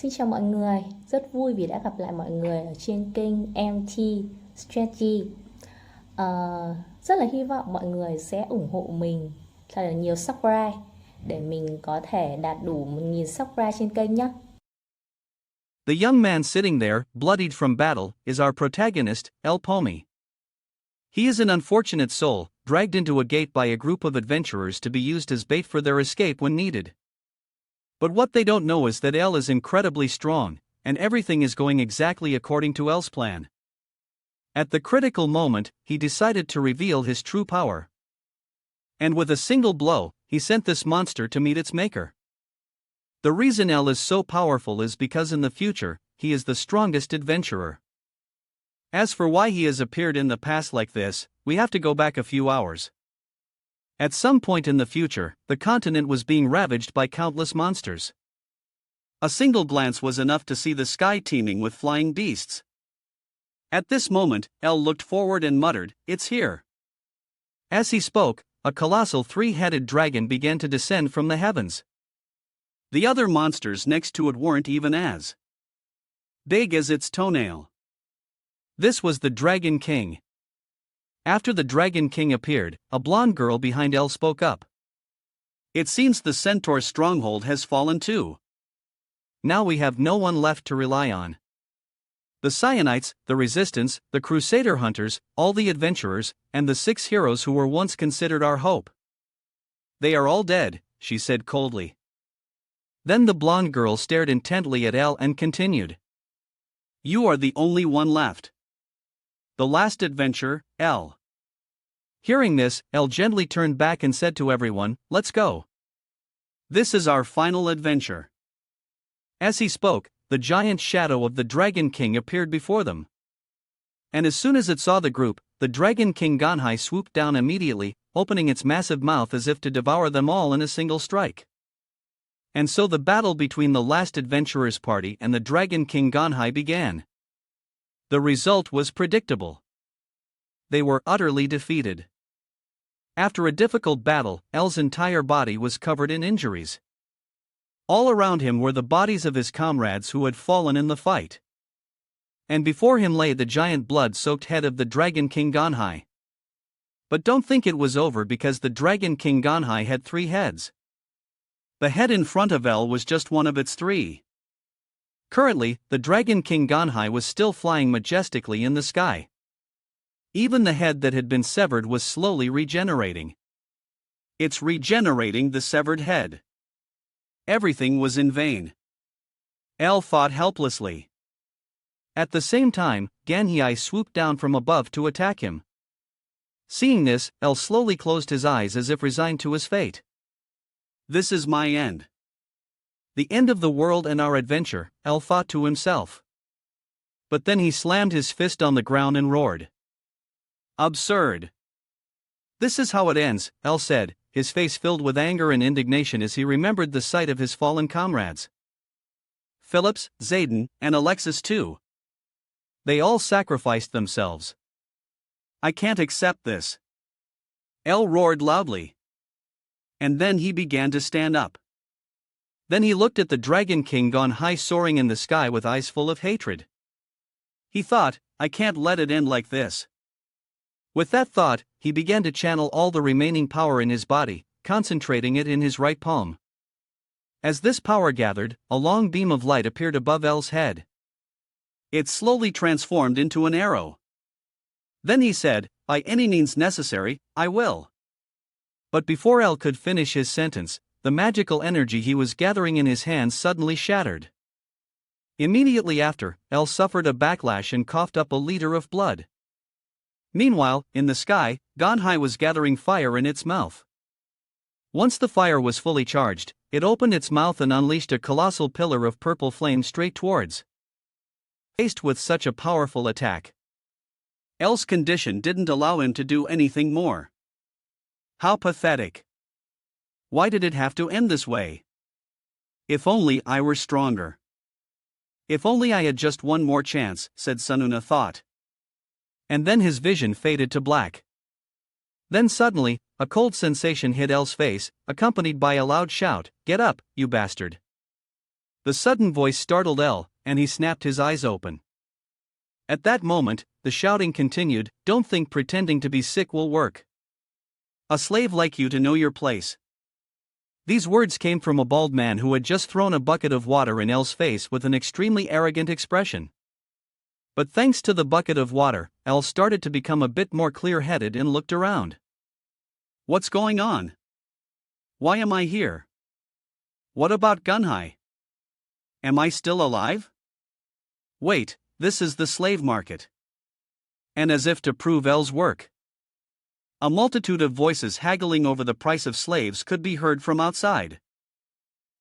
Xin chào mọi người, rất vui vì đã gặp lại mọi người ở trên kênh MT Strategy. Rất là hy vọng mọi người sẽ ủng hộ mình thật là nhiều subscribe để mình có thể đạt đủ 1.000 subscribe trên kênh nhé. The young man sitting there, bloodied from battle, is our protagonist, El Pomi. He is an unfortunate soul, dragged into a gate by a group of adventurers to be used as bait for their escape when needed. But what they don't know is that El is incredibly strong, and everything is going exactly according to El's plan. At the critical moment, he decided to reveal his true power. And with a single blow, he sent this monster to meet its maker. The reason El is so powerful is because in the future, he is the strongest adventurer. As for why he has appeared in the past like this, we have to go back a few hours. At some point in the future, the continent was being ravaged by countless monsters. A single glance was enough to see the sky teeming with flying beasts. At this moment, El looked forward and muttered, "It's here." As he spoke, a colossal three-headed dragon began to descend from the heavens. The other monsters next to it weren't even as big as its toenail. This was the Dragon King. After the Dragon King appeared, a blonde girl behind El spoke up. "It seems the centaur's stronghold has fallen too. Now we have no one left to rely on. The Cyanites, the Resistance, the Crusader Hunters, all the adventurers, and the 6 heroes who were once considered our hope. They are all dead," she said coldly. Then the blonde girl stared intently at El and continued. "You are the only one left. The last adventurer, El." Hearing this, El gently turned back and said to everyone, "Let's go. This is our final adventure." As he spoke, the giant shadow of the Dragon King appeared before them. And as soon as it saw the group, the Dragon King Ganhai swooped down immediately, opening its massive mouth as if to devour them all in a single strike. And so the battle between the last adventurers party and the Dragon King Ganhai began. The result was predictable. They were utterly defeated. After a difficult battle, El's entire body was covered in injuries. All around him were the bodies of his comrades who had fallen in the fight. And before him lay the giant blood-soaked head of the Dragon King Ganhai. But don't think it was over, because the Dragon King Ganhai had 3 heads. The head in front of El was just one of its 3. Currently, the Dragon King Ganhai was still flying majestically in the sky. Even the head that had been severed was slowly regenerating. It's regenerating the severed head. Everything was in vain. El fought helplessly. At the same time, Ganhai swooped down from above to attack him. Seeing this, El slowly closed his eyes as if resigned to his fate. "This is my end. The end of the world and our adventure," El thought to himself. But then he slammed his fist on the ground and roared. "Absurd. This is how it ends," El said, his face filled with anger and indignation as he remembered the sight of his fallen comrades. Phillips, Zayden, and Alexis too. They all sacrificed themselves. "I can't accept this." El roared loudly. And then he began to stand up. Then he looked at the Dragon King Ganhai soaring in the sky with eyes full of hatred. He thought, "I can't let it end like this." With that thought, he began to channel all the remaining power in his body, concentrating it in his right palm. As this power gathered, a long beam of light appeared above El's head. It slowly transformed into an arrow. Then he said, "By any means necessary, I will." But before El could finish his sentence, the magical energy he was gathering in his hands suddenly shattered. Immediately after, El suffered a backlash and coughed up a liter of blood. Meanwhile, in the sky, Ganhai was gathering fire in its mouth. Once the fire was fully charged, it opened its mouth and unleashed a colossal pillar of purple flame straight towards. Faced with such a powerful attack, El's condition didn't allow him to do anything more. How pathetic. Why did it have to end this way? If only I were stronger. If only I had just one more chance, said Sununa thought. And then his vision faded to black. Then suddenly, a cold sensation hit El's face, accompanied by a loud shout, "Get up, you bastard!" The sudden voice startled El, and he snapped his eyes open. At that moment, the shouting continued, "Don't think pretending to be sick will work. A slave like you to know your place." These words came from a bald man who had just thrown a bucket of water in El's face with an extremely arrogant expression. But thanks to the bucket of water, El started to become a bit more clear-headed and looked around. What's going on? Why am I here? What about Gunhai? Am I still alive? Wait, this is the slave market. And as if to prove El's work, a multitude of voices haggling over the price of slaves could be heard from outside.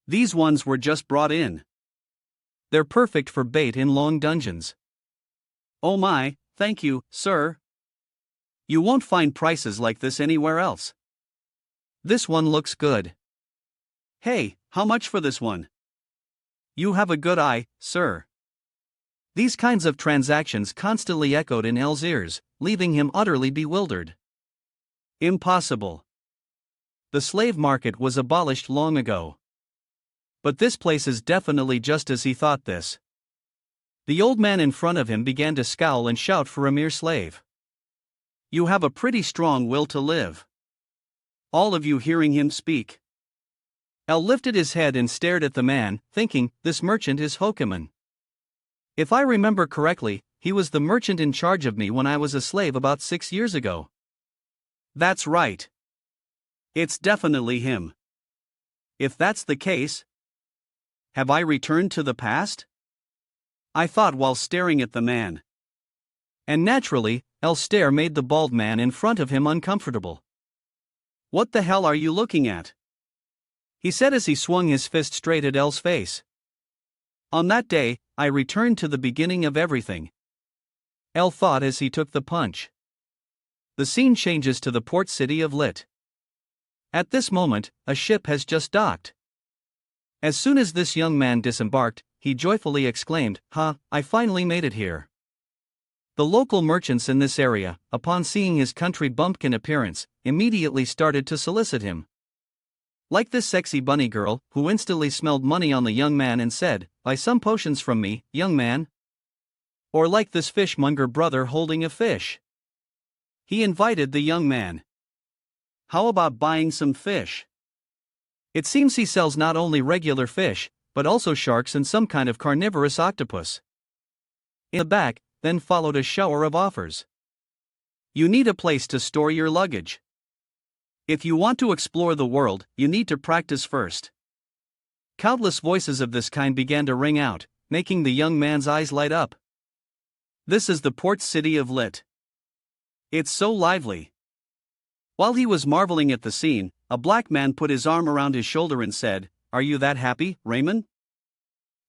These ones were just brought in. They're perfect for bait in long dungeons. Oh my, thank you, sir. You won't find prices like this anywhere else. This one looks good. Hey, how much for this one? You have a good eye, sir. These kinds of transactions constantly echoed in El's ears, leaving him utterly bewildered. Impossible. The slave market was abolished long ago. But this place is definitely just as he thought this. The old man in front of him began to scowl and shout for a mere slave. You have a pretty strong will to live. All of you hearing him speak. El lifted his head and stared at the man, thinking, this merchant is Hokeman. If I remember correctly, he was the merchant in charge of me when I was a slave about 6 years ago. That's right. It's definitely him. If that's the case, have I returned to the past? I thought while staring at the man. And naturally, El's stare made the bald man in front of him uncomfortable. What the hell are you looking at? He said as he swung his fist straight at El's face. On that day, I returned to the beginning of everything. El thought as he took the punch. The scene changes to the port city of Lit. At this moment, a ship has just docked. As soon as this young man disembarked, he joyfully exclaimed, I finally made it here. The local merchants in this area, upon seeing his country bumpkin appearance, immediately started to solicit him. Like this sexy bunny girl, who instantly smelled money on the young man and said, "Buy some potions from me, young man." Or like this fishmonger brother holding a fish. He invited the young man. How about buying some fish? It seems he sells not only regular fish, but also sharks and some kind of carnivorous octopus. In the back, then followed a shower of offers. You need a place to store your luggage. If you want to explore the world, you need to practice first. Countless voices of this kind began to ring out, making the young man's eyes light up. This is the port city of Lit. It's so lively. While he was marveling at the scene, a black man put his arm around his shoulder and said, "Are you that happy, Raymond?"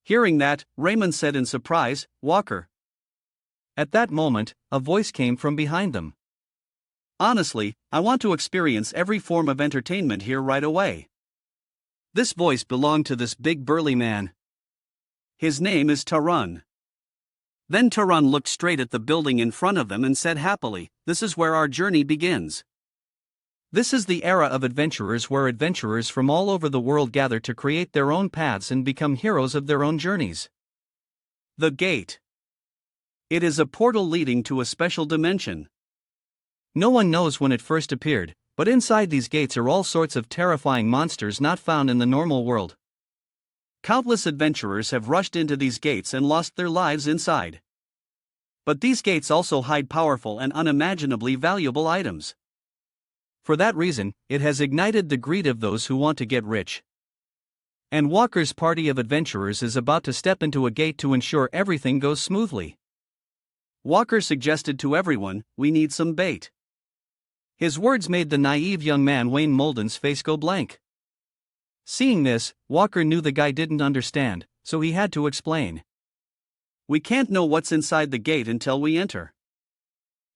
Hearing that, Raymond said in surprise, "Walker." At that moment, a voice came from behind them. Honestly, I want to experience every form of entertainment here right away. This voice belonged to this big burly man. His name is Tarun. Then Tarun looked straight at the building in front of them and said happily, "This is where our journey begins." This is the era of adventurers where adventurers from all over the world gather to create their own paths and become heroes of their own journeys. The Gate. It is a portal leading to a special dimension. No one knows when it first appeared, but inside these gates are all sorts of terrifying monsters not found in the normal world. Countless adventurers have rushed into these gates and lost their lives inside. But these gates also hide powerful and unimaginably valuable items. For that reason, it has ignited the greed of those who want to get rich. And Walker's party of adventurers is about to step into a gate to ensure everything goes smoothly. Walker suggested to everyone, "We need some bait." His words made the naive young man Wayne Molden's face go blank. Seeing this, Walker knew the guy didn't understand, so he had to explain. "We can't know what's inside the gate until we enter.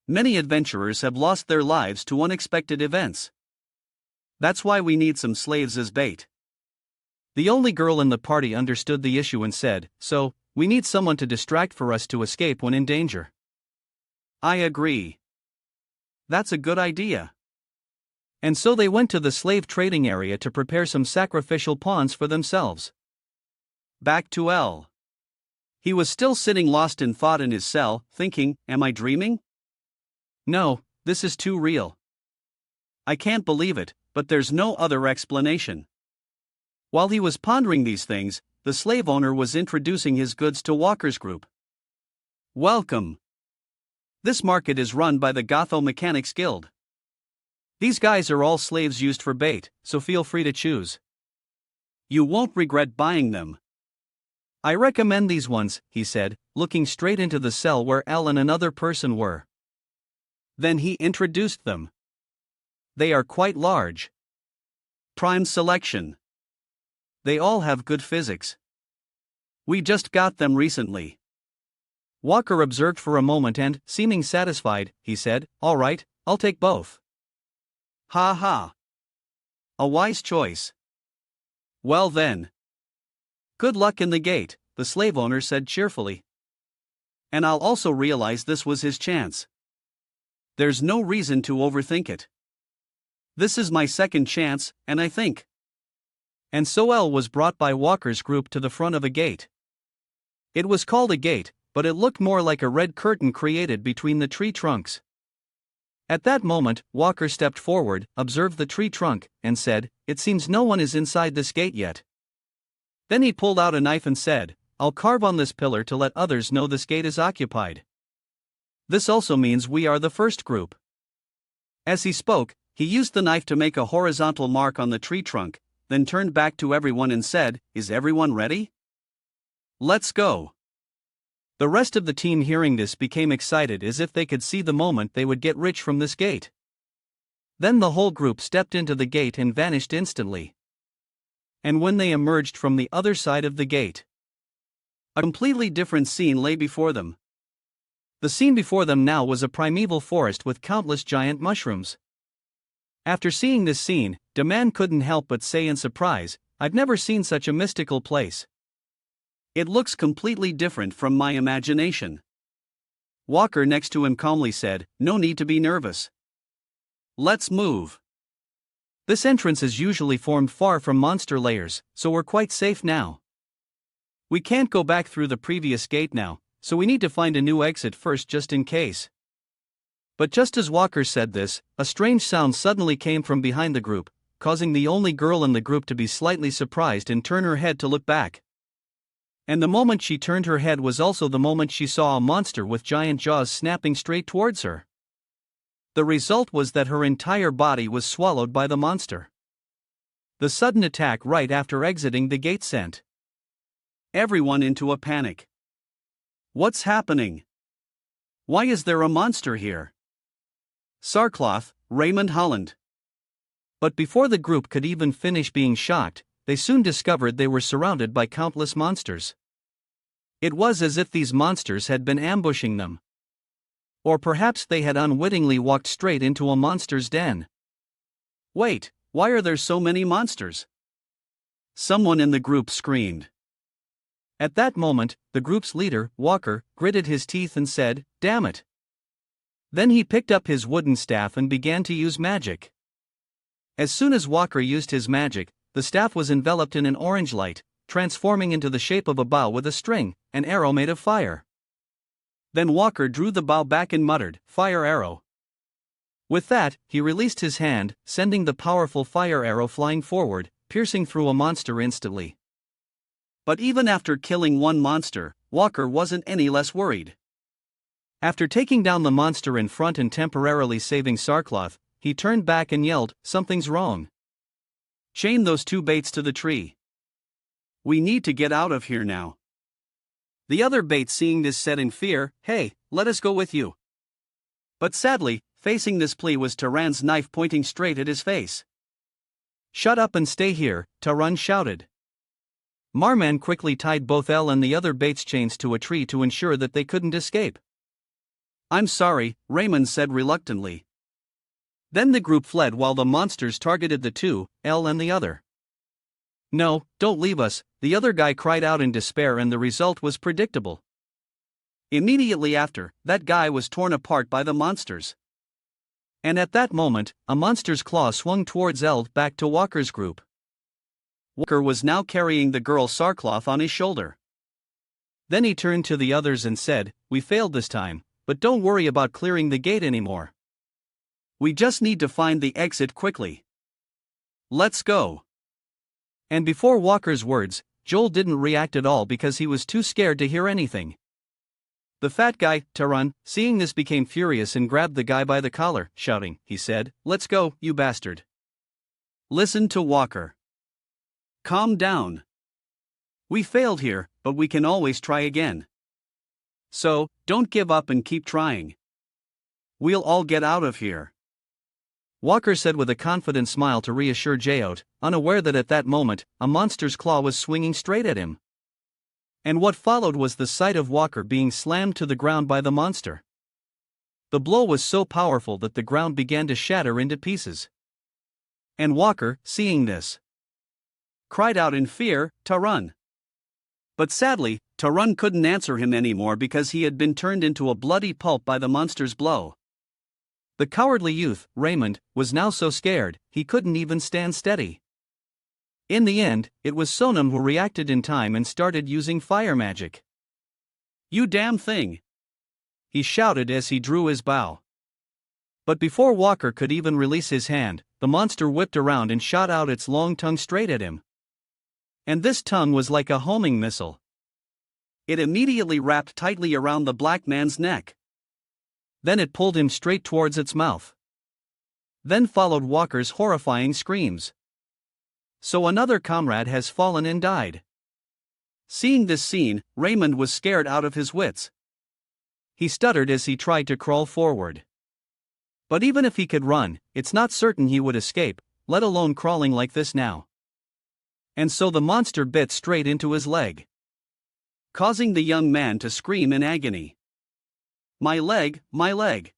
Many adventurers have lost their lives to unexpected events. That's why we need some slaves as bait." The only girl in the party understood the issue and said, "So, we need someone to distract for us to escape when in danger." "I agree. That's a good idea." And so they went to the slave trading area to prepare some sacrificial pawns for themselves. back to L. He was still sitting lost in thought in his cell, thinking, am I dreaming? No, this is too real. I can't believe it, but there's no other explanation. While he was pondering these things, the slave owner was introducing his goods to Walker's group. Welcome. This market is run by the Gotho Mechanics Guild. These guys are all slaves used for bait, so feel free to choose. You won't regret buying them. I recommend these ones, he said, looking straight into the cell where Elle and another person were. Then he introduced them. They are quite large. Prime selection. They all have good physics. We just got them recently. Walker observed for a moment and, seeming satisfied, he said, all right, I'll take both. Ha ha. A wise choice. Well then. Good luck in the gate, the slave owner said cheerfully. And I'll also realize this was his chance. There's no reason to overthink it. This is my second chance, and I think. And so Elle was brought by Walker's group to the front of a gate. It was called a gate, but it looked more like a red curtain created between the tree trunks. At that moment, Walker stepped forward, observed the tree trunk, and said, it seems no one is inside this gate yet. Then he pulled out a knife and said, I'll carve on this pillar to let others know this gate is occupied. This also means we are the first group. As he spoke, he used the knife to make a horizontal mark on the tree trunk, then turned back to everyone and said, is everyone ready? Let's go. The rest of the team hearing this became excited as if they could see the moment they would get rich from this gate. Then the whole group stepped into the gate and vanished instantly. And when they emerged from the other side of the gate, a completely different scene lay before them. The scene before them now was a primeval forest with countless giant mushrooms. After seeing this scene, the man couldn't help but say in surprise, I've never seen such a mystical place. It looks completely different from my imagination. Walker next to him calmly said, no need to be nervous. Let's move. This entrance is usually formed far from monster layers, so we're quite safe now. We can't go back through the previous gate now, so we need to find a new exit first just in case. But just as Walker said this, a strange sound suddenly came from behind the group, causing the only girl in the group to be slightly surprised and turn her head to look back. And the moment she turned her head was also the moment she saw a monster with giant jaws snapping straight towards her. The result was that her entire body was swallowed by the monster. The sudden attack right after exiting the gate sent everyone into a panic. What's happening? Why is there a monster here? Sarcloth, Raymond Holland. But before the group could even finish being shocked, they soon discovered they were surrounded by countless monsters. It was as if these monsters had been ambushing them. Or perhaps they had unwittingly walked straight into a monster's den. Wait, why are there so many monsters? Someone in the group screamed. At that moment, the group's leader, Walker, gritted his teeth and said, damn it. Then he picked up his wooden staff and began to use magic. As soon as Walker used his magic, the staff was enveloped in an orange light, transforming into the shape of a bow with a string, an arrow made of fire. Then Walker drew the bow back and muttered, fire arrow. With that, he released his hand, sending the powerful fire arrow flying forward, piercing through a monster instantly. But even after killing one monster, Walker wasn't any less worried. After taking down the monster in front and temporarily saving Sarcloth, he turned back and yelled, something's wrong. Chain those two baits to the tree. We need to get out of here now. The other bait seeing this said in fear, hey, let us go with you. But sadly, facing this plea was Taran's knife pointing straight at his face. Shut up and stay here, Taran shouted. Marman quickly tied both Elle and the other bait's chains to a tree to ensure that they couldn't escape. I'm sorry, Raymond said reluctantly. Then the group fled while the monsters targeted the two, Elle and the other. No, don't leave us, the other guy cried out in despair, and the result was predictable. Immediately after, that guy was torn apart by the monsters. And at that moment, a monster's claw swung towards Elle back to Walker's group. Walker was now carrying the girl's sarcloth on his shoulder. Then he turned to the others and said, "We failed this time, but don't worry about clearing the gate anymore. We just need to find the exit quickly. Let's go." And before Walker's words, Joel didn't react at all because he was too scared to hear anything. The fat guy, Taran, seeing this became furious and grabbed the guy by the collar, shouting, he said, "Let's go, you bastard." Listen to Walker. Calm down. We failed here, but we can always try again. So, don't give up and keep trying. We'll all get out of here. Walker said with a confident smile to reassure Jaot, unaware that at that moment, a monster's claw was swinging straight at him. And what followed was the sight of Walker being slammed to the ground by the monster. The blow was so powerful that the ground began to shatter into pieces. And Walker, seeing this, cried out in fear, "Taran!" But sadly, Taran couldn't answer him anymore because he had been turned into a bloody pulp by the monster's blow. The cowardly youth, Raymond, was now so scared, he couldn't even stand steady. In the end, it was Sonam who reacted in time and started using fire magic. "You damn thing!" he shouted as he drew his bow. But before Walker could even release his hand, the monster whipped around and shot out its long tongue straight at him. And this tongue was like a homing missile. It immediately wrapped tightly around the black man's neck. Then it pulled him straight towards its mouth. Then followed Walker's horrifying screams. "So another comrade has fallen and died." Seeing this scene, Raymond was scared out of his wits. He stuttered as he tried to crawl forward. But even if he could run, it's not certain he would escape, let alone crawling like this now. And so the monster bit straight into his leg, causing the young man to scream in agony. "My leg, my leg."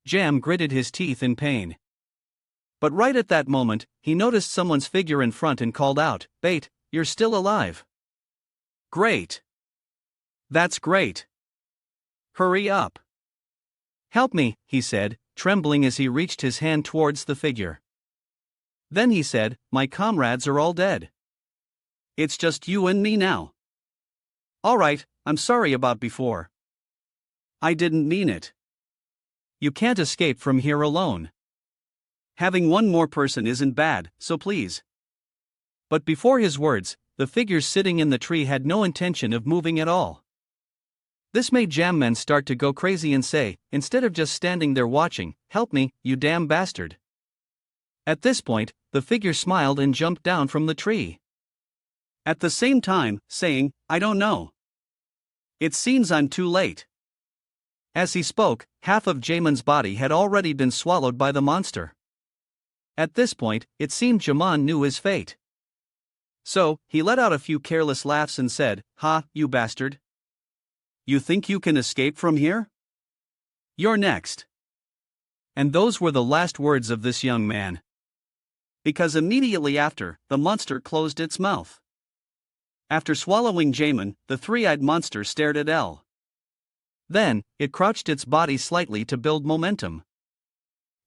Jam gritted his teeth in pain. But right at that moment, he noticed someone's figure in front and called out, "Bait, you're still alive." "Great. That's great. Hurry up." "Help me," he said, trembling as he reached his hand towards the figure. Then he said, "My comrades are all dead. It's just you and me now." "All right, I'm sorry about before. I didn't mean it. You can't escape from here alone. Having one more person isn't bad, so please." But before his words, the figures sitting in the tree had no intention of moving at all. This made Jammen start to go crazy and say, instead of just standing there watching, "Help me, you damn bastard." At this point, the figure smiled and jumped down from the tree, at the same time saying, "I don't know. It seems I'm too late." As he spoke, half of Jamin's body had already been swallowed by the monster. At this point, it seemed Jaman knew his fate. So, he let out a few careless laughs and said, "Ha, you bastard. You think you can escape from here? You're next." And those were the last words of this young man. Because immediately after, the monster closed its mouth. After swallowing Jamin, the three-eyed monster stared at Elle. Then, it crouched its body slightly to build momentum.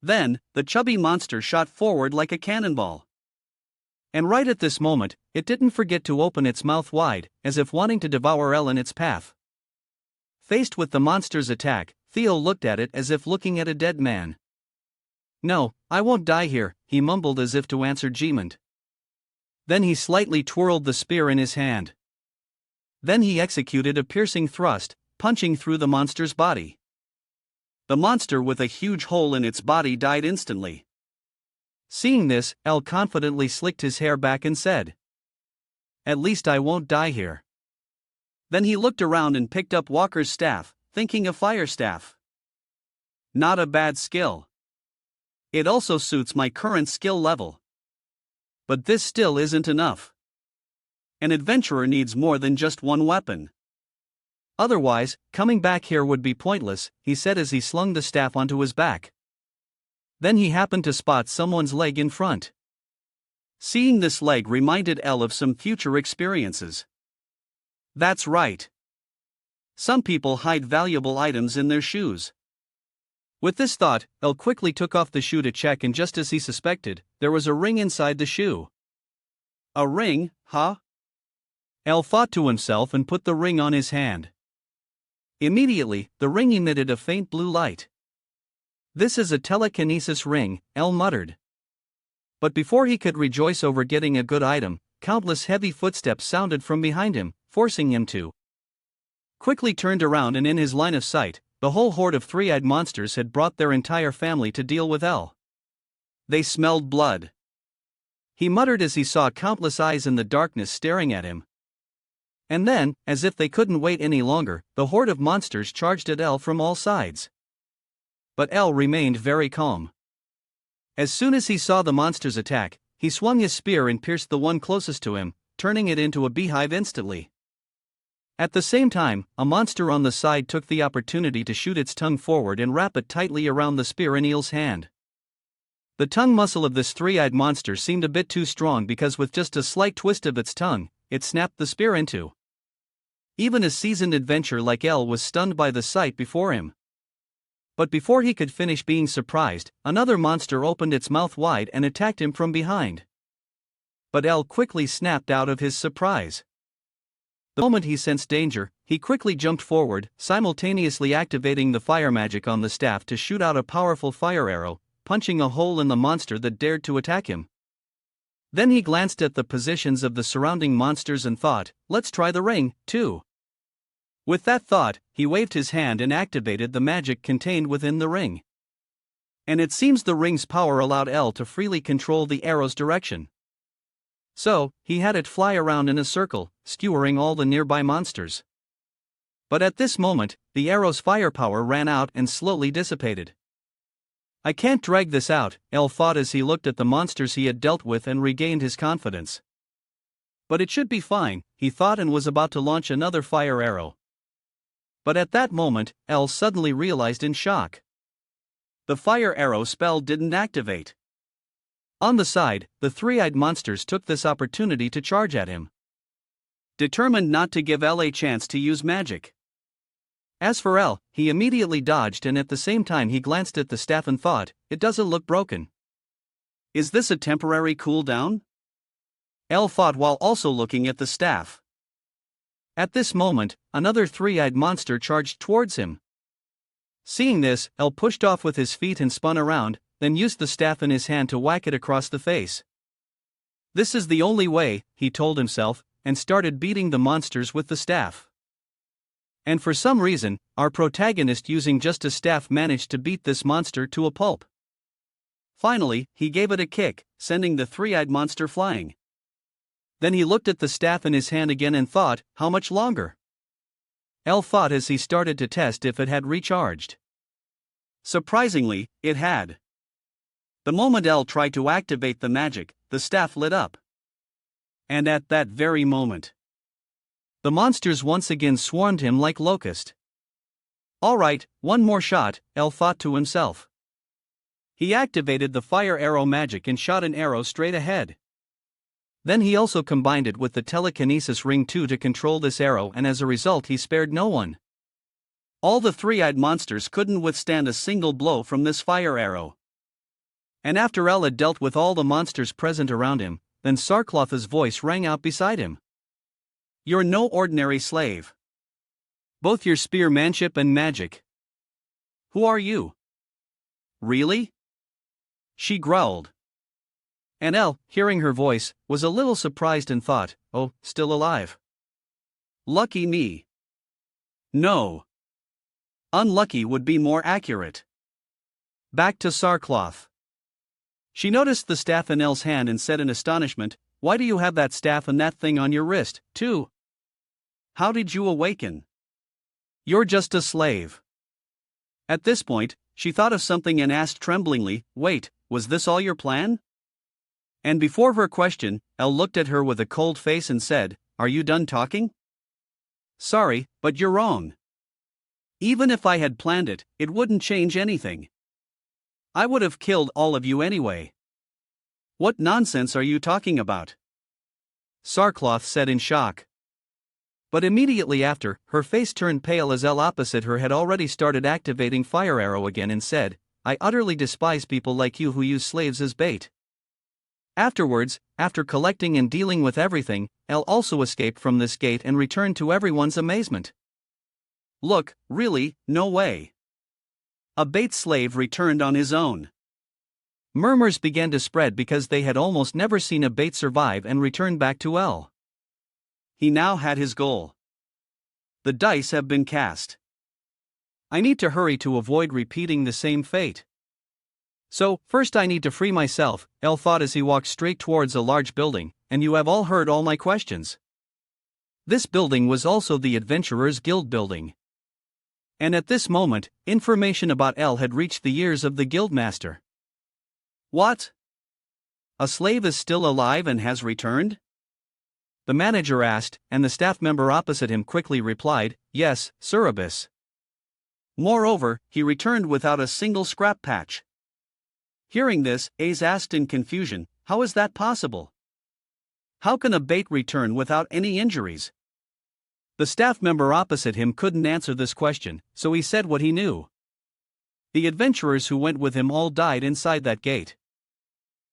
Then, the chubby monster shot forward like a cannonball. And right at this moment, it didn't forget to open its mouth wide, as if wanting to devour Elle in its path. Faced with the monster's attack, Theo looked at it as if looking at a dead man. "No, I won't die here," he mumbled as if to answer Jemand. Then he slightly twirled the spear in his hand. Then he executed a piercing thrust, punching through the monster's body. The monster with a huge hole in its body died instantly. Seeing this, Elle confidently slicked his hair back and said, "At least I won't die here." Then he looked around and picked up Walker's staff, thinking a fire staff. Not a bad skill. It also suits my current skill level. But this still isn't enough. An adventurer needs more than just one weapon. Otherwise, coming back here would be pointless, he said as he slung the staff onto his back. Then he happened to spot someone's leg in front. Seeing this leg reminded Elle of some future experiences. That's right. Some people hide valuable items in their shoes. With this thought, Elle quickly took off the shoe to check, and just as he suspected, there was a ring inside the shoe. A ring, huh? El thought to himself and put the ring on his hand. Immediately, the ring emitted a faint blue light. This is a telekinesis ring, El muttered. But before he could rejoice over getting a good item, countless heavy footsteps sounded from behind him, forcing him to quickly turned around, and in his line of sight, the whole horde of three-eyed monsters had brought their entire family to deal with El. They smelled blood. He muttered as he saw countless eyes in the darkness staring at him. And then, as if they couldn't wait any longer, the horde of monsters charged at El from all sides. But El remained very calm. As soon as he saw the monsters attack, he swung his spear and pierced the one closest to him, turning it into a beehive instantly. At the same time, a monster on the side took the opportunity to shoot its tongue forward and wrap it tightly around the spear in El's hand. The tongue muscle of this three-eyed monster seemed a bit too strong, because with just a slight twist of its tongue, it snapped the spear in two. Even a seasoned adventurer like El was stunned by the sight before him. But before he could finish being surprised, another monster opened its mouth wide and attacked him from behind. But El quickly snapped out of his surprise. The moment he sensed danger, he quickly jumped forward, simultaneously activating the fire magic on the staff to shoot out a powerful fire arrow, punching a hole in the monster that dared to attack him. Then he glanced at the positions of the surrounding monsters and thought, let's try the ring, too. With that thought, he waved his hand and activated the magic contained within the ring. And it seems the ring's power allowed El to freely control the arrow's direction. So, he had it fly around in a circle, skewering all the nearby monsters. But at this moment, the arrow's firepower ran out and slowly dissipated. I can't drag this out, El thought as he looked at the monsters he had dealt with and regained his confidence. But it should be fine, he thought, and was about to launch another fire arrow. But at that moment, El suddenly realized in shock. The fire arrow spell didn't activate. On the side, the three-eyed monsters took this opportunity to charge at him, determined not to give El a chance to use magic. As for El, he immediately dodged, and at the same time he glanced at the staff and thought, it doesn't look broken. Is this a temporary cooldown? El thought while also looking at the staff. At this moment, another three-eyed monster charged towards him. Seeing this, El pushed off with his feet and spun around, then used the staff in his hand to whack it across the face. This is the only way, he told himself, and started beating the monsters with the staff. And for some reason, our protagonist using just a staff managed to beat this monster to a pulp. Finally, he gave it a kick, sending the three-eyed monster flying. Then he looked at the staff in his hand again and thought, how much longer? El thought as he started to test if it had recharged. Surprisingly, it had. The moment El tried to activate the magic, the staff lit up. And at that very moment, the monsters once again swarmed him like locusts. All right, one more shot, El thought to himself. He activated the fire arrow magic and shot an arrow straight ahead. Then he also combined it with the telekinesis ring too to control this arrow, and as a result he spared no one. All the three-eyed monsters couldn't withstand a single blow from this fire arrow. And after El had dealt with all the monsters present around him, then Sarkloth's voice rang out beside him. You're no ordinary slave. Both your spearmanship and magic. Who are you? Really? She growled. And El, hearing her voice, was a little surprised and thought, oh, still alive. Lucky me. No. Unlucky would be more accurate. Back to Sarkloth. She noticed the staff in El's hand and said in astonishment, why do you have that staff and that thing on your wrist, too? How did you awaken? You're just a slave. At this point, she thought of something and asked tremblingly, wait, was this all your plan? And before her question, El looked at her with a cold face and said, are you done talking? Sorry, but you're wrong. Even if I had planned it, it wouldn't change anything. I would have killed all of you anyway. What nonsense are you talking about? Sarkloth said in shock. But immediately after, her face turned pale as El opposite her had already started activating Fire Arrow again and said, I utterly despise people like you who use slaves as bait. Afterwards, after collecting and dealing with everything, L also escaped from this gate and returned to everyone's amazement. Look, really, no way. A bait slave returned on his own. Murmurs began to spread because they had almost never seen a bait survive and return back to L. He now had his goal. The dice have been cast. I need to hurry to avoid repeating the same fate. So, first I need to free myself, L thought as he walked straight towards a large building, and you have all heard all my questions. This building was also the Adventurers Guild building. And at this moment, information about L had reached the ears of the guildmaster. What? A slave is still alive and has returned? The manager asked, and the staff member opposite him quickly replied, Yes, Sir Abyss. Moreover, he returned without a single scrap patch. Hearing this, Ace asked in confusion, How is that possible? How can a bait return without any injuries? The staff member opposite him couldn't answer this question, so he said what he knew. The adventurers who went with him all died inside that gate.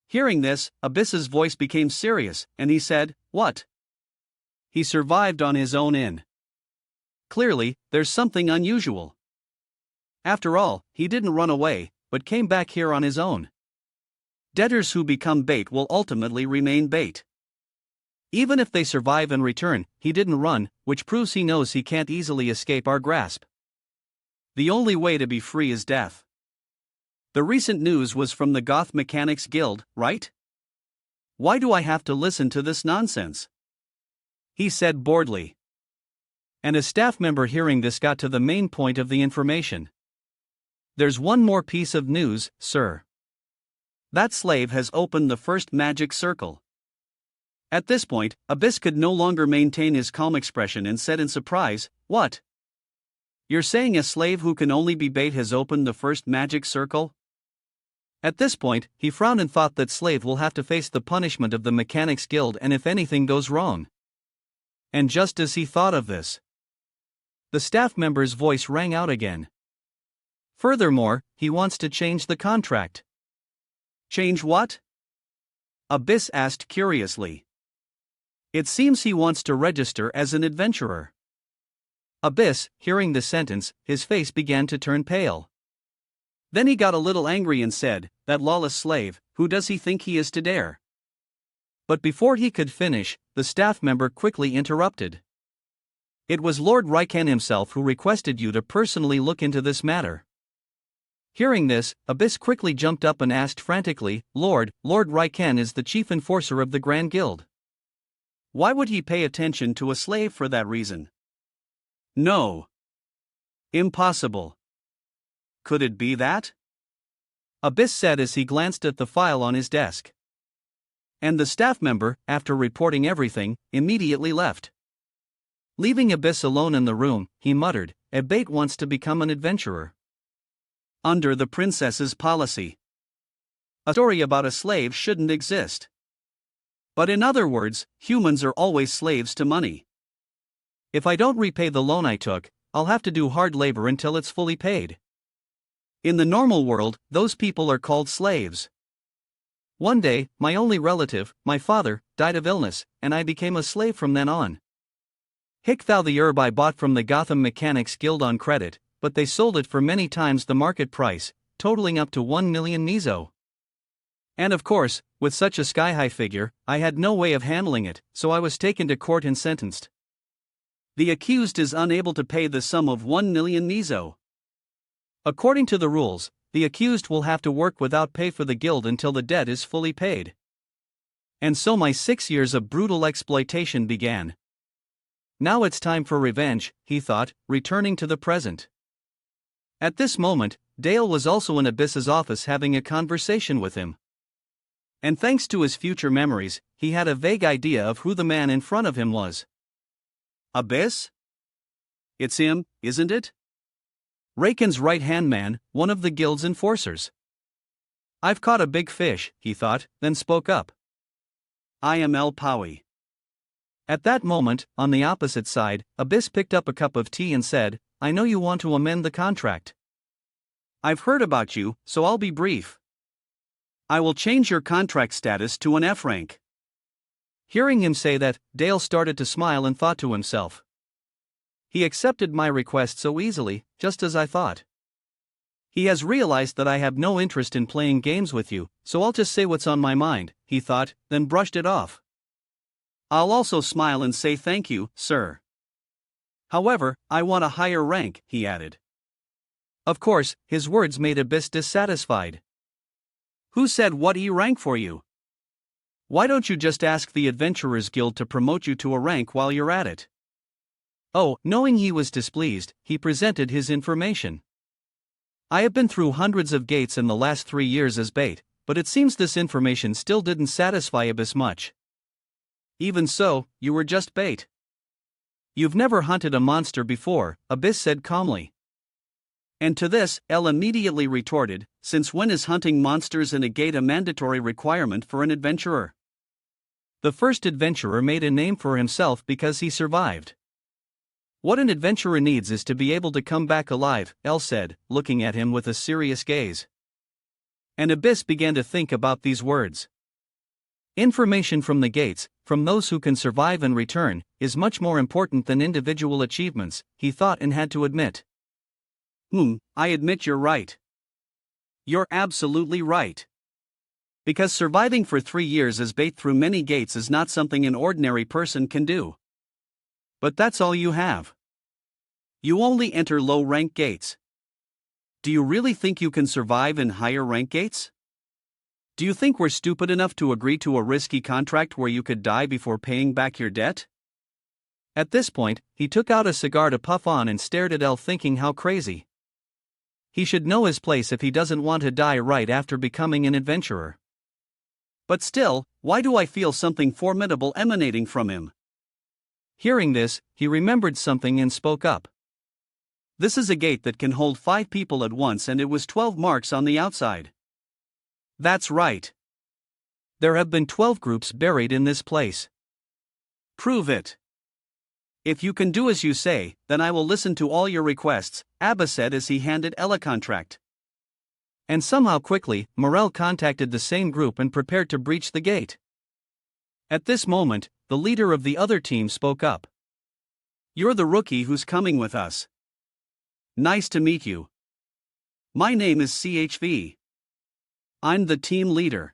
Hearing this, Abyss's voice became serious, and he said, What? He survived on his own in. Clearly, there's something unusual. After all, he didn't run away, but came back here on his own. Debtors who become bait will ultimately remain bait. Even if they survive and return, he didn't run, which proves he knows he can't easily escape our grasp. The only way to be free is death. The recent news was from the Goth Mechanics Guild, right? Why do I have to listen to this nonsense? He said boredly. And a staff member hearing this got to the main point of the information. There's one more piece of news, sir. That slave has opened the first magic circle. At this point, Abyss could no longer maintain his calm expression and said in surprise, What? You're saying a slave who can only be bait has opened the first magic circle? At this point, he frowned and thought that slave will have to face the punishment of the Mechanics Guild and if anything goes wrong. And just as he thought of this, the staff member's voice rang out again. Furthermore, he wants to change the contract. Change what? Abyss asked curiously. It seems he wants to register as an adventurer. Abyss, hearing the sentence, his face began to turn pale. Then he got a little angry and said, That lawless slave, who does he think he is to dare? But before he could finish, the staff member quickly interrupted. It was Lord Ryken himself who requested you to personally look into this matter. Hearing this, Abyss quickly jumped up and asked frantically, Lord Ryken is the chief enforcer of the Grand Guild. Why would he pay attention to a slave for that reason? No. Impossible. Could it be that? Abyss said as he glanced at the file on his desk. And the staff member, after reporting everything, immediately left. Leaving Abyss alone in the room, he muttered, A bait wants to become an adventurer. Under the princess's policy, a story about a slave shouldn't exist. But in other words, humans are always slaves to money. If I don't repay the loan I took, I'll have to do hard labor until it's fully paid. In the normal world, those people are called slaves. One day, my only relative, my father, died of illness, and I became a slave from then on. Hick thou the herb I bought from the Gotham Mechanics Guild on credit, but they sold it for many times the market price, totaling up to 1 million miso. And of course, with such a sky-high figure, I had no way of handling it, so I was taken to court and sentenced. The accused is unable to pay the sum of 1 million miso. According to the rules, the accused will have to work without pay for the guild until the debt is fully paid. And so my 6 years of brutal exploitation began. Now it's time for revenge, he thought, returning to the present. At this moment, Dale was also in Abyss's office having a conversation with him. And thanks to his future memories, he had a vague idea of who the man in front of him was. Abyss? It's him, isn't it? Raken's right-hand man, one of the guild's enforcers. I've caught a big fish, he thought, then spoke up. I am El Pawi. At that moment, on the opposite side, Abyss picked up a cup of tea and said, I know you want to amend the contract. I've heard about you, so I'll be brief. I will change your contract status to an F rank. Hearing him say that, Dale started to smile and thought to himself. He accepted my request so easily, just as I thought. He has realized that I have no interest in playing games with you, so I'll just say what's on my mind, he thought, then brushed it off. I'll also smile and say thank you, sir. However, I want a higher rank, he added. Of course, his words made Abyss dissatisfied. Who said what E rank for you? Why don't you just ask the Adventurers Guild to promote you to a rank while you're at it? Oh, knowing he was displeased, he presented his information. I have been through hundreds of gates in the last 3 years as bait, but it seems this information still didn't satisfy Abyss much. Even so, you were just bait. You've never hunted a monster before, Abyss said calmly. And to this, L immediately retorted, since when is hunting monsters in a gate a mandatory requirement for an adventurer? The first adventurer made a name for himself because he survived. What an adventurer needs is to be able to come back alive, L said, looking at him with a serious gaze. And Abyss began to think about these words. Information from the gates, from those who can survive and return, is much more important than individual achievements, he thought and had to admit. I admit you're right. You're absolutely right. Because surviving for 3 years as bait through many gates is not something an ordinary person can do. But that's all you have. You only enter low-rank gates. Do you really think you can survive in higher-rank gates? Do you think we're stupid enough to agree to a risky contract where you could die before paying back your debt? At this point, he took out a cigar to puff on and stared at Elle thinking how crazy. He should know his place if he doesn't want to die right after becoming an adventurer. But still, why do I feel something formidable emanating from him? Hearing this, he remembered something and spoke up. This is a gate that can hold 5 people at once and it was 12 marks on the outside. That's right. There have been 12 groups buried in this place. Prove it. If you can do as you say, then I will listen to all your requests, Abba said as he handed Ella a contract. And somehow quickly, Morel contacted the same group and prepared to breach the gate. At this moment, the leader of the other team spoke up. You're the rookie who's coming with us. Nice to meet you. My name is CHV. I'm the team leader.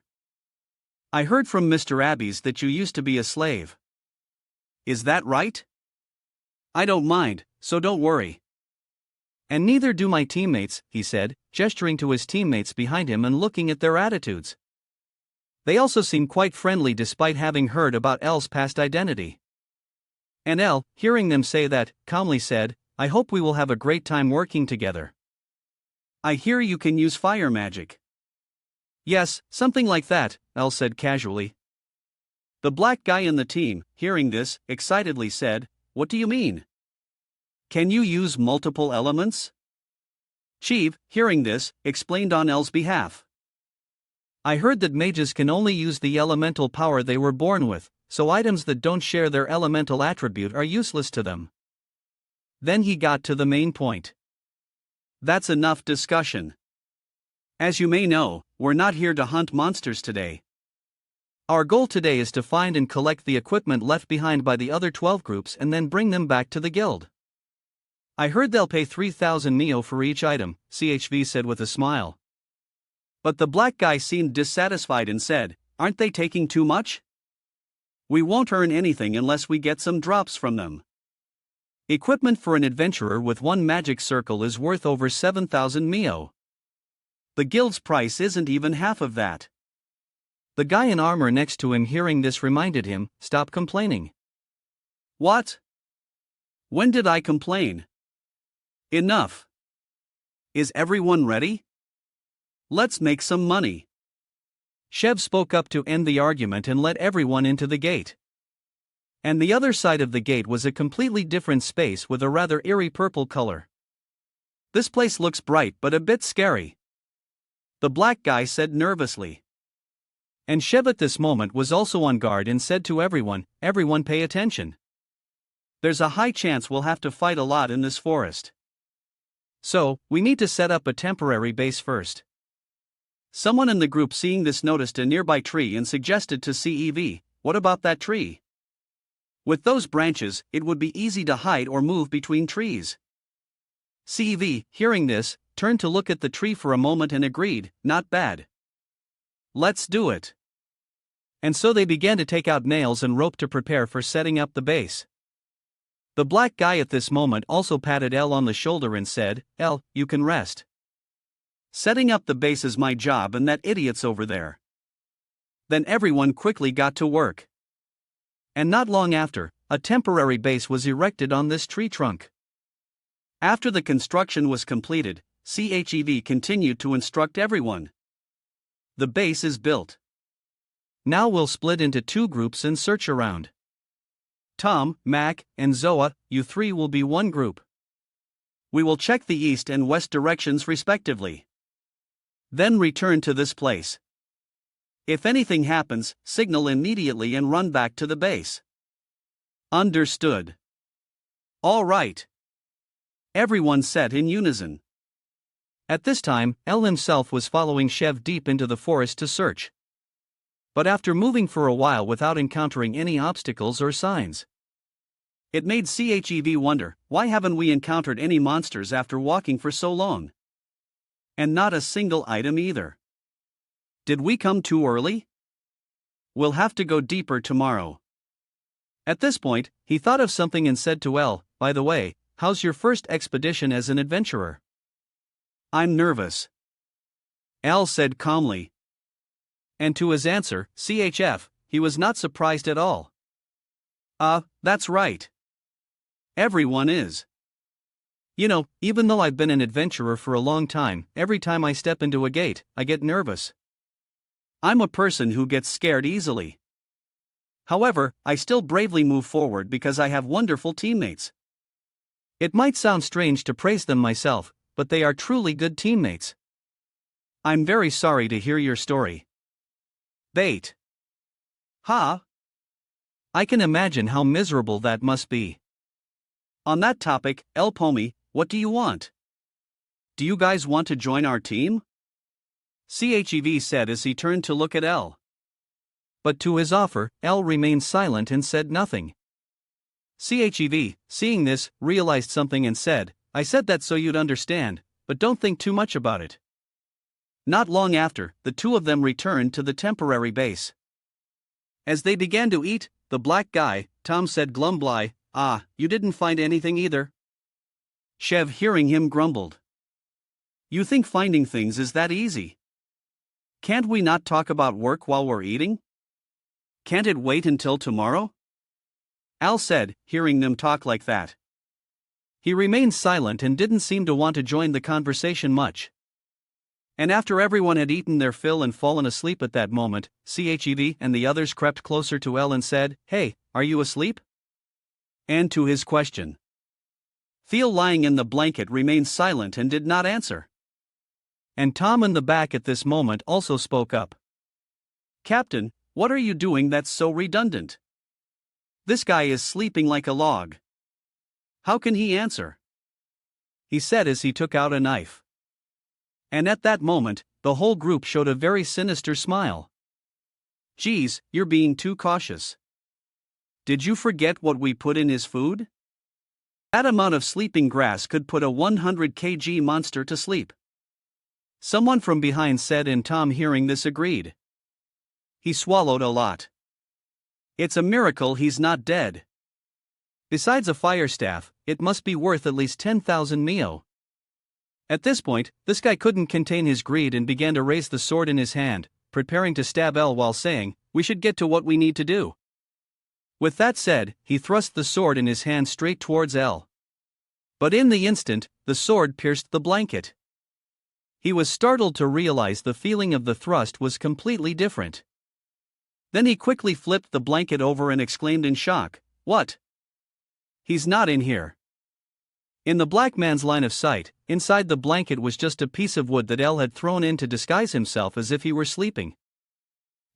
I heard from Mr. Abbeys that you used to be a slave. Is that right? I don't mind, so don't worry. And neither do my teammates, he said, gesturing to his teammates behind him and looking at their attitudes. They also seem quite friendly despite having heard about Elle's past identity. And Elle, hearing them say that, calmly said, I hope we will have a great time working together. I hear you can use fire magic. Yes, something like that, Elle said casually. The black guy in the team, hearing this, excitedly said, What do you mean? Can you use multiple elements? Cheeve, hearing this, explained on Elle's behalf. I heard that mages can only use the elemental power they were born with, so items that don't share their elemental attribute are useless to them. Then he got to the main point. That's enough discussion. As you may know, we're not here to hunt monsters today. Our goal today is to find and collect the equipment left behind by the other 12 groups and then bring them back to the guild. I heard they'll pay 3,000 Mio for each item, CHV said with a smile. But the black guy seemed dissatisfied and said, Aren't they taking too much? We won't earn anything unless we get some drops from them. Equipment for an adventurer with 1 magic circle is worth over 7,000 Mio. The guild's price isn't even half of that. The guy in armor next to him hearing this reminded him, Stop complaining. What? When did I complain? Enough. Is everyone ready? Let's make some money. Chev spoke up to end the argument and let everyone into the gate. And the other side of the gate was a completely different space with a rather eerie purple color. This place looks bright but a bit scary. The black guy said nervously. And Chev at this moment was also on guard and said to everyone pay attention. There's a high chance we'll have to fight a lot in this forest. So, we need to set up a temporary base first. Someone in the group seeing this noticed a nearby tree and suggested to CEV, "What about that tree? With those branches, it would be easy to hide or move between trees." CEV, hearing this, turned to look at the tree for a moment and agreed, "Not bad. Let's do it." And so they began to take out nails and rope to prepare for setting up the base. The black guy at this moment also patted L on the shoulder and said, "L, you can rest. Setting up the base is my job and that idiot's over there." Then everyone quickly got to work. And not long after, a temporary base was erected on this tree trunk. After the construction was completed, CHEV continued to instruct everyone. The base is built. Now we'll split into 2 groups and search around. Tom, Mac, and Zoa, you 3 will be one group. We will check the east and west directions respectively. Then return to this place. If anything happens, signal immediately and run back to the base. Understood. All right. Everyone said in unison. At this time, L himself was following Chev deep into the forest to search. But after moving for a while without encountering any obstacles or signs, it made CHEV wonder, why haven't we encountered any monsters after walking for so long? And not a single item either. Did we come too early? We'll have to go deeper tomorrow. At this point, he thought of something and said to L, "By the way, how's your first expedition as an adventurer?" "I'm nervous," L said calmly. And to his answer, CHF, he was not surprised at all. That's right. Everyone is. You know, even though I've been an adventurer for a long time, every time I step into a gate, I get nervous. I'm a person who gets scared easily. However, I still bravely move forward because I have wonderful teammates. It might sound strange to praise them myself, but they are truly good teammates. I'm very sorry to hear your story. Bait. Ha! I can imagine how miserable that must be. On that topic, El Pomi, what do you want? Do you guys want to join our team? CHEV said as he turned to look at L. But to his offer, L remained silent and said nothing. CHEV, seeing this, realized something and said, "I said that so you'd understand, but don't think too much about it." Not long after, the 2 of them returned to the temporary base. As they began to eat, the black guy, Tom, said glumly, "You didn't find anything either?" Chev, hearing him, grumbled, "You think finding things is that easy? Can't we not talk about work while we're eating? Can't it wait until tomorrow?" Al said, hearing them talk like that. He remained silent and didn't seem to want to join the conversation much. And after everyone had eaten their fill and fallen asleep at that moment, CHEV and the others crept closer to El and said, "Hey, are you asleep?" And to his question, Theo, lying in the blanket, remained silent and did not answer. And Tom in the back at this moment also spoke up. "Captain, what are you doing that's so redundant? This guy is sleeping like a log. How can he answer?" he said as he took out a knife. And at that moment, the whole group showed a very sinister smile. "Geez, you're being too cautious. Did you forget what we put in his food? That amount of sleeping grass could put a 100 kg monster to sleep." Someone from behind said, and Tom, hearing this, agreed. "He swallowed a lot. It's a miracle he's not dead. Besides a fire staff, it must be worth at least 10,000 mio." At this point, this guy couldn't contain his greed and began to raise the sword in his hand, preparing to stab El while saying, "We should get to what we need to do." With that said, he thrust the sword in his hand straight towards El. But in the instant, the sword pierced the blanket. He was startled to realize the feeling of the thrust was completely different. Then he quickly flipped the blanket over and exclaimed in shock, "What? He's not in here." In the black man's line of sight, inside the blanket was just a piece of wood that El had thrown in to disguise himself as if he were sleeping.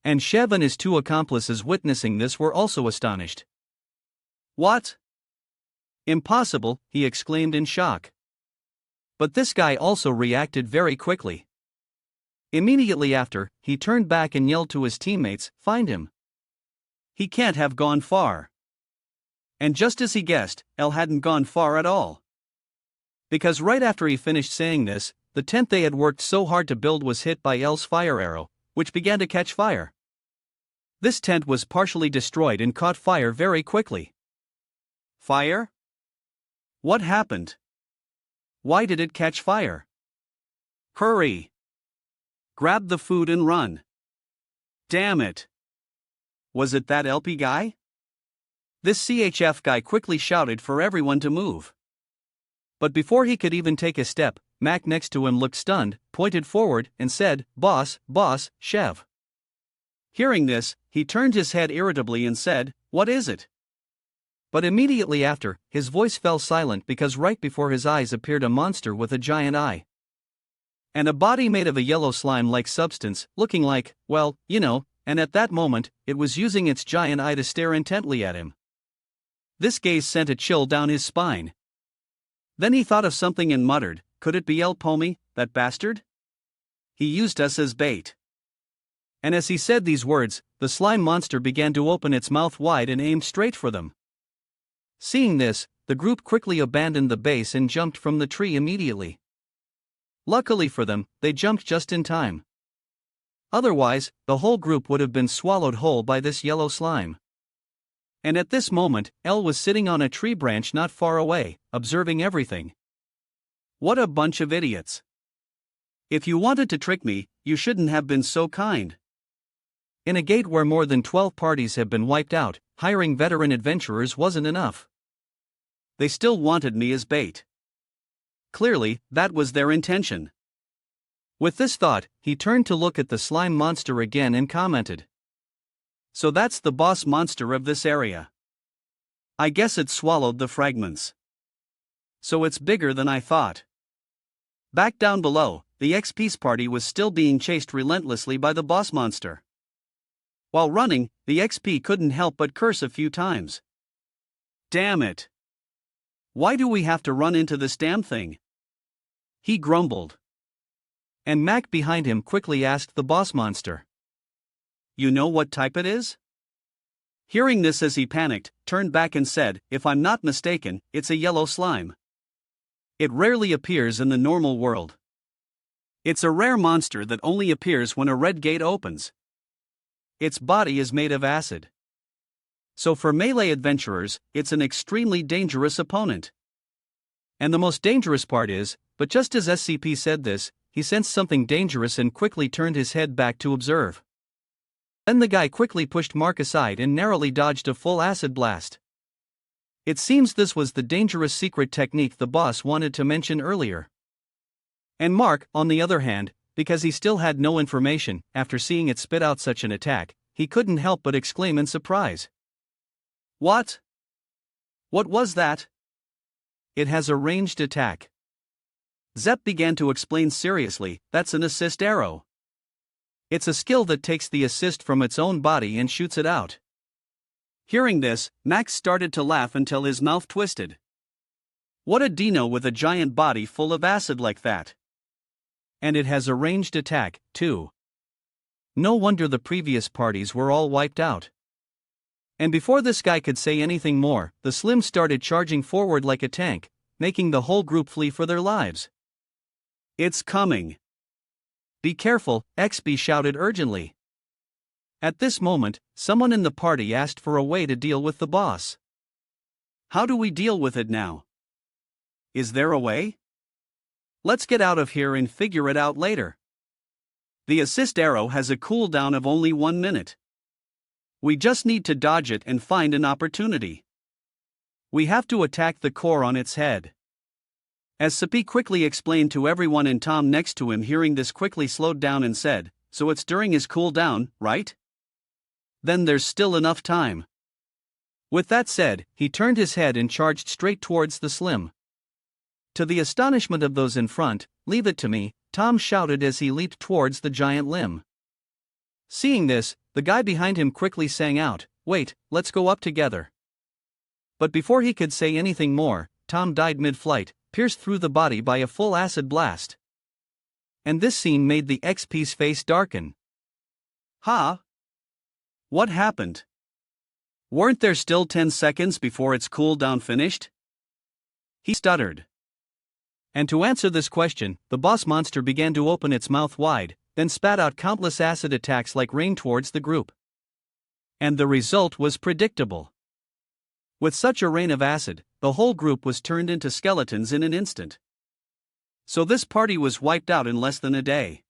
And Chev and his 2 accomplices witnessing this were also astonished. "What? Impossible," he exclaimed in shock. But this guy also reacted very quickly. Immediately after, he turned back and yelled to his teammates, "Find him. He can't have gone far." And just as he guessed, El hadn't gone far at all. Because right after he finished saying this, the tent they had worked so hard to build was hit by El's fire arrow, which began to catch fire. This tent was partially destroyed and caught fire very quickly. Fire? What happened? Why did it catch fire? Hurry! Grab the food and run. Damn it! Was it that LP guy? This CHF guy quickly shouted for everyone to move. But before he could even take a step, Mac next to him looked stunned, pointed forward, and said, "Boss, Chev." Hearing this, he turned his head irritably and said, "What is it?" But immediately after, his voice fell silent because right before his eyes appeared a monster with a giant eye. And a body made of a yellow slime-like substance, looking like, well, you know, and at that moment, it was using its giant eye to stare intently at him. This gaze sent a chill down his spine. Then he thought of something and muttered, "Could it be El Pomi, that bastard? He used us as bait." And as he said these words, the slime monster began to open its mouth wide and aimed straight for them. Seeing this, the group quickly abandoned the base and jumped from the tree immediately. Luckily for them, they jumped just in time. Otherwise, the whole group would have been swallowed whole by this yellow slime. And at this moment, El was sitting on a tree branch not far away, observing everything. What a bunch of idiots. If you wanted to trick me, you shouldn't have been so kind. In a gate where more than 12 parties have been wiped out, hiring veteran adventurers wasn't enough. They still wanted me as bait. Clearly, that was their intention. With this thought, he turned to look at the slime monster again and commented, "So that's the boss monster of this area. I guess it swallowed the fragments. So it's bigger than I thought." Back down below, the X-Peace party was still being chased relentlessly by the boss monster. While running, the XP couldn't help but curse a few times. "Damn it! Why do we have to run into this damn thing?" he grumbled. And Mac behind him quickly asked the boss monster, "You know what type it is?" Hearing this as he panicked, turned back and said, "If I'm not mistaken, it's a yellow slime. It rarely appears in the normal world. It's a rare monster that only appears when a red gate opens. Its body is made of acid. So for melee adventurers, it's an extremely dangerous opponent. And the most dangerous part is, but just as SCP said this, he sensed something dangerous and quickly turned his head back to observe. Then the guy quickly pushed Mark aside and narrowly dodged a full acid blast. It seems this was the dangerous secret technique the boss wanted to mention earlier. And Mark, on the other hand, because he still had no information, after seeing it spit out such an attack, he couldn't help but exclaim in surprise. "What? What was that?" "It has a ranged attack." Zep began to explain seriously, "That's an assist arrow. It's a skill that takes the assist from its own body and shoots it out." Hearing this, Max started to laugh until his mouth twisted. What a dino with a giant body full of acid like that. And it has a ranged attack, too. No wonder the previous parties were all wiped out. And before this guy could say anything more, the Slim started charging forward like a tank, making the whole group flee for their lives. "It's coming. Be careful," XB shouted urgently. At this moment, someone in the party asked for a way to deal with the boss. "How do we deal with it now? Is there a way? Let's get out of here and figure it out later. The assist arrow has a cooldown of only 1 minute. We just need to dodge it and find an opportunity. We have to attack the core on its head." As Sapi quickly explained to everyone, and Tom next to him hearing this quickly slowed down and said, "So it's during his cooldown, right? Then there's still enough time." With that said, he turned his head and charged straight towards the Slim. To the astonishment of those in front, "Leave it to me," Tom shouted as he leaped towards the giant limb. Seeing this, the guy behind him quickly sang out, "Wait, let's go up together." But before he could say anything more, Tom died mid-flight, pierced through the body by a full acid blast. and this scene made the XP's face darken. Huh? What happened? Weren't there still 10 seconds before its cooldown finished? He stuttered. And to answer this question, the boss monster began to open its mouth wide, then spat out countless acid attacks like rain towards the group. And the result was predictable. With such a rain of acid, the whole group was turned into skeletons in an instant. So this party was wiped out in less than a day.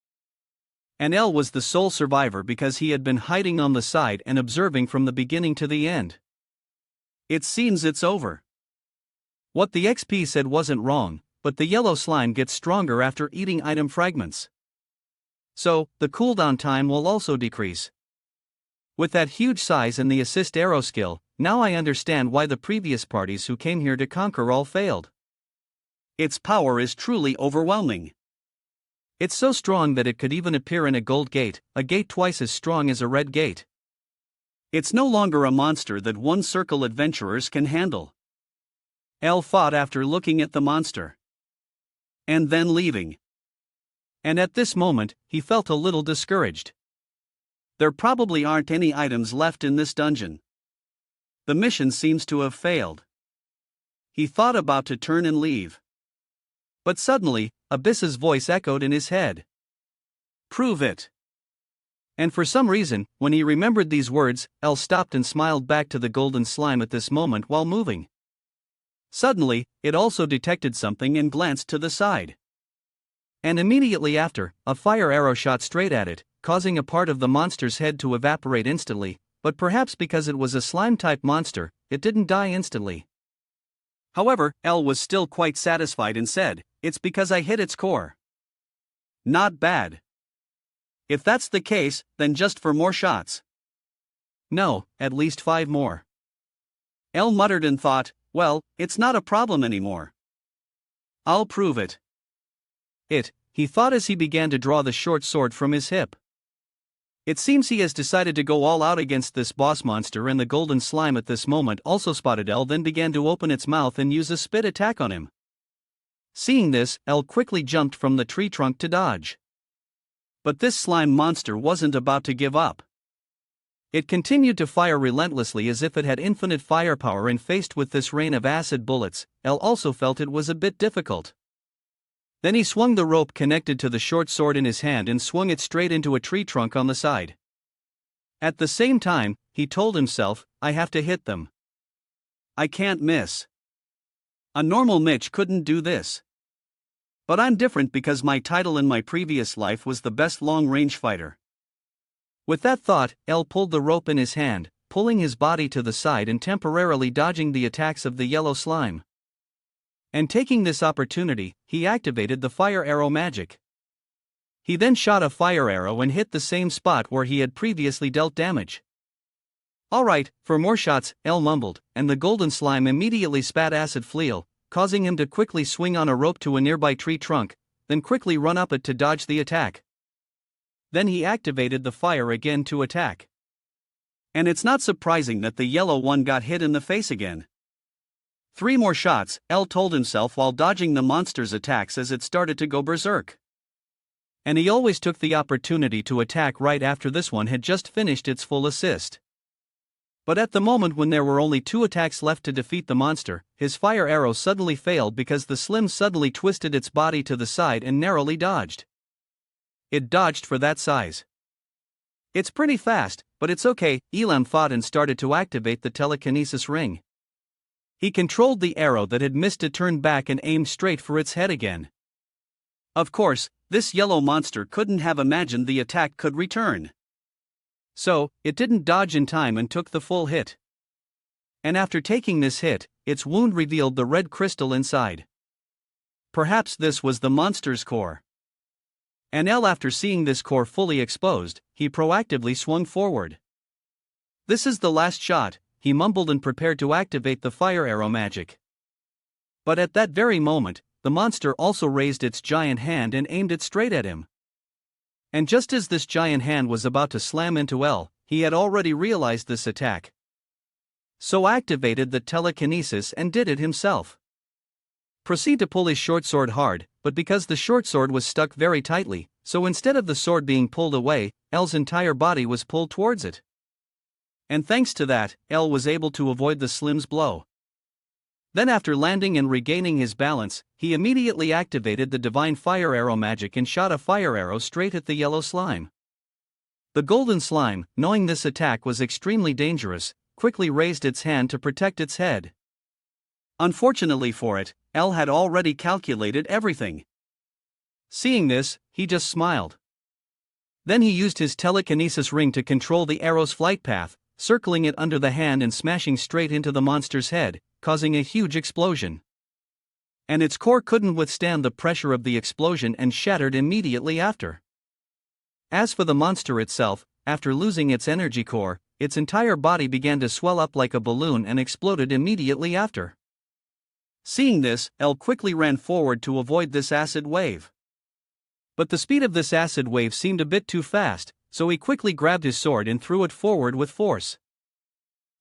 And L was the sole survivor because he had been hiding on the side and observing from the beginning to the end. It seems it's over. What the XP said wasn't wrong, but the yellow slime gets stronger after eating item fragments. So, the cooldown time will also decrease. With that huge size and the assist arrow skill, now I understand why the previous parties who came here to conquer all failed. Its power is truly overwhelming. It's so strong that it could even appear in a gold gate, a gate twice as strong as a red gate. It's no longer a monster that one circle adventurers can handle. L thought after looking at the monster. And then leaving. And at this moment, he felt a little discouraged. There probably aren't any items left in this dungeon. The mission seems to have failed. He thought about to turn and leave. But suddenly, Abyss's voice echoed in his head. Prove it. And for some reason, when he remembered these words, L stopped and smiled back to the golden slime at this moment while moving. Suddenly, it also detected something and glanced to the side. And immediately after, a fire arrow shot straight at it, causing a part of the monster's head to evaporate instantly, but perhaps because it was a slime-type monster, it didn't die instantly. However, L was still quite satisfied and said, "It's because I hit its core." Not bad. If that's the case, then just for more shots. No, at least 5 more. L muttered and thought, well, it's not a problem anymore. I'll prove it. He thought as he began to draw the short sword from his hip. It seems he has decided to go all out against this boss monster, and the golden slime at this moment also spotted L, then began to open its mouth and use a spit attack on him. Seeing this, L quickly jumped from the tree trunk to dodge. But this slime monster wasn't about to give up. It continued to fire relentlessly as if it had infinite firepower, and faced with this rain of acid bullets, L also felt it was a bit difficult. Then he swung the rope connected to the short sword in his hand and swung it straight into a tree trunk on the side. At the same time, he told himself, I have to hit them. I can't miss. A normal Mitch couldn't do this. But I'm different because my title in my previous life was the best long-range fighter. With that thought, L pulled the rope in his hand, pulling his body to the side and temporarily dodging the attacks of the yellow slime. And taking this opportunity, he activated the fire arrow magic. He then shot a fire arrow and hit the same spot where he had previously dealt damage. Alright, for more shots, L mumbled, and the golden slime immediately spat acid fleal, causing him to quickly swing on a rope to a nearby tree trunk, then quickly run up it to dodge the attack. Then he activated the fire again to attack. And it's not surprising that the yellow one got hit in the face again. 3 more shots, L told himself while dodging the monster's attacks as it started to go berserk. And he always took the opportunity to attack right after this one had just finished its full assist. But at the moment when there were only 2 attacks left to defeat the monster, his fire arrow suddenly failed because the slime suddenly twisted its body to the side and narrowly dodged. It dodged for that size. It's pretty fast, but it's okay, Elam thought, and started to activate the telekinesis ring. He controlled the arrow that had missed to turn back and aimed straight for its head again. Of course, this yellow monster couldn't have imagined the attack could return. So, it didn't dodge in time and took the full hit. And after taking this hit, its wound revealed the red crystal inside. Perhaps this was the monster's core. And L, after seeing this core fully exposed, he proactively swung forward. This is the last shot, he mumbled and prepared to activate the fire arrow magic. But at that very moment, the monster also raised its giant hand and aimed it straight at him. And just as this giant hand was about to slam into L, he had already realized this attack. So activated the telekinesis and did it himself. proceed to pull his short sword hard, but because the short sword was stuck very tightly, so instead of the sword being pulled away, L's entire body was pulled towards it. And thanks to that, L was able to avoid the Slim's blow. Then after landing and regaining his balance, he immediately activated the divine fire arrow magic and shot a fire arrow straight at the yellow slime. The golden slime, knowing this attack was extremely dangerous, quickly raised its hand to protect its head. Unfortunately for it, L had already calculated everything. Seeing this, he just smiled. Then he used his telekinesis ring to control the arrow's flight path, circling it under the hand and smashing straight into the monster's head, causing a huge explosion. And its core couldn't withstand the pressure of the explosion and shattered immediately after. As for the monster itself, after losing its energy core, its entire body began to swell up like a balloon and exploded immediately after. Seeing this, L quickly ran forward to avoid this acid wave. But the speed of this acid wave seemed a bit too fast, so he quickly grabbed his sword and threw it forward with force.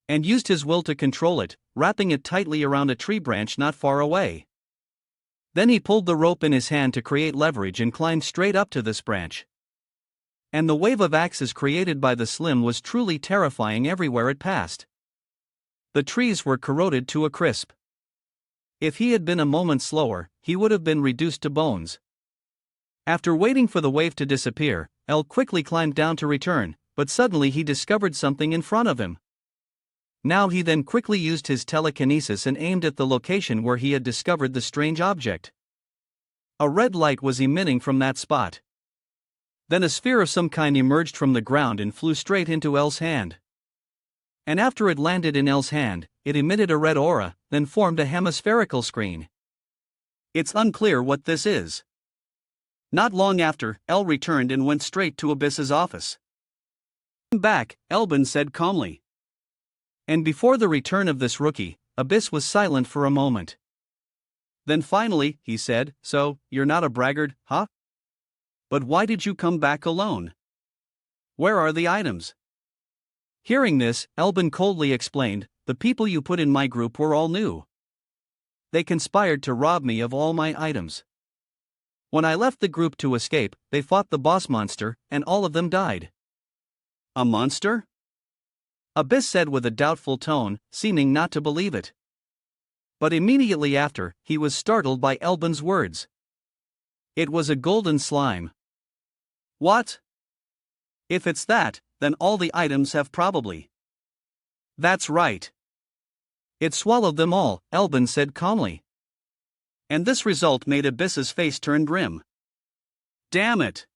And used his will to control it, wrapping it tightly around a tree branch not far away. Then he pulled the rope in his hand to create leverage and climbed straight up to this branch. And the wave of axes created by the Slim was truly terrifying everywhere it passed. The trees were corroded to a crisp. If he had been a moment slower, he would have been reduced to bones. After waiting for the wave to disappear, L quickly climbed down to return, but suddenly he discovered something in front of him. Now he then quickly used his telekinesis and aimed at the location where he had discovered the strange object. A red light was emitting from that spot. Then a sphere of some kind emerged from the ground and flew straight into L's hand. And after it landed in L's hand, it emitted a red aura, then formed a hemispherical screen. It's unclear what this is. Not long after, L returned and went straight to Abyss's office. Back, Elbin said calmly. And before the return of this rookie, Abyss was silent for a moment. Then finally, he said, "So, you're not a braggart, huh? But why did you come back alone? Where are the items?" Hearing this, Elbin coldly explained, "The people you put in my group were all new. They conspired to rob me of all my items. When I left the group to escape, they fought the boss monster, and all of them died." "A monster?" Abyss said with a doubtful tone, seeming not to believe it. But immediately after, he was startled by Elbin's words. It was a golden slime. "What? If it's that, then all the items have probably." "That's right. It swallowed them all," Elbin said calmly. And this result made Abyss's face turn grim. "Damn it!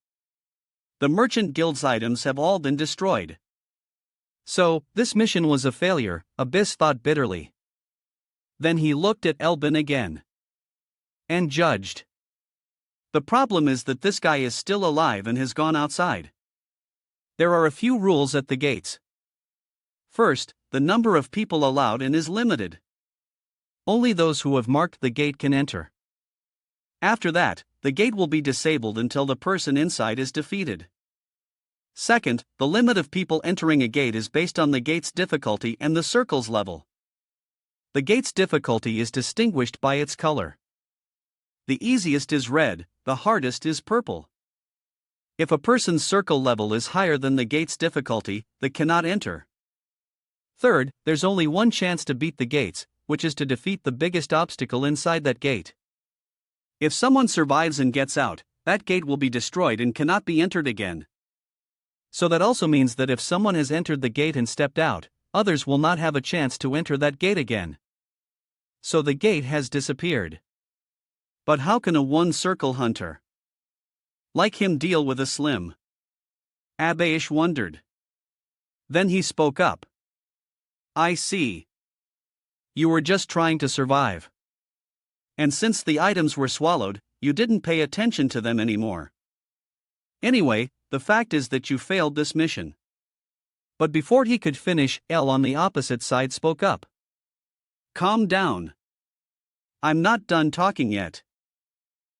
The Merchant Guild's items have all been destroyed. So, this mission was a failure," Abyss thought bitterly. Then he looked at Elbin again. And judged. "The problem is that this guy is still alive and has gone outside. There are a few rules at the gates. First, the number of people allowed in is limited. Only those who have marked the gate can enter. After that, the gate will be disabled until the person inside is defeated. Second, the limit of people entering a gate is based on the gate's difficulty and the circle's level. The gate's difficulty is distinguished by its color. The easiest is red, the hardest is purple. If a person's circle level is higher than the gate's difficulty, they cannot enter. Third, there's only one chance to beat the gates, which is to defeat the biggest obstacle inside that gate. If someone survives and gets out, that gate will be destroyed and cannot be entered again. So that also means that if someone has entered the gate and stepped out, others will not have a chance to enter that gate again. So the gate has disappeared. But how can a one-circle hunter like him deal with a Slim?" Abayish wondered. Then he spoke up. "I see. You were just trying to survive. And since the items were swallowed, you didn't pay attention to them anymore. Anyway, the fact is that you failed this mission." But before he could finish, L on the opposite side spoke up. "Calm down. I'm not done talking yet.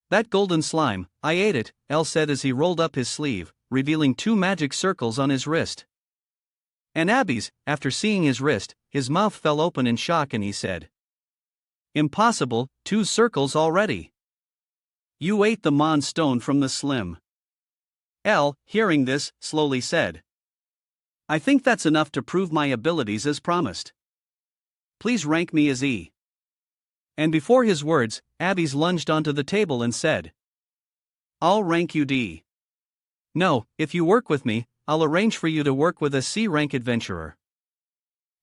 That golden slime, I ate it," L said as he rolled up his sleeve, revealing 2 magic circles on his wrist. And Abby's, after seeing his wrist, his mouth fell open in shock and he said, Impossible, 2 circles already. You ate the mon stone from the slim. L, hearing this, slowly said. I think that's enough to prove my abilities as promised. Please rank me as E. And before his words, Abby's lunged onto the table and said, I'll rank you D. No, if you work with me, I'll arrange for you to work with a C rank adventurer.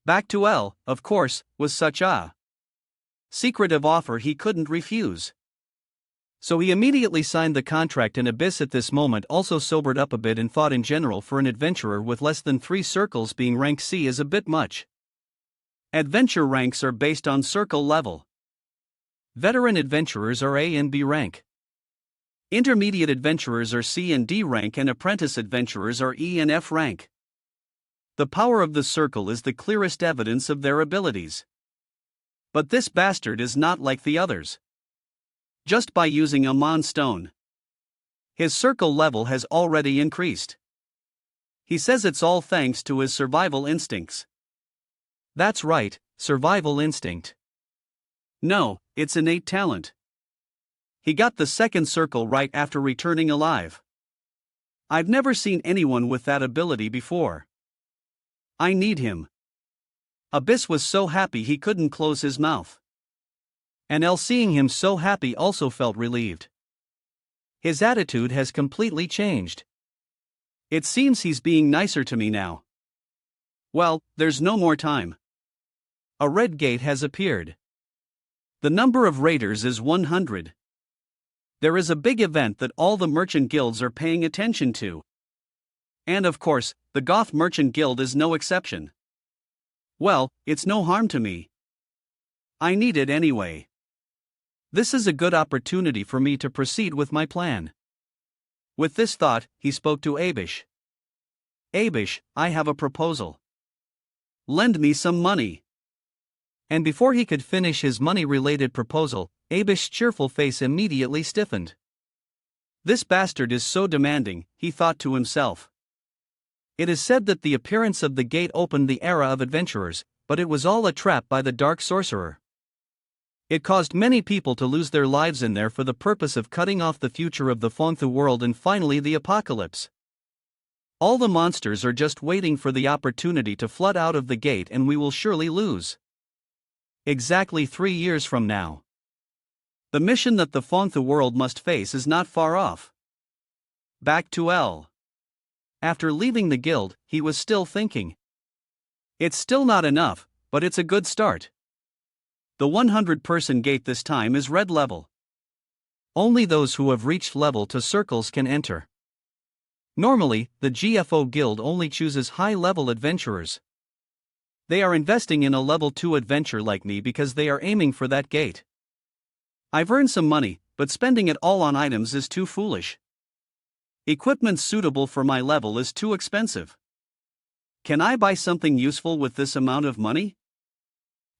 Back to L, of course, was such a secretive offer he couldn't refuse. So he immediately signed the contract, and Abyss at this moment also sobered up a bit and thought in general for an adventurer with less than 3 circles being rank C is a bit much. Adventure ranks are based on circle level. Veteran adventurers are A and B rank. Intermediate adventurers are C and D rank, and apprentice adventurers are E and F rank. The power of the circle is the clearest evidence of their abilities. But this bastard is not like the others. Just by using a mon stone, his circle level has already increased. He says it's all thanks to his survival instincts. That's right, survival instinct. No, it's innate talent. He got the second circle right after returning alive. I've never seen anyone with that ability before. I need him. Abyss was so happy he couldn't close his mouth. And L, seeing him so happy, also felt relieved. His attitude has completely changed. It seems he's being nicer to me now. Well, there's no more time. A red gate has appeared. The number of raiders is 100. There is a big event that all the merchant guilds are paying attention to. And of course, the Goth Merchant Guild is no exception. Well, it's no harm to me. I need it anyway. This is a good opportunity for me to proceed with my plan. With this thought, he spoke to Abish. Abish, I have a proposal. Lend me some money. And before he could finish his money-related proposal, Abish's cheerful face immediately stiffened. This bastard is so demanding, he thought to himself. It is said that the appearance of the gate opened the era of adventurers, but it was all a trap by the dark sorcerer. It caused many people to lose their lives in there for the purpose of cutting off the future of the Fonthu world and finally the apocalypse. All the monsters are just waiting for the opportunity to flood out of the gate, and we will surely lose. Exactly 3 years from now. The mission that the Fonthu world must face is not far off. Back to L. After leaving the guild, he was still thinking. It's still not enough, but it's a good start. The 100-person gate this time is red level. Only those who have reached level 2 circles can enter. Normally, the GFO guild only chooses high-level adventurers. They are investing in a level 2 adventure like me because they are aiming for that gate. I've earned some money, but spending it all on items is too foolish. Equipment suitable for my level is too expensive. Can I buy something useful with this amount of money?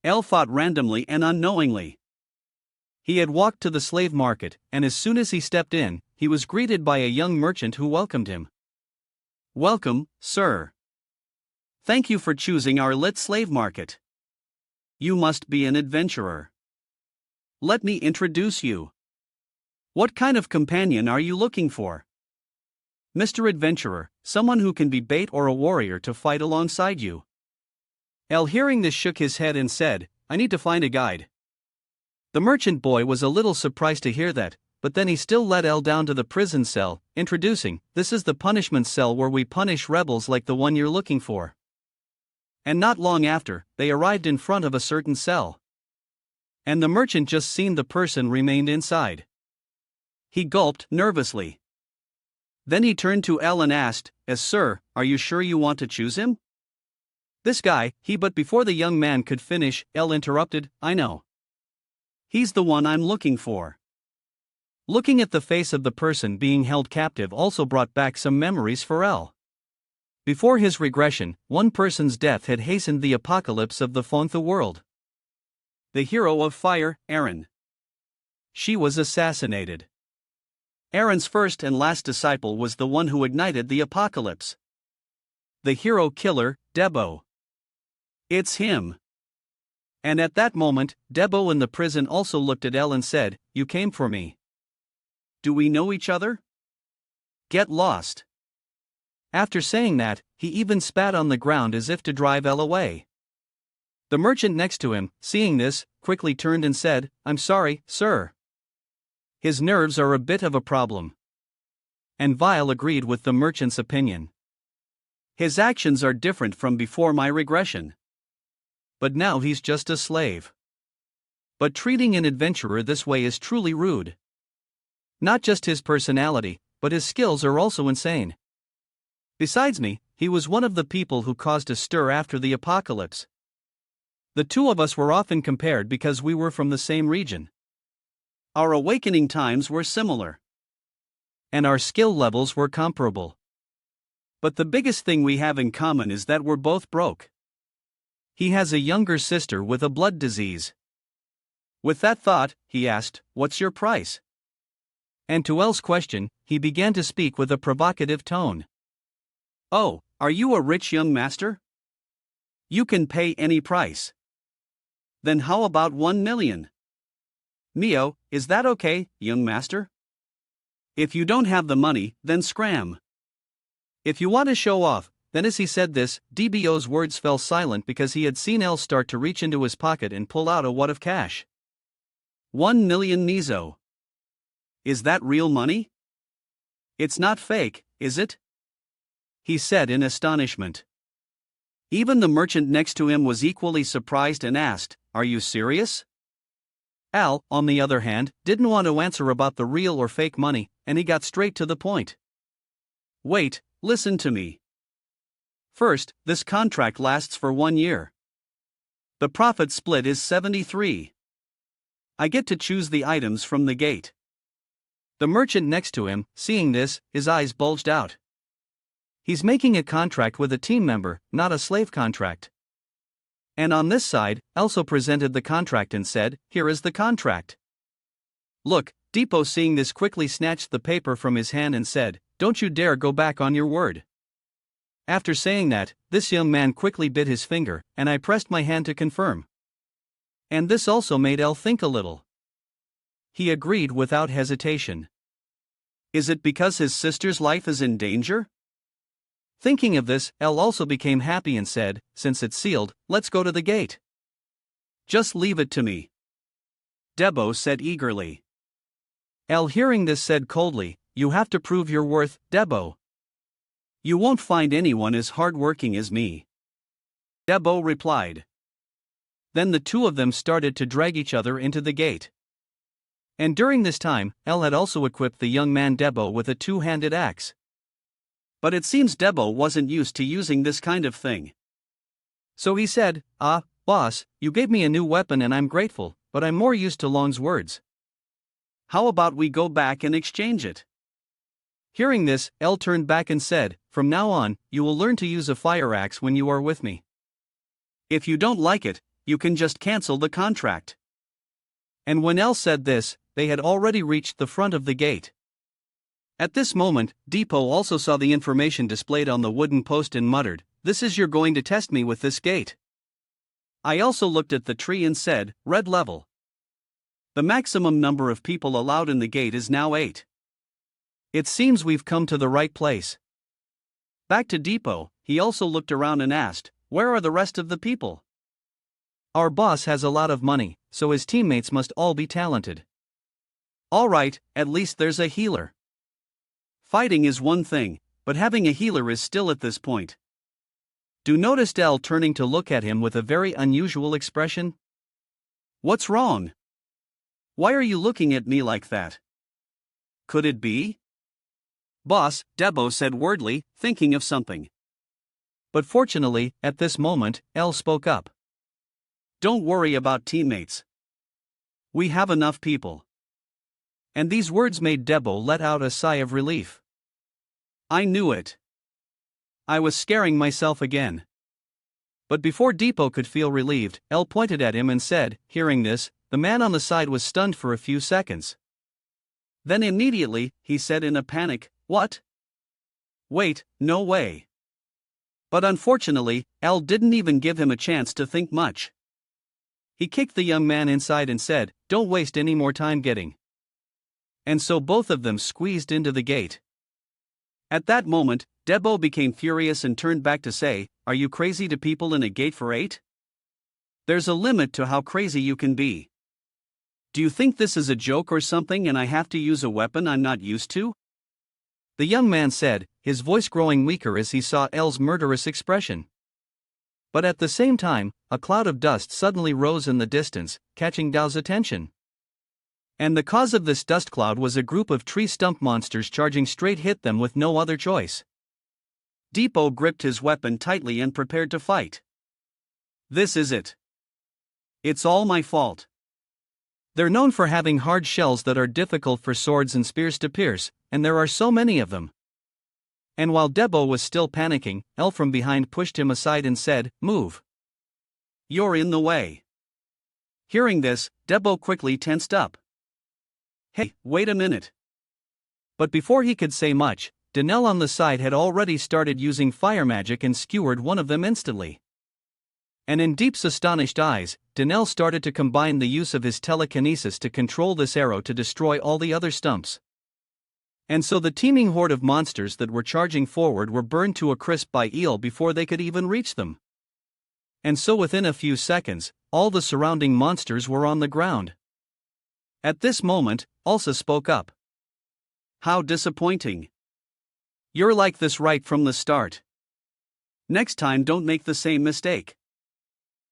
L thought randomly and unknowingly. He had walked to the slave market, and as soon as he stepped in, he was greeted by a young merchant who welcomed him. Welcome, sir. Thank you for choosing our lit slave market. You must be an adventurer. Let me introduce you. What kind of companion are you looking for? Mr. Adventurer, someone who can be bait or a warrior to fight alongside you. L, hearing this, shook his head and said, I need to find a guide. The merchant boy was a little surprised to hear that, but then he still led L down to the prison cell, introducing, this is the punishment cell where we punish rebels like the one you're looking for. And not long after, they arrived in front of a certain cell. And the merchant just seen the person remained inside. He gulped nervously. Then he turned to L and asked, Sir, are you sure you want to choose him? This guy, but before the young man could finish, L interrupted, I know. He's the one I'm looking for. Looking at the face of the person being held captive also brought back some memories for L. Before his regression, one person's death had hastened the apocalypse of the Fonthu world. The hero of fire, Aaron. She was assassinated. Aaron's first and last disciple was the one who ignited the apocalypse. The hero killer, Debo. It's him. And at that moment, Debo in the prison also looked at Elle and said, "You came for me. Do we know each other? Get lost." After saying that, he even spat on the ground as if to drive Elle away. The merchant next to him, seeing this, quickly turned and said, "I'm sorry, sir. His nerves are a bit of a problem." And Vile agreed with the merchant's opinion. His actions are different from before my regression. But now he's just a slave. But treating an adventurer this way is truly rude. Not just his personality, but his skills are also insane. Besides me, he was one of the people who caused a stir after the apocalypse. The two of us were often compared because we were from the same region. Our awakening times were similar. And our skill levels were comparable. But the biggest thing we have in common is that we're both broke. He has a younger sister with a blood disease. With that thought, he asked, "What's your price?" And to Elle's question, he began to speak with a provocative tone. "Oh, are you a rich young master? You can pay any price. Then how about 1 million? Mio, is that okay, young master? If you don't have the money, then scram. If you want to show off." Then as he said this, DBO's words fell silent because he had seen Elle start to reach into his pocket and pull out a wad of cash. 1 million Nizo. Is that real money? It's not fake, is it? He said in astonishment. Even the merchant next to him was equally surprised and asked, "Are you serious?" Al, on the other hand, didn't want to answer about the real or fake money, and he got straight to the point. "Wait, listen to me. First, this contract lasts for 1 year. The profit split is 73. I get to choose the items from the gate." The merchant next to him, seeing this, his eyes bulged out. He's making a contract with a team member, not a slave contract. And on this side, also presented the contract and said, "Here is the contract." Look, Depot seeing this quickly snatched the paper from his hand and said, "Don't you dare go back on your word." After saying that, this young man quickly bit his finger, and I pressed my hand to confirm. And this also made Elle think a little. He agreed without hesitation. Is it because his sister's life is in danger? Thinking of this, Elle also became happy and said, "Since it's sealed, let's go to the gate." "Just leave it to me," Debo said eagerly. Elle, hearing this, said coldly, "You have to prove your worth, Debo." "You won't find anyone as hardworking as me," Debo replied. Then the two of them started to drag each other into the gate. And during this time, Elle had also equipped the young man Debo with a two-handed axe. But it seems Debo wasn't used to using this kind of thing. So he said, "Boss, you gave me a new weapon and I'm grateful, but I'm more used to Long's words. How about we go back and exchange it?" Hearing this, Elle turned back and said, "From now on, you will learn to use a fire axe when you are with me. If you don't like it, you can just cancel the contract." And when Elle said this, they had already reached the front of the gate. At this moment, Depot also saw the information displayed on the wooden post and muttered, "This is you're going to test me with this gate." I also looked at the tree and said, "Red level. The maximum number of people allowed in the gate is now 8. It seems we've come to the right place." Back to Depot, he also looked around and asked, "Where are the rest of the people?" Our boss has a lot of money, so his teammates must all be talented. All right, at least there's a healer. Fighting is one thing, but having a healer is still at this point. Do noticed Elle turning to look at him with a very unusual expression. "What's wrong? Why are you looking at me like that? Could it be?" "Boss," Debo said wordly, thinking of something. But fortunately, at this moment, Elle spoke up. "Don't worry about teammates. We have enough people." And these words made Debo let out a sigh of relief. I knew it. I was scaring myself again. But before Depot could feel relieved, Elle pointed at him and said, hearing this, the man on the side was stunned for a few seconds. Then immediately, he said in a panic, "What? Wait, no way." But unfortunately, Elle didn't even give him a chance to think much. He kicked the young man inside and said, "Don't waste any more time getting." And so both of them squeezed into the gate. At that moment, Debo became furious and turned back to say, "Are you crazy to people in a gate for 8? There's a limit to how crazy you can be. Do you think this is a joke or something and I have to use a weapon I'm not used to?" The young man said, his voice growing weaker as he saw L's murderous expression. But at the same time, a cloud of dust suddenly rose in the distance, catching Dao's attention. And the cause of this dust cloud was a group of tree stump monsters charging straight hit them with no other choice. Debo gripped his weapon tightly and prepared to fight. "This is it. It's all my fault." They're known for having hard shells that are difficult for swords and spears to pierce, and there are so many of them. And while Debo was still panicking, L from behind pushed him aside and said, "Move. You're in the way." Hearing this, Debo quickly tensed up. "Hey, wait a minute." But before he could say much, Danelle on the side had already started using fire magic and skewered one of them instantly. And in Deep's astonished eyes, Danelle started to combine the use of his telekinesis to control this arrow to destroy all the other stumps. And so the teeming horde of monsters that were charging forward were burned to a crisp by Eel before they could even reach them. And so within a few seconds, all the surrounding monsters were on the ground. At this moment, Elsa spoke up. "How disappointing. You're like this right from the start. Next time don't make the same mistake."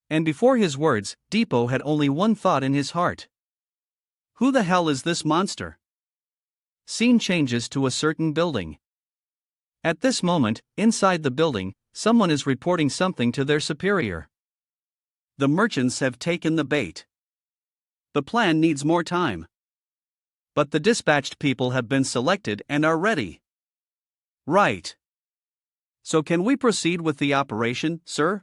And before his words, Debo had only one thought in his heart. Who the hell is this monster? Scene changes to a certain building. At this moment, inside the building, someone is reporting something to their superior. The merchants have taken the bait. The plan needs more time. But the dispatched people have been selected and are ready. Right. So can we proceed with the operation, sir?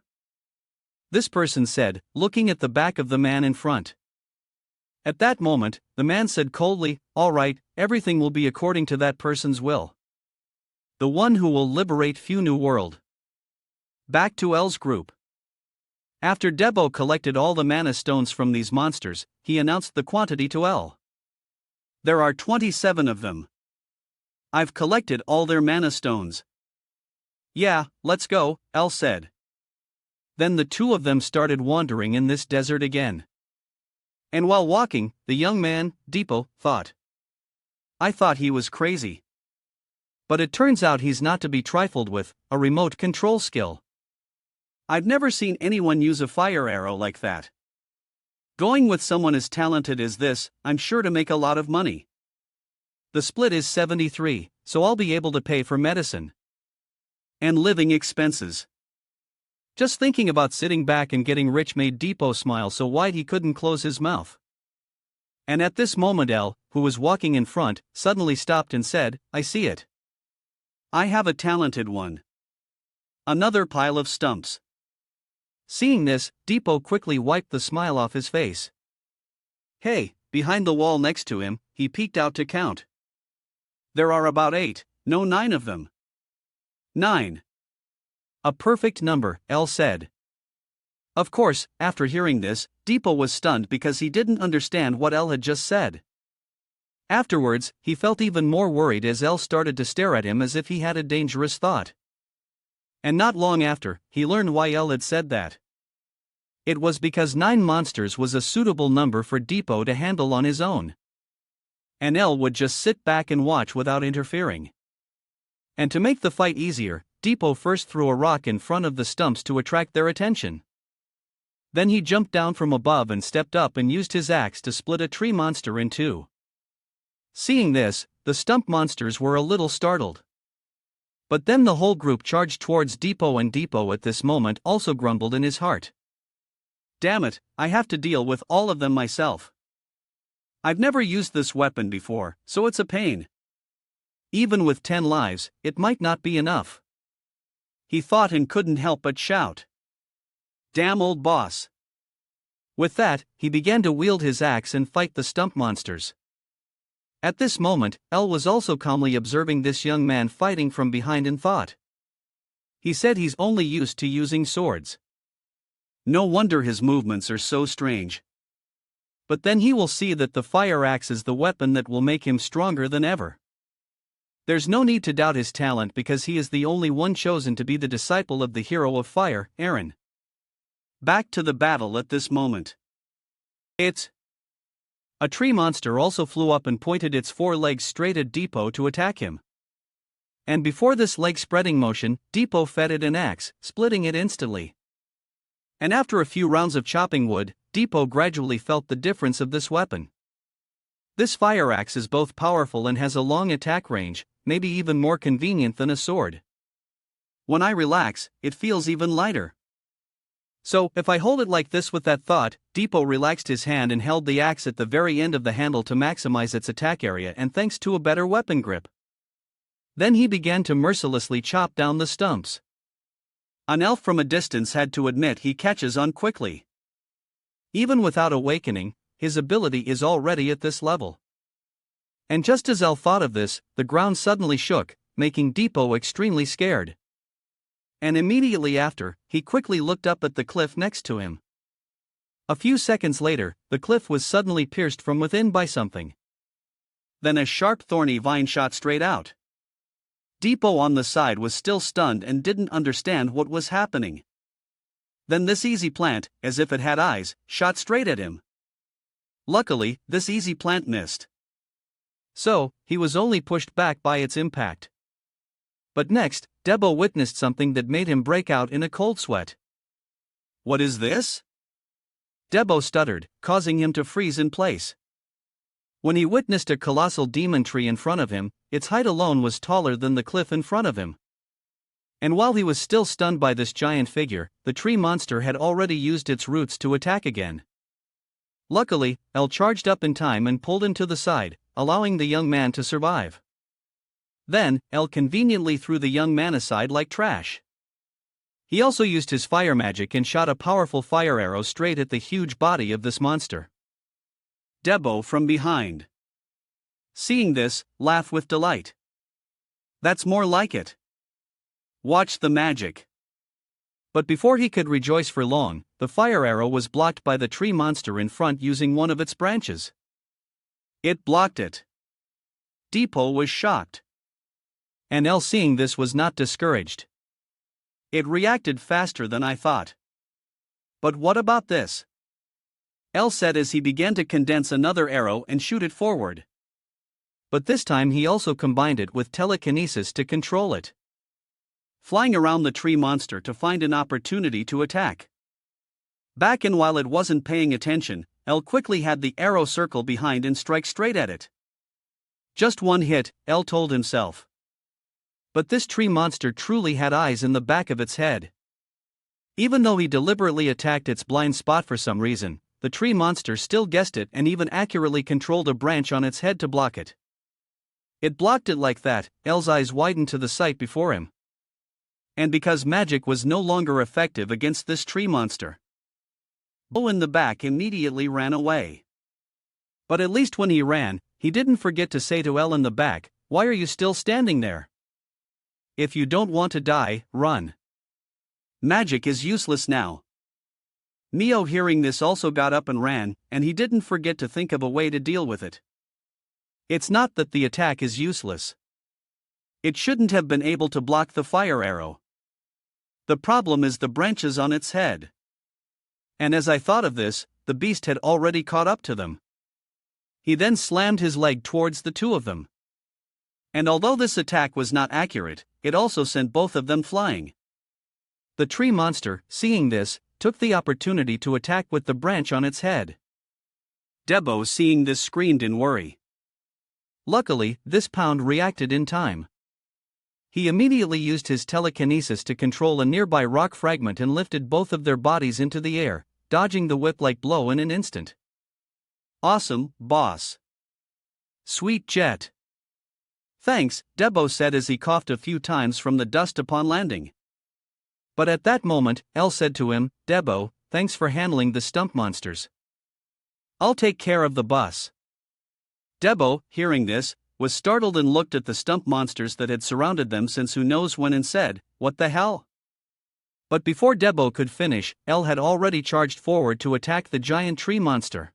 This person said, looking at the back of the man in front. At that moment, the man said coldly, "All right, everything will be according to that person's will. The one who will liberate Few New World." Back to L's group. After Debo collected all the mana stones from these monsters, he announced the quantity to L. "There are 27 of them. I've collected all their mana stones." "Yeah, let's go," L said. Then the two of them started wandering in this desert again. And while walking, the young man, Debo, thought. I thought he was crazy. But it turns out he's not to be trifled with, a remote control skill. I've never seen anyone use a fire arrow like that. Going with someone as talented as this, I'm sure to make a lot of money. The split is 73, so I'll be able to pay for medicine and living expenses. Just thinking about sitting back and getting rich made Debo smile so wide he couldn't close his mouth. And at this moment L, who was walking in front, suddenly stopped and said, "I see it. I have a talented one. Another pile of stumps." Seeing this, Debo quickly wiped the smile off his face. Hey, behind the wall next to him, he peeked out to count. There are about 8, no 9 of them. 9. A perfect number, L said. Of course, after hearing this, Debo was stunned because he didn't understand what L had just said. Afterwards, he felt even more worried as L started to stare at him as if he had a dangerous thought. And not long after, he learned why L had said that. It was because 9 monsters was a suitable number for Debo to handle on his own. And L would just sit back and watch without interfering. And to make the fight easier, Debo first threw a rock in front of the stumps to attract their attention. Then he jumped down from above and stepped up and used his axe to split a tree monster in 2. Seeing this, the stump monsters were a little startled. But then the whole group charged towards Debo, and Debo at this moment also grumbled in his heart. Damn it, I have to deal with all of them myself. I've never used this weapon before, so it's a pain. Even with 10 lives, it might not be enough. He thought and couldn't help but shout. Damn old boss. With that, he began to wield his axe and fight the stump monsters. At this moment, L was also calmly observing this young man fighting from behind and thought. He said he's only used to using swords. No wonder his movements are so strange. But then he will see that the fire axe is the weapon that will make him stronger than ever. There's no need to doubt his talent because he is the only one chosen to be the disciple of the hero of fire, Eren. Back to the battle at this moment. A tree monster also flew up and pointed its 4 legs straight at Depot to attack him. And before this leg-spreading motion, Depot fed it an axe, splitting it instantly. And after a few rounds of chopping wood, Depot gradually felt the difference of this weapon. This fire axe is both powerful and has a long attack range, maybe even more convenient than a sword. When I relax, it feels even lighter. So, if I hold it like this with that thought, Depot relaxed his hand and held the axe at the very end of the handle to maximize its attack area and thanks to a better weapon grip. Then he began to mercilessly chop down the stumps. An elf from a distance had to admit he catches on quickly. Even without awakening, his ability is already at this level. And just as El thought of this, the ground suddenly shook, making Depot extremely scared. And immediately after, he quickly looked up at the cliff next to him. A few seconds later, the cliff was suddenly pierced from within by something. Then a sharp thorny vine shot straight out. Depot on the side was still stunned and didn't understand what was happening. Then this easy plant, as if it had eyes, shot straight at him. Luckily, this easy plant missed. So, he was only pushed back by its impact. But next, Debo witnessed something that made him break out in a cold sweat. "What is this?" Debo stuttered, causing him to freeze in place. When he witnessed a colossal demon tree in front of him, its height alone was taller than the cliff in front of him. And while he was still stunned by this giant figure, the tree monster had already used its roots to attack again. Luckily, El charged up in time and pulled him to the side, allowing the young man to survive. Then, El conveniently threw the young man aside like trash. He also used his fire magic and shot a powerful fire arrow straight at the huge body of this monster. Debo from behind, seeing this, laughed with delight. "That's more like it. Watch the magic." But before he could rejoice for long, the fire arrow was blocked by the tree monster in front using one of its branches. It blocked it. Depot was shocked. And El seeing this was not discouraged. "It reacted faster than I thought. But what about this?" El said as he began to condense another arrow and shoot it forward. But this time he also combined it with telekinesis to control it, flying around the tree monster to find an opportunity to attack. Back and while it wasn't paying attention, El quickly had the arrow circle behind and strike straight at it. Just one hit, El told himself. But this tree monster truly had eyes in the back of its head. Even though he deliberately attacked its blind spot for some reason, the tree monster still guessed it and even accurately controlled a branch on its head to block it. It blocked it like that, El's eyes widened to the sight before him. And because magic was no longer effective against this tree monster, Bo in the back immediately ran away. But at least when he ran, he didn't forget to say to El in the back, "Why are you still standing there? If you don't want to die, run. Magic is useless now." Mio hearing this also got up and ran, and he didn't forget to think of a way to deal with it. It's not that the attack is useless. It shouldn't have been able to block the fire arrow. The problem is the branches on its head. And as I thought of this, the beast had already caught up to them. He then slammed his leg towards the two of them. And although this attack was not accurate, it also sent both of them flying. The tree monster, seeing this, took the opportunity to attack with the branch on its head. Debo seeing this screamed in worry. Luckily, this pound reacted in time. He immediately used his telekinesis to control a nearby rock fragment and lifted both of their bodies into the air, dodging the whip-like blow in an instant. "Awesome, boss. Sweet jet." "Thanks," Debo said as he coughed a few times from the dust upon landing. But at that moment, El said to him, "Debo, thanks for handling the stump monsters. I'll take care of the bus." Debo, hearing this, was startled and looked at the stump monsters that had surrounded them since who knows when and said, "What the hell? But before Debo could finish, L had already charged forward to attack the giant tree monster.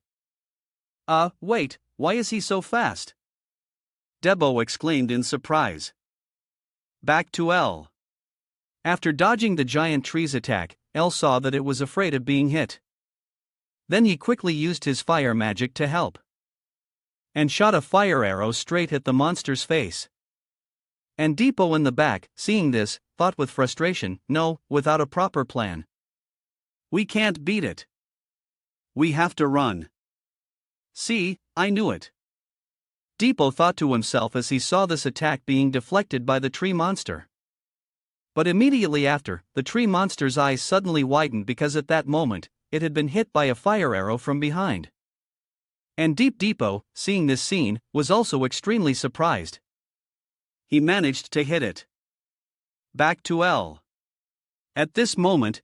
Wait, why is he so fast? Debo exclaimed in surprise. Back to L. After dodging the giant tree's attack, L saw that it was afraid of being hit. Then he quickly used his fire magic to help, and shot a fire arrow straight at the monster's face. And Debo in the back, seeing this, thought with frustration, no, without a proper plan, we can't beat it. We have to run. See, I knew it. Debo thought to himself as he saw this attack being deflected by the tree monster. But immediately after, the tree monster's eyes suddenly widened because at that moment, it had been hit by a fire arrow from behind. And Debo, seeing this scene, was also extremely surprised. He managed to hit it. Back to L. At this moment,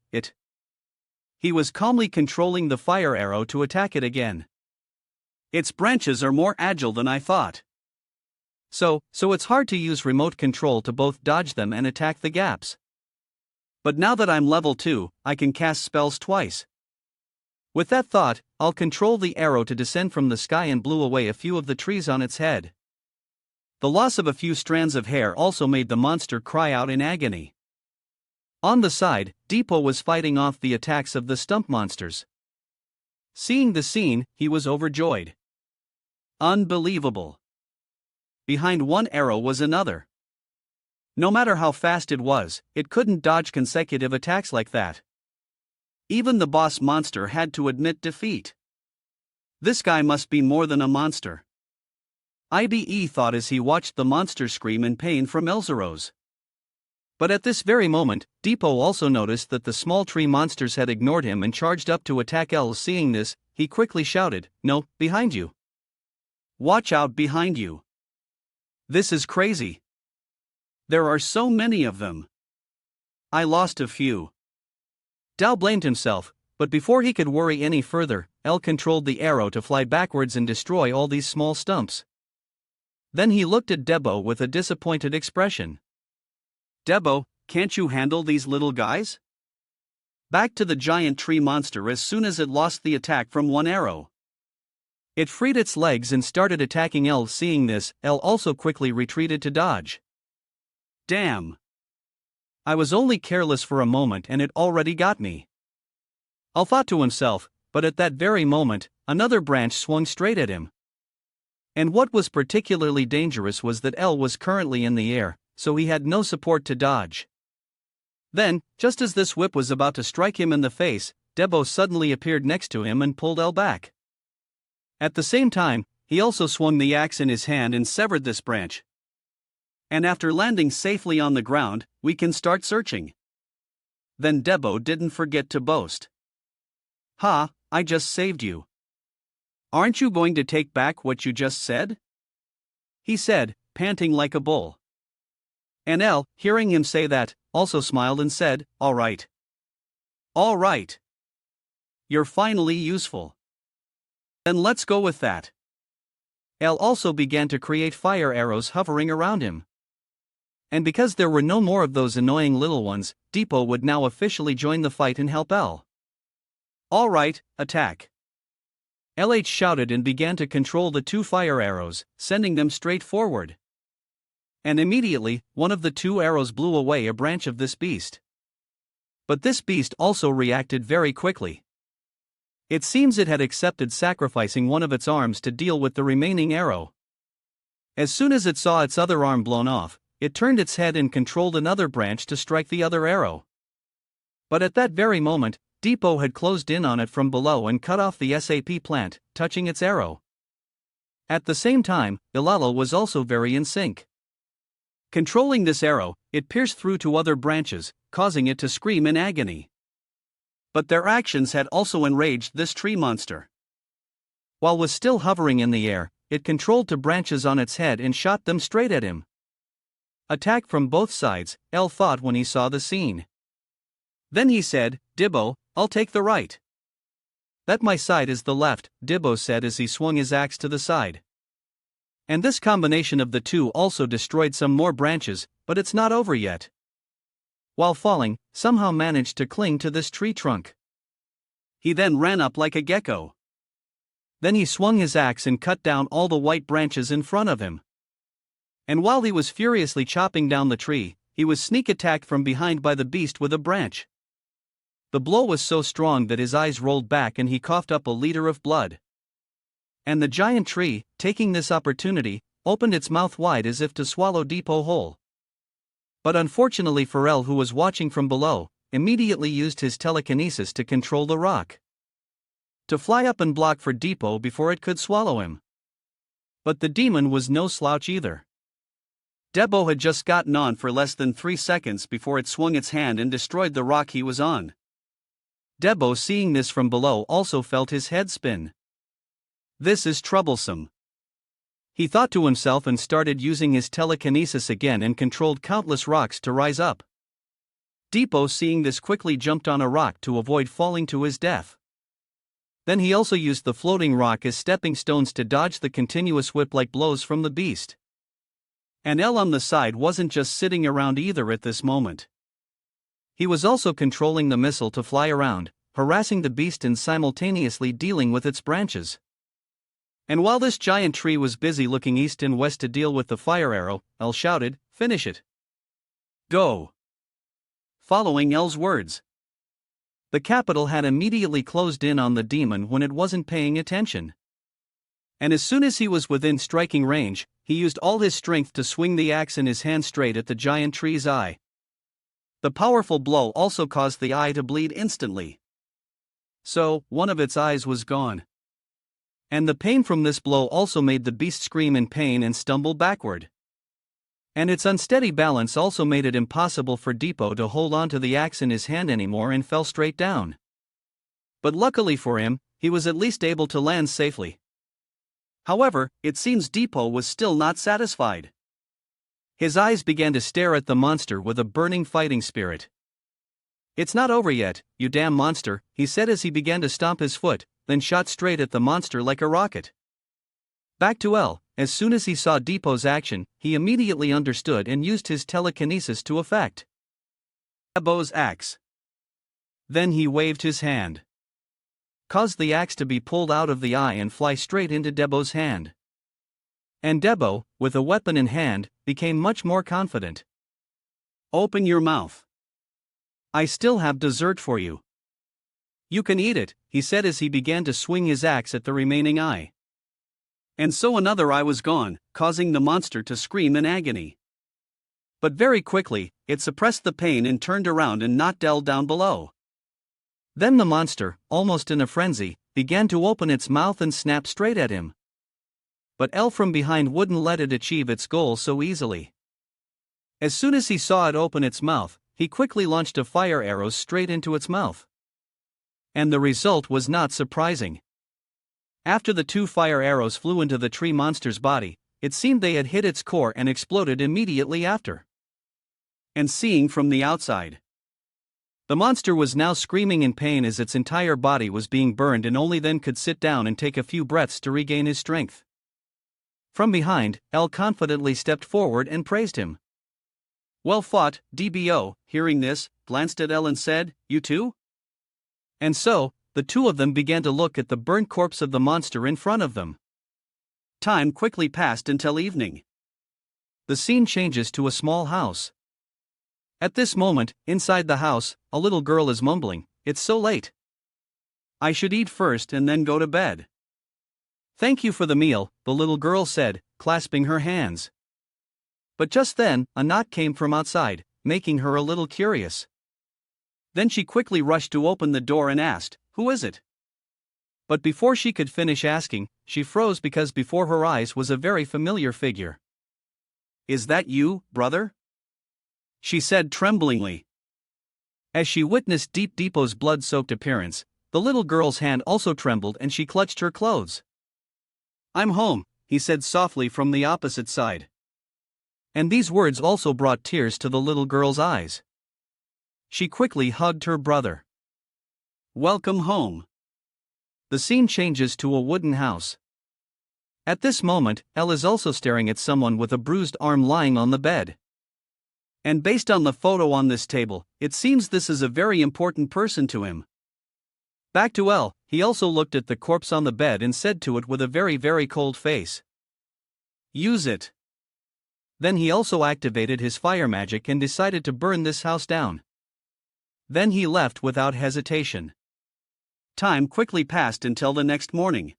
he was calmly controlling the fire arrow to attack it again. Its branches are more agile than I thought. So it's hard to use remote control to both dodge them and attack the gaps. But now that I'm level 2, I can cast spells twice. With that thought, I'll control the arrow to descend from the sky and blew away a few of the trees on its head. The loss of a few strands of hair also made the monster cry out in agony. On the side, Debo was fighting off the attacks of the stump monsters. Seeing the scene, he was overjoyed. Unbelievable. Behind one arrow was another. No matter how fast it was, it couldn't dodge consecutive attacks like that. Even the boss monster had to admit defeat. This guy must be more than a monster. IBE thought as he watched the monster scream in pain from Elzeros. But at this very moment, Debo also noticed that the small tree monsters had ignored him and charged up to attack El. Seeing this, he quickly shouted, "No, behind you! Watch out behind you! This is crazy! There are so many of them! I lost a few." Dao blamed himself, but before he could worry any further, El controlled the arrow to fly backwards and destroy all these small stumps. Then he looked at Debo with a disappointed expression. "Debo, can't you handle these little guys?" Back to the giant tree monster as soon as it lost the attack from one arrow. It freed its legs and started attacking El. Seeing this, El also quickly retreated to dodge. Damn! I was only careless for a moment and it already got me. El thought to himself, but at that very moment, another branch swung straight at him. And what was particularly dangerous was that El was currently in the air, so he had no support to dodge. Then, just as this whip was about to strike him in the face, Debo suddenly appeared next to him and pulled El back. At the same time, he also swung the axe in his hand and severed this branch. And after landing safely on the ground, we can start searching. Then Debo didn't forget to boast. "Ha, I just saved you. Aren't you going to take back what you just said?" he said, panting like a bull. And El, hearing him say that, also smiled and said, "All right. All right. You're finally useful. Then let's go with that." El also began to create fire arrows hovering around him. And because there were no more of those annoying little ones, Debo would now officially join the fight and help El. "All right, attack." LH shouted and began to control the two fire arrows, sending them straight forward. And immediately, one of the two arrows blew away a branch of this beast. But this beast also reacted very quickly. It seems it had accepted sacrificing one of its arms to deal with the remaining arrow. As soon as it saw its other arm blown off, it turned its head and controlled another branch to strike the other arrow. But at that very moment, Debo had closed in on it from below and cut off the SAP plant, touching its arrow. At the same time, Ilala was also very in sync. Controlling this arrow, it pierced through to other branches, causing it to scream in agony. But their actions had also enraged this tree monster. While was still hovering in the air, it controlled two branches on its head and shot them straight at him. Attack from both sides, El thought when he saw the scene. Then he said, "Debo, I'll take the right." "That my side is the left," Debo said as he swung his axe to the side. And this combination of the two also destroyed some more branches, but it's not over yet. while falling, somehow managed to cling to this tree trunk. He then ran up like a gecko. Then he swung his axe and cut down all the white branches in front of him. And while he was furiously chopping down the tree, he was sneak attacked from behind by the beast with a branch. The blow was so strong that his eyes rolled back and he coughed up a liter of blood. And the giant tree, taking this opportunity, opened its mouth wide as if to swallow Depot whole. But unfortunately Pharrell, who was watching from below, immediately used his telekinesis to control the rock to fly up and block for Depot before it could swallow him. But the demon was no slouch either. Depot had just gotten on for less than 3 seconds before it swung its hand and destroyed the rock he was on. Depot, seeing this from below, also felt his head spin. This is troublesome, he thought to himself, and started using his telekinesis again and controlled countless rocks to rise up. Depot, seeing this, quickly jumped on a rock to avoid falling to his death. Then he also used the floating rock as stepping stones to dodge the continuous whip-like blows from the beast. And L on the side wasn't just sitting around either at this moment. He was also controlling the missile to fly around, harassing the beast and simultaneously dealing with its branches. And while this giant tree was busy looking east and west to deal with the fire arrow, L shouted, "Finish it! Go!" Following L's words, the capital had immediately closed in on the demon when it wasn't paying attention. And as soon as he was within striking range, he used all his strength to swing the axe in his hand straight at the giant tree's eye. The powerful blow also caused the eye to bleed instantly. So, one of its eyes was gone. And the pain from this blow also made the beast scream in pain and stumble backward. And its unsteady balance also made it impossible for Depot to hold on to the axe in his hand anymore and fell straight down. But luckily for him, he was at least able to land safely. However, it seems Depot was still not satisfied. His eyes began to stare at the monster with a burning fighting spirit. "It's not over yet, you damn monster," he said as he began to stomp his foot, then shot straight at the monster like a rocket. Back to L, as soon as he saw Depot's action, he immediately understood and used his telekinesis to effect Depot's axe. Then he waved his hand, caused the axe to be pulled out of the eye and fly straight into Depot's hand. And Depot, with a weapon in hand, became much more confident. "Open your mouth. I still have dessert for you. You can eat it," he said as he began to swing his axe at the remaining eye. And so another eye was gone, causing the monster to scream in agony. But very quickly, it suppressed the pain and turned around and knocked L down below. Then the monster, almost in a frenzy, began to open its mouth and snap straight at him. But L from behind wouldn't let it achieve its goal so easily. As soon as he saw it open its mouth, he quickly launched a fire arrow straight into its mouth. And the result was not surprising. After the 2 fire arrows flew into the tree monster's body, it seemed they had hit its core and exploded immediately after. And seeing from the outside, the monster was now screaming in pain as its entire body was being burned and only then could sit down and take a few breaths to regain his strength. From behind, L confidently stepped forward and praised him. "Well fought, DBO," hearing this, glanced at L and said, "You too?" And so, the two of them began to look at the burnt corpse of the monster in front of them. Time quickly passed until evening. The scene changes to a small house. At this moment, inside the house, a little girl is mumbling, "It's so late. I should eat first and then go to bed." "Thank you for the meal," the little girl said, clasping her hands. But just then, a knock came from outside, making her a little curious. Then she quickly rushed to open the door and asked, "Who is it?" But before she could finish asking, she froze because before her eyes was a very familiar figure. "Is that you, brother?" she said tremblingly. As she witnessed Depot's blood-soaked appearance, the little girl's hand also trembled and she clutched her clothes. "I'm home," he said softly from the opposite side. And these words also brought tears to the little girl's eyes. She quickly hugged her brother. "Welcome home." The scene changes to a wooden house. At this moment, Elle is also staring at someone with a bruised arm lying on the bed. And based on the photo on this table, it seems this is a very important person to him. Back to L, he also looked at the corpse on the bed and said to it with a very, very cold face, "Use it." Then he also activated his fire magic and decided to burn this house down. Then he left without hesitation. Time quickly passed until the next morning.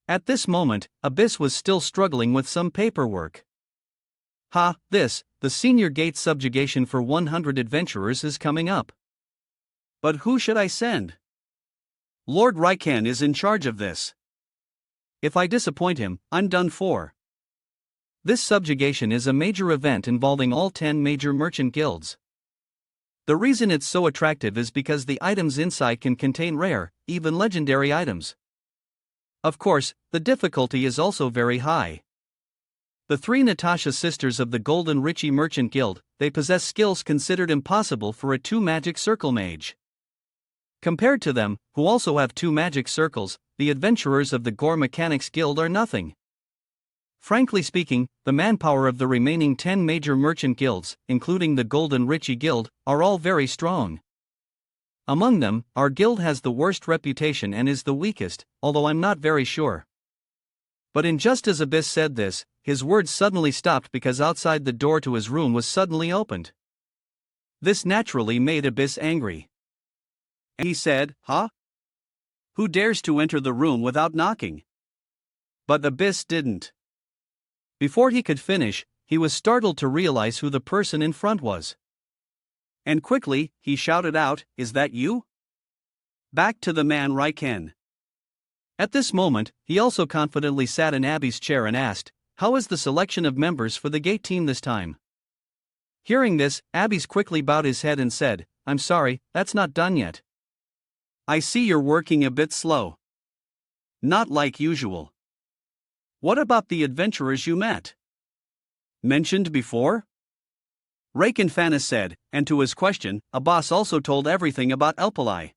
At this moment, Abyss was still struggling with some paperwork. The senior gate subjugation for 100 adventurers is coming up. But who should I send? Lord Rykan is in charge of this. If I disappoint him, I'm done for. This subjugation is a major event involving all 10 major merchant guilds. The reason it's so attractive is because the items inside can contain rare, even legendary items. Of course, the difficulty is also very high. The 3 Natasha sisters of the Golden Richie Merchant Guild, they possess skills considered impossible for a 2 magic circle mage. Compared to them, who also have 2 magic circles, the adventurers of the Gore Mechanics Guild are nothing. Frankly speaking, the manpower of the remaining 10 major merchant guilds, including the Golden Richie Guild, are all very strong. Among them, our guild has the worst reputation and is the weakest, although I'm not very sure. But in just as Abyss said this, his words suddenly stopped because outside the door to his room was suddenly opened. This naturally made Abyss angry. And he said, "Huh? Who dares to enter the room without knocking?" But Abyss didn't. Before he could finish, he was startled to realize who the person in front was. And quickly, he shouted out, "Is that you?" Back to the man Ryken. At this moment, he also confidently sat in Abby's chair and asked, "How is the selection of members for the gate team this time?" Hearing this, Abby's quickly bowed his head and said, "I'm sorry, that's not done yet. I see you're working a bit slow. Not like usual. What about the adventurers you met? Mentioned before?" Raken Fanis said, and to his question, Abbas also told everything about Elpalai.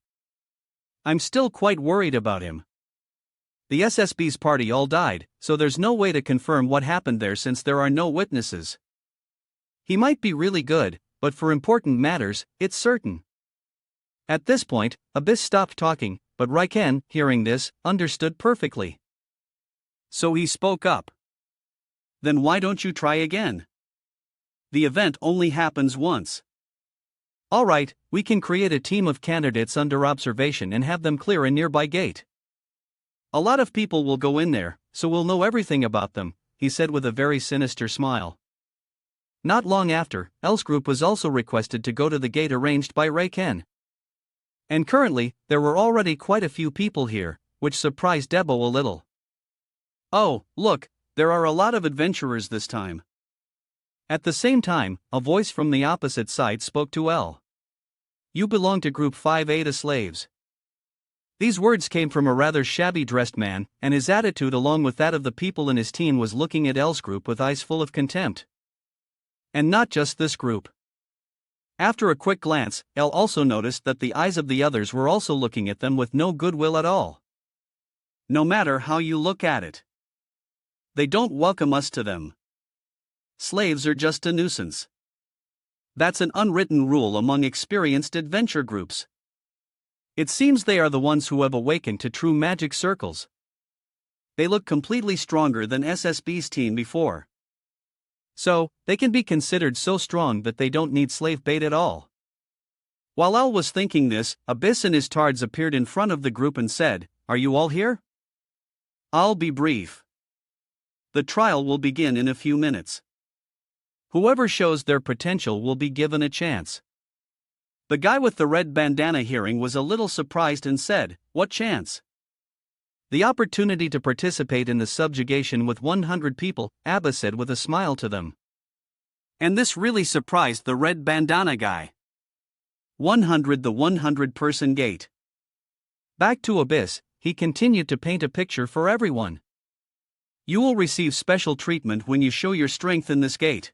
"I'm still quite worried about him. The SSB's party all died, so there's no way to confirm what happened there since there are no witnesses. He might be really good, but for important matters, it's certain." At this point, Abyss stopped talking, but Ryken, hearing this, understood perfectly. So he spoke up. "Then why don't you try again? The event only happens once." "Alright, we can create a team of candidates under observation and have them clear a nearby gate. A lot of people will go in there, so we'll know everything about them," he said with a very sinister smile. Not long after, L's group was also requested to go to the gate arranged by Ryken. And currently, there were already quite a few people here, which surprised Debo a little. "Oh, look, there are a lot of adventurers this time." At the same time, a voice from the opposite side spoke to L. "You belong to Group 5A to slaves." These words came from a rather shabby-dressed man, and his attitude along with that of the people in his team was looking at L's group with eyes full of contempt. And not just this group. After a quick glance, L also noticed that the eyes of the others were also looking at them with no goodwill at all. No matter how you look at it, they don't welcome us to them. Slaves are just a nuisance. That's an unwritten rule among experienced adventure groups. It seems they are the ones who have awakened to true magic circles. They look completely stronger than SSB's team before. So, they can be considered so strong that they don't need slave bait at all. While Al was thinking this, Abyss and his tards appeared in front of the group and said, "Are you all here? I'll be brief. The trial will begin in a few minutes. Whoever shows their potential will be given a chance." The guy with the red bandana hearing was a little surprised and said, "What chance?" "The opportunity to participate in the subjugation with 100 people," Abba said with a smile to them. And this really surprised the red bandana guy. 100 the 100-person gate. Back to Abyss, he continued to paint a picture for everyone. "You will receive special treatment when you show your strength in this gate."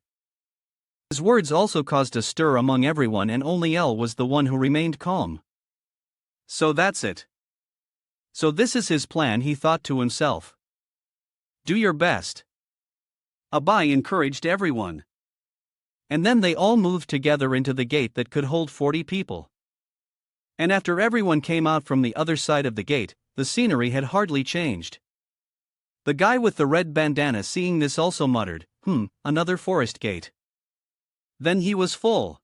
His words also caused a stir among everyone, and only L was the one who remained calm. So that's it. So this is his plan, he thought to himself. Do your best. Abai encouraged everyone. And then they all moved together into the gate that could hold 40 people. And after everyone came out from the other side of the gate, the scenery had hardly changed. The guy with the red bandana seeing this also muttered, another forest gate. Then he was full.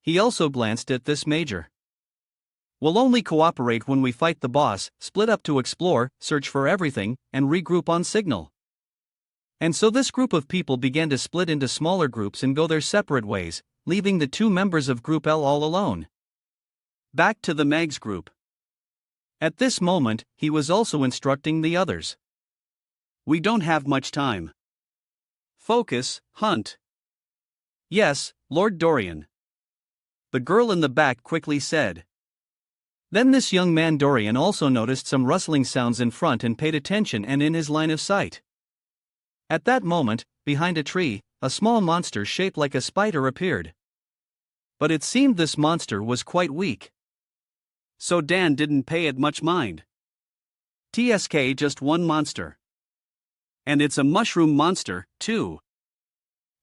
He also glanced at this major. We'll only cooperate when we fight the boss, split up to explore, search for everything, and regroup on signal. And so this group of people began to split into smaller groups and go their separate ways, leaving the 2 members of Group L all alone. Back to the Mag's group. At this moment, he was also instructing the others. We don't have much time. Focus, hunt. Yes, Lord Dorian. The girl in the back quickly said. Then this young man Dorian also noticed some rustling sounds in front and paid attention and in his line of sight. At that moment, behind a tree, a small monster shaped like a spider appeared. But it seemed this monster was quite weak. So Dan didn't pay it much mind. TSK just one monster. And it's a mushroom monster, too.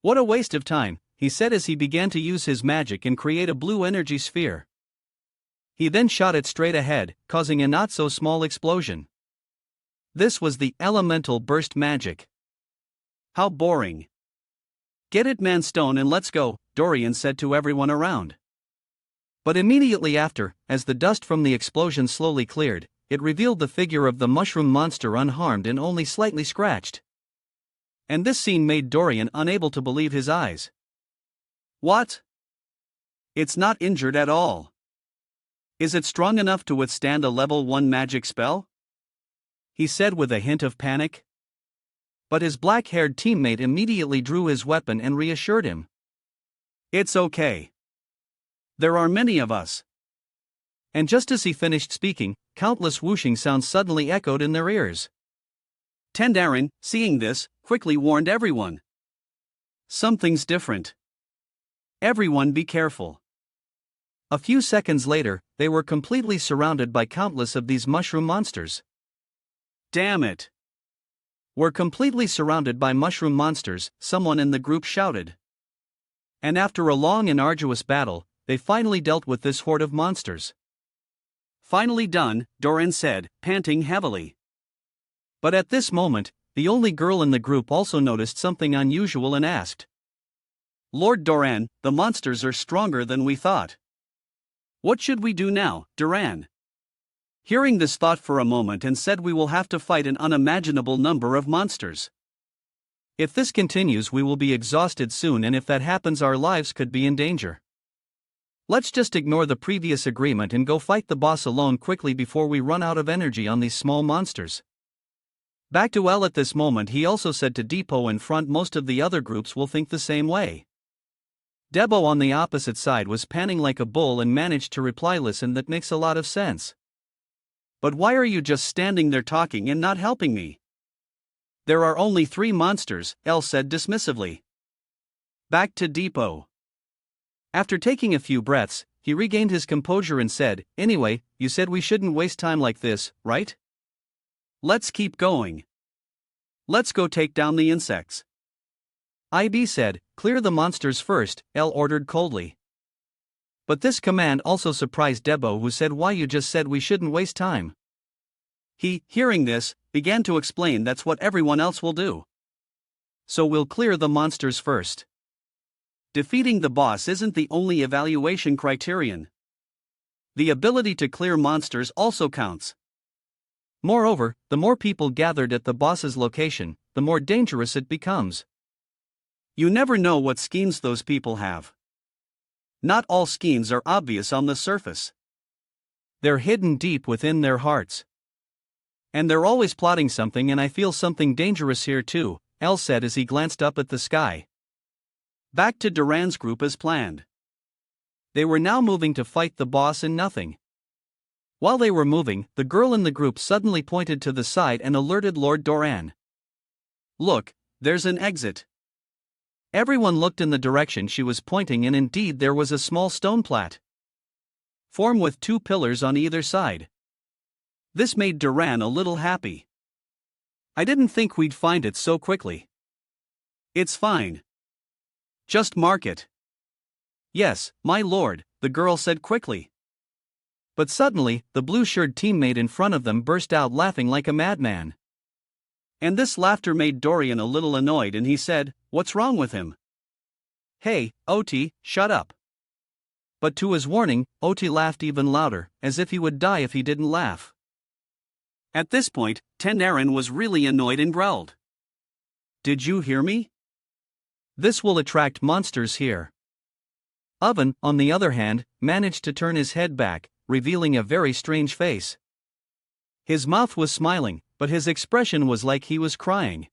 What a waste of time, he said as he began to use his magic and create a blue energy sphere. He then shot it straight ahead, causing a not-so-small explosion. This was the elemental burst magic. How boring. Get it, man stone, and let's go, Dorian said to everyone around. But immediately after, as the dust from the explosion slowly cleared, it revealed the figure of the mushroom monster unharmed and only slightly scratched. And this scene made Dorian unable to believe his eyes. What? It's not injured at all. Is it strong enough to withstand a level 1 magic spell? He said with a hint of panic. But his black-haired teammate immediately drew his weapon and reassured him. It's okay. There are many of us. And just as he finished speaking, countless whooshing sounds suddenly echoed in their ears. Tendarin, seeing this, quickly warned everyone. Something's different. Everyone be careful. A few seconds later, they were completely surrounded by countless of these mushroom monsters. Damn it! We're completely surrounded by mushroom monsters, someone in the group shouted. And after a long and arduous battle, they finally dealt with this horde of monsters. Finally done, Doran said, panting heavily. But at this moment, the only girl in the group also noticed something unusual and asked. Lord Doran, the monsters are stronger than we thought. What should we do now, Doran? Hearing this thought for a moment and said we will have to fight an unimaginable number of monsters. If this continues we will be exhausted soon, and if that happens our lives could be in danger. Let's just ignore the previous agreement and go fight the boss alone quickly before we run out of energy on these small monsters. Back to L at this moment he also said to Depot in front, most of the other groups will think the same way. Debo on the opposite side was panting like a bull and managed to reply, listen, that makes a lot of sense. But why are you just standing there talking and not helping me? There are only 3 monsters, L said dismissively. Back to Depot. After taking a few breaths, he regained his composure and said, anyway, you said we shouldn't waste time like this, right? Let's keep going. Let's go take down the insects. IB said, clear the monsters first, L ordered coldly. But this command also surprised Debo, who said, why, you just said we shouldn't waste time. He, hearing this, began to explain that's what everyone else will do. So we'll clear the monsters first. Defeating the boss isn't the only evaluation criterion. The ability to clear monsters also counts. Moreover, the more people gathered at the boss's location, the more dangerous it becomes. You never know what schemes those people have. Not all schemes are obvious on the surface. They're hidden deep within their hearts. And they're always plotting something, and I feel something dangerous here too, L said as he glanced up at the sky. Back to Duran's group as planned. They were now moving to fight the boss and nothing. While they were moving, the girl in the group suddenly pointed to the side and alerted Lord Doran. Look, there's an exit. Everyone looked in the direction she was pointing, and indeed there was a small stone platform with 2 pillars on either side. This made Duran a little happy. I didn't think we'd find it so quickly. It's fine. Just mark it. Yes, my lord, the girl said quickly. But suddenly, the blue-shirted teammate in front of them burst out laughing like a madman. And this laughter made Dorian a little annoyed, and he said, "What's wrong with him?" "Hey, OT, shut up." But to his warning, OT laughed even louder, as if he would die if he didn't laugh. At this point, Aren was really annoyed and growled. "Did you hear me? This will attract monsters here." Oven, on the other hand, managed to turn his head back, revealing a very strange face. His mouth was smiling, but his expression was like he was crying.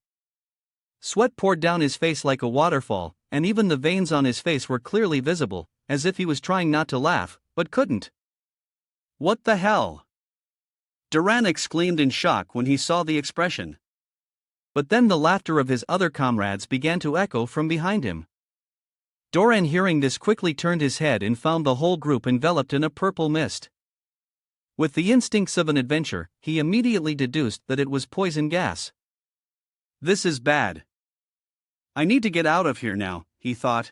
Sweat poured down his face like a waterfall, and even the veins on his face were clearly visible, as if he was trying not to laugh, but couldn't. "What the hell?" Duran exclaimed in shock when he saw the expression. But then the laughter of his other comrades began to echo from behind him. Doran, hearing this, quickly turned his head and found the whole group enveloped in a purple mist. With the instincts of an adventurer, he immediately deduced that it was poison gas. "This is bad. I need to get out of here now," he thought.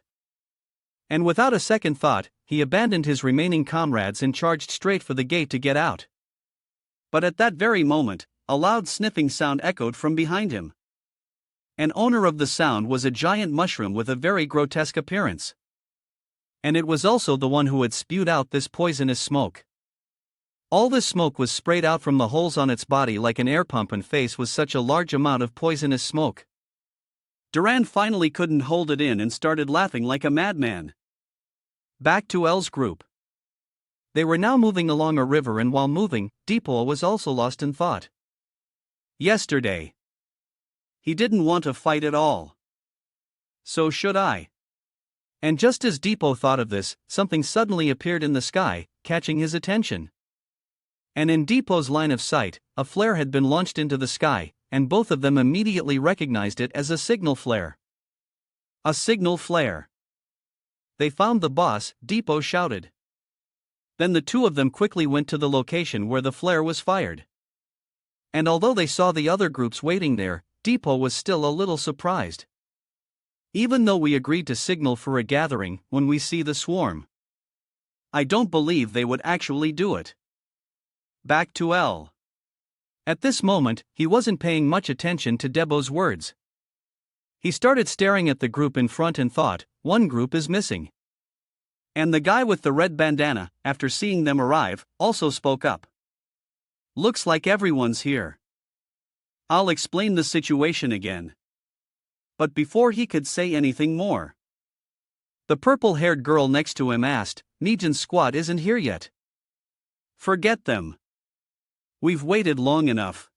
And without a second thought, he abandoned his remaining comrades and charged straight for the gate to get out. But at that very moment, a loud sniffing sound echoed from behind him. An owner of the sound was a giant mushroom with a very grotesque appearance. And it was also the one who had spewed out this poisonous smoke. All this smoke was sprayed out from the holes on its body like an air pump, and face was such a large amount of poisonous smoke. Duran finally couldn't hold it in and started laughing like a madman. Back to L's group. They were now moving along a river, and while moving, Deepo was also lost in thought. Yesterday, he didn't want to fight at all. So should I? And just as Deepo thought of this, something suddenly appeared in the sky, catching his attention. And in Deepo's line of sight, a flare had been launched into the sky, and both of them immediately recognized it as a signal flare. A signal flare. They found the boss, Deepo shouted. Then the two of them quickly went to the location where the flare was fired. And although they saw the other groups waiting there, Deepo was still a little surprised. "Even though we agreed to signal for a gathering when we see the swarm, I don't believe they would actually do it." Back to L. At this moment, he wasn't paying much attention to Debo's words. He started staring at the group in front and thought, one group is missing. And the guy with the red bandana, after seeing them arrive, also spoke up. "Looks like everyone's here. I'll explain the situation again." But before he could say anything more, the purple-haired girl next to him asked, "Negan's squad isn't here yet." "Forget them. We've waited long enough.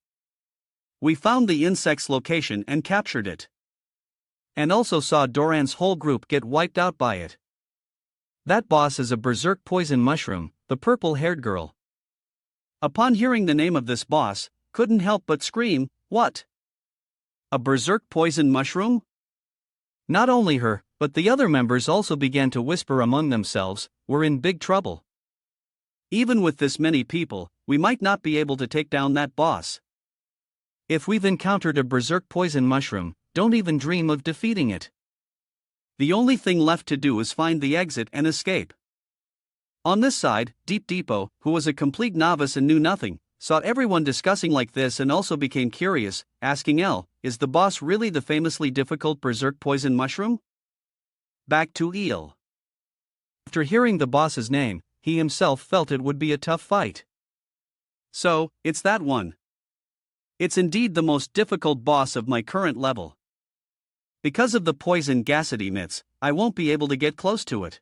We found the insect's location and captured it. And also saw Doran's whole group get wiped out by it. That boss is a berserk poison mushroom," the purple-haired girl. Upon hearing the name of this boss, couldn't help but scream, "What? A berserk poison mushroom?" Not only her, but the other members also began to whisper among themselves, "We're in big trouble. Even with this many people, we might not be able to take down that boss. If we've encountered a berserk poison mushroom, don't even dream of defeating it. The only thing left to do is find the exit and escape." On this side, Deepo, who was a complete novice and knew nothing, saw everyone discussing like this and also became curious, asking L, "Is the boss really the famously difficult berserk poison mushroom?" Back to Eel. After hearing the boss's name, he himself felt it would be a tough fight. "So, it's that one. It's indeed the most difficult boss of my current level. Because of the poison gas it emits, I won't be able to get close to it.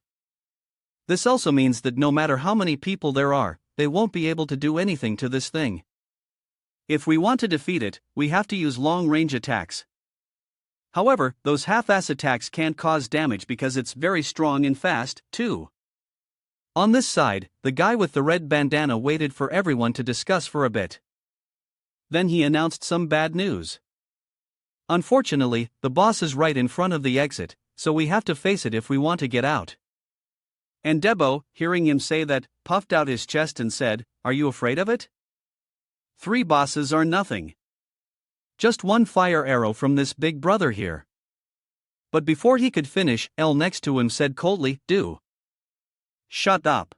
This also means that no matter how many people there are, they won't be able to do anything to this thing. If we want to defeat it, we have to use long-range attacks. However, those half-ass attacks can't cause damage because it's very strong and fast, too." On this side, the guy with the red bandana waited for everyone to discuss for a bit. Then he announced some bad news. "Unfortunately, the boss is right in front of the exit, so we have to face it if we want to get out." And Debo, hearing him say that, puffed out his chest and said, "Are you afraid of it? 3 bosses are nothing. Just one fire arrow from this big brother here." But before he could finish, L next to him said coldly, "Do. Shut up.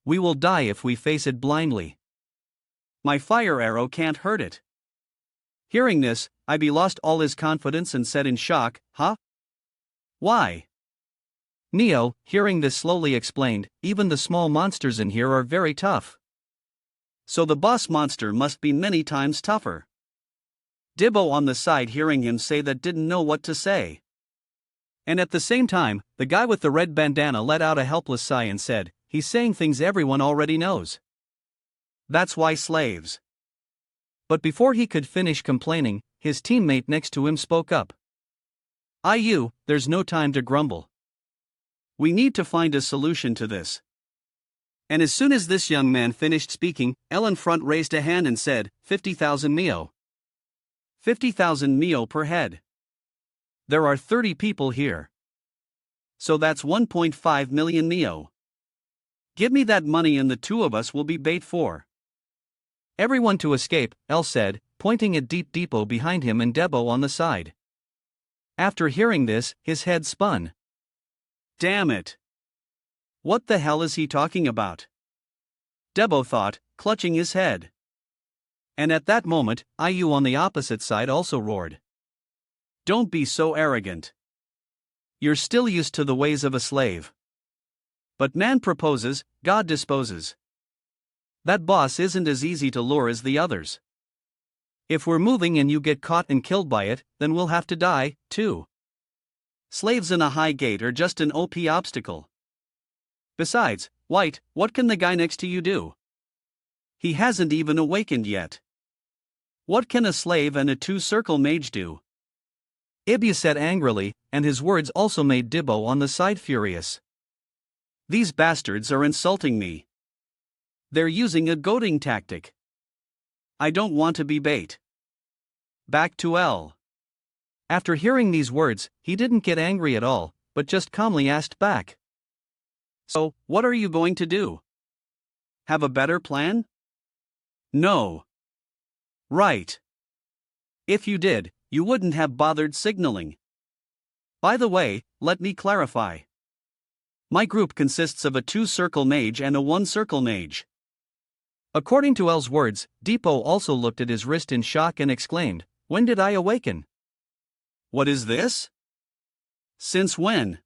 We will die if we face it blindly. My fire arrow can't hurt it." Hearing this, Ib lost all his confidence and said in shock, "Huh? Why?" Neo, hearing this, slowly explained, "Even the small monsters in here are very tough. So the boss monster must be many times tougher." Dibbo on the side, hearing him say that, didn't know what to say. And at the same time, the guy with the red bandana let out a helpless sigh and said, "He's saying things everyone already knows. That's why slaves." But before he could finish complaining, his teammate next to him spoke up. "IU, there's no time to grumble. We need to find a solution to this." And as soon as this young man finished speaking, L in front raised a hand and said, 50,000 mio. 50,000 mio per head. There are 30 people here. So that's 1.5 million mio. Give me that money and the two of us will be bait for everyone to escape, L said, pointing at Deep Depot behind him and Debo on the side. After hearing this, his head spun. Damn it. What the hell is he talking about? Debo thought, clutching his head. And at that moment, IU on the opposite side also roared. Don't be so arrogant. You're still used to the ways of a slave. But man proposes, God disposes. That boss isn't as easy to lure as the others. If we're moving and you get caught and killed by it, then we'll have to die, too. Slaves in a high gate are just an OP obstacle. Besides, White, what can the guy next to you do? He hasn't even awakened yet. What can a slave and a two-circle mage do? Ibya said angrily, and his words also made Dibbo on the side furious. These bastards are insulting me. They're using a goading tactic. I don't want to be bait. Back to L. After hearing these words, he didn't get angry at all, but just calmly asked back. So, what are you going to do? Have a better plan? No. Right. If you did, you wouldn't have bothered signaling. By the way, let me clarify. My group consists of a two-circle mage and a one-circle mage. According to L's words, Depot also looked at his wrist in shock and exclaimed, When did I awaken? What is this? Since when?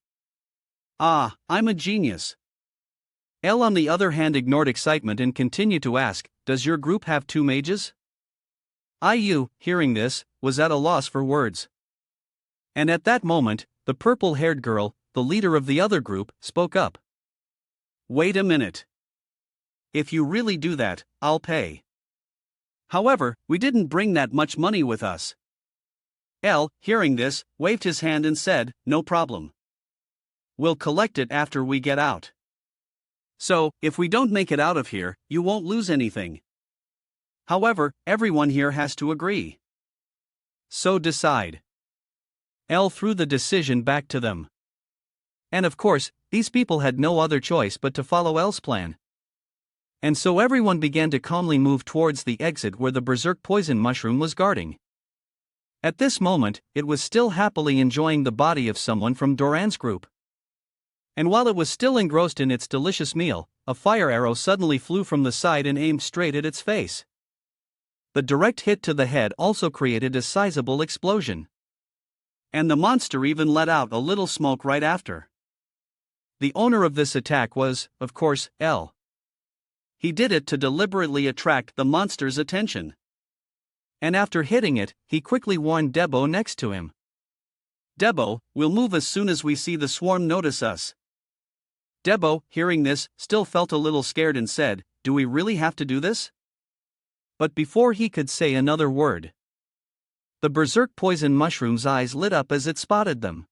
Ah, I'm a genius. L on the other hand ignored excitement and continued to ask, Does your group have two mages? IU, hearing this, was at a loss for words. And at that moment, the purple-haired girl, the leader of the other group, spoke up. Wait a minute. If you really do that, I'll pay. However, we didn't bring that much money with us. L, hearing this, waved his hand and said, No problem. We'll collect it after we get out. So, if we don't make it out of here, you won't lose anything. However, everyone here has to agree. So decide. L threw the decision back to them. And of course, these people had no other choice but to follow L's plan. And so everyone began to calmly move towards the exit where the berserk poison mushroom was guarding. At this moment, it was still happily enjoying the body of someone from Doran's group. And while it was still engrossed in its delicious meal, a fire arrow suddenly flew from the side and aimed straight at its face. The direct hit to the head also created a sizable explosion. And the monster even let out a little smoke right after. The owner of this attack was, of course, L. He did it to deliberately attract the monster's attention. And after hitting it, he quickly warned Debo next to him. Debo, we'll move as soon as we see the swarm notice us. Debo, hearing this, still felt a little scared and said, Do we really have to do this? But before he could say another word, the berserk poison mushroom's eyes lit up as it spotted them.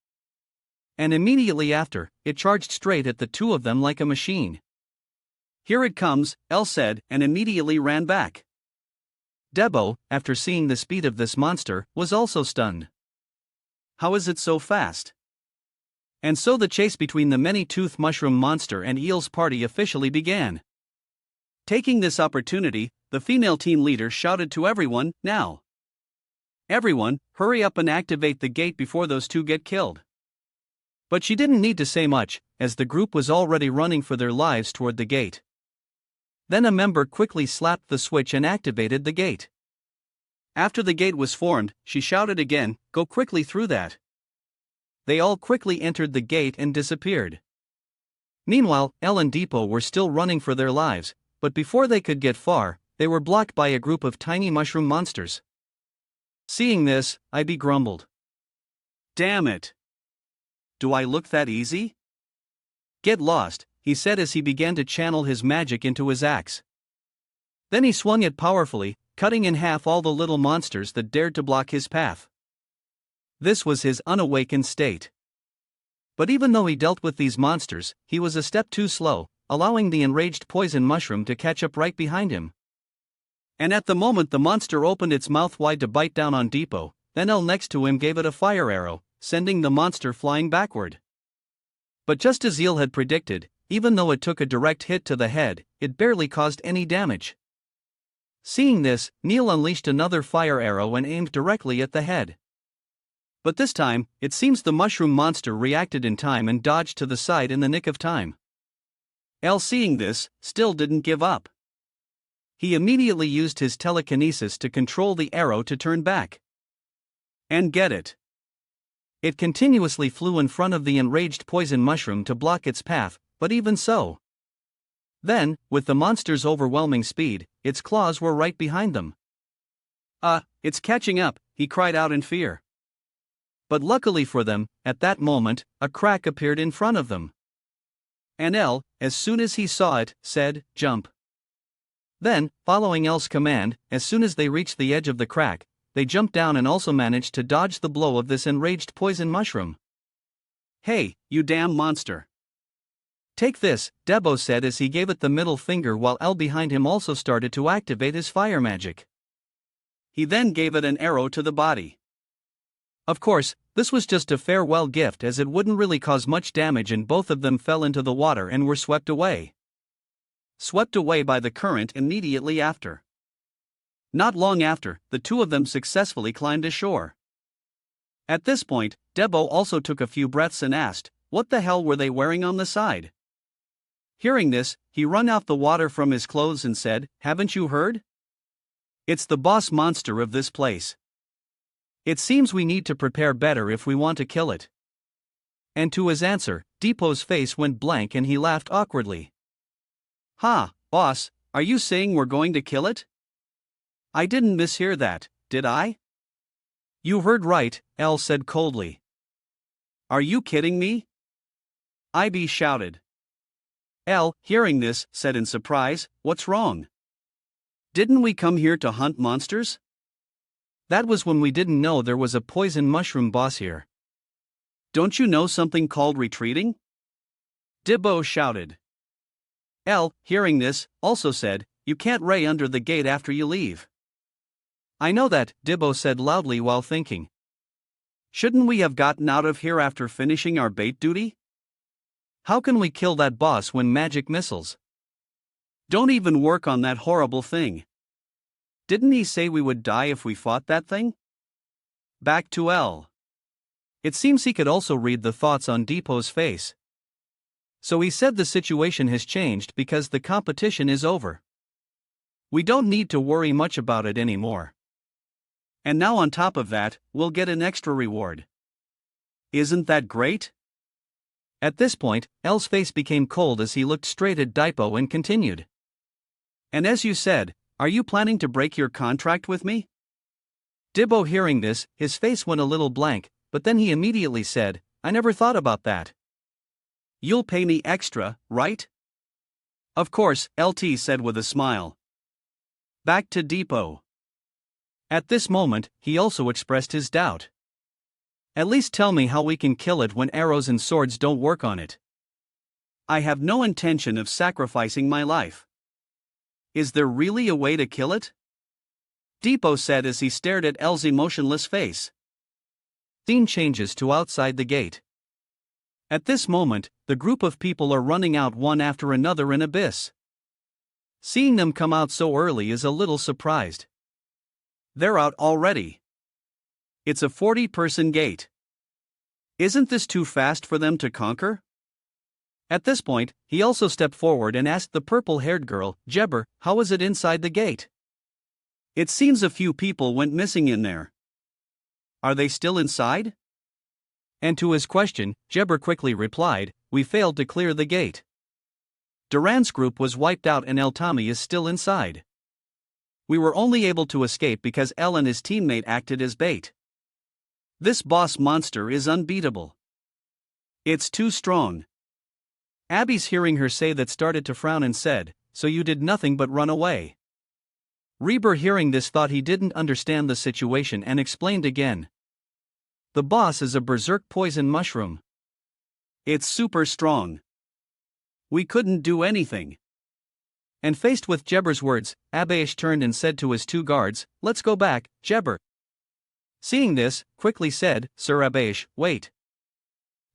And immediately after, it charged straight at the two of them like a machine. Here it comes, L said, and immediately ran back. Debo, after seeing the speed of this monster, was also stunned. How is it so fast? And so the chase between the many-toothed mushroom monster and Eel's party officially began. Taking this opportunity, the female team leader shouted to everyone, Now! Everyone, hurry up and activate the gate before those two get killed. But she didn't need to say much, as the group was already running for their lives toward the gate. Then a member quickly slapped the switch and activated the gate. After the gate was formed, she shouted again, "Go quickly through that." They all quickly entered the gate and disappeared. Meanwhile, Elle and Depot were still running for their lives, but before they could get far, they were blocked by a group of tiny mushroom monsters. Seeing this, Ib grumbled. "Damn it! Do I look that easy?" "Get lost," he said as he began to channel his magic into his axe. Then he swung it powerfully, cutting in half all the little monsters that dared to block his path. This was his unawakened state. But even though he dealt with these monsters, he was a step too slow, allowing the enraged poison mushroom to catch up right behind him. And at the moment the monster opened its mouth wide to bite down on Depot, then Elle next to him gave it a fire arrow, sending the monster flying backward. But just as Elle had predicted, even though it took a direct hit to the head, it barely caused any damage. Seeing this, Neil unleashed another fire arrow and aimed directly at the head. But this time, it seems the mushroom monster reacted in time and dodged to the side in the nick of time. Elle, seeing this, still didn't give up. He immediately used his telekinesis to control the arrow to turn back. And get it. It continuously flew in front of the enraged poison mushroom to block its path, but even so. Then, with the monster's overwhelming speed, its claws were right behind them. It's catching up," he cried out in fear. But luckily for them, at that moment, a crack appeared in front of them. And Elle, as soon as he saw it, said, "Jump." Then, following Elle's command, as soon as they reached the edge of the crack, they jumped down and also managed to dodge the blow of this enraged poison mushroom. "Hey, you damn monster! Take this," Debo said as he gave it the middle finger while Elle behind him also started to activate his fire magic. He then gave it an arrow to the body. Of course, this was just a farewell gift as it wouldn't really cause much damage and both of them fell into the water and were swept away. Swept away by the current immediately after. Not long after, the two of them successfully climbed ashore. At this point, Debo also took a few breaths and asked, what the hell were they wearing on the side? Hearing this, he wrung out the water from his clothes and said, "Haven't you heard? It's the boss monster of this place. It seems we need to prepare better if we want to kill it." And to his answer, Depot's face went blank and he laughed awkwardly. "Ha, boss, are you saying we're going to kill it? I didn't mishear that, did I?" "You heard right," Elle said coldly. "Are you kidding me?" IB shouted. Elle, hearing this, said in surprise, "What's wrong? Didn't we come here to hunt monsters? That was when we didn't know there was a poison mushroom boss here. Don't you know something called retreating?" Debo shouted. Elle, hearing this, also said, "You can't ray under the gate after you leave." "I know that," Debo said loudly while thinking. "Shouldn't we have gotten out of here after finishing our bait duty? How can we kill that boss when magic missiles? Don't even work on that horrible thing. Didn't he say we would die if we fought that thing?" Back to Elle. It seems he could also read the thoughts on Depot's face. So he said the situation has changed because the competition is over. We don't need to worry much about it anymore. And now on top of that, we'll get an extra reward. Isn't that great? At this point, Elle's face became cold as he looked straight at Depot and continued. "And as you said, are you planning to break your contract with me?" Debo, hearing this, his face went a little blank, but then he immediately said, "I never thought about that." "You'll pay me extra, right?" "Of course," LT said with a smile. Back to Depot. At this moment, he also expressed his doubt. "At least tell me how we can kill it when arrows and swords don't work on it. I have no intention of sacrificing my life. Is there really a way to kill it?" Depot said as he stared at Elle's emotionless face. Scene changes to outside the gate. At this moment, the group of people are running out one after another in Abyss. Seeing them come out so early is a little surprised. They're out already. It's a 40-person gate. Isn't this too fast for them to conquer? At this point, he also stepped forward and asked the purple-haired girl, Jebber, how is it inside the gate? It seems a few people went missing in there. Are they still inside? And to his question, Jebber quickly replied, we failed to clear the gate. Duran's group was wiped out and El Tommy is still inside. We were only able to escape because El and his teammate acted as bait. This boss monster is unbeatable. It's too strong. Abby's hearing her say that started to frown and said, so you did nothing but run away. Reber hearing this thought he didn't understand the situation and explained again. The boss is a berserk poison mushroom. It's super strong. We couldn't do anything. And faced with Jebber's words, Abayish turned and said to his two guards, let's go back, Jebber. Seeing this, quickly said, Sir Abayish, wait.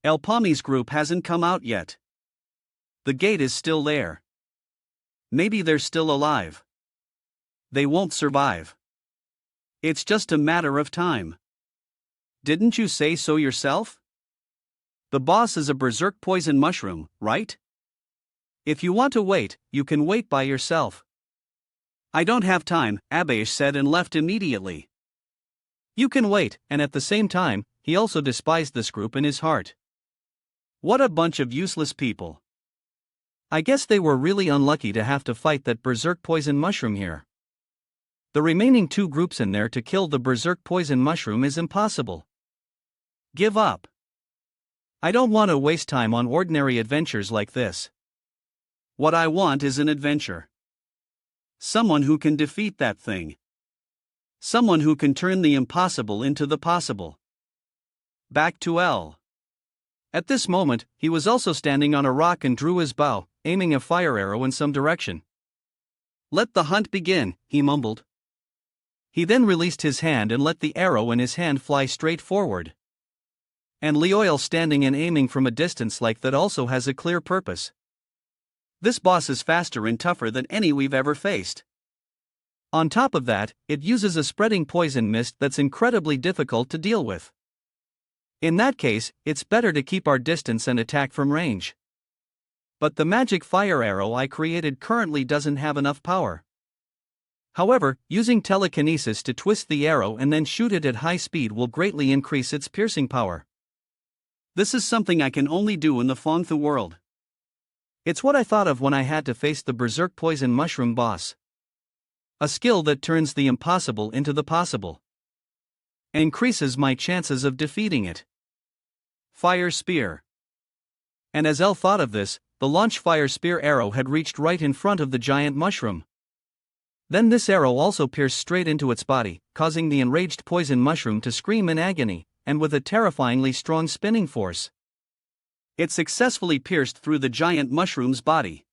El Palmi's group hasn't come out yet. The gate is still there. Maybe they're still alive. They won't survive. It's just a matter of time. Didn't you say so yourself? The boss is a berserk poison mushroom, right? If you want to wait, you can wait by yourself. I don't have time, Abayish said and left immediately. You can wait, and at the same time, he also despised this group in his heart. What a bunch of useless people. I guess they were really unlucky to have to fight that berserk poison mushroom here. The remaining two groups in there to kill the berserk poison mushroom is impossible. Give up. I don't want to waste time on ordinary adventures like this. What I want is an adventure. Someone who can defeat that thing. Someone who can turn the impossible into the possible. Back to L. At this moment, he was also standing on a rock and drew his bow, aiming a fire arrow in some direction. Let the hunt begin, he mumbled. He then released his hand and let the arrow in his hand fly straight forward. And Leoil standing and aiming from a distance like that also has a clear purpose. This boss is faster and tougher than any we've ever faced. On top of that, it uses a spreading poison mist that's incredibly difficult to deal with. In that case, it's better to keep our distance and attack from range. But the magic fire arrow I created currently doesn't have enough power. However, using telekinesis to twist the arrow and then shoot it at high speed will greatly increase its piercing power. This is something I can only do in the Fongthu world. It's what I thought of when I had to face the berserk poison mushroom boss. A skill that turns the impossible into the possible. Increases my chances of defeating it. Fire Spear. And as El thought of this, the launch Fire Spear arrow had reached right in front of the giant mushroom. Then this arrow also pierced straight into its body, causing the enraged poison mushroom to scream in agony, and with a terrifyingly strong spinning force. It successfully pierced through the giant mushroom's body.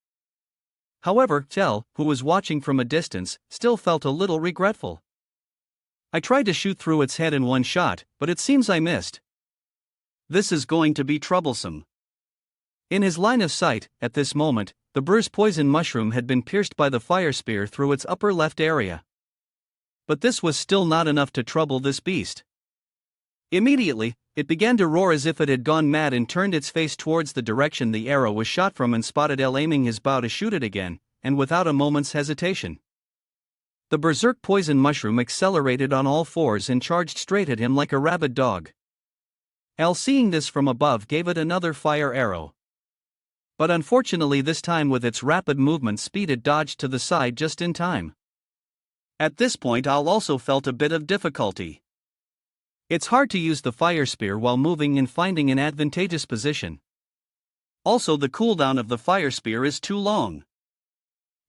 However, Tel, who was watching from a distance, still felt a little regretful. I tried to shoot through its head in one shot, but it seems I missed. This is going to be troublesome. In his line of sight, at this moment, the Br's poison mushroom had been pierced by the fire spear through its upper left area. But this was still not enough to trouble this beast. Immediately, it began to roar as if it had gone mad and turned its face towards the direction the arrow was shot from and spotted El aiming his bow to shoot it again, and without a moment's hesitation. The berserk poison mushroom accelerated on all fours and charged straight at him like a rabid dog. El, seeing this from above, gave it another fire arrow. But unfortunately this time with its rapid movement speed it dodged to the side just in time. At this point Al also felt a bit of difficulty. It's hard to use the fire spear while moving and finding an advantageous position. Also the cooldown of the fire spear is too long.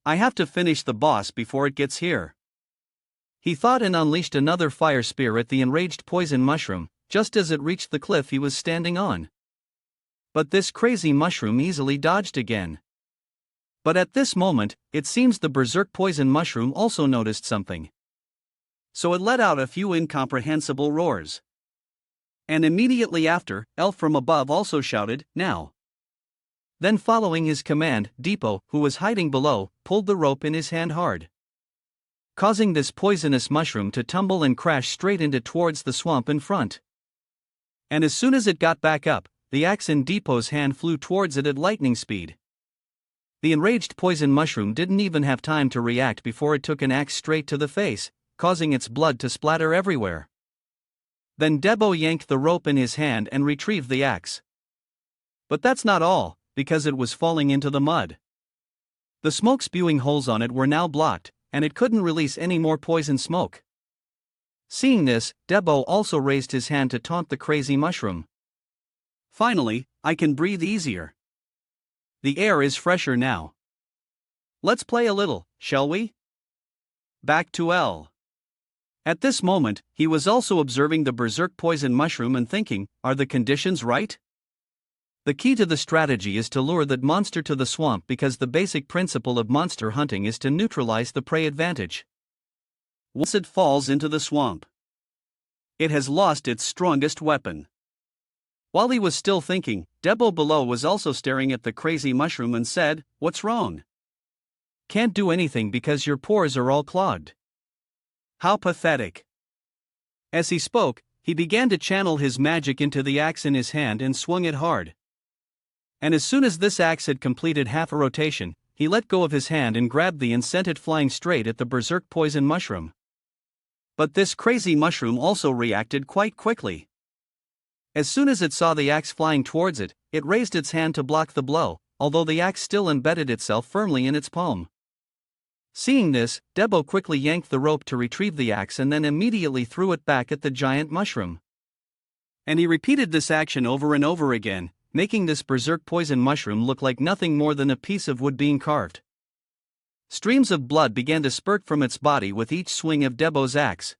I have to finish the boss before it gets here. He thought and unleashed another fire spear at the enraged poison mushroom, just as it reached the cliff he was standing on. But this crazy mushroom easily dodged again. But at this moment, it seems the berserk poison mushroom also noticed something. So it let out a few incomprehensible roars. And immediately after, Elf from above also shouted, "Now!" Then following his command, Depot, who was hiding below, pulled the rope in his hand hard. causing this poisonous mushroom to tumble and crash straight into towards the swamp in front. And as soon as it got back up, the axe in Depot's hand flew towards it at lightning speed. The enraged poison mushroom didn't even have time to react before it took an axe straight to the face, causing its blood to splatter everywhere. Then Debo yanked the rope in his hand and retrieved the axe. But that's not all, because it was falling into the mud. The smoke-spewing holes on it were now blocked, and it couldn't release any more poison smoke. Seeing this, Debo also raised his hand to taunt the crazy mushroom. Finally, I can breathe easier. The air is fresher now. Let's play a little, shall we? Back to L. At this moment, he was also observing the berserk poison mushroom and thinking, are the conditions right? The key to the strategy is to lure that monster to the swamp because the basic principle of monster hunting is to neutralize the prey advantage. Once it falls into the swamp, it has lost its strongest weapon. While he was still thinking, Debo below was also staring at the crazy mushroom and said, "What's wrong? Can't do anything because your pores are all clogged. How pathetic." As he spoke, he began to channel his magic into the axe in his hand and swung it hard. And as soon as this axe had completed half a rotation, he let go of his hand and grabbed and sent it flying straight at the berserk poison mushroom. But this crazy mushroom also reacted quite quickly. As soon as it saw the axe flying towards it, it raised its hand to block the blow, although the axe still embedded itself firmly in its palm. Seeing this, Debo quickly yanked the rope to retrieve the axe and then immediately threw it back at the giant mushroom. And he repeated this action over and over again, making this berserk poison mushroom look like nothing more than a piece of wood being carved. Streams of blood began to spurt from its body with each swing of Debo's axe.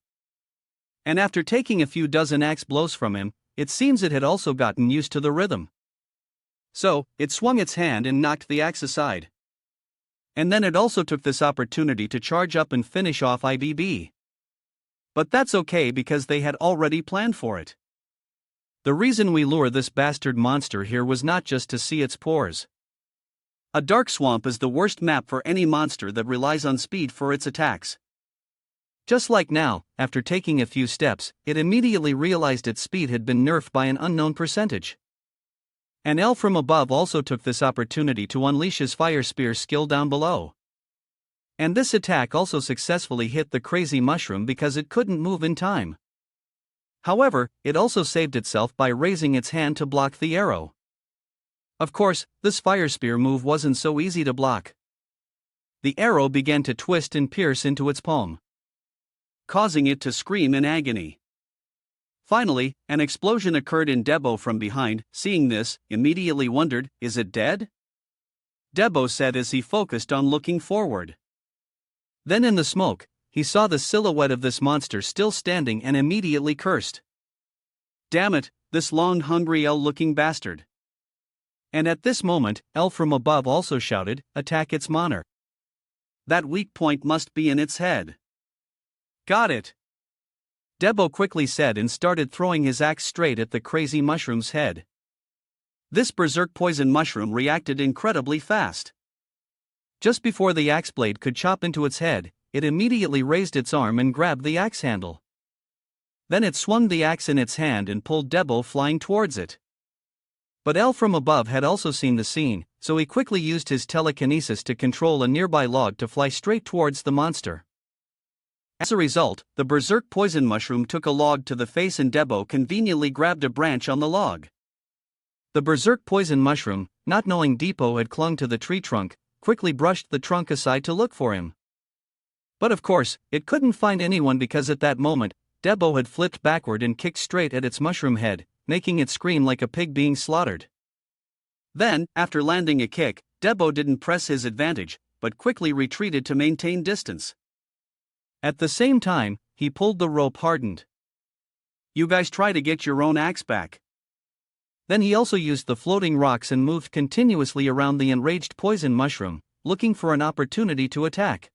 And after taking a few dozen axe blows from him, it seems it had also gotten used to the rhythm. So, it swung its hand and knocked the axe aside. And then it also took this opportunity to charge up and finish off IBB. But that's okay because they had already planned for it. The reason we lure this bastard monster here was not just to see its pores. A dark swamp is the worst map for any monster that relies on speed for its attacks. Just like now, after taking a few steps, it immediately realized its speed had been nerfed by an unknown percentage. And L from above also took this opportunity to unleash his fire spear skill down below. And this attack also successfully hit the crazy mushroom because it couldn't move in time. However, it also saved itself by raising its hand to block the arrow. Of course, this fire spear move wasn't so easy to block. The arrow began to twist and pierce into its palm, causing it to scream in agony. Finally, an explosion occurred in Debo from behind. Seeing this, immediately wondered, is it dead? Debo said as he focused on looking forward. Then in the smoke, he saw the silhouette of this monster still standing and immediately cursed. Damn it, this long hungry L-looking bastard. And at this moment, L from above also shouted, attack its monarch. That weak point must be in its head. Got it. Debo quickly said and started throwing his axe straight at the crazy mushroom's head. This berserk poison mushroom reacted incredibly fast. Just before the axe blade could chop into its head, it immediately raised its arm and grabbed the axe handle. Then it swung the axe in its hand and pulled Debo flying towards it. But L from above had also seen the scene, so he quickly used his telekinesis to control a nearby log to fly straight towards the monster. As a result, the berserk poison mushroom took a log to the face and Debo conveniently grabbed a branch on the log. The berserk poison mushroom, not knowing Debo had clung to the tree trunk, quickly brushed the trunk aside to look for him. But of course, it couldn't find anyone because at that moment, Debo had flipped backward and kicked straight at its mushroom head, making it scream like a pig being slaughtered. Then, after landing a kick, Debo didn't press his advantage, but quickly retreated to maintain distance. At the same time, he pulled the rope hardened. You guys try to get your own axe back. Then he also used the floating rocks and moved continuously around the enraged poison mushroom, looking for an opportunity to attack.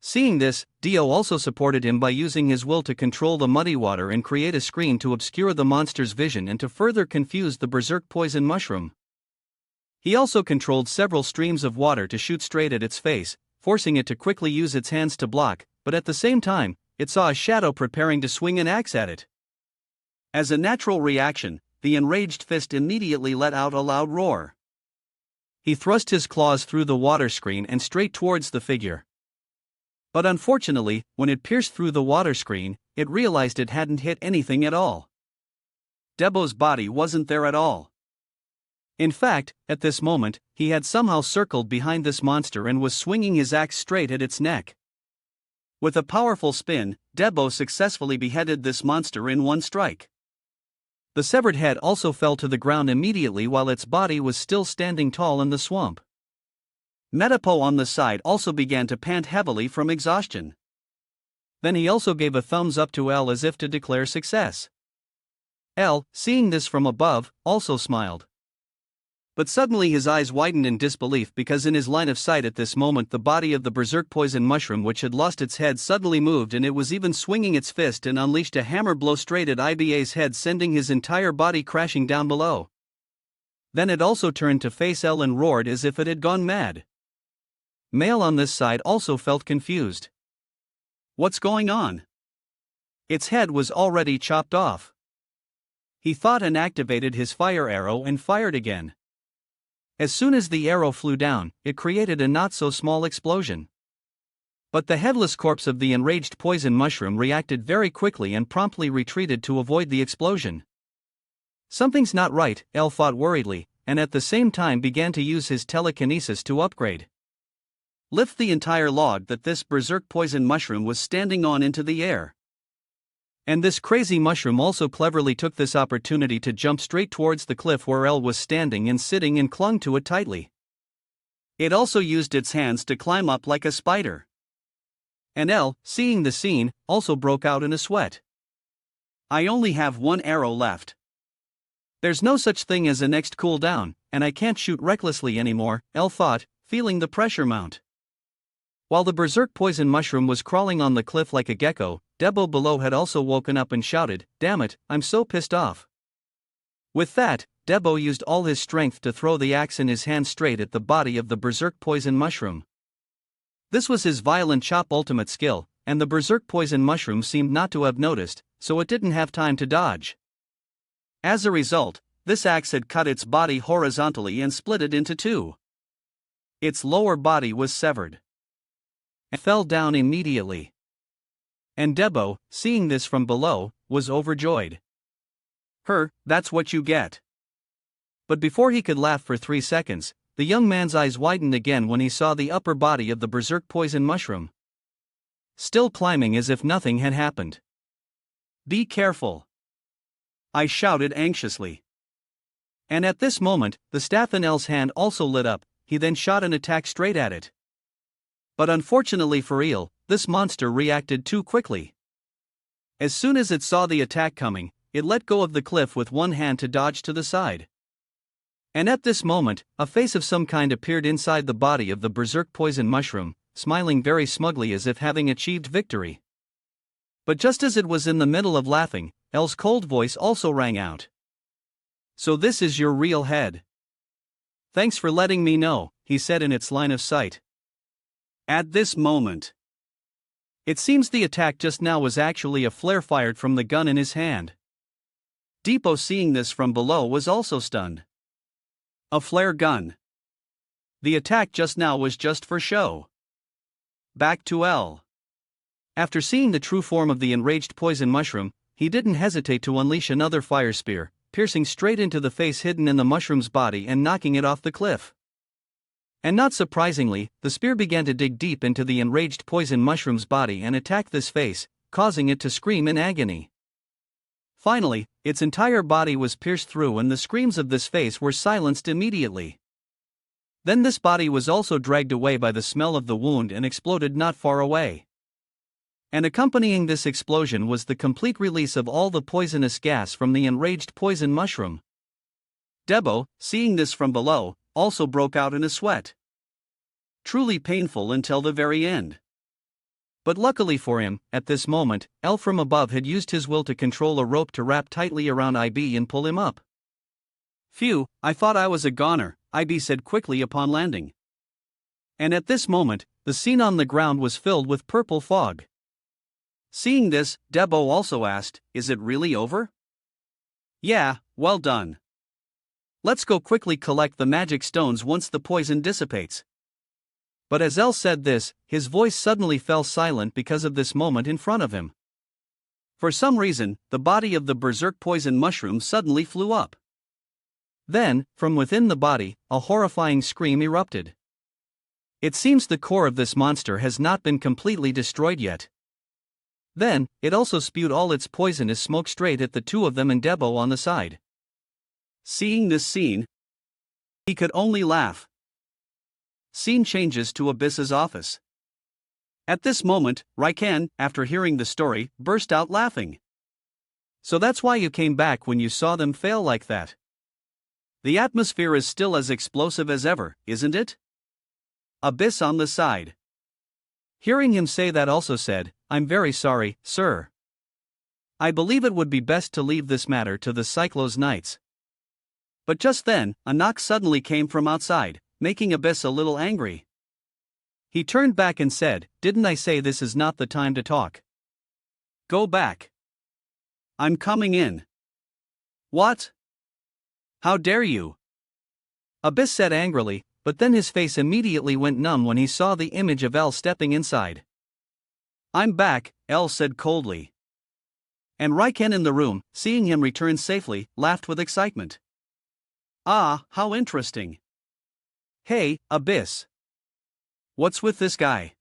Seeing this, Dio also supported him by using his will to control the muddy water and create a screen to obscure the monster's vision and to further confuse the berserk poison mushroom. He also controlled several streams of water to shoot straight at its face, forcing it to quickly use its hands to block, but at the same time, it saw a shadow preparing to swing an axe at it. As a natural reaction, the enraged fist immediately let out a loud roar. He thrust his claws through the water screen and straight towards the figure. But unfortunately, when it pierced through the water screen, it realized it hadn't hit anything at all. Debo's body wasn't there at all. In fact, at this moment, he had somehow circled behind this monster and was swinging his axe straight at its neck. With a powerful spin, Debo successfully beheaded this monster in one strike. The severed head also fell to the ground immediately while its body was still standing tall in the swamp. Metapo on the side also began to pant heavily from exhaustion. Then he also gave a thumbs up to L as if to declare success. L, seeing this from above, also smiled. But suddenly his eyes widened in disbelief because in his line of sight at this moment the body of the berserk poison mushroom which had lost its head suddenly moved and it was even swinging its fist and unleashed a hammer blow straight at IBA's head, sending his entire body crashing down below. Then it also turned to face L and roared as if it had gone mad. Male on this side also felt confused. What's going on? Its head was already chopped off. He thought and activated his fire arrow and fired again. As soon as the arrow flew down, it created a not-so-small explosion. But the headless corpse of the enraged poison mushroom reacted very quickly and promptly retreated to avoid the explosion. Something's not right, L thought worriedly, and at the same time began to use his telekinesis to upgrade. Lift the entire log that this berserk poison mushroom was standing on into the air. And this crazy mushroom also cleverly took this opportunity to jump straight towards the cliff where L was standing and sitting and clung to it tightly. It also used its hands to climb up like a spider. And L, seeing the scene, also broke out in a sweat. I only have one arrow left. There's no such thing as a next cooldown, and I can't shoot recklessly anymore, L thought, feeling the pressure mount. While the berserk poison mushroom was crawling on the cliff like a gecko, Debo below had also woken up and shouted, "Damn it, I'm so pissed off." With that, Debo used all his strength to throw the axe in his hand straight at the body of the berserk poison mushroom. This was his violent chop ultimate skill, and the berserk poison mushroom seemed not to have noticed, so it didn't have time to dodge. As a result, this axe had cut its body horizontally and split it into two. Its lower body was severed and fell down immediately. And Debo, seeing this from below, was overjoyed. That's what you get. But before he could laugh for 3 seconds, the young man's eyes widened again when he saw the upper body of the berserk poison mushroom, still climbing as if nothing had happened. "Be careful," I shouted anxiously. And at this moment, the staff in L's hand also lit up. He then shot an attack straight at it. But unfortunately for El, this monster reacted too quickly. As soon as it saw the attack coming, it let go of the cliff with one hand to dodge to the side. And at this moment, a face of some kind appeared inside the body of the berserk poison mushroom, smiling very smugly as if having achieved victory. But just as it was in the middle of laughing, El's cold voice also rang out. "So this is your real head. Thanks for letting me know," he said in its line of sight. At this moment, it seems the attack just now was actually a flare fired from the gun in his hand. Debo, seeing this from below, was also stunned. A flare gun. The attack just now was just for show. Back to El. After seeing the true form of the enraged poison mushroom, he didn't hesitate to unleash another fire spear, piercing straight into the face hidden in the mushroom's body and knocking it off the cliff. And not surprisingly, the spear began to dig deep into the enraged poison mushroom's body and attack this face, causing it to scream in agony. Finally, its entire body was pierced through and the screams of this face were silenced immediately. Then this body was also dragged away by the smell of the wound and exploded not far away. And accompanying this explosion was the complete release of all the poisonous gas from the enraged poison mushroom. Debo, seeing this from below, also broke out in a sweat. Truly painful until the very end. But luckily for him, at this moment, El from above had used his will to control a rope to wrap tightly around IB and pull him up. "Phew, I thought I was a goner," IB said quickly upon landing. And at this moment, the scene on the ground was filled with purple fog. Seeing this, Debo also asked, "Is it really over?" "Yeah, well done. Let's go quickly collect the magic stones once the poison dissipates." But as El said this, his voice suddenly fell silent because of this moment in front of him. For some reason, the body of the berserk poison mushroom suddenly flew up. Then, from within the body, a horrifying scream erupted. It seems the core of this monster has not been completely destroyed yet. Then, it also spewed all its poisonous smoke straight at the two of them and Debo on the side. Seeing this scene, he could only laugh. Scene changes to Abyss's office. At this moment, Raiken, after hearing the story, burst out laughing. "So that's why you came back when you saw them fail like that. The atmosphere is still as explosive as ever, isn't it?" Abyss on the side, hearing him say that, also said, "I'm very sorry, sir. I believe it would be best to leave this matter to the Cyclos Knights." But just then, a knock suddenly came from outside, making Abyss a little angry. He turned back and said, "Didn't I say this is not the time to talk? Go back. I'm coming in." "What? How dare you?" Abyss said angrily, but then his face immediately went numb when he saw the image of El stepping inside. "I'm back," El said coldly. And Raiken in the room, seeing him return safely, laughed with excitement. "Ah, how interesting. Hey, Abyss. What's with this guy?"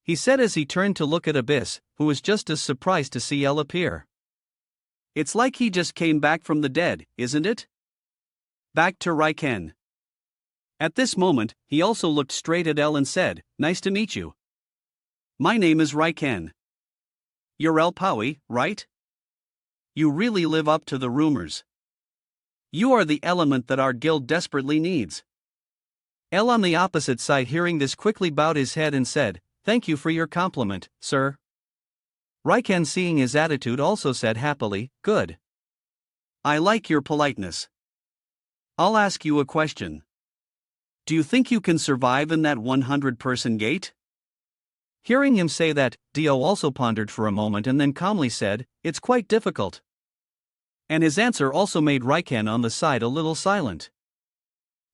he said as he turned to look at Abyss, who was just as surprised to see El appear. "It's like he just came back from the dead, isn't it?" Back to Raiken. At this moment, he also looked straight at El and said, "Nice to meet you. My name is Raiken. You're El Paui, right? You really live up to the rumors. You are the element that our guild desperately needs." El on the opposite side, hearing this, quickly bowed his head and said, "Thank you for your compliment, sir." Raiken, seeing his attitude, also said happily, "Good. I like your politeness. I'll ask you a question. Do you think you can survive in that 100-person gate?" Hearing him say that, Dio also pondered for a moment and then calmly said, "It's quite difficult." And his answer also made Raiken on the side a little silent.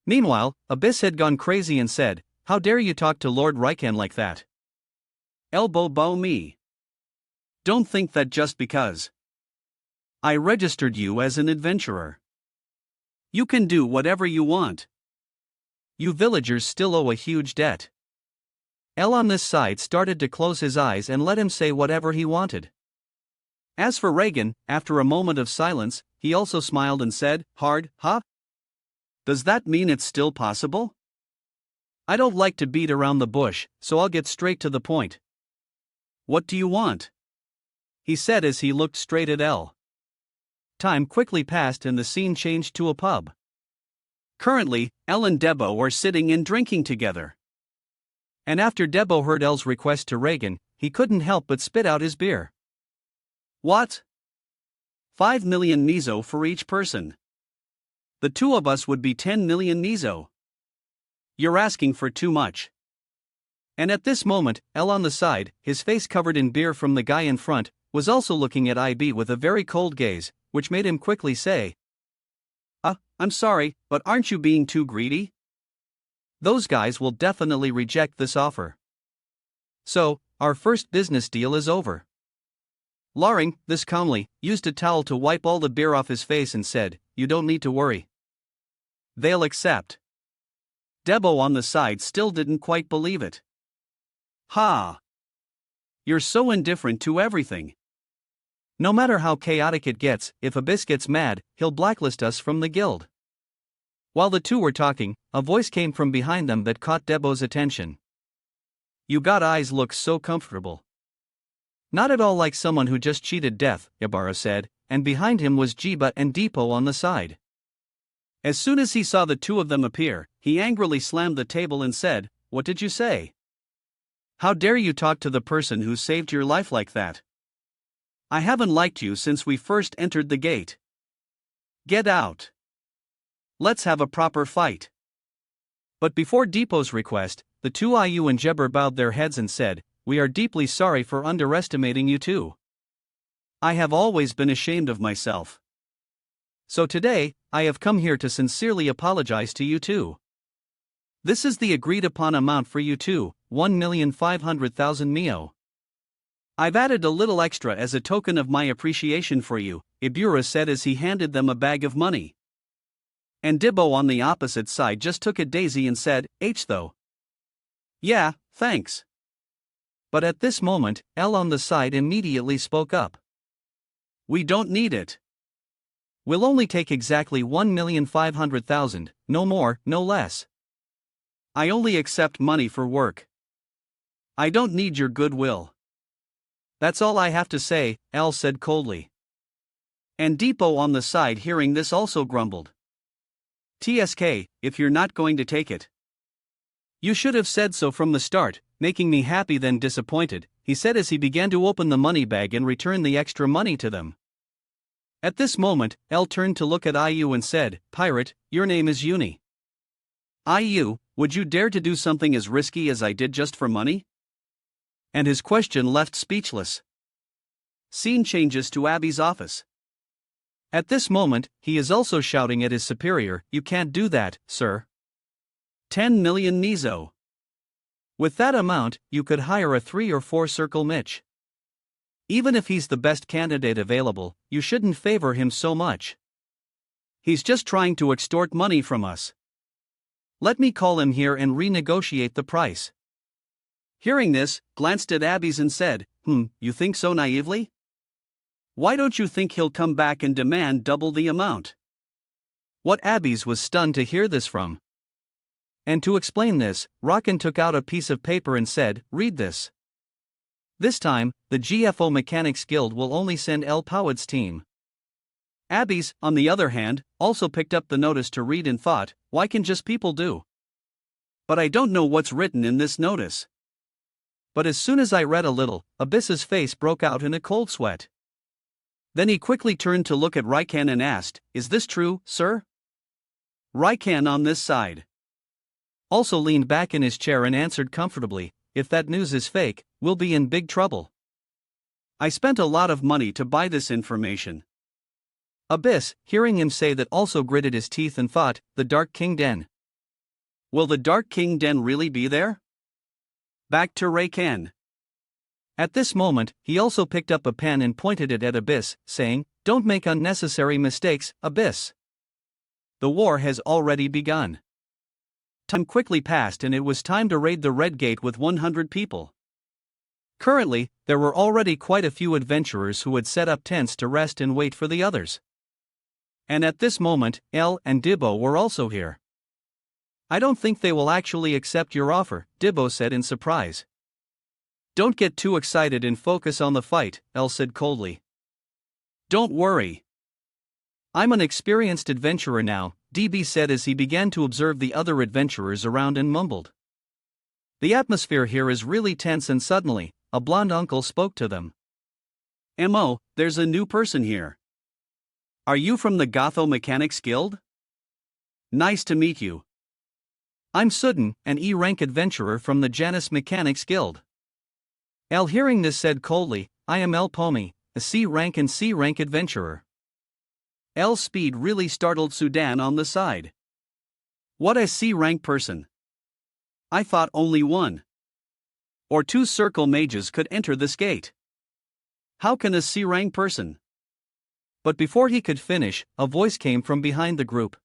Meanwhile, Abyss had gone crazy and said, "How dare you talk to Lord Raiken like that? Elbow bow me. Don't think that just because I registered you as an adventurer, you can do whatever you want. You villagers still owe a huge debt." El on this side started to close his eyes and let him say whatever he wanted. As for Reagan, after a moment of silence, he also smiled and said, "Hard, huh? Does that mean it's still possible? I don't like to beat around the bush, so I'll get straight to the point. What do you want?" he said as he looked straight at El. Time quickly passed and the scene changed to a pub. Currently, El and Debo are sitting and drinking together. And after Debo heard El's request to Reagan, he couldn't help but spit out his beer. "What? 5 million miso for each person. The two of us would be 10 million miso. You're asking for too much." And at this moment, El on the side, his face covered in beer from the guy in front, was also looking at IB with a very cold gaze, which made him quickly say, I'm sorry, but aren't you being too greedy? Those guys will definitely reject this offer. So, our first business deal is over." Laring, this calmly, used a towel to wipe all the beer off his face and said, "You don't need to worry. They'll accept." Debo on the side still didn't quite believe it. "Ha! You're so indifferent to everything. No matter how chaotic it gets, if Abyss gets mad, he'll blacklist us from the guild." While the two were talking, a voice came from behind them that caught Debo's attention. "You got eyes look so comfortable. Not at all like someone who just cheated death," Ibarra said, and behind him was Jiba and Depot on the side. As soon as he saw the two of them appear, he angrily slammed the table and said, "What did you say? How dare you talk to the person who saved your life like that? I haven't liked you since we first entered the gate. Get out. Let's have a proper fight." But before Depot's request, the two IU and Jebber bowed their heads and said, we are deeply sorry for underestimating you too. I have always been ashamed of myself. So today, I have come here to sincerely apologize to you too. This is the agreed upon amount for you too, 1,500,000 mio. I've added a little extra as a token of my appreciation for you, Ibura said as he handed them a bag of money. And Dibbo on the opposite side just took a daisy and said, H though. Yeah, thanks. But at this moment, L on the side immediately spoke up. We don't need it. We'll only take exactly 1,500,000, no more, no less. I only accept money for work. I don't need your goodwill. That's all I have to say, L said coldly. And Depot on the side hearing this also grumbled. TSK, if you're not going to take it. You should have said so from the start, making me happy then disappointed, he said as he began to open the money bag and return the extra money to them. At this moment, L turned to look at IU and said, Pirate, your name is Uni. IU, would you dare to do something as risky as I did just for money? And his question left speechless. Scene changes to Abby's office. At this moment, he is also shouting at his superior, You can't do that, sir. 10 million Nizo. With that amount, you could hire a 3 or 4 circle Mitch. Even if he's the best candidate available, you shouldn't favor him so much. He's just trying to extort money from us. Let me call him here and renegotiate the price. Hearing this, glanced at Abby's and said, you think so naively? Why don't you think he'll come back and demand double the amount? What Abby's was stunned to hear this from. And to explain this, Rockin took out a piece of paper and said, Read this. This time, the GFO Mechanics Guild will only send L. Powad's team. Abby's, on the other hand, also picked up the notice to read and thought, why can just people do? But I don't know what's written in this notice. But as soon as I read a little, Abyss's face broke out in a cold sweat. Then he quickly turned to look at Raikan and asked, Is this true, sir? Raikan on this side also leaned back in his chair and answered comfortably, If that news is fake, we'll be in big trouble. I spent a lot of money to buy this information. Abyss, hearing him say that, also gritted his teeth and thought, The Dark King Den. Will the Dark King Den really be there? Back to Raikan. At this moment, he also picked up a pen and pointed it at Abyss, saying, Don't make unnecessary mistakes, Abyss. The war has already begun. Time quickly passed and it was time to raid the Red Gate with 100 people. Currently, there were already quite a few adventurers who had set up tents to rest and wait for the others. And at this moment, L and Dibbo were also here. I don't think they will actually accept your offer, Dibbo said in surprise. Don't get too excited and focus on the fight, L said coldly. Don't worry. I'm an experienced adventurer now, DB said as he began to observe the other adventurers around and mumbled. The atmosphere here is really tense and suddenly, a blonde uncle spoke to them. Mo, there's a new person here. Are you from the Gotho Mechanics Guild? Nice to meet you. I'm Sudden, an E-rank adventurer from the Janus Mechanics Guild. L hearing this said coldly, I am L Pomi, a C-rank and C-rank adventurer. L's speed really startled Sudan on the side. What a C-rank person. I thought only 1 or 2 circle mages could enter this gate. How can a C-rank person? But before he could finish, a voice came from behind the group.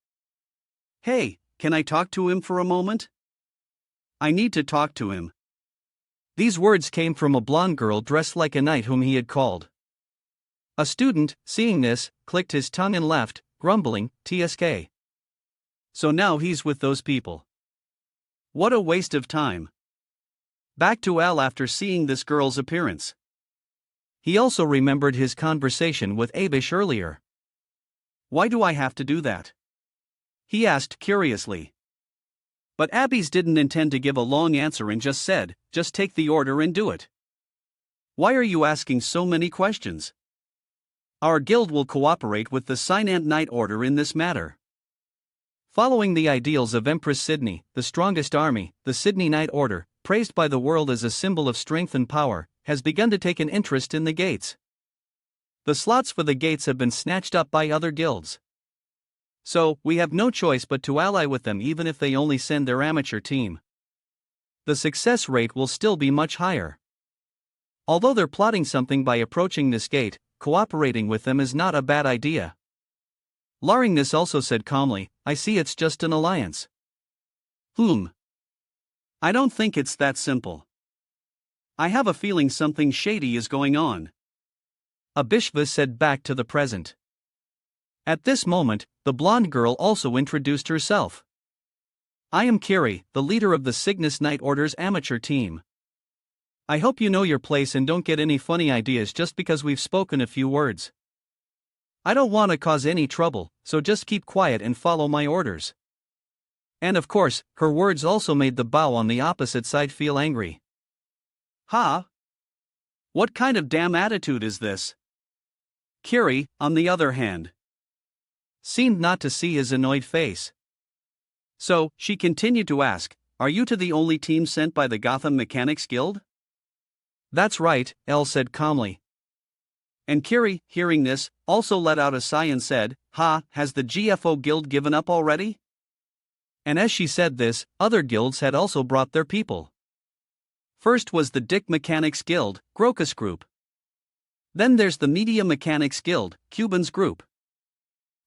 Hey, can I talk to him for a moment? I need to talk to him. These words came from a blonde girl dressed like a knight whom he had called. A student, seeing this, clicked his tongue and left, grumbling, TSK. So now he's with those people. What a waste of time. Back to Al after seeing this girl's appearance. He also remembered his conversation with Abish earlier. Why do I have to do that? He asked curiously. But Abby's didn't intend to give a long answer and just said, just take the order and do it. Why are you asking so many questions? Our guild will cooperate with the Synant Knight Order in this matter. Following the ideals of Empress Sydney, the strongest army, the Sydney Knight Order, praised by the world as a symbol of strength and power, has begun to take an interest in the gates. The slots for the gates have been snatched up by other guilds. So, we have no choice but to ally with them even if they only send their amateur team. The success rate will still be much higher. Although they're plotting something by approaching this gate, cooperating with them is not a bad idea. Laringness also said calmly, I see it's just an alliance. I don't think it's that simple. I have a feeling something shady is going on. Abishva said back to the present. At this moment, the blonde girl also introduced herself. I am Kiri, the leader of the Cygnus Night Order's amateur team. I hope you know your place and don't get any funny ideas just because we've spoken a few words. I don't want to cause any trouble, so just keep quiet and follow my orders. And of course, her words also made the bow on the opposite side feel angry. Ha! What kind of damn attitude is this? Kiri, on the other hand, seemed not to see his annoyed face. So, she continued to ask, Are you to the only team sent by the Gotham Mechanics Guild? That's right, Elle said calmly. And Kiri, hearing this, also let out a sigh and said, Ha, has the GFO Guild given up already? And as she said this, other guilds had also brought their people. First was the Dick Mechanics Guild, Grokus Group. Then there's the Media Mechanics Guild, Cuban's group.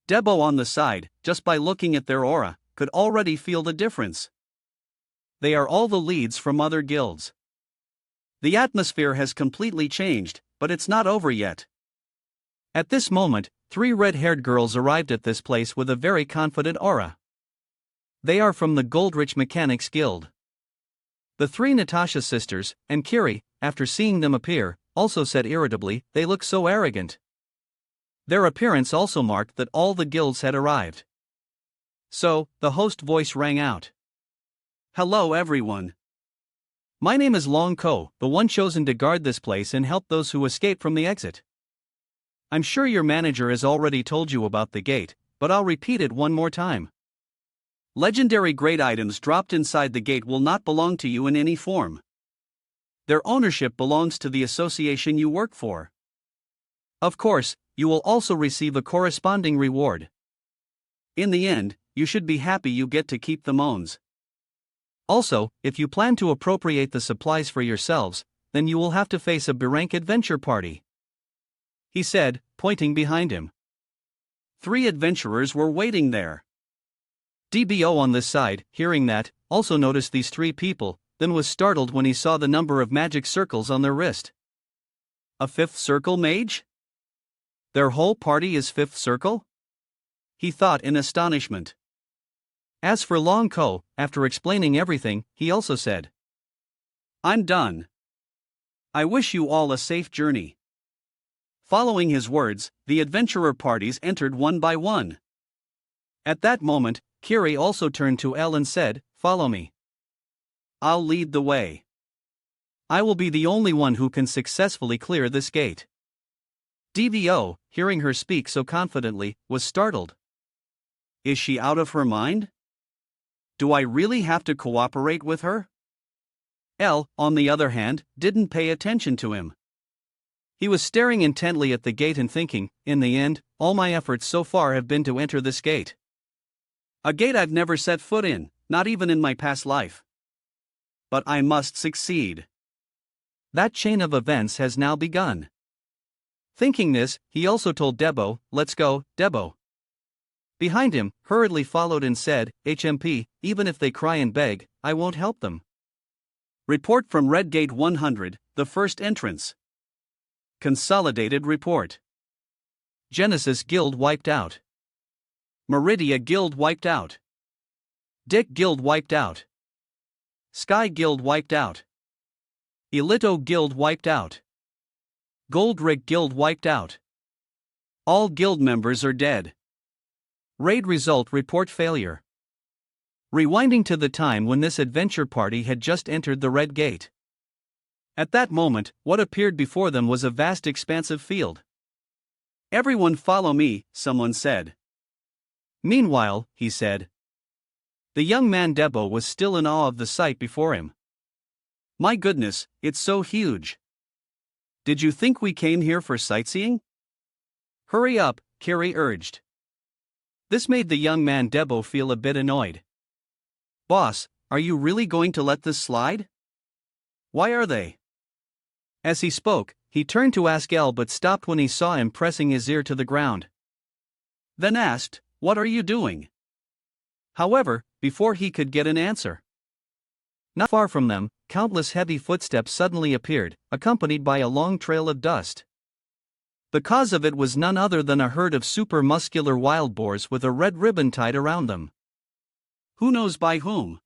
Debo on the side, just by looking at their aura, could already feel the difference. They are all the leads from other guilds. The atmosphere has completely changed, but it's not over yet. At this moment, 3 red-haired girls arrived at this place with a very confident aura. They are from the Goldrich Mechanics Guild. The 3 Natasha sisters, and Kiri, after seeing them appear, also said irritably, they look so arrogant. Their appearance also marked that all the guilds had arrived. So, the host voice rang out. Hello everyone. My name is Long Ko, the one chosen to guard this place and help those who escape from the exit. I'm sure your manager has already told you about the gate, but I'll repeat it one more time. Legendary great items dropped inside the gate will not belong to you in any form. Their ownership belongs to the association you work for. Of course, you will also receive a corresponding reward. In the end, you should be happy you get to keep the owns. Also, if you plan to appropriate the supplies for yourselves, then you will have to face a B-rank adventure party. He said, pointing behind him. 3 adventurers were waiting there. DBO on this side, hearing that, also noticed these 3 people, then was startled when he saw the number of magic circles on their wrist. A 5th circle mage? Their whole party is 5th circle? He thought in astonishment. As for Long Ko, after explaining everything, he also said, I'm done. I wish you all a safe journey. Following his words, the adventurer parties entered one by one. At that moment, Kiri also turned to Elle and said, Follow me. I'll lead the way. I will be the only one who can successfully clear this gate. DBO, hearing her speak so confidently, was startled. Is she out of her mind? Do I really have to cooperate with her? Elle, on the other hand, didn't pay attention to him. He was staring intently at the gate and thinking, in the end, all my efforts so far have been to enter this gate. A gate I've never set foot in, not even in my past life. But I must succeed. That chain of events has now begun. Thinking this, he also told Debo, Let's go, Debo. Behind him, hurriedly followed and said, HMP, even if they cry and beg, I won't help them. Report from Red Gate 100, the first entrance. Consolidated report. Genesis Guild wiped out. Meridia Guild wiped out. Dick Guild wiped out. Sky Guild wiped out. Elito Guild wiped out. Goldrick Guild wiped out. All guild members are dead. Raid result report failure. Rewinding to the time when this adventure party had just entered the Red Gate. At that moment, what appeared before them was a vast expansive field. Everyone follow me, someone said. Meanwhile, he said. The young man Debo was still in awe of the sight before him. My goodness, it's so huge. Did you think we came here for sightseeing? Hurry up, Carrie urged. This made the young man Debo feel a bit annoyed. Boss, are you really going to let this slide? Why are they? As he spoke, he turned to ask El but stopped when he saw him pressing his ear to the ground. Then asked, "What are you doing?" However, before he could get an answer, not far from them, countless heavy footsteps suddenly appeared, accompanied by a long trail of dust. The cause of it was none other than a herd of super muscular wild boars with a red ribbon tied around them. Who knows by whom?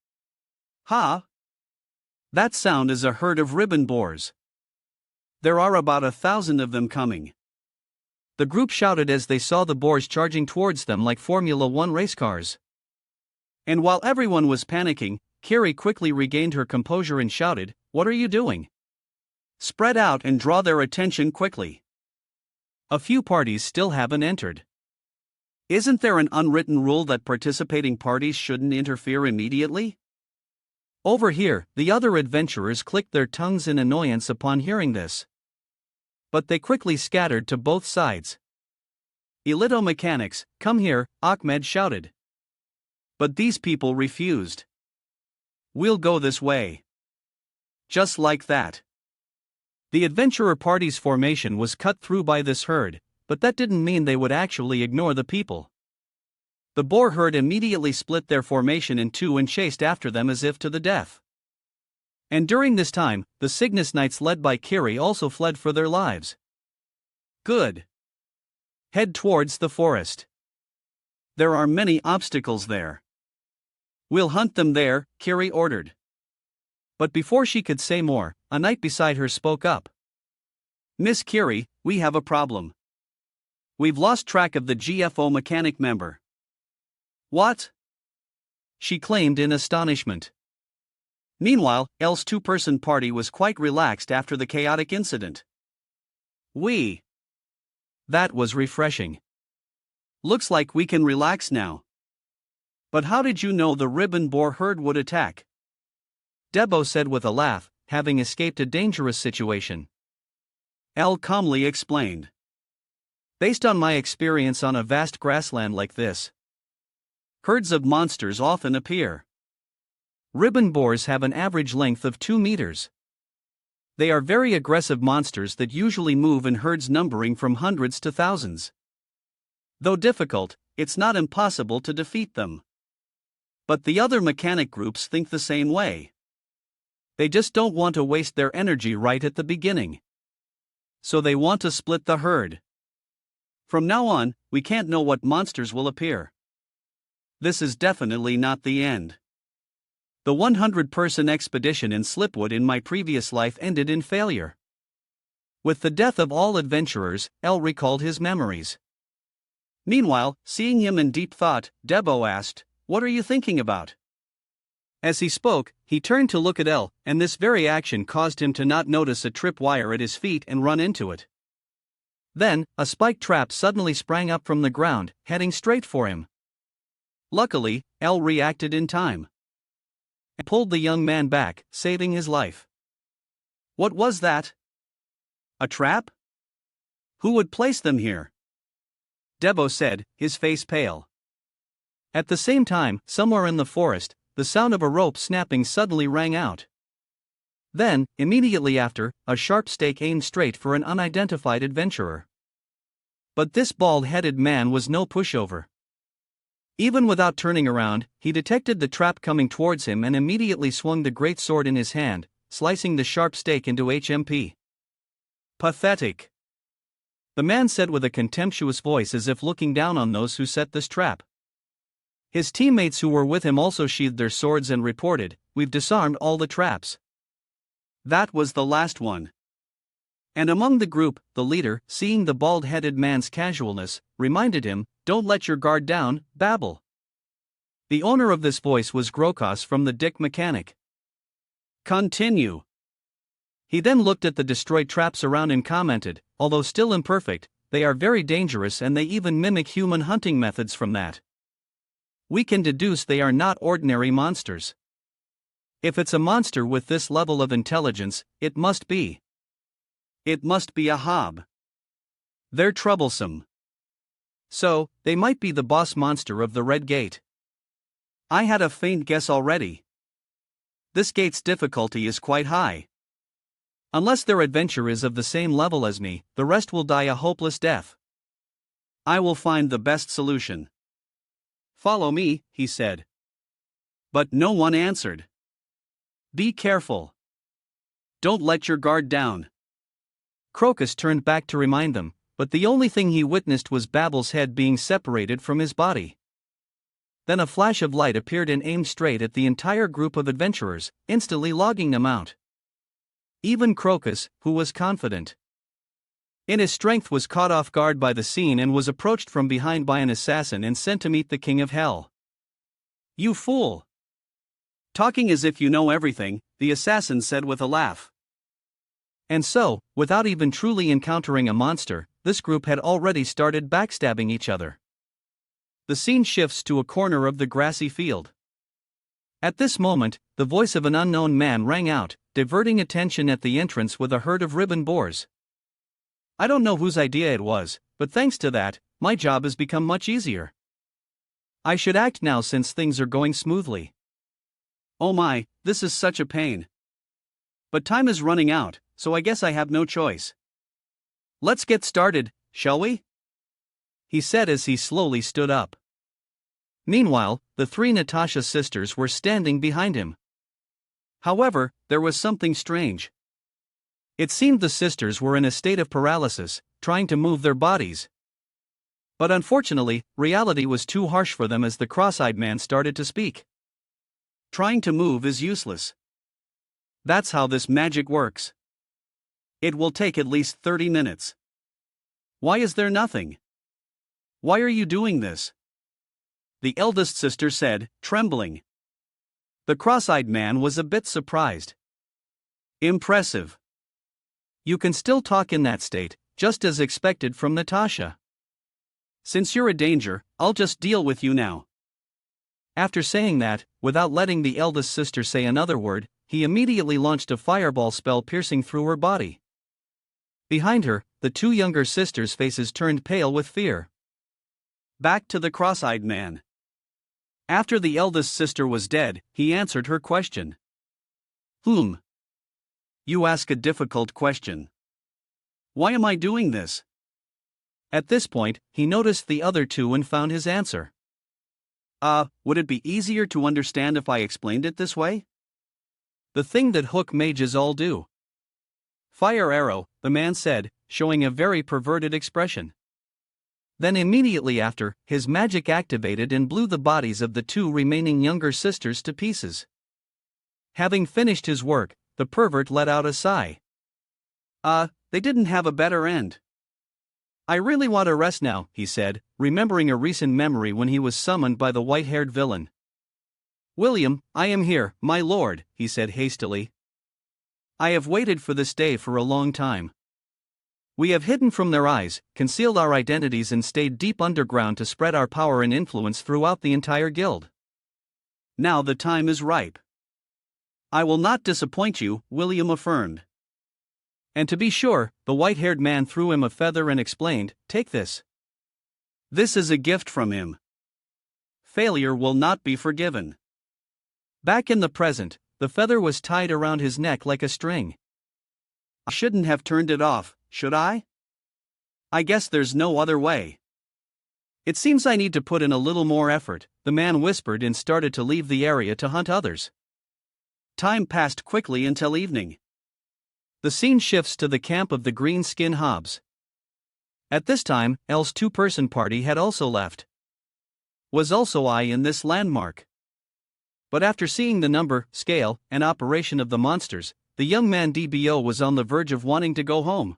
Ha! That sound is a herd of ribbon boars. There are about 1,000 of them coming. The group shouted as they saw the boars charging towards them like Formula One race cars. And while everyone was panicking, Carrie quickly regained her composure and shouted, "What are you doing? Spread out and draw their attention quickly. A few parties still haven't entered. Isn't there an unwritten rule that participating parties shouldn't interfere immediately?" Over here, the other adventurers clicked their tongues in annoyance upon hearing this. But they quickly scattered to both sides. "Elito mechanics, come here," Ahmed shouted. But these people refused. "We'll go this way." Just like that. The adventurer party's formation was cut through by this herd, but that didn't mean they would actually ignore the people. The boar herd immediately split their formation in two and chased after them as if to the death. And during this time, the Cygnus Knights led by Kiri also fled for their lives. Good. Head towards the forest. There are many obstacles there. We'll hunt them there, Kiri ordered. But before she could say more, a knight beside her spoke up. "Miss Kiri, we have a problem. We've lost track of the GFO mechanic member." "What?" she claimed in astonishment. Meanwhile, El's two-person party was quite relaxed after the chaotic incident. That was refreshing. Looks like we can relax now. But how did you know the ribbon boar herd would attack? Debo said with a laugh, having escaped a dangerous situation. El calmly explained. Based on my experience on a vast grassland like this, herds of monsters often appear. Ribbon boars have an average length of 2 meters. They are very aggressive monsters that usually move in herds numbering from hundreds to thousands. Though difficult, it's not impossible to defeat them. But the other mechanic groups think the same way. They just don't want to waste their energy right at the beginning. So they want to split the herd. From now on, we can't know what monsters will appear. This is definitely not the end. The 100-person expedition in Slipwood in my previous life ended in failure. With the death of all adventurers, El recalled his memories. Meanwhile, seeing him in deep thought, Debo asked, "What are you thinking about?" As he spoke, he turned to look at El, and this very action caused him to not notice a tripwire at his feet and run into it. Then, a spike trap suddenly sprang up from the ground, heading straight for him. Luckily, El reacted in time and pulled the young man back, saving his life. What was that? A trap? Who would place them here? Debo said, his face pale. At the same time, somewhere in the forest, the sound of a rope snapping suddenly rang out. Then, immediately after, a sharp stake aimed straight for an unidentified adventurer. But this bald-headed man was no pushover. Even without turning around, he detected the trap coming towards him and immediately swung the great sword in his hand, slicing the sharp stake into HP. Pathetic. The man said with a contemptuous voice as if looking down on those who set this trap. His teammates who were with him also sheathed their swords and reported, "We've disarmed all the traps." That was the last one. And among the group, the leader, seeing the bald-headed man's casualness, reminded him, "Don't let your guard down, Babel." The owner of this voice was Grokos from the Dick Mechanic. Continue. He then looked at the destroyed traps around and commented, "Although still imperfect, they are very dangerous and they even mimic human hunting methods from that. We can deduce they are not ordinary monsters. If it's a monster with this level of intelligence, it must be. It must be a hob. They're troublesome. So, they might be the boss monster of the Red Gate. I had a faint guess already. This gate's difficulty is quite high. Unless their adventure is of the same level as me, the rest will die a hopeless death. I will find the best solution. Follow me, he said. But no one answered. Be careful. Don't let your guard down. Crocus turned back to remind them, but the only thing he witnessed was Babbel's head being separated from his body. Then a flash of light appeared and aimed straight at the entire group of adventurers, instantly logging them out. Even Crocus, who was confident in his strength, was caught off guard by the scene and was approached from behind by an assassin and sent to meet the King of Hell. You fool! Talking as if you know everything, the assassin said with a laugh. And so, without even truly encountering a monster, this group had already started backstabbing each other. The scene shifts to a corner of the grassy field. At this moment, the voice of an unknown man rang out, diverting attention at the entrance with a herd of ribbon boars. I don't know whose idea it was, but thanks to that, my job has become much easier. I should act now since things are going smoothly. Oh my, this is such a pain. But time is running out, so I guess I have no choice. Let's get started, shall we? He said as he slowly stood up. Meanwhile, the three Natasha sisters were standing behind him. However, there was something strange. It seemed the sisters were in a state of paralysis, trying to move their bodies. But unfortunately, reality was too harsh for them as the cross-eyed man started to speak. Trying to move is useless. That's how this magic works. It will take at least 30 minutes. Why is there nothing? Why are you doing this? The eldest sister said, trembling. The cross-eyed man was a bit surprised. Impressive. You can still talk in that state, just as expected from Natasha. Since you're a danger, I'll just deal with you now. After saying that, without letting the eldest sister say another word, he immediately launched a fireball spell piercing through her body. Behind her, the two younger sisters' faces turned pale with fear. Back to the cross-eyed man. After the eldest sister was dead, he answered her question. You ask a difficult question. Why am I doing this? At this point, he noticed the other two and found his answer. Would it be easier to understand if I explained it this way? The thing that hook mages all do. Fire arrow, the man said, showing a very perverted expression. Then immediately after, his magic activated and blew the bodies of the two remaining younger sisters to pieces. Having finished his work, the pervert let out a sigh. They didn't have a better end. I really want to rest now, he said, remembering a recent memory when he was summoned by the white-haired villain. William, I am here, my lord, he said hastily. I have waited for this day for a long time. We have hidden from their eyes, concealed our identities and stayed deep underground to spread our power and influence throughout the entire guild. Now the time is ripe. I will not disappoint you, William affirmed. And to be sure, the white-haired man threw him a feather and explained, take this. This is a gift from him. Failure will not be forgiven. Back in the present, the feather was tied around his neck like a string. I shouldn't have turned it off, should I? I guess there's no other way. It seems I need to put in a little more effort, the man whispered and started to leave the area to hunt others. Time passed quickly until evening. The scene shifts to the camp of the green-skin Hobbs. At this time, Elle's two-person party had also left. Was also I in this landmark? But after seeing the number, scale, and operation of the monsters, the young man DBO was on the verge of wanting to go home.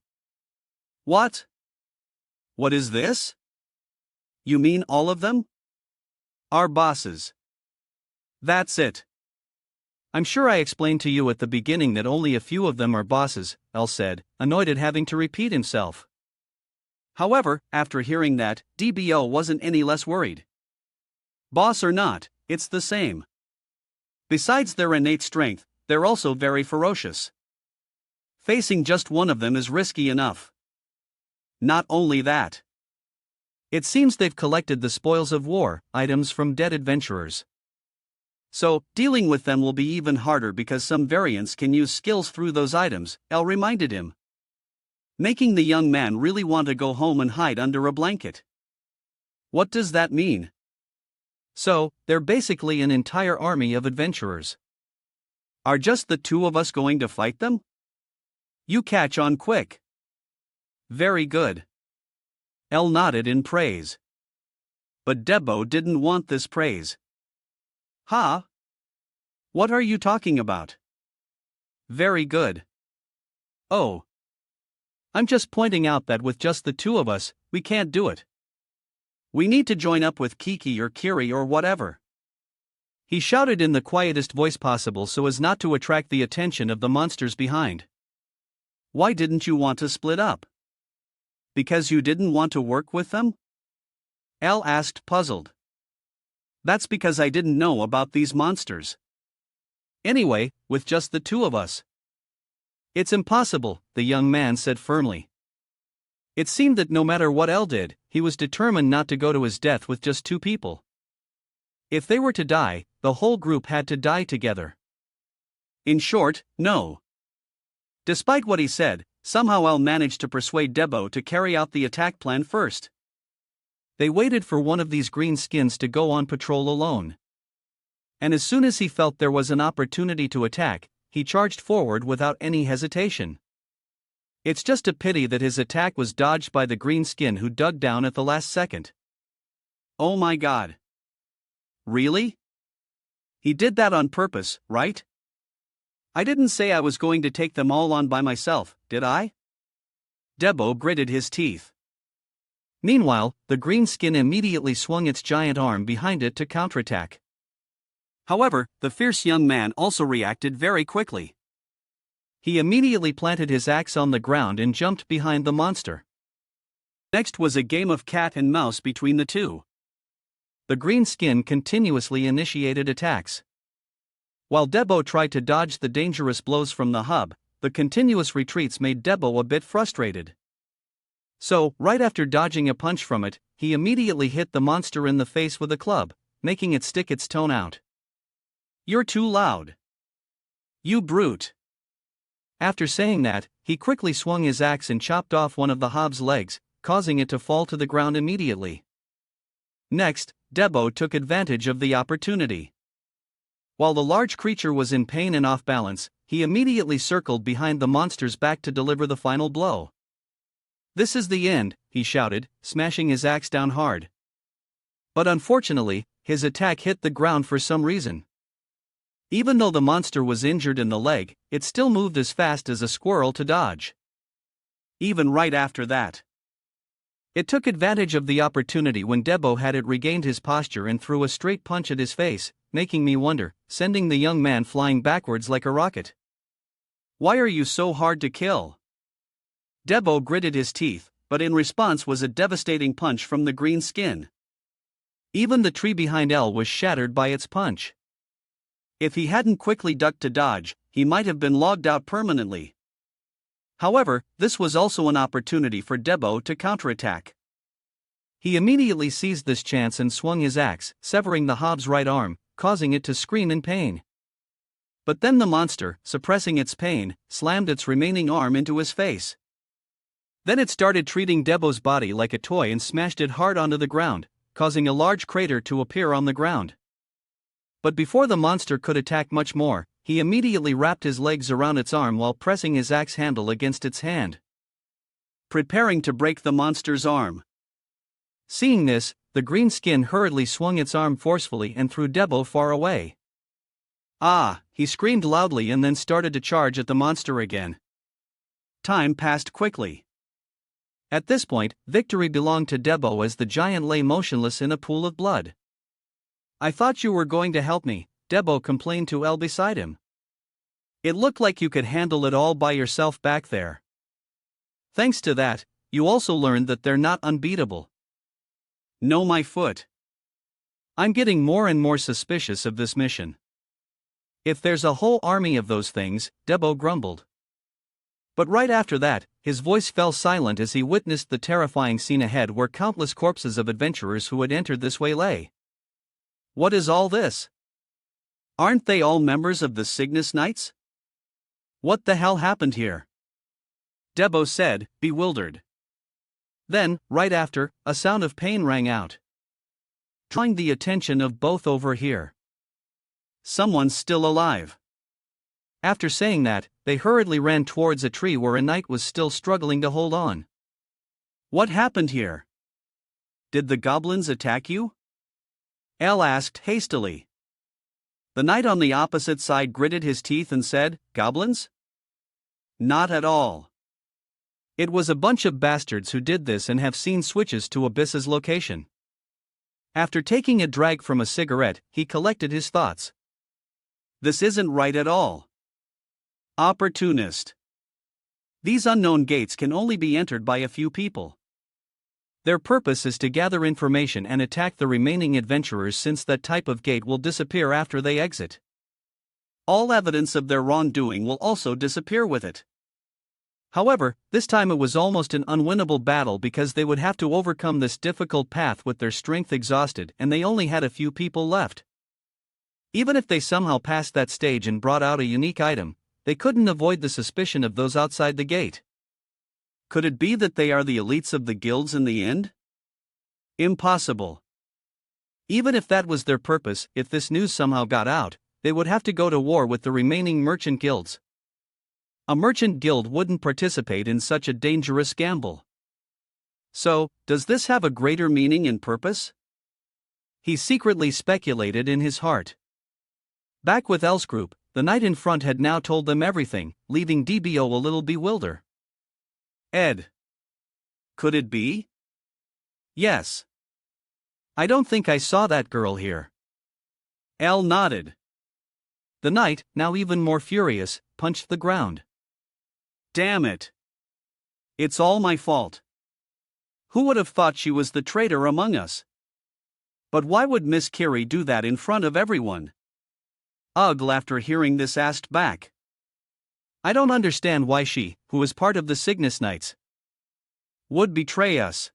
What? What is this? You mean all of them? Our bosses. That's it. I'm sure I explained to you at the beginning that only a few of them are bosses, Elle said, annoyed at having to repeat himself. However, after hearing that, DBO wasn't any less worried. Boss or not, it's the same. Besides their innate strength, they're also very ferocious. Facing just one of them is risky enough. Not only that, it seems they've collected the spoils of war, items from dead adventurers. So, dealing with them will be even harder because some variants can use skills through those items, Elle reminded him, making the young man really want to go home and hide under a blanket. What does that mean? So, they're basically an entire army of adventurers. Are just the two of us going to fight them? You catch on quick. Very good. Elle nodded in praise. But Debo didn't want this praise. Huh? What are you talking about? Very good. Oh. I'm just pointing out that with just the two of us, we can't do it. We need to join up with Kiki or Kiri or whatever. He shouted in the quietest voice possible so as not to attract the attention of the monsters behind. Why didn't you want to split up? Because you didn't want to work with them? Elle asked, puzzled. That's because I didn't know about these monsters. Anyway, with just the two of us. It's impossible, the young man said firmly. It seemed that no matter what Elle did, he was determined not to go to his death with just two people. If they were to die, the whole group had to die together. In short, no. Despite what he said, somehow Elle managed to persuade Debo to carry out the attack plan first. They waited for one of these green skins to go on patrol alone. And as soon as he felt there was an opportunity to attack, he charged forward without any hesitation. It's just a pity that his attack was dodged by the green skin who dug down at the last second. Oh my god. Really? He did that on purpose, right? I didn't say I was going to take them all on by myself, did I? Debo gritted his teeth. Meanwhile, the green skin immediately swung its giant arm behind it to counterattack. However, the fierce young man also reacted very quickly. He immediately planted his axe on the ground and jumped behind the monster. Next was a game of cat and mouse between the two. The green skin continuously initiated attacks. While Debo tried to dodge the dangerous blows from the hub, the continuous retreats made Debo a bit frustrated. So, right after dodging a punch from it, he immediately hit the monster in the face with a club, making it stick its tongue out. You're too loud. You brute. After saying that, he quickly swung his axe and chopped off one of the hob's legs, causing it to fall to the ground immediately. Next, Debo took advantage of the opportunity. While the large creature was in pain and off balance, he immediately circled behind the monster's back to deliver the final blow. This is the end, he shouted, smashing his axe down hard. But unfortunately, his attack hit the ground for some reason. Even though the monster was injured in the leg, it still moved as fast as a squirrel to dodge. Even right after that. It took advantage of the opportunity when Debo had it regained his posture and threw a straight punch at his face, making me wonder, sending the young man flying backwards like a rocket. Why are you so hard to kill? Debo gritted his teeth, but in response was a devastating punch from the green skin. Even the tree behind Elle was shattered by its punch. If he hadn't quickly ducked to dodge, he might have been logged out permanently. However, this was also an opportunity for Debo to counterattack. He immediately seized this chance and swung his axe, severing the hob's right arm, causing it to scream in pain. But then the monster, suppressing its pain, slammed its remaining arm into his face. Then it started treating Debo's body like a toy and smashed it hard onto the ground, causing a large crater to appear on the ground. But before the monster could attack much more, he immediately wrapped his legs around its arm while pressing his axe handle against its hand, preparing to break the monster's arm. Seeing this, the green skin hurriedly swung its arm forcefully and threw Debo far away. Ah, he screamed loudly and then started to charge at the monster again. Time passed quickly. At this point, victory belonged to Debo as the giant lay motionless in a pool of blood. I thought you were going to help me, Debo complained to Elle beside him. It looked like you could handle it all by yourself back there. Thanks to that, you also learned that they're not unbeatable. No, my foot. I'm getting more and more suspicious of this mission. If there's a whole army of those things, Debo grumbled. But right after that, his voice fell silent as he witnessed the terrifying scene ahead where countless corpses of adventurers who had entered this way lay. What is all this? Aren't they all members of the Cygnus Knights? What the hell happened here? Debo said, bewildered. Then, right after, a sound of pain rang out, drawing the attention of both over here. Someone's still alive. After saying that, they hurriedly ran towards a tree where a knight was still struggling to hold on. What happened here? Did the goblins attack you? Elle asked hastily. The knight on the opposite side gritted his teeth and said, Goblins? Not at all. It was a bunch of bastards who did this and have seen switches to Abyss's location. After taking a drag from a cigarette, he collected his thoughts. This isn't right at all. Opportunist. These unknown gates can only be entered by a few people. Their purpose is to gather information and attack the remaining adventurers, since that type of gate will disappear after they exit. All evidence of their wrongdoing will also disappear with it. However, this time it was almost an unwinnable battle because they would have to overcome this difficult path with their strength exhausted, and they only had a few people left. Even if they somehow passed that stage and brought out a unique item, they couldn't avoid the suspicion of those outside the gate. Could it be that they are the elites of the guilds in the end? Impossible. Even if that was their purpose, if this news somehow got out, they would have to go to war with the remaining merchant guilds. A merchant guild wouldn't participate in such a dangerous gamble. So, does this have a greater meaning and purpose? He secretly speculated in his heart. Back with Elle's group, the knight in front had now told them everything, leaving DBO a little bewildered. Ed. Could it be? Yes. I don't think I saw that girl here. Elle nodded. The knight, now even more furious, punched the ground. Damn it. It's all my fault. Who would have thought she was the traitor among us? But why would Miss Curie do that in front of everyone? Ugh, after hearing this, asked back. I don't understand why she, who is part of the Cygnus Knights, would betray us.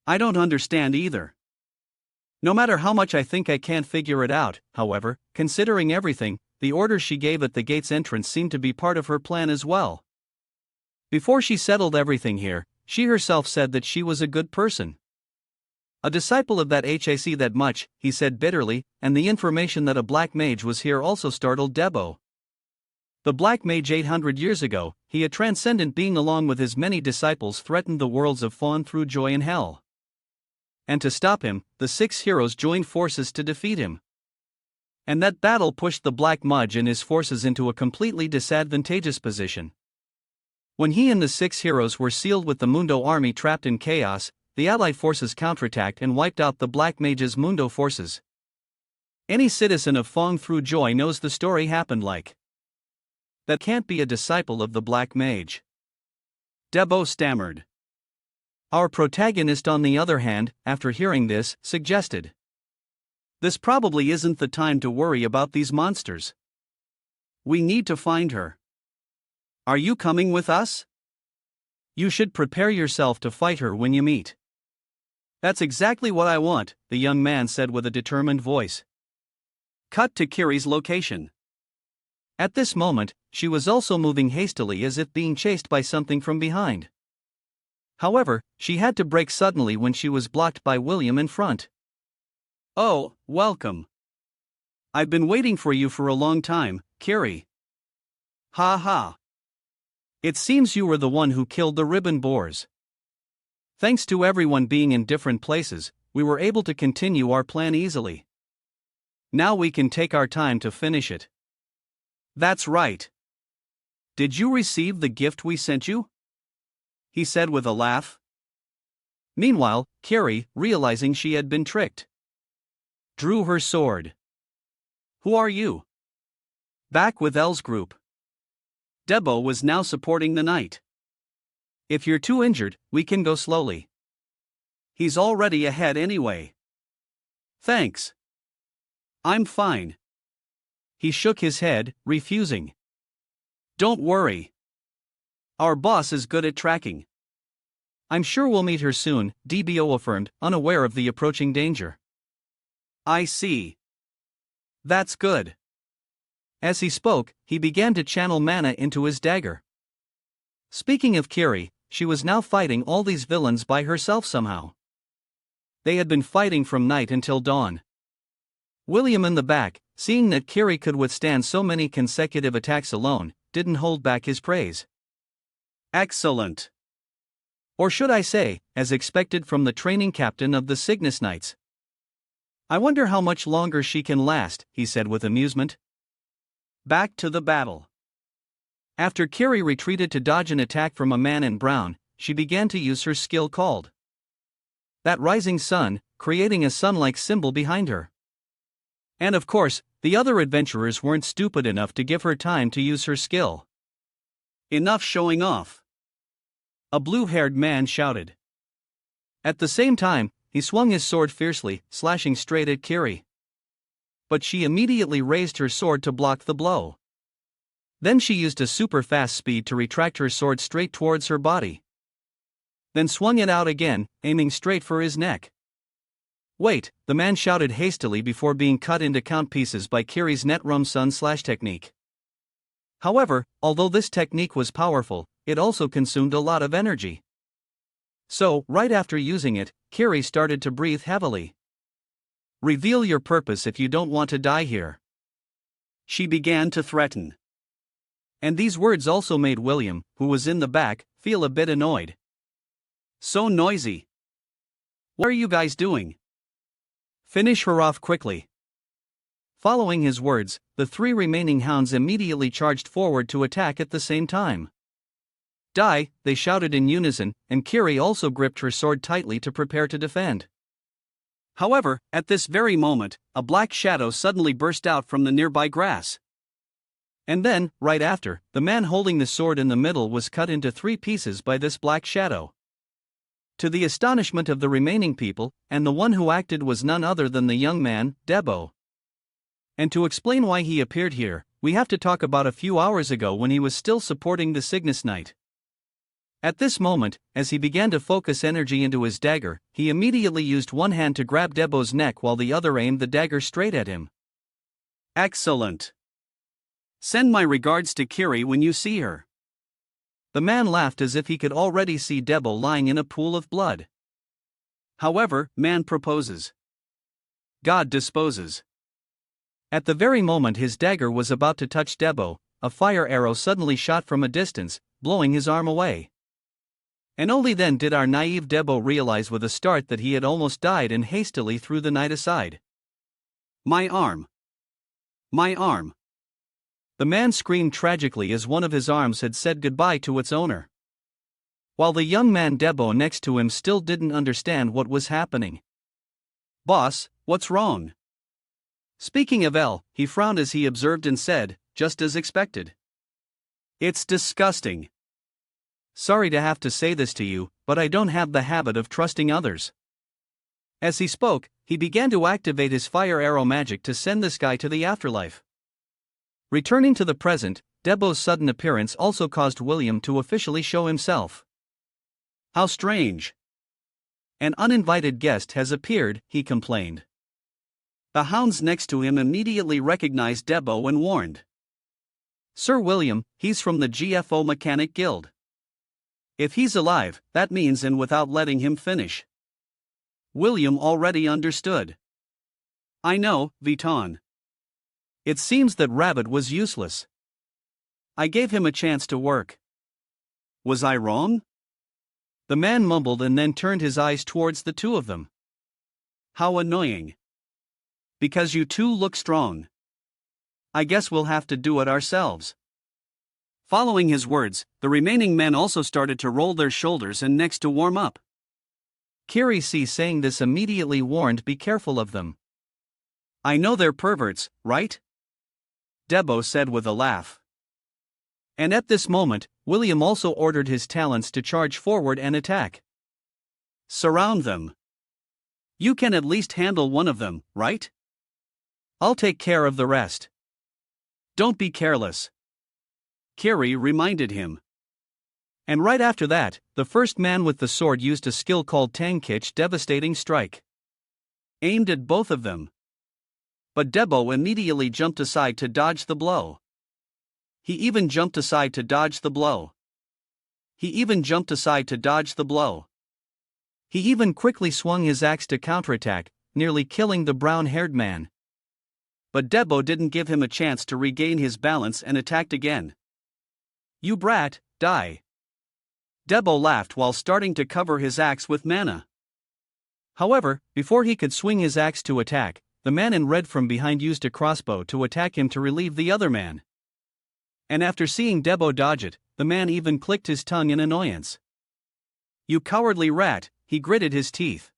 I don't understand either. No matter how much I think I can't figure it out, however, considering everything, the orders she gave at the gate's entrance seemed to be part of her plan as well. Before she settled everything here, she herself said that she was a good person. A disciple of that HAC that much, he said bitterly, and the information that a black mage was here also startled Debo. The black mage 800 years ago, he a transcendent being along with his many disciples threatened the worlds of Fawn through joy and hell. And to stop him, the 6 heroes joined forces to defeat him. And that battle pushed the black mage and his forces into a completely disadvantageous position. When he and the 6 heroes were sealed with the Mundo army trapped in chaos, the allied forces counterattacked and wiped out the black mage's Mundo forces. Any citizen of Fong through joy knows the story happened like. That can't be a disciple of the black mage. Debo stammered. Our protagonist, on the other hand, after hearing this, suggested. This probably isn't the time to worry about these monsters. We need to find her. Are you coming with us? You should prepare yourself to fight her when you meet. That's exactly what I want, the young man said with a determined voice. Cut to Kirie's location. At this moment, she was also moving hastily as if being chased by something from behind. However, she had to brake suddenly when she was blocked by William in front. Oh, welcome. I've been waiting for you for a long time, Curie. Ha ha. It seems you were the one who killed the ribbon boars. Thanks to everyone being in different places, we were able to continue our plan easily. Now we can take our time to finish it. That's right. Did you receive the gift we sent you? He said with a laugh. Meanwhile, Curie, realizing she had been tricked, drew her sword. Who are you? Back with Elle's group. Debo was now supporting the knight. If you're too injured, we can go slowly. He's already ahead anyway. Thanks. I'm fine. he shook his head, refusing. Don't worry. Our boss is good at tracking. I'm sure we'll meet her soon, DBO affirmed, unaware of the approaching danger. I see. That's good. As he spoke, he began to channel mana into his dagger. Speaking of Kiri, she was now fighting all these villains by herself somehow. They had been fighting from night until dawn. William in the back, seeing that Kiri could withstand so many consecutive attacks alone, didn't hold back his praise. Excellent. Or should I say, as expected from the training captain of the Cygnus Knights. I wonder how much longer she can last, he said with amusement. Back to the battle. After Kiri retreated to dodge an attack from a man in brown, she began to use her skill called that rising sun, creating a sun-like symbol behind her. And of course, the other adventurers weren't stupid enough to give her time to use her skill. Enough showing off. A blue-haired man shouted. At the same time, he swung his sword fiercely, slashing straight at Kiri. But she immediately raised her sword to block the blow. Then she used a super-fast speed to retract her sword straight towards her body. Then swung it out again, aiming straight for his neck. Wait, the man shouted hastily before being cut into count pieces by Kiri's Netrum Sun slash technique. However, although this technique was powerful, it also consumed a lot of energy. So, right after using it, Kiri started to breathe heavily. Reveal your purpose if you don't want to die here. She began to threaten. And these words also made William, who was in the back, feel a bit annoyed. So noisy. What are you guys doing? Finish her off quickly. Following his words, the three remaining hounds immediately charged forward to attack at the same time. Die, they shouted in unison, and Kiri also gripped her sword tightly to prepare to defend. However, at this very moment, a black shadow suddenly burst out from the nearby grass. And then, right after, the man holding the sword in the middle was cut into 3 pieces by this black shadow. To the astonishment of the remaining people, and the one who acted was none other than the young man, Debo. And to explain why he appeared here, we have to talk about a few hours ago when he was still supporting the Cygnus Knight. At this moment, as he began to focus energy into his dagger, he immediately used one hand to grab Debo's neck while the other aimed the dagger straight at him. Excellent. Send my regards to Kiri when you see her. The man laughed as if he could already see Debo lying in a pool of blood. However, man proposes. God disposes. At the very moment his dagger was about to touch Debo, a fire arrow suddenly shot from a distance, blowing his arm away. And only then did our naive Debo realize with a start that he had almost died and hastily threw the knight aside. My arm. My arm. The man screamed tragically as one of his arms had said goodbye to its owner. While the young man Debo next to him still didn't understand what was happening. Boss, what's wrong? Speaking of L, he frowned as he observed and said, just as expected. It's disgusting. Sorry to have to say this to you, but I don't have the habit of trusting others. As he spoke, he began to activate his fire arrow magic to send this guy to the afterlife. Returning to the present, Debo's sudden appearance also caused William to officially show himself. How strange. An uninvited guest has appeared, he complained. The hounds next to him immediately recognized Debo and warned. Sir William, he's from the GFO Mechanic Guild. If he's alive, that means and without letting him finish. William already understood. I know, Vuitton. It seems that Rabbit was useless. I gave him a chance to work. Was I wrong? The man mumbled and then turned his eyes towards the two of them. How annoying. Because you two look strong. I guess we'll have to do it ourselves. Following his words, the remaining men also started to roll their shoulders and necks to warm up. Kiri saying this immediately warned be careful of them. I know they're perverts, right? Debo said with a laugh. And at this moment, William also ordered his talents to charge forward and attack. Surround them. You can at least handle one of them, right? I'll take care of the rest. Don't be careless, Kiri reminded him. And right after that, the first man with the sword used a skill called Tangkich Devastating Strike, aimed at both of them. But Debo immediately jumped aside to dodge the blow. He even jumped aside to dodge the blow. He even jumped aside to dodge the blow. He even quickly swung his axe to counterattack, nearly killing the brown-haired man. But Debo didn't give him a chance to regain his balance and attacked again. You brat, die. Debo laughed while starting to cover his axe with mana. However, before he could swing his axe to attack, the man in red from behind used a crossbow to attack him to relieve the other man. And after seeing Debo dodge it, the man even clicked his tongue in annoyance. You cowardly rat, he gritted his teeth.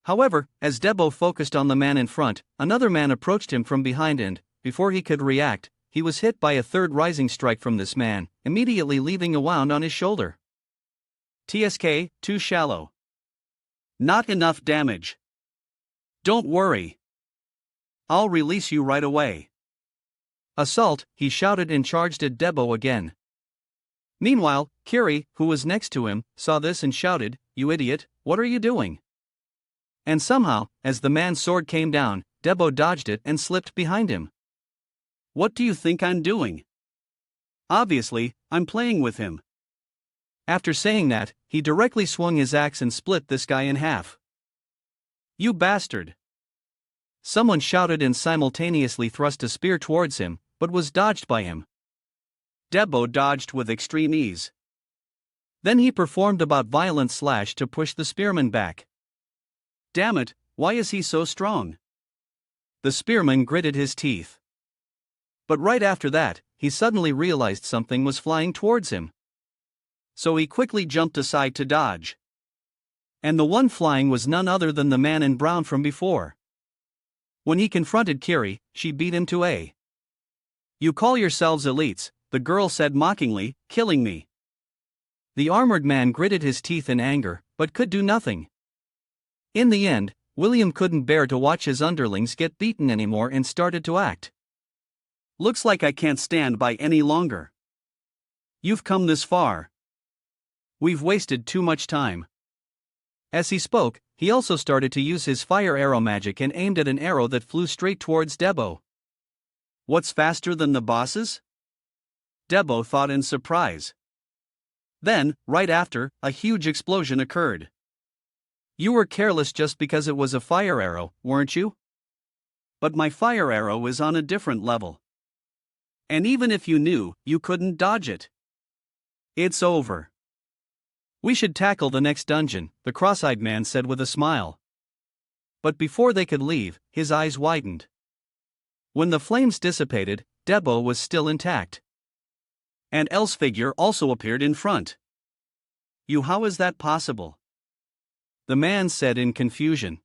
However, as Debo focused on the man in front, another man approached him from behind and, before he could react, he was hit by a third rising strike from this man, immediately leaving a wound on his shoulder. TSK, too shallow. Not enough damage. Don't worry. I'll release you right away. Assault, he shouted and charged at Debo again. Meanwhile, Kiri, who was next to him, saw this and shouted, You idiot, what are you doing? And somehow, as the man's sword came down, Debo dodged it and slipped behind him. What do you think I'm doing? Obviously, I'm playing with him. After saying that, he directly swung his axe and split this guy in half. You bastard! Someone shouted and simultaneously thrust a spear towards him, but was dodged by him. Debo dodged with extreme ease. Then he performed about violent slash to push the spearman back. Damn it, why is he so strong? The spearman gritted his teeth. But right after that, he suddenly realized something was flying towards him. So he quickly jumped aside to dodge. And the one flying was none other than the man in brown from before. When he confronted Kiri, she beat him to a. You call yourselves elites, the girl said mockingly, killing me. The armored man gritted his teeth in anger, but could do nothing. In the end, William couldn't bear to watch his underlings get beaten anymore and started to act. Looks like I can't stand by any longer. You've come this far. We've wasted too much time. As he spoke, he also started to use his fire arrow magic and aimed at an arrow that flew straight towards Debo. What's faster than the bosses? Debo thought in surprise. Then, right after, a huge explosion occurred. You were careless just because it was a fire arrow, weren't you? But my fire arrow is on a different level. And even if you knew, you couldn't dodge it. It's over. We should tackle the next dungeon, the cross-eyed man said with a smile. But before they could leave, his eyes widened. When the flames dissipated, Debo was still intact. And Elle's figure also appeared in front. How is that possible? The man said in confusion.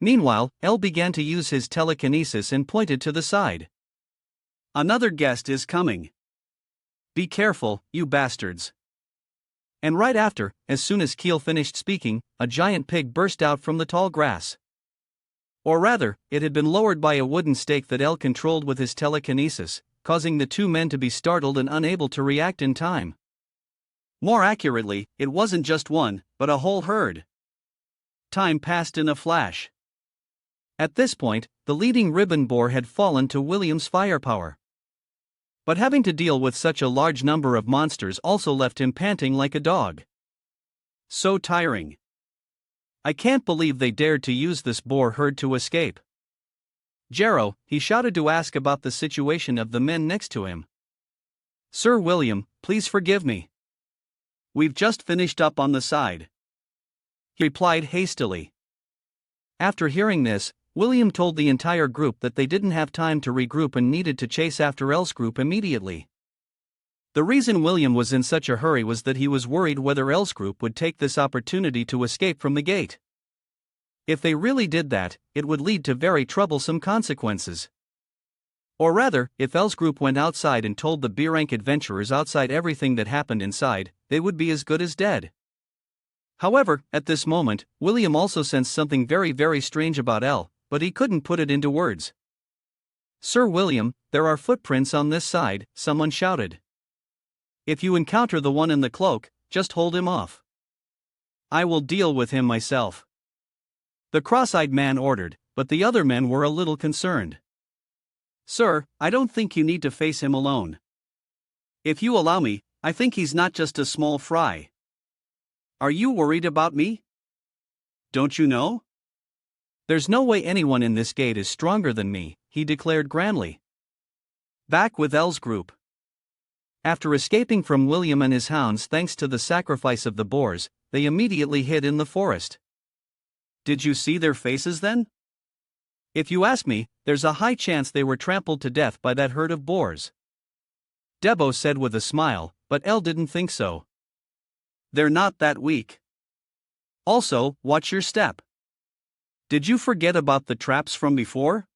Meanwhile, Elle began to use his telekinesis and pointed to the side. Another guest is coming. Be careful, you bastards. And right after, as soon as Keel finished speaking, a giant pig burst out from the tall grass. Or rather, it had been lowered by a wooden stake that Elle controlled with his telekinesis, causing the two men to be startled and unable to react in time. More accurately, it wasn't just one, but a whole herd. Time passed in a flash. At this point, the leading ribbon boar had fallen to William's firepower. But having to deal with such a large number of monsters also left him panting like a dog. So tiring. I can't believe they dared to use this boar herd to escape. Jero, he shouted to ask about the situation of the men next to him. Sir William, please forgive me. We've just finished up on the side. He replied hastily. After hearing this, William told the entire group that they didn't have time to regroup and needed to chase after Elle's group immediately. The reason William was in such a hurry was that he was worried whether Elle's group would take this opportunity to escape from the gate. If they really did that, it would lead to very troublesome consequences. Or rather, if Elle's group went outside and told the B-rank adventurers outside everything that happened inside, they would be as good as dead. However, at this moment, William also sensed something very, very strange about Elle, but he couldn't put it into words. Sir William, there are footprints on this side, someone shouted. If you encounter the one in the cloak, just hold him off. I will deal with him myself. The cross-eyed man ordered, but the other men were a little concerned. Sir, I don't think you need to face him alone. If you allow me, I think he's not just a small fry. Are you worried about me? Don't you know? There's no way anyone in this gate is stronger than me, he declared grandly. Back with L's group. After escaping from William and his hounds thanks to the sacrifice of the boars, they immediately hid in the forest. Did you see their faces then? If you ask me, there's a high chance they were trampled to death by that herd of boars. Debo said with a smile, but Elle didn't think so. They're not that weak. Also, watch your step. Did you forget about the traps from before?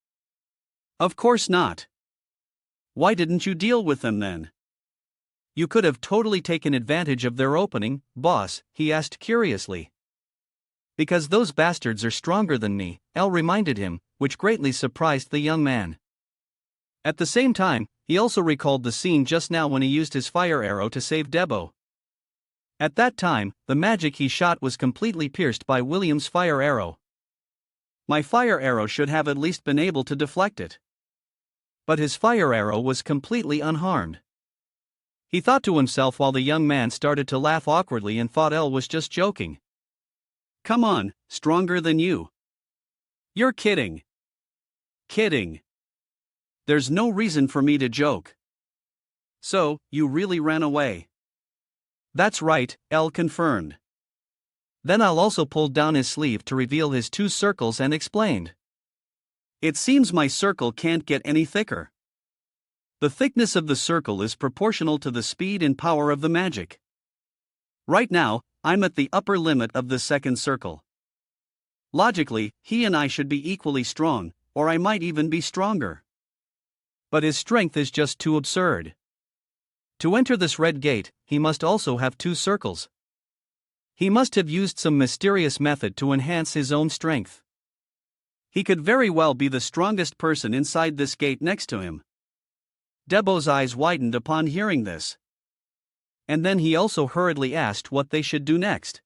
Of course not. Why didn't you deal with them then? You could have totally taken advantage of their opening, boss, he asked curiously. Because those bastards are stronger than me, Elle reminded him, which greatly surprised the young man. At the same time, he also recalled the scene just now when he used his fire arrow to save Debo. At that time, the magic he shot was completely pierced by William's fire arrow. My fire arrow should have at least been able to deflect it. But his fire arrow was completely unharmed. He thought to himself while the young man started to laugh awkwardly and thought Elle was just joking. Come on, stronger than you. You're kidding. Kidding. There's no reason for me to joke. So, you really ran away? That's right, Elle confirmed. Then Elle also pulled down his sleeve to reveal his 2 circles and explained. It seems my circle can't get any thicker. The thickness of the circle is proportional to the speed and power of the magic. Right now, I'm at the upper limit of the second circle. Logically, he and I should be equally strong, or I might even be stronger. But his strength is just too absurd. To enter this red gate, he must also have 2 circles. He must have used some mysterious method to enhance his own strength. He could very well be the strongest person inside this gate next to him. Debo's eyes widened upon hearing this. And then he also hurriedly asked what they should do next.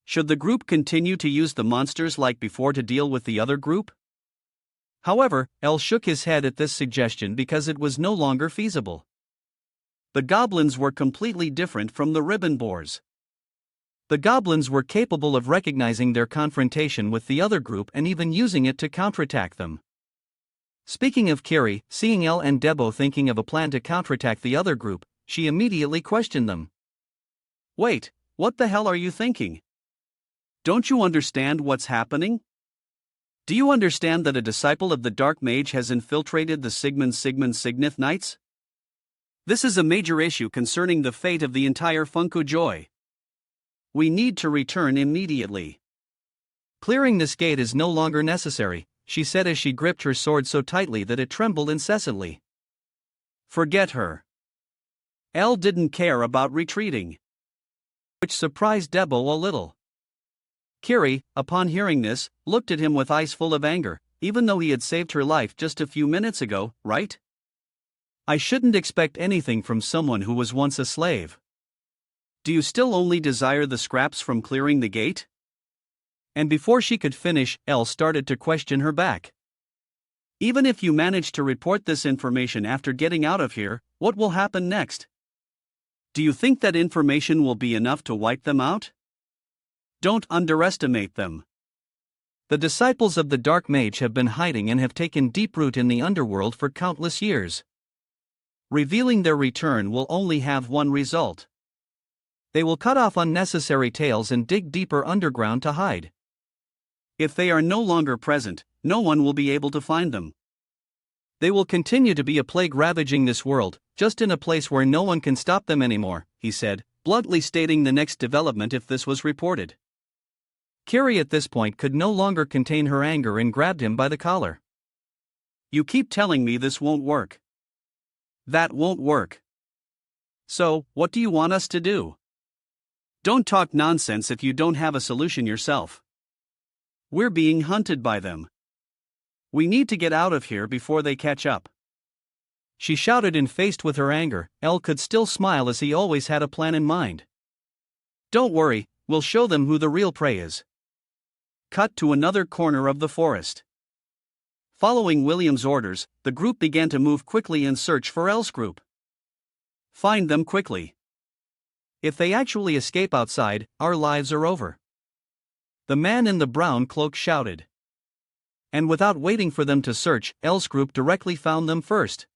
Should the group continue to use the monsters like before to deal with the other group? However, Elle shook his head at this suggestion because it was no longer feasible. The goblins were completely different from the ribbon boars. The goblins were capable of recognizing their confrontation with the other group and even using it to counterattack them. Speaking of Kiri, seeing Elle and Debo thinking of a plan to counterattack the other group, she immediately questioned them. Wait, what the hell are you thinking? Don't you understand what's happening? Do you understand that a disciple of the Dark Mage has infiltrated the Sigmund-Signith Knights? This is a major issue concerning the fate of the entire Funko Joy. We need to return immediately. Clearing this gate is no longer necessary, she said as she gripped her sword so tightly that it trembled incessantly. Forget her. Elle didn't care about retreating. Which surprised Debo a little. Kiri, upon hearing this, looked at him with eyes full of anger, even though he had saved her life just a few minutes ago, right? I shouldn't expect anything from someone who was once a slave. Do you still only desire the scraps from clearing the gate? And before she could finish, Elle started to question her back. Even if you manage to report this information after getting out of here, what will happen next? Do you think that information will be enough to wipe them out? Don't underestimate them. The disciples of the Dark Mage have been hiding and have taken deep root in the underworld for countless years. Revealing their return will only have one result. They will cut off unnecessary tails and dig deeper underground to hide. If they are no longer present, no one will be able to find them. They will continue to be a plague ravaging this world, just in a place where no one can stop them anymore, he said, bluntly stating the next development if this was reported. Kiri at this point could no longer contain her anger and grabbed him by the collar. You keep telling me this won't work. That won't work. So, what do you want us to do? Don't talk nonsense if you don't have a solution yourself. We're being hunted by them. We need to get out of here before they catch up. she shouted, and faced with her anger, Elle could still smile as he always had a plan in mind. Don't worry, we'll show them who the real prey is. Cut to another corner of the forest. Following William's orders, the group began to move quickly in search for Elle's group. Find them quickly. If they actually escape outside, our lives are over. The man in the brown cloak shouted. And without waiting for them to search, Elle's group directly found them first.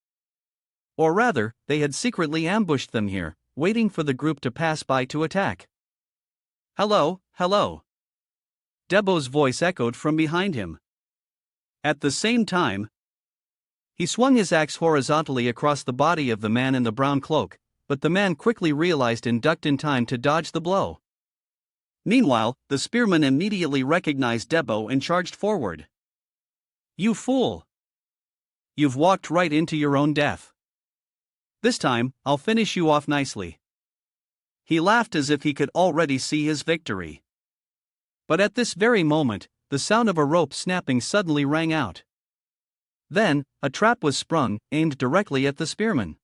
Or rather, they had secretly ambushed them here, waiting for the group to pass by to attack. Hello, hello. Debo's voice echoed from behind him. At the same time, he swung his axe horizontally across the body of the man in the brown cloak, but the man quickly realized and ducked in time to dodge the blow. Meanwhile, the spearman immediately recognized Debo and charged forward. You fool! You've walked right into your own death. This time, I'll finish you off nicely. He laughed as if he could already see his victory. But at this very moment, the sound of a rope snapping suddenly rang out. Then, a trap was sprung, aimed directly at the spearman.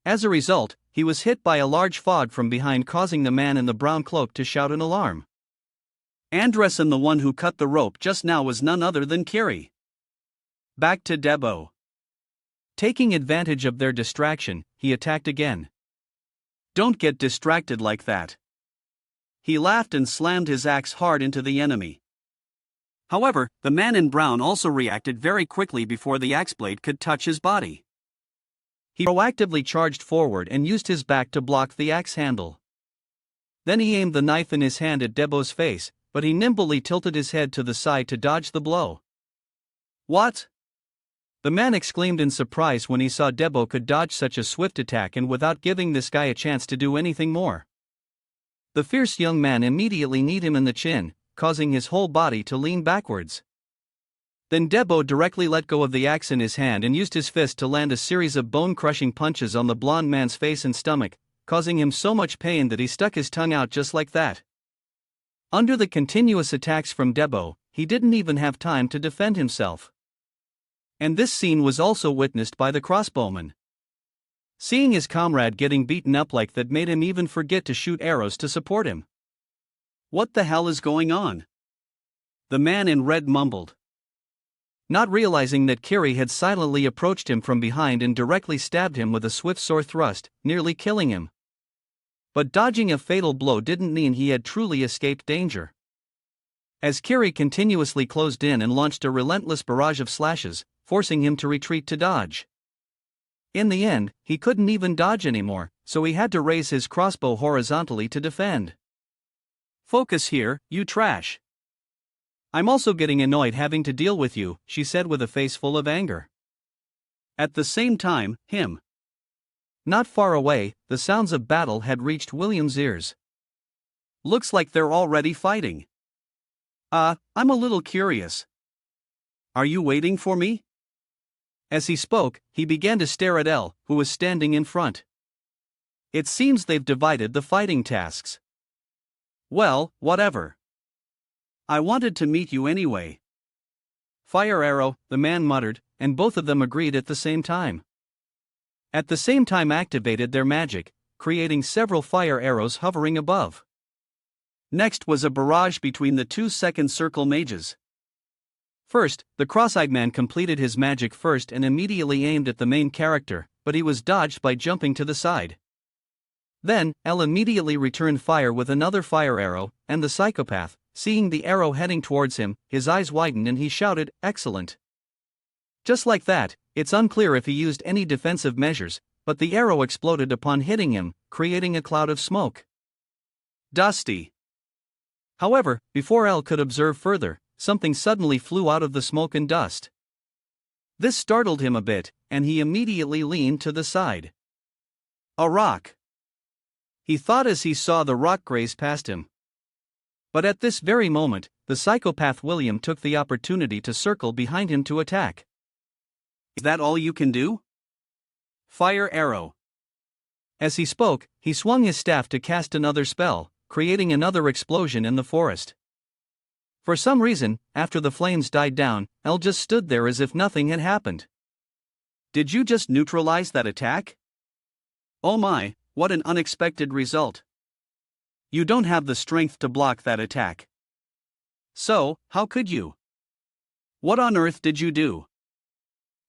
As a result, he was hit by a large fog from behind, causing the man in the brown cloak to shout in alarm. Andressen, the one who cut the rope just now, was none other than Kiri. Back to Debo. Taking advantage of their distraction, he attacked again. Don't get distracted like that. He laughed and slammed his axe hard into the enemy. However, the man in brown also reacted very quickly before the axe blade could touch his body. He proactively charged forward and used his back to block the axe handle. Then he aimed the knife in his hand at Debo's face, but he nimbly tilted his head to the side to dodge the blow. What? The man exclaimed in surprise when he saw Debo could dodge such a swift attack and without giving this guy a chance to do anything more. The fierce young man immediately kneed him in the chin, causing his whole body to lean backwards. Then Debo directly let go of the axe in his hand and used his fist to land a series of bone-crushing punches on the blond man's face and stomach, causing him so much pain that he stuck his tongue out just like that. Under the continuous attacks from Debo, he didn't even have time to defend himself. And this scene was also witnessed by the crossbowman. Seeing his comrade getting beaten up like that made him even forget to shoot arrows to support him. What the hell is going on? The man in red mumbled. Not realizing that Kiri had silently approached him from behind and directly stabbed him with a swift sword thrust, nearly killing him. But dodging a fatal blow didn't mean he had truly escaped danger. As Kiri continuously closed in and launched a relentless barrage of slashes, forcing him to retreat to dodge. In the end, he couldn't even dodge anymore, so he had to raise his crossbow horizontally to defend. Focus here, you trash. I'm also getting annoyed having to deal with you, she said with a face full of anger. At the same time, him. Not far away, the sounds of battle had reached William's ears. Looks like they're already fighting. I'm a little curious. Are you waiting for me? As he spoke, he began to stare at Elle, who was standing in front. It seems they've divided the fighting tasks. Well, whatever. I wanted to meet you anyway. Fire arrow, the man muttered, and both of them agreed at the same time. At the same time activated their magic, creating several fire arrows hovering above. Next was a barrage between the two second circle mages. First, the cross-eyed man completed his magic first and immediately aimed at the main character, but he was dodged by jumping to the side. Then, Elle immediately returned fire with another fire arrow, and the psychopath, seeing the arrow heading towards him, his eyes widened and he shouted, "Excellent." Just like that, it's unclear if he used any defensive measures, but the arrow exploded upon hitting him, creating a cloud of smoke. Dusty. However, before Elle could observe further, something suddenly flew out of the smoke and dust. This startled him a bit, and he immediately leaned to the side. A rock. He thought as he saw the rock graze past him. But at this very moment, the psychopath William took the opportunity to circle behind him to attack. Is that all you can do? Fire arrow. As he spoke, he swung his staff to cast another spell, creating another explosion in the forest. For some reason, after the flames died down, Elle just stood there as if nothing had happened. Did you just neutralize that attack? Oh my, what an unexpected result. You don't have the strength to block that attack. So, how could you? What on earth did you do?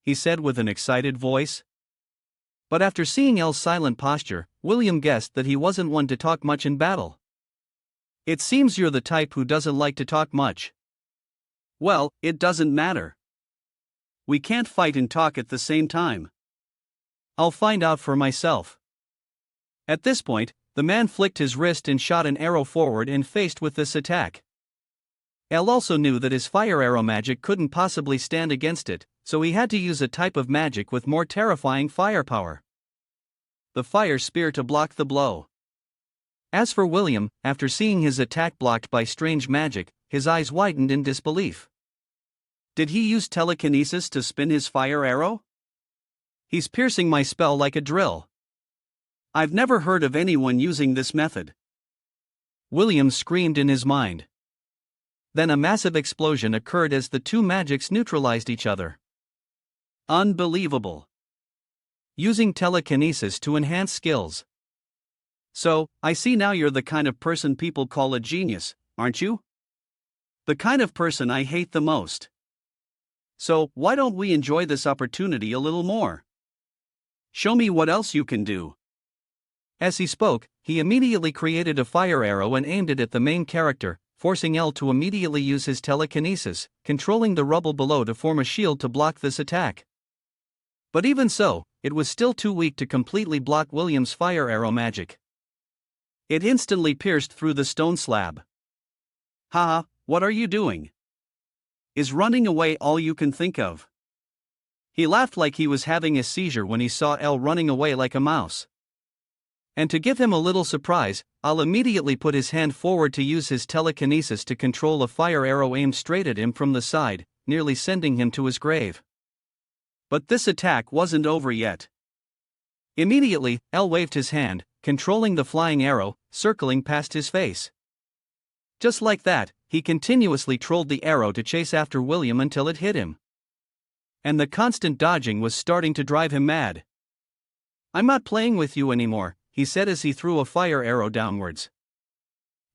He said with an excited voice. But after seeing El's silent posture, William guessed that he wasn't one to talk much in battle. It seems you're the type who doesn't like to talk much. Well, it doesn't matter. We can't fight and talk at the same time. I'll find out for myself. At this point, the man flicked his wrist and shot an arrow forward and faced with this attack. El also knew that his fire arrow magic couldn't possibly stand against it, so he had to use a type of magic with more terrifying firepower. The fire spear to block the blow. As for William, after seeing his attack blocked by strange magic, his eyes widened in disbelief. Did he use telekinesis to spin his fire arrow? He's piercing my spell like a drill. I've never heard of anyone using this method. William screamed in his mind. Then a massive explosion occurred as the two magics neutralized each other. Unbelievable. Using telekinesis to enhance skills. So, I see now you're the kind of person people call a genius, aren't you? The kind of person I hate the most. So, why don't we enjoy this opportunity a little more? Show me what else you can do. As he spoke, he immediately created a fire arrow and aimed it at the main character, forcing El to immediately use his telekinesis, controlling the rubble below to form a shield to block this attack. But even so, it was still too weak to completely block William's fire arrow magic. It instantly pierced through the stone slab. Haha, what are you doing? Is running away all you can think of? He laughed like he was having a seizure when he saw El running away like a mouse. And to give him a little surprise, Al immediately put his hand forward to use his telekinesis to control a fire arrow aimed straight at him from the side, nearly sending him to his grave. But this attack wasn't over yet. Immediately, El waved his hand, controlling the flying arrow, circling past his face. Just like that, he continuously trolled the arrow to chase after William until it hit him. And the constant dodging was starting to drive him mad. I'm not playing with you anymore, he said as he threw a fire arrow downwards.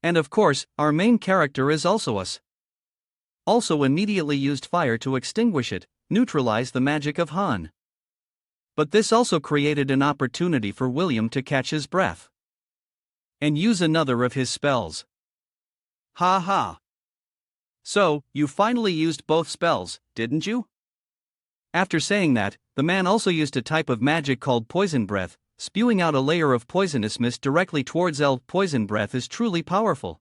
And of course, our main character is also us. Also immediately used fire to extinguish it, neutralize the magic of Han. But this also created an opportunity for William to catch his breath. And use another of his spells. Ha ha. So, you finally used both spells, didn't you? After saying that, the man also used a type of magic called poison breath, spewing out a layer of poisonous mist directly towards El. Poison breath is truly powerful.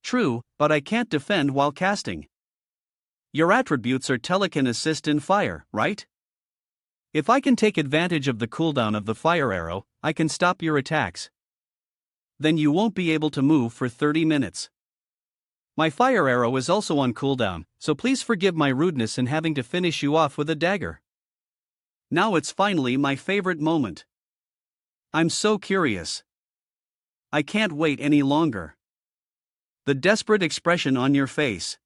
True, but I can't defend while casting. Your attributes are telekinesis and fire, right? If I can take advantage of the cooldown of the fire arrow, I can stop your attacks. Then you won't be able to move for 30 minutes. My fire arrow is also on cooldown, so please forgive my rudeness in having to finish you off with a dagger. Now it's finally my favorite moment. I'm so curious. I can't wait any longer. The desperate expression on your face.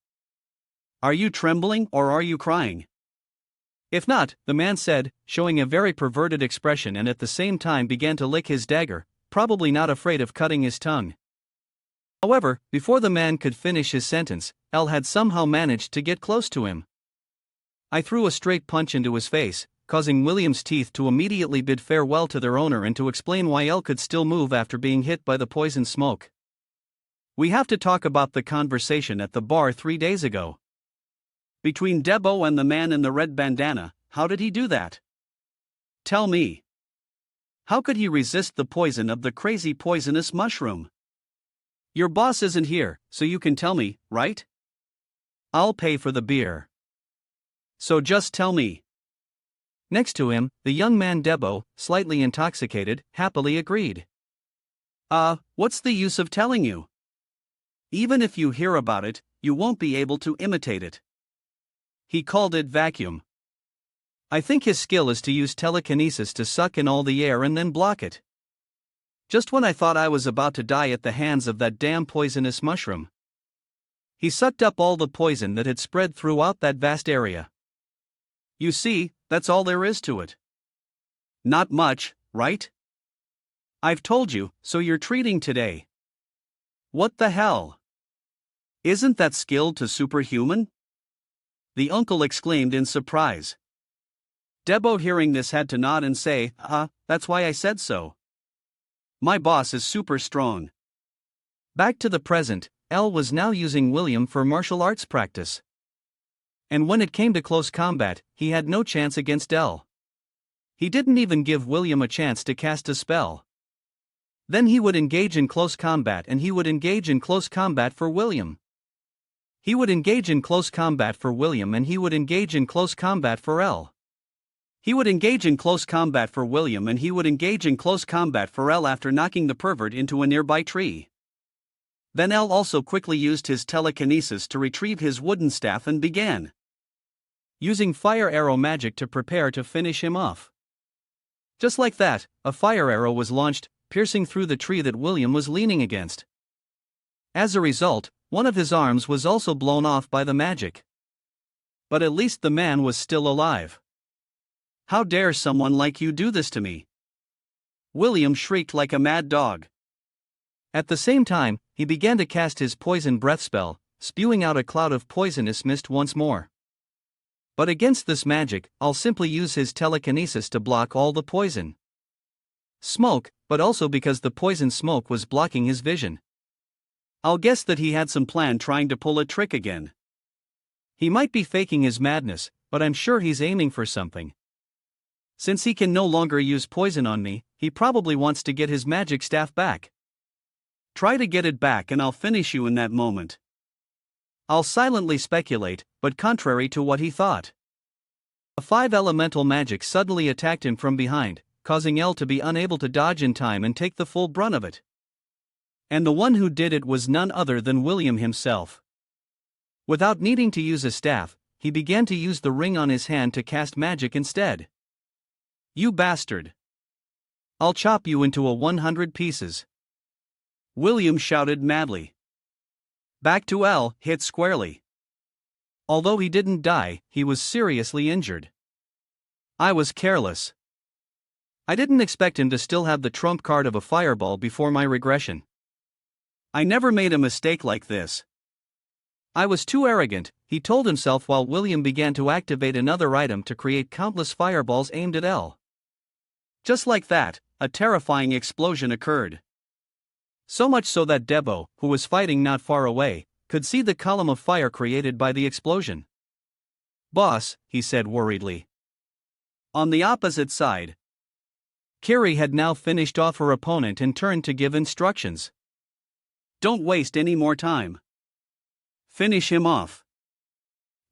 Are you trembling or are you crying? If not, the man said, showing a very perverted expression and at the same time began to lick his dagger, probably not afraid of cutting his tongue. However, before the man could finish his sentence, El had somehow managed to get close to him. I threw a straight punch into his face, causing William's teeth to immediately bid farewell to their owner and to explain why El could still move after being hit by the poison smoke. We have to talk about the conversation at the bar 3 days ago. Between Debo and the man in the red bandana, how did he do that? Tell me. How could he resist the poison of the crazy poisonous mushroom? Your boss isn't here, so you can tell me, right? I'll pay for the beer. So just tell me. Next to him, the young man Debo, slightly intoxicated, happily agreed. What's the use of telling you? Even if you hear about it, you won't be able to imitate it. He called it vacuum. I think his skill is to use telekinesis to suck in all the air and then block it. Just when I thought I was about to die at the hands of that damn poisonous mushroom. He sucked up all the poison that had spread throughout that vast area. You see, that's all there is to it. Not much, right? I've told you, so you're treating today. What the hell? Isn't that skilled to superhuman? The uncle exclaimed in surprise. Debo, hearing this, had to nod and say, that's why I said so. My boss is super strong. Back to the present, L was now using William for martial arts practice. And when it came to close combat, he had no chance against L. He didn't even give William a chance to cast a spell. Then he would engage in close combat, and he would engage in close combat for William. He would engage in close combat for William, and he would engage in close combat for L. He would engage in close combat for William, and he would engage in close combat for L after knocking the pervert into a nearby tree. Then L also quickly used his telekinesis to retrieve his wooden staff and began using fire arrow magic to prepare to finish him off. Just like that, a fire arrow was launched, piercing through the tree that William was leaning against. As a result, one of his arms was also blown off by the magic. But at least the man was still alive. How dare someone like you do this to me? William shrieked like a mad dog. At the same time, he began to cast his poison breath spell, spewing out a cloud of poisonous mist once more. But against this magic, I'll simply use his telekinesis to block all the poison smoke, but also because the poison smoke was blocking his vision. I'll guess that he had some plan trying to pull a trick again. He might be faking his madness, but I'm sure he's aiming for something. Since he can no longer use poison on me, he probably wants to get his magic staff back. Try to get it back and I'll finish you in that moment. I'll silently speculate, but contrary to what he thought, a 5-elemental magic suddenly attacked him from behind, causing L to be unable to dodge in time and take the full brunt of it. And the one who did it was none other than William himself. Without needing to use a staff, he began to use the ring on his hand to cast magic instead. You bastard! I'll chop you into 100 pieces. William shouted madly. Back to L, hit squarely. Although he didn't die, he was seriously injured. I was careless. I didn't expect him to still have the trump card of a fireball before my regression. I never made a mistake like this. I was too arrogant, he told himself while William began to activate another item to create countless fireballs aimed at L. Just like that, a terrifying explosion occurred. So much so that Debo, who was fighting not far away, could see the column of fire created by the explosion. Boss, he said worriedly. On the opposite side, Kiri had now finished off her opponent and turned to give instructions. Don't waste any more time. Finish him off.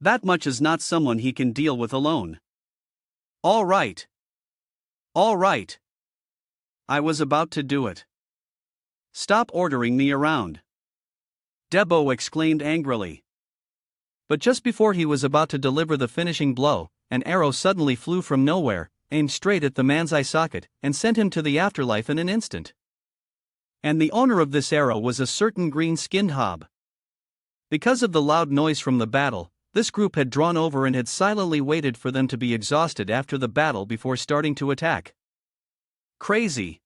That much is not someone he can deal with alone. All right. All right. I was about to do it. Stop ordering me around. Debo exclaimed angrily. But just before he was about to deliver the finishing blow, an arrow suddenly flew from nowhere, aimed straight at the man's eye socket, and sent him to the afterlife in an instant. And the owner of this arrow was a certain green-skinned hob. Because of the loud noise from the battle, this group had drawn over and had silently waited for them to be exhausted after the battle before starting to attack. Crazy.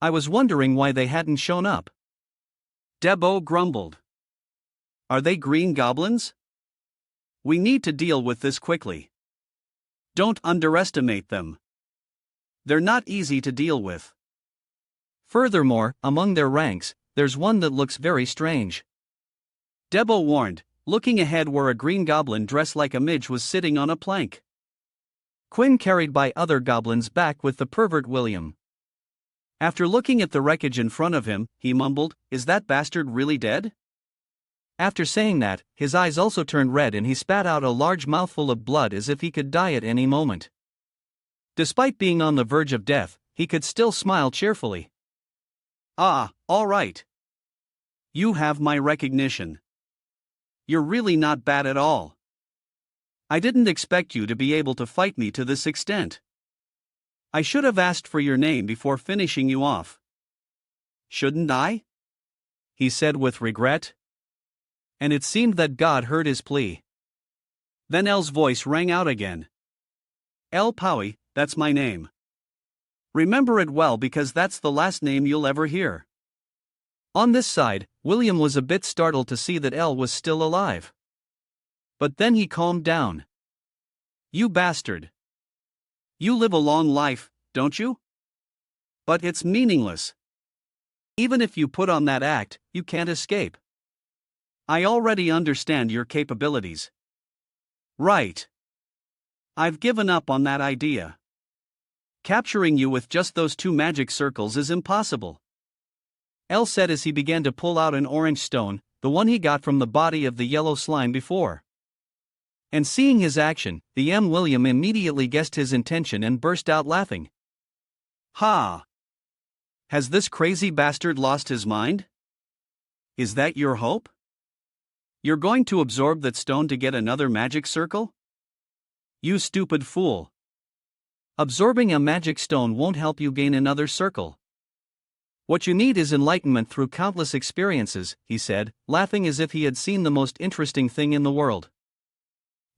I was wondering why they hadn't shown up. Debo grumbled. Are they green goblins? We need to deal with this quickly. Don't underestimate them. They're not easy to deal with. Furthermore, among their ranks, there's one that looks very strange. Debo warned, looking ahead where a green goblin dressed like a midge was sitting on a plank. Quinn carried by other goblins back with the pervert William. After looking at the wreckage in front of him, he mumbled, "Is that bastard really dead?" After saying that, his eyes also turned red and he spat out a large mouthful of blood as if he could die at any moment. Despite being on the verge of death, he could still smile cheerfully. Ah, all right. You have my recognition. You're really not bad at all. I didn't expect you to be able to fight me to this extent. I should have asked for your name before finishing you off. Shouldn't I? He said with regret. And it seemed that God heard his plea. Then El's voice rang out again. El Powie, that's my name. Remember it well because that's the last name you'll ever hear. On this side, William was a bit startled to see that El was still alive. But then he calmed down. You bastard. You live a long life, don't you? But it's meaningless. Even if you put on that act, you can't escape. I already understand your capabilities. Right. I've given up on that idea. Capturing you with just those 2 magic circles is impossible. El said as he began to pull out an orange stone, the one he got from the body of the yellow slime before. And seeing his action, the William immediately guessed his intention and burst out laughing. Ha! Has this crazy bastard lost his mind? Is that your hope? You're going to absorb that stone to get another magic circle? You stupid fool. Absorbing a magic stone won't help you gain another circle. What you need is enlightenment through countless experiences, he said, laughing as if he had seen the most interesting thing in the world.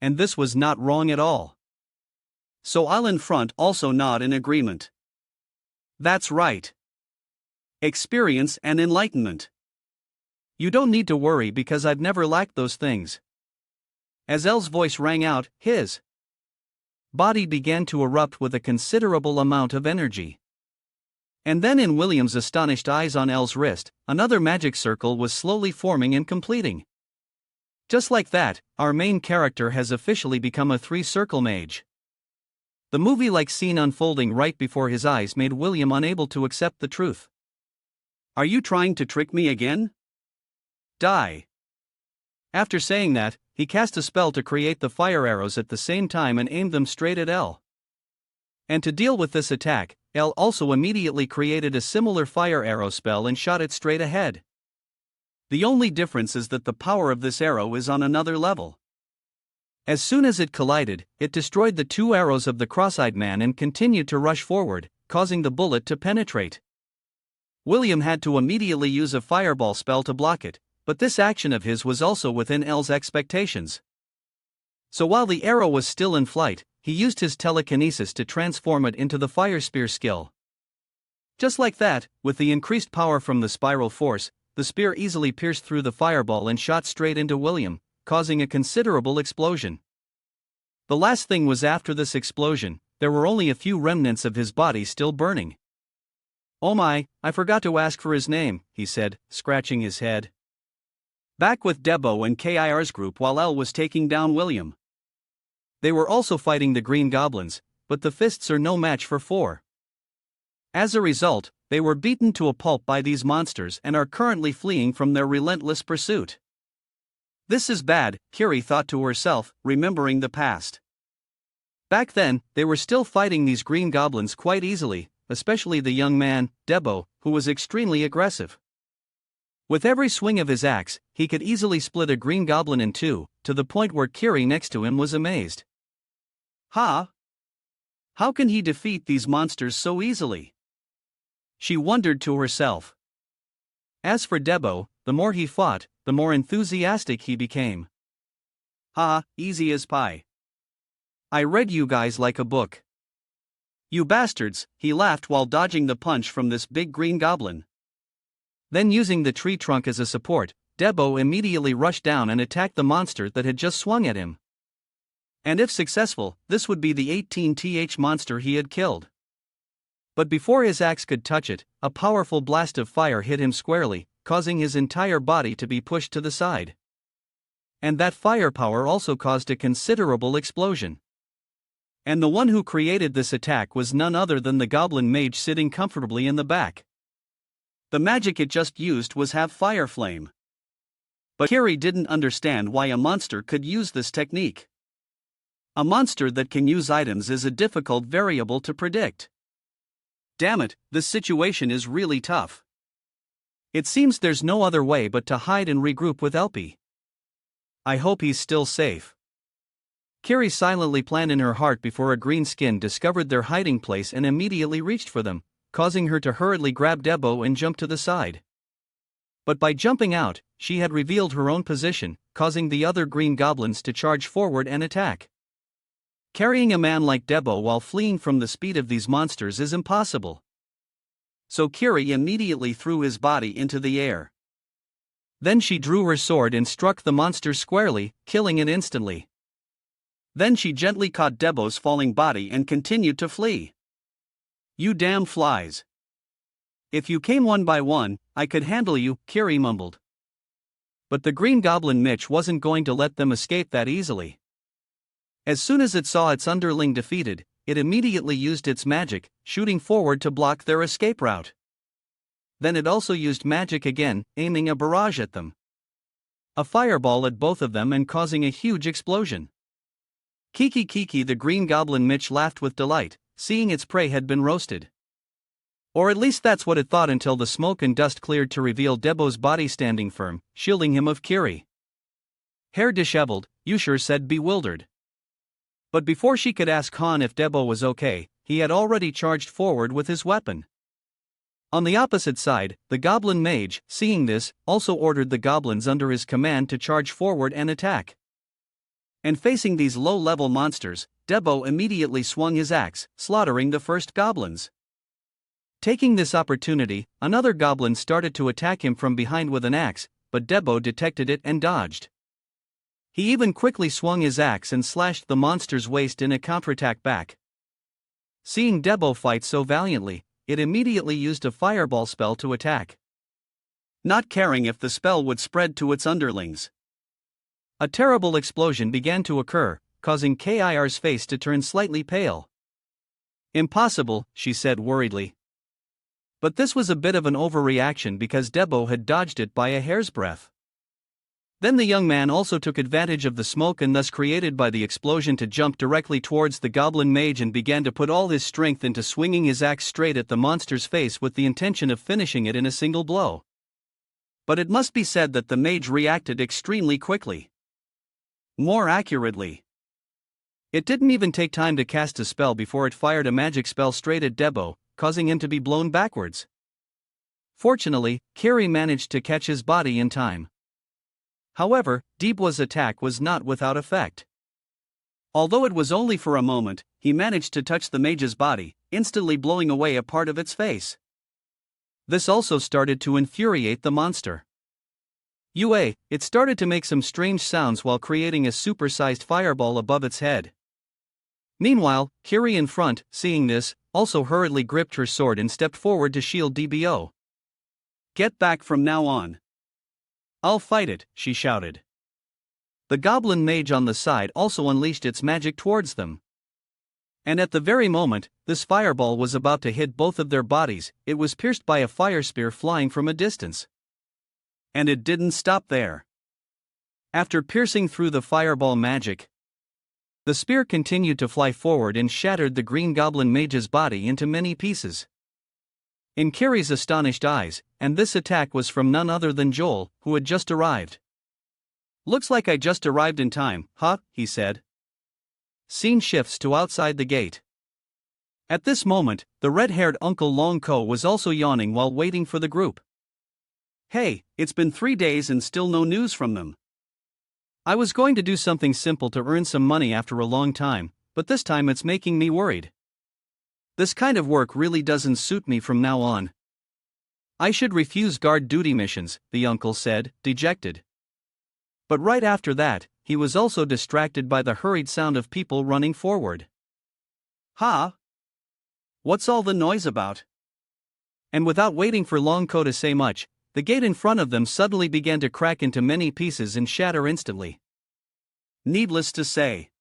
And this was not wrong at all. So I'll in front also nod in agreement. That's right. Experience and enlightenment. You don't need to worry because I've never lacked those things. As El's voice rang out, his body began to erupt with a considerable amount of energy. And then in William's astonished eyes on El's wrist, another magic circle was slowly forming and completing. Just like that, our main character has officially become a 3-circle mage. The movie-like scene unfolding right before his eyes made William unable to accept the truth. Are you trying to trick me again? Die. After saying that, he cast a spell to create the fire arrows at the same time and aimed them straight at El. And to deal with this attack, El also immediately created a similar fire arrow spell and shot it straight ahead. The only difference is that the power of this arrow is on another level. As soon as it collided, it destroyed the 2 arrows of the cross-eyed man and continued to rush forward, causing the bullet to penetrate. William had to immediately use a fireball spell to block it, but this action of his was also within El's expectations. So while the arrow was still in flight, he used his telekinesis to transform it into the fire spear skill. Just like that, with the increased power from the spiral force, the spear easily pierced through the fireball and shot straight into William, causing a considerable explosion. The last thing was after this explosion, there were only a few remnants of his body still burning. Oh my, I forgot to ask for his name, he said, scratching his head. Back with Debo and KIR's group while El was taking down William. They were also fighting the Green Goblins, but the fists are no match for 4. As a result, they were beaten to a pulp by these monsters and are currently fleeing from their relentless pursuit. This is bad, Kiri thought to herself, remembering the past. Back then, they were still fighting these Green Goblins quite easily, especially the young man, Debo, who was extremely aggressive. With every swing of his axe, he could easily split a Green Goblin in 2, to the point where Kiri next to him was amazed. Ha! How can he defeat these monsters so easily? She wondered to herself. As for Debo, the more he fought, the more enthusiastic he became. Ha, easy as pie. I read you guys like a book. You bastards, he laughed while dodging the punch from this big Green Goblin. Then using the tree trunk as a support, Debo immediately rushed down and attacked the monster that had just swung at him. And if successful, this would be the 18th monster he had killed. But before his axe could touch it, a powerful blast of fire hit him squarely, causing his entire body to be pushed to the side. And that firepower also caused a considerable explosion. And the one who created this attack was none other than the Goblin Mage sitting comfortably in the back. The magic it just used was have fire flame. But Kiri didn't understand why a monster could use this technique. A monster that can use items is a difficult variable to predict. Damn it, this situation is really tough. It seems there's no other way but to hide and regroup with Elpie. I hope he's still safe. Kiri silently planned in her heart before a green skin discovered their hiding place and immediately reached for them, causing her to hurriedly grab Debo and jump to the side. But by jumping out, she had revealed her own position, causing the other green goblins to charge forward and attack. Carrying a man like Debo while fleeing from the speed of these monsters is impossible. So Kiri immediately threw his body into the air. Then she drew her sword and struck the monster squarely, killing it instantly. Then she gently caught Debo's falling body and continued to flee. "You damn flies. If you came one by one, I could handle you," Kiri mumbled. But the green goblin Mitch wasn't going to let them escape that easily. As soon as it saw its underling defeated, it immediately used its magic, shooting forward to block their escape route. Then it also used magic again, aiming a barrage at them. A fireball at both of them and causing a huge explosion. Kiki, the green goblin Mitch laughed with delight, seeing its prey had been roasted. Or at least that's what it thought until the smoke and dust cleared to reveal Debo's body standing firm, shielding him of Kiri. Hair disheveled, Yusher said, bewildered. But before she could ask Han if Debo was okay, he had already charged forward with his weapon. On the opposite side, the goblin mage, seeing this, also ordered the goblins under his command to charge forward and attack. And facing these low-level monsters, Debo immediately swung his axe, slaughtering the first goblins. Taking this opportunity, another goblin started to attack him from behind with an axe, but Debo detected it and dodged. He even quickly swung his axe and slashed the monster's waist in a counterattack back. Seeing Debo fight so valiantly, it immediately used a fireball spell to attack, not caring if the spell would spread to its underlings. A terrible explosion began to occur, causing Kir's face to turn slightly pale. "Impossible," she said worriedly. But this was a bit of an overreaction because Debo had dodged it by a hair's breadth. Then the young man also took advantage of the smoke and thus created by the explosion to jump directly towards the goblin mage and began to put all his strength into swinging his axe straight at the monster's face with the intention of finishing it in a single blow. But it must be said that the mage reacted extremely quickly. More accurately, it didn't even take time to cast a spell before it fired a magic spell straight at Debo, causing him to be blown backwards. Fortunately, Kiri managed to catch his body in time. However, Debo's attack was not without effect. Although it was only for a moment, he managed to touch the mage's body, instantly blowing away a part of its face. This also started to infuriate the monster. It started to make some strange sounds while creating a super-sized fireball above its head. Meanwhile, Kiri in front, seeing this, also hurriedly gripped her sword and stepped forward to shield Debo. "Get back from now on. I'll fight it," she shouted. The goblin mage on the side also unleashed its magic towards them. And at the very moment, this fireball was about to hit both of their bodies, it was pierced by a fire spear flying from a distance. And it didn't stop there. After piercing through the fireball magic, the spear continued to fly forward and shattered the green goblin mage's body into many pieces. In Kiri's astonished eyes, and this attack was from none other than Joel, who had just arrived. "Looks like I just arrived in time, huh?" he said. Scene shifts to outside the gate. At this moment, the red-haired Uncle Long Ko was also yawning while waiting for the group. "Hey, it's been 3 days and still no news from them. I was going to do something simple to earn some money after a long time, but this time it's making me worried. This kind of work really doesn't suit me from now on. I should refuse guard duty missions," the uncle said, dejected. But right after that, he was also distracted by the hurried sound of people running forward. "Huh? What's all the noise about?" And without waiting for Long Ko to say much, the gate in front of them suddenly began to crack into many pieces and shatter instantly. Needless to say,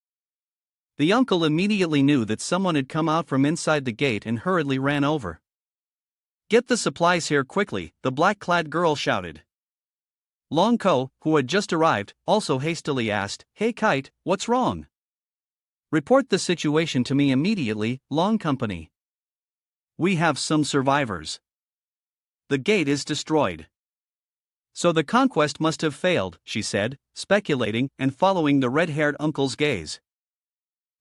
the uncle immediately knew that someone had come out from inside the gate and hurriedly ran over. "Get the supplies here quickly," the black-clad girl shouted. Long Ko, who had just arrived, also hastily asked, "Hey Kite, what's wrong?" "Report the situation to me immediately, Long Company. We have some survivors. The gate is destroyed." "So the conquest must have failed," she said, speculating and following the red-haired uncle's gaze.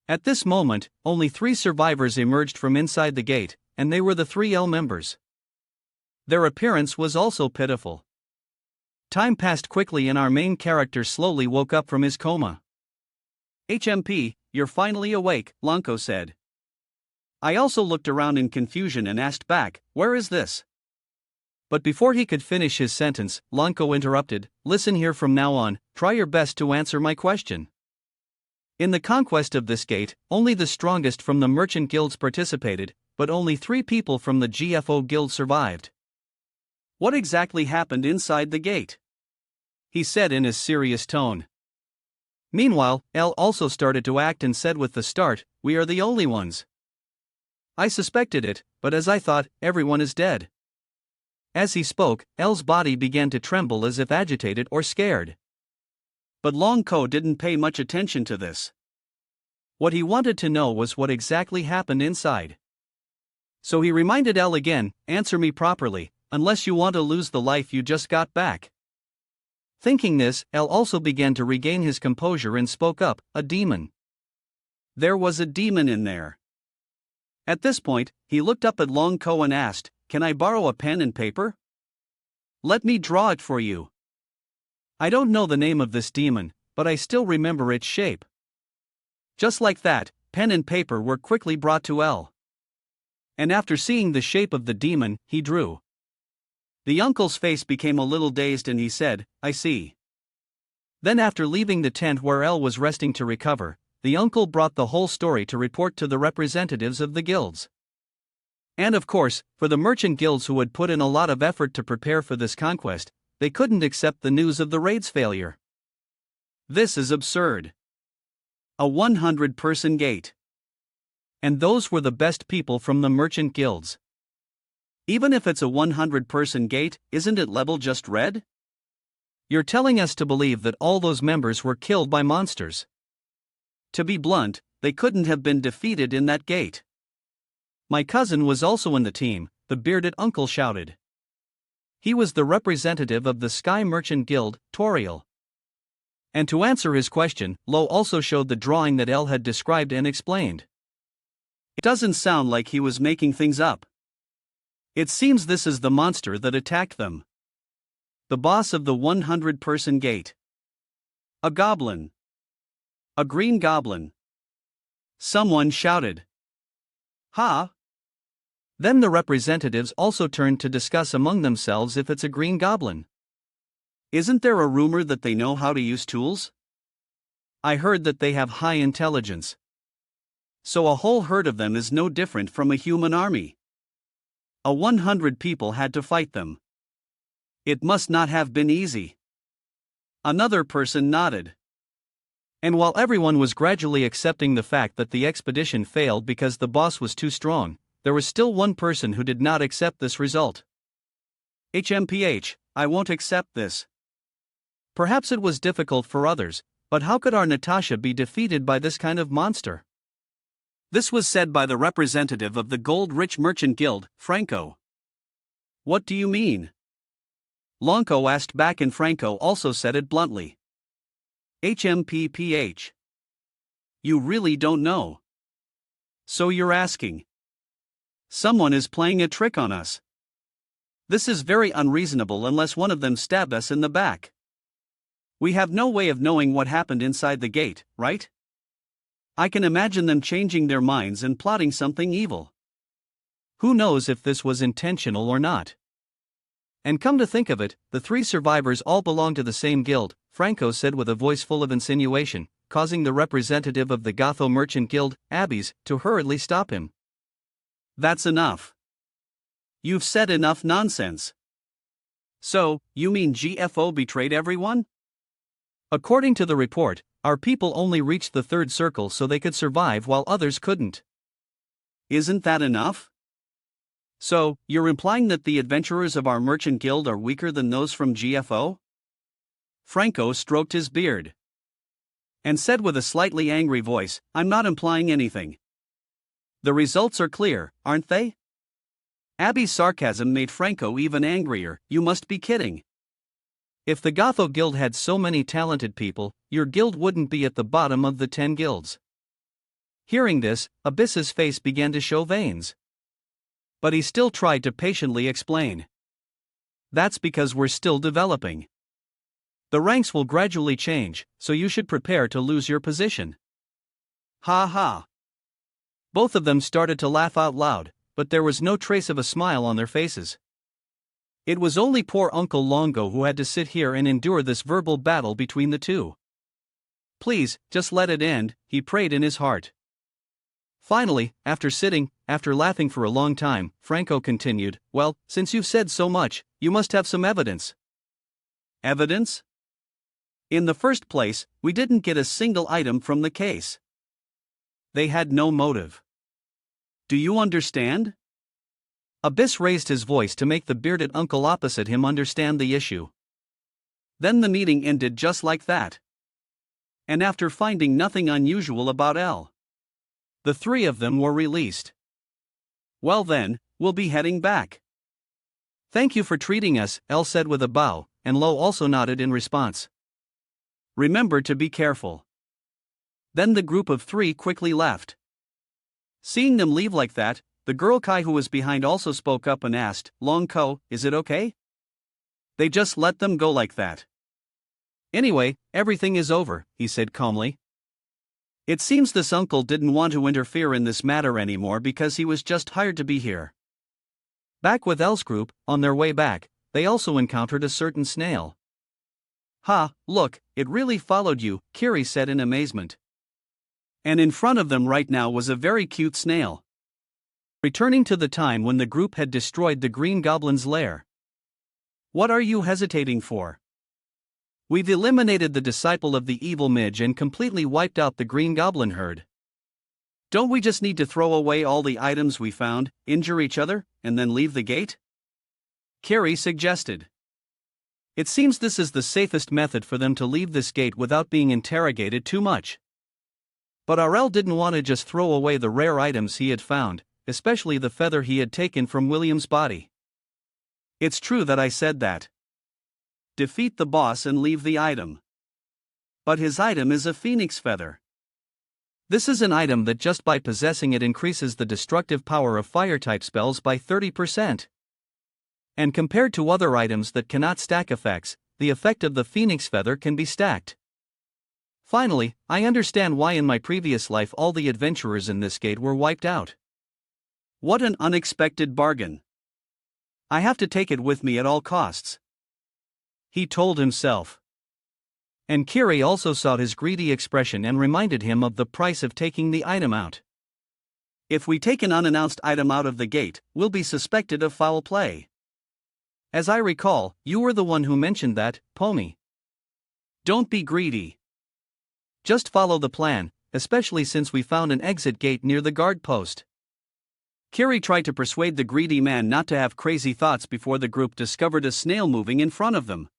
At this moment, only 3 survivors emerged from inside the gate, and they were the 3 L members. Their appearance was also pitiful. Time passed quickly and our main character slowly woke up from his coma. "HMP, you're finally awake," Lanko said. I also looked around in confusion and asked back, "Where is this?" But before he could finish his sentence, Lanko interrupted, "Listen here, from now on, try your best to answer my question. In the conquest of this gate, only the strongest from the merchant guilds participated, but only 3 people from the GFO guild survived. What exactly happened inside the gate?" he said in his serious tone. Meanwhile, L also started to act and said with the start, "We are the only ones." I suspected it, but as I thought, everyone is dead. As he spoke, L's body began to tremble as if agitated or scared. But Long Ko didn't pay much attention to this. What he wanted to know was what exactly happened inside. So he reminded L again, "Answer me properly, unless you want to lose the life you just got back." Thinking this, L also began to regain his composure and spoke up, "A demon." There was a demon in there. At this point, he looked up at Long Ko and asked, "Can I borrow a pen and paper? Let me draw it for you." I don't know the name of this demon, but I still remember its shape. Just like that, pen and paper were quickly brought to L. And after seeing the shape of the demon, he drew. The uncle's face became a little dazed and he said, "I see." Then after leaving the tent where L was resting to recover, the uncle brought the whole story to report to the representatives of the guilds. And of course, for the merchant guilds who had put in a lot of effort to prepare for this conquest, they couldn't accept the news of the raid's failure. This is absurd. A 100-person gate. And those were the best people from the merchant guilds. Even if it's a 100-person gate, isn't it level just red? You're telling us to believe that all those members were killed by monsters. To be blunt, they couldn't have been defeated in that gate. My cousin was also in the team, the bearded uncle shouted. He was the representative of the Sky Merchant Guild, Toriel. And to answer his question, Lo also showed the drawing that L had described and explained. It doesn't sound like he was making things up. It seems this is the monster that attacked them. The boss of the 100-person gate. A goblin. A green goblin. Someone shouted. "Ha!" Then the representatives also turned to discuss among themselves if it's a green goblin. Isn't there a rumor that they know how to use tools? I heard that they have high intelligence. So a whole herd of them is no different from a human army. 100 people had to fight them. It must not have been easy. Another person nodded. And while everyone was gradually accepting the fact that the expedition failed because the boss was too strong, there was still one person who did not accept this result. "HMPH, I won't accept this." Perhaps it was difficult for others, but how could our Natasha be defeated by this kind of monster? This was said by the representative of the Gold-Rich Merchant Guild, Franco. "What do you mean?" Lonko asked back and Franco also said it bluntly. "HMPPH. You really don't know. So you're asking. Someone is playing a trick on us. This is very unreasonable unless one of them stabbed us in the back. We have no way of knowing what happened inside the gate, right? I can imagine them changing their minds and plotting something evil. Who knows if this was intentional or not? And come to think of it, the 3 survivors all belong to the same guild," Franco said with a voice full of insinuation, causing the representative of the Gotho Merchant Guild, Abby's, to hurriedly stop him. "That's enough. You've said enough nonsense. So, you mean GFO betrayed everyone?" "According to the report, our people only reached the 3rd circle so they could survive while others couldn't." "Isn't that enough? So, you're implying that the adventurers of our merchant guild are weaker than those from GFO? Franco stroked his beard. And said with a slightly angry voice, "I'm not implying anything. The results are clear, aren't they?" Abby's sarcasm made Franco even angrier. "You must be kidding. If the Gotho Guild had so many talented people, your guild wouldn't be at the bottom of the 10 guilds." Hearing this, Abyss's face began to show veins. But he still tried to patiently explain. "That's because we're still developing. The ranks will gradually change, so you should prepare to lose your position. Ha ha. Both of them started to laugh out loud, but there was no trace of a smile on their faces. It was only poor Uncle Longo who had to sit here and endure this verbal battle between the two. Please, just let it end, he prayed in his heart. Finally, after laughing for a long time, Franco continued, well, since you've said so much, you must have some evidence. Evidence? In the first place, we didn't get a single item from the case. They had no motive. Do you understand? Abyss raised his voice to make the bearded uncle opposite him understand the issue. Then the meeting ended just like that. And after finding nothing unusual about L, the three of them were released. Well then, we'll be heading back. Thank you for treating us, L said with a bow, and Lo also nodded in response. Remember to be careful. Then the group of three quickly left. Seeing them leave like that, the girl Kai who was behind also spoke up and asked, Long Ko, is it okay? They just let them go like that. Anyway, everything is over, he said calmly. It seems this uncle didn't want to interfere in this matter anymore because he was just hired to be here. Back with L's group, on their way back, they also encountered a certain snail. Ha, look, it really followed you, Kiri said in amazement. And in front of them right now was a very cute snail. Returning to the time when the group had destroyed the Green Goblin's lair. What are you hesitating for? We've eliminated the disciple of the evil Midge and completely wiped out the Green Goblin herd. Don't we just need to throw away all the items we found, injure each other, and then leave the gate? Kiri suggested. It seems this is the safest method for them to leave this gate without being interrogated too much. But RL didn't want to just throw away the rare items he had found, especially the feather he had taken from William's body. It's true that I said that. Defeat the boss and leave the item. But his item is a phoenix feather. This is an item that just by possessing it increases the destructive power of fire-type spells by 30%. And compared to other items that cannot stack effects, the effect of the phoenix feather can be stacked. Finally, I understand why in my previous life all the adventurers in this gate were wiped out. What an unexpected bargain. I have to take it with me at all costs, he told himself. And Kiri also saw his greedy expression and reminded him of the price of taking the item out. If we take an unannounced item out of the gate, we'll be suspected of foul play. As I recall, you were the one who mentioned that, Pomi. Don't be greedy. Just follow the plan, especially since we found an exit gate near the guard post. Kiri tried to persuade the greedy man not to have crazy thoughts before the group discovered a snail moving in front of them.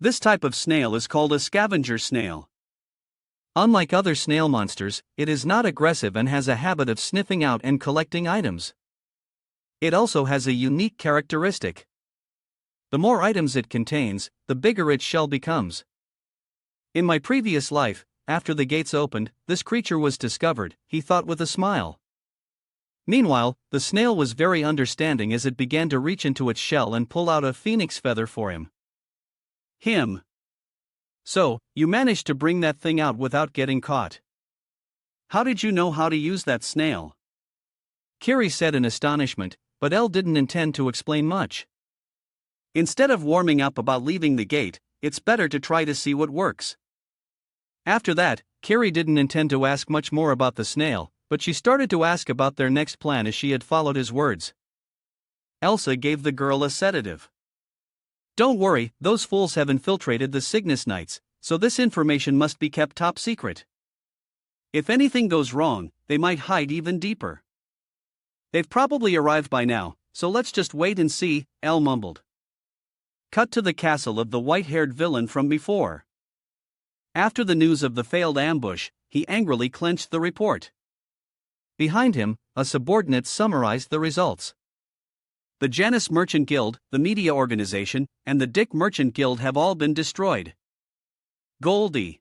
This type of snail is called a scavenger snail. Unlike other snail monsters, it is not aggressive and has a habit of sniffing out and collecting items. It also has a unique characteristic. The more items it contains, the bigger its shell becomes. In my previous life, after the gates opened, this creature was discovered, he thought with a smile. Meanwhile, the snail was very understanding as it began to reach into its shell and pull out a phoenix feather for him. So, you managed to bring that thing out without getting caught. How did you know how to use that snail? Kiri said in astonishment, but Elle didn't intend to explain much. Instead of warming up about leaving the gate, it's better to try to see what works. After that, Kiri didn't intend to ask much more about the snail, but she started to ask about their next plan as she had followed his words. Elsa gave the girl a sedative. Don't worry, those fools have infiltrated the Cygnus Knights, so this information must be kept top secret. If anything goes wrong, they might hide even deeper. They've probably arrived by now, so let's just wait and see, Elle mumbled. Cut to the castle of the white-haired villain from before. After the news of the failed ambush, he angrily clenched the report. Behind him, a subordinate summarized the results. The Janus Merchant Guild, the media organization, and the Dick Merchant Guild have all been destroyed. Goldie,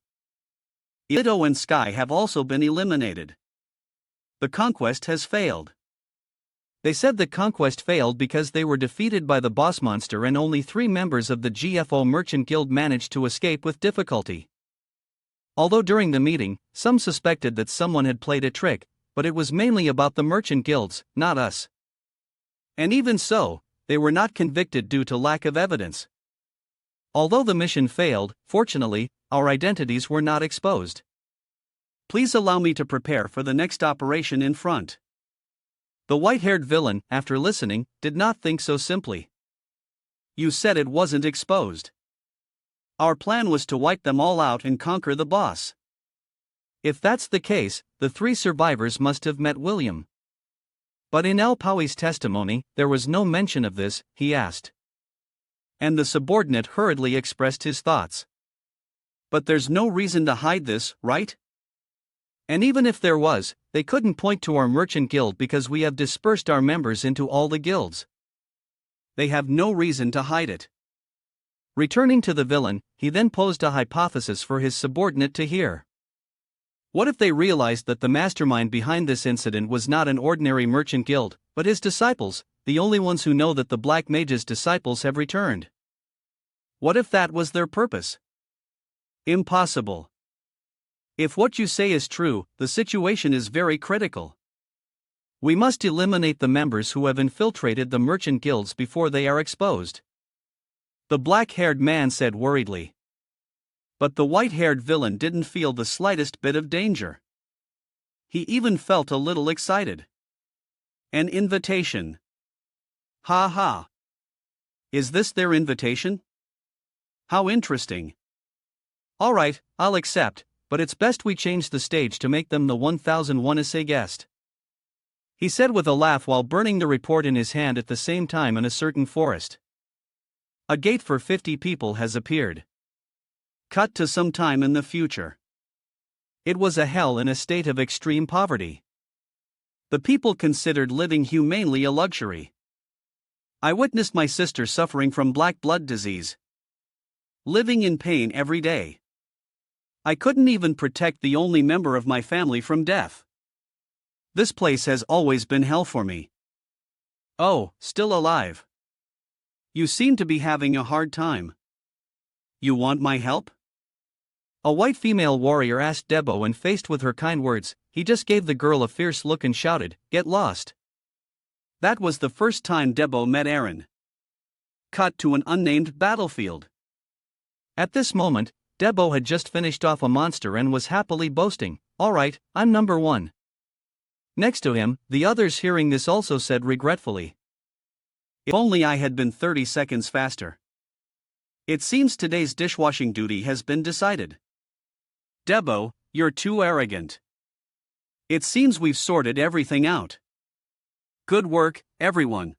Ito and Sky have also been eliminated. The conquest has failed. They said the conquest failed because they were defeated by the boss monster and only 3 members of the GFO Merchant Guild managed to escape with difficulty. Although during the meeting, some suspected that someone had played a trick, but it was mainly about the merchant guilds, not us. And even so, they were not convicted due to lack of evidence. Although the mission failed, fortunately, our identities were not exposed. Please allow me to prepare for the next operation in front. The white-haired villain, after listening, did not think so simply. You said it wasn't exposed. Our plan was to wipe them all out and conquer the boss. If that's the case, the 3 survivors must have met William. But in El Paui's testimony, there was no mention of this, he asked. And the subordinate hurriedly expressed his thoughts. But there's no reason to hide this, right? And even if there was, they couldn't point to our merchant guild because we have dispersed our members into all the guilds. They have no reason to hide it. Returning to the villain, he then posed a hypothesis for his subordinate to hear. What if they realized that the mastermind behind this incident was not an ordinary merchant guild, but his disciples, the only ones who know that the Black Mage's disciples have returned? What if that was their purpose? Impossible. If what you say is true, the situation is very critical. We must eliminate the members who have infiltrated the merchant guilds before they are exposed. The black-haired man said worriedly. But the white-haired villain didn't feel the slightest bit of danger. He even felt a little excited. An invitation. Ha ha. Is this their invitation? How interesting. All right, I'll accept, but it's best we change the stage to make them the 1001 essay guest. He said with a laugh while burning the report in his hand at the same time in a certain forest. A gate for 50 people has appeared. Cut to some time in the future. It was a hell in a state of extreme poverty. The people considered living humanely a luxury. I witnessed my sister suffering from black blood disease. Living in pain every day. I couldn't even protect the only member of my family from death. This place has always been hell for me. Oh, still alive. You seem to be having a hard time. You want my help? A white female warrior asked Debo, and faced with her kind words, he just gave the girl a fierce look and shouted, "Get lost." That was the first time Debo met Aaron. Cut to an unnamed battlefield. At this moment, Debo had just finished off a monster and was happily boasting, "All right, I'm number 1. Next to him, the others hearing this also said regretfully, "If only I had been 30 seconds faster." It seems today's dishwashing duty has been decided. Debo, you're too arrogant. It seems we've sorted everything out. Good work, everyone.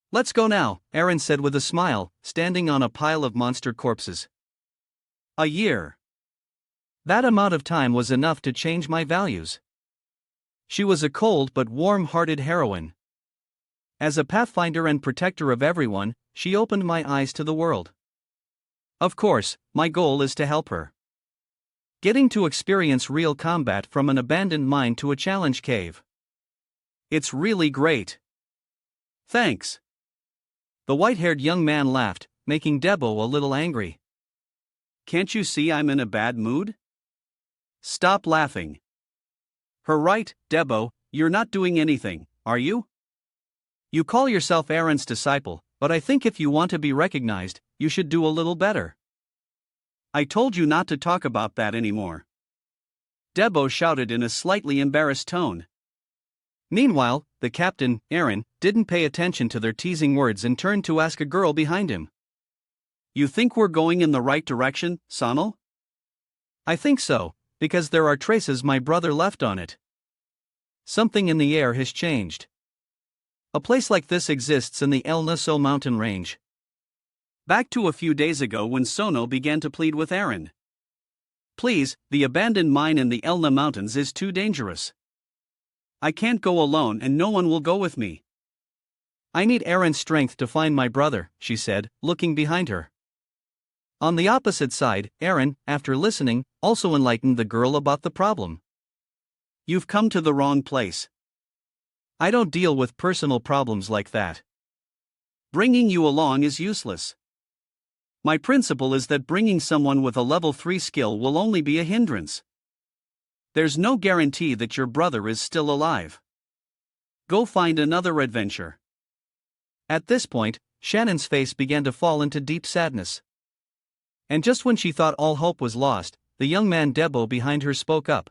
Let's go now, Aaron said with a smile, standing on a pile of monster corpses. A year. That amount of time was enough to change my values. She was a cold but warm-hearted heroine. As a pathfinder and protector of everyone, she opened my eyes to the world. Of course, my goal is to help her. Getting to experience real combat from an abandoned mine to a challenge cave. It's really great. Thanks. The white-haired young man laughed, making Debo a little angry. Can't you see I'm in a bad mood? Stop laughing. Her right, Debo, you're not doing anything, are you? You call yourself Aaron's disciple, but I think if you want to be recognized, you should do a little better. I told you not to talk about that anymore. Debo shouted in a slightly embarrassed tone. Meanwhile, the captain, Aaron, didn't pay attention to their teasing words and turned to ask a girl behind him. You think we're going in the right direction, Sonal? I think so, because there are traces my brother left on it. Something in the air has changed. A place like this exists in the El Nuso mountain range. Back to a few days ago when Sono began to plead with Aaron. Please, the abandoned mine in the Elna Mountains is too dangerous. I can't go alone and no one will go with me. I need Aaron's strength to find my brother, she said, looking behind her. On the opposite side, Aaron, after listening, also enlightened the girl about the problem. You've come to the wrong place. I don't deal with personal problems like that. Bringing you along is useless. My principle is that bringing someone with a level 3 skill will only be a hindrance. There's no guarantee that your brother is still alive. Go find another adventure. At this point, Shannon's face began to fall into deep sadness. And just when she thought all hope was lost, the young man Debo behind her spoke up.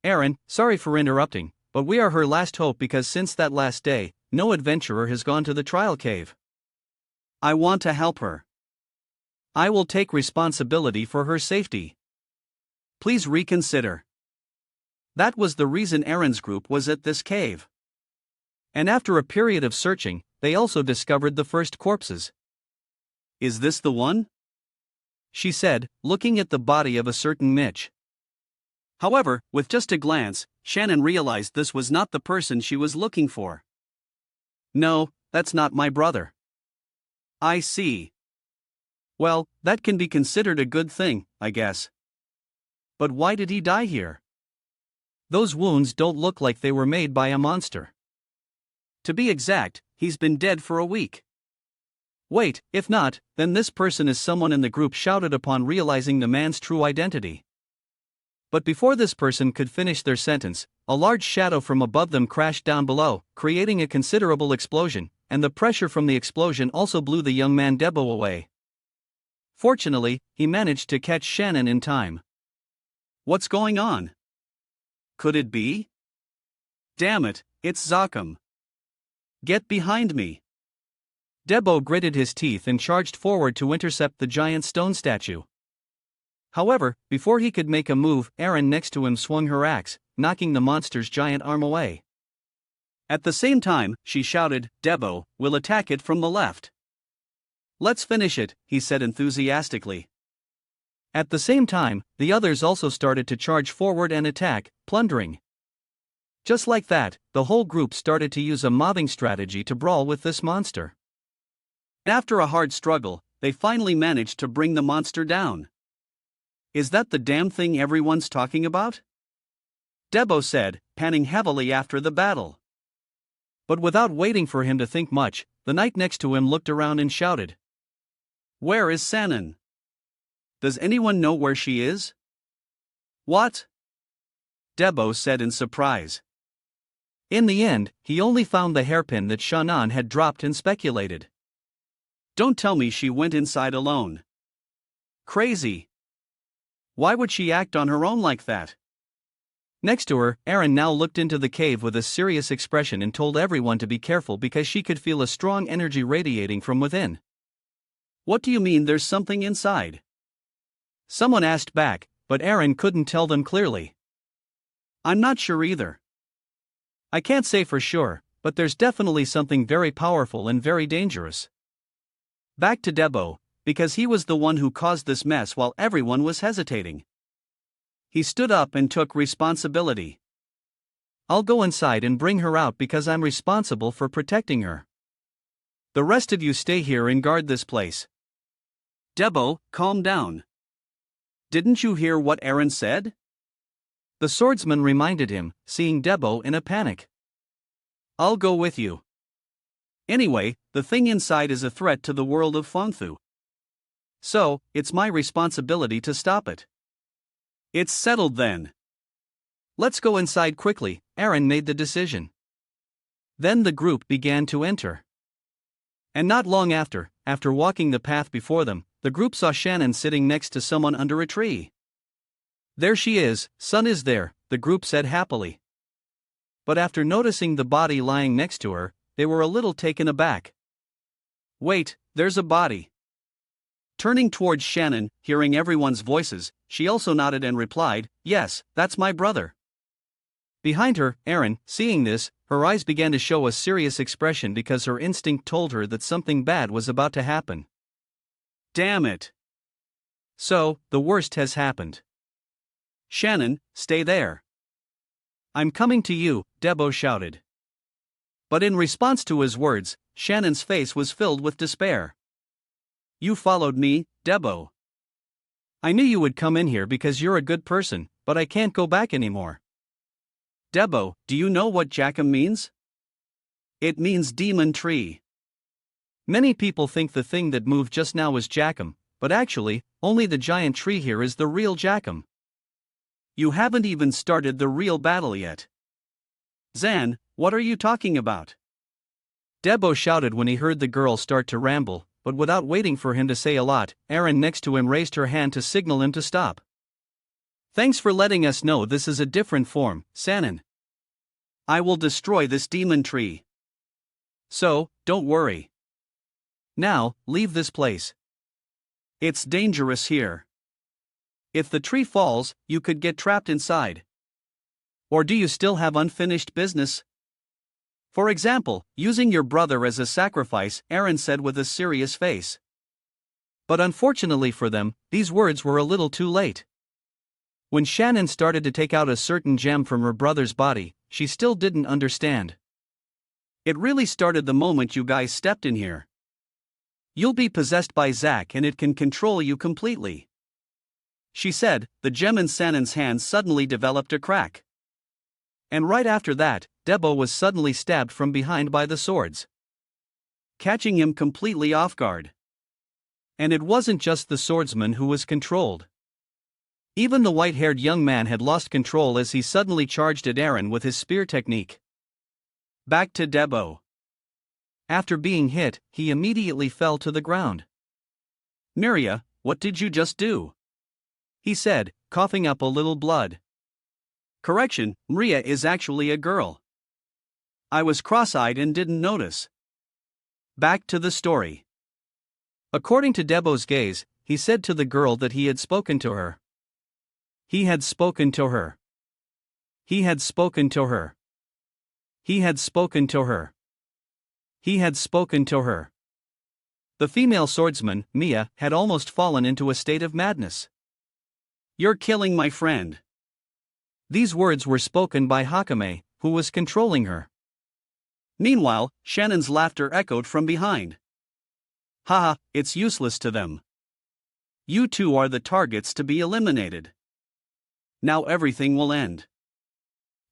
Aaron, sorry for interrupting, but we are her last hope because since that last day, no adventurer has gone to the trial cave. I want to help her. I will take responsibility for her safety. Please reconsider. That was the reason Aaron's group was at this cave. And after a period of searching, they also discovered the first corpses. Is this the one? She said, looking at the body of a certain Mitch. However, with just a glance, Shannon realized this was not the person she was looking for. No, that's not my brother. I see. Well, that can be considered a good thing, I guess. But why did he die here? Those wounds don't look like they were made by a monster. To be exact, he's been dead for a week. Wait, if not, then this person is someone in the group shouted upon realizing the man's true identity. But before this person could finish their sentence, a large shadow from above them crashed down below, creating a considerable explosion, and the pressure from the explosion also blew the young man Debo away. Fortunately, he managed to catch Shannon in time. What's going on? Could it be? Damn it, it's Zakam. Get behind me. Debo gritted his teeth and charged forward to intercept the giant stone statue. However, before he could make a move, Aaron next to him swung her axe, knocking the monster's giant arm away. At the same time, she shouted, Debo, we'll attack it from the left. Let's finish it, he said enthusiastically. At the same time, the others also started to charge forward and attack, plundering. Just like that, the whole group started to use a mobbing strategy to brawl with this monster. After a hard struggle, they finally managed to bring the monster down. Is that the damn thing everyone's talking about? Debo said, panting heavily after the battle. But without waiting for him to think much, the knight next to him looked around and shouted. Where is Sannon? Does anyone know where she is? What? Debo said in surprise. In the end, he only found the hairpin that Shannon had dropped and speculated. Don't tell me she went inside alone. Crazy. Why would she act on her own like that? Next to her, Aaron now looked into the cave with a serious expression and told everyone to be careful because she could feel a strong energy radiating from within. What do you mean there's something inside? Someone asked back, but Aaron couldn't tell them clearly. I'm not sure either. I can't say for sure, but there's definitely something very powerful and very dangerous. Back to Debo, because he was the one who caused this mess while everyone was hesitating. He stood up and took responsibility. I'll go inside and bring her out because I'm responsible for protecting her. The rest of you stay here and guard this place. Debo, calm down. Didn't you hear what Aaron said? The swordsman reminded him, seeing Debo in a panic. I'll go with you. Anyway, the thing inside is a threat to the world of Fangfu. So, it's my responsibility to stop it. It's settled then. Let's go inside quickly, Aaron made the decision. Then the group began to enter. And not long after walking the path before them, the group saw Shannon sitting next to someone under a tree. There she is, Sun is there, the group said happily. But after noticing the body lying next to her, they were a little taken aback. Wait, there's a body. Turning towards Shannon, hearing everyone's voices, she also nodded and replied, yes, that's my brother. Behind her, Aaron, seeing this, her eyes began to show a serious expression because her instinct told her that something bad was about to happen. Damn it. So, the worst has happened. Shannon, stay there. I'm coming to you, Debo shouted. But in response to his words, Shannon's face was filled with despair. You followed me, Debo. I knew you would come in here because you're a good person, but I can't go back anymore. Debo, do you know what Jackham means? It means demon tree. Many people think the thing that moved just now was Jackham, but actually, only the giant tree here is the real Jackham. You haven't even started the real battle yet. Zan, what are you talking about? Debo shouted when he heard the girl start to ramble, but without waiting for him to say a lot, Erin next to him raised her hand to signal him to stop. Thanks for letting us know this is a different form, Sanan. I will destroy this demon tree. So, don't worry. Now, leave this place. It's dangerous here. If the tree falls, you could get trapped inside. Or do you still have unfinished business? For example, using your brother as a sacrifice, Erin said with a serious face. But unfortunately for them, these words were a little too late. When Shannon started to take out a certain gem from her brother's body, she still didn't understand. It really started the moment you guys stepped in here. You'll be possessed by Zack and it can control you completely. She said, the gem in Shannon's hand suddenly developed a crack. And right after that, Debo was suddenly stabbed from behind by the swords, catching him completely off guard. And it wasn't just the swordsman who was controlled. Even the white-haired young man had lost control as he suddenly charged at Erin with his spear technique. Back to Debo. After being hit, he immediately fell to the ground. Miria, what did you just do? He said, coughing up a little blood. Correction, Miria is actually a girl. I was cross-eyed and didn't notice. Back to the story. According to Debo's gaze, he said to the girl that he had spoken to her. He had spoken to her. He had spoken to her. He had spoken to her. He had spoken to her. The female swordsman, Mia, had almost fallen into a state of madness. You're killing my friend. These words were spoken by Hakame, who was controlling her. Meanwhile, Shannon's laughter echoed from behind. Haha, it's useless to them. You two are the targets to be eliminated. Now everything will end.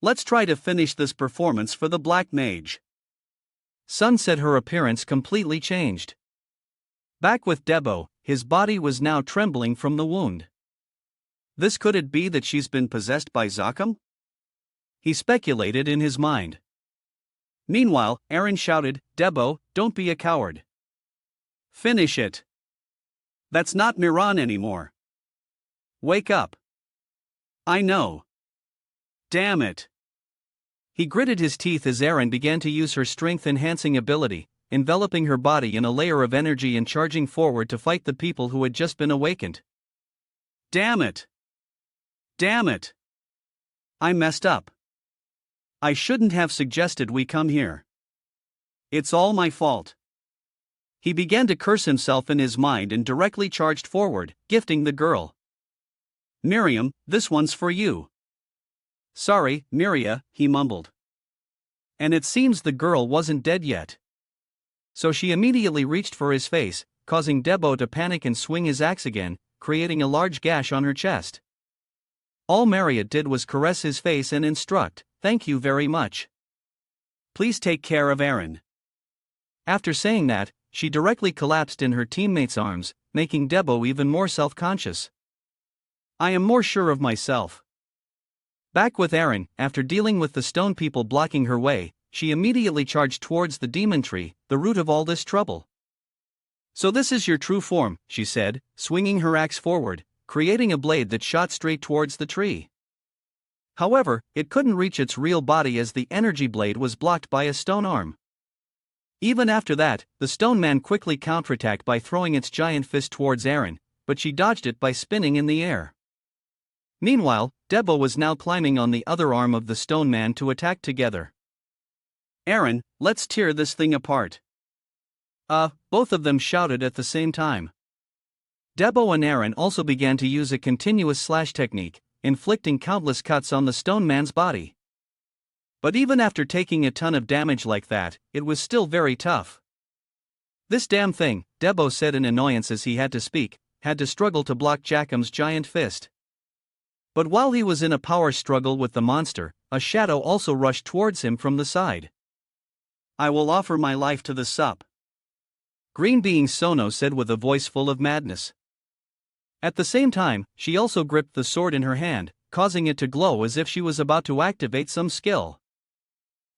Let's try to finish this performance for the Black Mage. Sun said her appearance completely changed. Back with Debo, his body was now trembling from the wound. This could it be that she's been possessed by Zakam? He speculated in his mind. Meanwhile, Erin shouted, Debo, don't be a coward. Finish it. That's not Miran anymore. Wake up. I know. Damn it. He gritted his teeth as Erin began to use her strength-enhancing ability, enveloping her body in a layer of energy and charging forward to fight the people who had just been awakened. Damn it. Damn it. I messed up. I shouldn't have suggested we come here. It's all my fault. He began to curse himself in his mind and directly charged forward, gifting the girl. Miriam, this one's for you. Sorry, Miria, he mumbled. And it seems the girl wasn't dead yet. So she immediately reached for his face, causing Debo to panic and swing his axe again, creating a large gash on her chest. All Miria did was caress his face and instruct, thank you very much. Please take care of Erin. After saying that, she directly collapsed in her teammate's arms, making Debo even more self-conscious. I am more sure of myself. Back with Erin, after dealing with the stone people blocking her way, she immediately charged towards the demon tree, the root of all this trouble. So this is your true form, she said, swinging her axe forward, creating a blade that shot straight towards the tree. However, it couldn't reach its real body as the energy blade was blocked by a stone arm. Even after that, the stone man quickly counterattacked by throwing its giant fist towards Erin, but she dodged it by spinning in the air. Meanwhile, Debo was now climbing on the other arm of the stone man to attack together. Erin, let's tear this thing apart. Both of them shouted at the same time. Debo and Erin also began to use a continuous slash technique, inflicting countless cuts on the stone man's body. But even after taking a ton of damage like that, it was still very tough. This damn thing, Debo said in annoyance as he had to speak, had to struggle to block Jackham's giant fist. But while he was in a power struggle with the monster, a shadow also rushed towards him from the side. I will offer my life to the sup. Green being Sono said with a voice full of madness. At the same time, she also gripped the sword in her hand, causing it to glow as if she was about to activate some skill.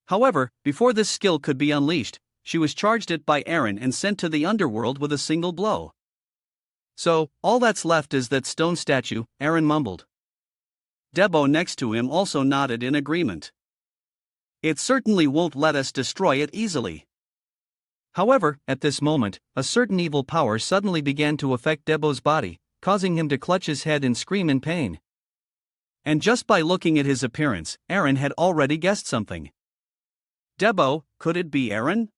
However, before this skill could be unleashed, she was charged at by Eren and sent to the underworld with a single blow. So, all that's left is that stone statue, Eren mumbled. Debo next to him also nodded in agreement. It certainly won't let us destroy it easily. However, at this moment, a certain evil power suddenly began to affect Debo's body, causing him to clutch his head and scream in pain. And just by looking at his appearance, Eren had already guessed something. Debo, could it be Eren?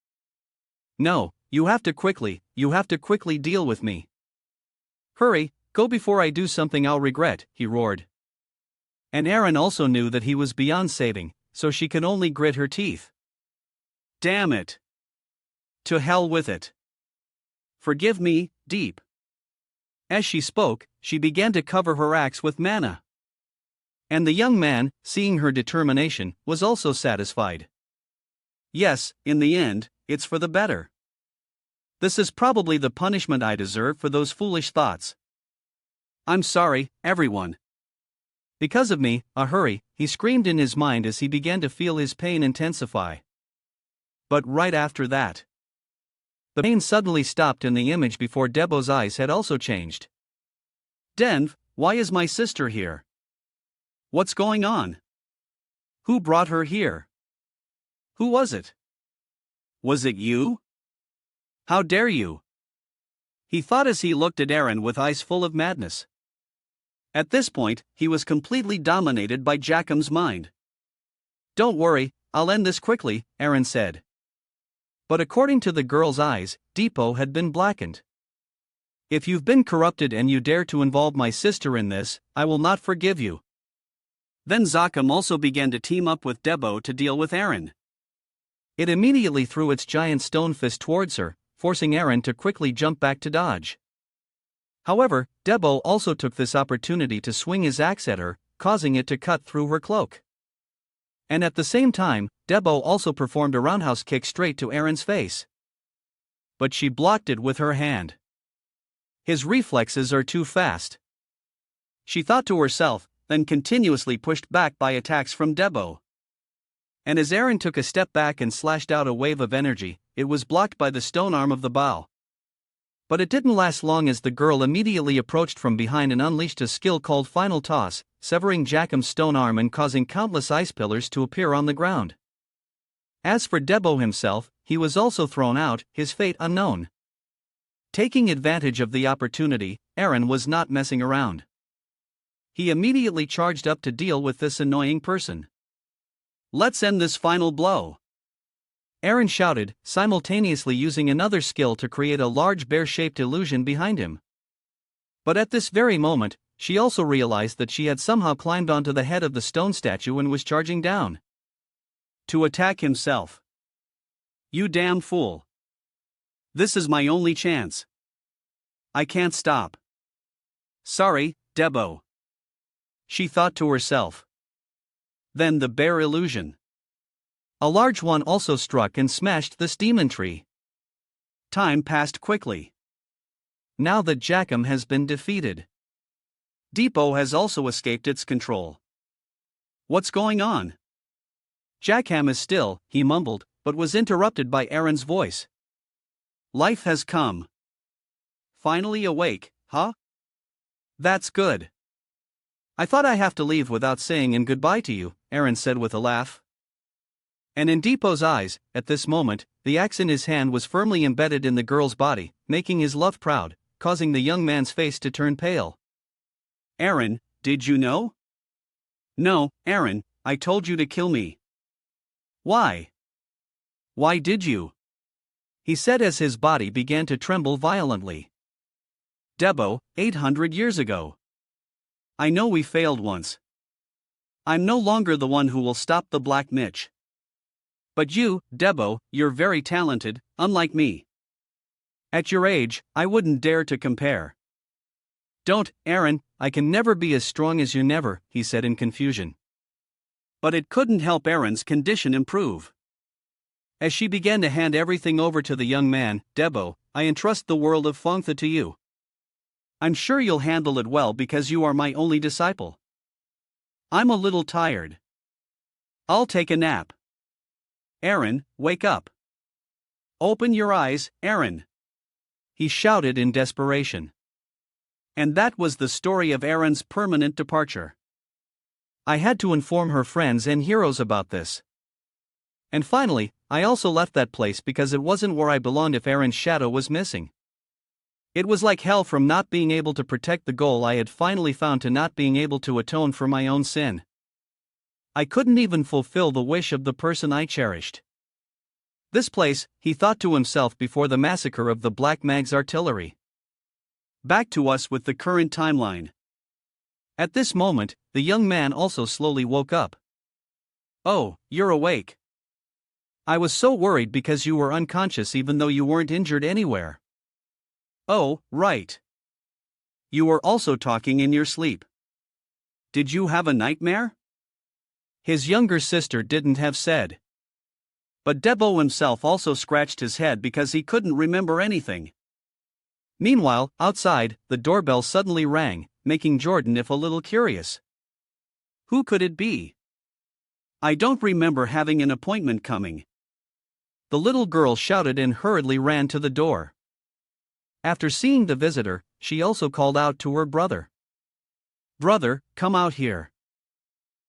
No, you have to quickly deal with me. Hurry, go before I do something I'll regret, he roared. And Eren also knew that he was beyond saving, so she could only grit her teeth. Damn it. To hell with it. Forgive me, Deep. As she spoke, she began to cover her axe with mana. And the young man, seeing her determination, was also satisfied. Yes, in the end, it's for the better. This is probably the punishment I deserve for those foolish thoughts. I'm sorry, everyone. Because of me, hurry, he screamed in his mind as he began to feel his pain intensify. But right after that, the pain suddenly stopped and the image before Debo's eyes had also changed. Denv, why is my sister here? What's going on? Who brought her here? Who was it? Was it you? How dare you? He thought as he looked at Eren with eyes full of madness. At this point, he was completely dominated by Jackam's mind. Don't worry, I'll end this quickly, Eren said. But according to the girl's eyes, Depot had been blackened. If you've been corrupted and you dare to involve my sister in this, I will not forgive you. Then Zakam also began to team up with Debo to deal with Eren. It immediately threw its giant stone fist towards her, forcing Eren to quickly jump back to dodge. However, Debo also took this opportunity to swing his axe at her, causing it to cut through her cloak. And at the same time, Debo also performed a roundhouse kick straight to Eren's face. But she blocked it with her hand. His reflexes are too fast. She thought to herself, then continuously pushed back by attacks from Debo. And as Eren took a step back and slashed out a wave of energy, it was blocked by the stone arm of the bow. But it didn't last long as the girl immediately approached from behind and unleashed a skill called Final Toss, severing Jackam's stone arm and causing countless ice pillars to appear on the ground. As for Debo himself, he was also thrown out, his fate unknown. Taking advantage of the opportunity, Eren was not messing around. He immediately charged up to deal with this annoying person. Let's end this final blow. Eren shouted, simultaneously using another skill to create a large bear-shaped illusion behind him. But at this very moment, she also realized that she had somehow climbed onto the head of the stone statue and was charging down to attack himself. You damn fool. This is my only chance. I can't stop. Sorry, Debo. She thought to herself. Then the bear illusion. A large one also struck and smashed this demon tree. Time passed quickly. Now that Jackham has been defeated, Depot has also escaped its control. What's going on? Jackham is still, he mumbled, but was interrupted by Eren's voice. Life has come. Finally awake, huh? That's good. I thought I have to leave without saying and goodbye to you, Eren said with a laugh. And in Depot's eyes, at this moment, the axe in his hand was firmly embedded in the girl's body, making his love proud, causing the young man's face to turn pale. Eren, did you know? No, Eren, I told you to kill me. Why? Why did you? He said as his body began to tremble violently. Debo, 800 years ago. I know we failed once. I'm no longer the one who will stop the Black Mitch. But you, Debo, you're very talented, unlike me. At your age, I wouldn't dare to compare. Don't, Eren, I can never be as strong as you never, he said in confusion. But it couldn't help Eren's condition improve. As she began to hand everything over to the young man, Debo, I entrust the world of Fongtha to you. I'm sure you'll handle it well because you are my only disciple. I'm a little tired. I'll take a nap. Aaron, wake up. Open your eyes, Aaron. He shouted in desperation. And that was the story of Aaron's permanent departure. I had to inform her friends and heroes about this. And finally, I also left that place because it wasn't where I belonged if Aaron's shadow was missing. It was like hell from not being able to protect the goal I had finally found to not being able to atone for my own sin. I couldn't even fulfill the wish of the person I cherished. This place, he thought to himself before the massacre of the Black Mag's artillery. Back to us with the current timeline. At this moment, the young man also slowly woke up. Oh, you're awake. I was so worried because you were unconscious even though you weren't injured anywhere. Oh, right. You were also talking in your sleep. Did you have a nightmare? His younger sister didn't have said. But Debo himself also scratched his head because he couldn't remember anything. Meanwhile, outside, the doorbell suddenly rang, making Jordan a little curious. Who could it be? I don't remember having an appointment coming. The little girl shouted and hurriedly ran to the door. After seeing the visitor, she also called out to her brother. Brother, come out here.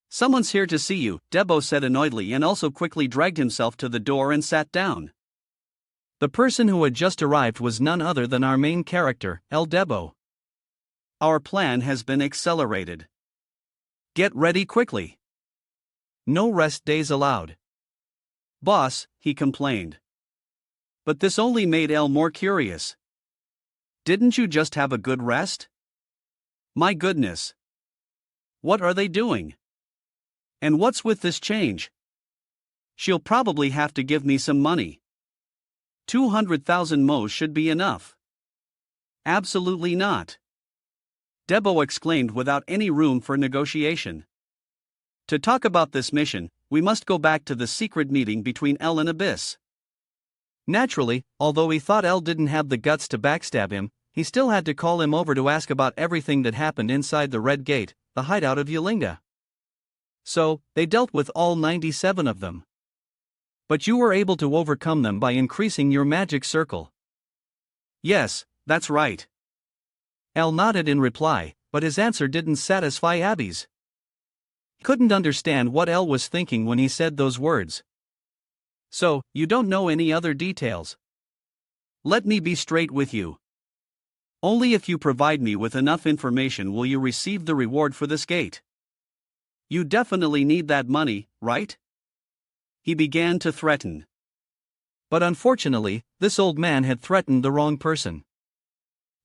Someone's here to see you, Debo said annoyedly and also quickly dragged himself to the door and sat down. The person who had just arrived was none other than our main character, El Debo. Our plan has been accelerated. Get ready quickly. No rest days allowed. Boss, he complained. But this only made El more curious. Didn't you just have a good rest? My goodness. What are they doing? And what's with this change? She'll probably have to give me some money. 200,000 mos should be enough. Absolutely not. Debo exclaimed without any room for negotiation. To talk about this mission, we must go back to the secret meeting between El and Abyss. Naturally, although he thought El didn't have the guts to backstab him, he still had to call him over to ask about everything that happened inside the Red Gate, the hideout of Yolinga. So, they dealt with all 97 of them. But you were able to overcome them by increasing your magic circle. Yes, that's right. El nodded in reply, but his answer didn't satisfy Abby's. Couldn't understand what El was thinking when he said those words. So, you don't know any other details? Let me be straight with you. Only if you provide me with enough information will you receive the reward for this gate. You definitely need that money, right? He began to threaten. But unfortunately, this old man had threatened the wrong person.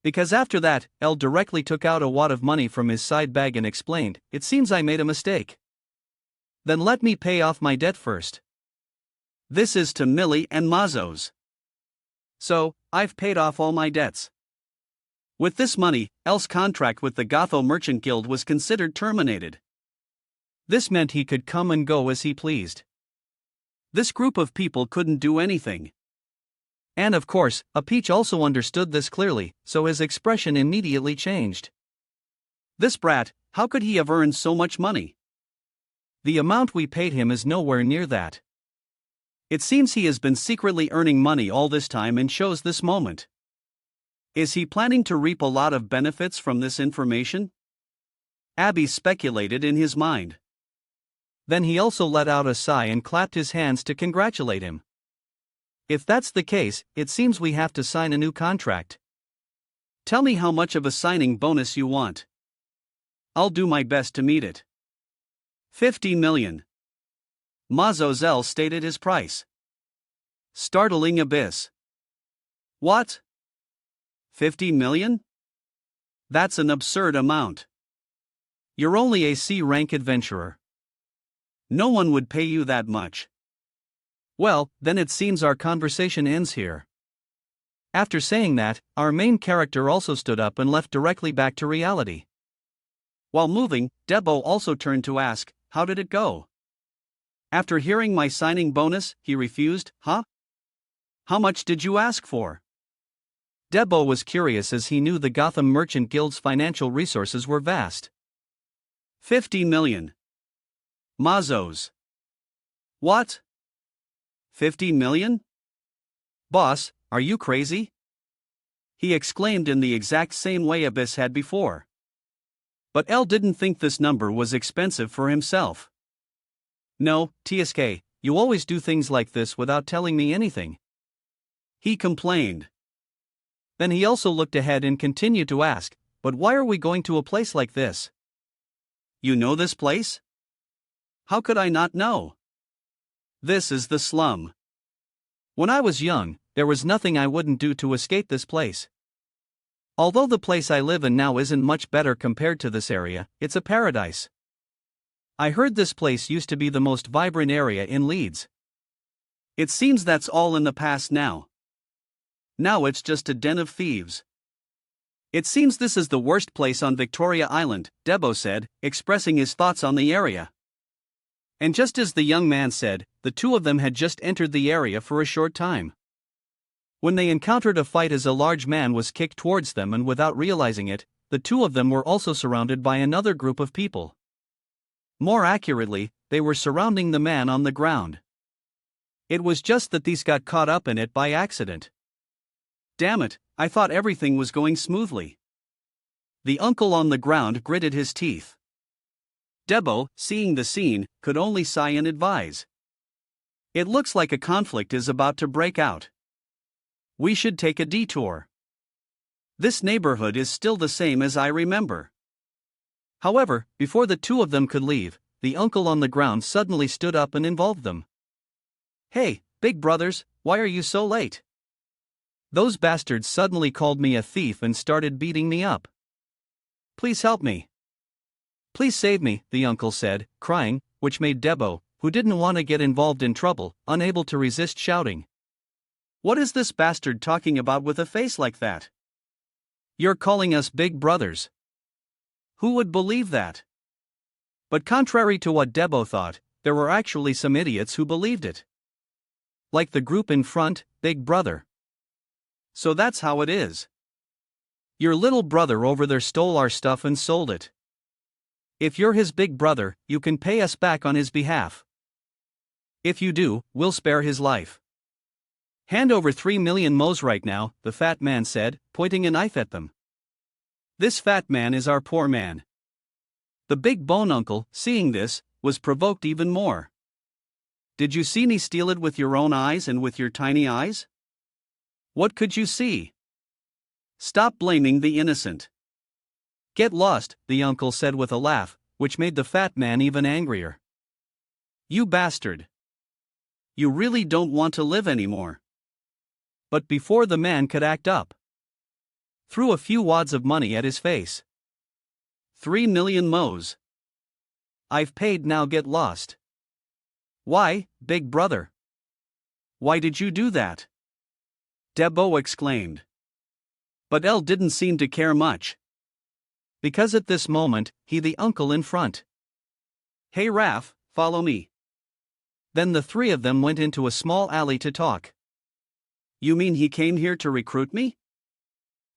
Because after that, El directly took out a wad of money from his side bag and explained, "It seems I made a mistake. Then let me pay off my debt first. This is to Millie and Mazos. So, I've paid off all my debts." With this money, El's contract with the Gotho Merchant Guild was considered terminated. This meant he could come and go as he pleased. This group of people couldn't do anything. And of course, Peach also understood this clearly, so his expression immediately changed. This brat, how could he have earned so much money? The amount we paid him is nowhere near that. It seems he has been secretly earning money all this time and chose this moment. Is he planning to reap a lot of benefits from this information? Abby speculated in his mind. Then he also let out a sigh and clapped his hands to congratulate him. If that's the case, it seems we have to sign a new contract. Tell me how much of a signing bonus you want. I'll do my best to meet it. 50 million. Mazozel stated his price. Startling Abyss. What? 50 million? That's an absurd amount. You're only a C-rank adventurer. No one would pay you that much. Well, then it seems our conversation ends here. After saying that, our main character also stood up and left directly back to reality. While moving, Debo also turned to ask, "How did it go?" After hearing my signing bonus, he refused, huh? How much did you ask for? Debo was curious as he knew the Gotham Merchant Guild's financial resources were vast. 50 million. Mazos. What? 50 million? Boss, are you crazy? He exclaimed in the exact same way Abyss had before. But L didn't think this number was expensive for himself. No, TSK, you always do things like this without telling me anything. He complained. Then he also looked ahead and continued to ask, but why are we going to a place like this? You know this place? How could I not know? This is the slum. When I was young, there was nothing I wouldn't do to escape this place. Although the place I live in now isn't much better compared to this area, it's a paradise. I heard this place used to be the most vibrant area in Leeds. It seems that's all in the past now. Now it's just a den of thieves. It seems this is the worst place on Victoria Island, Debo said, expressing his thoughts on the area. And just as the young man said, the two of them had just entered the area for a short time. When they encountered a fight as a large man was kicked towards them, and without realizing it, the two of them were also surrounded by another group of people. More accurately, they were surrounding the man on the ground. It was just that these got caught up in it by accident. Damn it, I thought everything was going smoothly. The uncle on the ground gritted his teeth. Debo, seeing the scene, could only sigh and advise. It looks like a conflict is about to break out. We should take a detour. This neighborhood is still the same as I remember. However, before the two of them could leave, the uncle on the ground suddenly stood up and involved them. Hey, big brothers, why are you so late? Those bastards suddenly called me a thief and started beating me up. Please help me. Please save me, the uncle said, crying, which made Debo, who didn't want to get involved in trouble, unable to resist shouting. What is this bastard talking about with a face like that? You're calling us big brothers. Who would believe that? But contrary to what Debo thought, there were actually some idiots who believed it. Like the group in front, Big Brother. So that's how it is. Your little brother over there stole our stuff and sold it. If you're his big brother, you can pay us back on his behalf. If you do, we'll spare his life. Hand over 3 million mo's right now, the fat man said, pointing a knife at them. This fat man is our poor man. The big bone uncle, seeing this, was provoked even more. Did you see me steal it with your own eyes and with your tiny eyes? What could you see? Stop blaming the innocent. Get lost, the uncle said with a laugh, which made the fat man even angrier. You bastard. You really don't want to live anymore. But before the man could act up, threw a few wads of money at his face. 3 million mo's. I've paid, now get lost. Why, big brother? Why did you do that? Debo exclaimed. But L didn't seem to care much. Because at this moment, he the uncle in front. Hey Raph, follow me. Then the three of them went into a small alley to talk. You mean he came here to recruit me?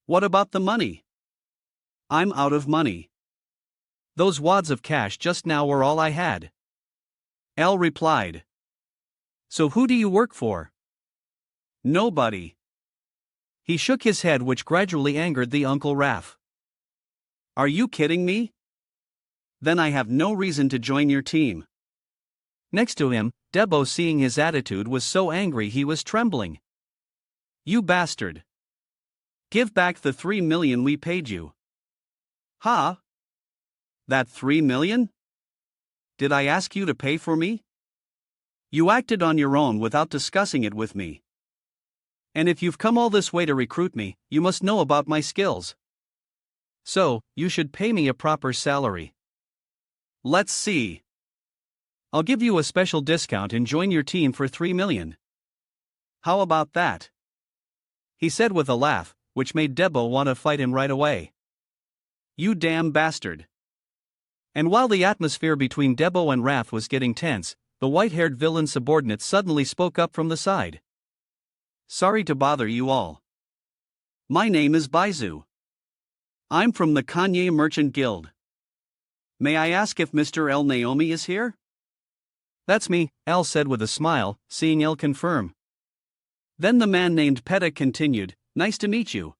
What about the money? I'm out of money. Those wads of cash just now were all I had. L replied. So who do you work for? Nobody. He shook his head, which gradually angered the Uncle Raph. Are you kidding me? Then I have no reason to join your team. Next to him, Debo, seeing his attitude, was so angry he was trembling. You bastard. Give back the 3 million we paid you. Huh? That 3 million? Did I ask you to pay for me? You acted on your own without discussing it with me. And if you've come all this way to recruit me, you must know about my skills. So, you should pay me a proper salary. Let's see. I'll give you a special discount and join your team for 3 million. How about that? He said with a laugh, which made Debo want to fight him right away. You damn bastard. And while the atmosphere between Debo and Raph was getting tense, the white-haired villain subordinate suddenly spoke up from the side. Sorry to bother you all. My name is Baizu. I'm from the Kanye Merchant Guild. May I ask if Mr. L. Naomi is here? That's me, L said with a smile, seeing L confirm. Then the man named Peta continued, nice to meet you.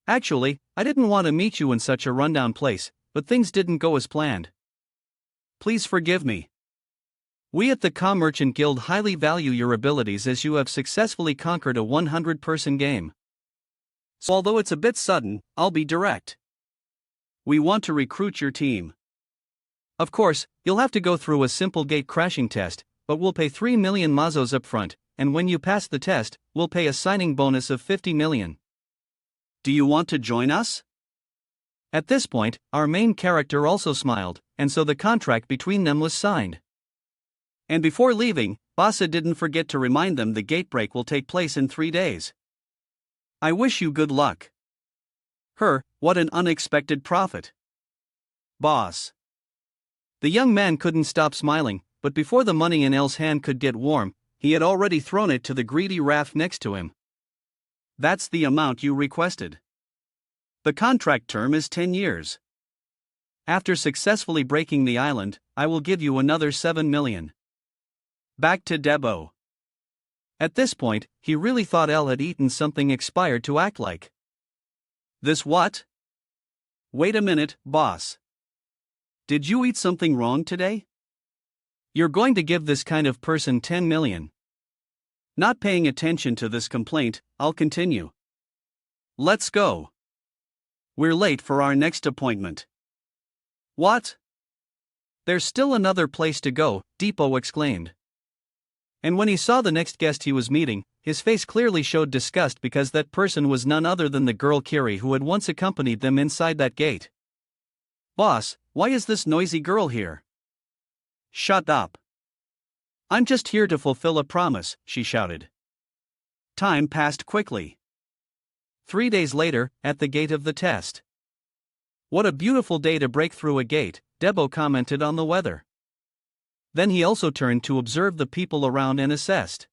Actually, I didn't want to meet you in such a rundown place, but things didn't go as planned. Please forgive me. We at the Merchant Guild highly value your abilities as you have successfully conquered a 100-person game. So although it's a bit sudden, I'll be direct. We want to recruit your team. Of course, you'll have to go through a simple gate crashing test, but we'll pay 3 million mazos up front, and when you pass the test, we'll pay a signing bonus of 50 million. Do you want to join us? At this point, our main character also smiled, and so the contract between them was signed. And before leaving, Basa didn't forget to remind them the gate break will take place in 3 days. I wish you good luck. What an unexpected profit. Boss. The young man couldn't stop smiling, but before the money in L's hand could get warm, he had already thrown it to the greedy Raph next to him. That's the amount you requested. The contract term is 10 years. After successfully breaking the island, I will give you another 7 million. Back to Debo. At this point, he really thought L had eaten something expired to act like. This what? Wait a minute, boss. Did you eat something wrong today? You're going to give this kind of person 10 million. Not paying attention to this complaint, I'll continue. Let's go. We're late for our next appointment. What? There's still another place to go, Depot exclaimed. And when he saw the next guest he was meeting, his face clearly showed disgust because that person was none other than the girl Kiri who had once accompanied them inside that gate. Boss, why is this noisy girl here? Shut up. I'm just here to fulfill a promise, she shouted. Time passed quickly. 3 days later, at the gate of the test. What a beautiful day to break through a gate, Debo commented on the weather. Then he also turned to observe the people around and assessed.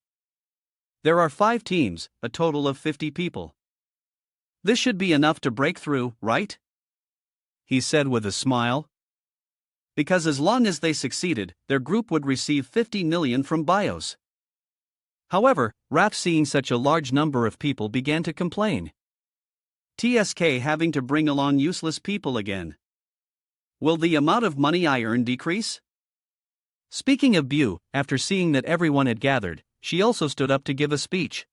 There are 5 teams, a total of 50 people. This should be enough to break through, right? He said with a smile. Because as long as they succeeded, their group would receive 50 million from BIOS. However, Raph, seeing such a large number of people, began to complain. TSK having to bring along useless people again. Will the amount of money I earn decrease? Speaking of Bu, after seeing that everyone had gathered, she also stood up to give a speech.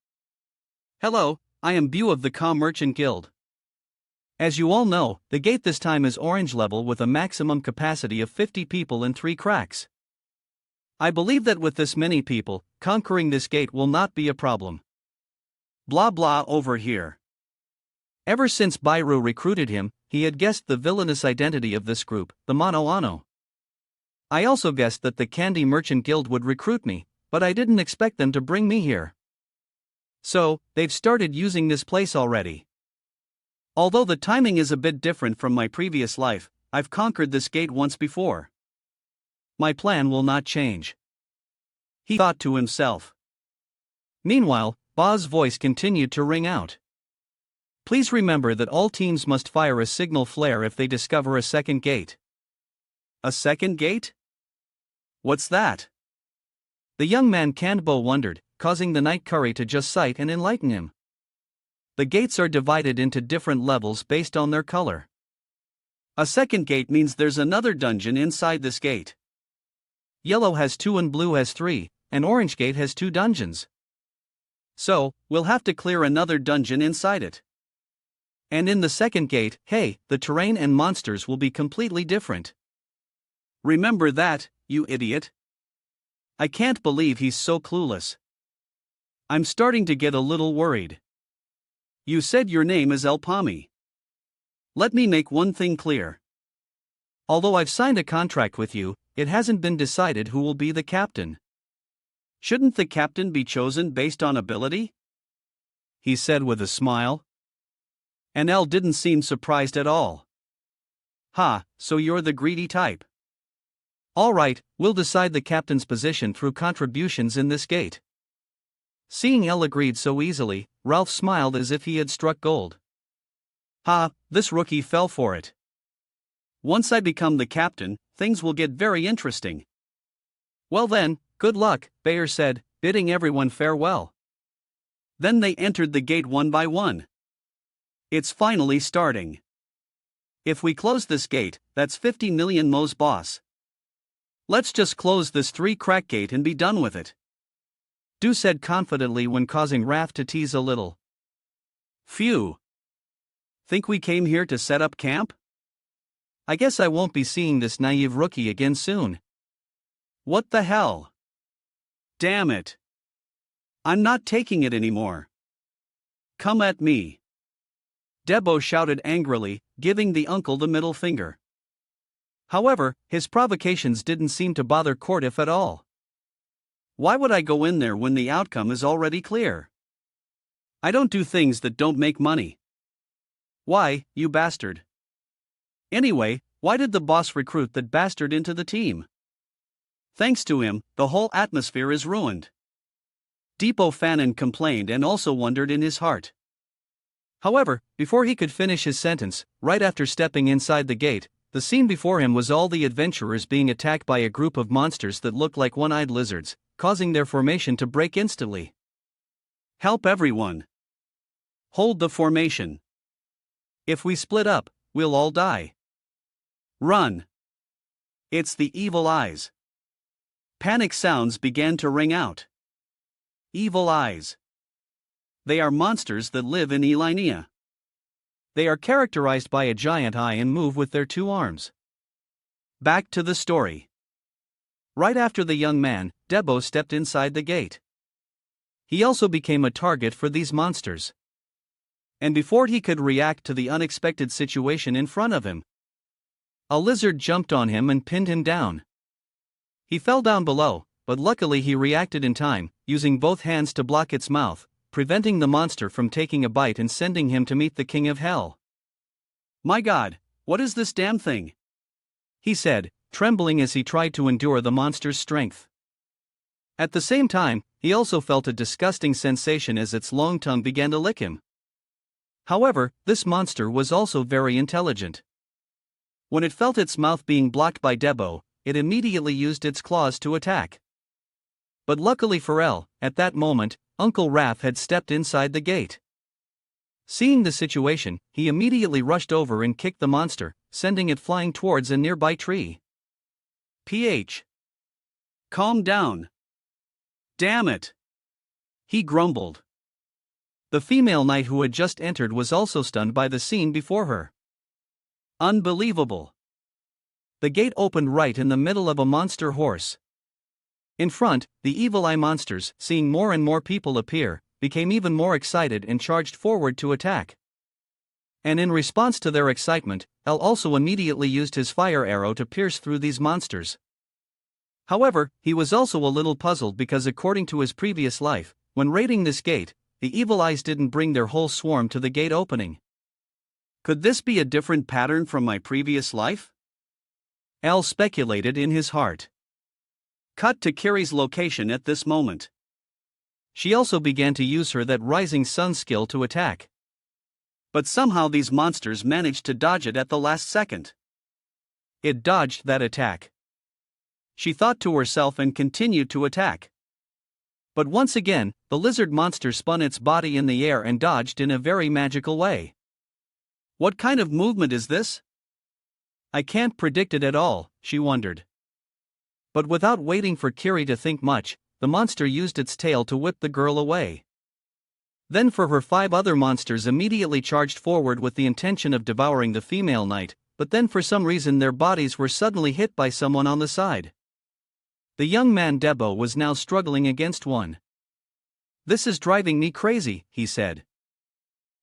Hello, I am Bu of the Merchant Guild. As you all know, the gate this time is orange level with a maximum capacity of 50 people and 3 cracks. I believe that with this many people, conquering this gate will not be a problem. Blah blah over here. Ever since Bairu recruited him, he had guessed the villainous identity of this group, the Mono. I also guessed that the Candy Merchant Guild would recruit me, but I didn't expect them to bring me here. So, they've started using this place already. Although the timing is a bit different from my previous life, I've conquered this gate once before. My plan will not change. He thought to himself. Meanwhile, Ba's voice continued to ring out. Please remember that all teams must fire a signal flare if they discover a second gate. A second gate? What's that? The young man Kanbo wondered, causing the night curry to just sight and enlighten him. The gates are divided into different levels based on their color. A second gate means there's another dungeon inside this gate. Yellow has 2 and blue has 3, and orange gate has 2 dungeons. So, we'll have to clear another dungeon inside it. And in the second gate, hey, the terrain and monsters will be completely different. Remember that, you idiot. I can't believe he's so clueless. I'm starting to get a little worried. You said your name is El Pami. Let me make one thing clear. Although I've signed a contract with you, it hasn't been decided who will be the captain. Shouldn't the captain be chosen based on ability? He said with a smile. And El didn't seem surprised at all. Ha, so you're the greedy type. All right, we'll decide the captain's position through contributions in this gate. Seeing Elle agreed so easily, Ralph smiled as if he had struck gold. Ha, this rookie fell for it. Once I become the captain, things will get very interesting. Well then, good luck, Bayer said, bidding everyone farewell. Then they entered the gate one by one. It's finally starting. If we close this gate, that's 50 million Mo's boss. Let's just close this 3-crack gate and be done with it. Du said confidently when causing Raph to tease a little. Phew. Think we came here to set up camp? I guess I won't be seeing this naive rookie again soon. What the hell? Damn it. I'm not taking it anymore. Come at me. Debo shouted angrily, giving the uncle the middle finger. However, his provocations didn't seem to bother Cortif at all. Why would I go in there when the outcome is already clear? I don't do things that don't make money. Why, you bastard? Anyway, why did the boss recruit that bastard into the team? Thanks to him, the whole atmosphere is ruined. Depot Fannin complained and also wondered in his heart. However, before he could finish his sentence, right after stepping inside the gate, the scene before him was all the adventurers being attacked by a group of monsters that looked like one-eyed lizards, causing their formation to break instantly. Help everyone. Hold the formation. If we split up, we'll all die. Run. It's the evil eyes. Panic sounds began to ring out. Evil eyes. They are monsters that live in Elinia. They are characterized by a giant eye and move with their 2 arms. Back to the story. Right after the young man, Debo stepped inside the gate. He also became a target for these monsters. And before he could react to the unexpected situation in front of him, a lizard jumped on him and pinned him down. He fell down below, but luckily he reacted in time, using both hands to block its mouth, preventing the monster from taking a bite and sending him to meet the king of hell. My God, what is this damn thing? He said, trembling as he tried to endure the monster's strength. At the same time, he also felt a disgusting sensation as its long tongue began to lick him. However, this monster was also very intelligent. When it felt its mouth being blocked by Debo, it immediately used its claws to attack. But luckily for Elle, at that moment, Uncle Raph had stepped inside the gate. Seeing the situation, he immediately rushed over and kicked the monster, sending it flying towards a nearby tree. PH. Calm down. Damn it. He grumbled. The female knight who had just entered was also stunned by the scene before her. Unbelievable. The gate opened right in the middle of a monster horse. In front, the evil eye monsters, seeing more and more people appear, became even more excited and charged forward to attack. And in response to their excitement, Elle also immediately used his fire arrow to pierce through these monsters. However, he was also a little puzzled because according to his previous life, when raiding this gate, the evil eyes didn't bring their whole swarm to the gate opening. Could this be a different pattern from my previous life? Elle speculated in his heart. Cut to Kiri's location at this moment. She also began to use her that rising sun skill to attack. But somehow these monsters managed to dodge it at the last second. It dodged that attack. She thought to herself and continued to attack. But once again, the lizard monster spun its body in the air and dodged in a very magical way. What kind of movement is this? I can't predict it at all, she wondered. But without waiting for Kiri to think much, the monster used its tail to whip the girl away. Then her 5 other monsters immediately charged forward with the intention of devouring the female knight, but then for some reason their bodies were suddenly hit by someone on the side. The young man Debo was now struggling against one. This is driving me crazy, he said.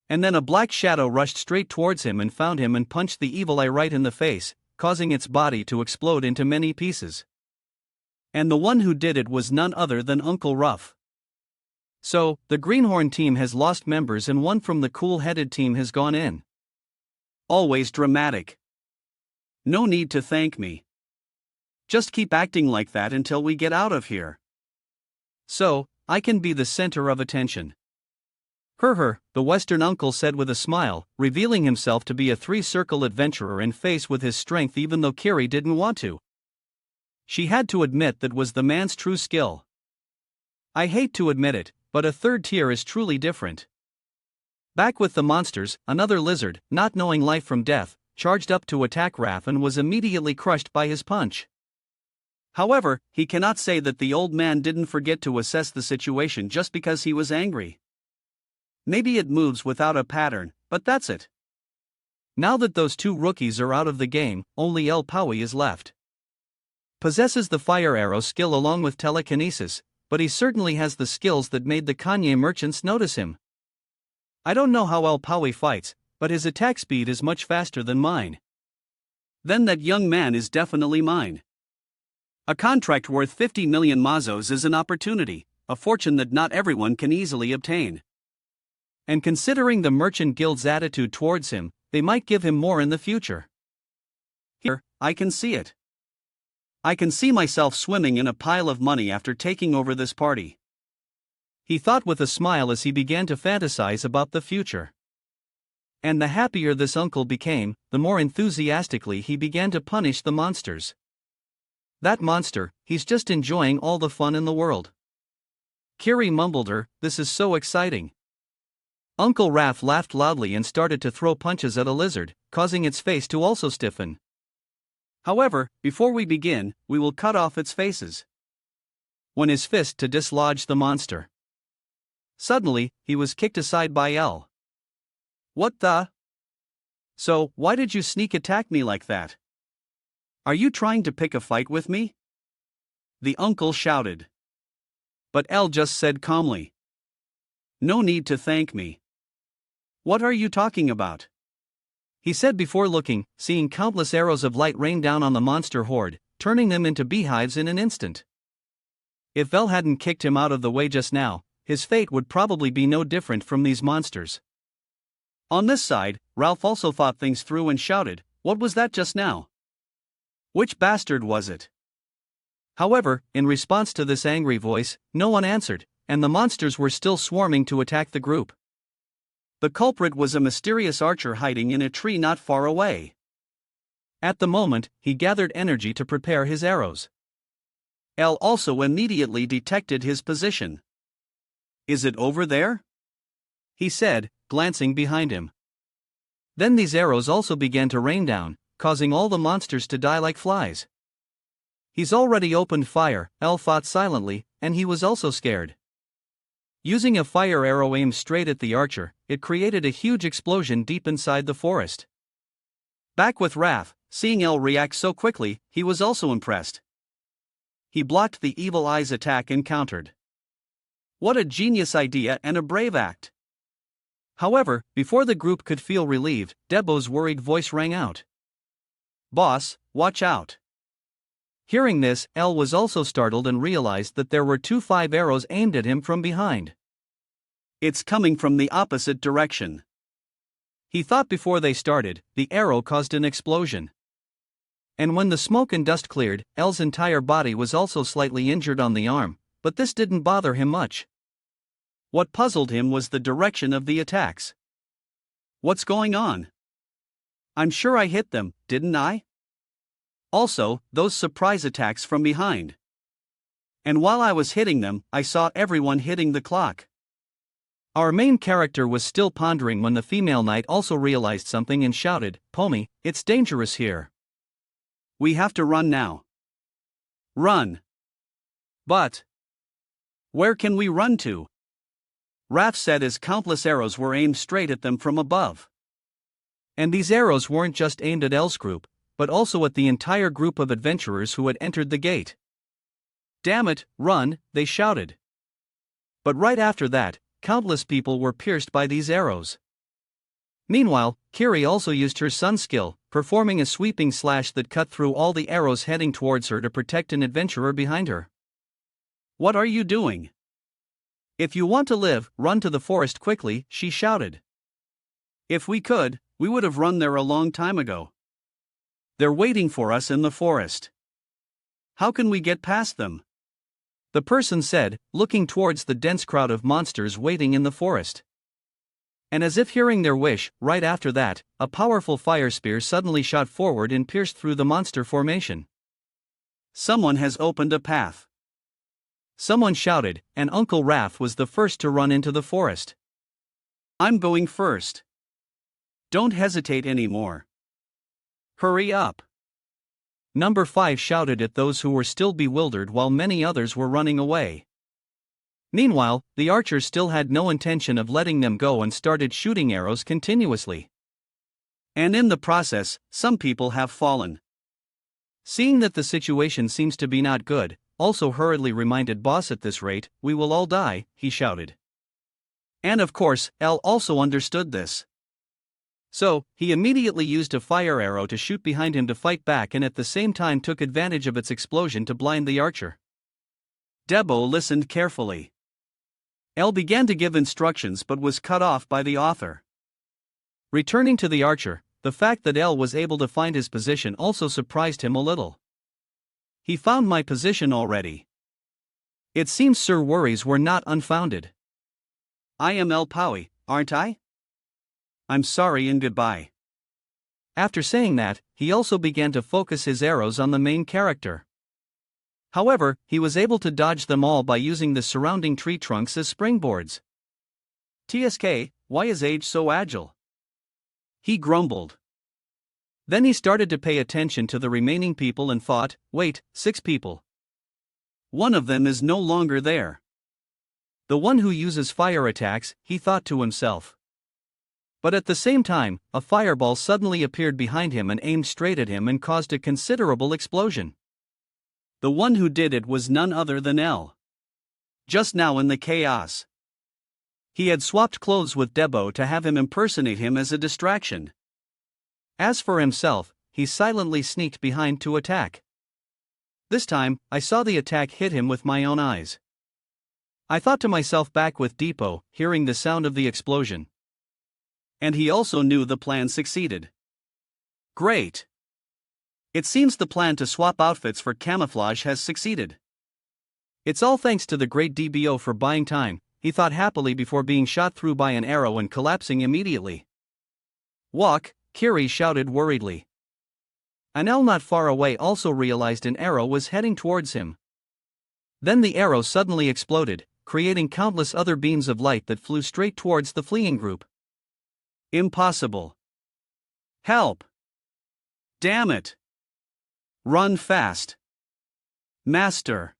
And then a black shadow rushed straight towards him and found him and punched the evil eye right in the face, causing its body to explode into many pieces. And the one who did it was none other than Uncle Ruff. So, the Greenhorn team has lost members and one from the cool-headed team has gone in. Always dramatic. No need to thank me. Just keep acting like that until we get out of here. So, I can be the center of attention. The Western uncle said with a smile, revealing himself to be a three-circle adventurer in face with his strength even though Kiri didn't want to. She had to admit that was the man's true skill. I hate to admit it, but a third tier is truly different. Back with the monsters, another lizard, not knowing life from death, charged up to attack Raph and was immediately crushed by his punch. However, he cannot say that the old man didn't forget to assess the situation just because he was angry. Maybe it moves without a pattern, but that's it. Now that those two rookies are out of the game, only El Paui is left. Possesses the fire arrow skill along with telekinesis, but he certainly has the skills that made the Kanye merchants notice him. I don't know how El Paui fights, but his attack speed is much faster than mine. Then that young man is definitely mine. A contract worth 50 million mazos is an opportunity, a fortune that not everyone can easily obtain. And considering the merchant guild's attitude towards him, they might give him more in the future. Here, I can see it. I can see myself swimming in a pile of money after taking over this party. He thought with a smile as he began to fantasize about the future. And the happier this uncle became, the more enthusiastically he began to punish the monsters. That monster, he's just enjoying all the fun in the world. Kiri mumbled this is so exciting. Uncle Raph laughed loudly and started to throw punches at a lizard, causing its face to also stiffen. However, before we begin, we will cut off its faces. When his fist to dislodge the monster. Suddenly, he was kicked aside by El. What the? So, why did you sneak attack me like that? Are you trying to pick a fight with me? The uncle shouted. But El just said calmly. No need to thank me. What are you talking about? He said before looking, seeing countless arrows of light rain down on the monster horde, turning them into beehives in an instant. If El hadn't kicked him out of the way just now, his fate would probably be no different from these monsters. On this side, Ralph also thought things through and shouted, "What was that just now? Which bastard was it?" However, in response to this angry voice, no one answered, and the monsters were still swarming to attack the group. The culprit was a mysterious archer hiding in a tree not far away. At the moment, he gathered energy to prepare his arrows. El also immediately detected his position. Is it over there? He said, glancing behind him. Then these arrows also began to rain down, causing all the monsters to die like flies. He's already opened fire, El thought silently, and he was also scared. Using a fire arrow aimed straight at the archer, it created a huge explosion deep inside the forest. Back with Raph, seeing El react so quickly, he was also impressed. He blocked the evil eye's attack and countered. What a genius idea and a brave act! However, before the group could feel relieved, Debo's worried voice rang out. Boss, watch out! Hearing this, El was also startled and realized that there were 5 arrows aimed at him from behind. It's coming from the opposite direction. He thought before they started, the arrow caused an explosion. And when the smoke and dust cleared, El's entire body was also slightly injured on the arm, but this didn't bother him much. What puzzled him was the direction of the attacks. What's going on? I'm sure I hit them, didn't I? Also, those surprise attacks from behind. And while I was hitting them, I saw everyone hitting the clock. Our main character was still pondering when the female knight also realized something and shouted, Pomi, it's dangerous here. We have to run now. Run. But where can we run to? Raph said as countless arrows were aimed straight at them from above. And these arrows weren't just aimed at El's group, but also at the entire group of adventurers who had entered the gate. Damn it, run, they shouted. But right after that, countless people were pierced by these arrows. Meanwhile, Kiri also used her sun skill, performing a sweeping slash that cut through all the arrows heading towards her to protect an adventurer behind her. What are you doing? If you want to live, run to the forest quickly, she shouted. If we could, we would have run there a long time ago. They're waiting for us in the forest. How can we get past them? The person said, looking towards the dense crowd of monsters waiting in the forest. And as if hearing their wish, right after that, a powerful fire spear suddenly shot forward and pierced through the monster formation. Someone has opened a path. Someone shouted, and Uncle Raph was the first to run into the forest. I'm going first. Don't hesitate anymore. Hurry up. Number 5 shouted at those who were still bewildered while many others were running away. Meanwhile, the archers still had no intention of letting them go and started shooting arrows continuously. And in the process, some people have fallen. Seeing that the situation seems to be not good, also hurriedly reminded boss, at this rate, we will all die, he shouted. And of course, L also understood this. So, he immediately used a fire arrow to shoot behind him to fight back, and at the same time took advantage of its explosion to blind the archer. Debo listened carefully. L began to give instructions but was cut off by the author. Returning to the archer, the fact that L was able to find his position also surprised him a little. He found my position already. It seems Sir worries were not unfounded. I am El Powie, aren't I? I'm sorry and goodbye. After saying that, he also began to focus his arrows on the main character. However, he was able to dodge them all by using the surrounding tree trunks as springboards. TSK, why is Age so agile? He grumbled. Then he started to pay attention to the remaining people and thought, wait, 6 people. One of them is no longer there. The one who uses fire attacks, he thought to himself. But at the same time, a fireball suddenly appeared behind him and aimed straight at him and caused a considerable explosion. The one who did it was none other than L. Just now in the chaos, he had swapped clothes with Debo to have him impersonate him as a distraction. As for himself, he silently sneaked behind to attack. This time, I saw the attack hit him with my own eyes. I thought to myself, back with Depot, hearing the sound of the explosion. And he also knew the plan succeeded. Great. It seems the plan to swap outfits for camouflage has succeeded. It's all thanks to the great DBO for buying time, he thought happily before being shot through by an arrow and collapsing immediately. Walk, Kiri shouted worriedly. An L not far away also realized an arrow was heading towards him. Then the arrow suddenly exploded, creating countless other beams of light that flew straight towards the fleeing group. Impossible. Help! Damn it! Run fast! Master!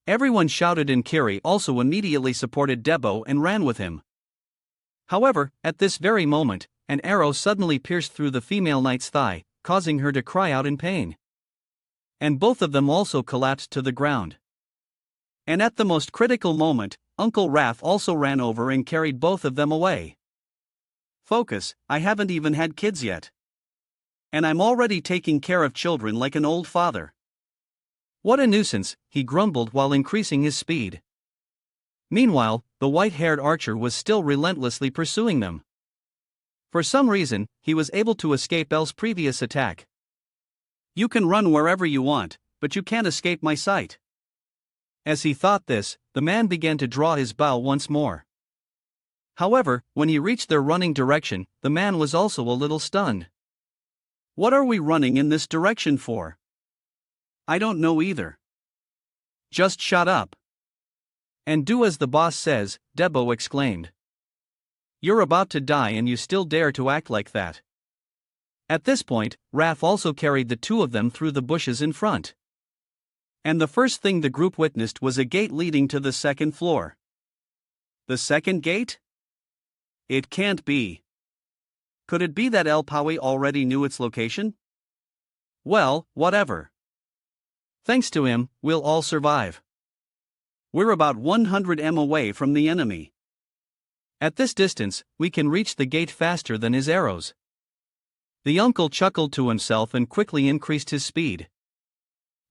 Everyone shouted, and Kiri also immediately supported Debo and ran with him. However, at this very moment, an arrow suddenly pierced through the female knight's thigh, causing her to cry out in pain. And both of them also collapsed to the ground. And at the most critical moment, Uncle Raph also ran over and carried both of them away. Focus, I haven't even had kids yet. And I'm already taking care of children like an old father. What a nuisance, he grumbled while increasing his speed. Meanwhile, the white-haired archer was still relentlessly pursuing them. For some reason, he was able to escape L's previous attack. You can run wherever you want, but you can't escape my sight. As he thought this, the man began to draw his bow once more. However, when he reached their running direction, the man was also a little stunned. What are we running in this direction for? I don't know either. Just shut up. And do as the boss says, Debo exclaimed. You're about to die and you still dare to act like that. At this point, Raph also carried the two of them through the bushes in front. And the first thing the group witnessed was a gate leading to the second floor. The second gate? It can't be. Could it be that El Powie already knew its location? Well, whatever. Thanks to him, we'll all survive. We're about 100 m away from the enemy. At this distance, we can reach the gate faster than his arrows. The uncle chuckled to himself and quickly increased his speed.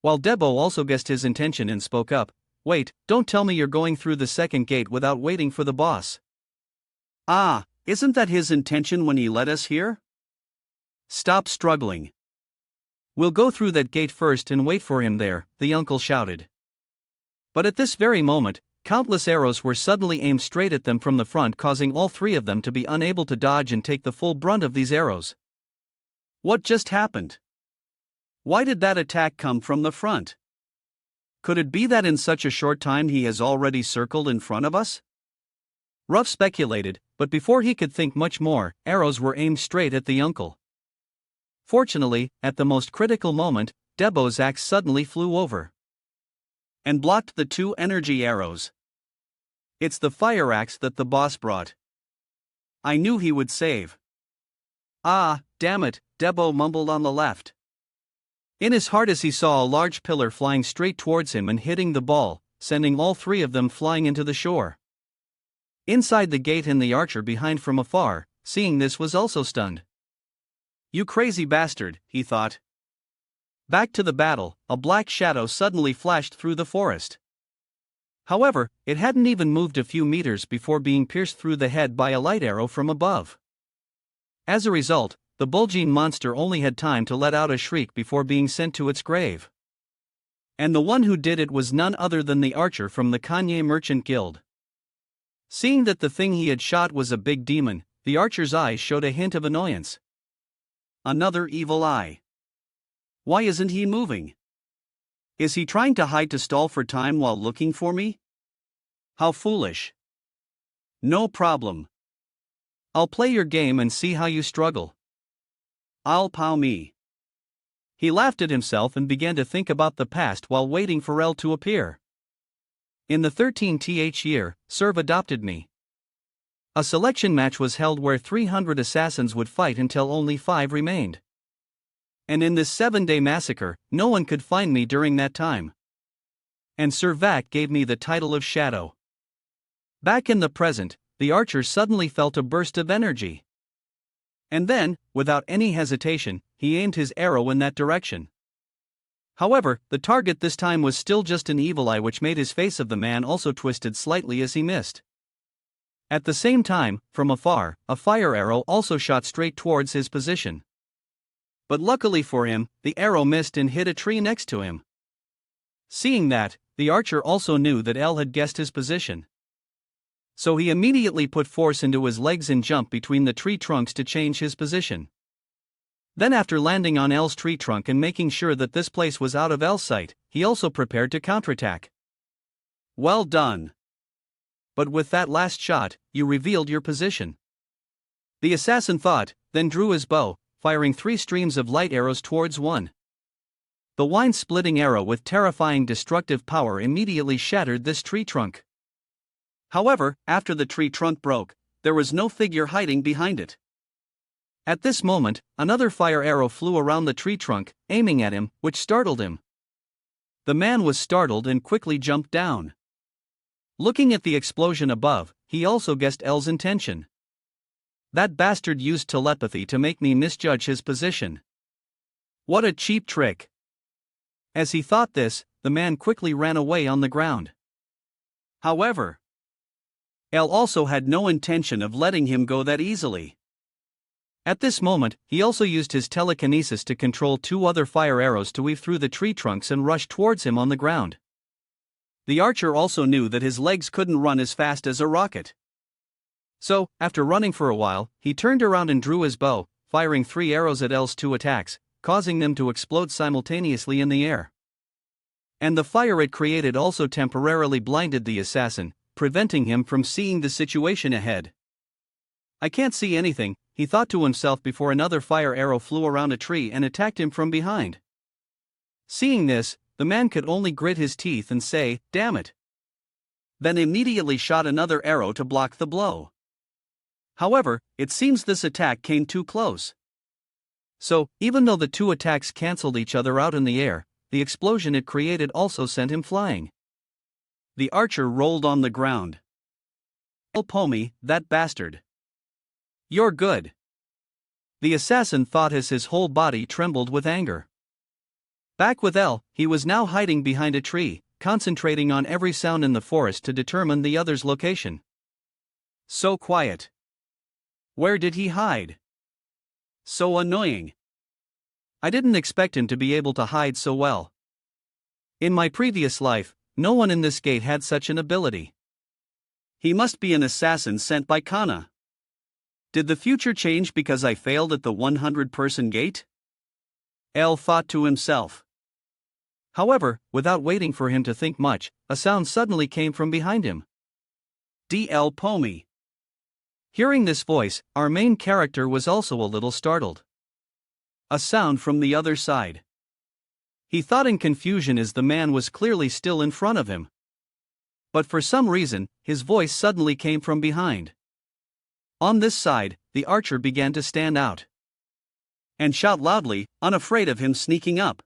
While Debo also guessed his intention and spoke up, Wait, don't tell me you're going through the second gate without waiting for the boss. Ah, isn't that his intention when he led us here? Stop struggling. "We'll go through that gate first and wait for him there," the uncle shouted. But at this very moment, countless arrows were suddenly aimed straight at them from the front, causing all three of them to be unable to dodge and take the full brunt of these arrows. What just happened? Why did that attack come from the front? Could it be that in such a short time he has already circled in front of us? Ruff speculated, but before he could think much more, arrows were aimed straight at the uncle. Fortunately, at the most critical moment, Debo's axe suddenly flew over and blocked the two energy arrows. "It's the fire axe that the boss brought. I knew he would save." "Ah, damn it," Debo mumbled on the left. In his heart, as he saw a large pillar flying straight towards him and hitting the ball, sending all three of them flying into the shore. Inside the gate, and the archer behind from afar, seeing this, was also stunned. "You crazy bastard," he thought. Back to the battle, a black shadow suddenly flashed through the forest. However, it hadn't even moved a few meters before being pierced through the head by a light arrow from above. As a result, the bulging monster only had time to let out a shriek before being sent to its grave. And the one who did it was none other than the archer from the Kanye Merchant Guild. Seeing that the thing he had shot was a big demon, the archer's eyes showed a hint of annoyance. Another evil eye. Why isn't he moving? Is he trying to hide to stall for time while looking for me? How foolish. No problem. I'll play your game and see how you struggle. I'll pow me. He laughed at himself and began to think about the past while waiting for El to appear. In the 13th year, Serv adopted me. A selection match was held where 300 assassins would fight until only 5 remained. And in this 7-day massacre, no one could find me during that time. And Servac gave me the title of Shadow. Back in the present, the archer suddenly felt a burst of energy. And then, without any hesitation, he aimed his arrow in that direction. However, the target this time was still just an evil eye, which made his face of the man also twisted slightly as he missed. At the same time, from afar, a fire arrow also shot straight towards his position. But luckily for him, the arrow missed and hit a tree next to him. Seeing that, the archer also knew that El had guessed his position. So he immediately put force into his legs and jumped between the tree trunks to change his position. Then, after landing on El's tree trunk and making sure that this place was out of El's sight, he also prepared to counterattack. Well done. But with that last shot, you revealed your position. The assassin thought, then drew his bow, firing 3 streams of light arrows towards one. The wine-splitting arrow with terrifying destructive power immediately shattered this tree trunk. However, after the tree trunk broke, there was no figure hiding behind it. At this moment, another fire arrow flew around the tree trunk, aiming at him, which startled him. The man was startled and quickly jumped down. Looking at the explosion above, he also guessed El's intention. That bastard used telepathy to make me misjudge his position. What a cheap trick. As he thought this, the man quickly ran away on the ground. However, El also had no intention of letting him go that easily. At this moment, he also used his telekinesis to control 2 other fire arrows to weave through the tree trunks and rush towards him on the ground. The archer also knew that his legs couldn't run as fast as a rocket. So, after running for a while, he turned around and drew his bow, firing 3 arrows at El's 2 attacks, causing them to explode simultaneously in the air. And the fire it created also temporarily blinded the assassin, preventing him from seeing the situation ahead. I can't see anything, he thought to himself before another fire arrow flew around a tree and attacked him from behind. Seeing this, the man could only grit his teeth and say, "Damn it." Then immediately shot another arrow to block the blow. However, it seems this attack came too close. So, even though the 2 attacks cancelled each other out in the air, the explosion it created also sent him flying. The archer rolled on the ground. El Pomi, that bastard. You're good. The assassin thought as his whole body trembled with anger. Back with El, he was now hiding behind a tree, concentrating on every sound in the forest to determine the other's location. So quiet. Where did he hide? So annoying. I didn't expect him to be able to hide so well. In my previous life, no one in this gate had such an ability. He must be an assassin sent by Kana. Did the future change because I failed at the 100-person gate? L thought to himself. However, without waiting for him to think much, a sound suddenly came from behind him. DL Pomi. Hearing this voice, our main character was also a little startled. A sound from the other side. He thought in confusion as the man was clearly still in front of him. But for some reason, his voice suddenly came from behind. On this side, the archer began to stand out and shout loudly, unafraid of him sneaking up.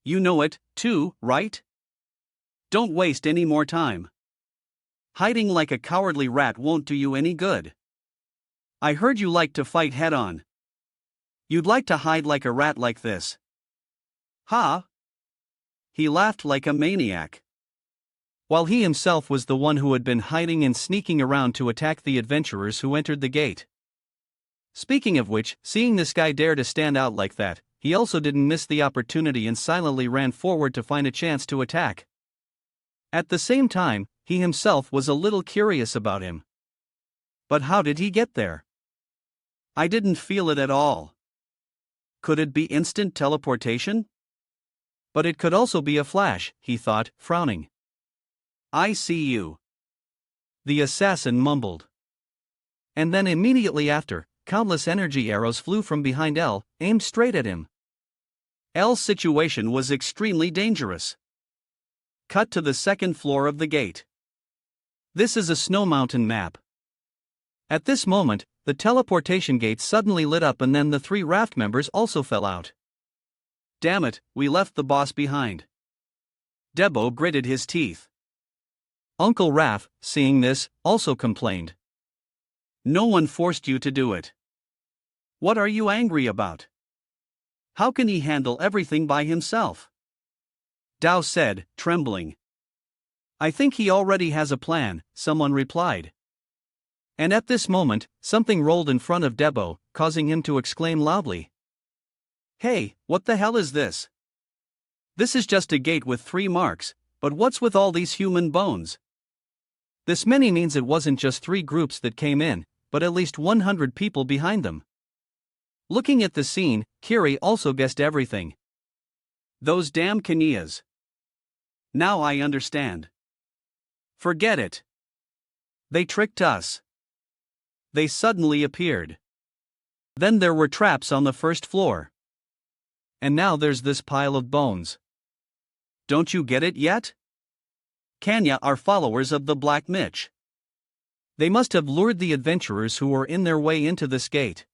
You know it, too, right? Don't waste any more time. Hiding like a cowardly rat won't do you any good. I heard you like to fight head-on. You'd like to hide like a rat like this. Ha! He laughed like a maniac. While he himself was the one who had been hiding and sneaking around to attack the adventurers who entered the gate. Speaking of which, seeing this guy dare to stand out like that, he also didn't miss the opportunity and silently ran forward to find a chance to attack. At the same time, he himself was a little curious about him. But how did he get there? I didn't feel it at all. Could it be instant teleportation? But it could also be a flash, he thought, frowning. I see you. The assassin mumbled. And then immediately after, countless energy arrows flew from behind L, aimed straight at him. L's situation was extremely dangerous. Cut to the second floor of the gate. This is a snow mountain map. At this moment, the teleportation gate suddenly lit up and then the 3 raft members also fell out. Damn it, we left the boss behind. Debo gritted his teeth. Uncle Raph, seeing this, also complained. No one forced you to do it. What are you angry about? How can he handle everything by himself? Dao said, trembling. I think he already has a plan, someone replied. And at this moment, something rolled in front of Debo, causing him to exclaim loudly. Hey, what the hell is this? This is just a gate with 3 marks, but what's with all these human bones? This many means it wasn't just 3 groups that came in, but at least 100 people behind them. Looking at the scene, Kiri also guessed everything. Those damn Kanias. Now I understand. Forget it. They tricked us. They suddenly appeared. Then there were traps on the first floor. And now there's this pile of bones. Don't you get it yet? Kanya are followers of the Black Mitch. They must have lured the adventurers who were in their way into this gate.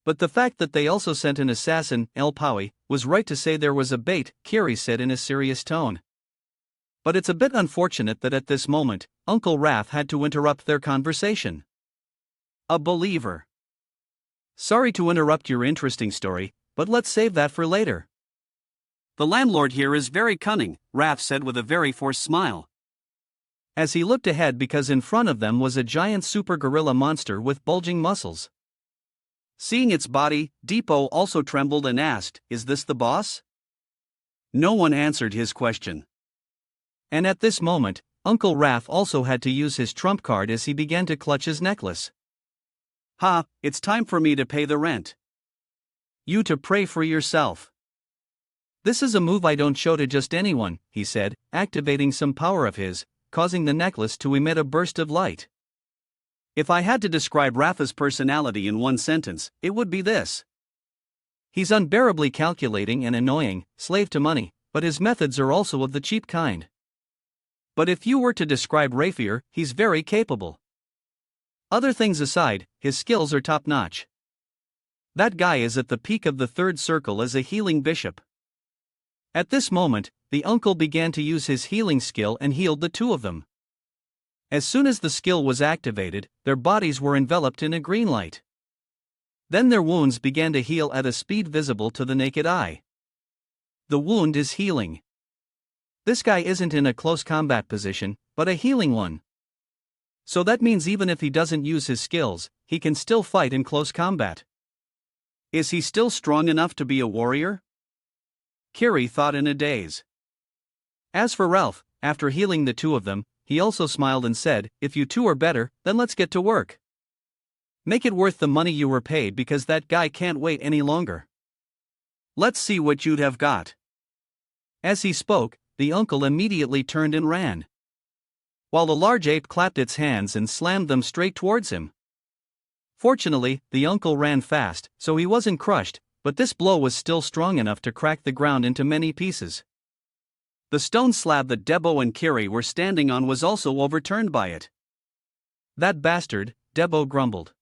But the fact that they also sent an assassin, El Paui, was right to say there was a bait, Kiri said in a serious tone. But it's a bit unfortunate that at this moment, Uncle Raph had to interrupt their conversation. A believer. Sorry to interrupt your interesting story, but let's save that for later. The landlord here is very cunning, Raph said with a very forced smile. As he looked ahead because in front of them was a giant super gorilla monster with bulging muscles. Seeing its body, Depot also trembled and asked, Is this the boss? No one answered his question. And at this moment, Uncle Raph also had to use his trump card as he began to clutch his necklace. Ha, it's time for me to pay the rent. You to pray for yourself. This is a move I don't show to just anyone, he said, activating some power of his, causing the necklace to emit a burst of light. If I had to describe Rafa's personality in one sentence, it would be this. He's unbearably calculating and annoying, slave to money, but his methods are also of the cheap kind. But if you were to describe Rafier, he's very capable. Other things aside, his skills are top-notch. That guy is at the peak of the 3rd circle as a healing bishop. At this moment, the uncle began to use his healing skill and healed the 2 of them. As soon as the skill was activated, their bodies were enveloped in a green light. Then their wounds began to heal at a speed visible to the naked eye. The wound is healing. This guy isn't in a close combat position, but a healing one. So that means even if he doesn't use his skills, he can still fight in close combat. Is he still strong enough to be a warrior? Kiri thought in a daze. As for Ralph, after healing the two of them, he also smiled and said, "If you two are better, then let's get to work. Make it worth the money you were paid because that guy can't wait any longer. Let's see what you'd have got." As he spoke, the uncle immediately turned and ran, while the large ape clapped its hands and slammed them straight towards him. Fortunately, the uncle ran fast, so he wasn't crushed, but this blow was still strong enough to crack the ground into many pieces. The stone slab that Debo and Kiri were standing on was also overturned by it. "That bastard," Debo grumbled.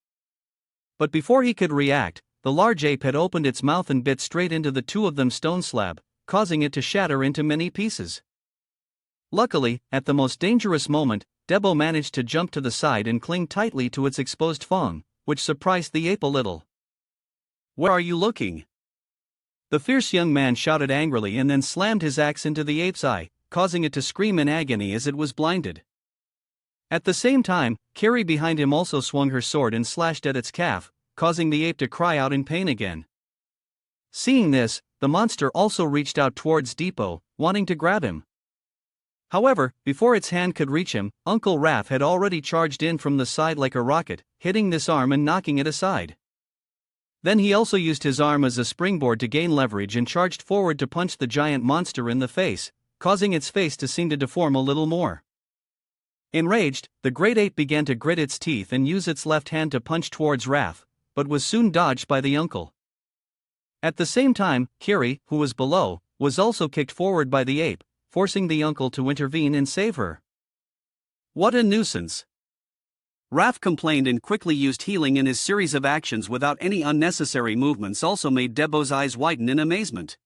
But before he could react, the large ape had opened its mouth and bit straight into the two of them stone slab, causing it to shatter into many pieces. Luckily, at the most dangerous moment, Debo managed to jump to the side and cling tightly to its exposed fang, which surprised the ape a little. "Where are you looking?" The fierce young man shouted angrily and then slammed his axe into the ape's eye, causing it to scream in agony as it was blinded. At the same time, Kiri behind him also swung her sword and slashed at its calf, causing the ape to cry out in pain again. Seeing this, the monster also reached out towards Depot, wanting to grab him. However, before its hand could reach him, Uncle Raph had already charged in from the side like a rocket, hitting this arm and knocking it aside. Then he also used his arm as a springboard to gain leverage and charged forward to punch the giant monster in the face, causing its face to seem to deform a little more. Enraged, the great ape began to grit its teeth and use its left hand to punch towards Raph, but was soon dodged by the uncle. At the same time, Kiri, who was below, was also kicked forward by the ape, forcing the uncle to intervene and save her. "What a nuisance!" Raph complained and quickly used healing, in his series of actions without any unnecessary movements also made Debo's eyes widen in amazement.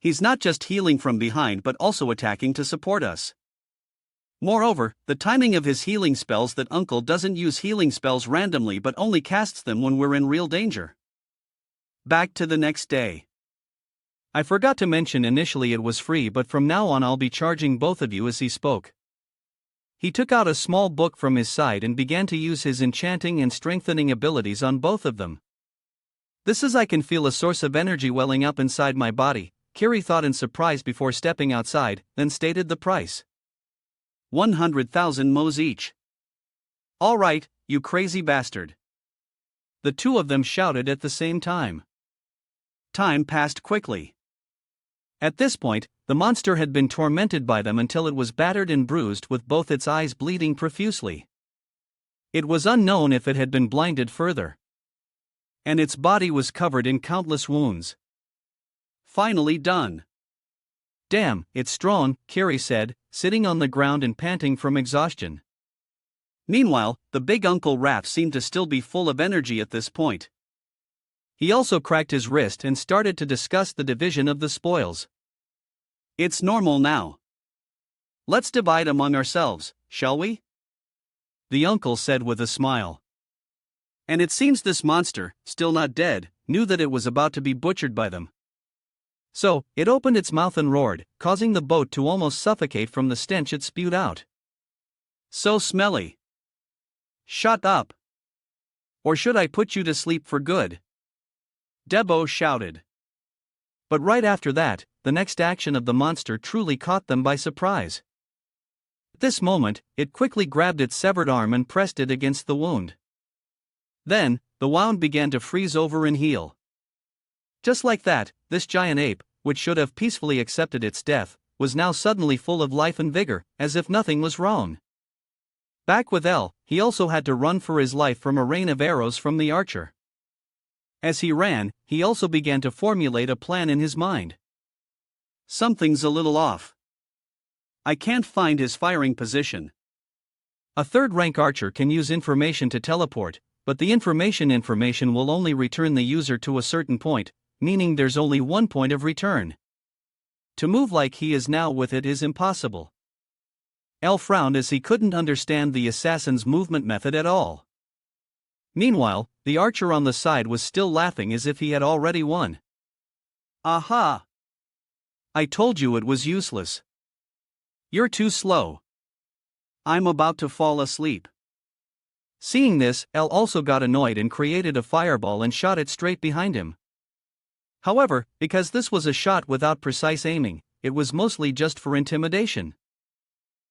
He's not just healing from behind but also attacking to support us. Moreover, the timing of his healing spells, that uncle doesn't use healing spells randomly but only casts them when we're in real danger. Back to the next day. "I forgot to mention initially it was free, but from now on I'll be charging both of you," as he spoke. He took out a small book from his side and began to use his enchanting and strengthening abilities on both of them. "This is I can feel a source of energy welling up inside my body," Kiri thought in surprise before stepping outside, then stated the price. 100,000 mo's each. "All right, you crazy bastard." The two of them shouted at the same time. Time passed quickly. At this point, the monster had been tormented by them until it was battered and bruised with both its eyes bleeding profusely. It was unknown if it had been blinded further. And its body was covered in countless wounds. Finally done. "Damn, it's strong," Kiri said, sitting on the ground and panting from exhaustion. Meanwhile, the big Uncle Raph seemed to still be full of energy at this point. He also cracked his wrist and started to discuss the division of the spoils. "It's normal now. Let's divide among ourselves, shall we?" the uncle said with a smile. And it seems this monster, still not dead, knew that it was about to be butchered by them. So, it opened its mouth and roared, causing the boat to almost suffocate from the stench it spewed out. "So smelly. Shut up. Or should I put you to sleep for good?" Debo shouted. But right after that, the next action of the monster truly caught them by surprise. At this moment, it quickly grabbed its severed arm and pressed it against the wound. Then, the wound began to freeze over and heal. Just like that, this giant ape, which should have peacefully accepted its death, was now suddenly full of life and vigor, as if nothing was wrong. Back with El, he also had to run for his life from a rain of arrows from the archer. As he ran, he also began to formulate a plan in his mind. Something's a little off. I can't find his firing position. A third-rank archer can use information to teleport, but the information will only return the user to a certain point, meaning there's only one point of return. To move like he is now with it is impossible. El frowned as he couldn't understand the assassin's movement method at all. Meanwhile, the archer on the side was still laughing as if he had already won. "Aha! I told you it was useless. You're too slow. I'm about to fall asleep." Seeing this, L also got annoyed and created a fireball and shot it straight behind him. However, because this was a shot without precise aiming, it was mostly just for intimidation.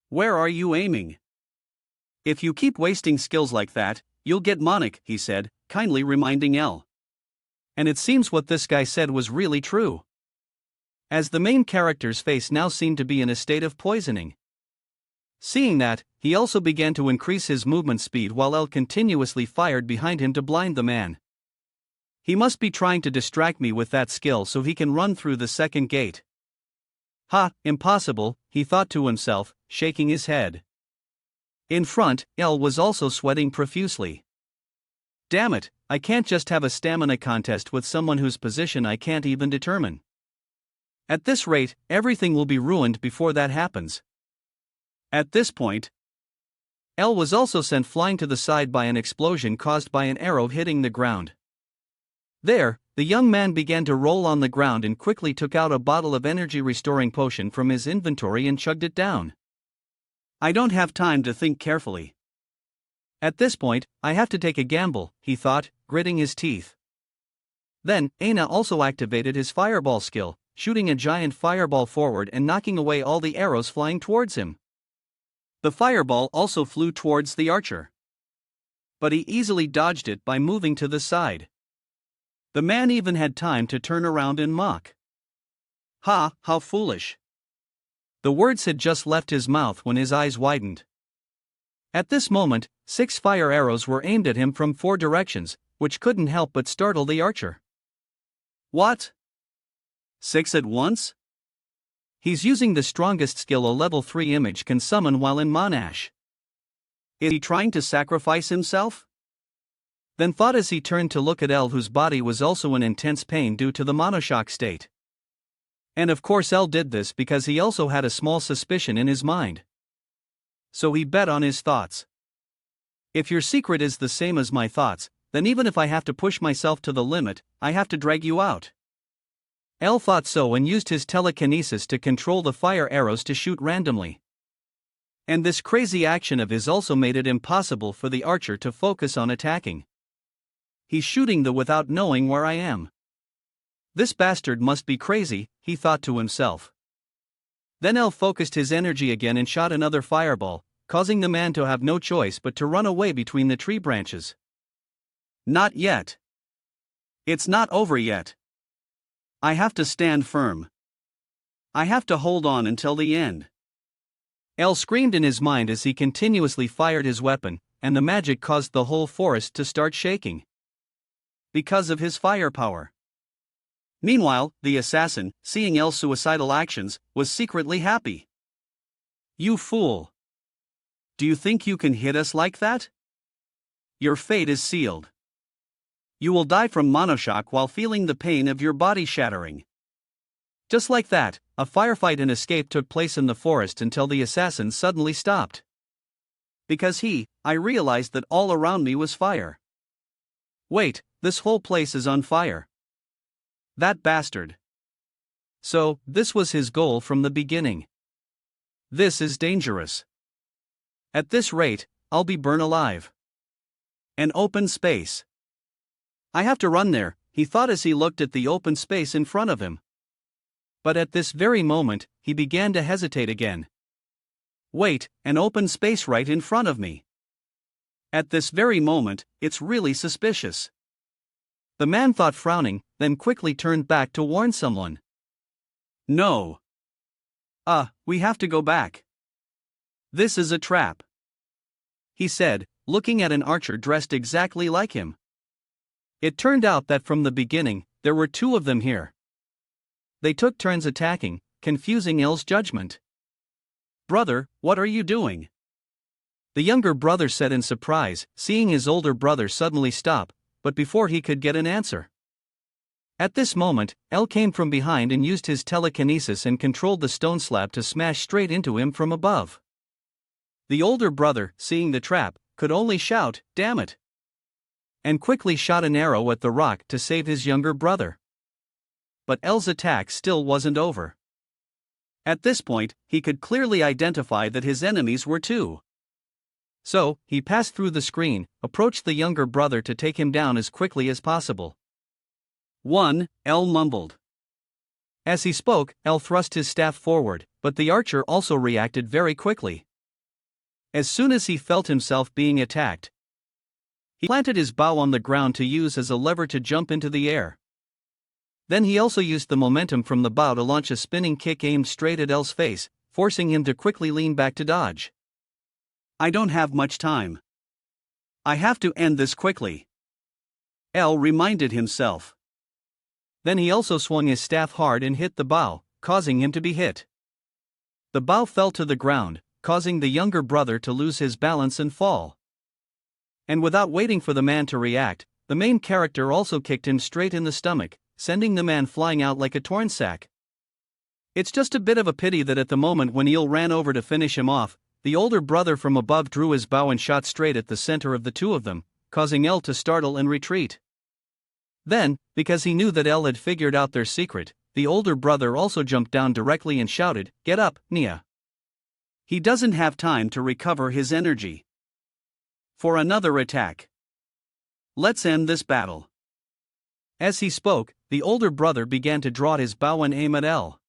"Where are you aiming? If you keep wasting skills like that, you'll get monic," he said, kindly reminding L. And it seems what this guy said was really true, as the main character's face now seemed to be in a state of poisoning. Seeing that, he also began to increase his movement speed while L continuously fired behind him to blind the man. He must be trying to distract me with that skill so he can run through the second gate. Ha, impossible, he thought to himself, shaking his head. In front, L was also sweating profusely. Damn it, I can't just have a stamina contest with someone whose position I can't even determine. At this rate, everything will be ruined before that happens. At this point, L was also sent flying to the side by an explosion caused by an arrow hitting the ground. There, the young man began to roll on the ground and quickly took out a bottle of energy-restoring potion from his inventory and chugged it down. I don't have time to think carefully. At this point, I have to take a gamble, he thought, gritting his teeth. Then, Aina also activated his fireball skill, shooting a giant fireball forward and knocking away all the arrows flying towards him. The fireball also flew towards the archer, but he easily dodged it by moving to the side. The man even had time to turn around and mock. Ha, how foolish. The words had just left his mouth when his eyes widened. At this moment, 6 fire arrows were aimed at him from 4 directions, which couldn't help but startle the archer. What? 6 at once? He's using the strongest skill a level 3 image can summon while in Monash. Is he trying to sacrifice himself? Then thought as he turned to look at L, whose body was also in intense pain due to the monoshock state. And of course L did this because he also had a small suspicion in his mind. So he bet on his thoughts. If your secret is the same as my thoughts, then even if I have to push myself to the limit, I have to drag you out. L thought so and used his telekinesis to control the fire arrows to shoot randomly. And this crazy action of his also made it impossible for the archer to focus on attacking. He's shooting without knowing where I am. This bastard must be crazy, he thought to himself. Then L focused his energy again and shot another fireball, causing the man to have no choice but to run away between the tree branches. Not yet. It's not over yet. I have to stand firm. I have to hold on until the end. L screamed in his mind as he continuously fired his weapon, and the magic caused the whole forest to start shaking. Because of his firepower. Meanwhile, the assassin, seeing L's suicidal actions, was secretly happy. You fool. Do you think you can hit us like that? Your fate is sealed. You will die from monoshock while feeling the pain of your body shattering. Just like that, a firefight and escape took place in the forest until the assassin suddenly stopped. Because I realized that all around me was fire. Wait, this whole place is on fire. That bastard. So, this was his goal from the beginning. This is dangerous. At this rate, I'll be burned alive. An open space. I have to run there, he thought as he looked at the open space in front of him. But at this very moment, he began to hesitate again. Wait, an open space right in front of me. At this very moment, it's really suspicious. The man thought, frowning, then quickly turned back to warn someone. No. We have to go back. This is a trap, he said, looking at an archer dressed exactly like him. It turned out that from the beginning, there were 2 of them here. They took turns attacking, confusing L's judgment. Brother, what are you doing? The younger brother said in surprise, seeing his older brother suddenly stop, but before he could get an answer. At this moment, L came from behind and used his telekinesis and controlled the stone slab to smash straight into him from above. The older brother, seeing the trap, could only shout, "Damn it!" and quickly shot an arrow at the rock to save his younger brother. But L's attack still wasn't over. At this point, he could clearly identify that his enemies were 2. So, he passed through the screen, approached the younger brother to take him down as quickly as possible. 1. L mumbled. As he spoke, L thrust his staff forward, but the archer also reacted very quickly. As soon as he felt himself being attacked, he planted his bow on the ground to use as a lever to jump into the air. Then he also used the momentum from the bow to launch a spinning kick aimed straight at L's face, forcing him to quickly lean back to dodge. I don't have much time. I have to end this quickly, L reminded himself. Then he also swung his staff hard and hit the bow, causing him to be hit. The bow fell to the ground, causing the younger brother to lose his balance and fall. And without waiting for the man to react, the main character also kicked him straight in the stomach, sending the man flying out like a torn sack. It's just a bit of a pity that at the moment when Il ran over to finish him off, the older brother from above drew his bow and shot straight at the center of the two of them, causing L to startle and retreat. Then, because he knew that L had figured out their secret, the older brother also jumped down directly and shouted, "Get up, Nia." He doesn't have time to recover his energy for another attack. Let's end this battle. As he spoke, the older brother began to draw his bow and aim at L.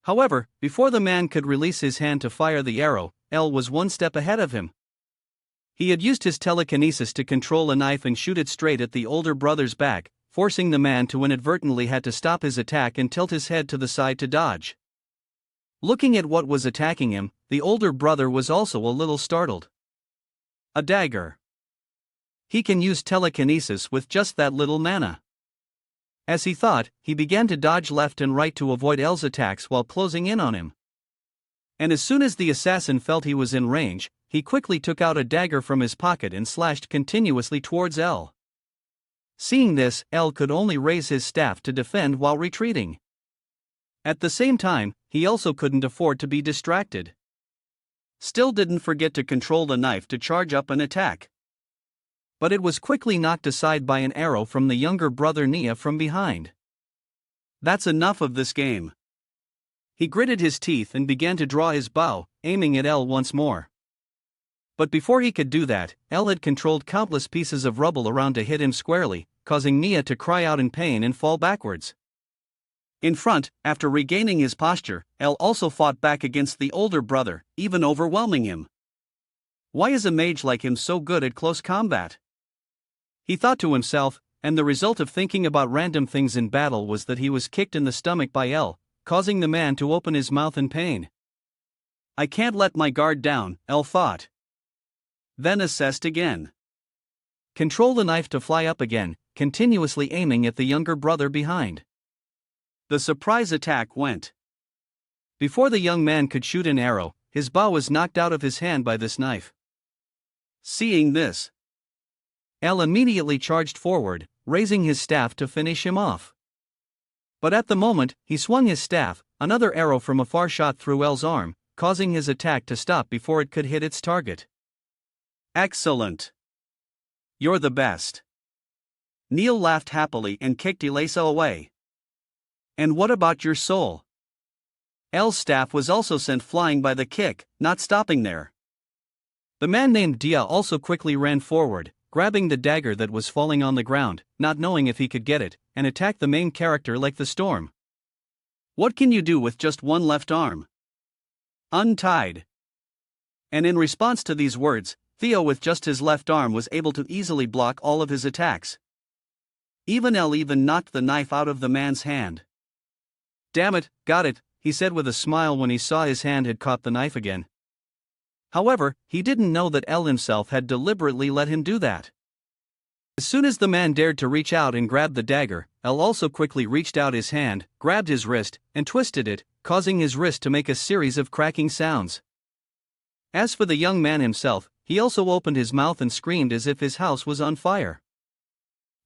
However, before the man could release his hand to fire the arrow, L was one step ahead of him. He had used his telekinesis to control a knife and shoot it straight at the older brother's back, forcing the man to inadvertently had to stop his attack and tilt his head to the side to dodge. Looking at what was attacking him, the older brother was also a little startled. A dagger. He can use telekinesis with just that little mana. As he thought, he began to dodge left and right to avoid L's attacks while closing in on him. And as soon as the assassin felt he was in range, he quickly took out a dagger from his pocket and slashed continuously towards L. Seeing this, L could only raise his staff to defend while retreating. At the same time, he also couldn't afford to be distracted. Still didn't forget to control the knife to charge up an attack. But it was quickly knocked aside by an arrow from the younger brother Nia from behind. That's enough of this game. He gritted his teeth and began to draw his bow, aiming at L once more. But before he could do that, L had controlled countless pieces of rubble around to hit him squarely, causing Nia to cry out in pain and fall backwards. In front, after regaining his posture, L also fought back against the older brother, even overwhelming him. Why is a mage like him so good at close combat? He thought to himself, and the result of thinking about random things in battle was that he was kicked in the stomach by L, causing the man to open his mouth in pain. I can't let my guard down, L thought. Then assessed again. Control the knife to fly up again, continuously aiming at the younger brother behind. The surprise attack went. Before the young man could shoot an arrow, his bow was knocked out of his hand by this knife. Seeing this, L immediately charged forward, raising his staff to finish him off. But at the moment he swung his staff, another arrow from afar shot through L's arm, causing his attack to stop before it could hit its target. Excellent. You're the best. Neil laughed happily and kicked Elasa away. And what about your soul? L's staff was also sent flying by the kick, not stopping there. The man named Dia also quickly ran forward, grabbing the dagger that was falling on the ground, not knowing if he could get it, and attacked the main character like the storm. What can you do with just one left arm? Untied. And in response to these words, Theo with just his left arm was able to easily block all of his attacks. Even L even knocked the knife out of the man's hand. Damn it, got it, he said with a smile when he saw his hand had caught the knife again. However, he didn't know that L himself had deliberately let him do that. As soon as the man dared to reach out and grab the dagger, L also quickly reached out his hand, grabbed his wrist, and twisted it, causing his wrist to make a series of cracking sounds. As for the young man himself, he also opened his mouth and screamed as if his house was on fire.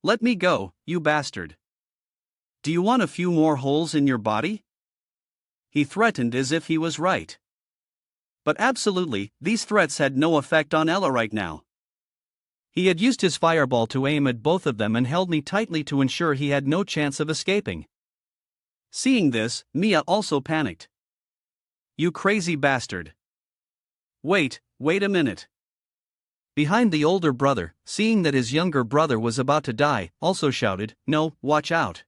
Let me go, you bastard. Do you want a few more holes in your body? He threatened as if he was right. But absolutely, these threats had no effect on Ella right now. He had used his fireball to aim at both of them and held me tightly to ensure he had no chance of escaping. Seeing this, Mia also panicked. You crazy bastard. Wait a minute. Behind the older brother, seeing that his younger brother was about to die, also shouted, "No, watch out."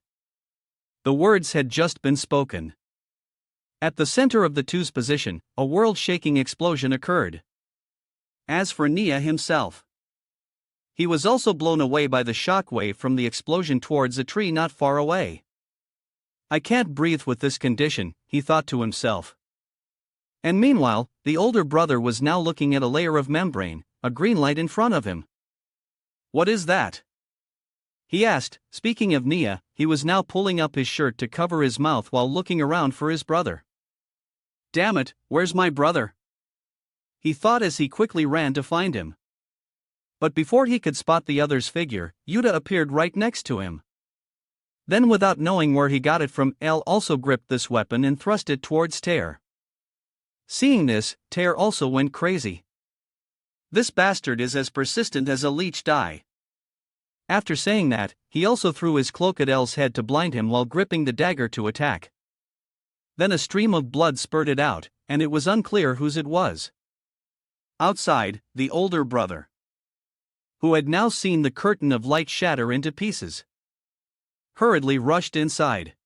The words had just been spoken. At the center of the two's position, a world-shaking explosion occurred. As for Nia himself, he was also blown away by the shock wave from the explosion towards a tree not far away. "I can't breathe with this condition," he thought to himself. And meanwhile, the older brother was now looking at a layer of membrane, a green light in front of him. "What is that?" he asked. Speaking of Nia, he was now pulling up his shirt to cover his mouth while looking around for his brother. "Damn it, where's my brother?" he thought as he quickly ran to find him. But before he could spot the other's figure, Yuta appeared right next to him. Then, without knowing where he got it from, L also gripped this weapon and thrust it towards Tear. Seeing this, Tear also went crazy. "This bastard is as persistent as a leech die." After saying that, he also threw his cloak at L's head to blind him while gripping the dagger to attack. Then a stream of blood spurted out, and it was unclear whose it was. Outside, the older brother, who had now seen the curtain of light shatter into pieces, hurriedly rushed inside.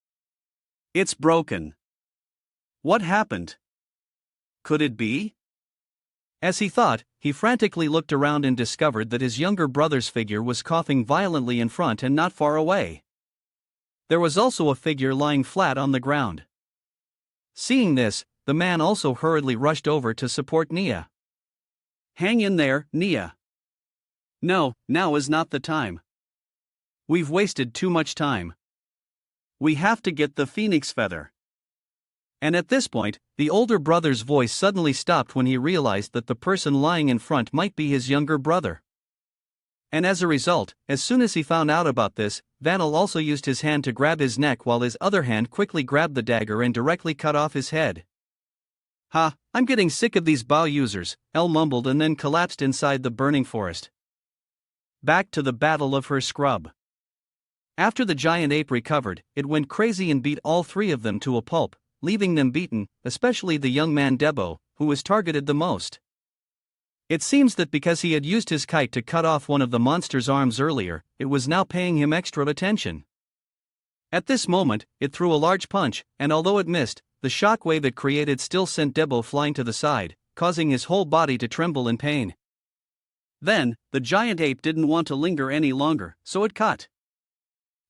"It's broken. What happened? Could it be?" As he thought, he frantically looked around and discovered that his younger brother's figure was coughing violently in front and not far away. There was also a figure lying flat on the ground. Seeing this, the man also hurriedly rushed over to support Nia. "Hang in there, Nia. No, now is not the time. We've wasted too much time. We have to get the phoenix feather." And at this point, the older brother's voice suddenly stopped when he realized that the person lying in front might be his younger brother. And as a result, as soon as he found out about this, Vanel also used his hand to grab his neck while his other hand quickly grabbed the dagger and directly cut off his head. "Ha, I'm getting sick of these bow users," L mumbled and then collapsed inside the burning forest. Back to the battle of her scrub. After the giant ape recovered, it went crazy and beat all three of them to a pulp, leaving them beaten, especially the young man Debo, who was targeted the most. It seems that because he had used his kite to cut off one of the monster's arms earlier, it was now paying him extra attention. At this moment, it threw a large punch, and although it missed, the shock wave it created still sent Debo flying to the side, causing his whole body to tremble in pain. Then, the giant ape didn't want to linger any longer, so it cut.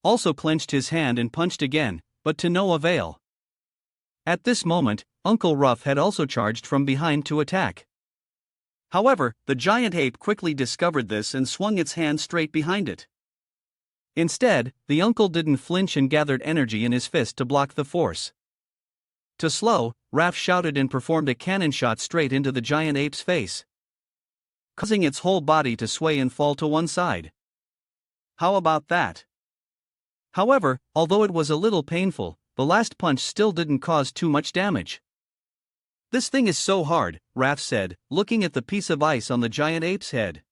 Also clenched his hand and punched again, but to no avail. At this moment, Uncle Ruff had also charged from behind to attack. However, the giant ape quickly discovered this and swung its hand straight behind it. Instead, the uncle didn't flinch and gathered energy in his fist to block the force. To slow, Raph shouted and performed a cannon shot straight into the giant ape's face, causing its whole body to sway and fall to one side. How about that? However, although it was a little painful, the last punch still didn't cause too much damage. "This thing is so hard," Raph said, looking at the piece of ice on the giant ape's head.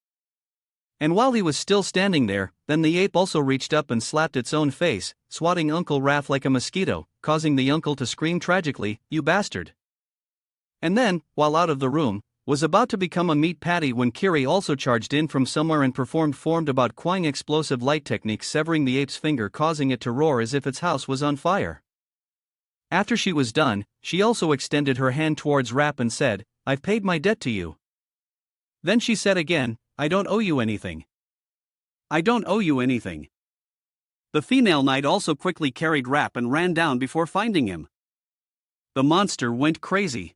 And while he was still standing there, then the ape also reached up and slapped its own face, swatting Uncle Raph like a mosquito, causing the uncle to scream tragically, "You bastard!" And then, while out of the room, was about to become a meat patty when Kiri also charged in from somewhere and formed about Quang explosive light technique, severing the ape's finger, causing it to roar as if its house was on fire. After she was done, she also extended her hand towards Rap and said, "I've paid my debt to you." Then she said again, "I don't owe you anything. I don't owe you anything." The female knight also quickly carried Rap and ran down before finding him. The monster went crazy.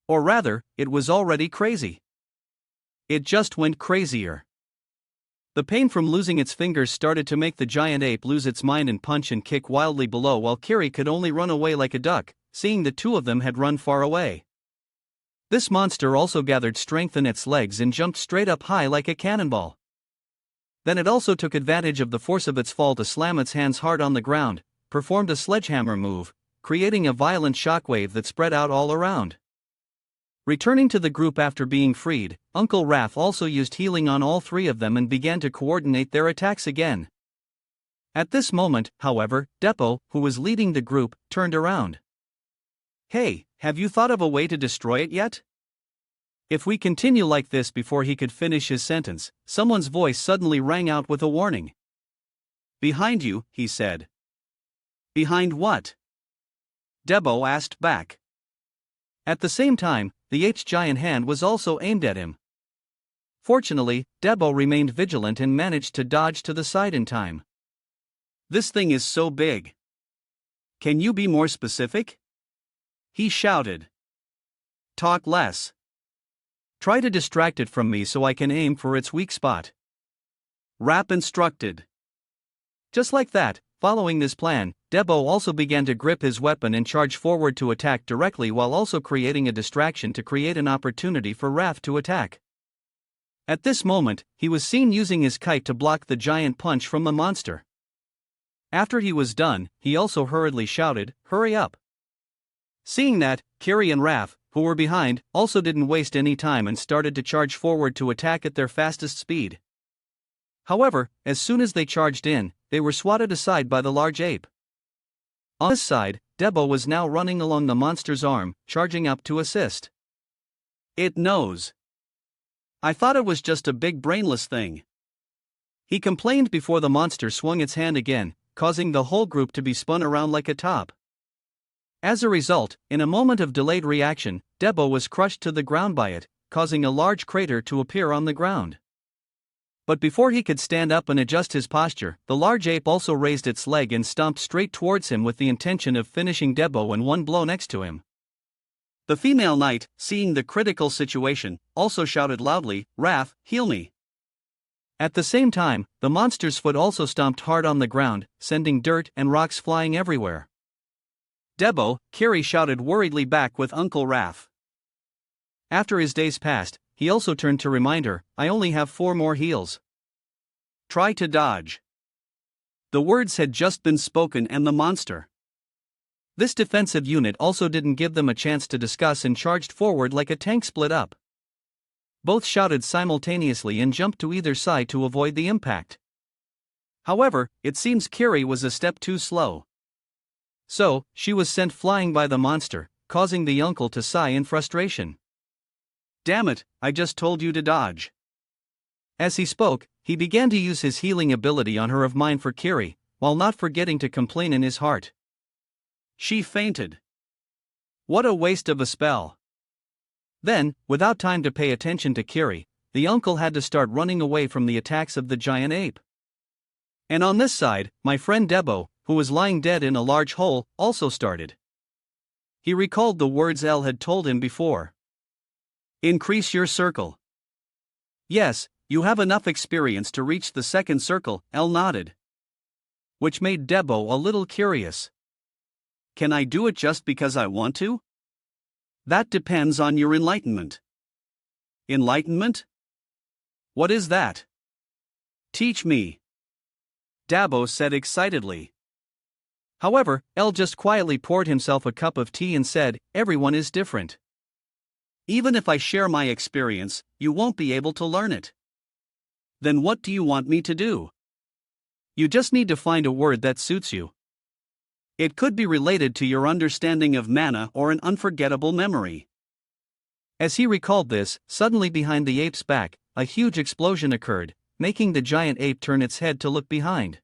Or rather, it was already crazy. It just went crazier. The pain from losing its fingers started to make the giant ape lose its mind and punch and kick wildly below, while Kiri could only run away like a duck, seeing the two of them had run far away. This monster also gathered strength in its legs and jumped straight up high like a cannonball. Then it also took advantage of the force of its fall to slam its hands hard on the ground, performed a sledgehammer move, creating a violent shockwave that spread out all around. Returning to the group after being freed, Uncle Raph also used healing on all three of them and began to coordinate their attacks again. At this moment, however, Depot, who was leading the group, turned around. "Hey, have you thought of a way to destroy it yet?" If we continue like this, before he could finish his sentence, someone's voice suddenly rang out with a warning. Behind you, he said. Behind what? Debo asked back. At the same time, the ape's giant hand was also aimed at him. Fortunately, Debo remained vigilant and managed to dodge to the side in time. This thing is so big. Can you be more specific? He shouted. Talk less. Try to distract it from me so I can aim for its weak spot. Rap instructed. Just like that, following this plan, Debo also began to grip his weapon and charge forward to attack directly, while also creating a distraction to create an opportunity for Raph to attack. At this moment, he was seen using his kite to block the giant punch from the monster. After he was done, he also hurriedly shouted, "Hurry up!" Seeing that, Kiri and Raph, who were behind, also didn't waste any time and started to charge forward to attack at their fastest speed. However, as soon as they charged in, they were swatted aside by the large ape. On this side, Debo was now running along the monster's arm, charging up to assist. It knows. I thought it was just a big brainless thing. He complained before the monster swung its hand again, causing the whole group to be spun around like a top. As a result, in a moment of delayed reaction, Debo was crushed to the ground by it, causing a large crater to appear on the ground. But before he could stand up and adjust his posture, the large ape also raised its leg and stomped straight towards him with the intention of finishing Debo in one blow next to him. The female knight, seeing the critical situation, also shouted loudly, "Raph, heal me!" At the same time, the monster's foot also stomped hard on the ground, sending dirt and rocks flying everywhere. Debo, Kiri shouted worriedly back with Uncle Raph. After his days passed, he also turned to remind her, "I only have 4 more heals. Try to dodge." The words had just been spoken and the monster. This defensive unit also didn't give them a chance to discuss and charged forward like a tank split up. Both shouted simultaneously and jumped to either side to avoid the impact. However, it seems Kiri was a step too slow. So, she was sent flying by the monster, causing the uncle to sigh in frustration. "Damn it, I just told you to dodge." As he spoke, he began to use his healing ability on her of mine for Kiri, while not forgetting to complain in his heart. She fainted. What a waste of a spell. Then, without time to pay attention to Kiri, the uncle had to start running away from the attacks of the giant ape. And on this side, my friend Debo, who was lying dead in a large hole, also started. He recalled the words El had told him before. Increase your circle. Yes, you have enough experience to reach the second circle, El nodded. Which made Debo a little curious. Can I do it just because I want to? That depends on your enlightenment. Enlightenment? What is that? Teach me. Dabo said excitedly. However, El just quietly poured himself a cup of tea and said, "Everyone is different. Even if I share my experience, you won't be able to learn it. Then what do you want me to do? You just need to find a word that suits you. It could be related to your understanding of mana or an unforgettable memory." As he recalled this, suddenly behind the ape's back, a huge explosion occurred, making the giant ape turn its head to look behind.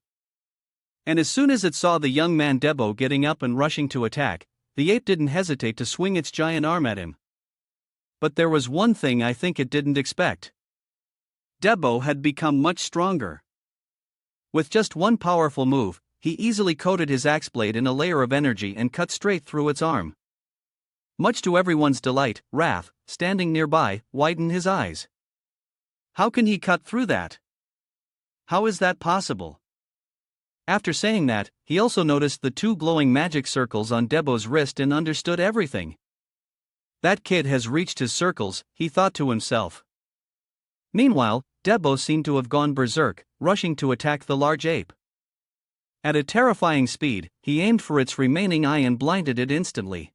And as soon as it saw the young man Debo getting up and rushing to attack, the ape didn't hesitate to swing its giant arm at him. But there was one thing I think it didn't expect. Debo had become much stronger. With just one powerful move, he easily coated his axe blade in a layer of energy and cut straight through its arm. Much to everyone's delight, Raph, standing nearby, widened his eyes. How can he cut through that? How is that possible? After saying that, he also noticed the 2 glowing magic circles on Debo's wrist and understood everything. That kid has reached his circles, he thought to himself. Meanwhile, Debo seemed to have gone berserk, rushing to attack the large ape. At a terrifying speed, he aimed for its remaining eye and blinded it instantly.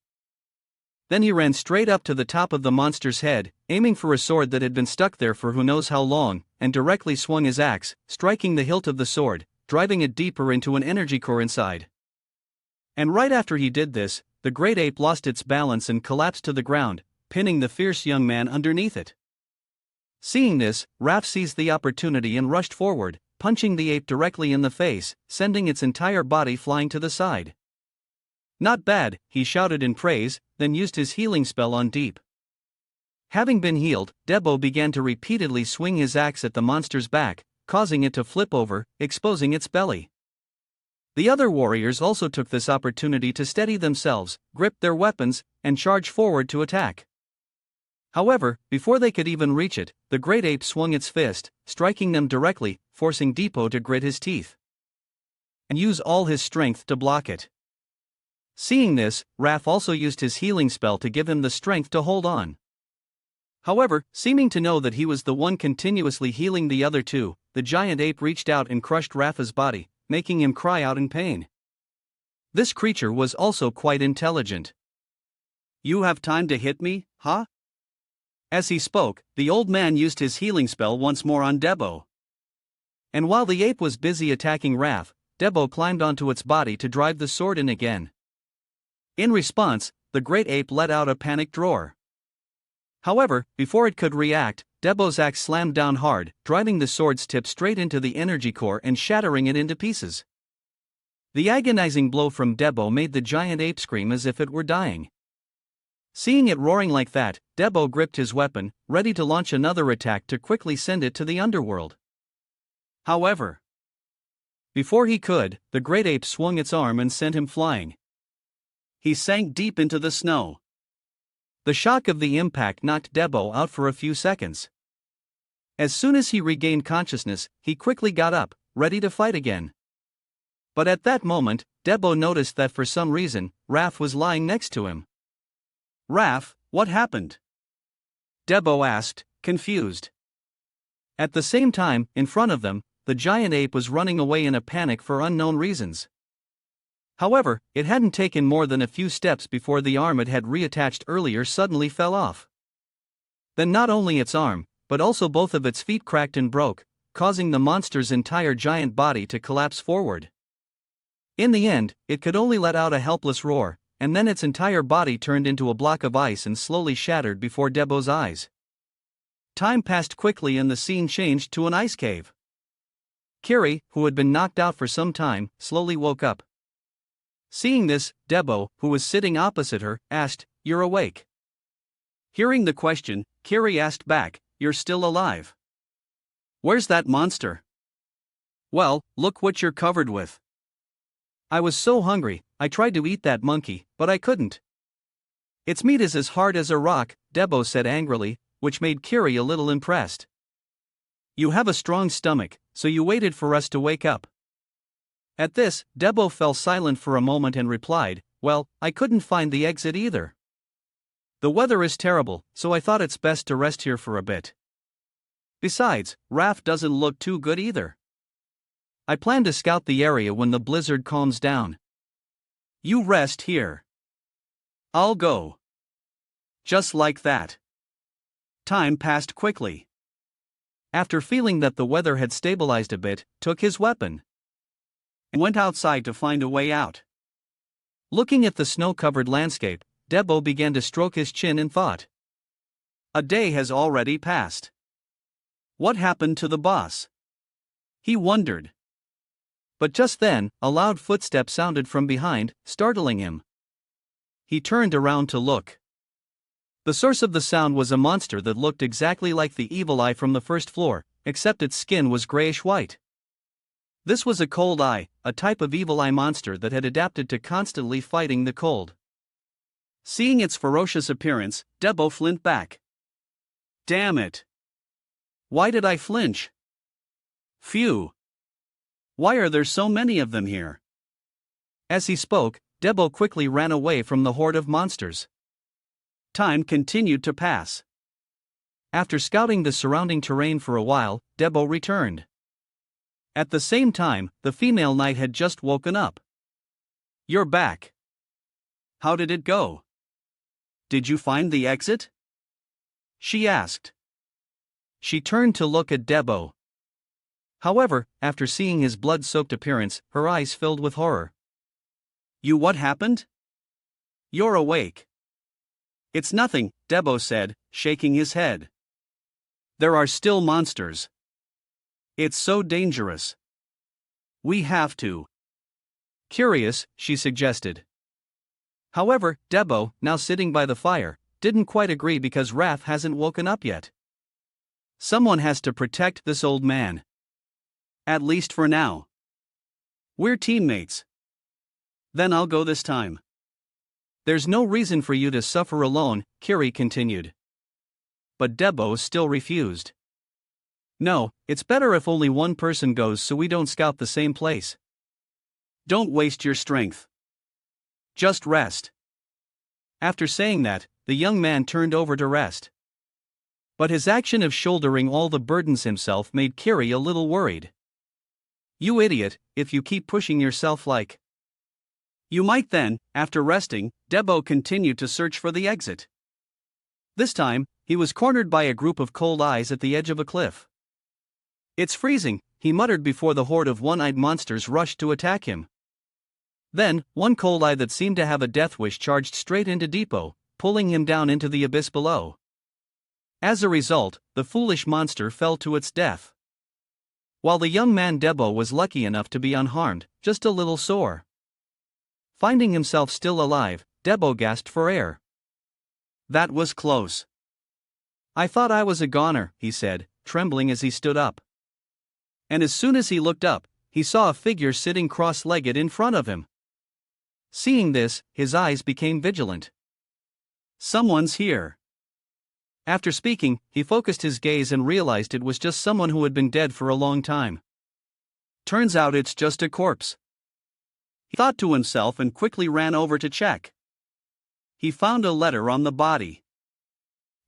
Then he ran straight up to the top of the monster's head, aiming for a sword that had been stuck there for who knows how long, and directly swung his axe, striking the hilt of the sword, driving it deeper into an energy core inside. And right after he did this, the great ape lost its balance and collapsed to the ground, pinning the fierce young man underneath it. Seeing this, Raph seized the opportunity and rushed forward, punching the ape directly in the face, sending its entire body flying to the side. "Not bad," he shouted in praise, then used his healing spell on Deep. Having been healed, Debo began to repeatedly swing his axe at the monster's back, causing it to flip over, exposing its belly. The other warriors also took this opportunity to steady themselves, grip their weapons, and charge forward to attack. However, before they could even reach it, the great ape swung its fist, striking them directly, forcing Depot to grit his teeth and use all his strength to block it. Seeing this, Raph also used his healing spell to give him the strength to hold on. However, seeming to know that he was the one continuously healing the other two, the giant ape reached out and crushed Raph's body, making him cry out in pain. This creature was also quite intelligent. "You have time to hit me, huh?" As he spoke, the old man used his healing spell once more on Debo. And while the ape was busy attacking Raph, Debo climbed onto its body to drive the sword in again. In response, the great ape let out a panicked roar. However, before it could react, Debo's axe slammed down hard, driving the sword's tip straight into the energy core and shattering it into pieces. The agonizing blow from Debo made the giant ape scream as if it were dying. Seeing it roaring like that, Debo gripped his weapon, ready to launch another attack to quickly send it to the underworld. However, before he could, the great ape swung its arm and sent him flying. He sank deep into the snow. The shock of the impact knocked Debo out for a few seconds. As soon as he regained consciousness, he quickly got up, ready to fight again. But at that moment, Debo noticed that for some reason, Raph was lying next to him. "Raph, what happened?" Debo asked, confused. At the same time, in front of them, the giant ape was running away in a panic for unknown reasons. However, it hadn't taken more than a few steps before the arm it had reattached earlier suddenly fell off. Then not only its arm, but also both of its feet cracked and broke, causing the monster's entire giant body to collapse forward. In the end, it could only let out a helpless roar, and then its entire body turned into a block of ice and slowly shattered before Debo's eyes. Time passed quickly and the scene changed to an ice cave. Kiri, who had been knocked out for some time, slowly woke up. Seeing this, Debo, who was sitting opposite her, asked, "You're awake?" Hearing the question, Kiri asked back, "You're still alive? Where's that monster?" "Well, look what you're covered with." "I was so hungry, I tried to eat that monkey, but I couldn't." "Its meat is as hard as a rock," Debo said angrily, which made Kiri a little impressed. "You have a strong stomach, so you waited for us to wake up." At this, Debo fell silent for a moment and replied, "Well, I couldn't find the exit either. The weather is terrible, so I thought it's best to rest here for a bit. Besides, Raph doesn't look too good either. I plan to scout the area when the blizzard calms down. You rest here. I'll go." Just like that. Time passed quickly. After feeling that the weather had stabilized a bit, took his weapon and went outside to find a way out. Looking at the snow-covered landscape, Debo began to stroke his chin in thought. A day has already passed. What happened to the boss? He wondered. But just then, a loud footstep sounded from behind, startling him. He turned around to look. The source of the sound was a monster that looked exactly like the evil eye from the first floor, except its skin was grayish-white. This was a cold eye, a type of evil eye monster that had adapted to constantly fighting the cold. Seeing its ferocious appearance, Debo flinched back. Damn it! Why did I flinch? Phew! Why are there so many of them here? As he spoke, Debo quickly ran away from the horde of monsters. Time continued to pass. After scouting the surrounding terrain for a while, Debo returned. At the same time, the female knight had just woken up. You're back. How did it go? Did you find the exit? She asked. She turned to look at Debo. However, after seeing his blood-soaked appearance, her eyes filled with horror. What happened? You're awake. It's nothing, Debo said, shaking his head. There are still monsters. It's so dangerous. We have to. Curious, she suggested. However, Debo, now sitting by the fire, didn't quite agree because Raph hasn't woken up yet. Someone has to protect this old man. At least for now. We're teammates. Then I'll go this time. There's no reason for you to suffer alone, Kiri continued. But Debo still refused. No, it's better if only one person goes so we don't scout the same place. Don't waste your strength. Just rest. After saying that, the young man turned over to rest. But his action of shouldering all the burdens himself made Kiri a little worried. You idiot, if you keep pushing yourself like. You might then, after resting, Debo continued to search for the exit. This time, he was cornered by a group of cold eyes at the edge of a cliff. It's freezing, he muttered before the horde of one-eyed monsters rushed to attack him. Then, one cold eye that seemed to have a death wish charged straight into Debo, pulling him down into the abyss below. As a result, the foolish monster fell to its death. While the young man Debo was lucky enough to be unharmed, just a little sore. Finding himself still alive, Debo gasped for air. That was close. I thought I was a goner, he said, trembling as he stood up. And as soon as he looked up, he saw a figure sitting cross-legged in front of him. Seeing this, his eyes became vigilant. Someone's here. After speaking, he focused his gaze and realized it was just someone who had been dead for a long time. Turns out it's just a corpse. He thought to himself and quickly ran over to check. He found a letter on the body.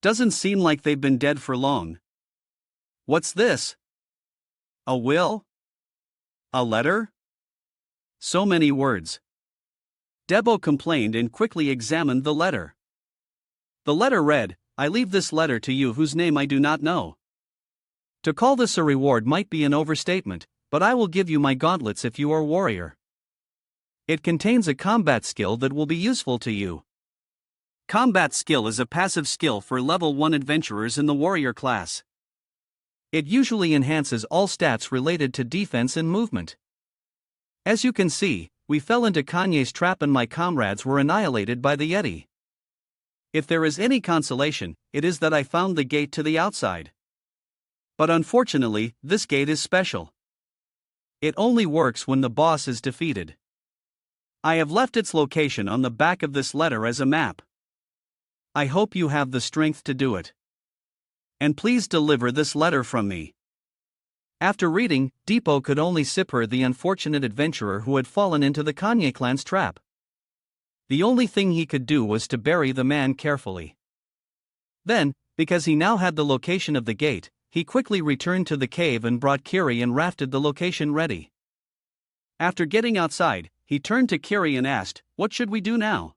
Doesn't seem like they've been dead for long. What's this? A will? A letter? So many words. Debo complained and quickly examined the letter. The letter read, I leave this letter to you whose name I do not know. To call this a reward might be an overstatement, but I will give you my gauntlets if you are warrior. It contains a combat skill that will be useful to you. Combat skill is a passive skill for level 1 adventurers in the warrior class. It usually enhances all stats related to defense and movement. As you can see, we fell into Kanye's trap and my comrades were annihilated by the Yeti. If there is any consolation, it is that I found the gate to the outside. But unfortunately, this gate is special. It only works when the boss is defeated. I have left its location on the back of this letter as a map. I hope you have the strength to do it. And please deliver this letter from me. After reading, Debo could only sipper the unfortunate adventurer who had fallen into the Kanye clan's trap. The only thing he could do was to bury the man carefully. Then, because he now had the location of the gate, he quickly returned to the cave and brought Kiri and rafted the location ready. After getting outside, he turned to Kiri and asked, What should we do now?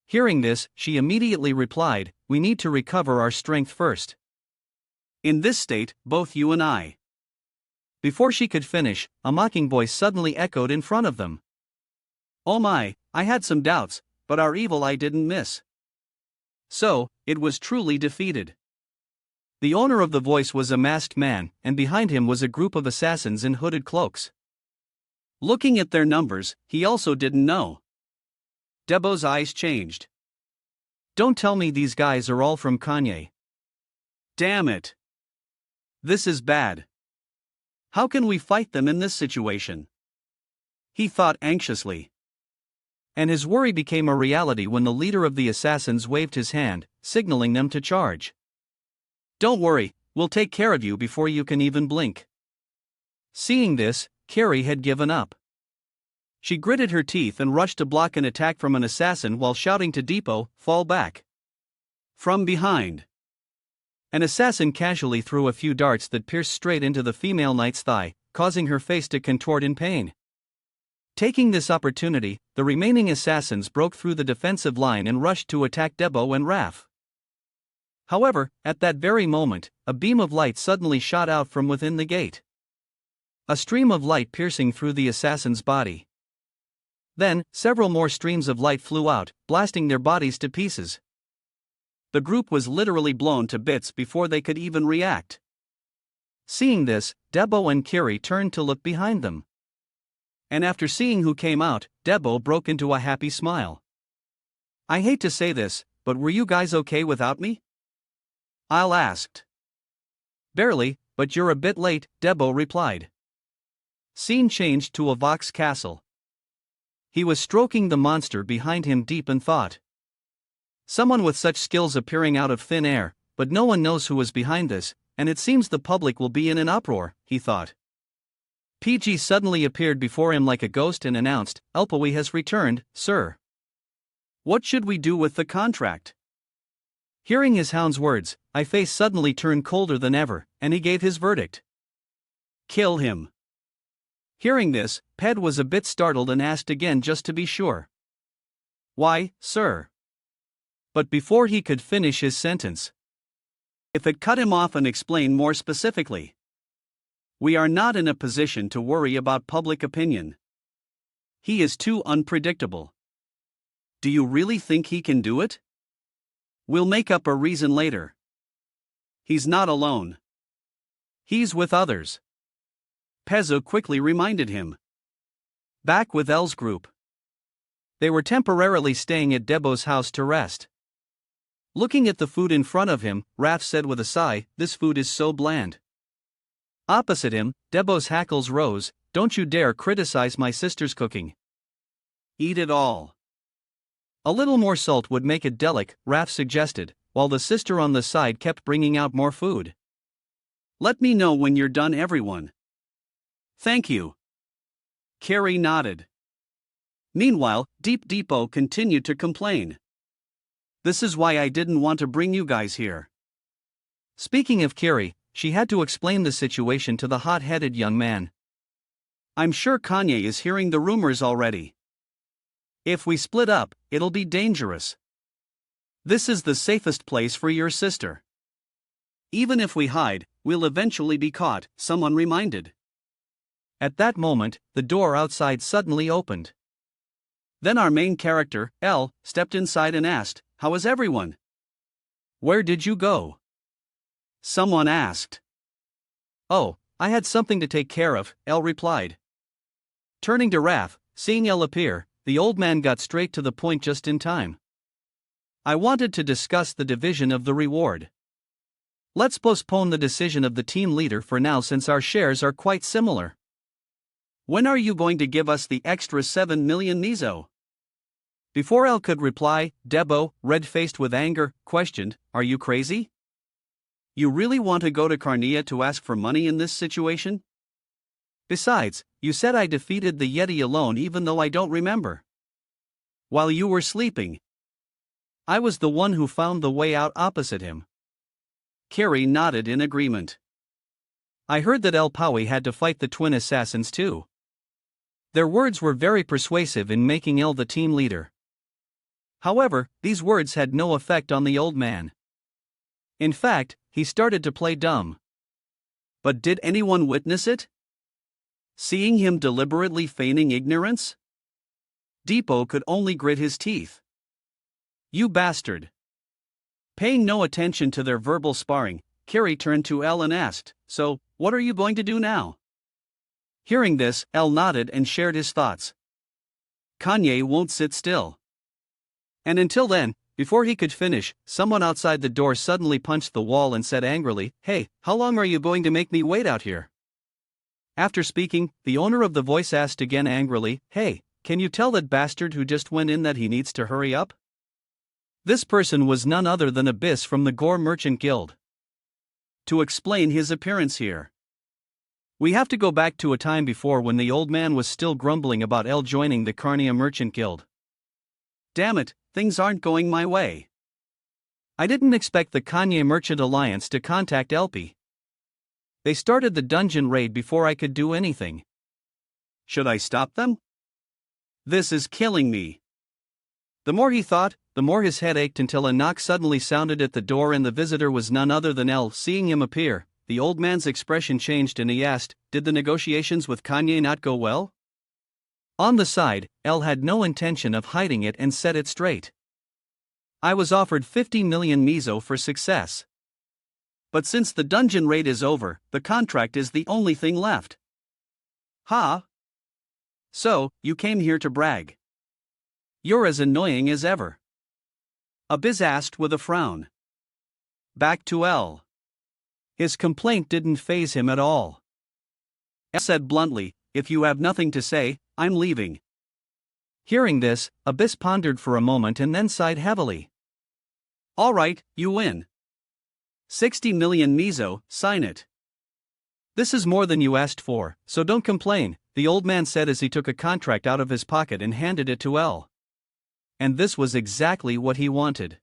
Hearing this, she immediately replied, We need to recover our strength first. In this state, both you and I. Before she could finish, a mocking voice suddenly echoed in front of them. Oh my, I had some doubts, but our evil eye didn't miss. So, it was truly defeated. The owner of the voice was a masked man, and behind him was a group of assassins in hooded cloaks. Looking at their numbers, he also didn't know. Debo's eyes changed. Don't tell me these guys are all from Kanye. Damn it. This is bad. How can we fight them in this situation? He thought anxiously. And his worry became a reality when the leader of the assassins waved his hand, signaling them to charge. Don't worry, we'll take care of you before you can even blink. Seeing this, Kiri had given up. She gritted her teeth and rushed to block an attack from an assassin while shouting to Debo, Fall back. From behind. An assassin casually threw a few darts that pierced straight into the female knight's thigh, causing her face to contort in pain. Taking this opportunity, the remaining assassins broke through the defensive line and rushed to attack Debo and Raph. However, at that very moment, a beam of light suddenly shot out from within the gate. A stream of light piercing through the assassin's body. Then, several more streams of light flew out, blasting their bodies to pieces. The group was literally blown to bits before they could even react. Seeing this, Debo and Kiri turned to look behind them. And after seeing who came out, Debo broke into a happy smile. I hate to say this, but were you guys okay without me? Al asked. Barely, but you're a bit late, Debo replied. Scene changed to a Vox castle. He was stroking the monster behind him deep in thought. Someone with such skills appearing out of thin air, but no one knows who is behind this, and it seems the public will be in an uproar, he thought. PG suddenly appeared before him like a ghost and announced, Elpoe has returned, sir. What should we do with the contract? Hearing his hound's words, my face suddenly turned colder than ever, and he gave his verdict. Kill him. Hearing this, Ped was a bit startled and asked again just to be sure. Why, sir? But before he could finish his sentence, if it cut him off and explain more specifically. We are not in a position to worry about public opinion. He is too unpredictable. Do you really think he can do it? We'll make up a reason later. He's not alone. He's with others. Pezzo quickly reminded him. Back with El's group. They were temporarily staying at Debo's house to rest. Looking at the food in front of him, Raph said with a sigh, this food is so bland. Opposite him, Debo's hackles rose, don't you dare criticize my sister's cooking. Eat it all. A little more salt would make it delic, Raph suggested, while the sister on the side kept bringing out more food. Let me know when you're done, everyone. Thank you. Carrie nodded. Meanwhile, Deep Depot continued to complain. This is why I didn't want to bring you guys here. Speaking of Carrie, she had to explain the situation to the hot-headed young man. I'm sure Kanye is hearing the rumors already. If we split up, it'll be dangerous. This is the safest place for your sister. Even if we hide, we'll eventually be caught, someone reminded. At that moment, the door outside suddenly opened. Then our main character, Elle, stepped inside and asked, how is everyone? Where did you go? Someone asked. Oh, I had something to take care of, Elle replied. Turning to Raph, seeing Elle appear, the old man got straight to the point just in time. I wanted to discuss the division of the reward. Let's postpone the decision of the team leader for now since our shares are quite similar. When are you going to give us the extra 7 million Mizo? Before Elle could reply, Debo, red-faced with anger, questioned, are you crazy? You really want to go to Carnia to ask for money in this situation? Besides, you said I defeated the Yeti alone even though I don't remember. While you were sleeping. I was the one who found the way out opposite him. Carrie nodded in agreement. I heard that El Paui had to fight the twin assassins too. Their words were very persuasive in making El the team leader. However, these words had no effect on the old man. In fact, he started to play dumb. But did anyone witness it? Seeing him deliberately feigning ignorance? Depot could only grit his teeth. You bastard. Paying no attention to their verbal sparring, Carrie turned to Elle and asked, so, what are you going to do now? Hearing this, Elle nodded and shared his thoughts. Kanye won't sit still. And until then, before he could finish, someone outside the door suddenly punched the wall and said angrily, hey, how long are you going to make me wait out here? After speaking, the owner of the voice asked again angrily, hey, can you tell that bastard who just went in that he needs to hurry up? This person was none other than Abyss from the Gore Merchant Guild. To explain his appearance here, we have to go back to a time before when the old man was still grumbling about El joining the Carnia Merchant Guild. Damn it, things aren't going my way. I didn't expect the Kanye Merchant Alliance to contact Elpie. They started the dungeon raid before I could do anything. Should I stop them? This is killing me. The more he thought, the more his head ached until a knock suddenly sounded at the door and the visitor was none other than El. Seeing him appear, the old man's expression changed and he asked, did the negotiations with Kanye not go well? On the side, El had no intention of hiding it and set it straight. I was offered 50 million miso for success. But since the dungeon raid is over, the contract is the only thing left. Ha! So, you came here to brag. You're as annoying as ever. Abyss asked with a frown. Back to L. His complaint didn't faze him at all. L said bluntly, if you have nothing to say, I'm leaving. Hearing this, Abyss pondered for a moment and then sighed heavily. All right, you win. 60 million miso, sign it. This is more than you asked for, so don't complain, the old man said as he took a contract out of his pocket and handed it to L. And this was exactly what he wanted.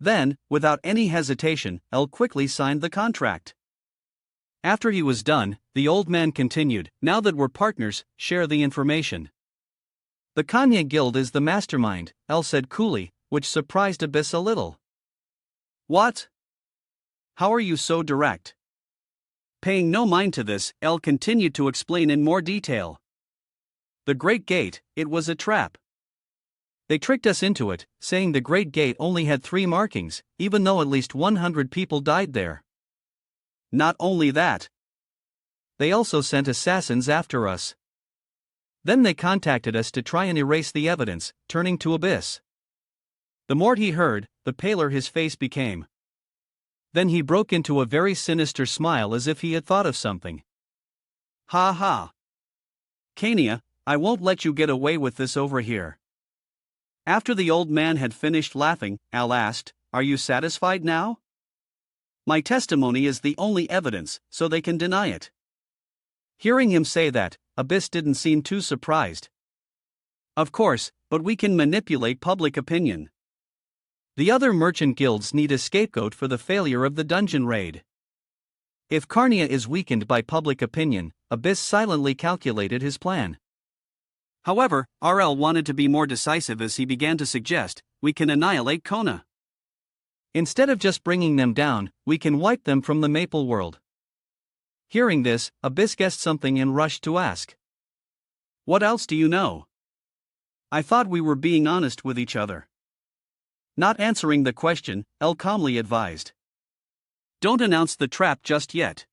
Then, without any hesitation, L quickly signed the contract. After he was done, the old man continued, now that we're partners, share the information. The Kanye Guild is the mastermind, L said coolly, which surprised Abyss a little. What? How are you so direct? Paying no mind to this, L continued to explain in more detail. The Great Gate, it was a trap. They tricked us into it, saying the Great Gate only had 3 markings, even though at least 100 people died there. Not only that, they also sent assassins after us. Then they contacted us to try and erase the evidence, turning to Abyss. The more he heard, the paler his face became. Then he broke into a very sinister smile as if he had thought of something. Ha ha. Kania, I won't let you get away with this over here. After the old man had finished laughing, Al asked, are you satisfied now? My testimony is the only evidence, so they can deny it. Hearing him say that, Abyss didn't seem too surprised. Of course, but we can manipulate public opinion. The other merchant guilds need a scapegoat for the failure of the dungeon raid. If Carnia is weakened by public opinion, Abyss silently calculated his plan. However, RL wanted to be more decisive as he began to suggest, we can annihilate Kona. Instead of just bringing them down, we can wipe them from the Maple World. Hearing this, Abyss guessed something and rushed to ask. What else do you know? I thought we were being honest with each other. Not answering the question, L calmly advised. Don't announce the trap just yet.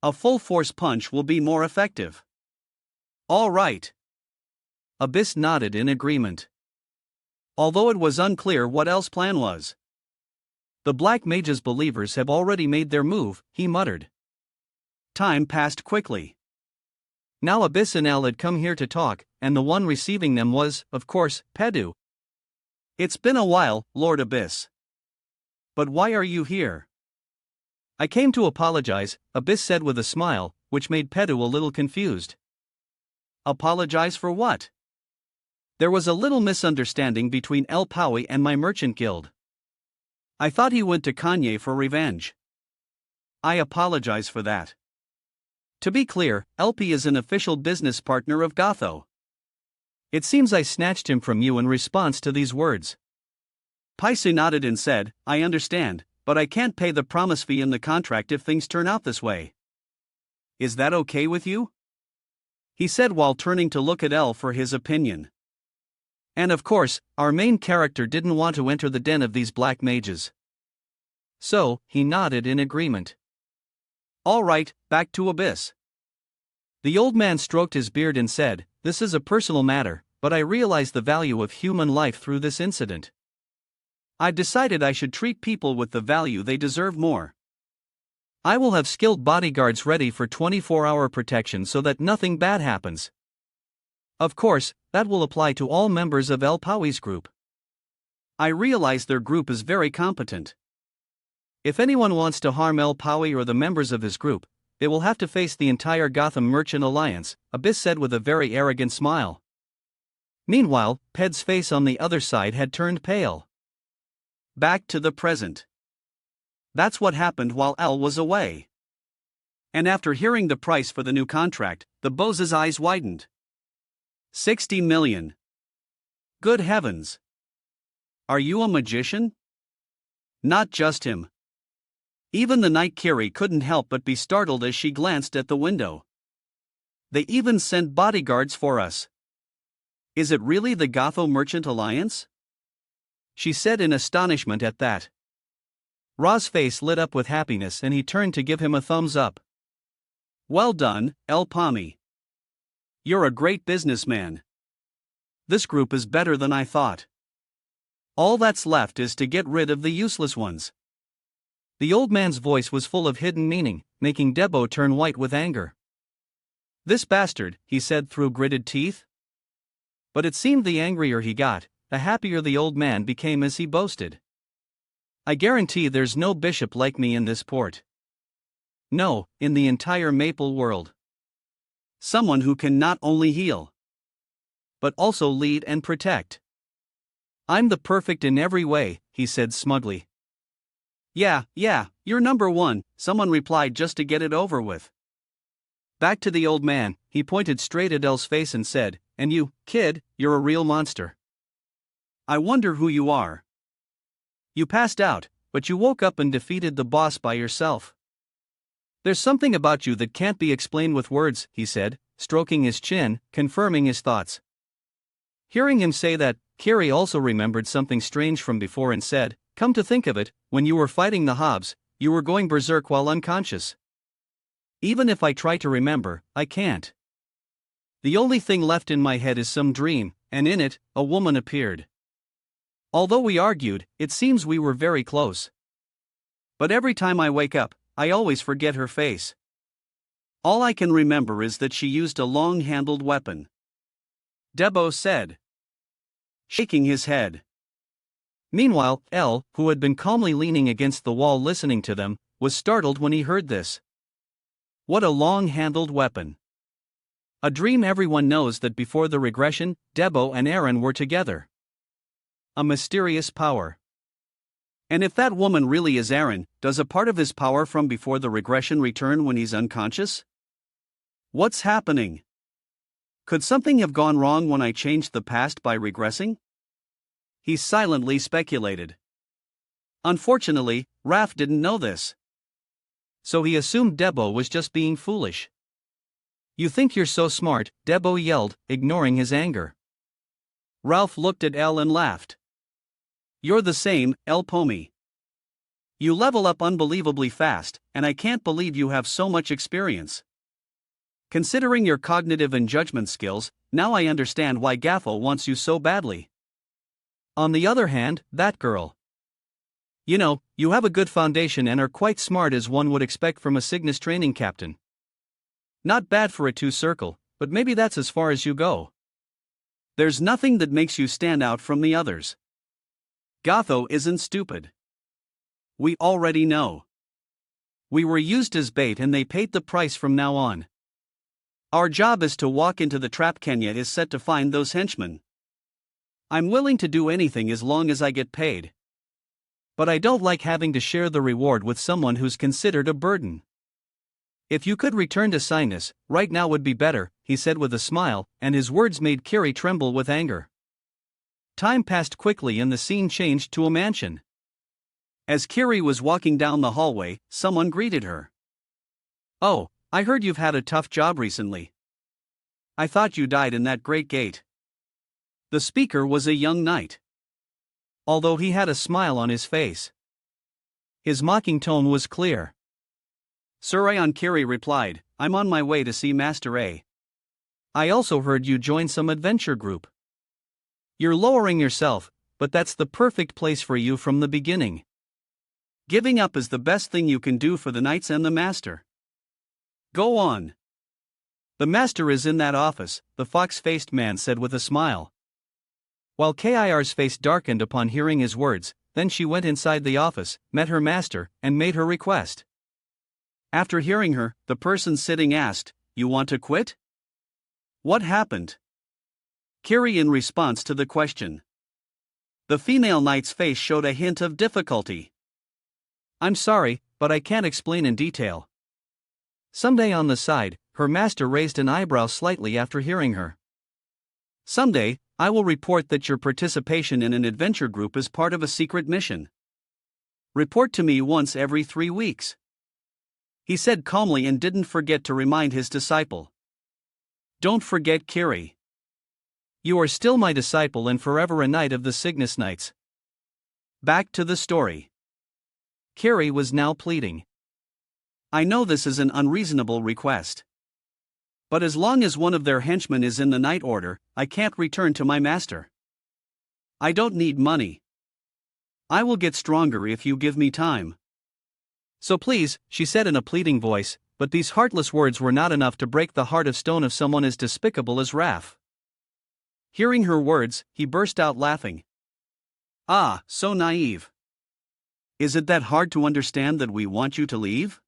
A full force punch will be more effective. All right. Abyss nodded in agreement. Although it was unclear what L's plan was. The Black Mage's believers have already made their move, he muttered. Time passed quickly. Now Abyss and L had come here to talk, and the one receiving them was, of course, Pedu. It's been a while, Lord Abyss. But why are you here? I came to apologize, Abyss said with a smile, which made Pedu a little confused. Apologize for what? There was a little misunderstanding between El Paui and my merchant guild. I thought he went to Kanye for revenge. I apologize for that. To be clear, LP is an official business partner of Gotho. It seems I snatched him from you in response to these words. Paisu nodded and said, I understand, but I can't pay the promise fee in the contract if things turn out this way. Is that okay with you? He said while turning to look at L for his opinion. And of course, our main character didn't want to enter the den of these black mages. So, he nodded in agreement. All right, back to Abyss. The old man stroked his beard and said, this is a personal matter, but I realize the value of human life through this incident. I've decided I should treat people with the value they deserve more. I will have skilled bodyguards ready for 24-hour protection so that nothing bad happens. Of course, that will apply to all members of El Paui's group. I realize their group is very competent. If anyone wants to harm El Paui or the members of his group, they will have to face the entire Gotham Merchant Alliance, Abyss said with a very arrogant smile. Meanwhile, Ped's face on the other side had turned pale. Back to the present. That's what happened while L was away. And after hearing the price for the new contract, the boss's eyes widened. 60 million. Good heavens. Are you a magician? Not just him. Even the Night Kiri couldn't help but be startled as she glanced at the window. They even sent bodyguards for us. Is it really the Gotho Merchant Alliance? she said in astonishment at that. Ra's face lit up with happiness and he turned to give him a thumbs up. Well done, El Palmi. You're a great businessman. This group is better than I thought. All that's left is to get rid of the useless ones. The old man's voice was full of hidden meaning, making Debo turn white with anger. This bastard, he said through gritted teeth. But it seemed the angrier he got, the happier the old man became as he boasted. I guarantee there's no bishop like me in this port. No, in the entire Maple world. Someone who can not only heal, but also lead and protect. I'm the perfect in every way, he said smugly. Yeah, you're number one, someone replied just to get it over with. Back to the old man, he pointed straight at El's face and said, and you, kid, you're a real monster. I wonder who you are. You passed out, but you woke up and defeated the boss by yourself. There's something about you that can't be explained with words, he said, stroking his chin, confirming his thoughts. Hearing him say that, Kiri also remembered something strange from before and said, come to think of it, when you were fighting the Hobbs, you were going berserk while unconscious. Even if I try to remember, I can't. The only thing left in my head is some dream, and in it, a woman appeared. Although we argued, it seems we were very close. But every time I wake up, I always forget her face. All I can remember is that she used a long-handled weapon. Debo said, shaking his head. Meanwhile, El, who had been calmly leaning against the wall listening to them, was startled when he heard this. What a long-handled weapon. A dream. Everyone knows that before the regression, Debo and Aaron were together. A mysterious power. And if that woman really is Aaron, does a part of his power from before the regression return when he's unconscious? What's happening? Could something have gone wrong when I changed the past by regressing? He silently speculated. Unfortunately, Raph didn't know this. So he assumed Debo was just being foolish. You think you're so smart, Debo yelled, ignoring his anger. Ralph looked at El and laughed. You're the same, El Pomi. You level up unbelievably fast, and I can't believe you have so much experience. Considering your cognitive and judgment skills, now I understand why Gaffo wants you so badly. On the other hand, that girl. You know, you have a good foundation and are quite smart as one would expect from a Cygnus training captain. Not bad for a two-circle, but maybe that's as far as you go. There's nothing that makes you stand out from the others. Gatho isn't stupid. We already know. We were used as bait and they paid the price from now on. Our job is to walk into the trap. Kenya is set to find those henchmen. I'm willing to do anything as long as I get paid. But I don't like having to share the reward with someone who's considered a burden. If you could return to Cygnus, right now would be better, he said with a smile, and his words made Kiri tremble with anger. Time passed quickly and the scene changed to a mansion. As Kiri was walking down the hallway, someone greeted her. Oh, I heard you've had a tough job recently. I thought you died in that great gate. The speaker was a young knight. Although he had a smile on his face, his mocking tone was clear. Sir Aeon, Kiri replied, I'm on my way to see Master A. I also heard you joined some adventure group. You're lowering yourself, but that's the perfect place for you from the beginning. Giving up is the best thing you can do for the knights and the master. Go on. The master is in that office, the fox-faced man said with a smile. While Kir's face darkened upon hearing his words, then she went inside the office, met her master, and made her request. After hearing her, the person sitting asked, You want to quit? What happened? Kiri in response to the question. The female knight's face showed a hint of difficulty. I'm sorry, but I can't explain in detail. Someday on the side, her master raised an eyebrow slightly after hearing her. Someday, I will report that your participation in an adventure group is part of a secret mission. Report to me once every 3 weeks. He said calmly and didn't forget to remind his disciple. Don't forget Kiri. You are still my disciple and forever a knight of the Cygnus Knights. Back to the story. Carrie was now pleading. I know this is an unreasonable request. But as long as one of their henchmen is in the night order, I can't return to my master. I don't need money. I will get stronger if you give me time. So please, she said in a pleading voice, but these heartless words were not enough to break the heart of stone of someone as despicable as Raph. Hearing her words, he burst out laughing. Ah, so naive. Is it that hard to understand that we want you to leave?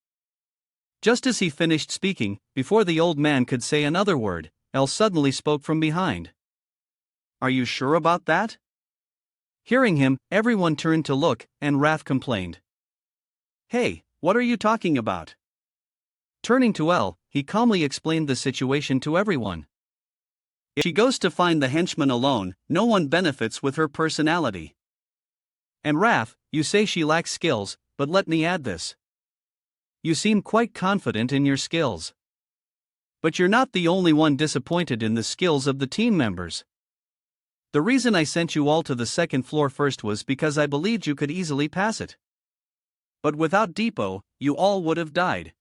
Just as he finished speaking, before the old man could say another word, Elle suddenly spoke from behind. Are you sure about that? Hearing him, everyone turned to look, and Raph complained. Hey, what are you talking about? Turning to Elle, he calmly explained the situation to everyone. If she goes to find the henchman alone, no one benefits with her personality. And Raph, you say she lacks skills, but let me add this. You seem quite confident in your skills. But you're not the only one disappointed in the skills of the team members. The reason I sent you all to the second floor first was because I believed you could easily pass it. But without Depot, you all would have died.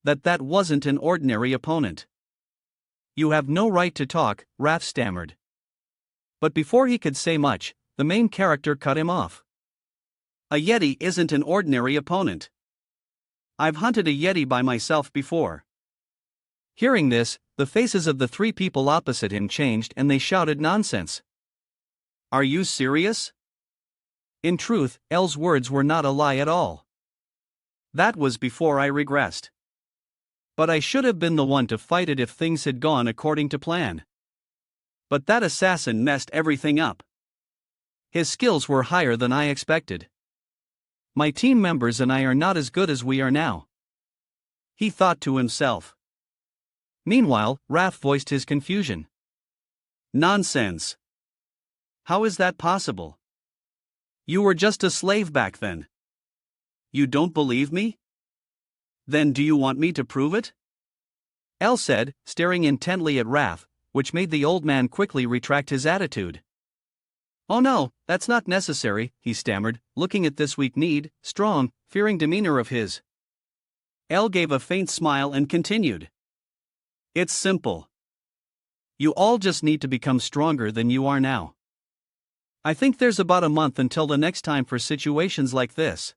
That wasn't an ordinary opponent. You have no right to talk, Raph stammered. But before he could say much, the main character cut him off. A Yeti isn't an ordinary opponent. I've hunted a Yeti by myself before. Hearing this, the faces of the three people opposite him changed and they shouted nonsense. Are you serious? In truth, Elle's words were not a lie at all. That was before I regressed. But I should have been the one to fight it if things had gone according to plan. But that assassin messed everything up. His skills were higher than I expected. My team members and I are not as good as we are now. He thought to himself. Meanwhile, Raph voiced his confusion. Nonsense. How is that possible? You were just a slave back then. You don't believe me? Then do you want me to prove it? Elle said, staring intently at Raph, which made the old man quickly retract his attitude. Oh no, that's not necessary, he stammered, looking at this weak-kneed, strong, fearing demeanor of his. Elle gave a faint smile and continued. It's simple. You all just need to become stronger than you are now. I think there's about a month until the next time for situations like this.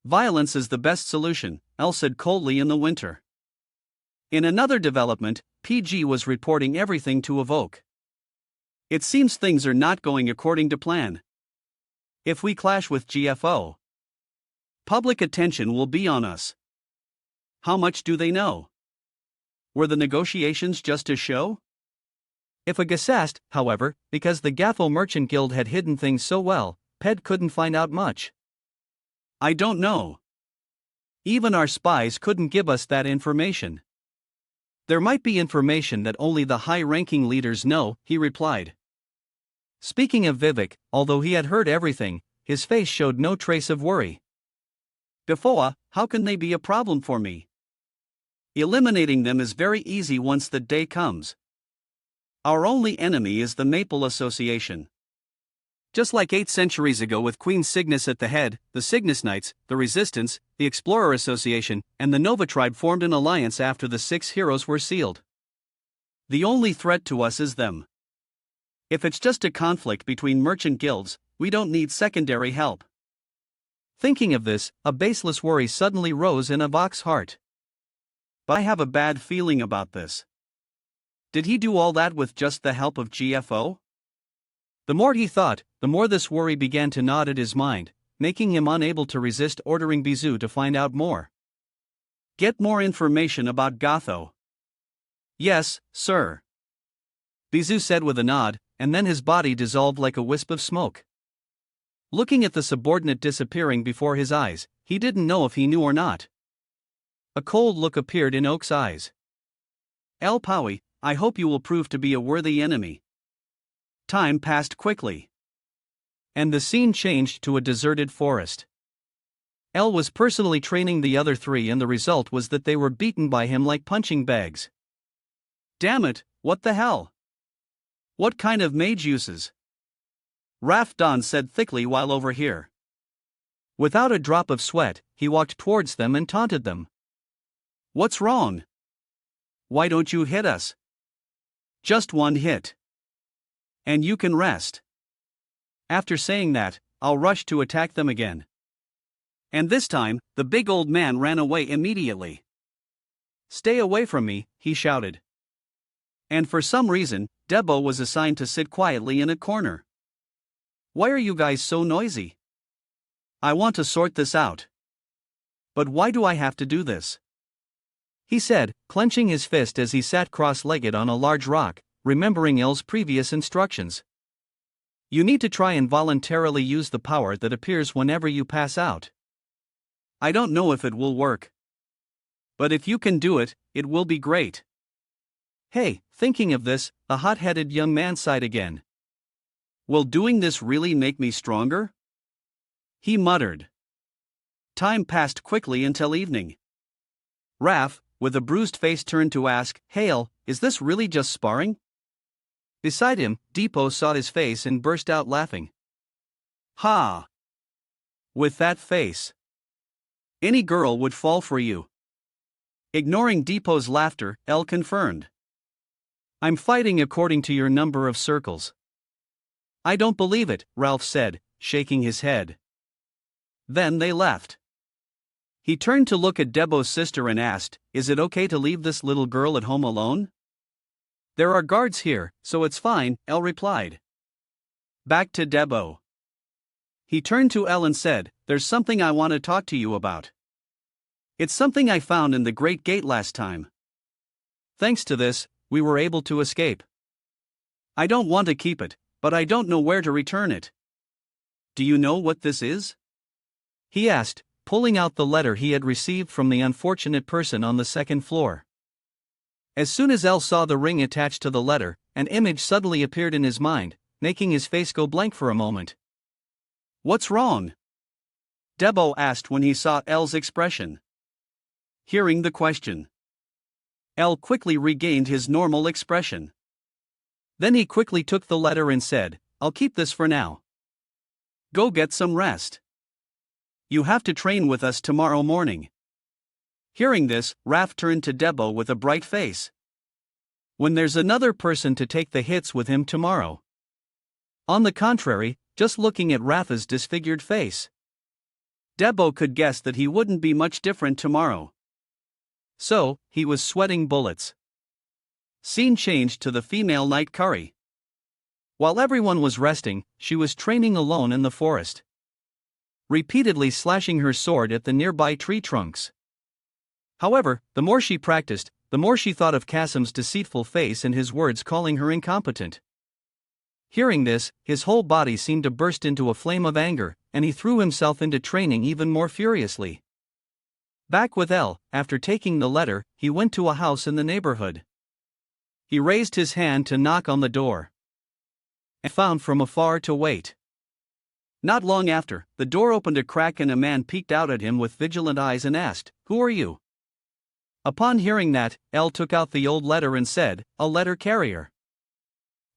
Violence is the best solution, Elle said coldly in the winter. In another development, PG was reporting everything to Evoke. It seems things are not going according to plan. If we clash with GFO, public attention will be on us. How much do they know? Were the negotiations just a show? If a Gassast, however, because the Gaffo Merchant Guild had hidden things so well, Ped couldn't find out much. I don't know. Even our spies couldn't give us that information. There might be information that only the high-ranking leaders know, he replied. Speaking of Vivek, although he had heard everything, his face showed no trace of worry. Gafoa, how can they be a problem for me? Eliminating them is very easy once the day comes. Our only enemy is the Maple Association. Just like 8 centuries ago with Queen Cygnus at the head, the Cygnus Knights, the Resistance, the Explorer Association, and the Nova Tribe formed an alliance after the 6 heroes were sealed. The only threat to us is them. If it's just a conflict between merchant guilds, we don't need secondary help. Thinking of this, a baseless worry suddenly rose in Avok's heart. But I have a bad feeling about this. Did he do all that with just the help of GFO? The more he thought, the more this worry began to gnod at his mind, making him unable to resist ordering Bizou to find out more. Get more information about Gotho. Yes, sir. Bizou said with a nod, and then his body dissolved like a wisp of smoke. Looking at the subordinate disappearing before his eyes, he didn't know if he knew or not. A cold look appeared in Oak's eyes. El Paui, I hope you will prove to be a worthy enemy. Time passed quickly. And the scene changed to a deserted forest. El was personally training the other 3 and the result was that they were beaten by him like punching bags. Damn it, what the hell? What kind of mage uses? Rafdan said thickly while over here. Without a drop of sweat, he walked towards them and taunted them. What's wrong? Why don't you hit us? Just one hit. And you can rest. After saying that, I'll rush to attack them again. And this time, the big old man ran away immediately. Stay away from me, he shouted. And for some reason, Debo was assigned to sit quietly in a corner. Why are you guys so noisy? I want to sort this out. But why do I have to do this? He said, clenching his fist as he sat cross-legged on a large rock, remembering L's previous instructions. You need to try and voluntarily use the power that appears whenever you pass out. I don't know if it will work. But if you can do it, it will be great. Hey, thinking of this, a hot-headed young man sighed again. Will doing this really make me stronger? He muttered. Time passed quickly until evening. Raf, with a bruised face, turned to ask, Hale, is this really just sparring? Beside him, Depot saw his face and burst out laughing. Ha! With that face. Any girl would fall for you. Ignoring Depot's laughter, L confirmed. I'm fighting according to your number of circles. I don't believe it, Ralph said, shaking his head. Then they left. He turned to look at Debo's sister and asked, Is it okay to leave this little girl at home alone? There are guards here, so it's fine, Elle replied. Back to Debo. He turned to Elle and said, There's something I want to talk to you about. It's something I found in the Great Gate last time. Thanks to this, we were able to escape. I don't want to keep it, but I don't know where to return it. Do you know what this is? He asked, pulling out the letter he had received from the unfortunate person on the second floor. As soon as Elle saw the ring attached to the letter, an image suddenly appeared in his mind, making his face go blank for a moment. What's wrong? Debo asked when he saw Elle's expression. Hearing the question, Elle quickly regained his normal expression. Then he quickly took the letter and said, I'll keep this for now. Go get some rest. You have to train with us tomorrow morning. Hearing this, Raf turned to Debo with a bright face. When there's another person to take the hits with him tomorrow. On the contrary, just looking at Rafa's disfigured face, Debo could guess that he wouldn't be much different tomorrow. So, he was sweating bullets. Scene changed to the female night curry. While everyone was resting, she was training alone in the forest, repeatedly slashing her sword at the nearby tree trunks. However, the more she practiced, the more she thought of Kasim's deceitful face and his words calling her incompetent. Hearing this, his whole body seemed to burst into a flame of anger, and he threw himself into training even more furiously. Back with Elle, after taking the letter, he went to a house in the neighborhood. He raised his hand to knock on the door, and found from afar to wait. Not long after, the door opened a crack and a man peeked out at him with vigilant eyes and asked, Who are you? Upon hearing that, Elle took out the old letter and said, A letter carrier.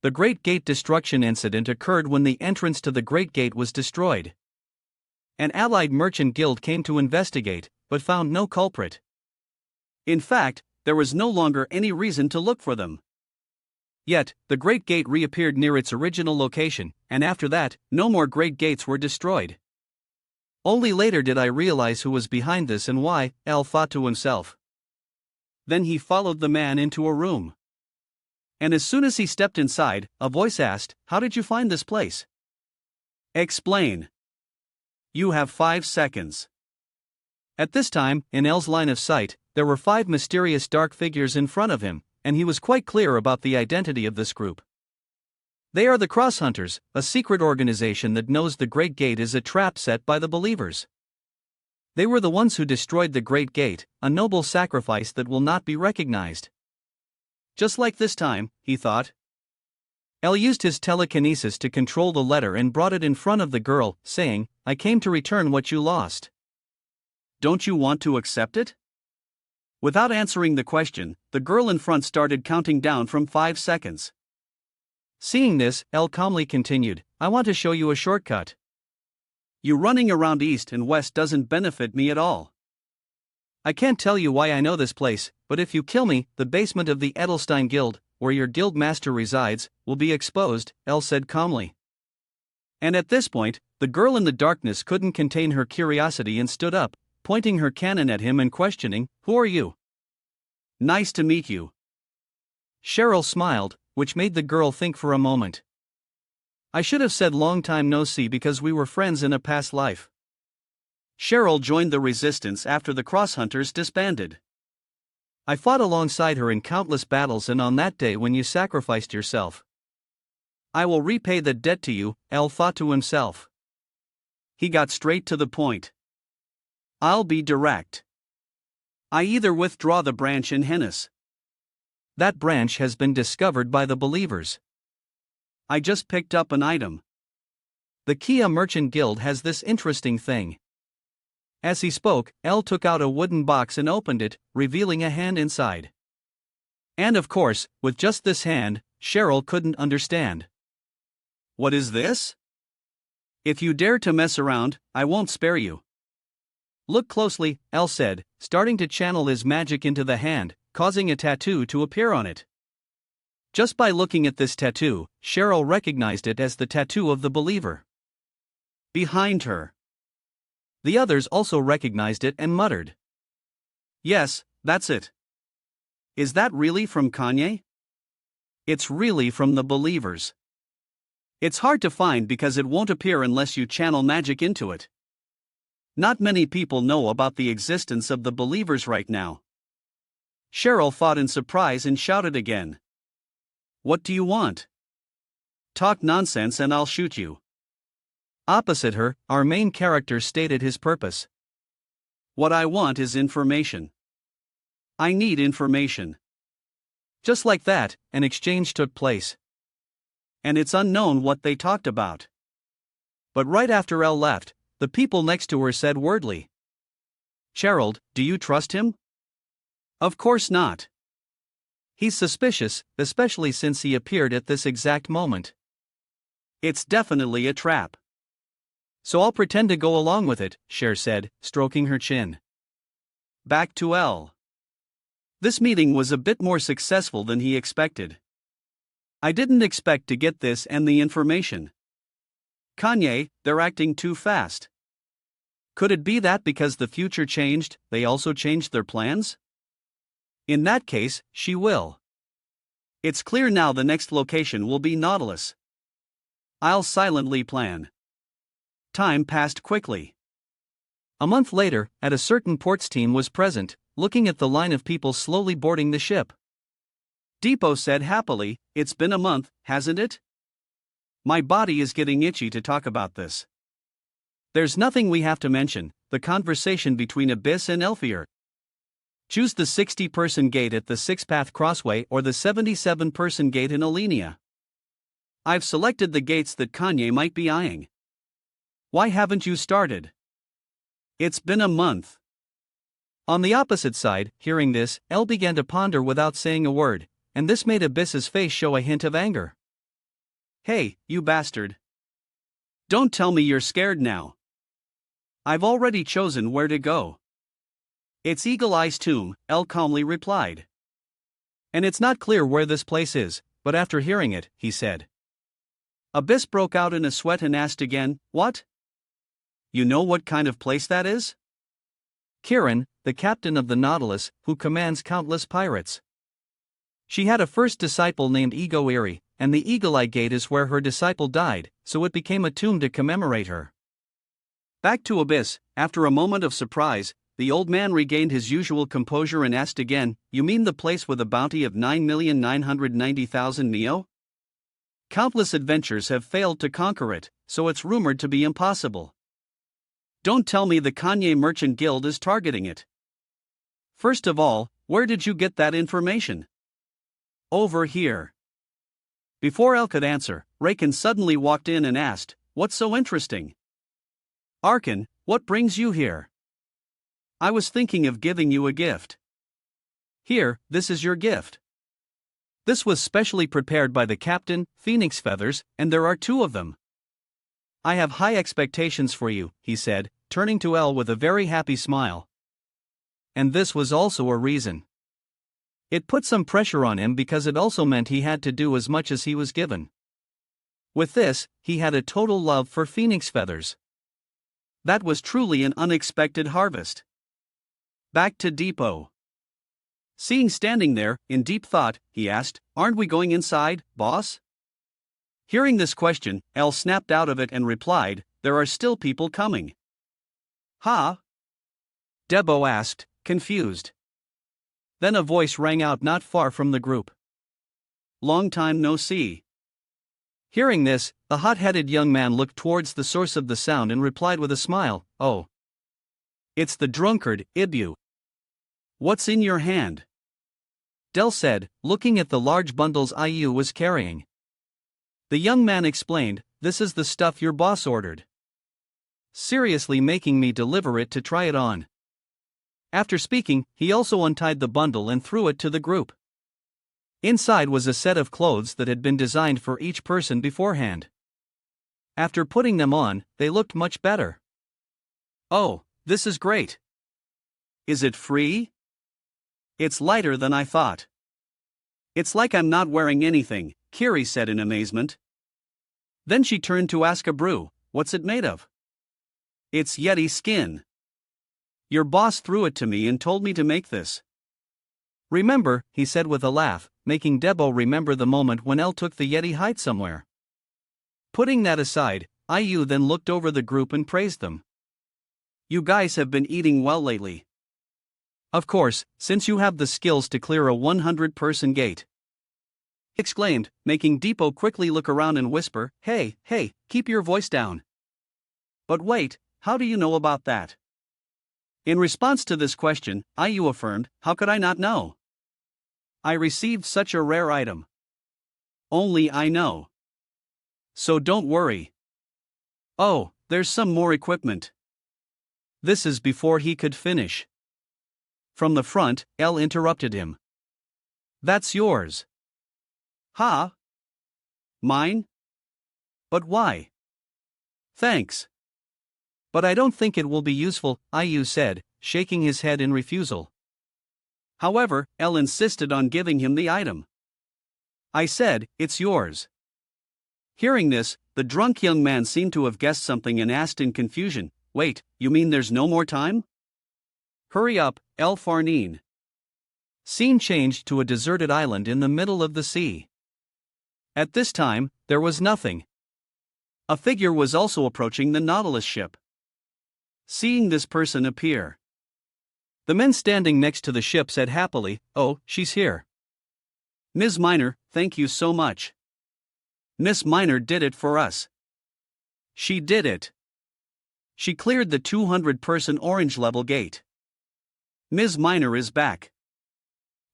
The Great Gate destruction incident occurred when the entrance to the Great Gate was destroyed. An allied merchant guild came to investigate, but found no culprit. In fact, there was no longer any reason to look for them. Yet, the Great Gate reappeared near its original location, and after that, no more Great Gates were destroyed. Only later did I realize who was behind this and why, Elle thought to himself. Then he followed the man into a room. And as soon as he stepped inside, a voice asked, How did you find this place? Explain. You have 5 seconds. At this time, in Elle's line of sight, there were 5 mysterious dark figures in front of him, and he was quite clear about the identity of this group. They are the Cross Hunters, a secret organization that knows the Great Gate is a trap set by the believers. They were the ones who destroyed the Great Gate, a noble sacrifice that will not be recognized. Just like this time, he thought. Elle used his telekinesis to control the letter and brought it in front of the girl, saying, I came to return what you lost. Don't you want to accept it? Without answering the question, the girl in front started counting down from 5 seconds. Seeing this, Elle calmly continued, I want to show you a shortcut. You running around east and west doesn't benefit me at all. I can't tell you why I know this place, but if you kill me, the basement of the Edelstein Guild, where your guild master resides, will be exposed, Elle said calmly. And at this point, the girl in the darkness couldn't contain her curiosity and stood up, pointing her cannon at him and questioning, Who are you? Nice to meet you. Cheryl smiled, which made the girl think for a moment. I should have said long time no see because we were friends in a past life. Cheryl joined the resistance after the Cross Hunters disbanded. I fought alongside her in countless battles and on that day when you sacrificed yourself. I will repay the debt to you, Elle thought to himself. He got straight to the point. I'll be direct. I either withdraw the branch in Hennis. That branch has been discovered by the believers. I just picked up an item. The Kia Merchant Guild has this interesting thing. As he spoke, Elle took out a wooden box and opened it, revealing a hand inside. And of course, with just this hand, Cheryl couldn't understand. What is this? If you dare to mess around, I won't spare you. Look closely, Elle said, starting to channel his magic into the hand, causing a tattoo to appear on it. Just by looking at this tattoo, Cheryl recognized it as the tattoo of the believer. Behind her. The others also recognized it and muttered. Yes, that's it. Is that really from Kanye? It's really from the believers. It's hard to find because it won't appear unless you channel magic into it. Not many people know about the existence of the believers right now. Cheryl thought in surprise and shouted again. What do you want? Talk nonsense and I'll shoot you. Opposite her, our main character stated his purpose. What I want is information. I need information. Just like that, an exchange took place. And it's unknown what they talked about. But right after Elle left, the people next to her said wordly. Cheryl, do you trust him? Of course not. He's suspicious, especially since he appeared at this exact moment. It's definitely a trap. So I'll pretend to go along with it, Cher said, stroking her chin. Back to Elle. This meeting was a bit more successful than he expected. I didn't expect to get this and the information. Kanye, they're acting too fast. Could it be that because the future changed, they also changed their plans? In that case, she will. It's clear now the next location will be Nautilus. I'll silently plan. Time passed quickly. A month later, at a certain ports team was present, looking at the line of people slowly boarding the ship. Depot said happily, It's been a month, hasn't it? My body is getting itchy to talk about this. There's nothing we have to mention, the conversation between Abyss and Elfier. Choose the 60-person gate at the Six-Path Crossway or the 77-person gate in Alenia. I've selected the gates that Kanye might be eyeing. Why haven't you started? It's been a month. On the opposite side, hearing this, Elle began to ponder without saying a word, and this made Abyss's face show a hint of anger. Hey, you bastard. Don't tell me you're scared now. I've already chosen where to go. It's Eagle Eye's tomb, Elle calmly replied. And it's not clear where this place is, but after hearing it, he said. Abyss broke out in a sweat and asked again, What? You know what kind of place that is? Kiran, the captain of the Nautilus, who commands countless pirates. She had a first disciple named Ego Eerie, and the Eagle Eye Gate is where her disciple died, so it became a tomb to commemorate her. Back to Abyss, after a moment of surprise, the old man regained his usual composure and asked again, You mean the place with a bounty of 9,990,000 Neo? Countless adventures have failed to conquer it, so it's rumored to be impossible. Don't tell me the Kanye Merchant Guild is targeting it. First of all, where did you get that information? Over here. Before Elle could answer, Raken suddenly walked in and asked, What's so interesting? Arkan, what brings you here? I was thinking of giving you a gift. Here, this is your gift. This was specially prepared by the captain, Phoenix Feathers, and there are 2 of them. I have high expectations for you, he said, turning to Elle with a very happy smile. And this was also a reason. It put some pressure on him because it also meant he had to do as much as he was given. With this, he had a total love for Phoenix Feathers. That was truly an unexpected harvest. Back to Depot. Seeing standing there, in deep thought, he asked, "Aren't we going inside, boss?" Hearing this question, Elle snapped out of it and replied, "There are still people coming." "Huh?" Debo asked, confused. Then a voice rang out not far from the group. "Long time no see." Hearing this, the hot-headed young man looked towards the source of the sound and replied with a smile, "Oh. It's the drunkard, Ibu. What's in your hand?" Del said, looking at the large bundles IU was carrying. The young man explained, "This is the stuff your boss ordered. Seriously making me deliver it to try it on." After speaking, he also untied the bundle and threw it to the group. Inside was a set of clothes that had been designed for each person beforehand. After putting them on, they looked much better. "Oh, this is great. Is it free? It's lighter than I thought. It's like I'm not wearing anything," Kiri said in amazement. Then she turned to ask Abreu, "What's it made of?" "It's Yeti skin. Your boss threw it to me and told me to make this." "Remember," he said with a laugh, making Debo remember the moment when Elle took the Yeti hide somewhere. Putting that aside, IU then looked over the group and praised them. "You guys have been eating well lately. Of course, since you have the skills to clear a 100-person gate," he exclaimed, making Depot quickly look around and whisper, Hey, keep your voice down." "But wait, how do you know about that?" In response to this question, IU affirmed, "How could I not know? I received such a rare item. Only I know. So don't worry. Oh, there's some more equipment." This is before he could finish. From the front, Elle interrupted him. "That's yours." "Huh? Mine? But why?" "Thanks. But I don't think it will be useful," IU said, shaking his head in refusal. However, Elle insisted on giving him the item. "I said, it's yours." Hearing this, the drunk young man seemed to have guessed something and asked in confusion, "Wait, you mean there's no more time?" "Hurry up, El Farnine." Scene changed to a deserted island in the middle of the sea. At this time, there was nothing. A figure was also approaching the Nautilus ship. Seeing this person appear, the men standing next to the ship said happily, "Oh, she's here. Ms. Minor, thank you so much. Miss Minor did it for us. She did it. She cleared the 200-person orange level gate. Ms. Minor is back.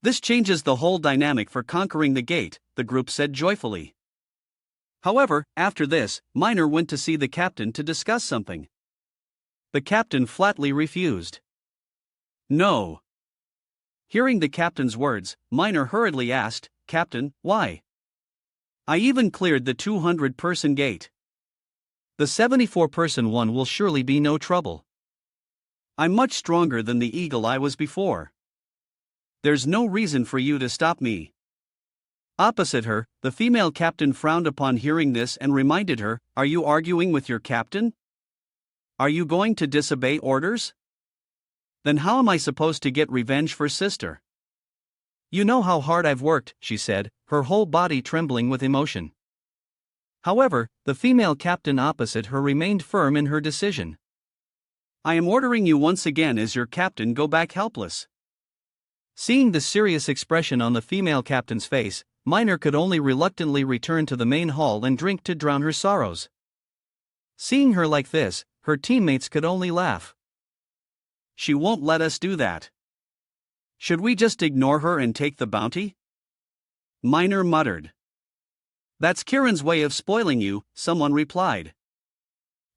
This changes the whole dynamic for conquering the gate," the group said joyfully. However, after this, Minor went to see the captain to discuss something. The captain flatly refused. "No." Hearing the captain's words, Minor hurriedly asked, "Captain, why? I even cleared the 200-person gate. The 74-person one will surely be no trouble. I'm much stronger than the eagle I was before. There's no reason for you to stop me." Opposite her, the female captain frowned upon hearing this and reminded her, "Are you arguing with your captain? Are you going to disobey orders? Then how am I supposed to get revenge for sister?" "You know how hard I've worked," she said, her whole body trembling with emotion. However, the female captain opposite her remained firm in her decision. "I am ordering you once again as your captain go back helpless." Seeing the serious expression on the female captain's face, Minor could only reluctantly return to the main hall and drink to drown her sorrows. Seeing her like this, her teammates could only laugh. "She won't let us do that. Should we just ignore her and take the bounty?" Minor muttered. "That's Kieran's way of spoiling you," someone replied.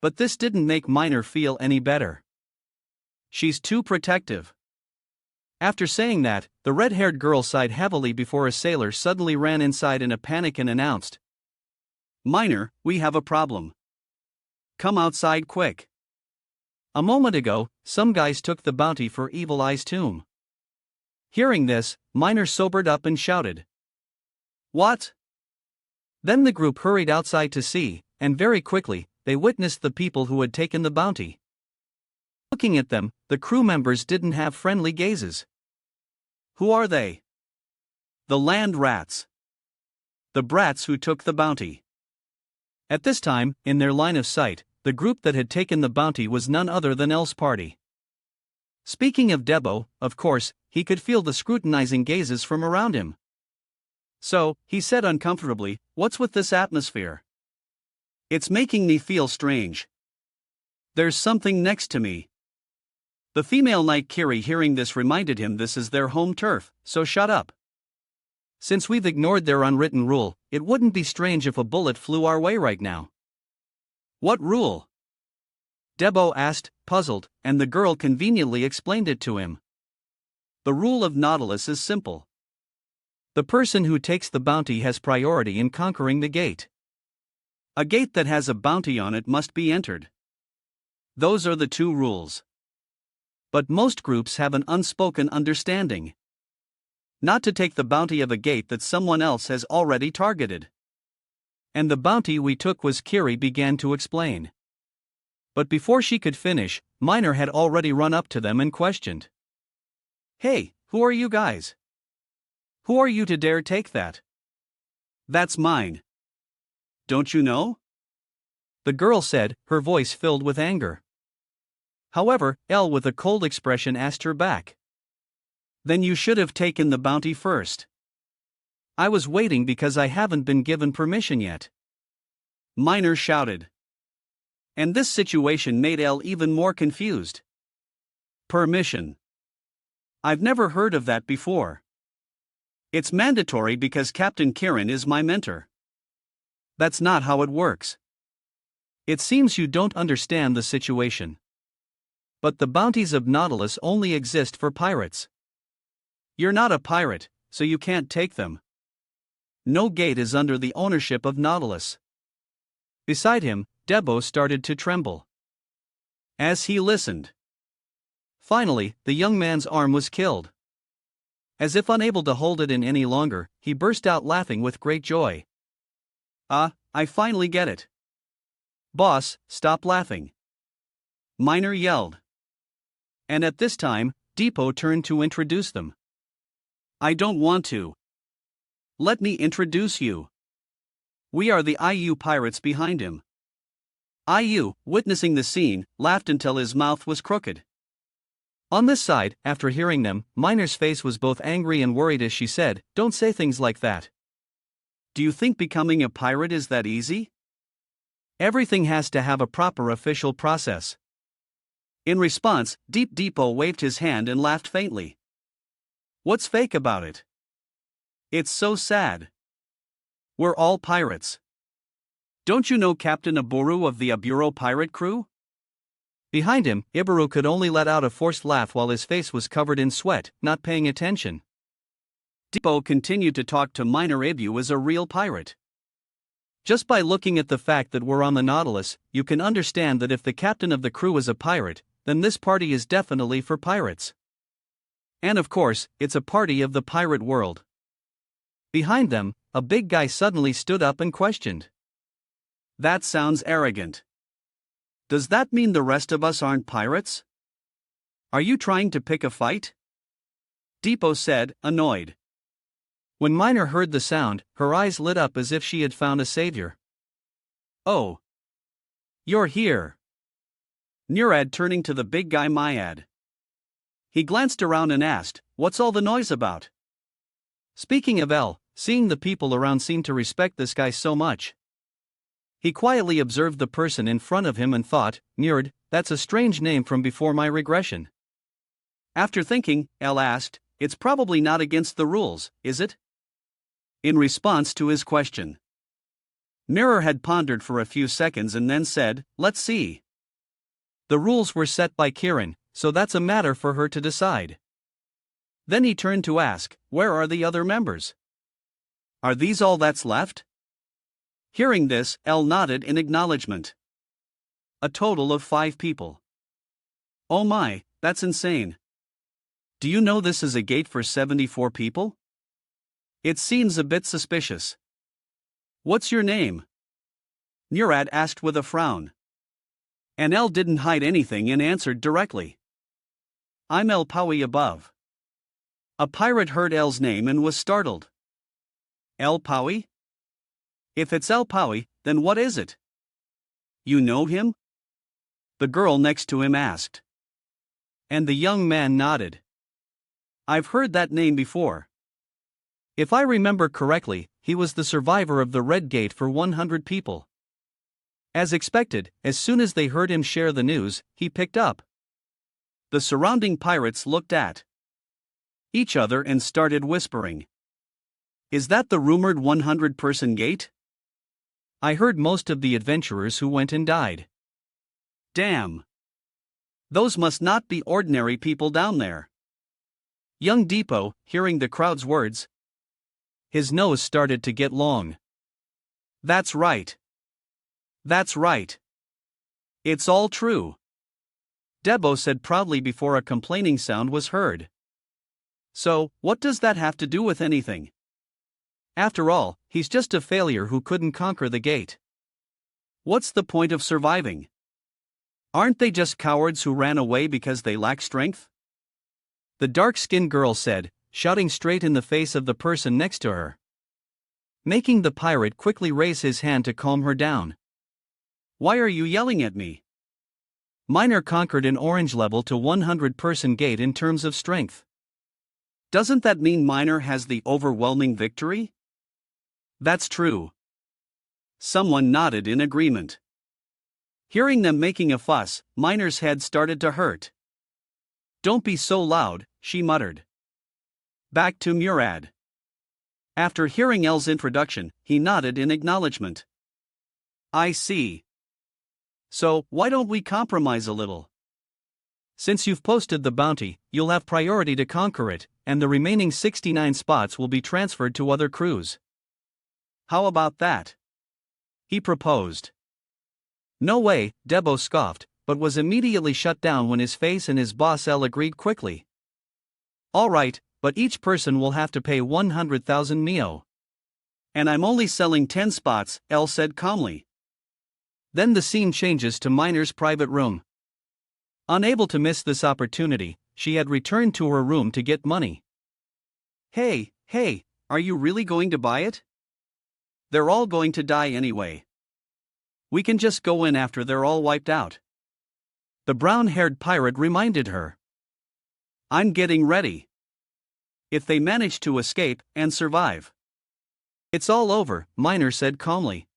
But this didn't make Minor feel any better. "She's too protective. After saying that, the red-haired girl sighed heavily before a sailor suddenly ran inside in a panic and announced, "Minor, we have a problem. Come outside quick. A moment ago, some guys took the bounty for Evil Eye's tomb." Hearing this, Minor sobered up and shouted, "What?" Then the group hurried outside to see, and very quickly, they witnessed the people who had taken the bounty. Looking at them, the crew members didn't have friendly gazes. Who are they? The land rats. The brats who took the bounty. At this time, in their line of sight, the group that had taken the bounty was none other than El's party. Speaking of Debo, of course, he could feel the scrutinizing gazes from around him. So, he said uncomfortably, "What's with this atmosphere? It's making me feel strange. There's something next to me." The female knight Kiri, hearing this, reminded him this is their home turf, so shut up. Since we've ignored their unwritten rule, it wouldn't be strange if a bullet flew our way right now. What rule? Debo asked, puzzled, and the girl conveniently explained it to him. The rule of Nautilus is simple. The person who takes the bounty has priority in conquering the gate. A gate that has a bounty on it must be entered. Those are the two rules. But most groups have an unspoken understanding. Not to take the bounty of a gate that someone else has already targeted. And the bounty we took was, Kiri began to explain. But before she could finish, Minor had already run up to them and questioned. "Hey, who are you guys? Who are you to dare take that? That's mine. Don't you know?" The girl said, her voice filled with anger. However, El with a cold expression asked her back. "Then you should have taken the bounty first." "I was waiting because I haven't been given permission yet," Minor shouted. And this situation made El even more confused. Permission? I've never heard of that before. It's mandatory because Captain Kirin is my mentor. That's not how it works. It seems you don't understand the situation. But the bounties of Nautilus only exist for pirates. You're not a pirate, so you can't take them. No gate is under the ownership of Nautilus. Beside him, Debo started to tremble. As he listened. Finally, the young man's arm was killed. As if unable to hold it in any longer, he burst out laughing with great joy. I finally get it. Boss, stop laughing. Minor yelled. And at this time, Depot turned to introduce them. I don't want to. Let me introduce you. We are the IU pirates behind him. IU, witnessing the scene, laughed until his mouth was crooked. On this side, after hearing them, Minor's face was both angry and worried as she said, "Don't say things like that. Do you think becoming a pirate is that easy? Everything has to have a proper official process." In response, Deep Depot waved his hand and laughed faintly. What's fake about it? It's so sad. We're all pirates. Don't you know Captain Iburu of the Aburo pirate crew? Behind him, Iburu could only let out a forced laugh while his face was covered in sweat, not paying attention. Depot continued to talk to Minor Ibu as a real pirate. Just by looking at the fact that we're on the Nautilus, you can understand that if the captain of the crew is a pirate, then this party is definitely for pirates. And of course, it's a party of the pirate world. Behind them, a big guy suddenly stood up and questioned. That sounds arrogant. Does that mean the rest of us aren't pirates? Are you trying to pick a fight? Depot said, annoyed. When Minor heard the sound, her eyes lit up as if she had found a savior. Oh. You're here. Murad turning to the big guy Myad. He glanced around and asked, what's all the noise about? Speaking of El, seeing the people around seemed to respect this guy so much. He quietly observed the person in front of him and thought, Murad, that's a strange name from before my regression. After thinking, El asked, it's probably not against the rules, is it? In response to his question. Mirror had pondered for a few seconds and then said, let's see. The rules were set by Kirin, so that's a matter for her to decide. Then he turned to ask, "Where are the other members? Are these all that's left?" Hearing this, L nodded in acknowledgement. A total of 5 people. Oh my, that's insane. Do you know this is a gate for 74 people? It seems a bit suspicious. What's your name? Murad asked with a frown. And L didn't hide anything and answered directly. I'm El Pawi above. A pirate heard L's name and was startled. El Pawi? If it's El Pawi, then what is it? You know him? The girl next to him asked. And the young man nodded. I've heard that name before. If I remember correctly, he was the survivor of the Red Gate for 100 people. As expected, as soon as they heard him share the news, he picked up. The surrounding pirates looked at each other and started whispering. Is that the rumored 100-person gate? I heard most of the adventurers who went and died. Damn. Those must not be ordinary people down there. Young Depot, hearing the crowd's words, his nose started to get long. That's right. That's right. It's all true. Debo said proudly before a complaining sound was heard. So, what does that have to do with anything? After all, he's just a failure who couldn't conquer the gate. What's the point of surviving? Aren't they just cowards who ran away because they lack strength? The dark-skinned girl said, shouting straight in the face of the person next to her, making the pirate quickly raise his hand to calm her down. Why are you yelling at me? Miner conquered an orange level to 100-person gate in terms of strength. Doesn't that mean Miner has the overwhelming victory? That's true. Someone nodded in agreement. Hearing them making a fuss, Miner's head started to hurt. Don't be so loud, she muttered. Back to Murad. After hearing L's introduction, he nodded in acknowledgement. I see. So, why don't we compromise a little? Since you've posted the bounty, you'll have priority to conquer it, and the remaining 69 spots will be transferred to other crews. How about that? He proposed. No way, Debo scoffed, but was immediately shut down when his face and his boss L agreed quickly. All right, but each person will have to pay 100,000 Mio. And I'm only selling 10 spots, L said calmly. Then the scene changes to Miner's private room. Unable to miss this opportunity, she had returned to her room to get money. Hey, are you really going to buy it? They're all going to die anyway. We can just go in after they're all wiped out. The brown-haired pirate reminded her. I'm getting ready. If they manage to escape and survive. It's all over, Miner said calmly.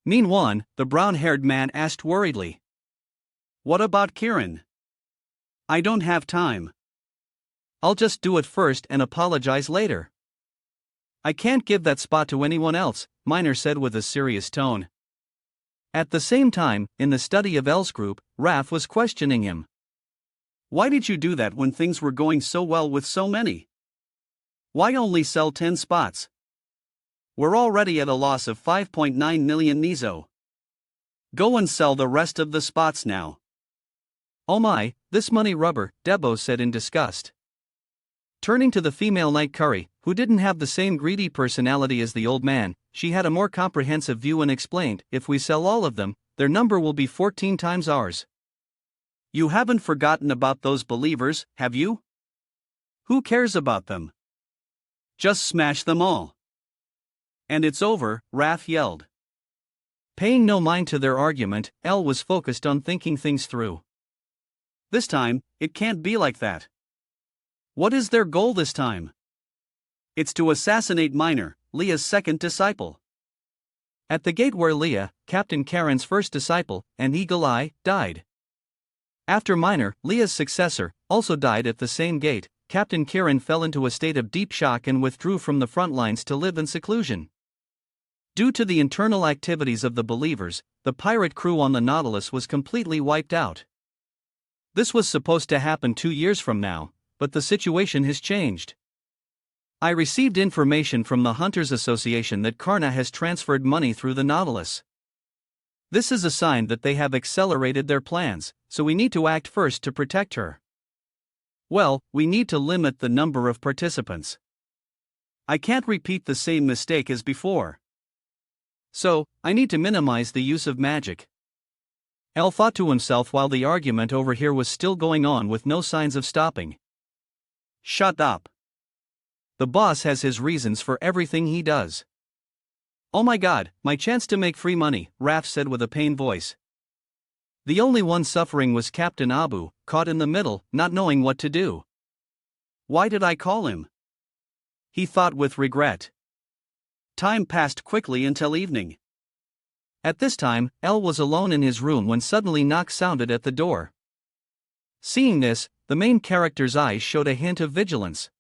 Meanwhile, the brown-haired man asked worriedly. What about Kieran? I don't have time. I'll just do it first and apologize later. I can't give that spot to anyone else, Miner said with a serious tone. At the same time, in the study of L's group, Raph was questioning him. Why did you do that when things were going so well with so many? Why only sell 10 spots? We're already at a loss of 5.9 million Nizo. Go and sell the rest of the spots now. Oh my, this money rubber, Debo said in disgust. Turning to the female night curry, who didn't have the same greedy personality as the old man, she had a more comprehensive view and explained, if we sell all of them, their number will be 14 times ours. You haven't forgotten about those believers, have you? Who cares about them? Just smash them all. And it's over, Raph yelled. Paying no mind to their argument, L was focused on thinking things through. This time, it can't be like that. What is their goal this time? It's to assassinate Miner, Leah's second disciple. At the gate where Leah, Captain Karen's first disciple, and Eagle Eye, died. After Miner, Leah's successor, also died at the same gate, Captain Karen fell into a state of deep shock and withdrew from the front lines to live in seclusion. Due to the internal activities of the believers, the pirate crew on the Nautilus was completely wiped out. This was supposed to happen 2 years from now, but the situation has changed. I received information from the Hunters Association that Karna has transferred money through the Nautilus. This is a sign that they have accelerated their plans, so we need to act first to protect her. Well, we need to limit the number of participants. I can't repeat the same mistake as before. So, I need to minimize the use of magic. L thought to himself while the argument over here was still going on with no signs of stopping. Shut up. The boss has his reasons for everything he does. Oh my god, my chance to make free money, Raph said with a pained voice. The only one suffering was Captain Abu, caught in the middle, not knowing what to do. Why did I call him? He thought with regret. Time passed quickly until evening. At this time, L was alone in his room when suddenly knocks sounded at the door. Seeing this, the main character's eyes showed a hint of vigilance.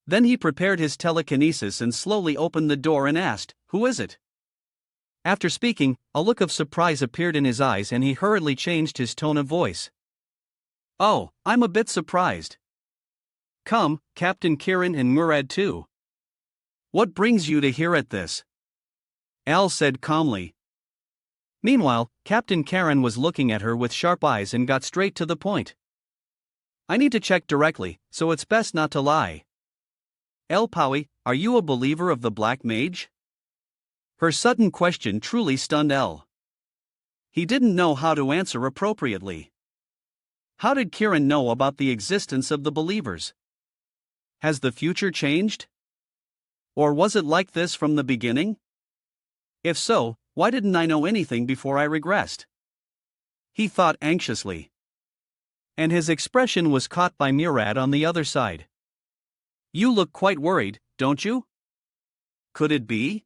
Then he prepared his telekinesis and slowly opened the door and asked, "Who is it?" After speaking, a look of surprise appeared in his eyes and he hurriedly changed his tone of voice. "Oh, I'm a bit surprised. Come, Captain Kiran and Murad too. What brings you to here at this?" Al said calmly. Meanwhile, Captain Karen was looking at her with sharp eyes and got straight to the point. "I need to check directly, so it's best not to lie. El Pawi, are you a believer of the Black Mage?" Her sudden question truly stunned El. He didn't know how to answer appropriately. How did Kiran know about the existence of the believers? Has the future changed? Or was it like this from the beginning? If so, why didn't I know anything before I regressed? He thought anxiously. And his expression was caught by Murad on the other side. "You look quite worried, don't you? Could it be?"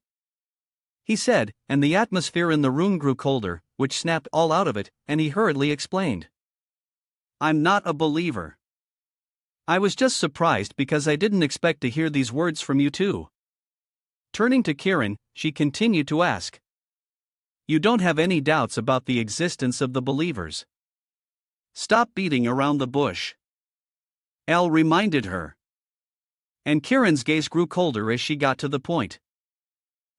he said, and the atmosphere in the room grew colder, which snapped all out of it, and he hurriedly explained. "I'm not a believer. I was just surprised because I didn't expect to hear these words from you too." Turning to Kiran, she continued to ask. "You don't have any doubts about the existence of the believers? Stop beating around the bush," El reminded her. And Kiran's gaze grew colder as she got to the point.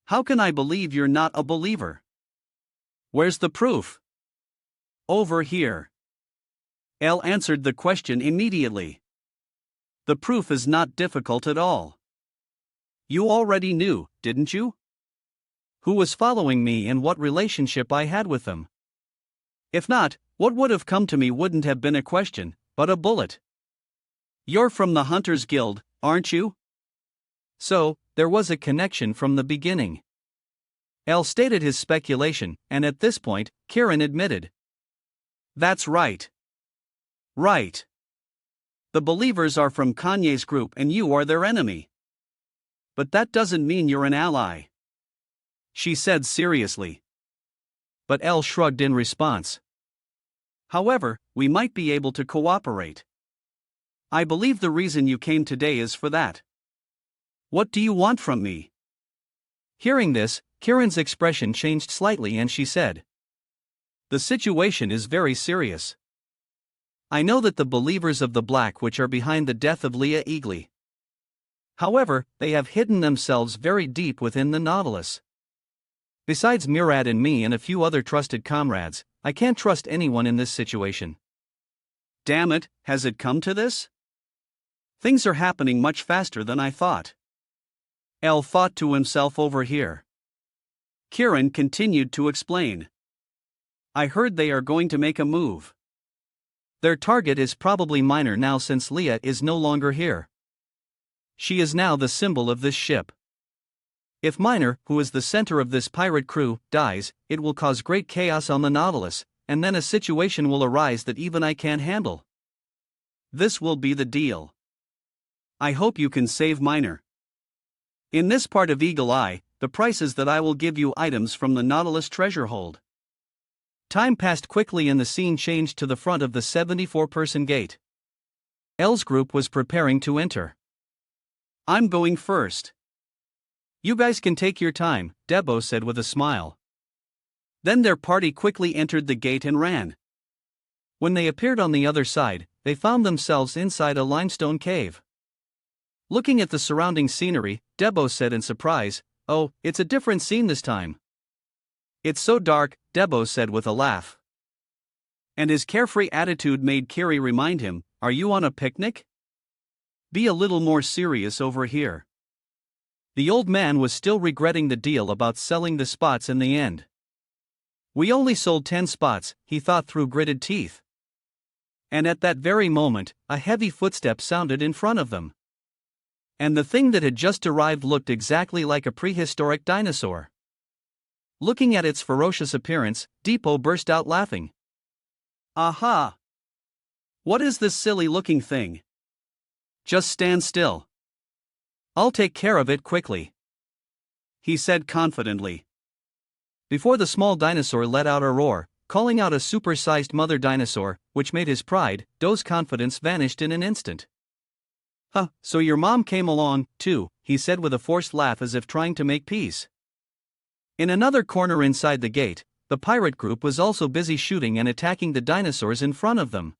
"How can I believe you're not a believer? Where's the proof?" "Over here." El answered the question immediately. "The proof is not difficult at all. You already knew, didn't you? Who was following me and what relationship I had with them. If not, what would have come to me wouldn't have been a question, but a bullet. You're from the Hunters Guild, aren't you?" So, there was a connection from the beginning. El stated his speculation, and at this point, Kiran admitted. "That's right. Right. The believers are from Kanye's group and you are their enemy. But that doesn't mean you're an ally," she said seriously. But El shrugged in response. "However, we might be able to cooperate. I believe the reason you came today is for that. What do you want from me?" Hearing this, Kiran's expression changed slightly and she said, "The situation is very serious. I know that the believers of the Black Witch are behind the death of Leah Eagly. However, they have hidden themselves very deep within the Nautilus. Besides Murad and me and a few other trusted comrades, I can't trust anyone in this situation." Damn it, has it come to this? Things are happening much faster than I thought. El thought to himself over here. Kiran continued to explain. "I heard they are going to make a move. Their target is probably Minor now since Leah is no longer here. She is now the symbol of this ship. If Minor, who is the center of this pirate crew, dies, it will cause great chaos on the Nautilus, and then a situation will arise that even I can't handle. This will be the deal. I hope you can save Minor. In this part of Eagle Eye, the price is that I will give you items from the Nautilus treasure hold." Time passed quickly and the scene changed to the front of the 74-person gate. El's group was preparing to enter. "I'm going first." "You guys can take your time," Debo said with a smile. Then their party quickly entered the gate and ran. When they appeared on the other side, they found themselves inside a limestone cave. Looking at the surrounding scenery, Debo said in surprise, "Oh, it's a different scene this time." "It's so dark," Debo said with a laugh. And his carefree attitude made Kiri remind him, "Are you on a picnic? Be a little more serious over here." The old man was still regretting the deal about selling the spots in the end. "We only sold 10 spots, he thought through gritted teeth. And at that very moment, a heavy footstep sounded in front of them. And the thing that had just arrived looked exactly like a prehistoric dinosaur. Looking at its ferocious appearance, Depot burst out laughing. "Aha! What is this silly-looking thing? Just stand still. I'll take care of it quickly," he said confidently. Before the small dinosaur let out a roar, calling out a super-sized mother dinosaur, which made his pride, Doe's confidence vanished in an instant. "Huh, so your mom came along, too," he said with a forced laugh as if trying to make peace. In another corner inside the gate, the pirate group was also busy shooting and attacking the dinosaurs in front of them.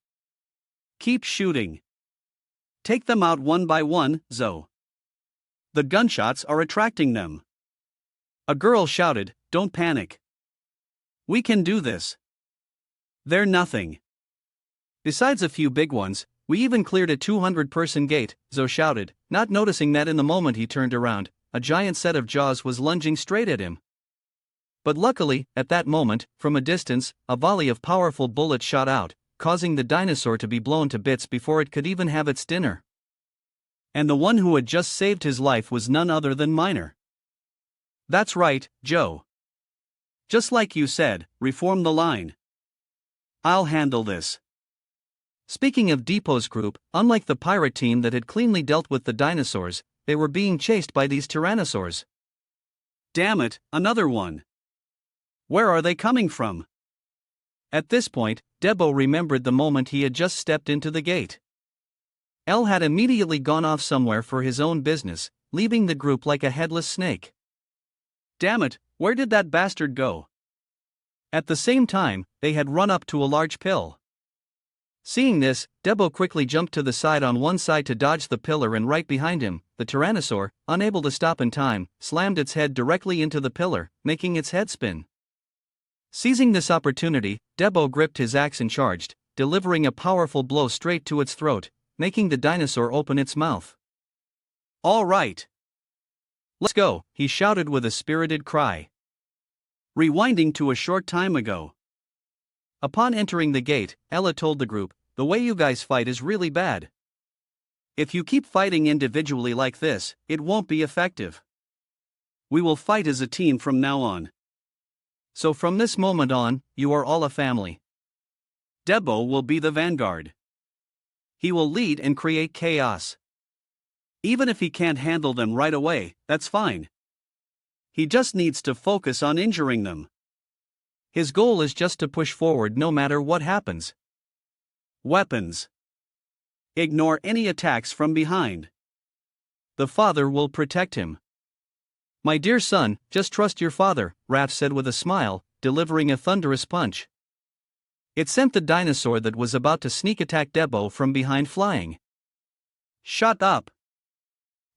"Keep shooting. Take them out one by one, Zoe. The gunshots are attracting them." A girl shouted, "Don't panic. We can do this. They're nothing. Besides a few big ones, we even cleared a 200-person gate," Zoe shouted, not noticing that in the moment he turned around, a giant set of jaws was lunging straight at him. But luckily, at that moment, from a distance, a volley of powerful bullets shot out, causing the dinosaur to be blown to bits before it could even have its dinner. And the one who had just saved his life was none other than Miner. "That's right, Joe. Just like you said, reform the line. I'll handle this." Speaking of Depot's group, unlike the pirate team that had cleanly dealt with the dinosaurs, they were being chased by these tyrannosaurs. "Damn it, another one. Where are they coming from?" At this point, Debo remembered the moment he had just stepped into the gate. El had immediately gone off somewhere for his own business, leaving the group like a headless snake. "Damn it, where did that bastard go?" At the same time, they had run up to a large pill. Seeing this, Debo quickly jumped to the side on one side to dodge the pillar, and right behind him, the tyrannosaur, unable to stop in time, slammed its head directly into the pillar, making its head spin. Seizing this opportunity, Debo gripped his axe and charged, delivering a powerful blow straight to its throat, making the dinosaur open its mouth. "All right. Let's go," he shouted with a spirited cry. Rewinding to a short time ago. Upon entering the gate, Ella told the group, "The way you guys fight is really bad. If you keep fighting individually like this, it won't be effective. We will fight as a team from now on. So from this moment on, you are all a family. Debo will be the vanguard. He will lead and create chaos. Even if he can't handle them right away, that's fine. He just needs to focus on injuring them. His goal is just to push forward no matter what happens. Weapons. Ignore any attacks from behind. The father will protect him." "My dear son, just trust your father," Raph said with a smile, delivering a thunderous punch. It sent the dinosaur that was about to sneak attack Debo from behind flying. "Shut up!"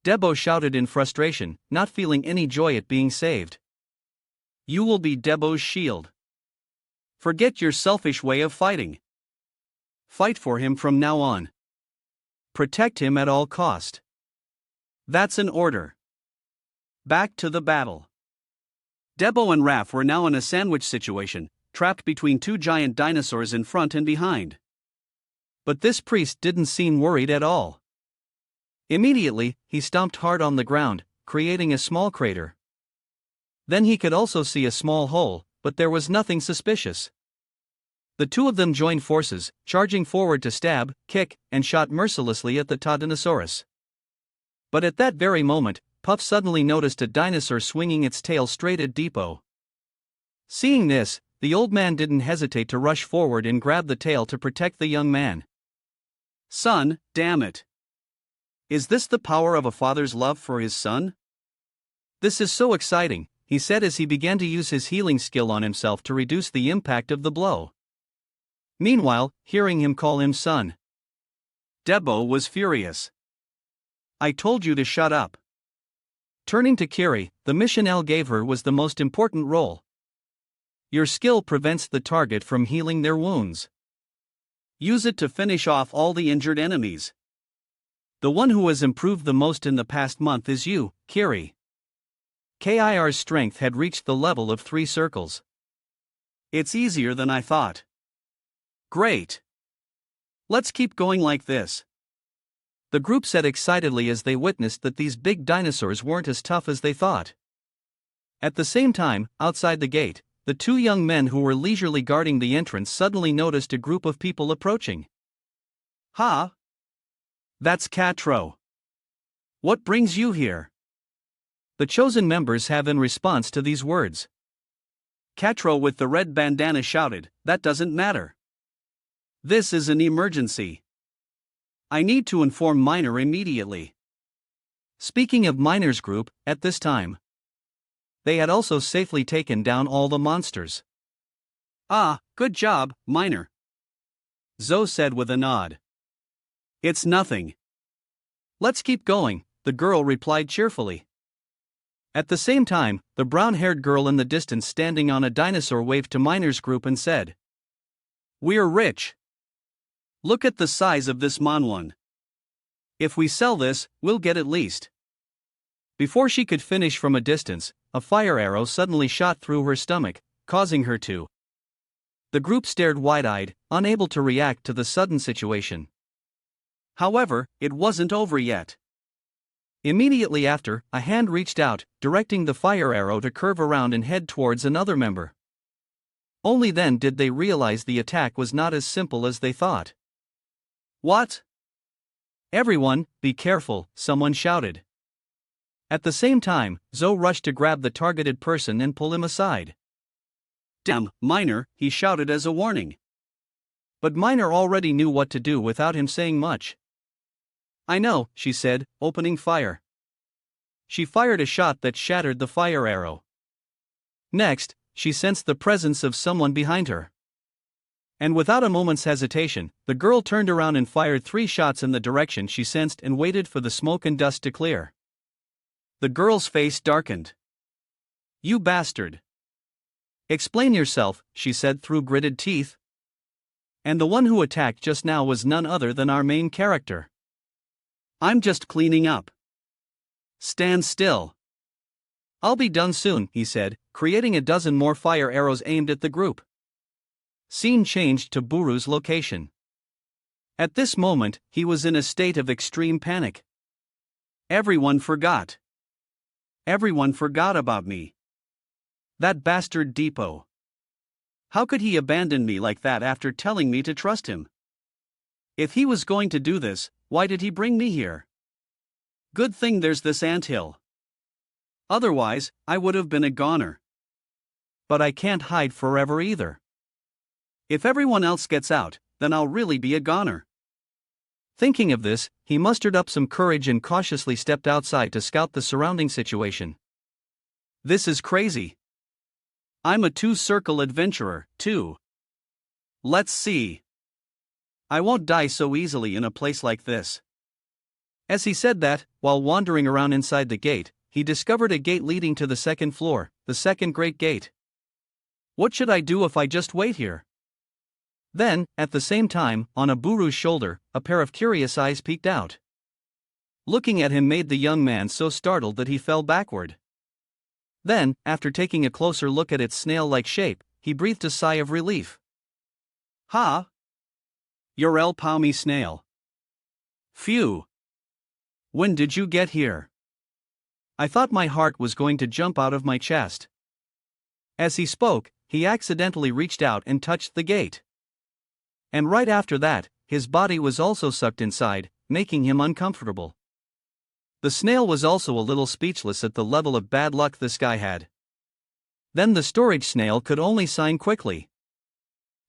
Debo shouted in frustration, not feeling any joy at being saved. "You will be Debo's shield. Forget your selfish way of fighting. Fight for him from now on. Protect him at all cost. That's an order. Back to the battle." Debo and Raph were now in a sandwich situation, trapped between two giant dinosaurs in front and behind. But this priest didn't seem worried at all. Immediately, he stomped hard on the ground, creating a small crater. Then he could also see a small hole, but there was nothing suspicious. The two of them joined forces, charging forward to stab, kick, and shot mercilessly at the Titanosaurus. But at that very moment, Puff suddenly noticed a dinosaur swinging its tail straight at Depot. Seeing this, the old man didn't hesitate to rush forward and grab the tail to protect the young man. "Son, damn it. Is this the power of a father's love for his son? This is so exciting," he said as he began to use his healing skill on himself to reduce the impact of the blow. Meanwhile, hearing him call him son, Debo was furious. I told you to shut up. Turning to Kiri, the mission L gave her was the most important role. Your skill prevents the target from healing their wounds. Use it to finish off all the injured enemies. The one who has improved the most in the past month is you, Kiri. Kir's strength had reached the level of 3 circles. It's easier than I thought. Great. Let's keep going like this. The group said excitedly as they witnessed that these big dinosaurs weren't as tough as they thought. At the same time, outside the gate, the 2 young men who were leisurely guarding the entrance suddenly noticed a group of people approaching. Ha! That's Katro. What brings you here? The chosen members have in response to these words. Katro with the red bandana shouted, that doesn't matter. This is an emergency. I need to inform Minor immediately. Speaking of Minor's group, at this time, they had also safely taken down all the monsters. Ah, good job, Minor. Zoe said with a nod. It's nothing. Let's keep going, the girl replied cheerfully. At the same time, the brown-haired girl in the distance standing on a dinosaur waved to Minor's group and said, We're rich. Look at the size of this manhwa. If we sell this, we'll get at least. Before she could finish from a distance, a fire arrow suddenly shot through her stomach, causing her to. The group stared wide-eyed, unable to react to the sudden situation. However, it wasn't over yet. Immediately after, a hand reached out, directing the fire arrow to curve around and head towards another member. Only then did they realize the attack was not as simple as they thought. What? Everyone, be careful, someone shouted. At the same time, Zoe rushed to grab the targeted person and pull him aside. Damn, Minor, he shouted as a warning. But Minor already knew what to do without him saying much. I know, she said, opening fire. She fired a shot that shattered the fire arrow. Next, she sensed the presence of someone behind her. And without a moment's hesitation, the girl turned around and fired 3 shots in the direction she sensed and waited for the smoke and dust to clear. The girl's face darkened. You bastard. Explain yourself, she said through gritted teeth. And the one who attacked just now was none other than our main character. I'm just cleaning up. Stand still. I'll be done soon, he said, creating a dozen more fire arrows aimed at the group. Scene changed to Buru's location. At this moment, he was in a state of extreme panic. Everyone forgot. Everyone forgot about me. That bastard Depot. How could he abandon me like that after telling me to trust him? If he was going to do this, why did he bring me here? Good thing there's this anthill. Otherwise, I would have been a goner. But I can't hide forever either. If everyone else gets out, then I'll really be a goner. Thinking of this, he mustered up some courage and cautiously stepped outside to scout the surrounding situation. This is crazy. I'm a 2-circle adventurer, too. Let's see. I won't die so easily in a place like this. As he said that, while wandering around inside the gate, he discovered a gate leading to the 2nd floor, the 2nd Great Gate. What should I do if I just wait here? Then, at the same time, on a Buru's shoulder, a pair of curious eyes peeked out. Looking at him made the young man so startled that he fell backward. Then, after taking a closer look at its snail-like shape, he breathed a sigh of relief. Ha! You're El Palmy Snail. Phew! When did you get here? I thought my heart was going to jump out of my chest. As he spoke, he accidentally reached out and touched the gate. And right after that, his body was also sucked inside, making him uncomfortable. The snail was also a little speechless at the level of bad luck this guy had. Then the storage snail could only sign quickly.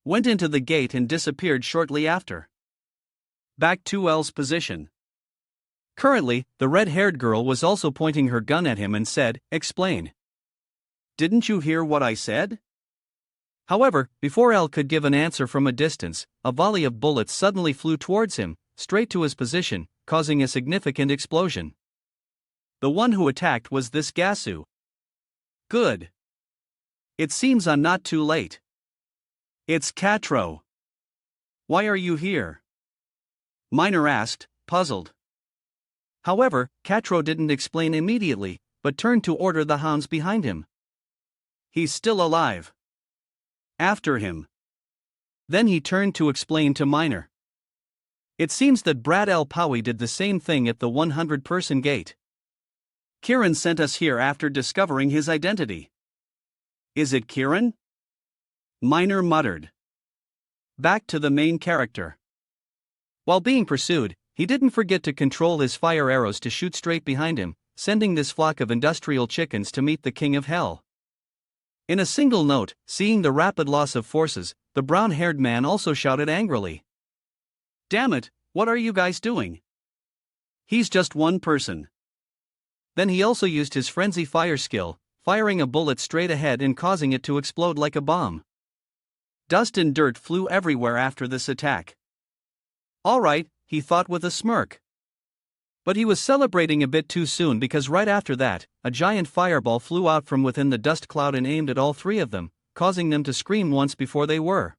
Went into the gate and disappeared shortly after. Back to L's position. Currently, the red-haired girl was also pointing her gun at him and said, "Explain." Didn't you hear what I said? However, before L could give an answer from a distance, a volley of bullets suddenly flew towards him, straight to his position, causing a significant explosion. The one who attacked was this Gasu. Good. It seems I'm not too late. It's Katro. Why are you here? Minor asked, puzzled. However, Katro didn't explain immediately, but turned to order the hounds behind him. He's still alive. After him. Then he turned to explain to Minor. It seems that Brad El Powie did the same thing at the 100-person gate. Kieran sent us here after discovering his identity. Is it Kieran? Minor muttered. Back to the main character. While being pursued, he didn't forget to control his fire arrows to shoot straight behind him, sending this flock of industrial chickens to meet the King of Hell. In a single note, seeing the rapid loss of forces, the brown-haired man also shouted angrily. Damn it, what are you guys doing? He's just one person. Then he also used his frenzy fire skill, firing a bullet straight ahead and causing it to explode like a bomb. Dust and dirt flew everywhere after this attack. All right, he thought with a smirk. But he was celebrating a bit too soon because right after that, a giant fireball flew out from within the dust cloud and aimed at all three of them, causing them to scream once before they were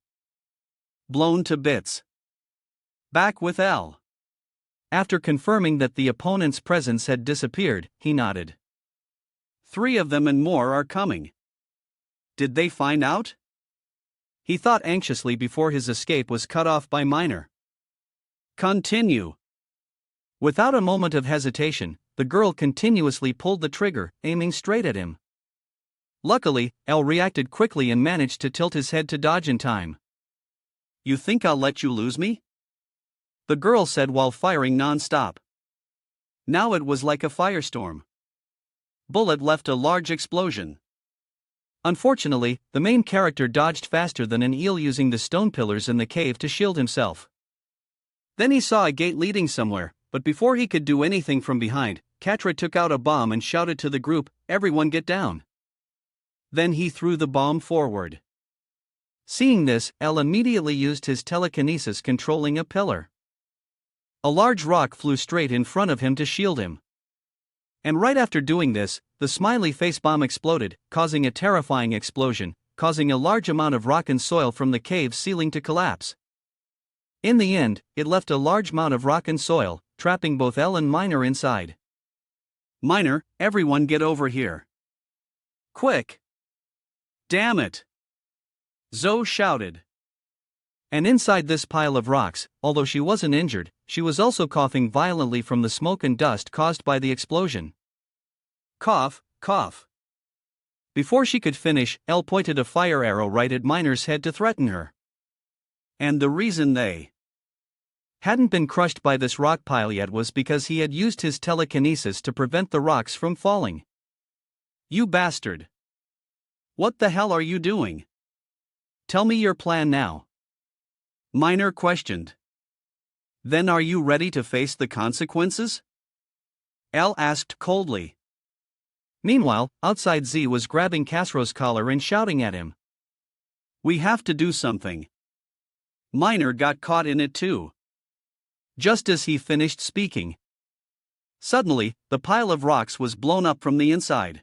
blown to bits. Back with L. After confirming that the opponent's presence had disappeared, he nodded. 3 of them and more are coming. Did they find out? He thought anxiously before his escape was cut off by Minor. Continue. Without a moment of hesitation, the girl continuously pulled the trigger, aiming straight at him. Luckily, L reacted quickly and managed to tilt his head to dodge in time. You think I'll let you lose me? The girl said while firing non-stop. Now it was like a firestorm. Bullet left a large explosion. Unfortunately, the main character dodged faster than an eel using the stone pillars in the cave to shield himself. Then he saw a gate leading somewhere, but before he could do anything from behind, Katra took out a bomb and shouted to the group, "Everyone get down." Then he threw the bomb forward. Seeing this, L immediately used his telekinesis controlling a pillar. A large rock flew straight in front of him to shield him. And right after doing this, the smiley face bomb exploded, causing a terrifying explosion, causing a large amount of rock and soil from the cave ceiling to collapse. In the end, it left a large amount of rock and soil, trapping both L and Minor inside. Minor, everyone get over here. Quick! Damn it! Zoe shouted. And inside this pile of rocks, although she wasn't injured, she was also coughing violently from the smoke and dust caused by the explosion. Cough, cough. Before she could finish, Elle pointed a fire arrow right at Minor's head to threaten her. And the reason they hadn't been crushed by this rock pile yet was because he had used his telekinesis to prevent the rocks from falling. You bastard! What the hell are you doing? Tell me your plan now. Minor questioned. Then are you ready to face the consequences? Elle asked coldly. Meanwhile, outside Z was grabbing Casro's collar and shouting at him. We have to do something. Minor got caught in it too. Just as he finished speaking. Suddenly, the pile of rocks was blown up from the inside.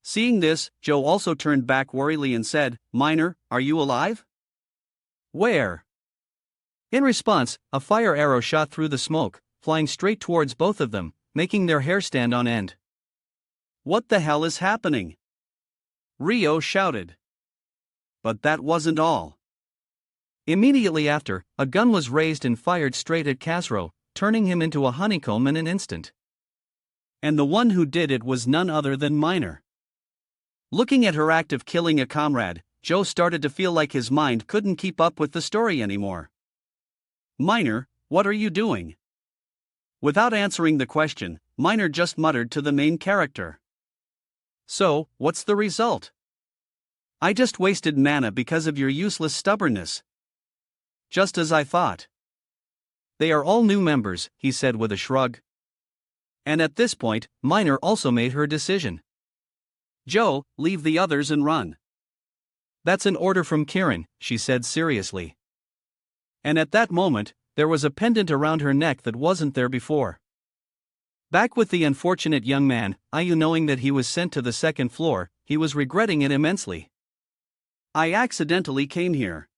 Seeing this, Joe also turned back worriedly and said, Minor, are you alive? Where? In response, a fire arrow shot through the smoke, flying straight towards both of them, making their hair stand on end. What the hell is happening? Rio shouted. But that wasn't all. Immediately after, a gun was raised and fired straight at Casro, turning him into a honeycomb in an instant. And the one who did it was none other than Minor. Looking at her act of killing a comrade, Joe started to feel like his mind couldn't keep up with the story anymore. Minor, what are you doing? Without answering the question, Minor just muttered to the main character. So, what's the result? I just wasted mana because of your useless stubbornness. Just as I thought. They are all new members, he said with a shrug. And at this point, Minor also made her decision. Joe, leave the others and run. That's an order from Kieran, she said seriously. And at that moment, there was a pendant around her neck that wasn't there before. Back with the unfortunate young man, Ayu, knowing that he was sent to the second floor, he was regretting it immensely. I accidentally came here.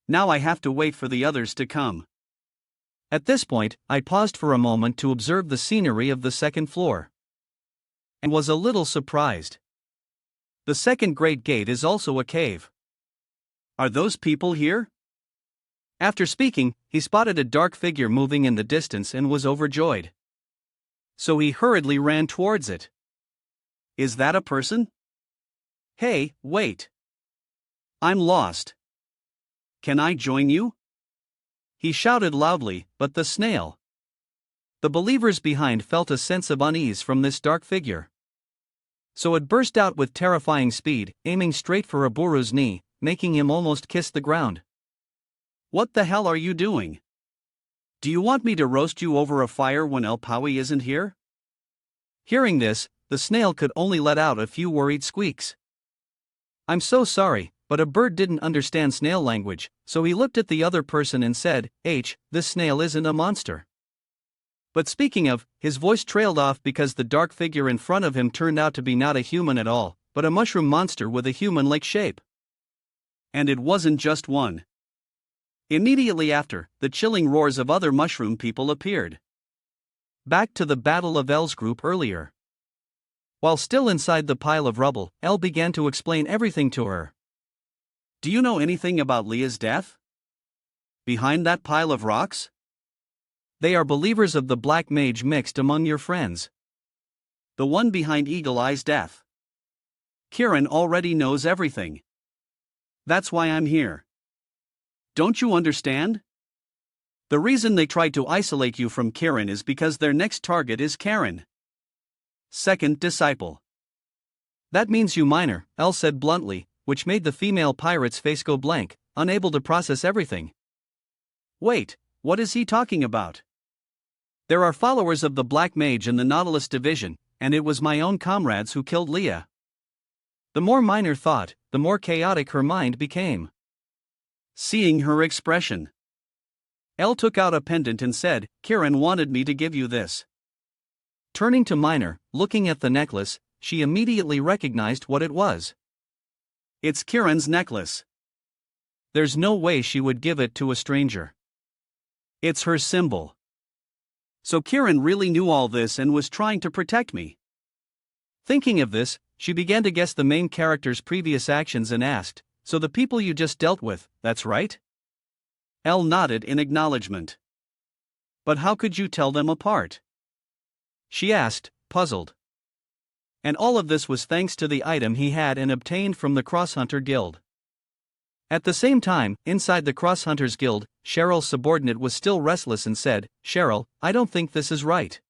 Now I have to wait for the others to come. At this point, I paused for a moment to observe the scenery of the second floor, and was a little surprised. The second great gate is also a cave. Are those people here? After speaking, he spotted a dark figure moving in the distance and was overjoyed. So he hurriedly ran towards it. Is that a person? Hey, wait. I'm lost. Can I join you? He shouted loudly, but the snail. The believers behind felt a sense of unease from this dark figure. So it burst out with terrifying speed, aiming straight for Aburu's knee, making him almost kiss the ground. What the hell are you doing? Do you want me to roast you over a fire when El Paui isn't here? Hearing this, the snail could only let out a few worried squeaks. I'm so sorry, but a bird didn't understand snail language, so he looked at the other person and said, this snail isn't a monster. But speaking of, his voice trailed off because the dark figure in front of him turned out to be not a human at all, but a mushroom monster with a human-like shape. And it wasn't just one. Immediately after, the chilling roars of other mushroom people appeared. Back to the Battle of L's group earlier. While still inside the pile of rubble, L began to explain everything to her. Do you know anything about Leah's death? Behind that pile of rocks? They are believers of the Black Mage mixed among your friends. The one behind Eagle Eye's death. Kiran already knows everything. That's why I'm here. Don't you understand? The reason they tried to isolate you from Kiran is because their next target is Karen. Second disciple. That means you minor, Elle said bluntly, which made the female pirate's face go blank, unable to process everything. Wait, what is he talking about? There are followers of the Black Mage in the Nautilus division, and it was my own comrades who killed Leah. The more Minor thought, the more chaotic her mind became. Seeing her expression, Elle took out a pendant and said, Kiran wanted me to give you this. Turning to Minor, looking at the necklace, she immediately recognized what it was. It's Kiran's necklace. There's no way she would give it to a stranger. It's her symbol. So Kiran really knew all this and was trying to protect me. Thinking of this, she began to guess the main character's previous actions and asked, so the people you just dealt with, that's right? Elle nodded in acknowledgement. But how could you tell them apart? She asked, puzzled. And all of this was thanks to the item he had and obtained from the Crosshunter Guild. At the same time, inside the Crosshunters Guild, Cheryl's subordinate was still restless and said, Cheryl, I don't think this is right.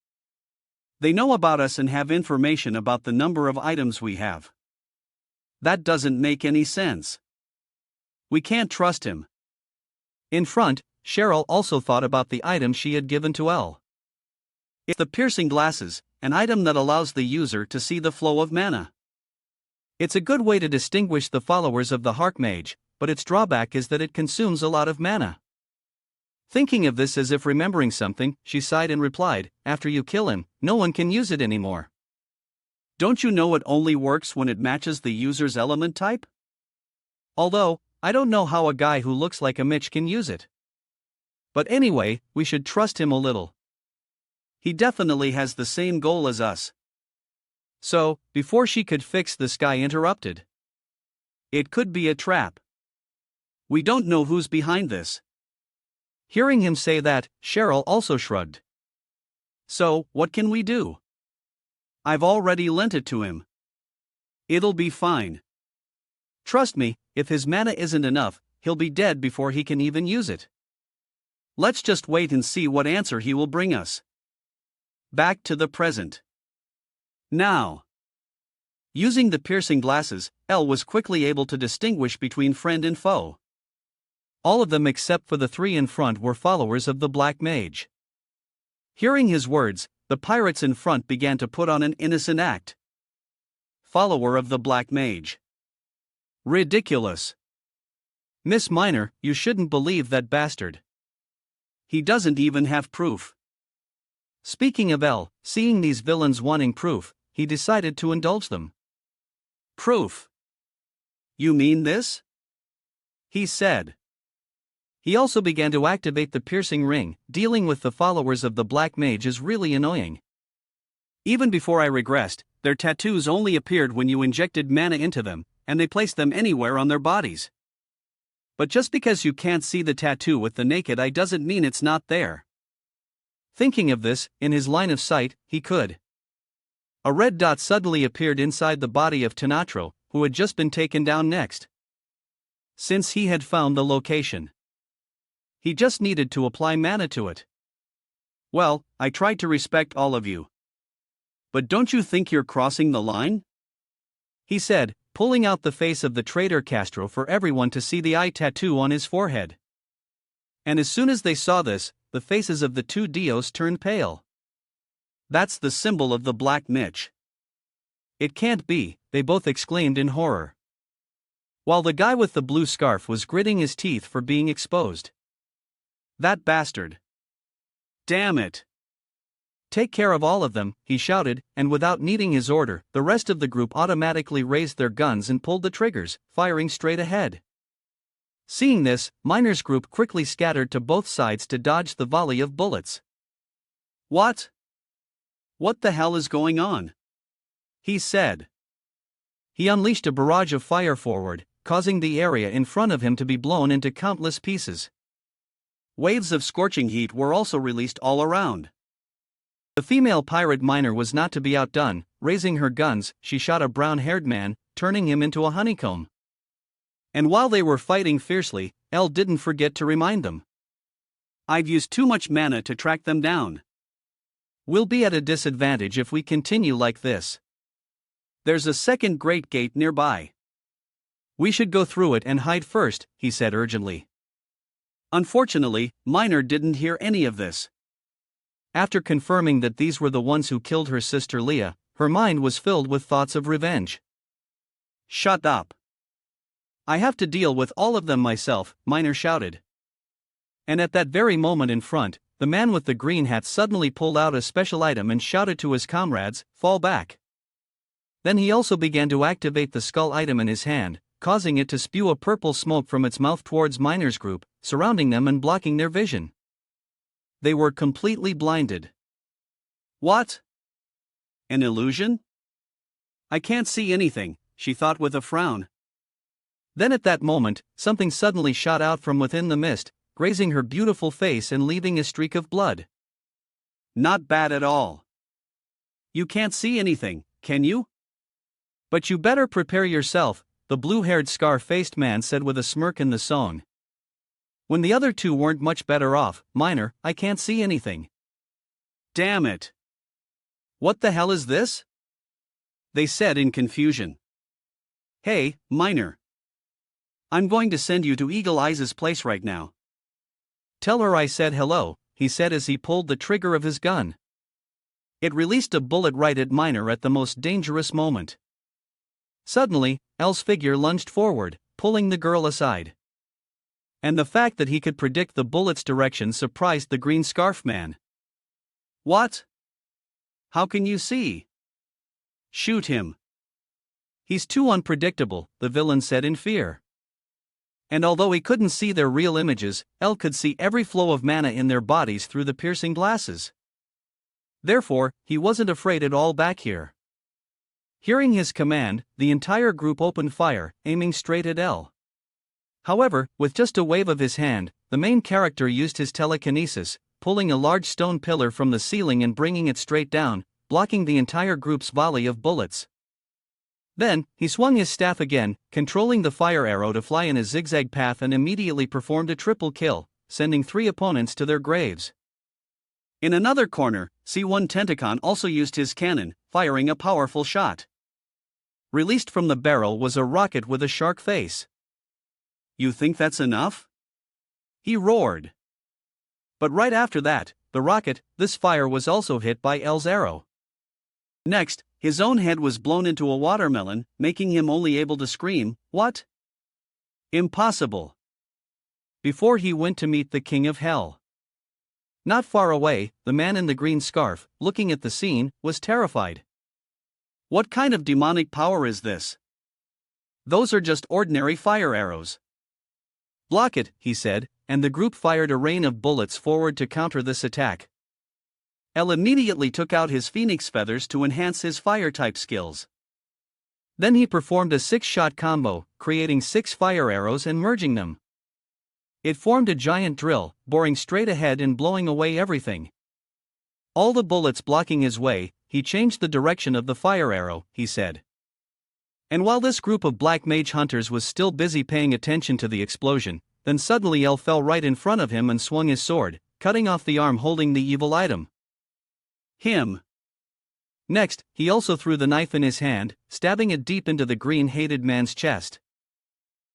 They know about us and have information about the number of items we have. That doesn't make any sense. We can't trust him. In front, Cheryl also thought about the item she had given to Elle. It's the piercing glasses, an item that allows the user to see the flow of mana. It's a good way to distinguish the followers of the Archmage, but its drawback is that it consumes a lot of mana. Thinking of this as if remembering something, she sighed and replied, after you kill him, no one can use it anymore. Don't you know it only works when it matches the user's element type? Although, I don't know how a guy who looks like a Mitch can use it. But anyway, we should trust him a little. He definitely has the same goal as us. So, before she could fix this, guy interrupted. It could be a trap. We don't know who's behind this. Hearing him say that, Cheryl also shrugged. So, what can we do? I've already lent it to him. It'll be fine. Trust me, if his mana isn't enough, he'll be dead before he can even use it. Let's just wait and see what answer he will bring us. Back to the present. Now. Using the piercing glasses, Elle was quickly able to distinguish between friend and foe. All of them except for the three in front were followers of the Black Mage. Hearing his words, the pirates in front began to put on an innocent act. Follower of the Black Mage. Ridiculous. Miss Minor, you shouldn't believe that bastard. He doesn't even have proof. Speaking of L, seeing these villains wanting proof, he decided to indulge them. Proof? You mean this? He said. He also began to activate the piercing ring. Dealing with the followers of the Black Mage is really annoying. Even before I regressed, their tattoos only appeared when you injected mana into them, and they placed them anywhere on their bodies. But just because you can't see the tattoo with the naked eye doesn't mean it's not there. Thinking of this, in his line of sight, he could. A red dot suddenly appeared inside the body of Tanatro, who had just been taken down next. Since he had found the location, he just needed to apply mana to it. Well, I tried to respect all of you. But don't you think you're crossing the line? He said, pulling out the face of the traitor Castro for everyone to see the eye tattoo on his forehead. And as soon as they saw this, the faces of the two Dios turned pale. That's the symbol of the Black Mitch. It can't be, they both exclaimed in horror. While the guy with the blue scarf was gritting his teeth for being exposed. That bastard. Damn it. Take care of all of them, he shouted, and without needing his order, the rest of the group automatically raised their guns and pulled the triggers, firing straight ahead. Seeing this, Miner's group quickly scattered to both sides to dodge the volley of bullets. What? What the hell is going on? He said. He unleashed a barrage of fire forward, causing the area in front of him to be blown into countless pieces. Waves of scorching heat were also released all around. The female pirate miner was not to be outdone. Raising her guns, she shot a brown-haired man, turning him into a honeycomb. And while they were fighting fiercely, Elle didn't forget to remind them. I've used too much mana to track them down. We'll be at a disadvantage if we continue like this. There's a second great gate nearby. We should go through it and hide first, he said urgently. Unfortunately, Miner didn't hear any of this. After confirming that these were the ones who killed her sister Leah, her mind was filled with thoughts of revenge. Shut up. I have to deal with all of them myself, Miner shouted. And at that very moment in front, the man with the green hat suddenly pulled out a special item and shouted to his comrades, fall back. Then he also began to activate the skull item in his hand, causing it to spew a purple smoke from its mouth towards Miner's group, surrounding them and blocking their vision. They were completely blinded. What? An illusion? I can't see anything, she thought with a frown. Then at that moment, something suddenly shot out from within the mist, grazing her beautiful face and leaving a streak of blood. Not bad at all. You can't see anything, can you? But you better prepare yourself, the blue-haired scar-faced man said with a smirk in the song. When the other two weren't much better off, Miner, I can't see anything. Damn it. What the hell is this? They said in confusion. Hey, Miner. I'm going to send you to Eagle Eyes' place right now. Tell her I said hello, he said as he pulled the trigger of his gun. It released a bullet right at Miner at the most dangerous moment. Suddenly, Elle's figure lunged forward, pulling the girl aside. And the fact that he could predict the bullet's direction surprised the green scarf man. What? How can you see? Shoot him. He's too unpredictable, the villain said in fear. And although he couldn't see their real images, Elle could see every flow of mana in their bodies through the piercing glasses. Therefore, he wasn't afraid at all back here. Hearing his command, the entire group opened fire, aiming straight at Elle. However, with just a wave of his hand, the main character used his telekinesis, pulling a large stone pillar from the ceiling and bringing it straight down, blocking the entire group's volley of bullets. Then, he swung his staff again, controlling the fire arrow to fly in a zigzag path and immediately performed a triple kill, sending 3 opponents to their graves. In another corner, C1 Tentacon also used his cannon, firing a powerful shot. Released from the barrel was a rocket with a shark face. You think that's enough? He roared. But right after that, the rocket, this fire was also hit by Elle's arrow. Next, his own head was blown into a watermelon, making him only able to scream, "What? Impossible!" before he went to meet the King of Hell. Not far away, the man in the green scarf, looking at the scene, was terrified. What kind of demonic power is this? Those are just ordinary fire arrows. Block it, he said, and the group fired a rain of bullets forward to counter this attack. El immediately took out his phoenix feathers to enhance his fire-type skills. Then he performed a 6-shot combo, creating 6 fire arrows and merging them. It formed a giant drill, boring straight ahead and blowing away everything. All the bullets blocking his way, he changed the direction of the fire arrow, he said. And while this group of black mage hunters was still busy paying attention to the explosion, then suddenly El fell right in front of him and swung his sword, cutting off the arm holding the evil item. Him. Next, he also threw the knife in his hand, stabbing it deep into the green-hated man's chest.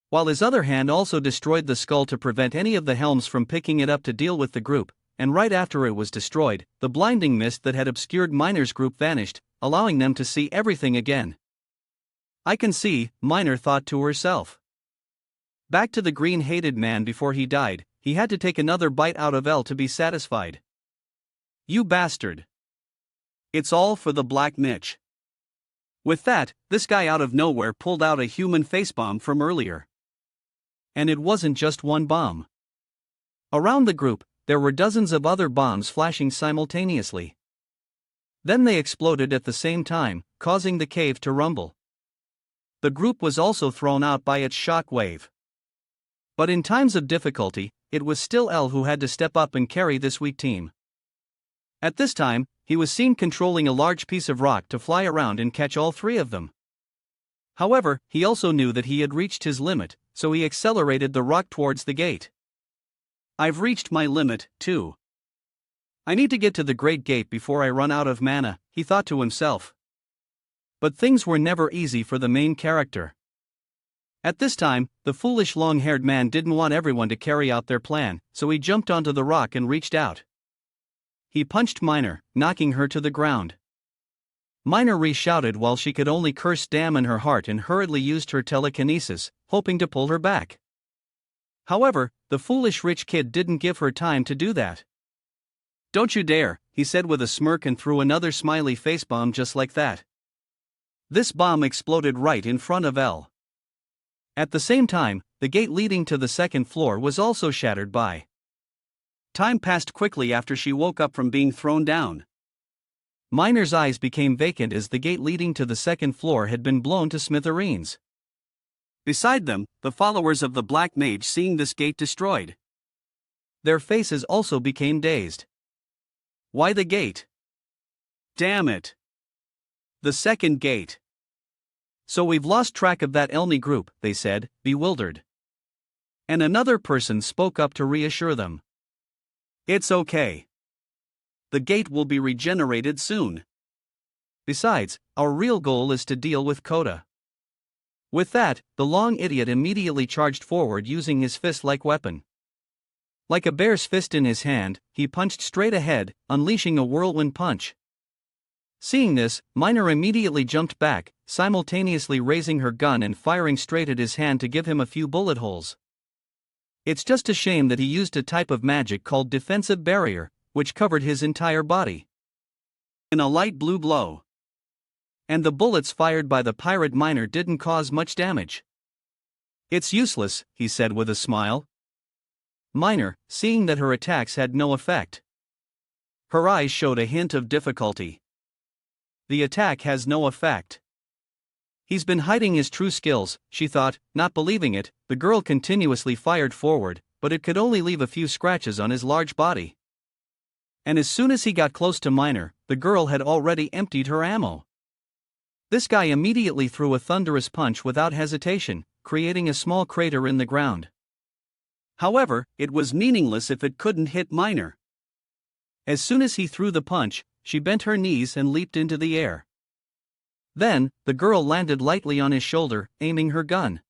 While his other hand also destroyed the skull to prevent any of the helms from picking it up to deal with the group, and right after it was destroyed, the blinding mist that had obscured Miner's group vanished, allowing them to see everything again. I can see, Miner thought to herself. Back to the green-hated man before he died, he had to take another bite out of El to be satisfied. You bastard. It's all for the Black Mitch. With that, this guy out of nowhere pulled out a human face bomb from earlier. And it wasn't just one bomb. Around the group, there were dozens of other bombs flashing simultaneously. Then they exploded at the same time, causing the cave to rumble. The group was also thrown out by its shock wave. But in times of difficulty, it was still El who had to step up and carry this weak team. At this time, he was seen controlling a large piece of rock to fly around and catch all 3 of them. However, he also knew that he had reached his limit, so he accelerated the rock towards the gate. I've reached my limit, too. I need to get to the Great Gate before I run out of mana, he thought to himself. But things were never easy for the main character. At this time, the foolish long-haired man didn't want everyone to carry out their plan, so he jumped onto the rock and reached out. He punched Miner, knocking her to the ground. Miner re-shouted while she could only curse damn in her heart and hurriedly used her telekinesis, hoping to pull her back. However, the foolish rich kid didn't give her time to do that. Don't you dare, he said with a smirk and threw another smiley face bomb just like that. This bomb exploded right in front of El. At the same time, the gate leading to the 2nd floor was also shattered by. Time passed quickly after she woke up from being thrown down. Miner's eyes became vacant as the gate leading to the 2nd floor had been blown to smithereens. Beside them, the followers of the Black Mage seeing this gate destroyed. Their faces also became dazed. Why the gate? Damn it! The 2nd gate. So we've lost track of that Elni group, they said, bewildered. And another person spoke up to reassure them. It's okay. The gate will be regenerated soon. Besides, our real goal is to deal with Coda. With that, the long idiot immediately charged forward using his fist-like weapon. Like a bear's fist in his hand, he punched straight ahead, unleashing a whirlwind punch. Seeing this, Miner immediately jumped back, simultaneously raising her gun and firing straight at his hand to give him a few bullet holes. It's just a shame that he used a type of magic called defensive barrier, which covered his entire body in a light blue glow. And the bullets fired by the pirate Miner didn't cause much damage. It's useless, he said with a smile. Miner, seeing that her attacks had no effect. Her eyes showed a hint of difficulty. The attack has no effect. He's been hiding his true skills, she thought, not believing it. The girl continuously fired forward, but it could only leave a few scratches on his large body. And as soon as he got close to Miner, the girl had already emptied her ammo. This guy immediately threw a thunderous punch without hesitation, creating a small crater in the ground. However, it was meaningless if it couldn't hit Miner. As soon as he threw the punch, she bent her knees and leaped into the air. Then, the girl landed lightly on his shoulder, aiming her gun.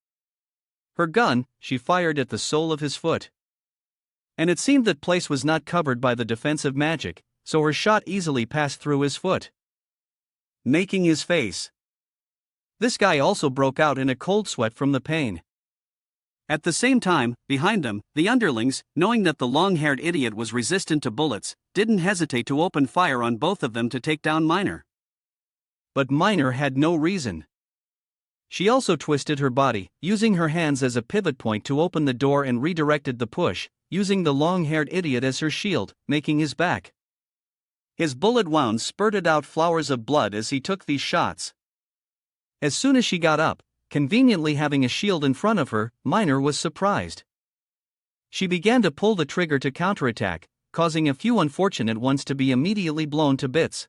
Her gun, she fired at the sole of his foot. And it seemed that place was not covered by the defensive magic, so her shot easily passed through his foot, making his face. This guy also broke out in a cold sweat from the pain. At the same time, behind them, the underlings, knowing that the long-haired idiot was resistant to bullets, didn't hesitate to open fire on both of them to take down Minor. But Minor had no reason. She also twisted her body, using her hands as a pivot point to open the door and redirected the push, using the long-haired idiot as her shield, making his back. His bullet wounds spurted out flowers of blood as he took these shots. As soon as she got up, conveniently having a shield in front of her, Minor was surprised. She began to pull the trigger to counterattack, causing a few unfortunate ones to be immediately blown to bits.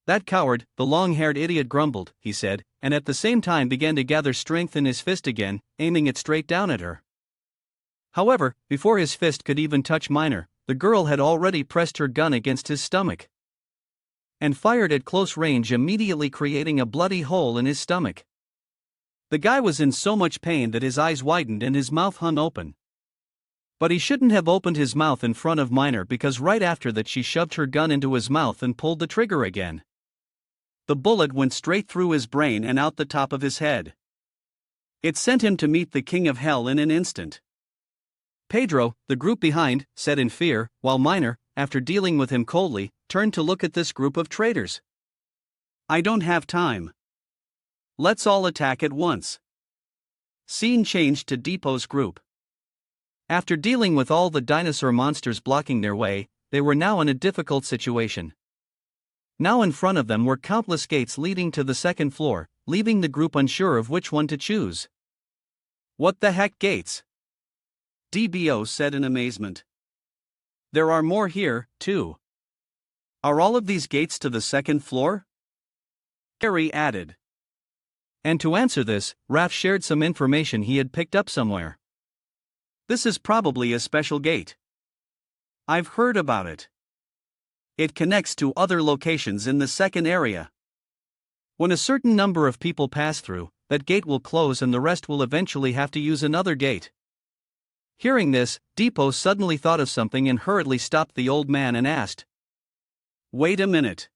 "That coward," the long-haired idiot grumbled, he said, and at the same time began to gather strength in his fist again, aiming it straight down at her. However, before his fist could even touch Minor, the girl had already pressed her gun against his stomach and fired at close range, immediately creating a bloody hole in his stomach. The guy was in so much pain that his eyes widened and his mouth hung open. But he shouldn't have opened his mouth in front of Minor, because right after that she shoved her gun into his mouth and pulled the trigger again. The bullet went straight through his brain and out the top of his head. It sent him to meet the king of hell in an instant. Pedro, the group behind, said in fear, while Minor, after dealing with him coldly, turned to look at this group of traitors. "I don't have time. Let's all attack at once." Scene changed to Depot's group. After dealing with all the dinosaur monsters blocking their way, they were now in a difficult situation. Now in front of them were countless gates leading to the second floor, leaving the group unsure of which one to choose. "What the heck gates?" DBO said in amazement. "There are more here, too. Are all of these gates to the second floor?" Gary added. And to answer this, Raph shared some information he had picked up somewhere. "This is probably a special gate. I've heard about it. It connects to other locations in the second area. When a certain number of people pass through, that gate will close and the rest will eventually have to use another gate." Hearing this, Depot suddenly thought of something and hurriedly stopped the old man and asked, "Wait a minute.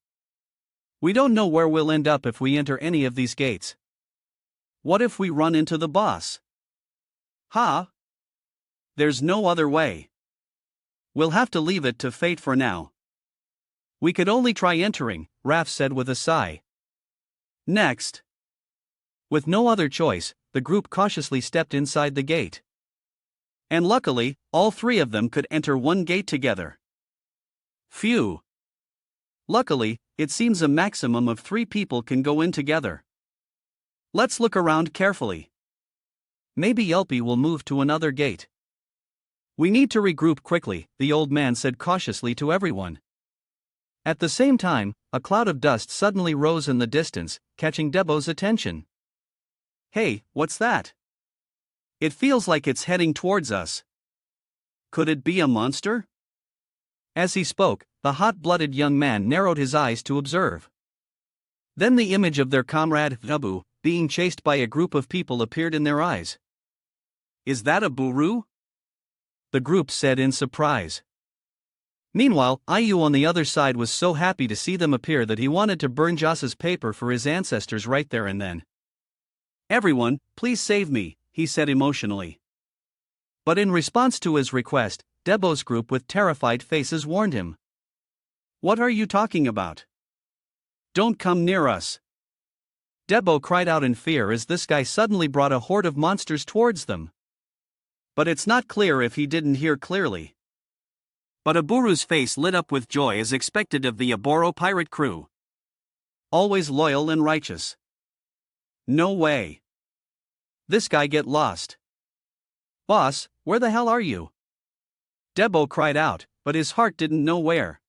We don't know where we'll end up if we enter any of these gates. What if we run into the boss?" "Huh? There's no other way. We'll have to leave it to fate for now. We could only try entering," Raph said with a sigh. Next. With no other choice, the group cautiously stepped inside the gate. And luckily, all three of them could enter one gate together. Phew. Luckily, it seems a maximum of 3 people can go in together. Let's look around carefully. Maybe Yelpy will move to another gate. We need to regroup quickly, the old man said cautiously to everyone. At the same time, a cloud of dust suddenly rose in the distance, catching Debo's attention. "Hey, what's that? It feels like it's heading towards us. Could it be a monster?" As he spoke, the hot-blooded young man narrowed his eyes to observe. Then the image of their comrade, Nabu, being chased by a group of people appeared in their eyes. "Is that a Buru?" the group said in surprise. Meanwhile, Ayu on the other side was so happy to see them appear that he wanted to burn Joss's paper for his ancestors right there and then. "Everyone, please save me," he said emotionally. But in response to his request, Debo's group with terrified faces warned him. "What are you talking about? Don't come near us." Debo cried out in fear as this guy suddenly brought a horde of monsters towards them. But it's not clear if he didn't hear clearly. But Aburu's face lit up with joy as expected of the Aboro pirate crew. Always loyal and righteous. No way. This guy get lost. "Boss, where the hell are you?" Debo cried out, but his heart didn't know where.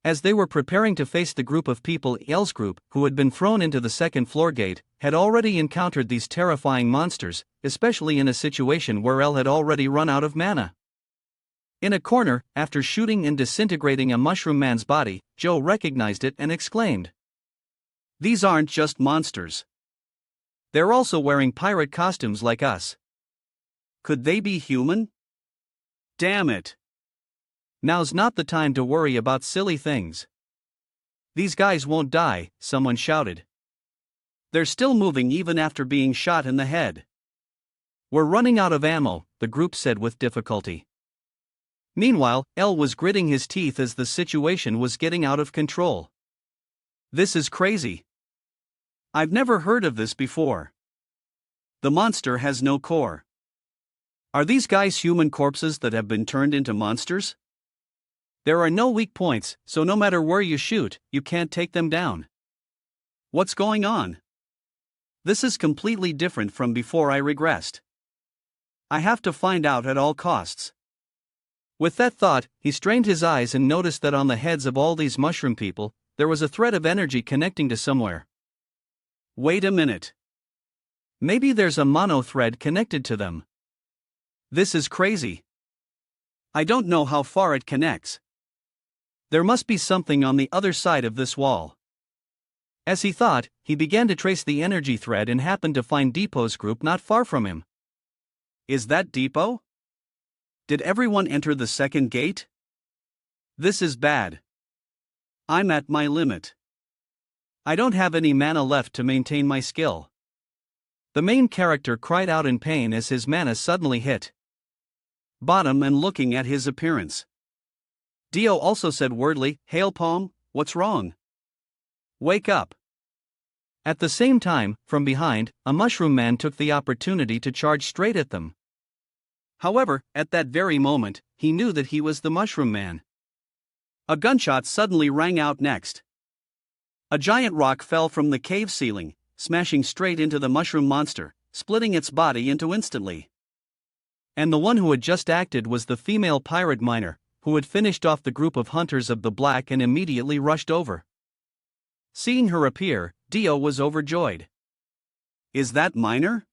As they were preparing to face the group of people, El's group, who had been thrown into the second floor gate, had already encountered these terrifying monsters, especially in a situation where El had already run out of mana. In a corner, after shooting and disintegrating a mushroom man's body, Joe recognized it and exclaimed, "These aren't just monsters. They're also wearing pirate costumes like us. Could they be human? Damn it. Now's not the time to worry about silly things. These guys won't die," someone shouted. "They're still moving even after being shot in the head. We're running out of ammo, the group said with difficulty. Meanwhile, L was gritting his teeth as the situation was getting out of control. This is crazy. I've never heard of this before. The monster has no core. Are these guys human corpses that have been turned into monsters? There are no weak points, so no matter where you shoot, you can't take them down. What's going on? This is completely different from before I regressed. I have to find out at all costs. With that thought, he strained his eyes and noticed that on the heads of all these mushroom people, there was a thread of energy connecting to somewhere. Wait a minute. Maybe there's a mono thread connected to them. This is crazy. I don't know how far it connects. There must be something on the other side of this wall. As he thought, he began to trace the energy thread and happened to find Depot's group not far from him. Is that Depot? Did everyone enter the second gate? This is bad. I'm at my limit. I don't have any mana left to maintain my skill. The main character cried out in pain as his mana suddenly hit bottom and looking at his appearance. Dio also said wordly, "Hail Palm, what's wrong? Wake up." At the same time, from behind, a mushroom man took the opportunity to charge straight at them. However, at that very moment, he knew that he was the mushroom man. A gunshot suddenly rang out next. A giant rock fell from the cave ceiling, smashing straight into the mushroom monster, splitting its body into instantly. And the one who had just acted was the female pirate miner, who had finished off the group of hunters of the black and immediately rushed over. Seeing her appear, Dio was overjoyed. Is that miner?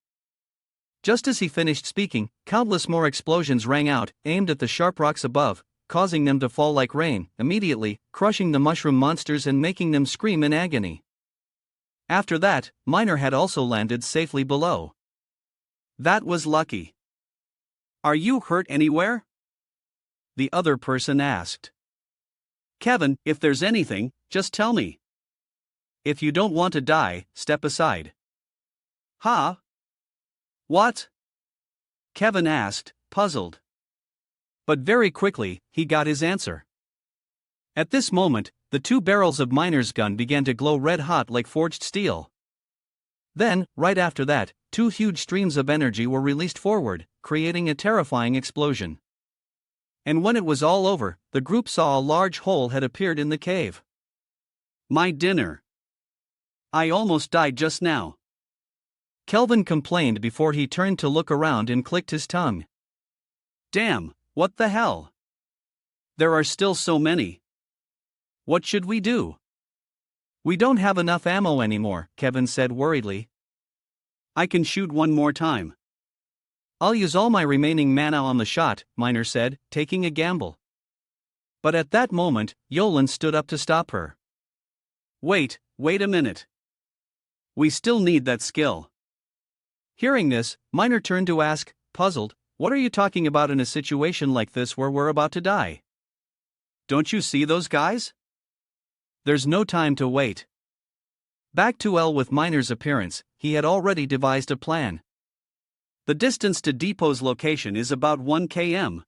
Just as he finished speaking, countless more explosions rang out, aimed at the sharp rocks above, causing them to fall like rain, immediately, crushing the mushroom monsters and making them scream in agony. After that, Miner had also landed safely below. That was lucky. Are you hurt anywhere? The other person asked. Kevin, if there's anything, just tell me. If you don't want to die, step aside. Huh? What? Kevin asked, puzzled. But very quickly, he got his answer. At this moment, the two barrels of Miner's gun began to glow red hot like forged steel. Then, right after that, two huge streams of energy were released forward, creating a terrifying explosion. And when it was all over, the group saw a large hole had appeared in the cave. My dinner. I almost died just now. Kelvin complained before he turned to look around and clicked his tongue. Damn, what the hell? There are still so many. What should we do? We don't have enough ammo anymore, Kevin said worriedly. I can shoot one more time. I'll use all my remaining mana on the shot, Miner said, taking a gamble. But at that moment, Yolan stood up to stop her. Wait a minute. We still need that skill. Hearing this, Miner turned to ask, puzzled, what are you talking about in a situation like this where we're about to die? Don't you see those guys? There's no time to wait. Back to L with Miner's appearance, he had already devised a plan. The distance to Depot's location is about 1 km.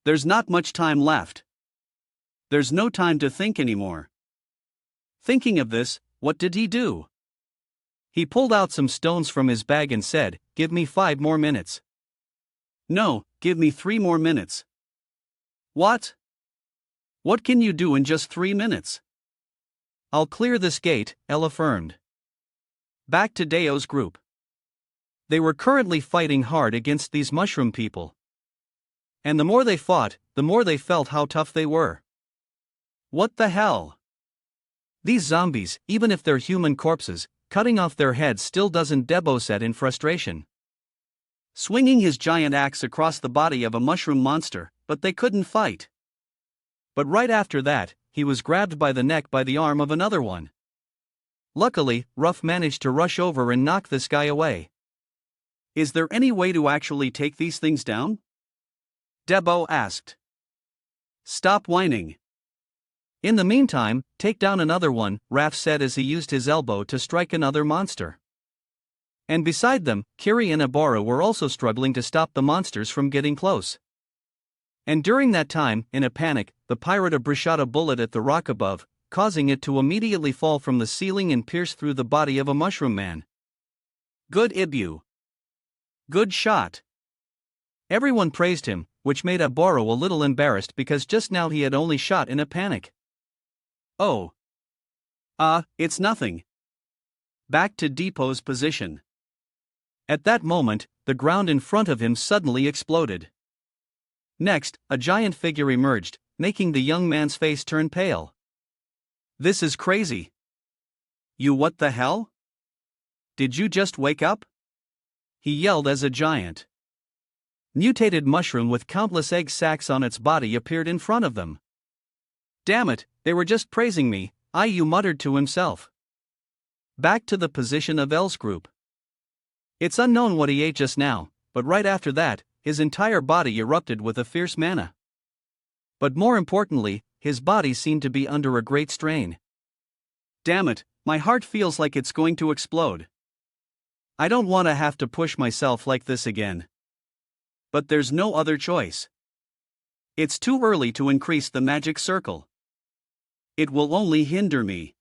There's not much time left. There's no time to think anymore. Thinking of this, what did he do? He pulled out some stones from his bag and said, "Give me 5 more minutes." No, give me 3 more minutes. What? What can you do in just 3 minutes? I'll clear this gate, Elle affirmed. Back to Deo's group. They were currently fighting hard against these mushroom people. And the more they fought, the more they felt how tough they were. What the hell? These zombies, even if they're human corpses, cutting off their heads still doesn't, Debo said in frustration. Swinging his giant axe across the body of a mushroom monster, but they couldn't fight. But right after that, he was grabbed by the neck by the arm of another one. Luckily, Ruff managed to rush over and knock this guy away. Is there any way to actually take these things down? Debo asked. Stop whining. In the meantime, take down another one, Raph said as he used his elbow to strike another monster. And beside them, Kiri and Abara were also struggling to stop the monsters from getting close. And during that time, in a panic, the pirate shot a bullet at the rock above, causing it to immediately fall from the ceiling and pierce through the body of a mushroom man. Good Ibu. Good shot. Everyone praised him, which made Abara a little embarrassed because just now he had only shot in a panic. Oh. It's nothing. Back to Depot's position. At that moment, the ground in front of him suddenly exploded. Next, a giant figure emerged, making the young man's face turn pale. This is crazy. You what the hell? Did you just wake up? He yelled as a giant mutated mushroom with countless egg sacs on its body appeared in front of them. Damn it, they were just praising me, Iu muttered to himself. Back to the position of L's group. It's unknown what he ate just now, but right after that, his entire body erupted with a fierce mana. But more importantly, his body seemed to be under a great strain. Damn it, my heart feels like it's going to explode. I don't want to have to push myself like this again. But there's no other choice. It's too early to increase the magic circle. It will only hinder me.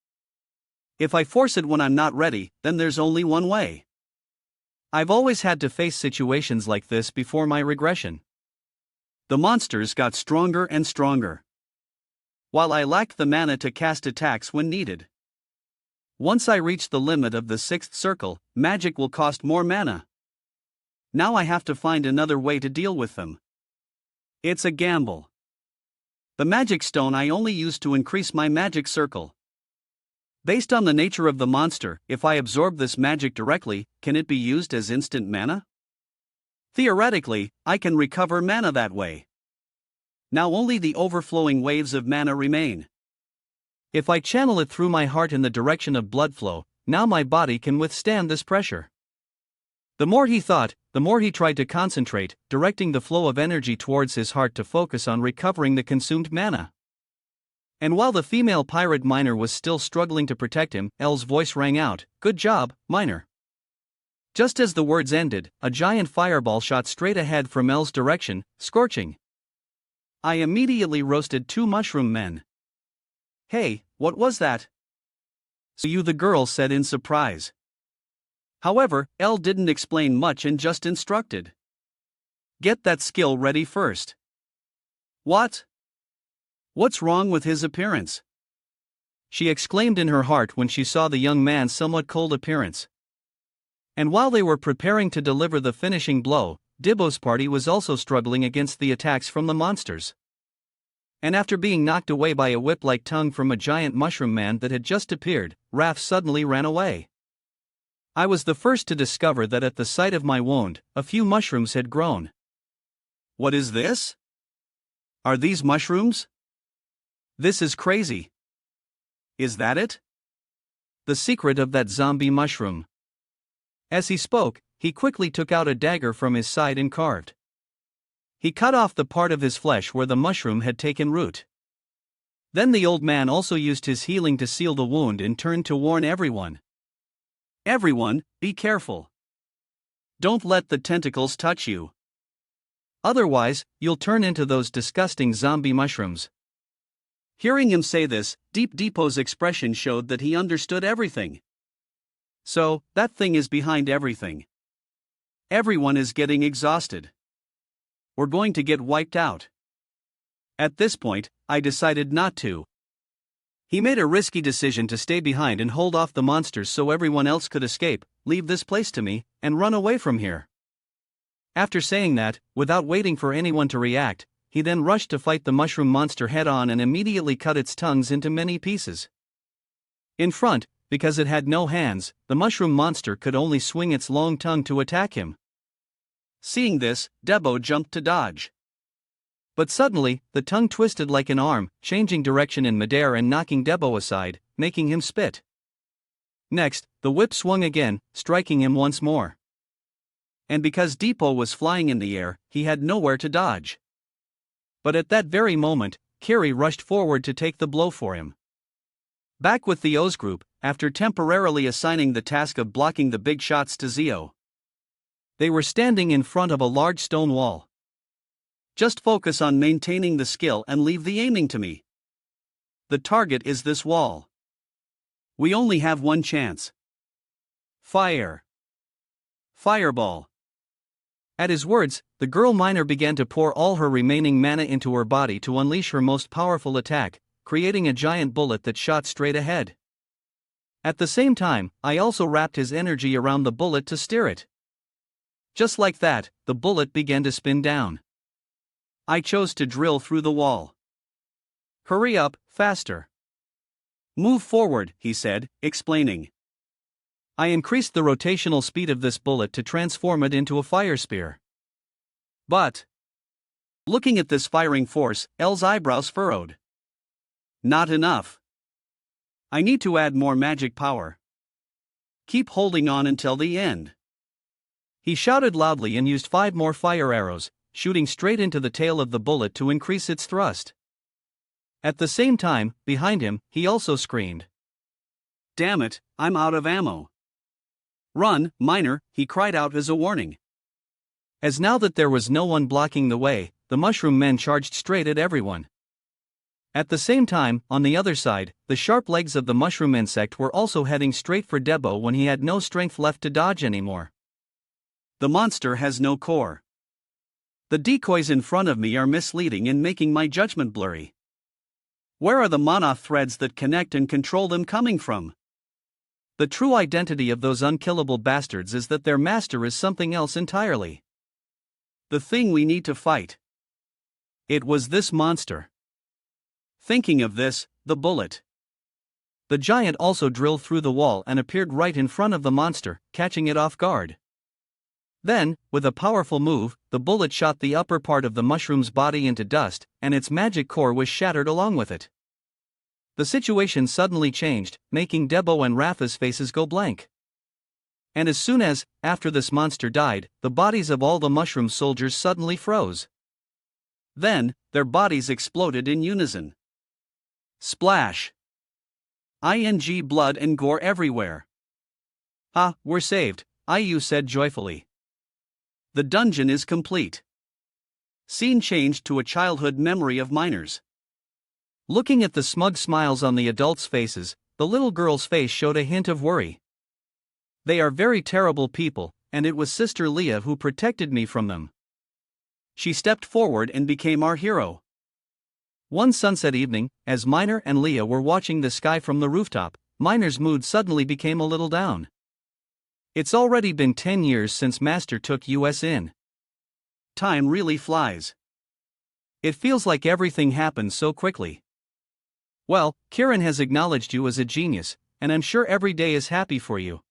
If I force it when I'm not ready, then there's only one way. I've always had to face situations like this before my regression. The monsters got stronger and stronger, while I lacked the mana to cast attacks when needed. Once I reach the limit of the 6th circle, magic will cost more mana. Now I have to find another way to deal with them. It's a gamble. The magic stone I only use to increase my magic circle. Based on the nature of the monster, if I absorb this magic directly, can it be used as instant mana? Theoretically, I can recover mana that way. Now only the overflowing waves of mana remain. If I channel it through my heart in the direction of blood flow, now my body can withstand this pressure. The more he thought, the more he tried to concentrate, directing the flow of energy towards his heart to focus on recovering the consumed mana. And while the female pirate miner was still struggling to protect him, L's voice rang out, "Good job, miner." Just as the words ended, a giant fireball shot straight ahead from L's direction, scorching. I immediately roasted 2 mushroom men. Hey, what was that? So you, the girl said in surprise. However, L didn't explain much and just instructed. Get that skill ready first. What? What's wrong with his appearance? She exclaimed in her heart when she saw the young man's somewhat cold appearance. And while they were preparing to deliver the finishing blow, Dibbo's party was also struggling against the attacks from the monsters. And after being knocked away by a whip-like tongue from a giant mushroom man that had just appeared, Raph suddenly ran away. I was the first to discover that at the sight of my wound, a few mushrooms had grown. What is this? Are these mushrooms? This is crazy. Is that it? The secret of that zombie mushroom. As he spoke, he quickly took out a dagger from his side and carved. He cut off the part of his flesh where the mushroom had taken root. Then the old man also used his healing to seal the wound and turned to warn everyone. Everyone, be careful. Don't let the tentacles touch you. Otherwise, you'll turn into those disgusting zombie mushrooms. Hearing him say this, Deep Depot's expression showed that he understood everything. So, that thing is behind everything. Everyone is getting exhausted. We're going to get wiped out. At this point, I decided not to. He made a risky decision to stay behind and hold off the monsters so everyone else could escape, leave this place to me, and run away from here. After saying that, without waiting for anyone to react, he then rushed to fight the mushroom monster head-on and immediately cut its tongues into many pieces. In front, because it had no hands, the mushroom monster could only swing its long tongue to attack him. Seeing this, Debo jumped to dodge. But suddenly, the tongue twisted like an arm, changing direction in midair and knocking Debo aside, making him spit. Next, the whip swung again, striking him once more. And because Depot was flying in the air, he had nowhere to dodge. But at that very moment, Kiri rushed forward to take the blow for him. Back with Theo's group, after temporarily assigning the task of blocking the big shots to Zio. They were standing in front of a large stone wall. Just focus on maintaining the skill and leave the aiming to me. The target is this wall. We only have one chance. Fire. Fireball. At his words, the girl miner began to pour all her remaining mana into her body to unleash her most powerful attack, creating a giant bullet that shot straight ahead. At the same time, I also wrapped his energy around the bullet to steer it. Just like that, the bullet began to spin down. I chose to drill through the wall. Hurry up, faster. Move forward, he said, explaining. I increased the rotational speed of this bullet to transform it into a fire spear. But, looking at this firing force, L's eyebrows furrowed. Not enough. I need to add more magic power. Keep holding on until the end. He shouted loudly and used 5 more fire arrows, shooting straight into the tail of the bullet to increase its thrust. At the same time, behind him, he also screamed. Damn it, I'm out of ammo. Run, miner, he cried out as a warning. As now that there was no one blocking the way, the mushroom men charged straight at everyone. At the same time, on the other side, the sharp legs of the mushroom insect were also heading straight for Debo when he had no strength left to dodge anymore. The monster has no core. The decoys in front of me are misleading and making my judgment blurry. Where are the mana threads that connect and control them coming from? The true identity of those unkillable bastards is that their master is something else entirely. The thing we need to fight. It was this monster. Thinking of this, the bullet. The giant also drilled through the wall and appeared right in front of the monster, catching it off guard. Then, with a powerful move, the bullet shot the upper part of the mushroom's body into dust, and its magic core was shattered along with it. The situation suddenly changed, making Debo and Rafa's faces go blank. And as soon as, after this monster died, the bodies of all the mushroom soldiers suddenly froze. Then, their bodies exploded in unison. Splash! Blood and gore everywhere. Ah, we're saved, Ayu said joyfully. The dungeon is complete. Scene changed to a childhood memory of miners. Looking at the smug smiles on the adults' faces, the little girl's face showed a hint of worry. They are very terrible people, and it was Sister Leah who protected me from them. She stepped forward and became our hero. One sunset evening, as Miner and Leah were watching the sky from the rooftop, Miner's mood suddenly became a little down. It's already been 10 years since Master took us in. Time really flies. It feels like everything happened so quickly. Well, Kiran has acknowledged you as a genius, and I'm sure every day is happy for you.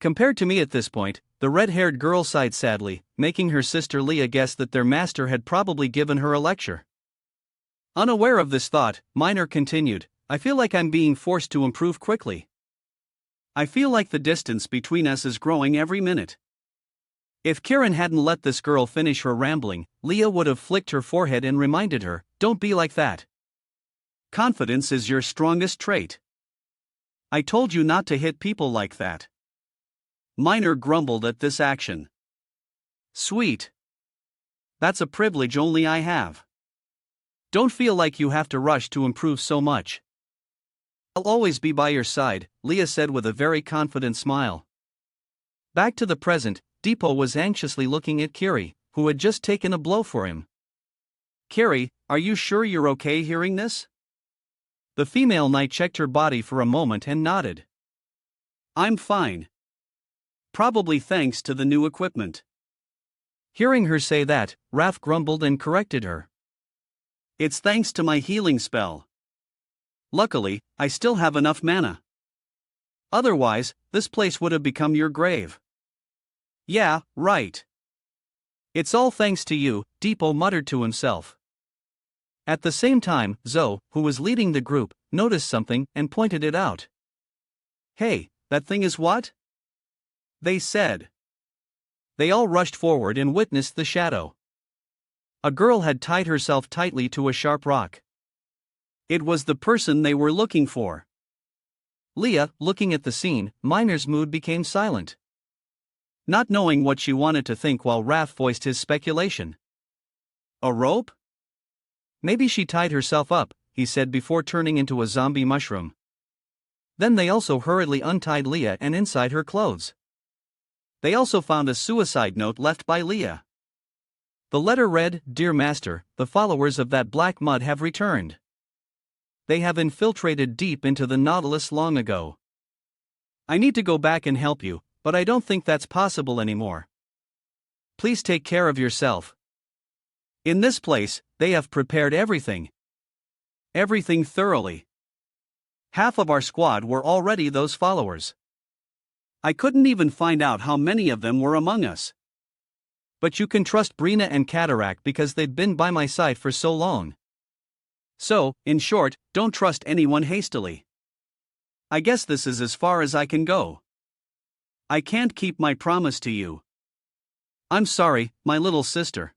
Compared to me at this point, the red-haired girl sighed sadly, making her sister Leah guess that their master had probably given her a lecture. Unaware of this thought, Miner continued, I feel like I'm being forced to improve quickly. I feel like the distance between us is growing every minute. If Kiran hadn't let this girl finish her rambling, Leah would have flicked her forehead and reminded her, don't be like that. Confidence is your strongest trait. I told you not to hit people like that. Miner grumbled at this action. Sweet. That's a privilege only I have. Don't feel like you have to rush to improve so much. I'll always be by your side, Leah said with a very confident smile. Back to the present, Deepo was anxiously looking at Kiri, who had just taken a blow for him. Kiri, are you sure you're okay hearing this? The female knight checked her body for a moment and nodded. I'm fine. Probably thanks to the new equipment. Hearing her say that, Raf grumbled and corrected her. It's thanks to my healing spell. Luckily, I still have enough mana. Otherwise, this place would have become your grave. Yeah, right. It's all thanks to you, Deepo muttered to himself. At the same time, Zoe, who was leading the group, noticed something and pointed it out. Hey, that thing is what? They said. They all rushed forward and witnessed the shadow. A girl had tied herself tightly to a sharp rock. It was the person they were looking for. Leah, looking at the scene, Miner's mood became silent. Not knowing what she wanted to think while Raph voiced his speculation. A rope? Maybe she tied herself up, he said before turning into a zombie mushroom. Then they also hurriedly untied Leah and inside her clothes. They also found a suicide note left by Leah. The letter read, "Dear Master, the followers of that black mud have returned. They have infiltrated deep into the Nautilus long ago. I need to go back and help you, but I don't think that's possible anymore. Please take care of yourself. In this place, they have prepared everything. Everything thoroughly. Half of our squad were already those followers. I couldn't even find out how many of them were among us. But you can trust Brina and Cataract because they've been by my side for so long. So, in short, don't trust anyone hastily. I guess this is as far as I can go. I can't keep my promise to you. I'm sorry, my little sister."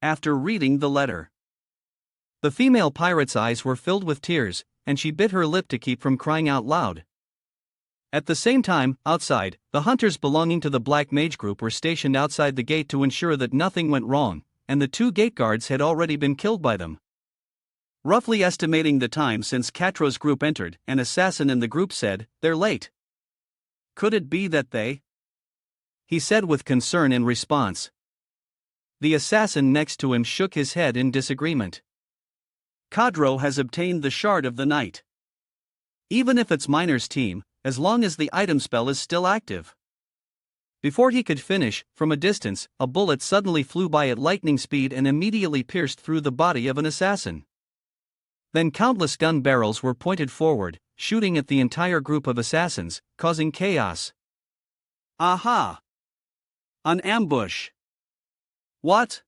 After reading the letter, the female pirate's eyes were filled with tears, and she bit her lip to keep from crying out loud. At the same time, outside, the hunters belonging to the Black Mage group were stationed outside the gate to ensure that nothing went wrong, and the 2 gate guards had already been killed by them. Roughly estimating the time since Catro's group entered, an assassin in the group said, "They're late. Could it be that they?" he said with concern in response. The assassin next to him shook his head in disagreement. "Cadro has obtained the Shard of the Night. Even if it's Miner's team, as long as the item spell is still active." Before he could finish, from a distance, a bullet suddenly flew by at lightning speed and immediately pierced through the body of an assassin. Then countless gun barrels were pointed forward, shooting at the entire group of assassins, causing chaos. "Aha! An ambush! What?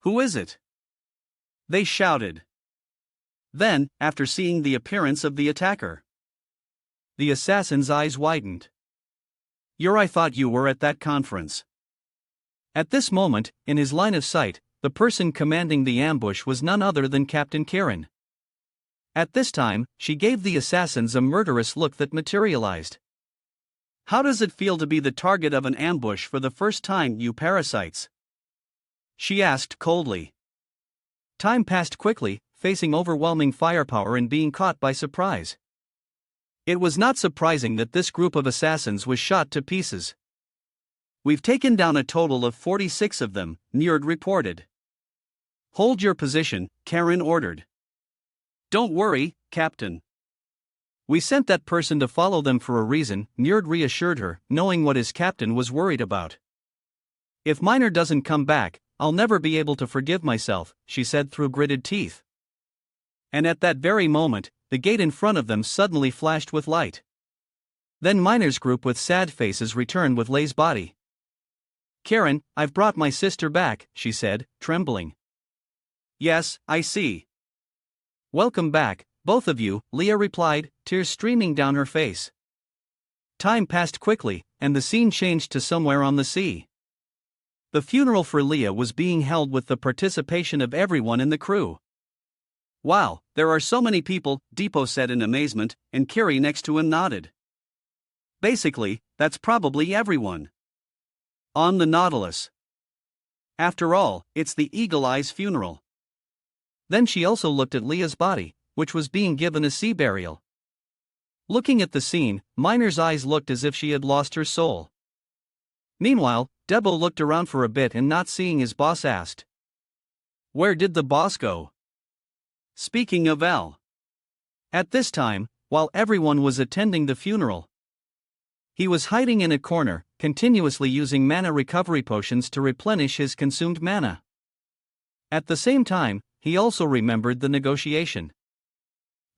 Who is it?" they shouted. Then, after seeing the appearance of the attacker, the assassin's eyes widened. I thought you were at that conference." At this moment, in his line of sight, the person commanding the ambush was none other than Captain Kieran. At this time, she gave the assassins a murderous look that materialized. "How does it feel to be the target of an ambush for the first time, you parasites?" she asked coldly. Time passed quickly, facing overwhelming firepower and being caught by surprise. It was not surprising that this group of assassins was shot to pieces. "We've taken down a total of 46 of them," Njord reported. "Hold your position," Karen ordered. "Don't worry, Captain. We sent that person to follow them for a reason," Njord reassured her, knowing what his captain was worried about. "If Miner doesn't come back, I'll never be able to forgive myself," she said through gritted teeth. And at that very moment, the gate in front of them suddenly flashed with light. Then Miner's group with sad faces returned with Lei's body. "Karen, I've brought my sister back," she said, trembling. "Yes, I see. Welcome back, both of you," Leah replied, tears streaming down her face. Time passed quickly, and the scene changed to somewhere on the sea. The funeral for Leah was being held with the participation of everyone in the crew. "Wow, there are so many people," Depot said in amazement, and Kiri next to him nodded. "Basically, that's probably everyone on the Nautilus. After all, it's the Eagle Eye's funeral." Then she also looked at Leah's body, which was being given a sea burial. Looking at the scene, Miner's eyes looked as if she had lost her soul. Meanwhile, Debo looked around for a bit and not seeing his boss asked, "Where did the boss go?" Speaking of L. At this time, while everyone was attending the funeral, he was hiding in a corner, continuously using mana recovery potions to replenish his consumed mana. At the same time, he also remembered the negotiation.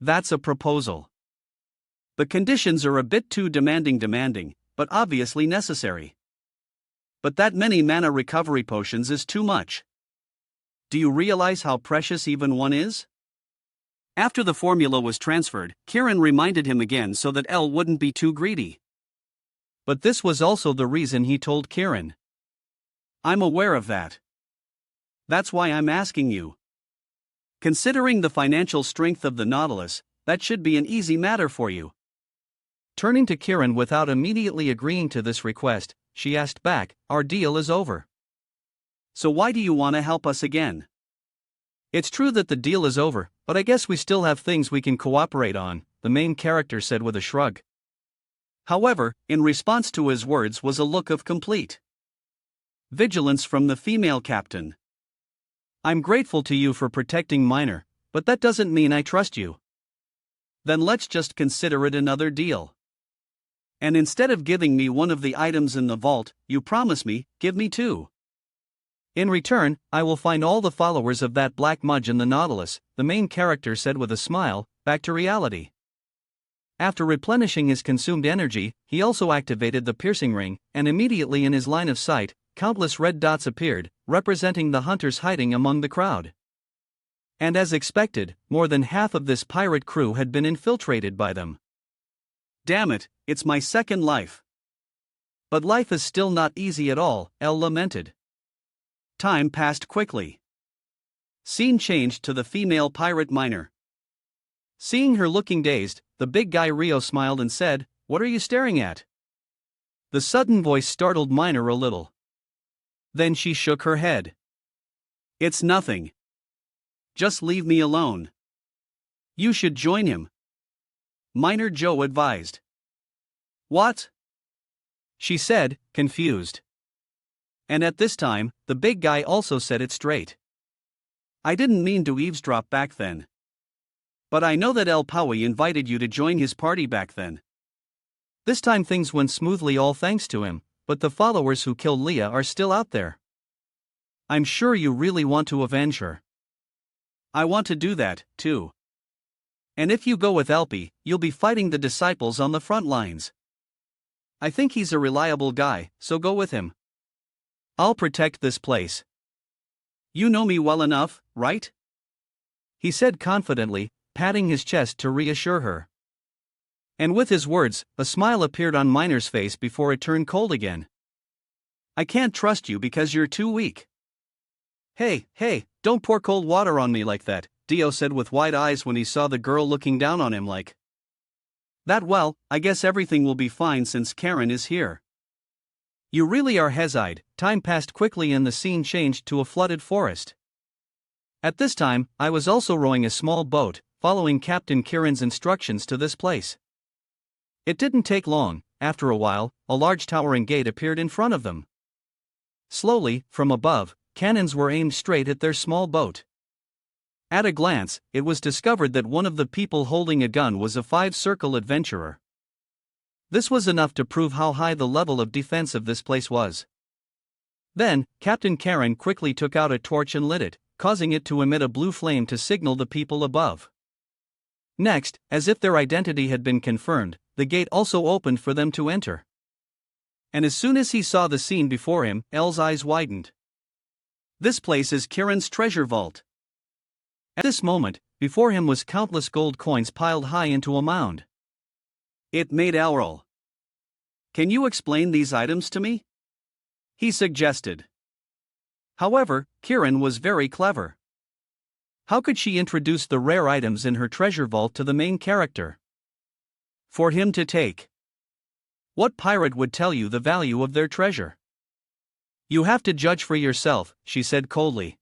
That's a proposal. The conditions are a bit too demanding, but obviously necessary. But that many mana recovery potions is too much. Do you realize how precious even one is? After the formula was transferred, Kieran reminded him again so that L wouldn't be too greedy. But this was also the reason he told Kieran. "I'm aware of that. That's why I'm asking you. Considering the financial strength of the Nautilus, that should be an easy matter for you," Turning to Kiran without immediately agreeing to this request, she asked back, "Our deal is over. So why do you want to help us again?" "It's true that the deal is over, but I guess we still have things we can cooperate on," the main character said with a shrug. However, in response to his words was a look of complete vigilance from the female captain. "I'm grateful to you for protecting Minor, but that doesn't mean I trust you. Then let's just consider it another deal. And instead of giving me one of the items in the vault, you promise me, give me two. In return, I will find all the followers of that black mudge in the Nautilus," the main character said with a smile, back to reality. After replenishing his consumed energy, he also activated the piercing ring, and immediately in his line of sight, countless red dots appeared, representing the hunters hiding among the crowd. And as expected, more than half of this pirate crew had been infiltrated by them. "Damn it, it's my second life. But life is still not easy at all," Elle lamented. Time passed quickly. Scene changed to the female pirate Minor. Seeing her looking dazed, the big guy Rio smiled and said, "What are you staring at?" The sudden voice startled Minor a little. Then she shook her head. "It's nothing. Just leave me alone." "You should join him," Minor Joe advised. "What?" she said, confused. And at this time, the big guy also said it straight. "I didn't mean to eavesdrop back then. But I know that El Paui invited you to join his party back then. This time things went smoothly all thanks to him, but the followers who killed Leah are still out there. I'm sure you really want to avenge her." "I want to do that, too. And if you go with Elpie, you'll be fighting the disciples on the front lines. I think he's a reliable guy, so go with him. I'll protect this place. You know me well enough, right?" he said confidently, patting his chest to reassure her. And with his words, a smile appeared on Minor's face before it turned cold again. "I can't trust you because you're too weak." Hey, don't pour cold water on me like that," Dio said with wide eyes when he saw the girl looking down on him like that. "Well, I guess everything will be fine since Karen is here." "You really are hezide." Time passed quickly and the scene changed to a flooded forest. At this time, I was also rowing a small boat, following Captain Kiran's instructions to this place. It didn't take long. After a while, a large towering gate appeared in front of them. Slowly, from above, cannons were aimed straight at their small boat. At a glance, it was discovered that one of the people holding a gun was a five-circle adventurer. This was enough to prove how high the level of defense of this place was. Then, Captain Karen quickly took out a torch and lit it, causing it to emit a blue flame to signal the people above. Next, as if their identity had been confirmed, the gate also opened for them to enter. And as soon as he saw the scene before him, Elle's eyes widened. "This place is Kiran's treasure vault." At this moment, before him was countless gold coins piled high into a mound. It made Elle roll. "Can you explain these items to me?" he suggested. However, Kiran was very clever. How could she introduce the rare items in her treasure vault to the main character? For him to take. What pirate would tell you the value of their treasure? "You have to judge for yourself," she said coldly.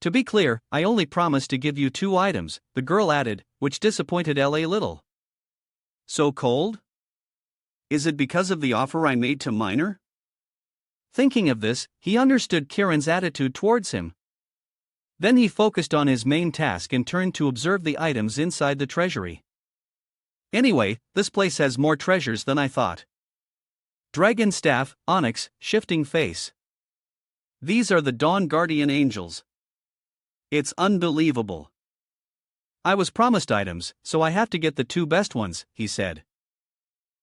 "To be clear, I only promised to give you two items," the girl added, which disappointed Elle a little. "So cold? Is it because of the offer I made to Minor?" Thinking of this, he understood Kiran's attitude towards him. Then he focused on his main task and turned to observe the items inside the treasury. "Anyway, this place has more treasures than I thought. Dragon staff, onyx, shifting face. These are the Dawn Guardian Angels. It's unbelievable. I was promised items, so I have to get the two best ones," he said.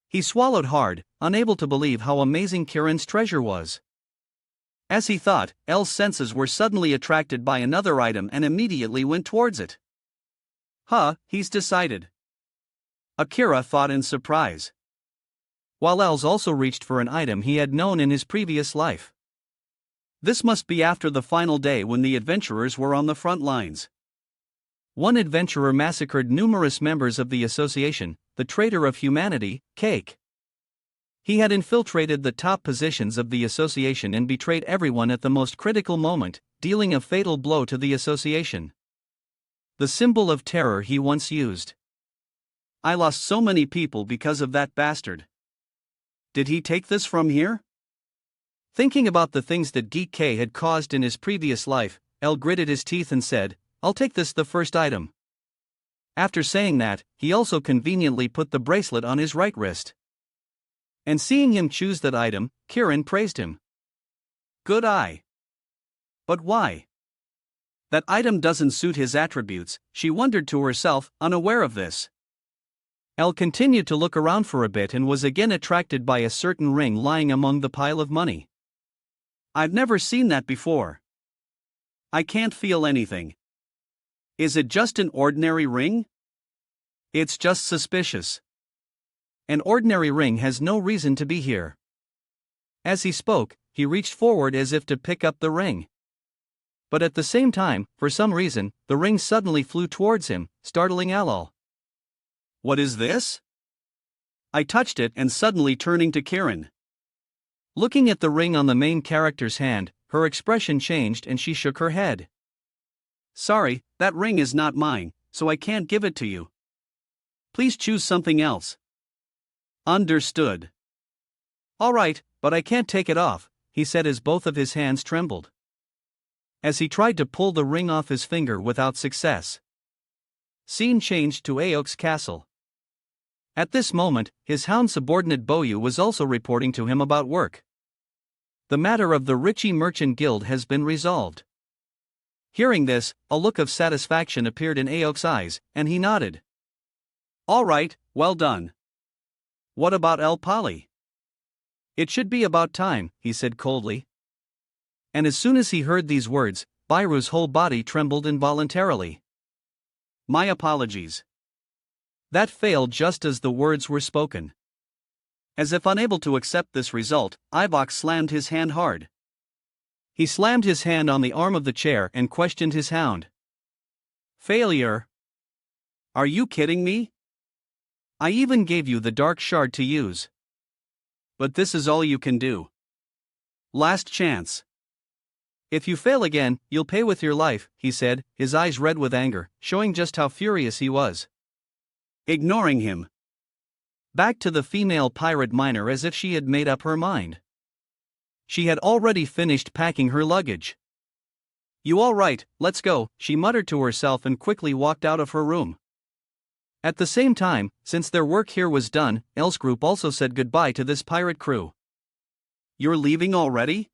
He swallowed hard, unable to believe how amazing Kiran's treasure was. As he thought, Elle's senses were suddenly attracted by another item and immediately went towards it. He's decided. Akira thought in surprise. While Els also reached for an item he had known in his previous life. This must be after the final day when the adventurers were on the front lines. One adventurer massacred numerous members of the association, the traitor of humanity, cake. He had infiltrated the top positions of the association and betrayed everyone at the most critical moment, dealing a fatal blow to the association. The symbol of terror he once used. I lost so many people because of that bastard. Did he take this from here? Thinking about the things that Geek K had caused in his previous life, L gritted his teeth and said, I'll take this, the first item. After saying that, he also conveniently put the bracelet on his right wrist. And seeing him choose that item, Kiran praised him. Good eye. But why? That item doesn't suit his attributes, she wondered to herself, unaware of this. Elle continued to look around for a bit and was again attracted by a certain ring lying among the pile of money. I've never seen that before. I can't feel anything. Is it just an ordinary ring? It's just suspicious. An ordinary ring has no reason to be here. As he spoke, he reached forward as if to pick up the ring. But at the same time, for some reason, the ring suddenly flew towards him, startling Alal. What is this? I touched it and suddenly turning to Kiran. Looking at the ring on the main character's hand, her expression changed and she shook her head. Sorry, that ring is not mine, so I can't give it to you. Please choose something else. Understood. All right, but I can't take it off, he said as both of his hands trembled. As he tried to pull the ring off his finger without success. Scene changed to Aok's castle. At this moment, his hound subordinate Boyu was also reporting to him about work. The matter of the Ritchie Merchant Guild has been resolved. Hearing this, a look of satisfaction appeared in Aok's eyes, and he nodded. All right, well done. What about El Pali? It should be about time, he said coldly. And as soon as he heard these words, Bairu's whole body trembled involuntarily. My apologies. That failed just as the words were spoken. As if unable to accept this result, Ivok slammed his hand hard. He slammed his hand on the arm of the chair and questioned his hound. Failure? Are you kidding me? I even gave you the dark shard to use. But this is all you can do. Last chance. If you fail again, you'll pay with your life, he said, his eyes red with anger, showing just how furious he was. Ignoring him. Back to the female pirate miner as if she had made up her mind. She had already finished packing her luggage. You all right, let's go, she muttered to herself and quickly walked out of her room. At the same time, since their work here was done, El's group also said goodbye to this pirate crew. You're leaving already?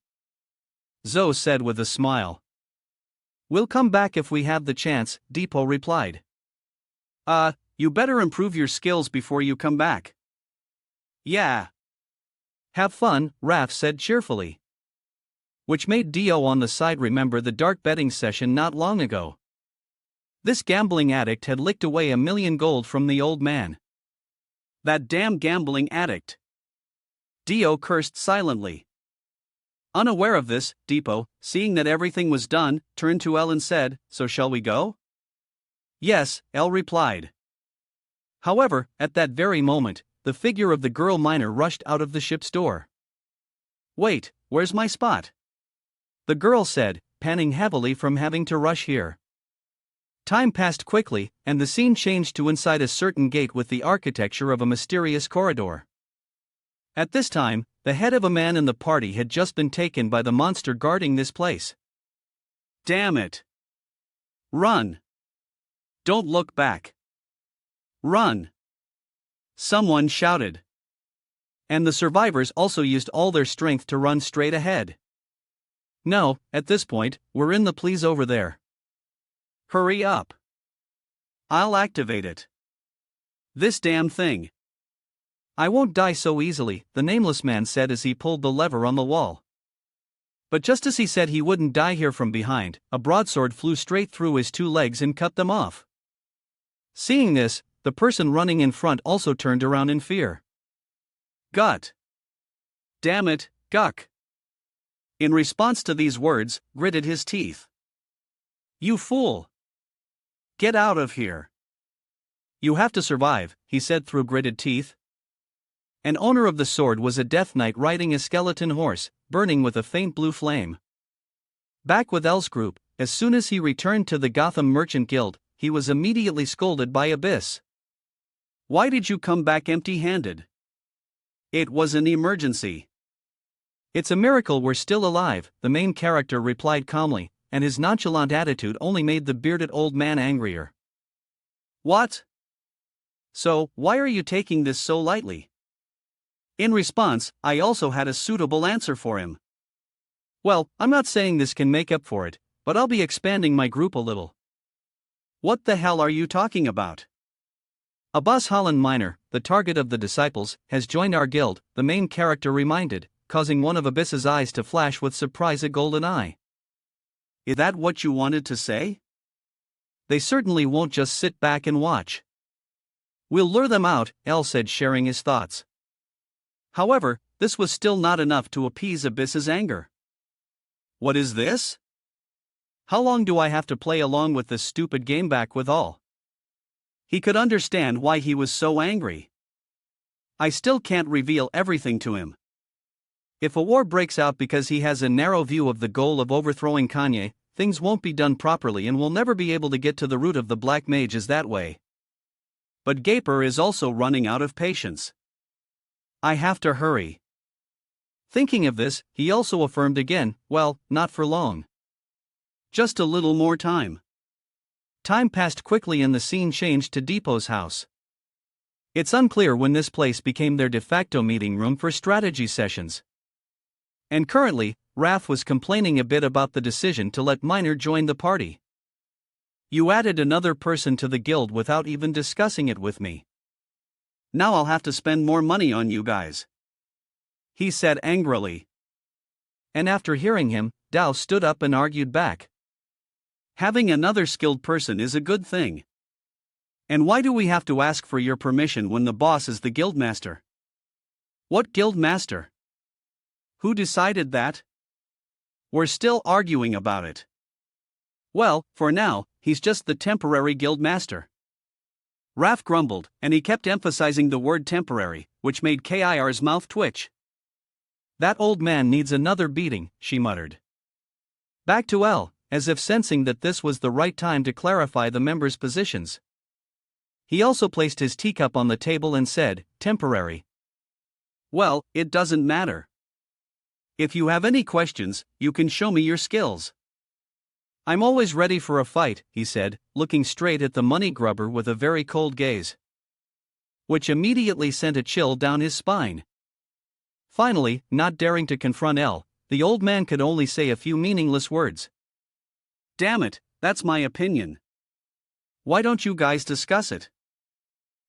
Zoe said with a smile. We'll come back if we have the chance, Depot replied. You better improve your skills before you come back. Yeah. Have fun, Raph said cheerfully. Which made Dio on the side remember the dark betting session not long ago. This gambling addict had licked away 1,000,000 gold from the old man. That damn gambling addict. Dio cursed silently. Unaware of this, Depot, seeing that everything was done, turned to Elle and said, So shall we go? Yes, Elle replied. However, at that very moment, the figure of the girl miner rushed out of the ship's door. Wait, where's my spot? The girl said, panting heavily from having to rush here. Time passed quickly, and the scene changed to inside a certain gate with the architecture of a mysterious corridor. At this time, the head of a man in the party had just been taken by the monster guarding this place. Damn it! Run! Don't look back! Run! Someone shouted. And the survivors also used all their strength to run straight ahead. No, at this point, we're in the please over there. Hurry up. I'll activate it. This damn thing. I won't die so easily, the nameless man said as he pulled the lever on the wall. But just as he said he wouldn't die here from behind, a broadsword flew straight through his 2 legs and cut them off. Seeing this, the person running in front also turned around in fear. Gut. Damn it, Guck. In response to these words, gritted his teeth. You fool. Get out of here. You have to survive, he said through gritted teeth. An owner of the sword was a death knight riding a skeleton horse, burning with a faint blue flame. Back with L's group, as soon as he returned to the Gotham Merchant Guild, he was immediately scolded by Abyss. Why did you come back empty-handed? It was an emergency. It's a miracle we're still alive, the main character replied calmly, and his nonchalant attitude only made the bearded old man angrier. What? So, why are you taking this so lightly? In response, I also had a suitable answer for him. Well, I'm not saying this can make up for it, but I'll be expanding my group a little. What the hell are you talking about? Abbas Holland Minor, the target of the disciples, has joined our guild, the main character reminded, causing one of Abyss's eyes to flash with surprise a golden eye. Is that what you wanted to say? They certainly won't just sit back and watch. We'll lure them out, L said, sharing his thoughts. However, this was still not enough to appease Abyss's anger. What is this? How long do I have to play along with this stupid game back with all? He could understand why he was so angry. I still can't reveal everything to him. If a war breaks out because he has a narrow view of the goal of overthrowing Kanye, things won't be done properly and we'll never be able to get to the root of the black mages that way. But Gaper is also running out of patience. I have to hurry. Thinking of this, he also affirmed again, well, not for long. Just a little more time. Time passed quickly and the scene changed to Depot's house. It's unclear when this place became their de facto meeting room for strategy sessions. And currently, Raph was complaining a bit about the decision to let Minor join the party. You added another person to the guild without even discussing it with me. Now I'll have to spend more money on you guys, he said angrily. And after hearing him, Dao stood up and argued back. Having another skilled person is a good thing. And why do we have to ask for your permission when the boss is the guildmaster? What guildmaster? Who decided that? We're still arguing about it. Well, for now, he's just the temporary guildmaster. Raph grumbled, and he kept emphasizing the word temporary, which made Kir's mouth twitch. That old man needs another beating, she muttered. Back to L, as if sensing that this was the right time to clarify the members' positions. He also placed his teacup on the table and said, temporary. Well, it doesn't matter. If you have any questions, you can show me your skills. I'm always ready for a fight, he said, looking straight at the money grubber with a very cold gaze, which immediately sent a chill down his spine. Finally, not daring to confront L, the old man could only say a few meaningless words. Damn it, that's my opinion. Why don't you guys discuss it?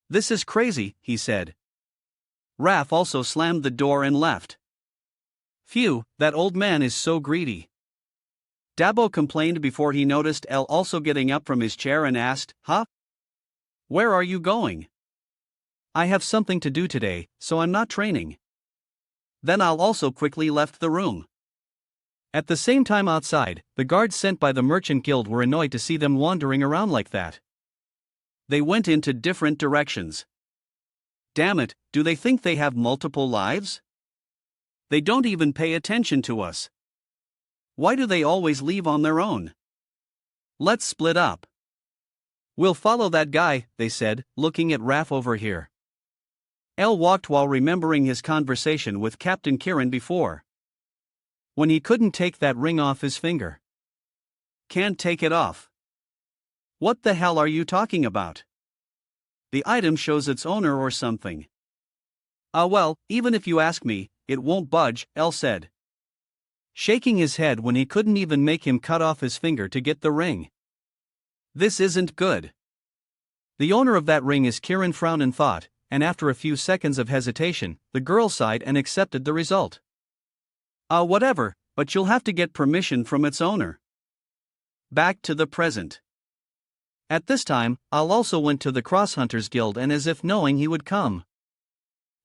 This is crazy, he said. Raph also slammed the door and left. Phew, that old man is so greedy. Dabo complained before he noticed L also getting up from his chair and asked, huh? Where are you going? I have something to do today, so I'm not training. Then Al also quickly left the room. At the same time outside, the guards sent by the Merchant Guild were annoyed to see them wandering around like that. They went into different directions. Damn it, do they think they have multiple lives? They don't even pay attention to us. Why do they always leave on their own? Let's split up. We'll follow that guy, they said, looking at Raph over here. L walked while remembering his conversation with Captain Kirin before, when he couldn't take that ring off his finger. Can't take it off. What the hell are you talking about? The item shows its owner or something. Well, even if you ask me, it won't budge, L said, shaking his head when he couldn't even make him cut off his finger to get the ring. This isn't good. The owner of that ring is Kirin, frowned in thought, and after a few seconds of hesitation, the girl sighed and accepted the result. Whatever, but you'll have to get permission from its owner. Back to the present. At this time, Al also went to the Crosshunters Guild, and as if knowing he would come,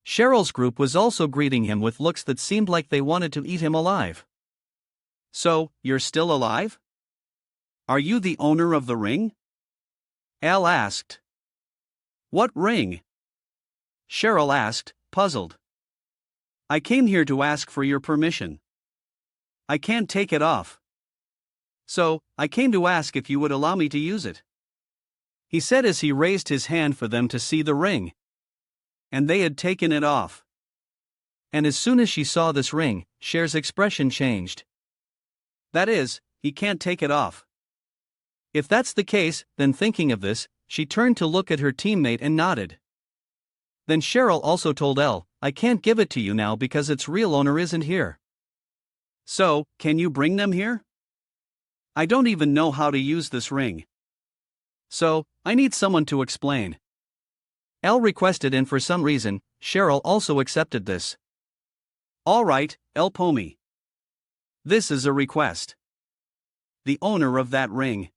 Cheryl's group was also greeting him with looks that seemed like they wanted to eat him alive. So, you're still alive? Are you the owner of the ring? Al asked. What ring? Cheryl asked, puzzled. I came here to ask for your permission. I can't take it off. So, I came to ask if you would allow me to use it. He said as he raised his hand for them to see the ring. And they had taken it off. And as soon as she saw this ring, Cher's expression changed. That is, he can't take it off. If that's the case, then thinking of this, she turned to look at her teammate and nodded. Then Cheryl also told Elle, I can't give it to you now because its real owner isn't here. So, can you bring them here? I don't even know how to use this ring. So, I need someone to explain. Elle requested, and for some reason, Cheryl also accepted this. All right, Elle Pomi. This is a request. The owner of that ring.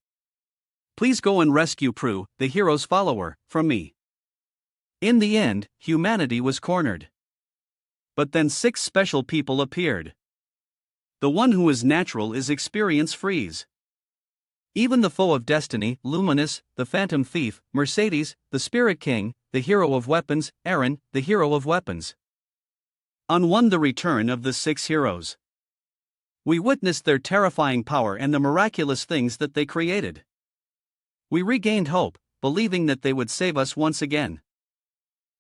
Please go and rescue Prue, the hero's follower, from me. In the end, humanity was cornered. But then 6 special people appeared. The one who is natural is experience freeze. Even the foe of destiny, Luminous, the phantom thief, Mercedes, the spirit king, the hero of weapons, Aaron, the hero of weapons. Unwon the return of the 6 heroes. We witnessed their terrifying power and the miraculous things that they created. We regained hope, believing that they would save us once again.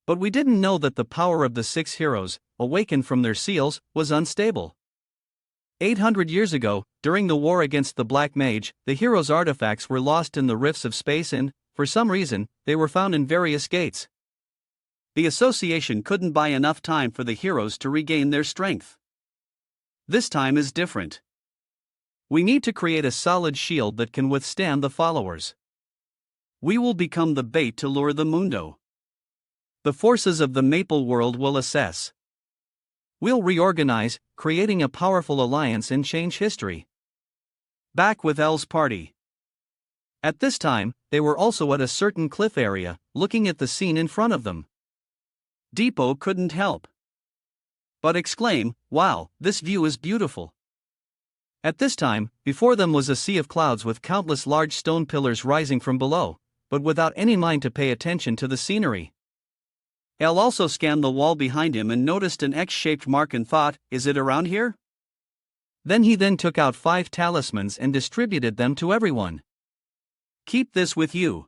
But we didn't know that the power of the 6 heroes, awakened from their seals, was unstable. 800 years ago, during the war against the Black Mage, the heroes' artifacts were lost in the rifts of space and, for some reason, they were found in various gates. The association couldn't buy enough time for the heroes to regain their strength. This time is different. We need to create a solid shield that can withstand the followers. We will become the bait to lure the Mundo. The forces of the Maple World will assess. We'll reorganize, creating a powerful alliance and change history. Back with Elle's party. At this time, they were also at a certain cliff area, looking at the scene in front of them. Depot couldn't help but exclaim, wow, this view is beautiful. At this time, before them was a sea of clouds with countless large stone pillars rising from below, but without any mind to pay attention to the scenery. Elle also scanned the wall behind him and noticed an X-shaped mark and thought, is it around here? Then he took out 5 talismans and distributed them to everyone. Keep this with you.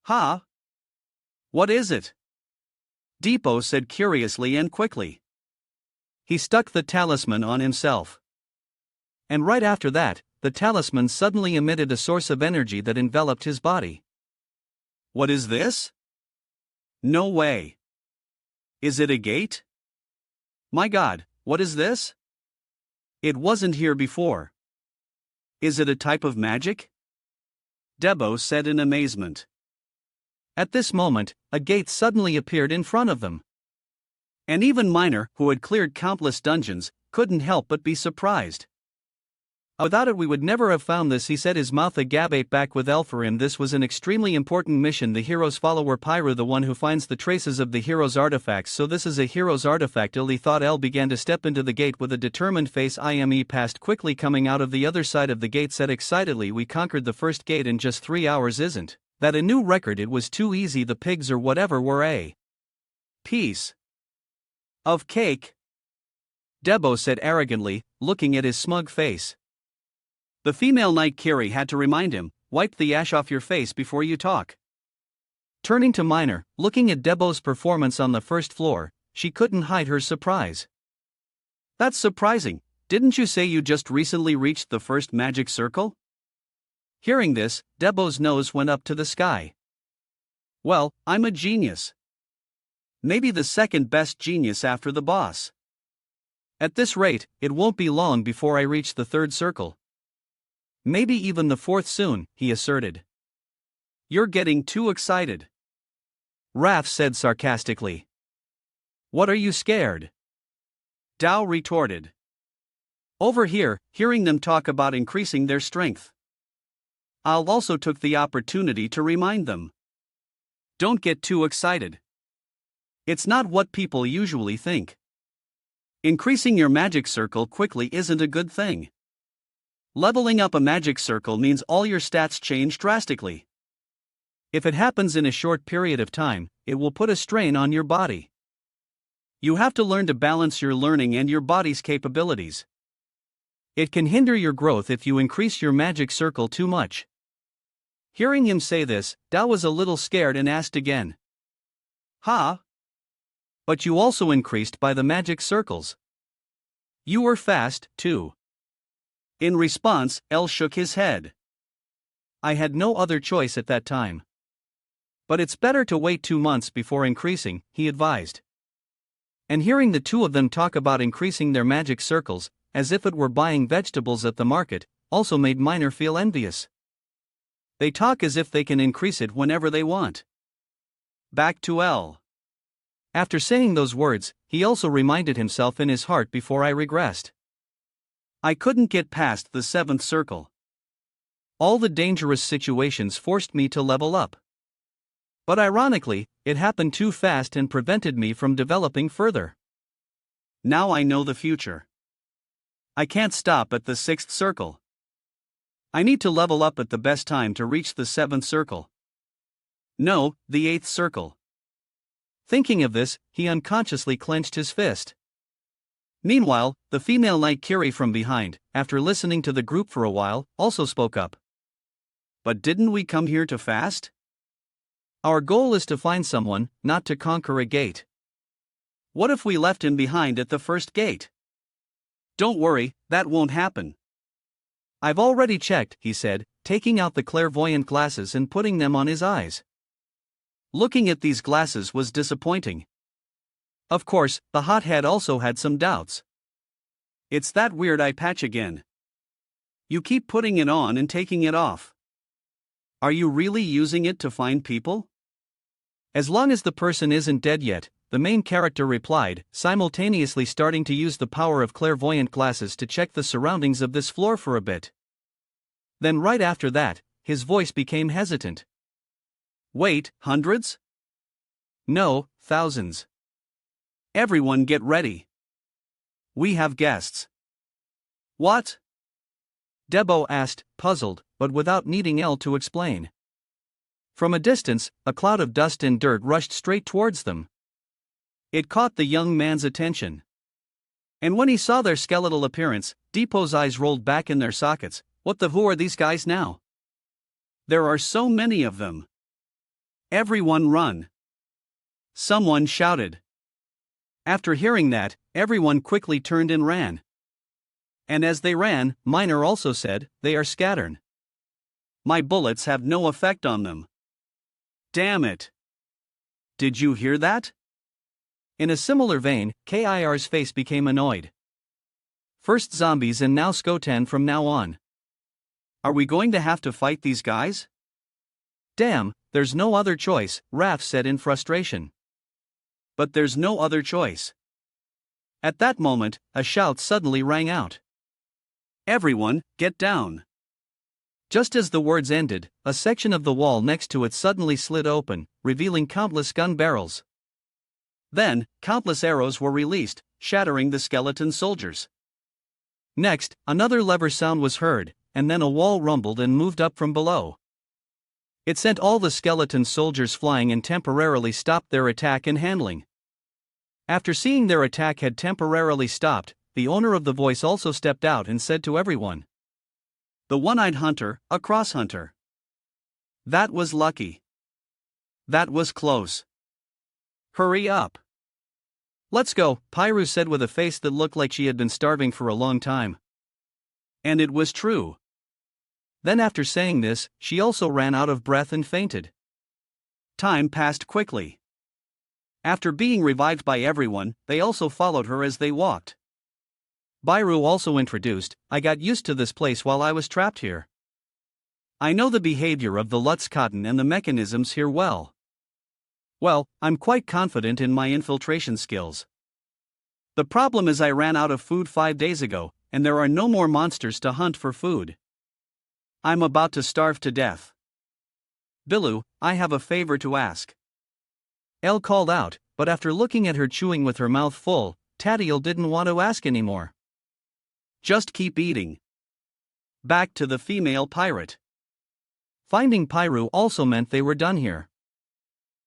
Huh? What is it? Depot said curiously and quickly. He stuck the talisman on himself. And right after that, the talisman suddenly emitted a source of energy that enveloped his body. What is this? No way. Is it a gate? My God, what is this? It wasn't here before. Is it a type of magic? Debo said in amazement. At this moment, a gate suddenly appeared in front of them. And even Miner, who had cleared countless dungeons, couldn't help but be surprised. Without it we would never have found this, he said, his mouth agape. Back with Elle. For him this was an extremely important mission. The hero's follower Pyru, the one who finds the traces of the hero's artifacts. So this is a hero's artifact. He thought. Elle began to step into the gate with a determined face. IME passed quickly, coming out of the other side of the gate, said excitedly, we conquered the first gate in just 3 hours. Isn't that a new record? It was too easy. The pigs or whatever were a piece of cake, Debo said arrogantly, looking at his smug face. The female knight Kiri had to remind him, wipe the ash off your face before you talk. Turning to Miner, looking at Debo's performance on the first floor, she couldn't hide her surprise. That's surprising, didn't you say you just recently reached the first magic circle? Hearing this, Debo's nose went up to the sky. Well, I'm a genius. Maybe the second best genius after the boss. At this rate, it won't be long before I reach the 3rd circle. Maybe even the 4th soon, he asserted. You're getting too excited, Raph said sarcastically. What are you scared? Dao retorted. Over here, hearing them talk about increasing their strength. Al also took the opportunity to remind them. Don't get too excited. It's not what people usually think. Increasing your magic circle quickly isn't a good thing. Leveling up a magic circle means all your stats change drastically. If it happens in a short period of time, it will put a strain on your body. You have to learn to balance your learning and your body's capabilities. It can hinder your growth if you increase your magic circle too much. Hearing him say this, Dao was a little scared and asked again. Huh? But you also increased by the magic circles. You were fast, too. In response, L shook his head. I had no other choice at that time. But it's better to wait 2 months before increasing, he advised. And hearing the two of them talk about increasing their magic circles, as if it were buying vegetables at the market, also made Minor feel envious. They talk as if they can increase it whenever they want. Back to L. After saying those words, he also reminded himself in his heart before I regressed. I couldn't get past the 7th circle. All the dangerous situations forced me to level up. But ironically, it happened too fast and prevented me from developing further. Now I know the future. I can't stop at the 6th circle. I need to level up at the best time to reach the 7th circle. No, the 8th circle. Thinking of this, he unconsciously clenched his fist. Meanwhile, the female knight Kiri from behind, after listening to the group for a while, also spoke up. But didn't we come here to fast? Our goal is to find someone, not to conquer a gate. What if we left him behind at the first gate? Don't worry, that won't happen. I've already checked, he said, taking out the clairvoyant glasses and putting them on his eyes. Looking at these glasses was disappointing. Of course, the hothead also had some doubts. It's that weird eye patch again. You keep putting it on and taking it off. Are you really using it to find people? As long as the person isn't dead yet, the main character replied, simultaneously starting to use the power of clairvoyant glasses to check the surroundings of this floor for a bit. Then right after that, his voice became hesitant. Wait, hundreds? No, thousands. Everyone get ready. We have guests. What? Debo asked, puzzled, but without needing L to explain. From a distance, a cloud of dust and dirt rushed straight towards them. It caught the young man's attention. And when he saw their skeletal appearance, Depo's eyes rolled back in their sockets. What the who are these guys now? There are so many of them. Everyone run. Someone shouted. After hearing that, everyone quickly turned and ran. And as they ran, Minor also said, they are scattered. My bullets have no effect on them. Damn it. Did you hear that? In a similar vein, KIR's face became annoyed. First zombies and now Skotan from now on. Are we going to have to fight these guys? Damn, there's no other choice, Raph said in frustration. But there's no other choice. At that moment, a shout suddenly rang out. Everyone, get down. Just as the words ended, a section of the wall next to it suddenly slid open, revealing countless gun barrels. Then, countless arrows were released, shattering the skeleton soldiers. Next, another lever sound was heard, and then a wall rumbled and moved up from below. It sent all the skeleton soldiers flying and temporarily stopped their attack and handling. After seeing their attack had temporarily stopped, the owner of the voice also stepped out and said to everyone. The one-eyed hunter, a cross hunter. That was lucky. That was close. Hurry up. Let's go, Pyru said with a face that looked like she had been starving for a long time. And it was true. Then after saying this, she also ran out of breath and fainted. Time passed quickly. After being revived by everyone, they also followed her as they walked. Byru also introduced, I got used to this place while I was trapped here. I know the behavior of the Lutz cotton and the mechanisms here well. Well, I'm quite confident in my infiltration skills. The problem is I ran out of food 5 days ago, and there are no more monsters to hunt for food. I'm about to starve to death. Bilu, I have a favor to ask. Elle called out, but after looking at her chewing with her mouth full, Tadiel didn't want to ask anymore. Just keep eating. Back to the female pirate. Finding Pyru also meant they were done here.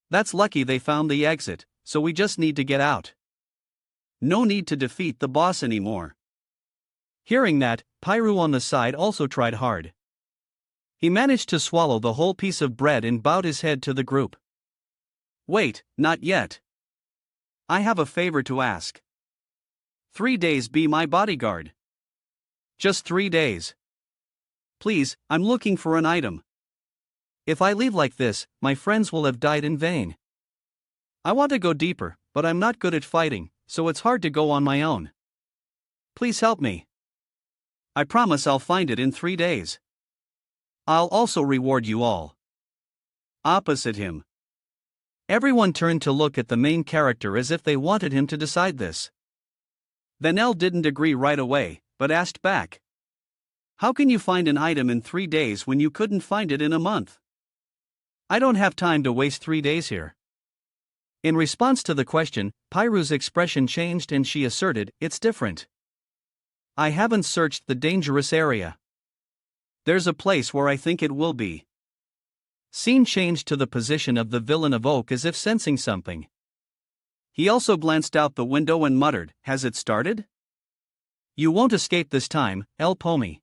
That's lucky they found the exit, so we just need to get out. No need to defeat the boss anymore. Hearing that, Pyru on the side also tried hard. He managed to swallow the whole piece of bread and bowed his head to the group. Wait, not yet. I have a favor to ask. 3 days be my bodyguard. Just 3 days. Please, I'm looking for an item. If I leave like this, my friends will have died in vain. I want to go deeper, but I'm not good at fighting, so it's hard to go on my own. Please help me. I promise I'll find it in 3 days. I'll also reward you all. Opposite him. Everyone turned to look at the main character as if they wanted him to decide this. Then L didn't agree right away, but asked back. How can you find an item in 3 days when you couldn't find it in a month? I don't have time to waste 3 days here. In response to the question, Pyru's expression changed and she asserted, it's different. I haven't searched the dangerous area. There's a place where I think it will be. Scene changed to the position of the villain of Oak as if sensing something. He also glanced out the window and muttered, has it started? You won't escape this time, El Pomi.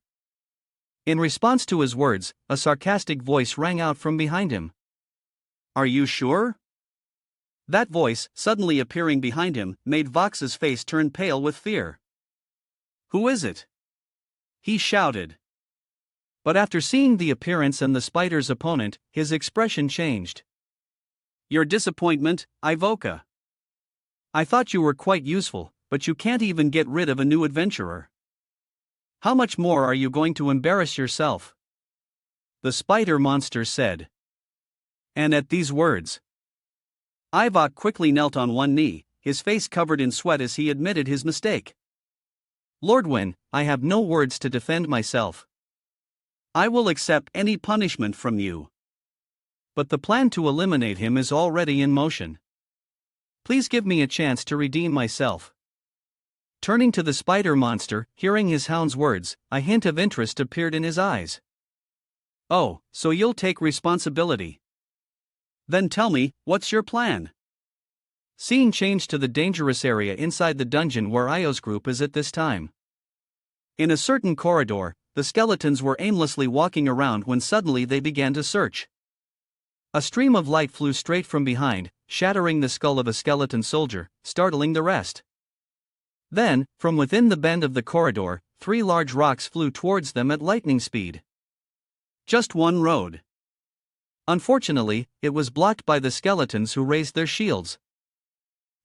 In response to his words, a sarcastic voice rang out from behind him. Are you sure? That voice, suddenly appearing behind him, made Vox's face turn pale with fear. Who is it? He shouted. But after seeing the appearance and the spider's opponent, his expression changed. Your disappointment, Ivoca. I thought you were quite useful, but you can't even get rid of a new adventurer. How much more are you going to embarrass yourself? The spider monster said. And at these words, Ivok quickly knelt on one knee, his face covered in sweat as he admitted his mistake. Lordwyn, I have no words to defend myself. I will accept any punishment from you. But the plan to eliminate him is already in motion. Please give me a chance to redeem myself. Turning to the spider monster, hearing his hound's words, a hint of interest appeared in his eyes. Oh, so you'll take responsibility. Then tell me, what's your plan? Scene changed to the dangerous area inside the dungeon where Io's group is at this time. In a certain corridor, the skeletons were aimlessly walking around when suddenly they began to search. A stream of light flew straight from behind, shattering the skull of a skeleton soldier, startling the rest. Then, from within the bend of the corridor, 3 large rocks flew towards them at lightning speed. Just one road. Unfortunately, it was blocked by the skeletons who raised their shields.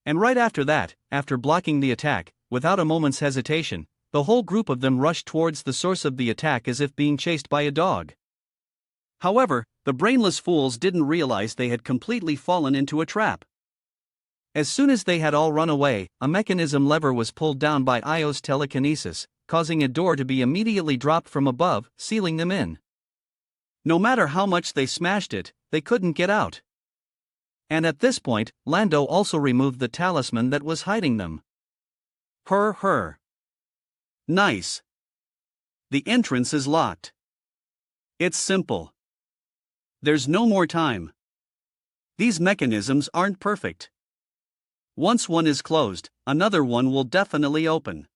And right after that, after blocking the attack, without a moment's hesitation, the whole group of them rushed towards the source of the attack as if being chased by a dog. However, the brainless fools didn't realize they had completely fallen into a trap. As soon as they had all run away, a mechanism lever was pulled down by Io's telekinesis, causing a door to be immediately dropped from above, sealing them in. No matter how much they smashed it, they couldn't get out. And at this point, Lando also removed the talisman that was hiding them. Her. Nice. The entrance is locked. It's simple. There's no more time. These mechanisms aren't perfect. Once one is closed, another one will definitely open.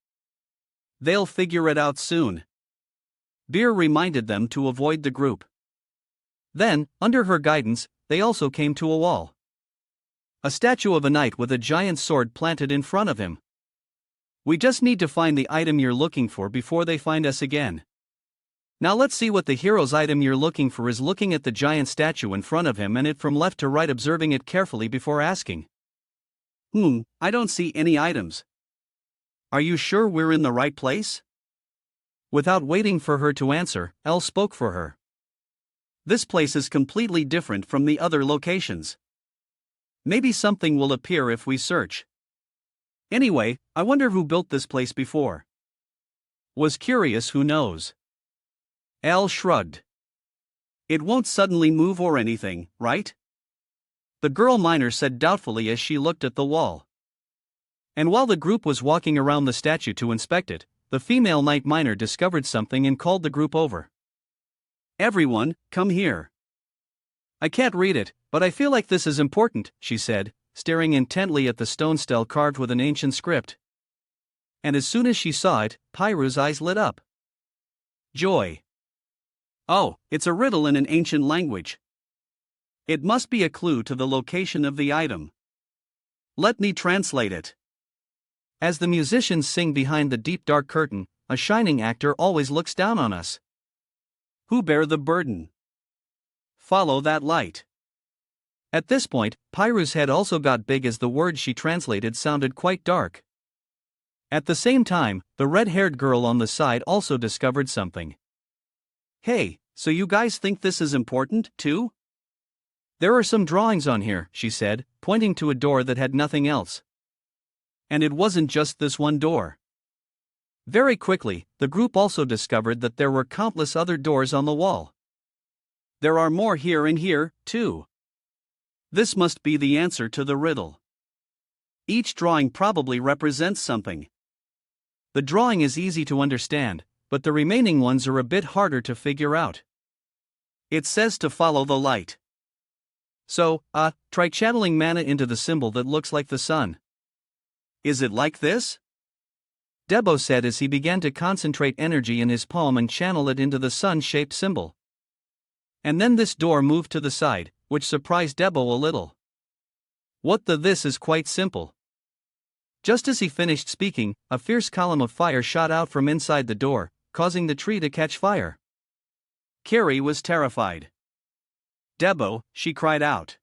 They'll figure it out soon. Beer reminded them to avoid the group. Then, under her guidance, they also came to a wall. A statue of a knight with a giant sword planted in front of him. We just need to find the item you're looking for before they find us again. Now let's see what the hero's item you're looking for is. Looking at the giant statue in front of him and it from left to right, observing it carefully before asking. I don't see any items. Are you sure we're in the right place? Without waiting for her to answer, Elle spoke for her. This place is completely different from the other locations. Maybe something will appear if we search. Anyway, I wonder who built this place before. Was curious who knows. Elle shrugged. It won't suddenly move or anything, right? The girl miner said doubtfully as she looked at the wall. And while the group was walking around the statue to inspect it, the female night miner discovered something and called the group over. Everyone, come here. I can't read it, but I feel like this is important, she said, staring intently at the stone stele carved with an ancient script. And as soon as she saw it, Pyru's eyes lit up. Joy. Oh, it's a riddle in an ancient language. It must be a clue to the location of the item. Let me translate it. As the musicians sing behind the deep dark curtain, a shining actor always looks down on us. Who bear the burden? Follow that light. At this point, Pyru's head also got big as the words she translated sounded quite dark. At the same time, the red-haired girl on the side also discovered something. Hey, so you guys think this is important, too? There are some drawings on here, she said, pointing to a door that had nothing else. And it wasn't just this one door. Very quickly, the group also discovered that there were countless other doors on the wall. There are more here and here, too. This must be the answer to the riddle. Each drawing probably represents something. The drawing is easy to understand, but the remaining ones are a bit harder to figure out. It says to follow the light. So, try channeling mana into the symbol that looks like the sun. Is it like this? Debo said as he began to concentrate energy in his palm and channel it into the sun-shaped symbol. And then this door moved to the side, which surprised Debo a little. This is quite simple. Just as he finished speaking, a fierce column of fire shot out from inside the door, causing the tree to catch fire. Carrie was terrified. Debo, she cried out.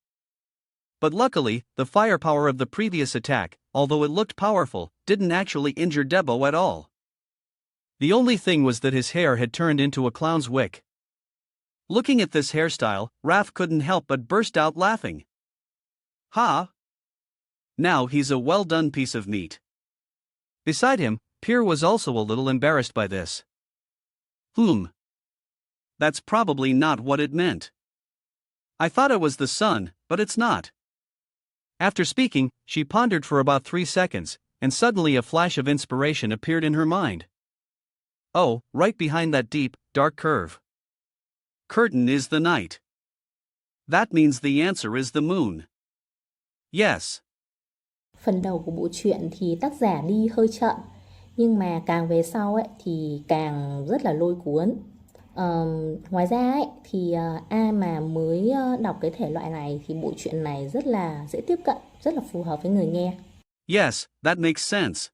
But luckily, the firepower of the previous attack, although it looked powerful, didn't actually injure Debo at all. The only thing was that his hair had turned into a clown's wig. Looking at this hairstyle, Raph couldn't help but burst out laughing. Ha! Now he's a well-done piece of meat. Beside him, Pierre was also a little embarrassed by this. That's probably not what it meant. I thought it was the sun, but it's not. After speaking, she pondered for about 3 seconds, and suddenly a flash of inspiration appeared in her mind. Oh, right behind that deep, dark curtain is the night. That means the answer is the moon. Yes. Phần đầu của bộ truyện thì tác giả đi hơi chậm, nhưng mà càng về sau ấy thì càng rất là lôi cuốn. Ngoài ra ấy thì ai mà mới đọc cái thể loại này thì bộ truyện này rất là dễ tiếp cận, rất là phù hợp với người nghe. Yes, that makes sense.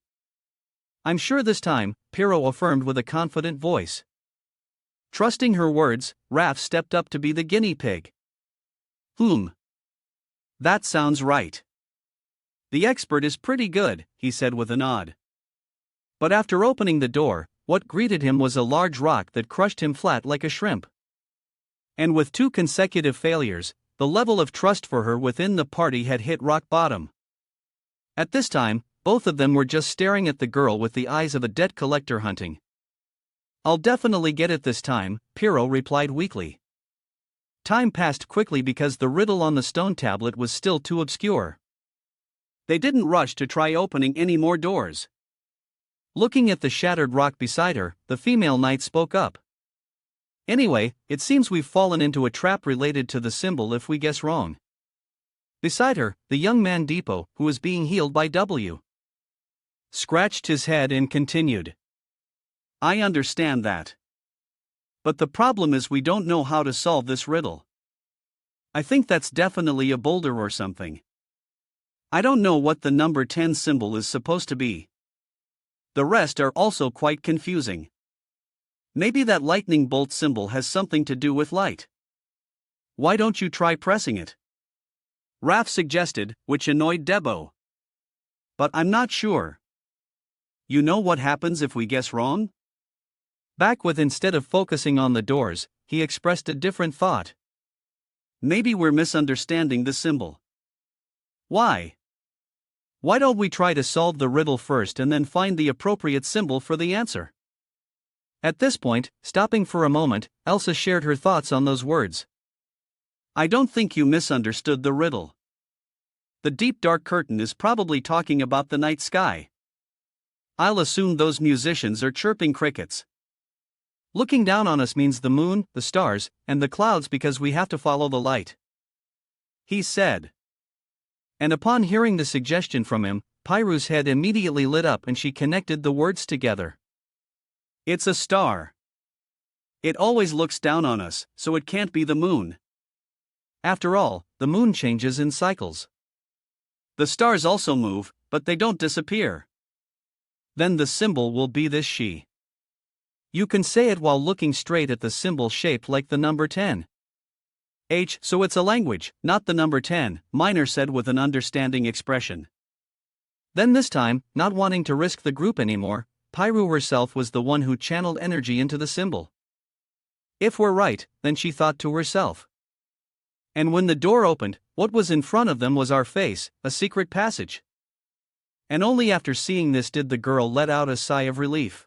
I'm sure this time, Pierrot affirmed with a confident voice. Trusting her words, Raph stepped up to be the guinea pig. That sounds right. The expert is pretty good, he said with a nod. But after opening the door, what greeted him was a large rock that crushed him flat like a shrimp. And with 2 consecutive failures, the level of trust for her within the party had hit rock bottom. At this time, both of them were just staring at the girl with the eyes of a debt collector hunting. I'll definitely get it this time, Pierrot replied weakly. Time passed quickly because the riddle on the stone tablet was still too obscure. They didn't rush to try opening any more doors. Looking at the shattered rock beside her, the female knight spoke up. Anyway, it seems we've fallen into a trap related to the symbol if we guess wrong. Beside her, the young man Depot, who was being healed by W, scratched his head and continued. I understand that. But the problem is we don't know how to solve this riddle. I think that's definitely a boulder or something. I don't know what the number 10 symbol is supposed to be. The rest are also quite confusing. Maybe that lightning bolt symbol has something to do with light. Why don't you try pressing it? Raph suggested, which annoyed Debo. But I'm not sure. You know what happens if we guess wrong? Back with instead of focusing on the doors, he expressed a different thought. Maybe we're misunderstanding the symbol. Why? Why don't we try to solve the riddle first and then find the appropriate symbol for the answer? At this point, stopping for a moment, Elsa shared her thoughts on those words. I don't think you misunderstood the riddle. The deep dark curtain is probably talking about the night sky. I'll assume those musicians are chirping crickets. Looking down on us means the moon, the stars, and the clouds because we have to follow the light," he said. And upon hearing the suggestion from him, Pyru's head immediately lit up and she connected the words together. "It's a star. It always looks down on us, so it can't be the moon. After all, the moon changes in cycles. The stars also move, but they don't disappear. Then the symbol will be this she. You can say it while looking straight at the symbol shaped like the number 10. So it's a language, not the number 10, Minor said with an understanding expression. Then this time, not wanting to risk the group anymore, Pyru herself was the one who channeled energy into the symbol. If we're right, then she thought to herself. And when the door opened, what was in front of them was our face, a secret passage. And only after seeing this did the girl let out a sigh of relief.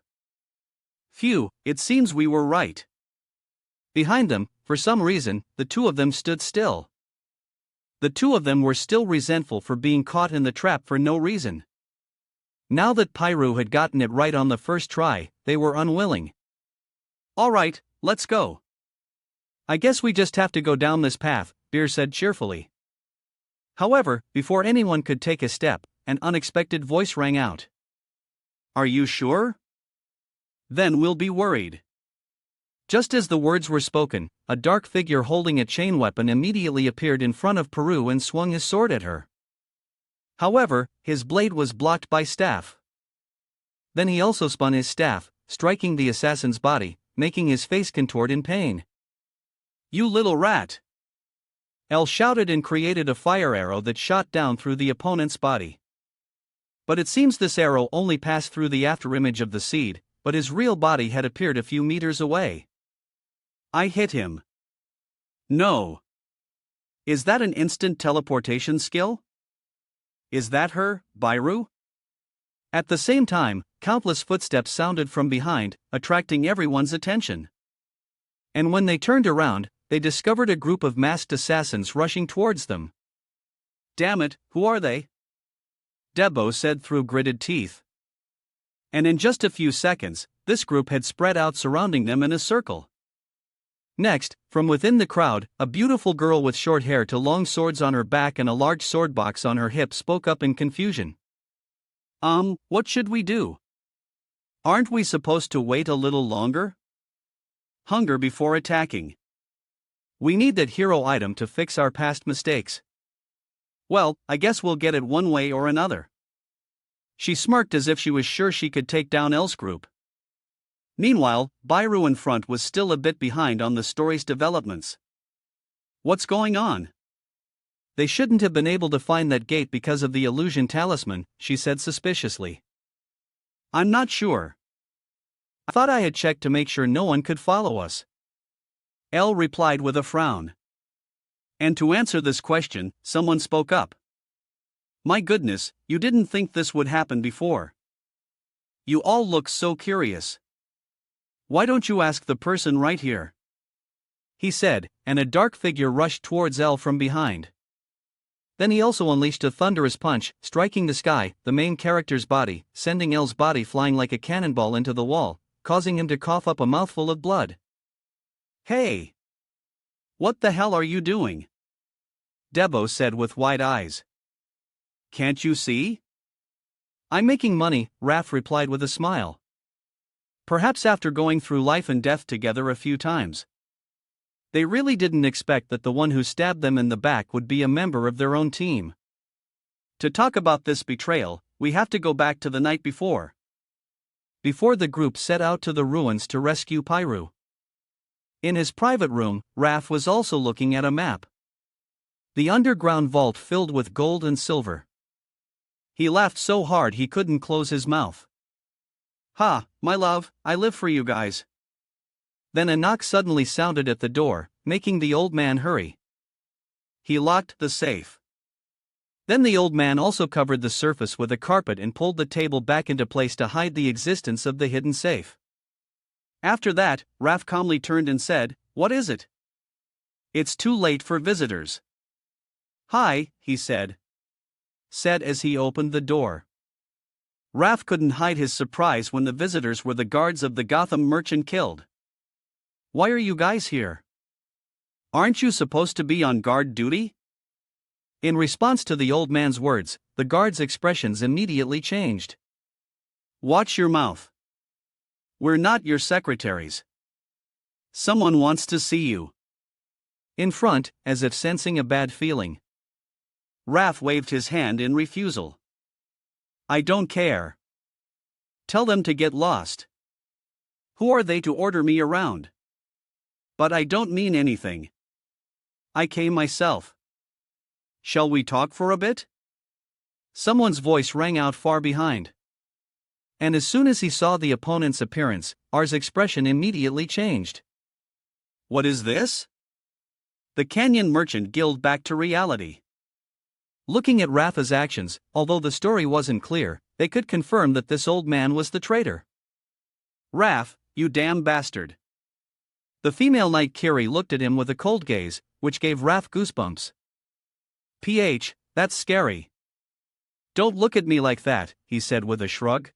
Phew, it seems we were right. Behind them, for some reason, the two of them stood still. The two of them were still resentful for being caught in the trap for no reason. Now that Pyru had gotten it right on the first try, they were unwilling. All right, let's go. I guess we just have to go down this path, Beer said cheerfully. However, before anyone could take a step, an unexpected voice rang out. Are you sure? Then we'll be worried. Just as the words were spoken, a dark figure holding a chain weapon immediately appeared in front of Pyru and swung his sword at her. However, his blade was blocked by staff. Then he also spun his staff, striking the assassin's body, making his face contort in pain. You little rat! El shouted and created a fire arrow that shot down through the opponent's body. But it seems this arrow only passed through the afterimage of the seed, but his real body had appeared a few meters away. I hit him. No. Is that an instant teleportation skill? Is that her, Pyru? At the same time, countless footsteps sounded from behind, attracting everyone's attention. And when they turned around, they discovered a group of masked assassins rushing towards them. Damn it, who are they? Debo said through gritted teeth. And in just a few seconds, this group had spread out surrounding them in a circle. Next, from within the crowd, a beautiful girl with short hair to long swords on her back and a large sword box on her hip spoke up in confusion. What should we do? Aren't we supposed to wait a little longer? Hunger before attacking. We need that hero item to fix our past mistakes. Well, I guess we'll get it one way or another. She smirked as if she was sure she could take down El's group. Meanwhile, Pyru in front was still a bit behind on the story's developments. What's going on? They shouldn't have been able to find that gate because of the illusion talisman, she said suspiciously. I'm not sure. I thought I had checked to make sure no one could follow us. El replied with a frown. And to answer this question, someone spoke up. My goodness, you didn't think this would happen before. You all look so curious. Why don't you ask the person right here? He said, and a dark figure rushed towards El from behind. Then he also unleashed a thunderous punch, striking the sky, the main character's body, sending El's body flying like a cannonball into the wall, causing him to cough up a mouthful of blood. Hey! What the hell are you doing? Debo said with wide eyes. Can't you see? I'm making money, Raph replied with a smile. Perhaps after going through life and death together a few times. They really didn't expect that the one who stabbed them in the back would be a member of their own team. To talk about this betrayal, we have to go back to the night before. Before the group set out to the ruins to rescue Pyru. In his private room, Raph was also looking at a map. The underground vault filled with gold and silver. He laughed so hard he couldn't close his mouth. Ha, my love, I live for you guys. Then a knock suddenly sounded at the door, making the old man hurry. He locked the safe. Then the old man also covered the surface with a carpet and pulled the table back into place to hide the existence of the hidden safe. After that, Raph calmly turned and said, What is it? It's too late for visitors. Hi, he said. Said as he opened the door. Raph couldn't hide his surprise when the visitors were the guards of the Gotham merchant killed. Why are you guys here? Aren't you supposed to be on guard duty? In response to the old man's words, the guards' expressions immediately changed. Watch your mouth. We're not your secretaries. Someone wants to see you. In front, as if sensing a bad feeling, Raph waved his hand in refusal. I don't care. Tell them to get lost. Who are they to order me around? But I don't mean anything. I came myself. Shall we talk for a bit? Someone's voice rang out far behind. And as soon as he saw the opponent's appearance, R's expression immediately changed. What is this? The Canyon Merchant Guild back to reality. Looking at Rafa's actions, although the story wasn't clear, they could confirm that this old man was the traitor. Raph, you damn bastard. The female knight Kiri looked at him with a cold gaze, which gave Raph goosebumps. That's scary. Don't look at me like that, he said with a shrug.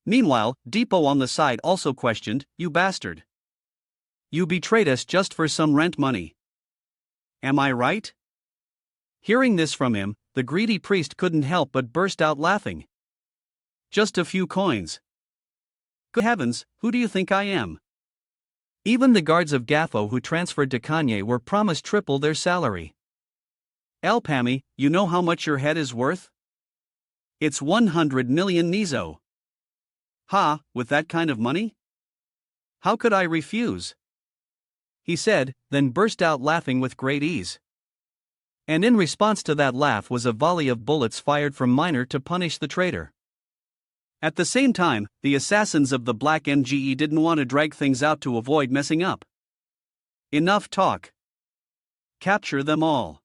Meanwhile, Depot on the side also questioned, you bastard. You betrayed us just for some rent money. Am I right? Hearing this from him, the greedy priest couldn't help but burst out laughing. Just a few coins. Good heavens, who do you think I am? Even the guards of Gaffo who transferred to Kanye were promised triple their salary. Alpami, you know how much your head is worth? It's 100 million Nizo. Ha, with that kind of money? How could I refuse? He said, then burst out laughing with great ease. And in response to that laugh was a volley of bullets fired from Minor to punish the traitor. At the same time, the assassins of the Black MGE didn't want to drag things out to avoid messing up. Enough talk. Capture them all.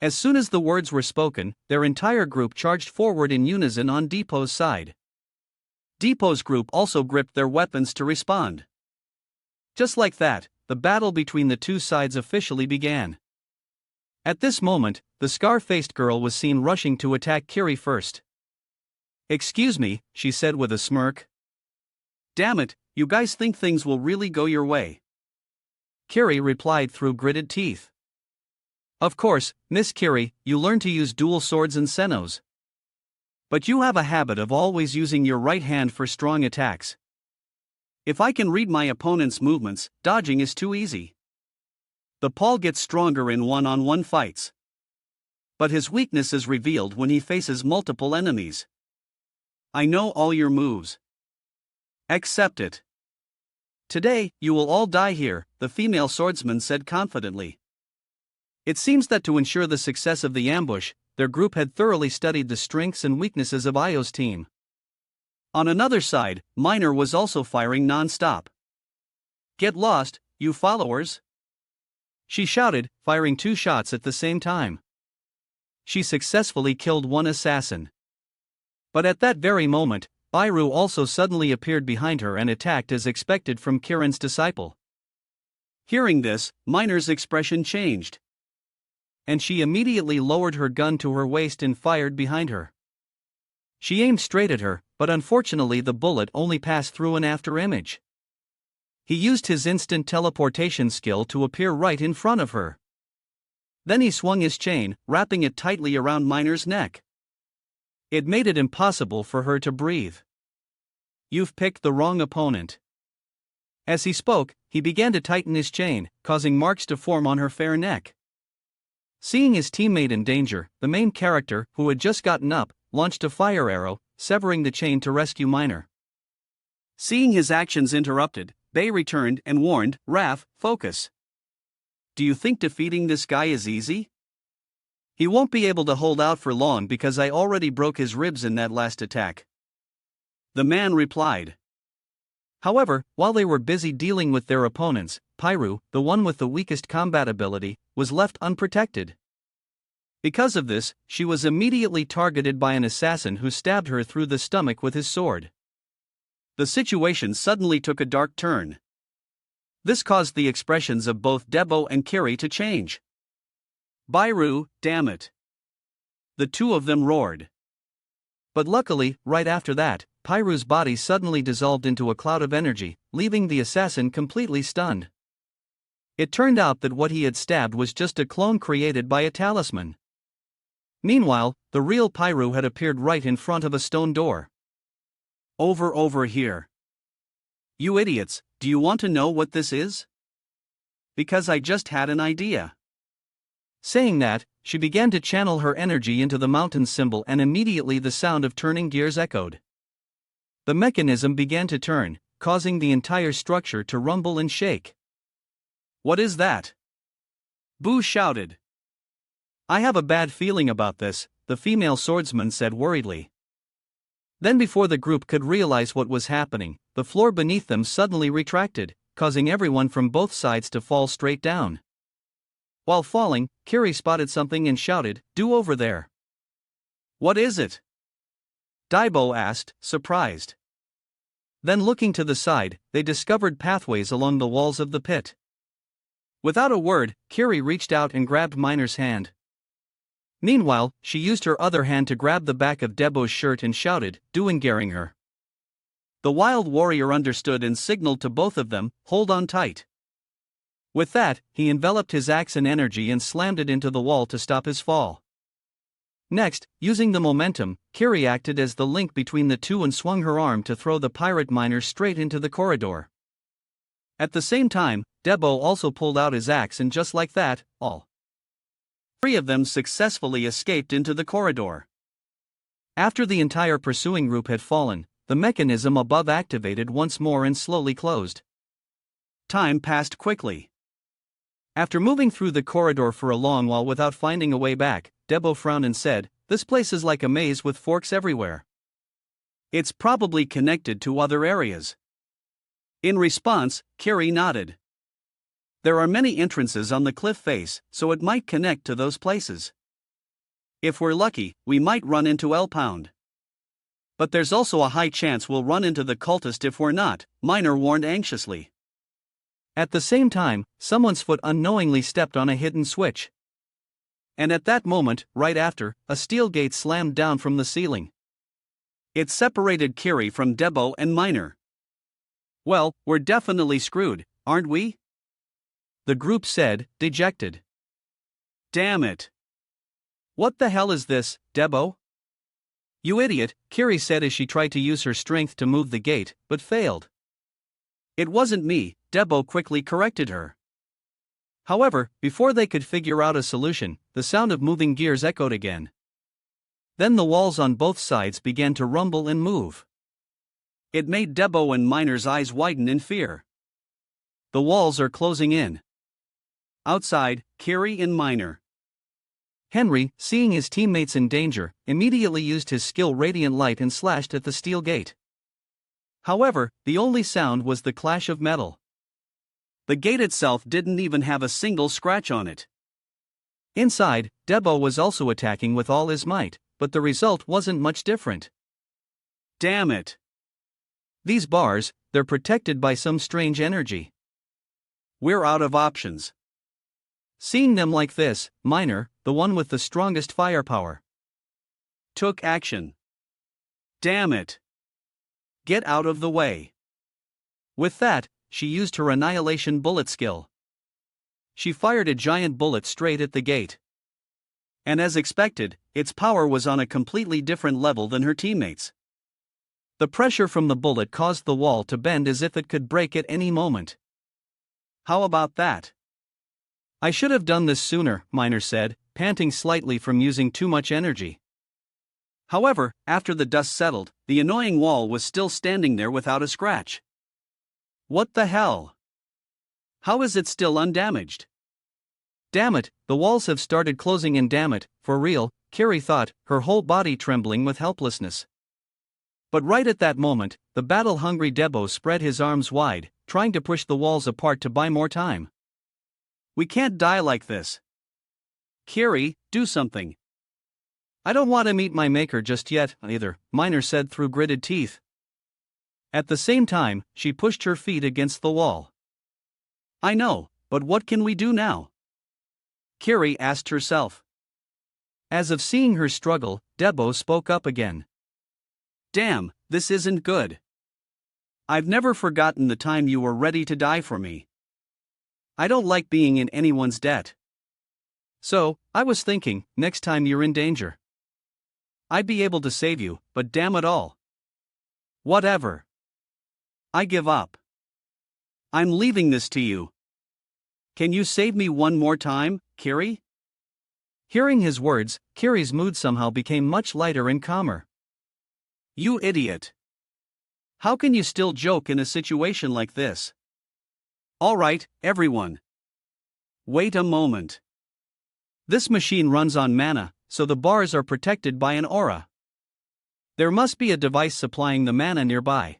As soon as the words were spoken, their entire group charged forward in unison on Depot's side. Depot's group also gripped their weapons to respond. Just like that, the battle between the two sides officially began. At this moment, the scar-faced girl was seen rushing to attack Kiri first. Excuse me, she said with a smirk. Damn it, you guys think things will really go your way? Kiri replied through gritted teeth. Of course, Miss Kiri, you learn to use dual swords and senos. But you have a habit of always using your right hand for strong attacks. If I can read my opponent's movements, dodging is too easy. The Paul gets stronger in one-on-one fights. But his weakness is revealed when he faces multiple enemies. I know all your moves. Accept it. Today, you will all die here, the female swordsman said confidently. It seems that to ensure the success of the ambush, their group had thoroughly studied the strengths and weaknesses of Io's team. On another side, Minor was also firing non-stop. Get lost, you followers! She shouted, firing 2 shots at the same time. She successfully killed one assassin. But at that very moment, Bairu also suddenly appeared behind her and attacked as expected from Kirin's disciple. Hearing this, Minor's expression changed. And she immediately lowered her gun to her waist and fired behind her. She aimed straight at her, but unfortunately the bullet only passed through an afterimage. He used his instant teleportation skill to appear right in front of her. Then he swung his chain, wrapping it tightly around Minor's neck. It made it impossible for her to breathe. You've picked the wrong opponent. As he spoke, he began to tighten his chain, causing marks to form on her fair neck. Seeing his teammate in danger, the main character, who had just gotten up, launched a fire arrow, severing the chain to rescue Minor. Seeing his actions interrupted, Bei returned and warned, Raph, focus. Do you think defeating this guy is easy? He won't be able to hold out for long because I already broke his ribs in that last attack. The man replied. However, while they were busy dealing with their opponents, Pyru, the one with the weakest combat ability, was left unprotected. Because of this, she was immediately targeted by an assassin who stabbed her through the stomach with his sword. The situation suddenly took a dark turn. This caused the expressions of both Debo and Kiri to change. Bairu, damn it! The two of them roared. But luckily, right after that, Pyru's body suddenly dissolved into a cloud of energy, leaving the assassin completely stunned. It turned out that what he had stabbed was just a clone created by a talisman. Meanwhile, the real Pyru had appeared right in front of a stone door. Over here. You idiots, do you want to know what this is? Because I just had an idea. Saying that, she began to channel her energy into the mountain symbol, and immediately the sound of turning gears echoed. The mechanism began to turn, causing the entire structure to rumble and shake. What is that? Boo shouted. I have a bad feeling about this, the female swordsman said worriedly. Then before the group could realize what was happening, the floor beneath them suddenly retracted, causing everyone from both sides to fall straight down. While falling, Kiri spotted something and shouted, "Do over there." What is it? Daibo asked, surprised. Then looking to the side, they discovered pathways along the walls of the pit. Without a word, Kiri reached out and grabbed Miner's hand. Meanwhile, she used her other hand to grab the back of Debo's shirt and shouted, "Doingaring her." The wild warrior understood and signaled to both of them, "Hold on tight." With that, he enveloped his axe in energy and slammed it into the wall to stop his fall. Next, using the momentum, Kiri acted as the link between the two and swung her arm to throw the pirate miner straight into the corridor. At the same time, Debo also pulled out his axe, and just like that, all three of them successfully escaped into the corridor. After the entire pursuing group had fallen, the mechanism above activated once more and slowly closed. Time passed quickly. After moving through the corridor for a long while without finding a way back, Debo frowned and said, "This place is like a maze with forks everywhere. It's probably connected to other areas." In response, Kiri nodded. There are many entrances on the cliff face, so it might connect to those places. If we're lucky, we might run into L-Pound. But there's also a high chance we'll run into the cultist if we're not, Miner warned anxiously. At the same time, someone's foot unknowingly stepped on a hidden switch. And at that moment, right after, a steel gate slammed down from the ceiling. It separated Kiri from Debo and Miner. Well, we're definitely screwed, aren't we? The group said, dejected. Damn it. What the hell is this, Debo? You idiot, Kiri said as she tried to use her strength to move the gate, but failed. It wasn't me, Debo quickly corrected her. However, before they could figure out a solution, the sound of moving gears echoed again. Then the walls on both sides began to rumble and move. It made Debo and Miner's eyes widen in fear. The walls are closing in. Outside, Kiri and Miner. Henry, seeing his teammates in danger, immediately used his skill Radiant Light and slashed at the steel gate. However, the only sound was the clash of metal. The gate itself didn't even have a single scratch on it. Inside, Debo was also attacking with all his might, but the result wasn't much different. Damn it. These bars, they're protected by some strange energy. We're out of options. Seeing them like this, Miner, the one with the strongest firepower, took action. Damn it. Get out of the way. With that, she used her annihilation bullet skill. She fired a giant bullet straight at the gate. And as expected, its power was on a completely different level than her teammates. The pressure from the bullet caused the wall to bend as if it could break at any moment. How about that? I should have done this sooner, Miner said, panting slightly from using too much energy. However, after the dust settled, the annoying wall was still standing there without a scratch. What the hell? How is it still undamaged? Damn it, the walls have started closing in, damn it, for real, Kiri thought, her whole body trembling with helplessness. But right at that moment, the battle-hungry Debo spread his arms wide, trying to push the walls apart to buy more time. We can't die like this. Kiri, do something. I don't want to meet my maker just yet, either, Miner said through gritted teeth. At the same time, she pushed her feet against the wall. I know, but what can we do now? Kiri asked herself. As if seeing her struggle, Debo spoke up again. Damn, this isn't good. I've never forgotten the time you were ready to die for me. I don't like being in anyone's debt. So, I was thinking, next time you're in danger, I'd be able to save you, but damn it all. Whatever. I give up. I'm leaving this to you. Can you save me one more time, Kiri? Hearing his words, Kiri's mood somehow became much lighter and calmer. You idiot. How can you still joke in a situation like this? Alright, everyone. Wait a moment. This machine runs on mana, so the bars are protected by an aura. There must be a device supplying the mana nearby.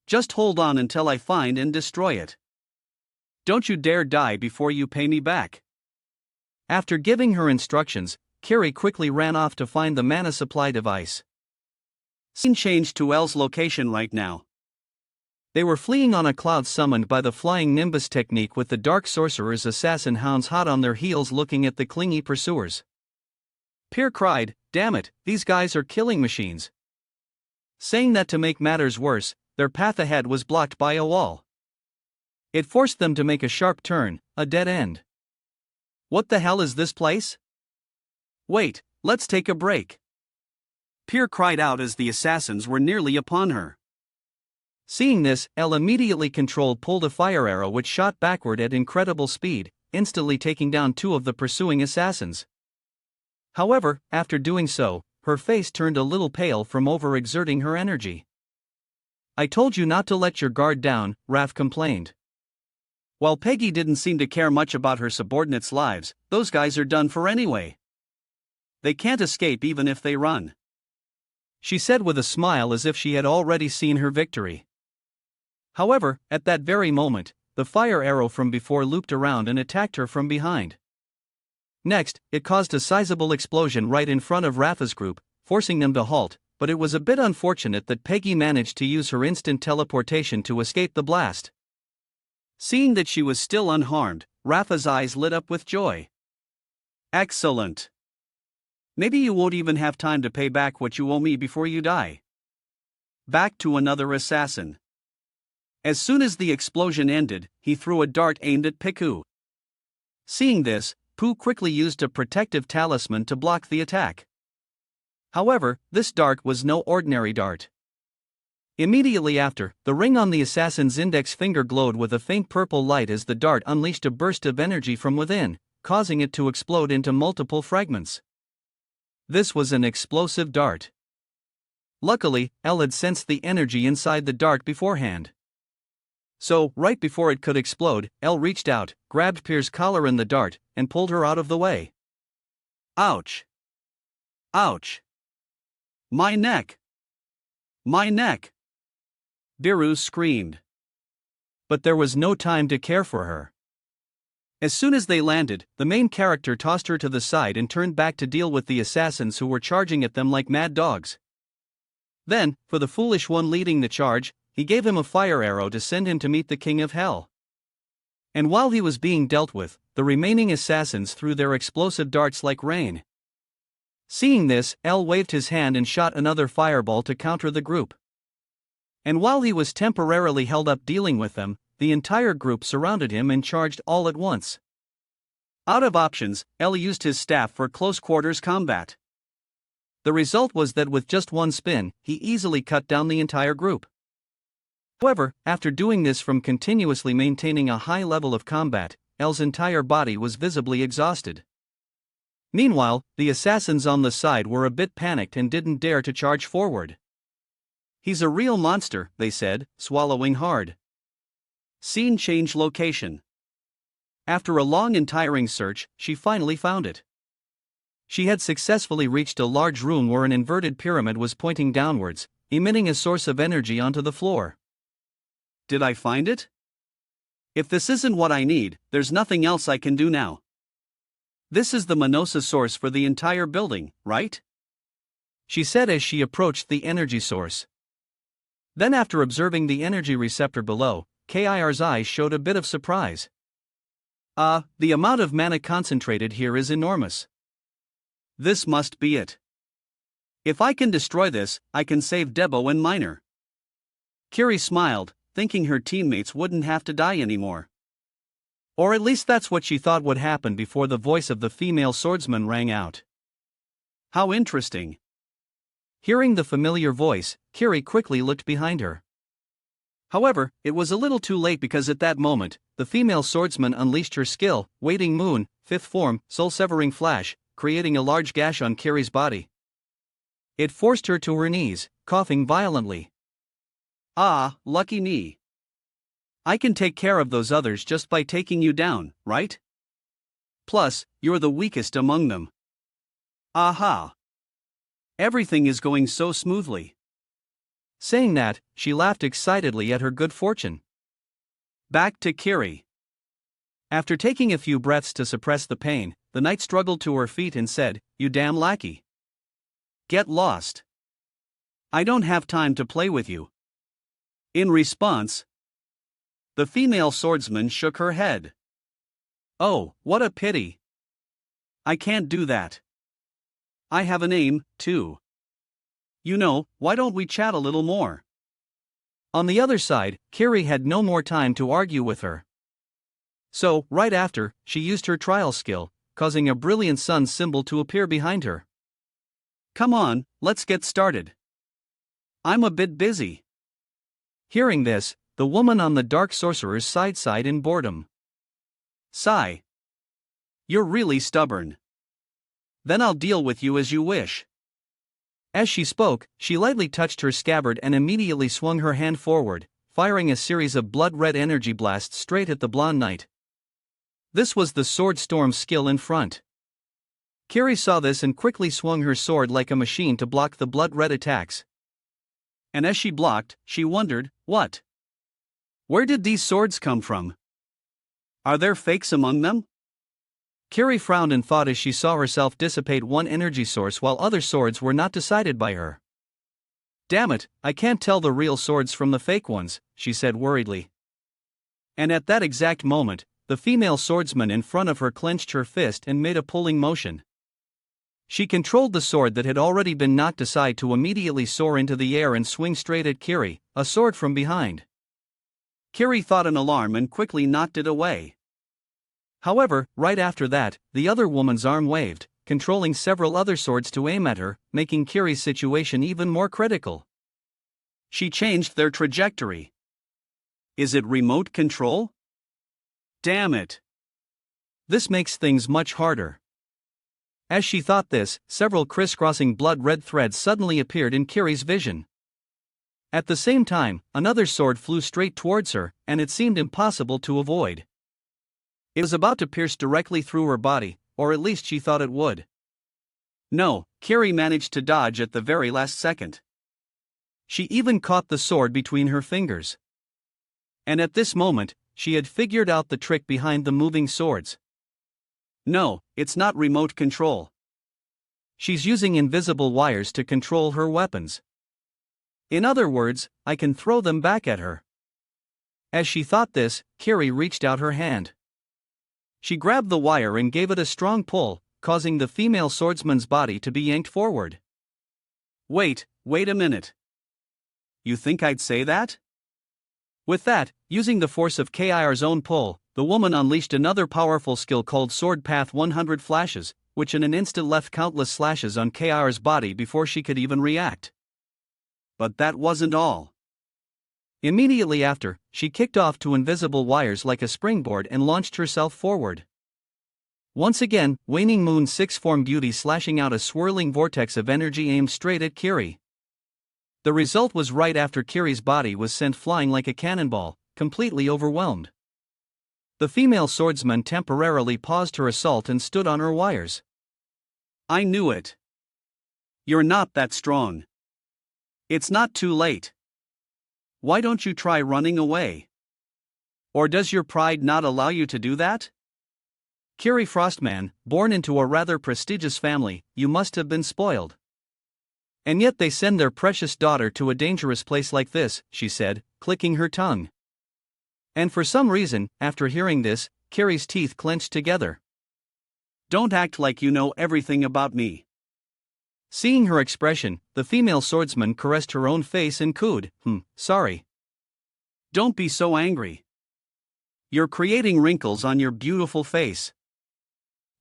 Just hold on until I find and destroy it. Don't you dare die before you pay me back. After giving her instructions, Kiri quickly ran off to find the mana supply device. Scene changed to L's location right now. They were fleeing on a cloud summoned by the flying nimbus technique, with the dark sorcerer's assassin hounds hot on their heels looking at the clingy pursuers. Pierre cried, "Damn it, these guys are killing machines." Saying that to make matters worse, their path ahead was blocked by a wall. It forced them to make a sharp turn, a dead end. What the hell is this place? Wait, let's take a break. Pierre cried out as the assassins were nearly upon her. Seeing this, Elle immediately pulled a fire arrow which shot backward at incredible speed, instantly taking down two of the pursuing assassins. However, after doing so, her face turned a little pale from overexerting her energy. I told you not to let your guard down, Raph complained. While Peggy didn't seem to care much about her subordinates' lives, those guys are done for anyway. They can't escape even if they run, she said with a smile as if she had already seen her victory. However, at that very moment, the fire arrow from before looped around and attacked her from behind. Next, it caused a sizable explosion right in front of Rafa's group, forcing them to halt, but it was a bit unfortunate that Peggy managed to use her instant teleportation to escape the blast. Seeing that she was still unharmed, Rafa's eyes lit up with joy. Excellent. Maybe you won't even have time to pay back what you owe me before you die. Back to another assassin. As soon as the explosion ended, he threw a dart aimed at Piku. Seeing this, Pooh quickly used a protective talisman to block the attack. However, this dart was no ordinary dart. Immediately after, the ring on the assassin's index finger glowed with a faint purple light as the dart unleashed a burst of energy from within, causing it to explode into multiple fragments. This was an explosive dart. Luckily, Elle had sensed the energy inside the dart beforehand. So, right before it could explode, Elle reached out, grabbed Pierre's collar and the dart, and pulled her out of the way. Ouch! Ouch! My neck! My neck! Biru screamed. But there was no time to care for her. As soon as they landed, the main character tossed her to the side and turned back to deal with the assassins who were charging at them like mad dogs. Then, for the foolish one leading the charge, he gave him a fire arrow to send him to meet the King of Hell. And while he was being dealt with, the remaining assassins threw their explosive darts like rain. Seeing this, Elle waved his hand and shot another fireball to counter the group. And while he was temporarily held up dealing with them, the entire group surrounded him and charged all at once. Out of options, Elle used his staff for close-quarters combat. The result was that with just one spin, he easily cut down the entire group. However, after doing this from continuously maintaining a high level of combat, Elle's entire body was visibly exhausted. Meanwhile, the assassins on the side were a bit panicked and didn't dare to charge forward. He's a real monster, they said, swallowing hard. Scene change location. After a long and tiring search, she finally found it. She had successfully reached a large room where an inverted pyramid was pointing downwards, emitting a source of energy onto the floor. Did I find it? If this isn't what I need, there's nothing else I can do now. This is the Manosa source for the entire building, right? She said as she approached the energy source. Then after observing the energy receptor below, Kir's eyes showed a bit of surprise. The amount of mana concentrated here is enormous. This must be it. If I can destroy this, I can save Debo and Minor. Kiri smiled, thinking her teammates wouldn't have to die anymore. Or at least that's what she thought would happen before the voice of the female swordsman rang out. How interesting. Hearing the familiar voice, Kiri quickly looked behind her. However, it was a little too late because at that moment, the female swordsman unleashed her skill, Waiting Moon, 5th form, soul-severing flash, creating a large gash on Kiri's body. It forced her to her knees, coughing violently. Ah, lucky me. I can take care of those others just by taking you down, right? Plus, you're the weakest among them. Aha! Everything is going so smoothly. Saying that, she laughed excitedly at her good fortune. Back to Kiri. After taking a few breaths to suppress the pain, the knight struggled to her feet and said, "You damn lackey. Get lost. I don't have time to play with you." In response, the female swordsman shook her head. "Oh, what a pity. I can't do that. I have an aim, too. You know, why don't we chat a little more?" On the other side, Kiri had no more time to argue with her. So, right after, she used her trial skill, causing a brilliant sun symbol to appear behind her. "Come on, let's get started. I'm a bit busy." Hearing this, the woman on the dark sorcerer's side sighed in boredom. Sigh. "You're really stubborn. Then I'll deal with you as you wish." As she spoke, she lightly touched her scabbard and immediately swung her hand forward, firing a series of blood-red energy blasts straight at the blonde knight. This was the sword storm skill in front. Kiri saw this and quickly swung her sword like a machine to block the blood-red attacks. And as she blocked, she wondered, what? Where did these swords come from? Are there fakes among them? Kiri frowned and thought as she saw herself dissipate one energy source while other swords were not decided by her. "Damn it, I can't tell the real swords from the fake ones," she said worriedly. And at that exact moment, the female swordsman in front of her clenched her fist and made a pulling motion. She controlled the sword that had already been knocked aside to immediately soar into the air and swing straight at Kiri, a sword from behind. Kiri thought an alarm and quickly knocked it away. However, right after that, the other woman's arm waved, controlling several other swords to aim at her, making Kiri's situation even more critical. She changed their trajectory. Is it remote control? Damn it. This makes things much harder. As she thought this, several crisscrossing blood-red threads suddenly appeared in Kiri's vision. At the same time, another sword flew straight towards her, and it seemed impossible to avoid. It was about to pierce directly through her body, or at least she thought it would. No, Kiri managed to dodge at the very last second. She even caught the sword between her fingers. And at this moment, she had figured out the trick behind the moving swords. No, it's not remote control. She's using invisible wires to control her weapons. In other words, I can throw them back at her. As she thought this, Kiri reached out her hand. She grabbed the wire and gave it a strong pull, causing the female swordsman's body to be yanked forward. Wait a minute. You think I'd say that? With that, using the force of Kir's own pull, the woman unleashed another powerful skill called Sword Path 100 Flashes, which in an instant left countless slashes on Kir's body before she could even react. But that wasn't all. Immediately after, she kicked off two invisible wires like a springboard and launched herself forward. Once again, Waning Moon 6th form beauty slashing out a swirling vortex of energy aimed straight at Kiri. The result was right after Kiri's body was sent flying like a cannonball, completely overwhelmed. The female swordsman temporarily paused her assault and stood on her wires. I knew it. You're not that strong. It's not too late. Why don't you try running away? Or does your pride not allow you to do that? Kiri Frostman, born into a rather prestigious family, you must have been spoiled. And yet they send their precious daughter to a dangerous place like this, she said, clicking her tongue. And for some reason, after hearing this, Kiri's teeth clenched together. Don't act like you know everything about me. Seeing her expression, the female swordsman caressed her own face and cooed, sorry. Don't be so angry. You're creating wrinkles on your beautiful face.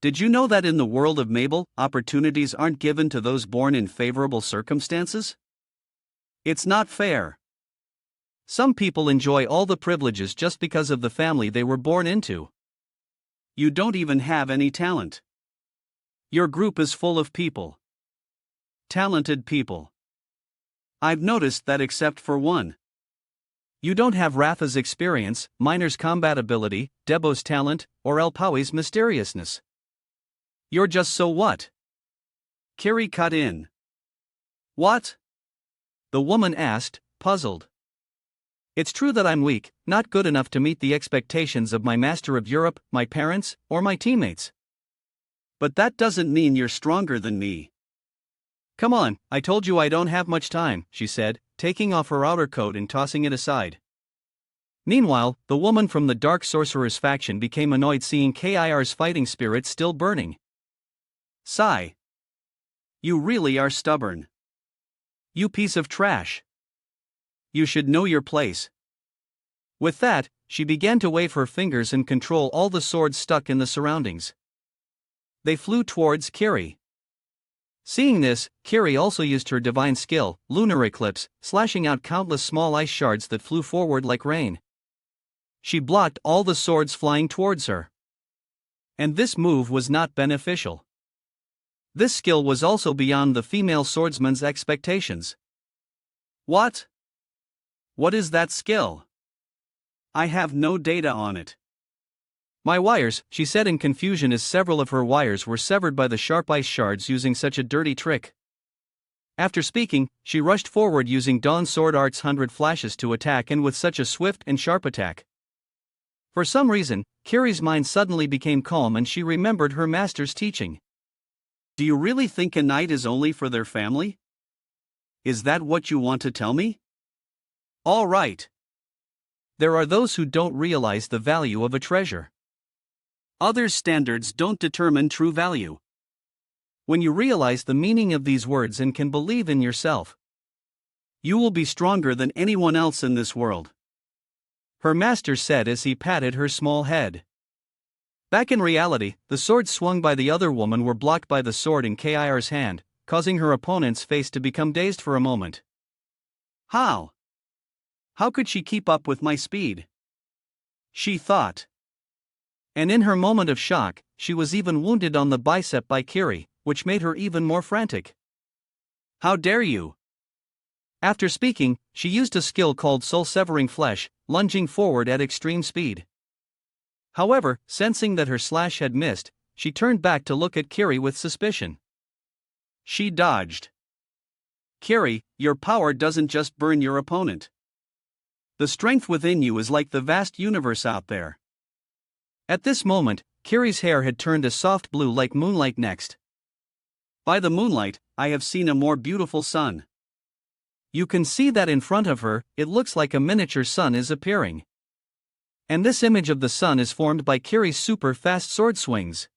Did you know that in the world of Mabel, opportunities aren't given to those born in favorable circumstances? It's not fair. Some people enjoy all the privileges just because of the family they were born into. You don't even have any talent. Your group is full of people. Talented people. I've noticed that except for one. You don't have Rafa's experience, Miner's combat ability, Debo's talent, or El Pawi's mysteriousness. You're just so what? Kiri cut in. What? The woman asked, puzzled. It's true that I'm weak, not good enough to meet the expectations of my master of Europe, my parents, or my teammates. But that doesn't mean you're stronger than me. Come on, I told you I don't have much time, she said, taking off her outer coat and tossing it aside. Meanwhile, the woman from the Dark Sorcerer's faction became annoyed seeing Kir's fighting spirit still burning. Sigh. You really are stubborn. You piece of trash. You should know your place. With that, she began to wave her fingers and control all the swords stuck in the surroundings. They flew towards Kiri. Seeing this, Kiri also used her divine skill, Lunar Eclipse, slashing out countless small ice shards that flew forward like rain. She blocked all the swords flying towards her. And this move was not beneficial. This skill was also beyond the female swordsman's expectations. What? What is that skill? I have no data on it. My wires, she said in confusion as several of her wires were severed by the sharp ice shards using such a dirty trick. After speaking, she rushed forward using Dawn Sword Art's 100 flashes to attack and with such a swift and sharp attack. For some reason, Kiri's mind suddenly became calm and she remembered her master's teaching. Do you really think a knight is only for their family? Is that what you want to tell me? All right. There are those who don't realize the value of a treasure. Others' standards don't determine true value. When you realize the meaning of these words and can believe in yourself, you will be stronger than anyone else in this world. Her master said as he patted her small head. Back in reality, the swords swung by the other woman were blocked by the sword in Kir's hand, causing her opponent's face to become dazed for a moment. How? How could she keep up with my speed? She thought. And in her moment of shock, she was even wounded on the bicep by Kiri, which made her even more frantic. How dare you? After speaking, she used a skill called soul-severing flesh, lunging forward at extreme speed. However, sensing that her slash had missed, she turned back to look at Kiri with suspicion. She dodged. Kiri, your power doesn't just burn your opponent. The strength within you is like the vast universe out there. At this moment, Kiri's hair had turned a soft blue like moonlight next. By the moonlight, I have seen a more beautiful sun. You can see that in front of her, it looks like a miniature sun is appearing. And this image of the sun is formed by Kiri's super fast sword swings.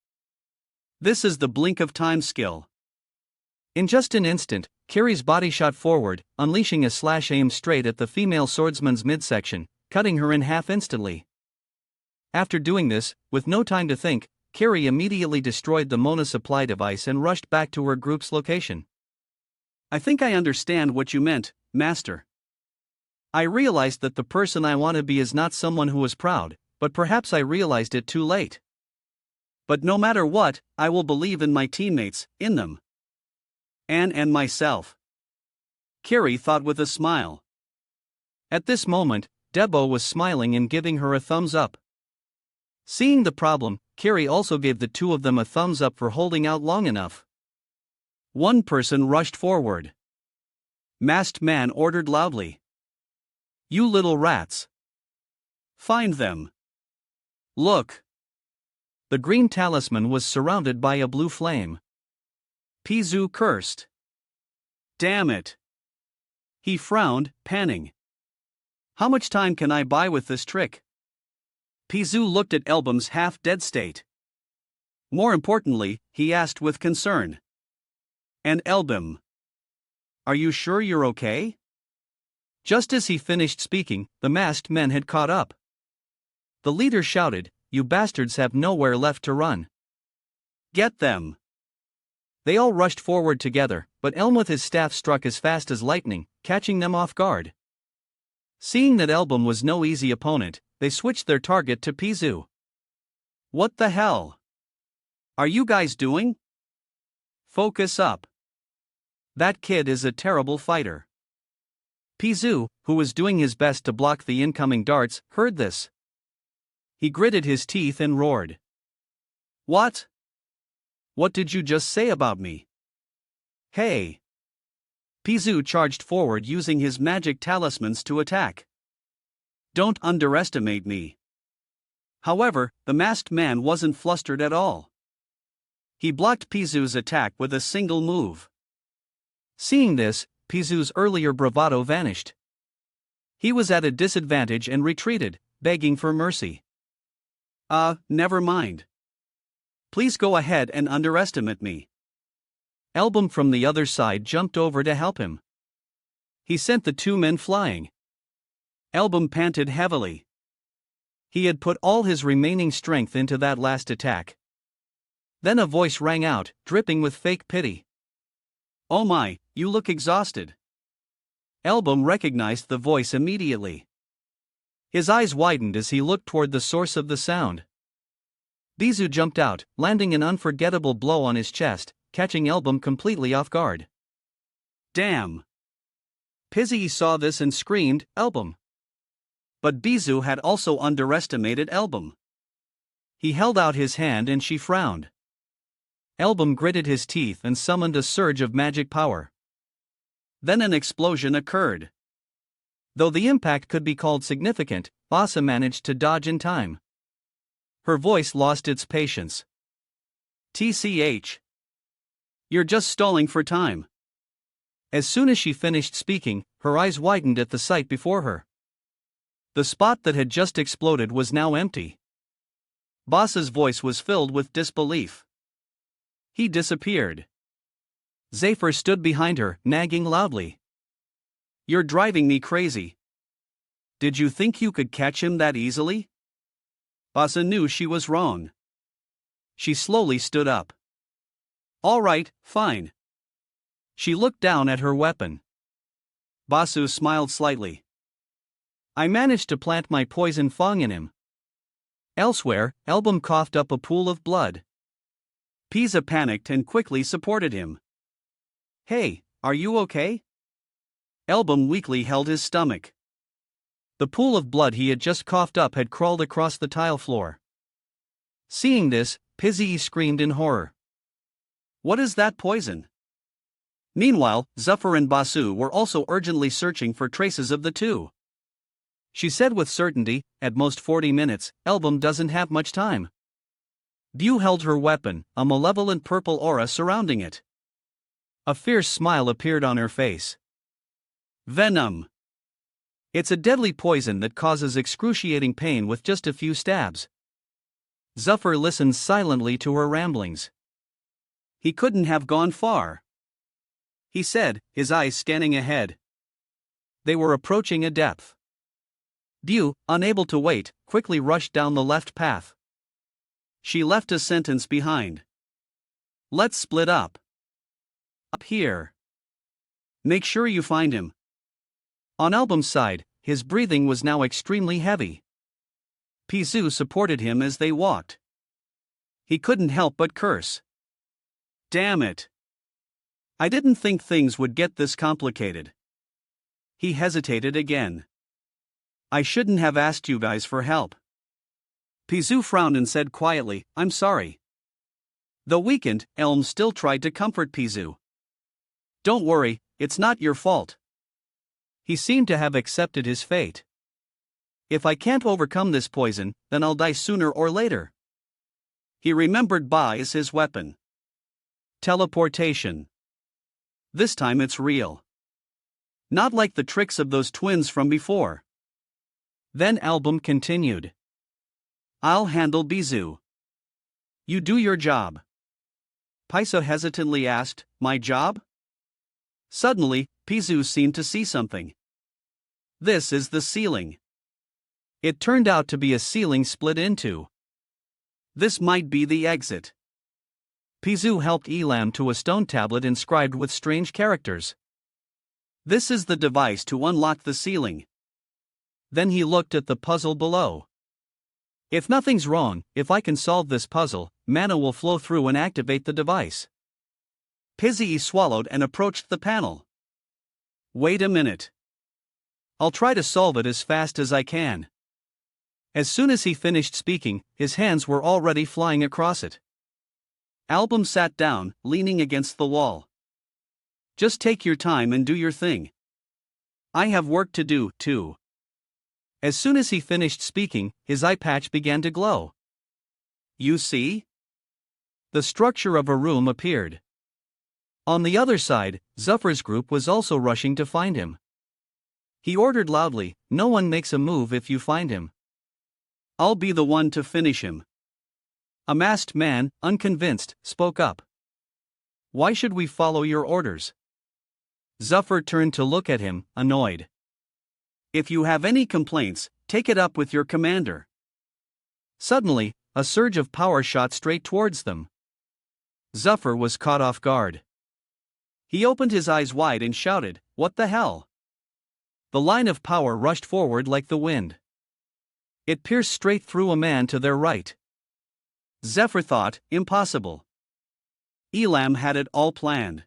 This is the blink of time skill. In just an instant, Kiri's body shot forward, unleashing a slash aimed straight at the female swordsman's midsection, cutting her in half instantly. After doing this, with no time to think, Kiri immediately destroyed the Mona supply device and rushed back to her group's location. I think I understand what you meant, Master. I realized that the person I want to be is not someone who is proud, but perhaps I realized it too late. But no matter what, I will believe in my teammates, in them. And myself. Kiri thought with a smile. At this moment, Debo was smiling and giving her a thumbs up. Seeing the problem, Kiri also gave the two of them a thumbs up for holding out long enough. One person rushed forward. Masked man ordered loudly. You little rats. Find them. Look. The green talisman was surrounded by a blue flame. Pizu cursed. Damn it. He frowned, panning. How much time can I buy with this trick? Pizu looked at Elbum's half-dead state. More importantly, he asked with concern. And Elbim. Are you sure you're okay? Just as he finished speaking, the masked men had caught up. The leader shouted, "You bastards have nowhere left to run. Get them!" They all rushed forward together, but Elm with his staff struck as fast as lightning, catching them off guard. Seeing that Elbim was no easy opponent, they switched their target to Pizu. What the hell are you guys doing? Focus up. That kid is a terrible fighter. Pizu, who was doing his best to block the incoming darts, heard this. He gritted his teeth and roared. What? What did you just say about me? Hey! Pizu charged forward using his magic talismans to attack. Don't underestimate me. However, the masked man wasn't flustered at all. He blocked Pizu's attack with a single move. Seeing this, Pizu's earlier bravado vanished. He was at a disadvantage and retreated, begging for mercy. Never mind. Please go ahead and underestimate me. Elbim from the other side jumped over to help him. He sent the two men flying. Elbim panted heavily. He had put all his remaining strength into that last attack. Then a voice rang out, dripping with fake pity. Oh my, you look exhausted. Elbim recognized the voice immediately. His eyes widened as he looked toward the source of the sound. Pizu jumped out, landing an unforgettable blow on his chest, catching Elbim completely off guard. Damn! Pizu saw this and screamed, Elbim. But Pizu had also underestimated Elbim. He held out his hand and she frowned. Elbim gritted his teeth and summoned a surge of magic power. Then an explosion occurred. Though the impact could be called significant, Bassa managed to dodge in time. Her voice lost its patience. TCH. You're just stalling for time. As soon as she finished speaking, her eyes widened at the sight before her. The spot that had just exploded was now empty. Bassa's voice was filled with disbelief. He disappeared. Zephyr stood behind her, nagging loudly. You're driving me crazy. Did you think you could catch him that easily? Bassa knew she was wrong. She slowly stood up. All right, fine. She looked down at her weapon. Basu smiled slightly. I managed to plant my poison fang in him. Elsewhere, Elbim coughed up a pool of blood. Pisa panicked and quickly supported him. Hey, are you okay? Elbim weakly held his stomach. The pool of blood he had just coughed up had crawled across the tile floor. Seeing this, Pizzi screamed in horror. What is that poison? Meanwhile, Zephyr and Basu were also urgently searching for traces of the two. She said with certainty, at most 40 minutes, Elbim doesn't have much time. Bu held her weapon, a malevolent purple aura surrounding it. A fierce smile appeared on her face. Venom. It's a deadly poison that causes excruciating pain with just a few stabs. Zephyr listened silently to her ramblings. He couldn't have gone far, he said, his eyes scanning ahead. They were approaching a depth. Bu, unable to wait, quickly rushed down the left path. She left a sentence behind. Let's split up. Up here. Make sure you find him. On Elbim's side, his breathing was now extremely heavy. Pizu supported him as they walked. He couldn't help but curse. Damn it. I didn't think things would get this complicated. He hesitated again. I shouldn't have asked you guys for help. Pizu frowned and said quietly, I'm sorry. Though weakened, Elm still tried to comfort Pizu. Don't worry, it's not your fault. He seemed to have accepted his fate. If I can't overcome this poison, then I'll die sooner or later. He remembered Ba as his weapon. Teleportation. This time it's real. Not like the tricks of those twins from before. Then Elbim continued. I'll handle Bizu. You do your job. Paisa hesitantly asked, "My job?" Suddenly, Pizu seemed to see something. "This is the ceiling." It turned out to be a ceiling split in two. This might be the exit. Pizu helped Elam to a stone tablet inscribed with strange characters. "This is the device to unlock the ceiling." Then he looked at the puzzle below. "If nothing's wrong, if I can solve this puzzle, mana will flow through and activate the device." Pizzi swallowed and approached the panel. "Wait a minute. I'll try to solve it as fast as I can." As soon as he finished speaking, his hands were already flying across it. Album sat down, leaning against the wall. "Just take your time and do your thing. I have work to do, too." As soon as he finished speaking, his eye patch began to glow. "You see?" The structure of a room appeared. On the other side, Zuffer's group was also rushing to find him. He ordered loudly, "No one makes a move if you find him. I'll be the one to finish him." A masked man, unconvinced, spoke up. "Why should we follow your orders?" Zuffer turned to look at him, annoyed. "If you have any complaints, take it up with your commander." Suddenly, a surge of power shot straight towards them. Zuffer was caught off guard. He opened his eyes wide and shouted, "What the hell?" The line of power rushed forward like the wind. It pierced straight through a man to their right. Zephyr thought, impossible. Elam had it all planned.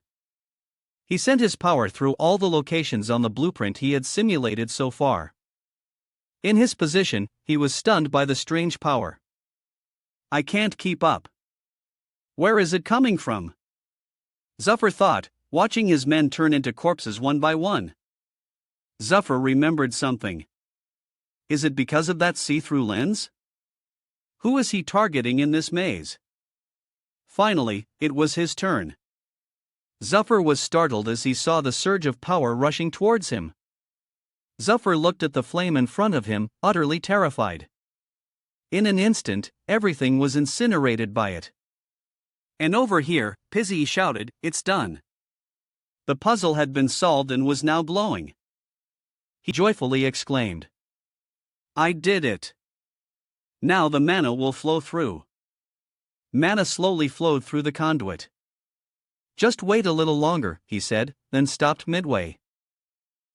He sent his power through all the locations on the blueprint he had simulated so far. In his position, he was stunned by the strange power. "I can't keep up. Where is it coming from?" Zuffer thought, watching his men turn into corpses one by one. Zuffer remembered something. Is it because of that see-through lens? Who is he targeting in this maze? Finally, it was his turn. Zuffer was startled as he saw the surge of power rushing towards him. Zuffer looked at the flame in front of him, utterly terrified. In an instant, everything was incinerated by it. And over here, Pizzi shouted, "It's done." The puzzle had been solved and was now glowing. He joyfully exclaimed, "I did it! Now the mana will flow through." Mana slowly flowed through the conduit. "Just wait a little longer," he said, then stopped midway.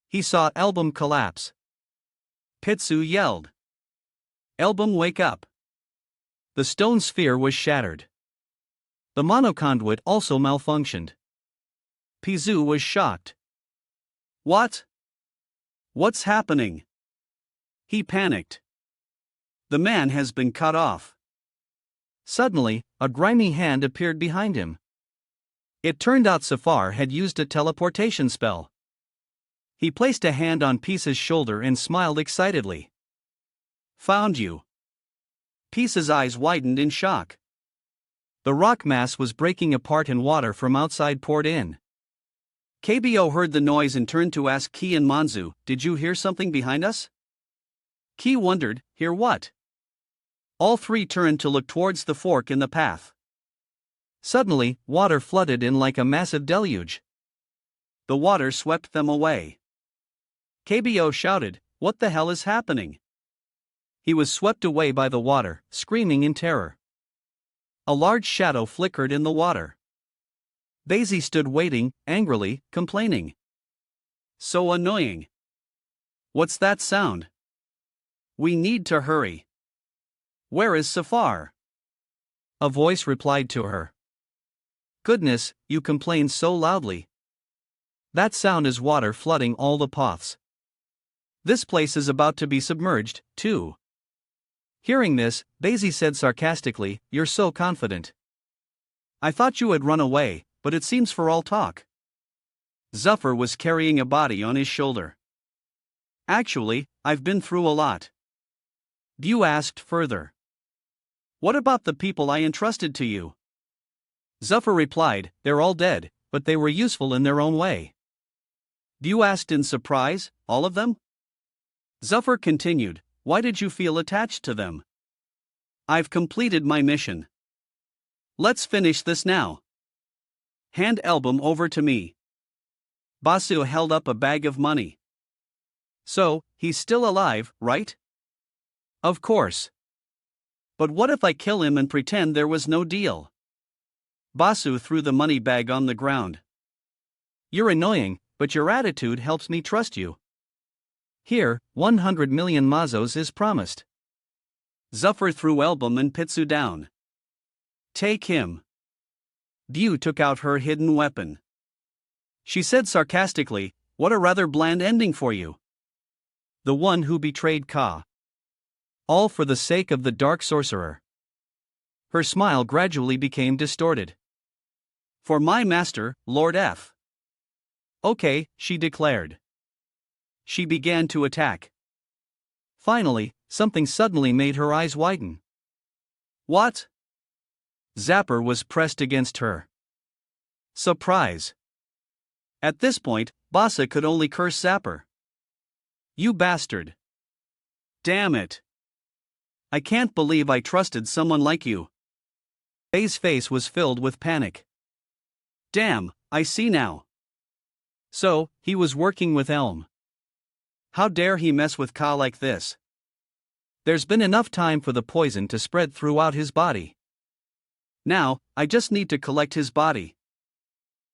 He saw Album collapse. Pitsu yelled, "Album, wake up!" The stone sphere was shattered. The monoconduit also malfunctioned. Pizu was shocked. "What? What's happening?" He panicked. The man has been cut off. Suddenly, a grimy hand appeared behind him. It turned out Safar had used a teleportation spell. He placed a hand on Pisa's shoulder and smiled excitedly. "Found you." Pisa's eyes widened in shock. The rock mass was breaking apart and water from outside poured in. KBO heard the noise and turned to ask Ki and Manzu, "Did you hear something behind us?" Ki wondered, "Hear what?" All three turned to look towards the fork in the path. Suddenly, water flooded in like a massive deluge. The water swept them away. KBO shouted, "What the hell is happening?" He was swept away by the water, screaming in terror. A large shadow flickered in the water. Daisy stood waiting, angrily, complaining. "So annoying. What's that sound? We need to hurry. Where is Safar?" A voice replied to her. "Goodness, you complain so loudly. That sound is water flooding all the paths. This place is about to be submerged, too." Hearing this, Daisy said sarcastically, "You're so confident. I thought you had run away, but it seems for all talk." Zuffer was carrying a body on his shoulder. "Actually, I've been through a lot." You asked further. "What about the people I entrusted to you?" Zuffer replied, "They're all dead, but they were useful in their own way." You asked in surprise, "All of them?" Zuffer continued, "Why did you feel attached to them?" "I've completed my mission. Let's finish this now." Hand album over to me. Basu held up a bag of money. So, he's still alive, right? Of course. But what if I kill him and pretend there was no deal? Basu threw the money bag on the ground. You're annoying, but your attitude helps me trust you. Here, 100 million mazos is promised. Zuffer threw album and Pitsu down. Take him. Liu took out her hidden weapon. She said sarcastically, what a rather bland ending for you. The one who betrayed Ka. All for the sake of the dark sorcerer. Her smile gradually became distorted. For my master, Lord F. Okay, she declared. She began to attack. Finally, something suddenly made her eyes widen. What? Zapper was pressed against her. Surprise. At this point, Basa could only curse Zapper. You bastard. Damn it. I can't believe I trusted someone like you. Bay's face was filled with panic. Damn, I see now. So, he was working with Elm. How dare he mess with Ka like this? There's been enough time for the poison to spread throughout his body. Now, I just need to collect his body.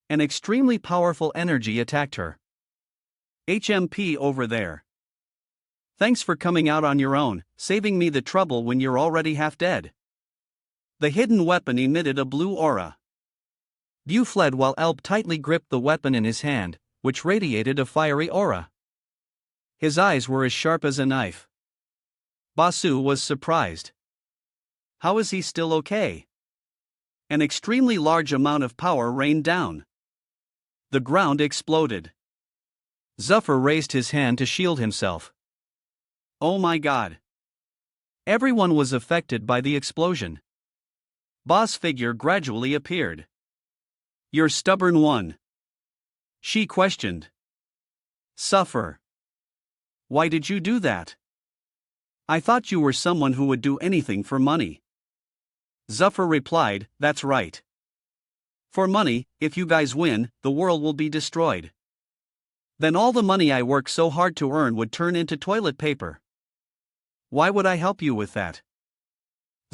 An extremely powerful energy attacked her. HMP over there. Thanks for coming out on your own, saving me the trouble when you're already half dead. The hidden weapon emitted a blue aura. Liu fled while Elb tightly gripped the weapon in his hand, which radiated a fiery aura. His eyes were as sharp as a knife. Basu was surprised. How is he still okay? An extremely large amount of power rained down. The ground exploded. Zuffer raised his hand to shield himself. Oh my god. Everyone was affected by the explosion. Ba's figure gradually appeared. You're stubborn one. She questioned. Suffer. Why did you do that? I thought you were someone who would do anything for money. Zuffer replied, that's right. For money, if you guys win, the world will be destroyed. Then all the money I work so hard to earn would turn into toilet paper. Why would I help you with that?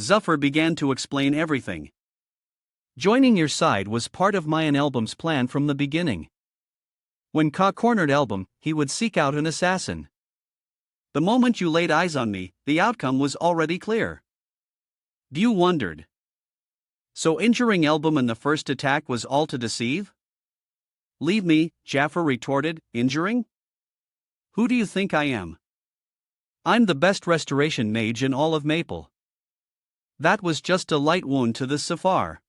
Zuffer began to explain everything. Joining your side was part of my and Elbum's plan from the beginning. When Ka cornered Elbum, he would seek out an assassin. The moment you laid eyes on me, the outcome was already clear. Liu wondered. So injuring Elbum in the first attack was all to deceive? Leave me, Jaffer retorted, injuring? Who do you think I am? I'm the best restoration mage in all of Maple. That was just a light wound to the Safar.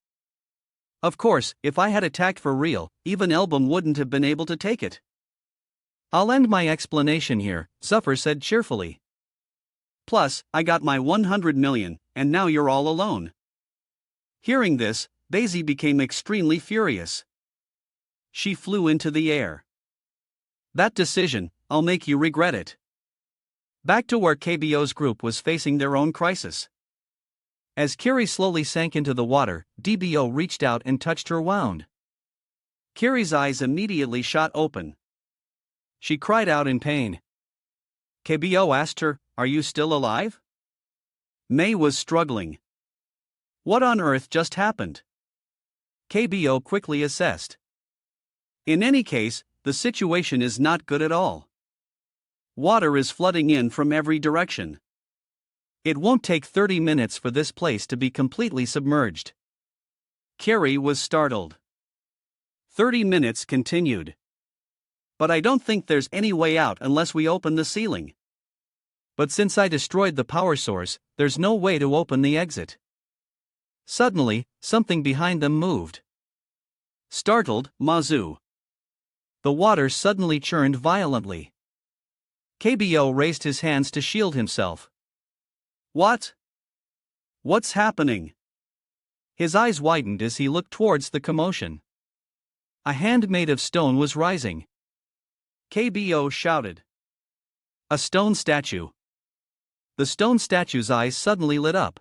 Of course, if I had attacked for real, even Elbum wouldn't have been able to take it. I'll end my explanation here, Zuffer said cheerfully. Plus, I got my 100 million, and now you're all alone. Hearing this, Daisy became extremely furious. She flew into the air. That decision, I'll make you regret it. Back to where KBO's group was facing their own crisis. As Kiri slowly sank into the water, DBO reached out and touched her wound. Kiri's eyes immediately shot open. She cried out in pain. KBO asked her, are you still alive? May was struggling. What on earth just happened? KBO quickly assessed. In any case, the situation is not good at all. Water is flooding in from every direction. It won't take 30 minutes for this place to be completely submerged. Kiri was startled. 30 minutes continued. But I don't think there's any way out unless we open the ceiling. But since I destroyed the power source, there's no way to open the exit. Suddenly, something behind them moved. Startled, Mazu. The water suddenly churned violently. KBO raised his hands to shield himself. What? What's happening? His eyes widened as he looked towards the commotion. A hand made of stone was rising. KBO shouted. A stone statue. The stone statue's eyes suddenly lit up.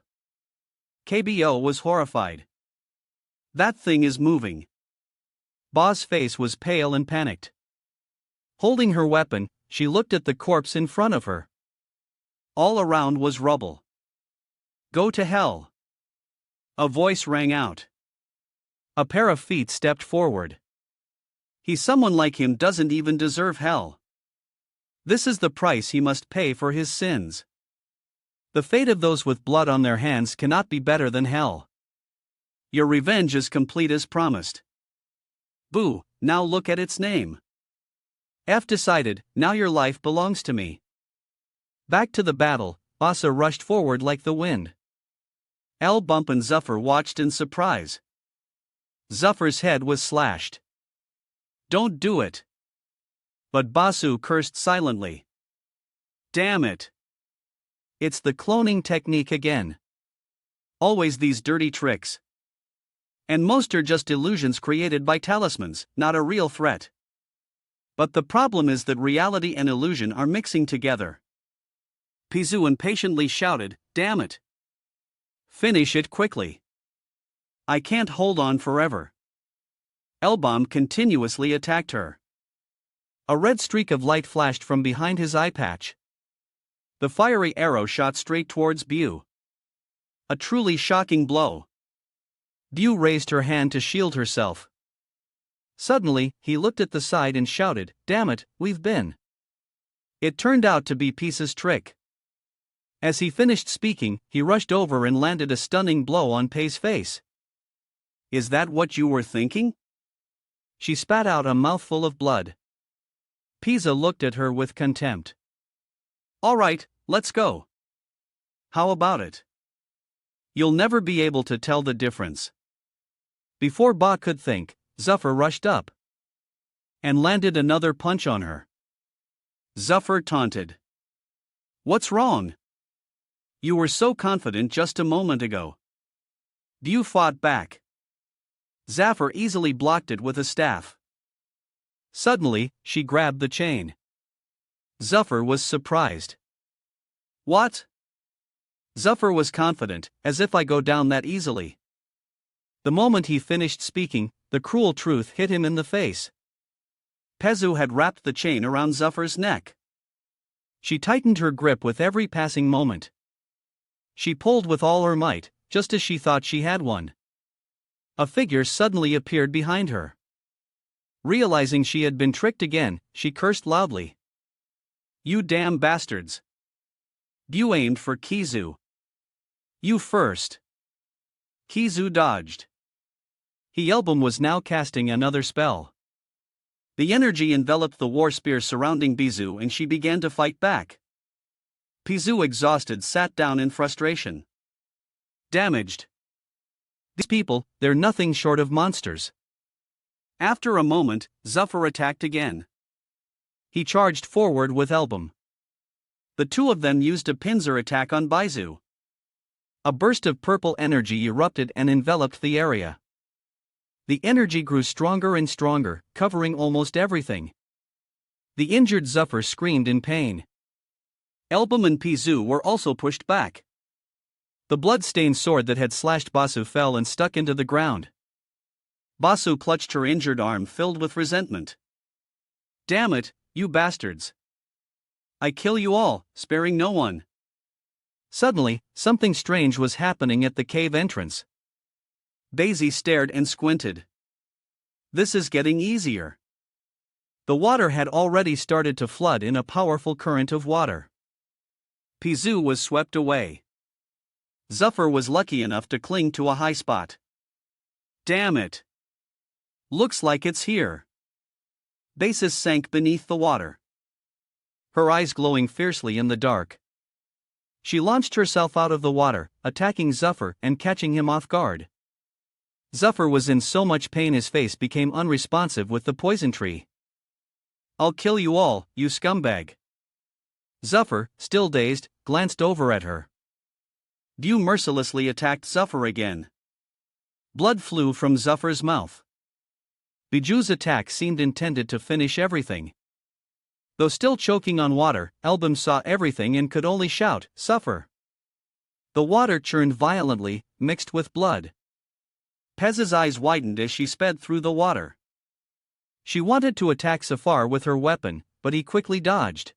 KBO was horrified. That thing is moving. Ba's face was pale and panicked. Holding her weapon, she looked at the corpse in front of her. All around was rubble. "Go to hell!" A voice rang out. A pair of feet stepped forward. Someone like him doesn't even deserve hell. This is the price he must pay for his sins. The fate of those with blood on their hands cannot be better than hell. Your revenge is complete as promised. Boo, now look at its name. F decided, now your life belongs to me. Back to the battle, Basa rushed forward like the wind. Bump and Zuffer watched in surprise. Zuffer's head was slashed. "Don't do it." But Basu cursed silently. "Damn it. It's the cloning technique again. Always these dirty tricks. And most are just illusions created by talismans, not a real threat. But the problem is that reality and illusion are mixing together." Pizu impatiently shouted, "Damn it. Finish it quickly. I can't hold on forever." Elbom continuously attacked her. A red streak of light flashed from behind his eye patch. The fiery arrow shot straight towards Bu. A truly shocking blow. Bu raised her hand to shield herself. Suddenly, he looked at the side and shouted, "Damn it, we've been." It turned out to be Pisa's trick. As he finished speaking, he rushed over and landed a stunning blow on Pei's face. "Is that what you were thinking?" She spat out a mouthful of blood. Pisa looked at her with contempt. "All right, let's go. How about it? You'll never be able to tell the difference." Before Ba could think, Zuffer rushed up and landed another punch on her. Zuffer taunted. "What's wrong? You were so confident just a moment ago." Bu fought back. Zaffer easily blocked it with a staff. Suddenly, she grabbed the chain. Zuffer was surprised. "What?" Zuffer was confident, "As if I go down that easily." The moment he finished speaking, the cruel truth hit him in the face. Pezu had wrapped the chain around Zuffer's neck. She tightened her grip with every passing moment. She pulled with all her might, just as she thought she had one. A figure suddenly appeared behind her. Realizing she had been tricked again, she cursed loudly. "You damn bastards." Bu aimed for Kizu. "You first." Kizu dodged. Elbum was now casting another spell. The energy enveloped the war spear surrounding Bizu and she began to fight back. Pizu, exhausted, sat down in frustration. Damaged. These people, they're nothing short of monsters. After a moment, Zuffer attacked again. He charged forward with Elbum. The two of them used a pincer attack on Bizu. A burst of purple energy erupted and enveloped the area. The energy grew stronger and stronger, covering almost everything. The injured Zuffer screamed in pain. Elbum and Pizu were also pushed back. The blood-stained sword that had slashed Basu fell and stuck into the ground. Basu clutched her injured arm, filled with resentment. "Damn it, you bastards. I kill you all, sparing no one." Suddenly, something strange was happening at the cave entrance. Daisy stared and squinted. "This is getting easier." The water had already started to flood in a powerful current of water. Pizu was swept away. Zuffer was lucky enough to cling to a high spot. "Damn it. Looks like it's here." Basis sank beneath the water, her eyes glowing fiercely in the dark. She launched herself out of the water, attacking Zuffer and catching him off guard. Zuffer was in so much pain his face became unresponsive with the poison tree. "I'll kill you all, you scumbag." Zuffer, still dazed, glanced over at her. Bu mercilessly attacked Zuffer again. Blood flew from Zuffer's mouth. Biju's attack seemed intended to finish everything. Though still choking on water, Elbum saw everything and could only shout, "Suffer!" The water churned violently, mixed with blood. Pez's eyes widened as she sped through the water. She wanted to attack Zafar with her weapon, but he quickly dodged.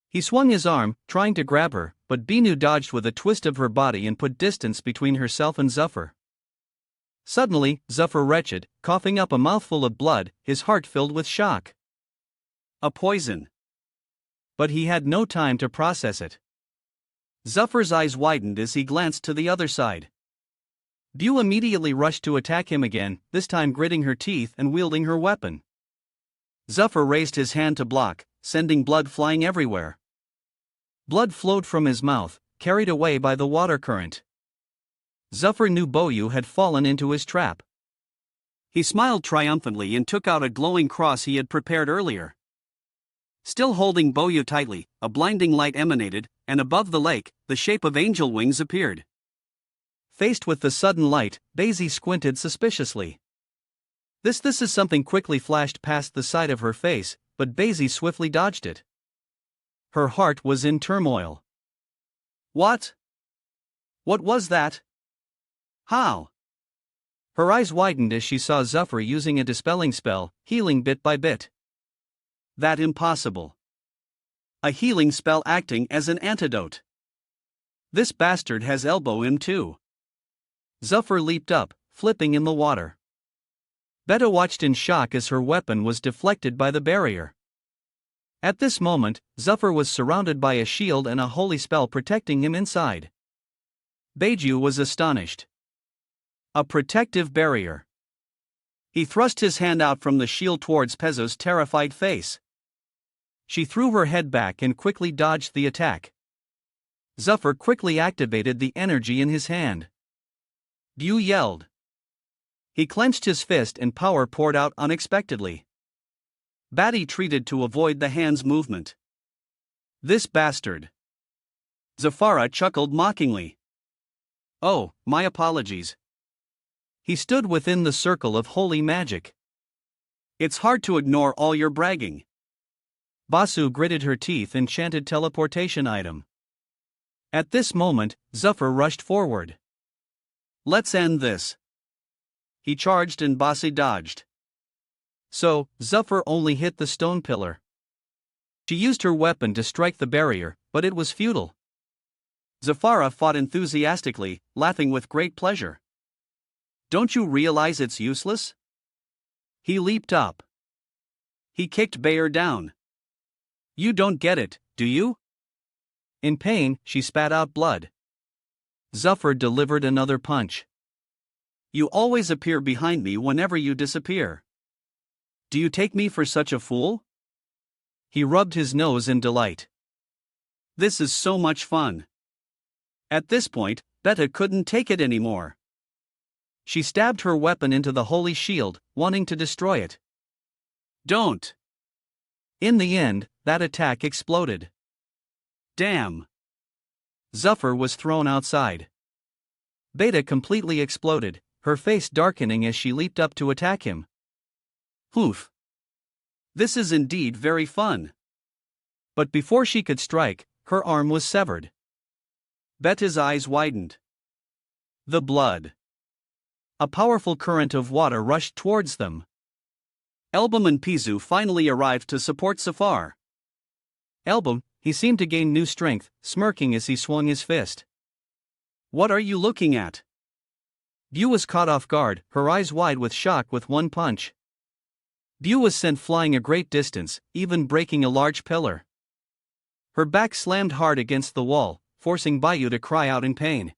He swung his arm, trying to grab her, but Binu dodged with a twist of her body and put distance between herself and Zafar. Suddenly, Zafar retched, coughing up a mouthful of blood, his heart filled with shock. A poison. But he had no time to process it. Zafar's eyes widened as he glanced to the other side. Bu immediately rushed to attack him again, this time gritting her teeth and wielding her weapon. Zafar raised his hand to block, sending blood flying everywhere. Blood flowed from his mouth, carried away by the water current. Zafar knew Boyu had fallen into his trap. He smiled triumphantly and took out a glowing cross he had prepared earlier. Still holding Boyu tightly, a blinding light emanated, and above the lake, the shape of angel wings appeared. Faced with the sudden light, Daisy squinted suspiciously. This is something quickly flashed past the side of her face, but Daisy swiftly dodged it. Her heart was in turmoil. What? What was that? How? Her eyes widened as she saw Zafar using a dispelling spell, healing bit by bit. That impossible. A healing spell acting as an antidote. This bastard has elbow him too. Zafar leaped up, flipping in the water. Beta watched in shock as her weapon was deflected by the barrier. At this moment, Zafar was surrounded by a shield and a holy spell protecting him inside. Beiju was astonished. A protective barrier. He thrust his hand out from the shield towards Pezzo's terrified face. She threw her head back and quickly dodged the attack. Zafar quickly activated the energy in his hand. Bu yelled. He clenched his fist and power poured out unexpectedly. Batty treated to avoid the hand's movement. This bastard. Zafara chuckled mockingly. Oh, my apologies. He stood within the circle of holy magic. It's hard to ignore all your bragging. Basu gritted her teeth and chanted teleportation item. At this moment, Zafar rushed forward. Let's end this. He charged and Basi dodged. So, Zafar only hit the stone pillar. She used her weapon to strike the barrier, but it was futile. Zafara fought enthusiastically, laughing with great pleasure. Don't you realize it's useless? He leaped up. He kicked Bayer down. You don't get it, do you? In pain, she spat out blood. Zafar delivered another punch. You always appear behind me whenever you disappear. Do you take me for such a fool? He rubbed his nose in delight. This is so much fun. At this point, Beta couldn't take it anymore. She stabbed her weapon into the holy shield, wanting to destroy it. Don't. In the end, that attack exploded. Damn. Zafar was thrown outside. Beta completely exploded, her face darkening as she leaped up to attack him. Oof. This is indeed very fun. But before she could strike, her arm was severed. Beta's eyes widened. The blood. A powerful current of water rushed towards them. Elbum and Pizu finally arrived to support Zafar. Elbum, he seemed to gain new strength, smirking as he swung his fist. What are you looking at? Bu was caught off guard, her eyes wide with shock with one punch. Bu was sent flying a great distance, even breaking a large pillar. Her back slammed hard against the wall, forcing Bayu to cry out in pain.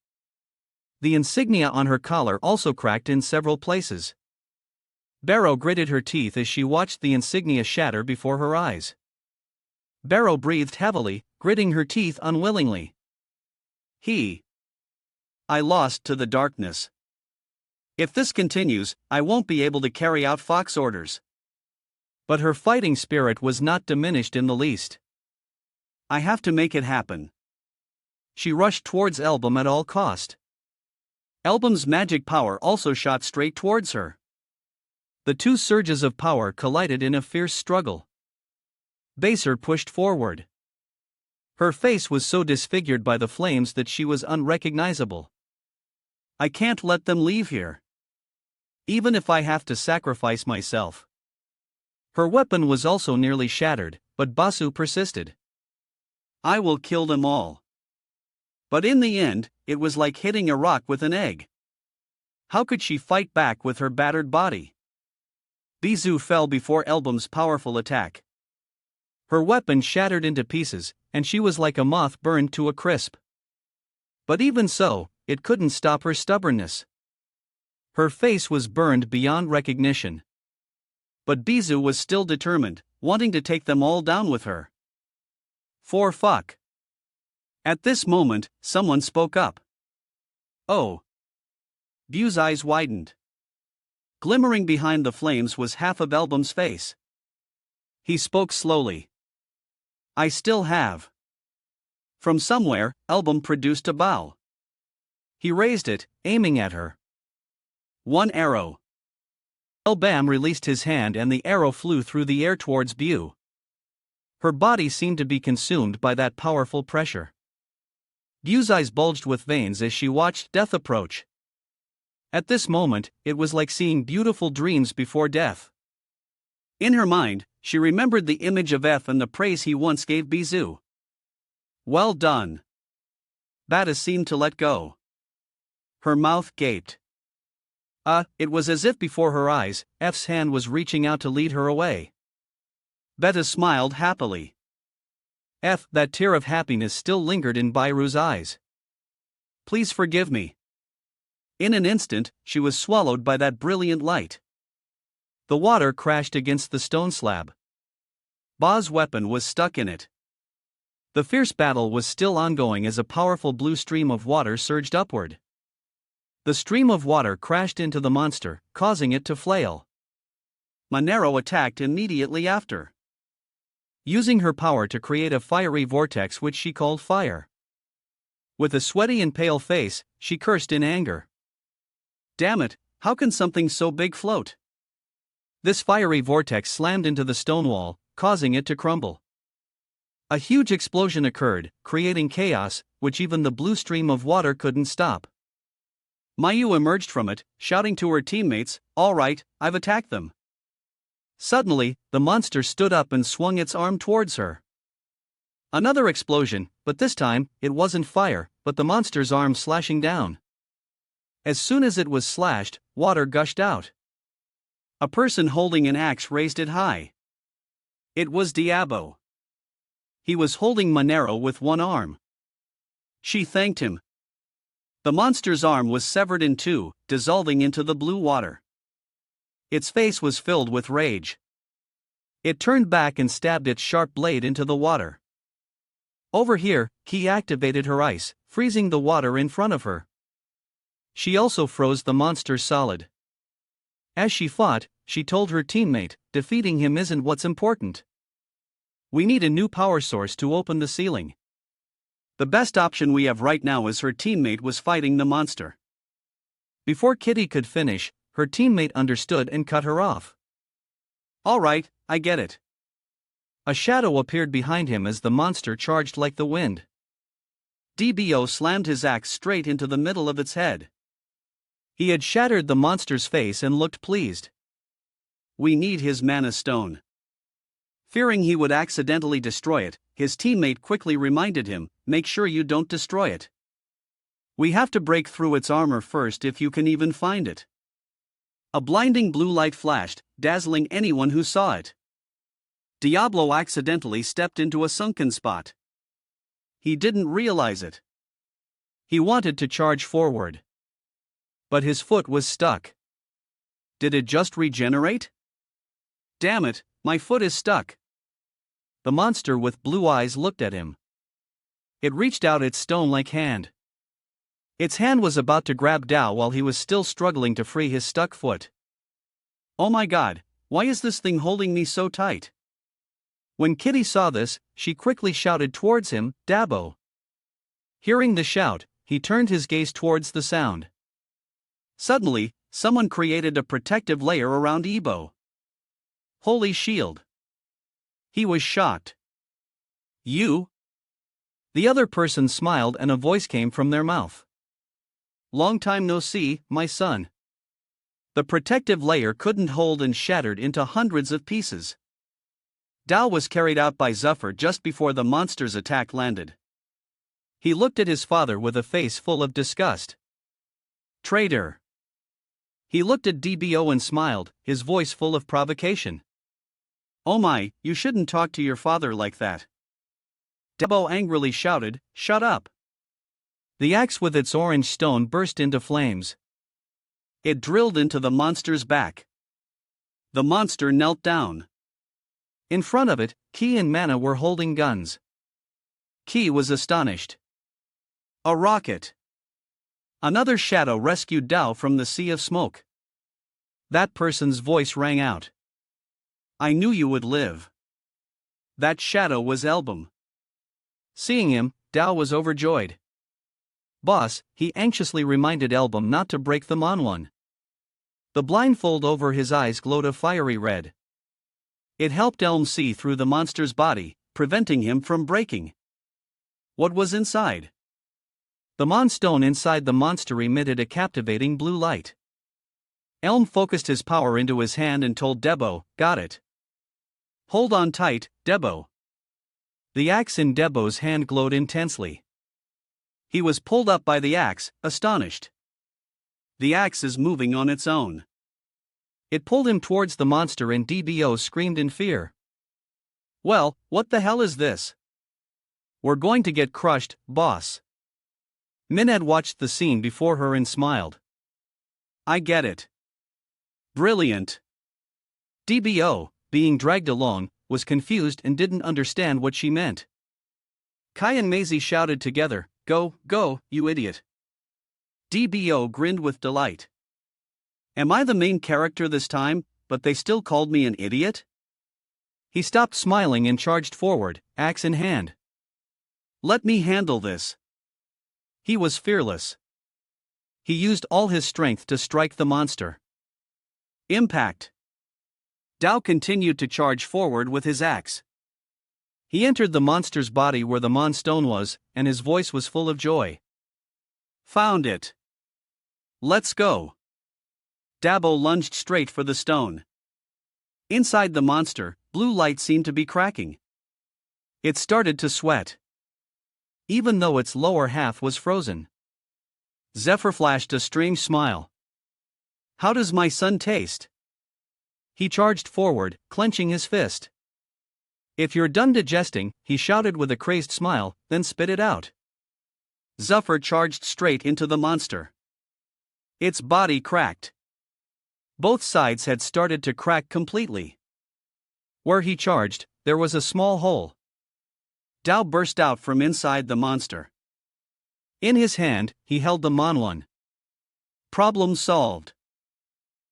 The insignia on her collar also cracked in several places. Barrow gritted her teeth as she watched the insignia shatter before her eyes. Barrow breathed heavily, gritting her teeth unwillingly. I lost to the darkness. If this continues, I won't be able to carry out Fox orders. But her fighting spirit was not diminished in the least. I have to make it happen. She rushed towards Elbum at all cost. Elbum's magic power also shot straight towards her. The two surges of power collided in a fierce struggle. Baser pushed forward. Her face was so disfigured by the flames that she was unrecognizable. I can't let them leave here. Even if I have to sacrifice myself. Her weapon was also nearly shattered, but Basu persisted. I will kill them all. But in the end, it was like hitting a rock with an egg. How could she fight back with her battered body? Bizu fell before Elbum's powerful attack. Her weapon shattered into pieces, and she was like a moth burned to a crisp. But even so, it couldn't stop her stubbornness. Her face was burned beyond recognition. But Bizu was still determined, wanting to take them all down with her. For fuck. At this moment, someone spoke up. Oh. Bizu's eyes widened. Glimmering behind the flames was half of Elbum's face. He spoke slowly. I still have. From somewhere, Elbum produced a bow. He raised it, aiming at her. One arrow. Elbam released his hand and the arrow flew through the air towards Bizu. Her body seemed to be consumed by that powerful pressure. Bizu's eyes bulged with veins as she watched death approach. At this moment, it was like seeing beautiful dreams before death. In her mind, she remembered the image of F and the praise he once gave Bizu. Well done. Bata seemed to let go. Her mouth gaped. It was as if before her eyes, F's hand was reaching out to lead her away. Beta smiled happily. That tear of happiness still lingered in Bairu's eyes. Please forgive me. In an instant, she was swallowed by that brilliant light. The water crashed against the stone slab. Ba's weapon was stuck in it. The fierce battle was still ongoing as a powerful blue stream of water surged upward. The stream of water crashed into the monster, causing it to flail. Monero attacked immediately after, using her power to create a fiery vortex which she called fire. With a sweaty and pale face, she cursed in anger. Damn it, how can something so big float? This fiery vortex slammed into the stone wall, causing it to crumble. A huge explosion occurred, creating chaos, which even the blue stream of water couldn't stop. Mayu emerged from it, shouting to her teammates, "All right, I've attacked them." Suddenly, the monster stood up and swung its arm towards her. Another explosion, but this time, it wasn't fire, but the monster's arm slashing down. As soon as it was slashed, water gushed out. A person holding an axe raised it high. It was Diabo. He was holding Monero with one arm. She thanked him. The monster's arm was severed in two, dissolving into the blue water. Its face was filled with rage. It turned back and stabbed its sharp blade into the water. Over here, Ki activated her ice, freezing the water in front of her. She also froze the monster solid. As she fought, she told her teammate, defeating him isn't what's important. We need a new power source to open the ceiling. The best option we have right now is her teammate was fighting the monster. Before Kitty could finish, her teammate understood and cut her off. All right, I get it. A shadow appeared behind him as the monster charged like the wind. DBO slammed his axe straight into the middle of its head. He had shattered the monster's face and looked pleased. We need his mana stone. Fearing he would accidentally destroy it, his teammate quickly reminded him, make sure you don't destroy it. We have to break through its armor first if you can even find it. A blinding blue light flashed, dazzling anyone who saw it. Diablo accidentally stepped into a sunken spot. He didn't realize it. He wanted to charge forward, but his foot was stuck. Did it just regenerate? Damn it, my foot is stuck. The monster with blue eyes looked at him. It reached out its stone-like hand. Its hand was about to grab Dao while he was still struggling to free his stuck foot. Oh my god, why is this thing holding me so tight? When Kitty saw this, she quickly shouted towards him, Dabo. Hearing the shout, he turned his gaze towards the sound. Suddenly, someone created a protective layer around Ebo. Holy shield. He was shocked. You? The other person smiled and a voice came from their mouth. Long time no see, my son. The protective layer couldn't hold and shattered into hundreds of pieces. Dao was carried out by Zuffer just before the monster's attack landed. He looked at his father with a face full of disgust. Traitor. He looked at DBO and smiled, his voice full of provocation. Oh my, you shouldn't talk to your father like that. Debo angrily shouted, shut up. The axe with its orange stone burst into flames. It drilled into the monster's back. The monster knelt down. In front of it, Ki and Mana were holding guns. Ki was astonished. A rocket. Another shadow rescued Dao from the sea of smoke. That person's voice rang out. I knew you would live. That shadow was Elbum. Seeing him, Dao was overjoyed. Boss, he anxiously reminded Elbum not to break the manhwa. The blindfold over his eyes glowed a fiery red. It helped Elm see through the monster's body, preventing him from breaking. What was inside? The Mon-stone inside the monster emitted a captivating blue light. Elm focused his power into his hand and told Debo, got it. Hold on tight, Debo. The axe in Debo's hand glowed intensely. He was pulled up by the axe, astonished. The axe is moving on its own. It pulled him towards the monster and DBO screamed in fear. Well, what the hell is this? We're going to get crushed, boss. Min had watched the scene before her and smiled. I get it. Brilliant. DBO, being dragged along, was confused and didn't understand what she meant. Kai and Maisie shouted together, go, go, you idiot. DBO grinned with delight. Am I the main character this time, but they still called me an idiot? He stopped smiling and charged forward, axe in hand. Let me handle this. He was fearless. He used all his strength to strike the monster. Impact. Dao continued to charge forward with his axe. He entered the monster's body where the Mon-stone was, and his voice was full of joy. Found it. Let's go. Dabo lunged straight for the stone. Inside the monster, blue light seemed to be cracking. It started to sweat. Even though its lower half was frozen. Zephyr flashed a strange smile. How does my son taste? He charged forward, clenching his fist. If you're done digesting, he shouted with a crazed smile, then spit it out. Zephyr charged straight into the monster. Its body cracked. Both sides had started to crack completely. Where he charged, there was a small hole. Dao burst out from inside the monster. In his hand, he held the manhwa. Problem solved.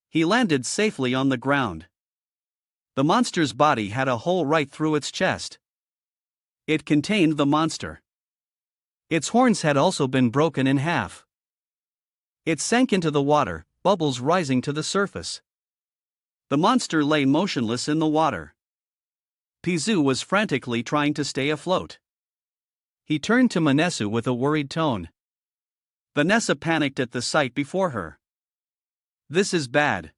He landed safely on the ground. The monster's body had a hole right through its chest. It contained the monster. Its horns had also been broken in half. It sank into the water, bubbles rising to the surface. The monster lay motionless in the water. Pizu was frantically trying to stay afloat. He turned to Manesu with a worried tone. Vanessa panicked at the sight before her. This is bad.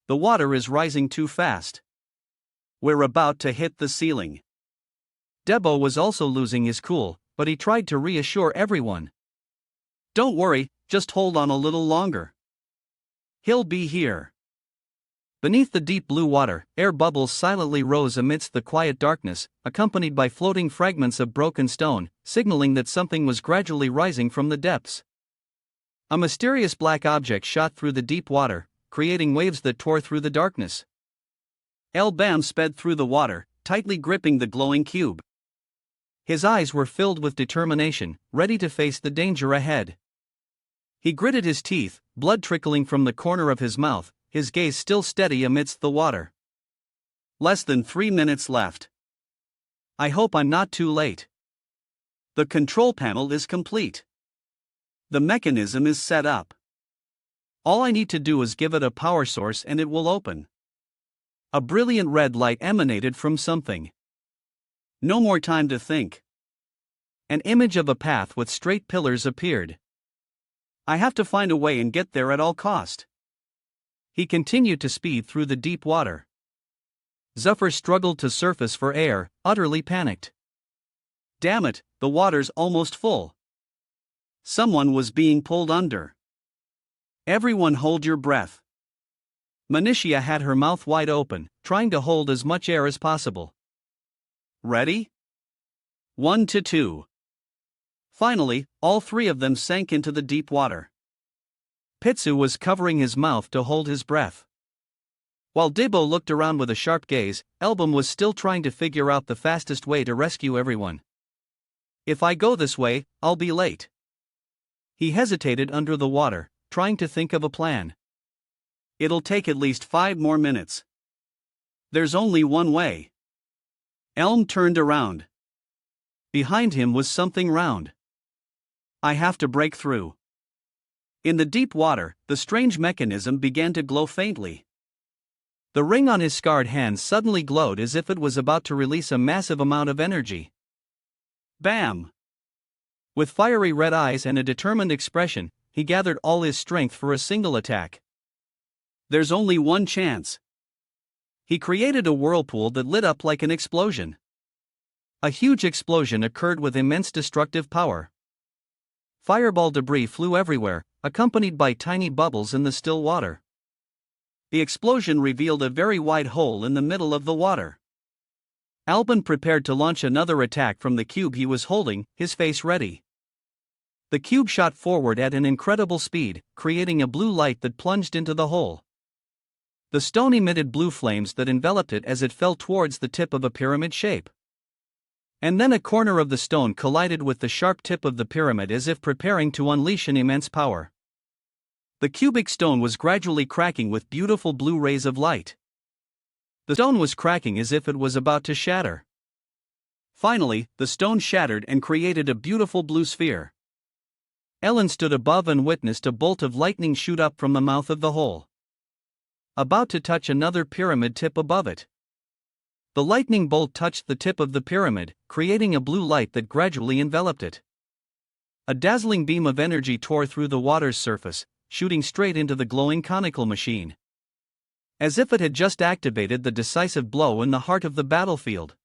The water is rising too fast. We're about to hit the ceiling. Debo was also losing his cool, but he tried to reassure everyone. Don't worry, just hold on a little longer. He'll be here. Beneath the deep blue water, air bubbles silently rose amidst the quiet darkness, accompanied by floating fragments of broken stone, signaling that something was gradually rising from the depths. A mysterious black object shot through the deep water, creating waves that tore through the darkness. El Bam sped through the water, tightly gripping the glowing cube. His eyes were filled with determination, ready to face the danger ahead. He gritted his teeth, blood trickling from the corner of his mouth, his gaze still steady amidst the water. Less than 3 minutes left. I hope I'm not too late. The control panel is complete. The mechanism is set up. All I need to do is give it a power source and it will open. A brilliant red light emanated from something. No more time to think. An image of a path with straight pillars appeared. I have to find a way and get there at all cost. He continued to speed through the deep water. Zephyr struggled to surface for air, utterly panicked. Damn it, the water's almost full. Someone was being pulled under. Everyone hold your breath. Manitia had her mouth wide open, trying to hold as much air as possible. Ready? 1 to 2. Finally, all three of them sank into the deep water. Pitsu was covering his mouth to hold his breath. While Debo looked around with a sharp gaze, Elbum was still trying to figure out the fastest way to rescue everyone. If I go this way, I'll be late. He hesitated under the water, trying to think of a plan. It'll take at least 5 more minutes. There's only one way. Elm turned around. Behind him was something round. I have to break through. In the deep water, the strange mechanism began to glow faintly. The ring on his scarred hand suddenly glowed as if it was about to release a massive amount of energy. Bam! With fiery red eyes and a determined expression, he gathered all his strength for a single attack. There's only one chance. He created a whirlpool that lit up like an explosion. A huge explosion occurred with immense destructive power. Fireball debris flew everywhere, accompanied by tiny bubbles in the still water. The explosion revealed a very wide hole in the middle of the water. Albin prepared to launch another attack from the cube he was holding, his face ready. The cube shot forward at an incredible speed, creating a blue light that plunged into the hole. The stone emitted blue flames that enveloped it as it fell towards the tip of a pyramid shape. And then a corner of the stone collided with the sharp tip of the pyramid as if preparing to unleash an immense power. The cubic stone was gradually cracking with beautiful blue rays of light. The stone was cracking as if it was about to shatter. Finally, the stone shattered and created a beautiful blue sphere. Ellen stood above and witnessed a bolt of lightning shoot up from the mouth of the hole, about to touch another pyramid tip above it. The lightning bolt touched the tip of the pyramid, creating a blue light that gradually enveloped it. A dazzling beam of energy tore through the water's surface, shooting straight into the glowing conical machine. As if it had just activated the decisive blow in the heart of the battlefield.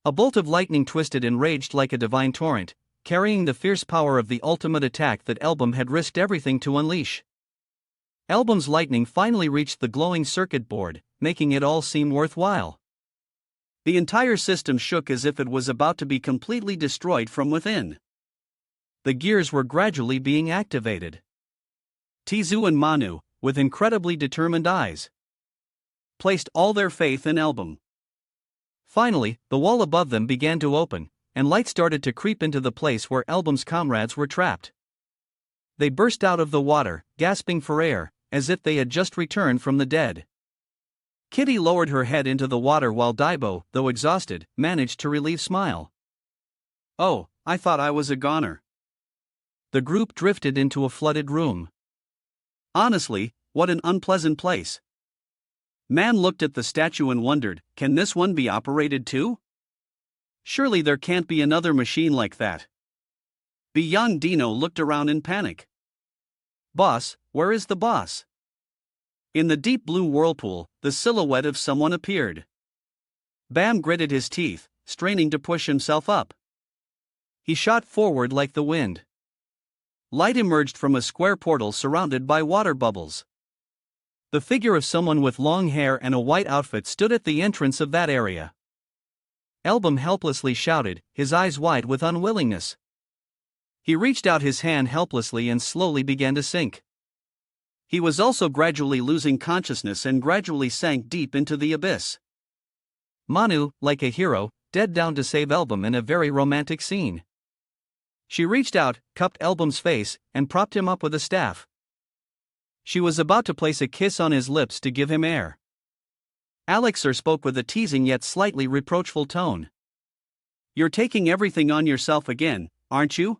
A bolt of lightning twisted and raged like a divine torrent, carrying the fierce power of the ultimate attack that Elbum had risked everything to unleash. Elbum's lightning finally reached the glowing circuit board, making it all seem worthwhile. The entire system shook as if it was about to be completely destroyed from within. The gears were gradually being activated. Tizu and Manu, with incredibly determined eyes, placed all their faith in Elbum. Finally, the wall above them began to open, and light started to creep into the place where Elbum's comrades were trapped. They burst out of the water, gasping for air, as if they had just returned from the dead. Kitty lowered her head into the water while Daibo, though exhausted, managed to relieve smile. Oh, I thought I was a goner. The group drifted into a flooded room. Honestly, what an unpleasant place. Man looked at the statue and wondered, can this one be operated too? Surely there can't be another machine like that. Young Dino looked around in panic. Boss, where is the boss? In the deep blue whirlpool, the silhouette of someone appeared. Bam gritted his teeth, straining to push himself up. He shot forward like the wind. Light emerged from a square portal surrounded by water bubbles. The figure of someone with long hair and a white outfit stood at the entrance of that area. Elbum helplessly shouted, his eyes wide with unwillingness. He reached out his hand helplessly and slowly began to sink. He was also gradually losing consciousness and gradually sank deep into the abyss. Manu, like a hero, dead down to save Elbum in a very romantic scene. She reached out, cupped Elbum's face, and propped him up with a staff. She was about to place a kiss on his lips to give him air. Alexer spoke with a teasing yet slightly reproachful tone. You're taking everything on yourself again, aren't you?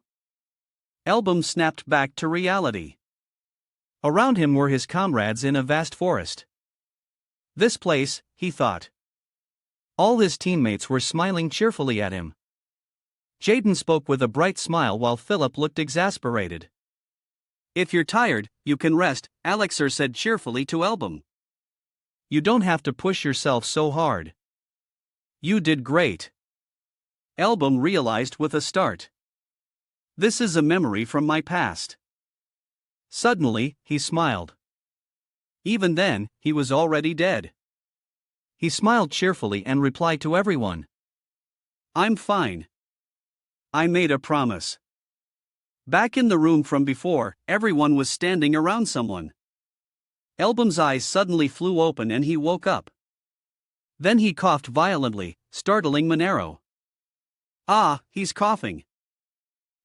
Elbum snapped back to reality. Around him were his comrades in a vast forest. This place, he thought. All his teammates were smiling cheerfully at him. Jaden spoke with a bright smile while Philip looked exasperated. If you're tired, you can rest, Alexer said cheerfully to Elbum. You don't have to push yourself so hard. You did great. Album realized with a start. This is a memory from my past. Suddenly, he smiled. Even then, he was already dead. He smiled cheerfully and replied to everyone. I'm fine. I made a promise. Back in the room from before, everyone was standing around someone. Album's eyes suddenly flew open and he woke up. Then he coughed violently, startling Monero. Ah, he's coughing.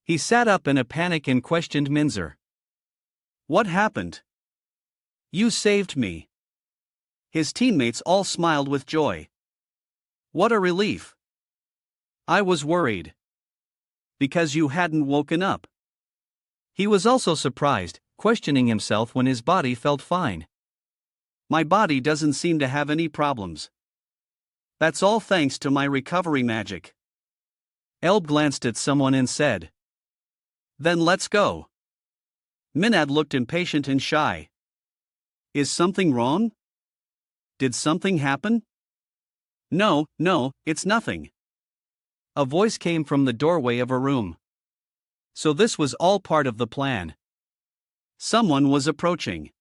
He sat up in a panic and questioned Minzer. What happened? You saved me. His teammates all smiled with joy. What a relief. I was worried. Because you hadn't woken up. He was also surprised, questioning himself when his body felt fine. My body doesn't seem to have any problems. That's all thanks to my recovery magic. Elb glanced at someone and said. Then let's go. Minad looked impatient and shy. Is something wrong? Did something happen? No, it's nothing. A voice came from the doorway of a room. So this was all part of the plan. Someone was approaching.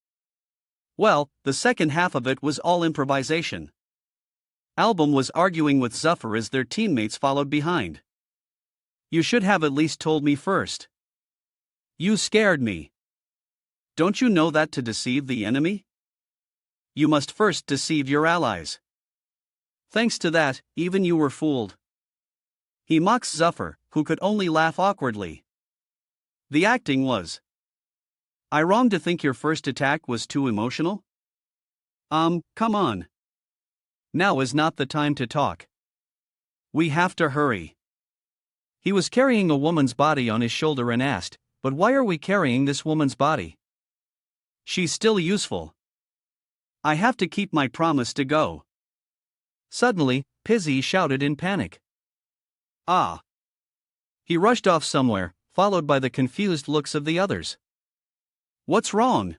Well, the second half of it was all improvisation. Album was arguing with Zuffer as their teammates followed behind. You should have at least told me first. You scared me. Don't you know that to deceive the enemy? You must first deceive your allies. Thanks to that, even you were fooled. He mocks Zuffer, who could only laugh awkwardly. The acting was. I wrong to think your first attack was too emotional? Come on. Now is not the time to talk. We have to hurry. He was carrying a woman's body on his shoulder and asked, but why are we carrying this woman's body? She's still useful. I have to keep my promise to go. Suddenly, Pizzy shouted in panic. Ah! He rushed off somewhere, followed by the confused looks of the others. What's wrong?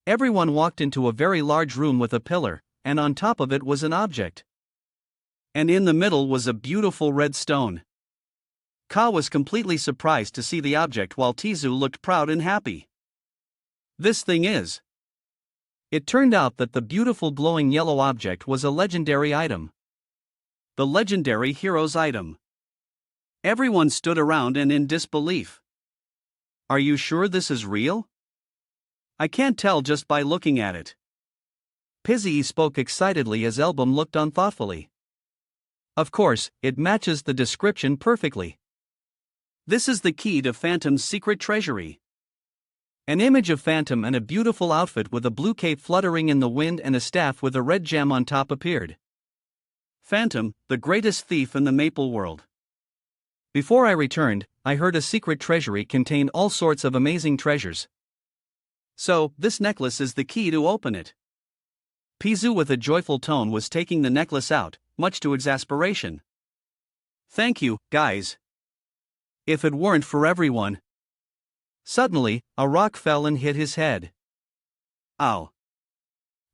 Everyone walked into a very large room with a pillar, and on top of it was an object. And in the middle was a beautiful red stone. Ka was completely surprised to see the object while Tizu looked proud and happy. This thing is. It turned out that the beautiful glowing yellow object was a legendary item. The legendary hero's item. Everyone stood around and in disbelief. Are you sure this is real? I can't tell just by looking at it. Pizzy spoke excitedly as Elbum looked on thoughtfully. Of course, it matches the description perfectly. This is the key to Phantom's secret treasury. An image of Phantom and a beautiful outfit with a blue cape fluttering in the wind and a staff with a red gem on top appeared. Phantom, the greatest thief in the Maple world. Before I returned, I heard a secret treasury contained all sorts of amazing treasures. So, this necklace is the key to open it. Pizu with a joyful tone was taking the necklace out, much to exasperation. Thank you, guys. If it weren't for everyone. Suddenly, a rock fell and hit his head. Ow.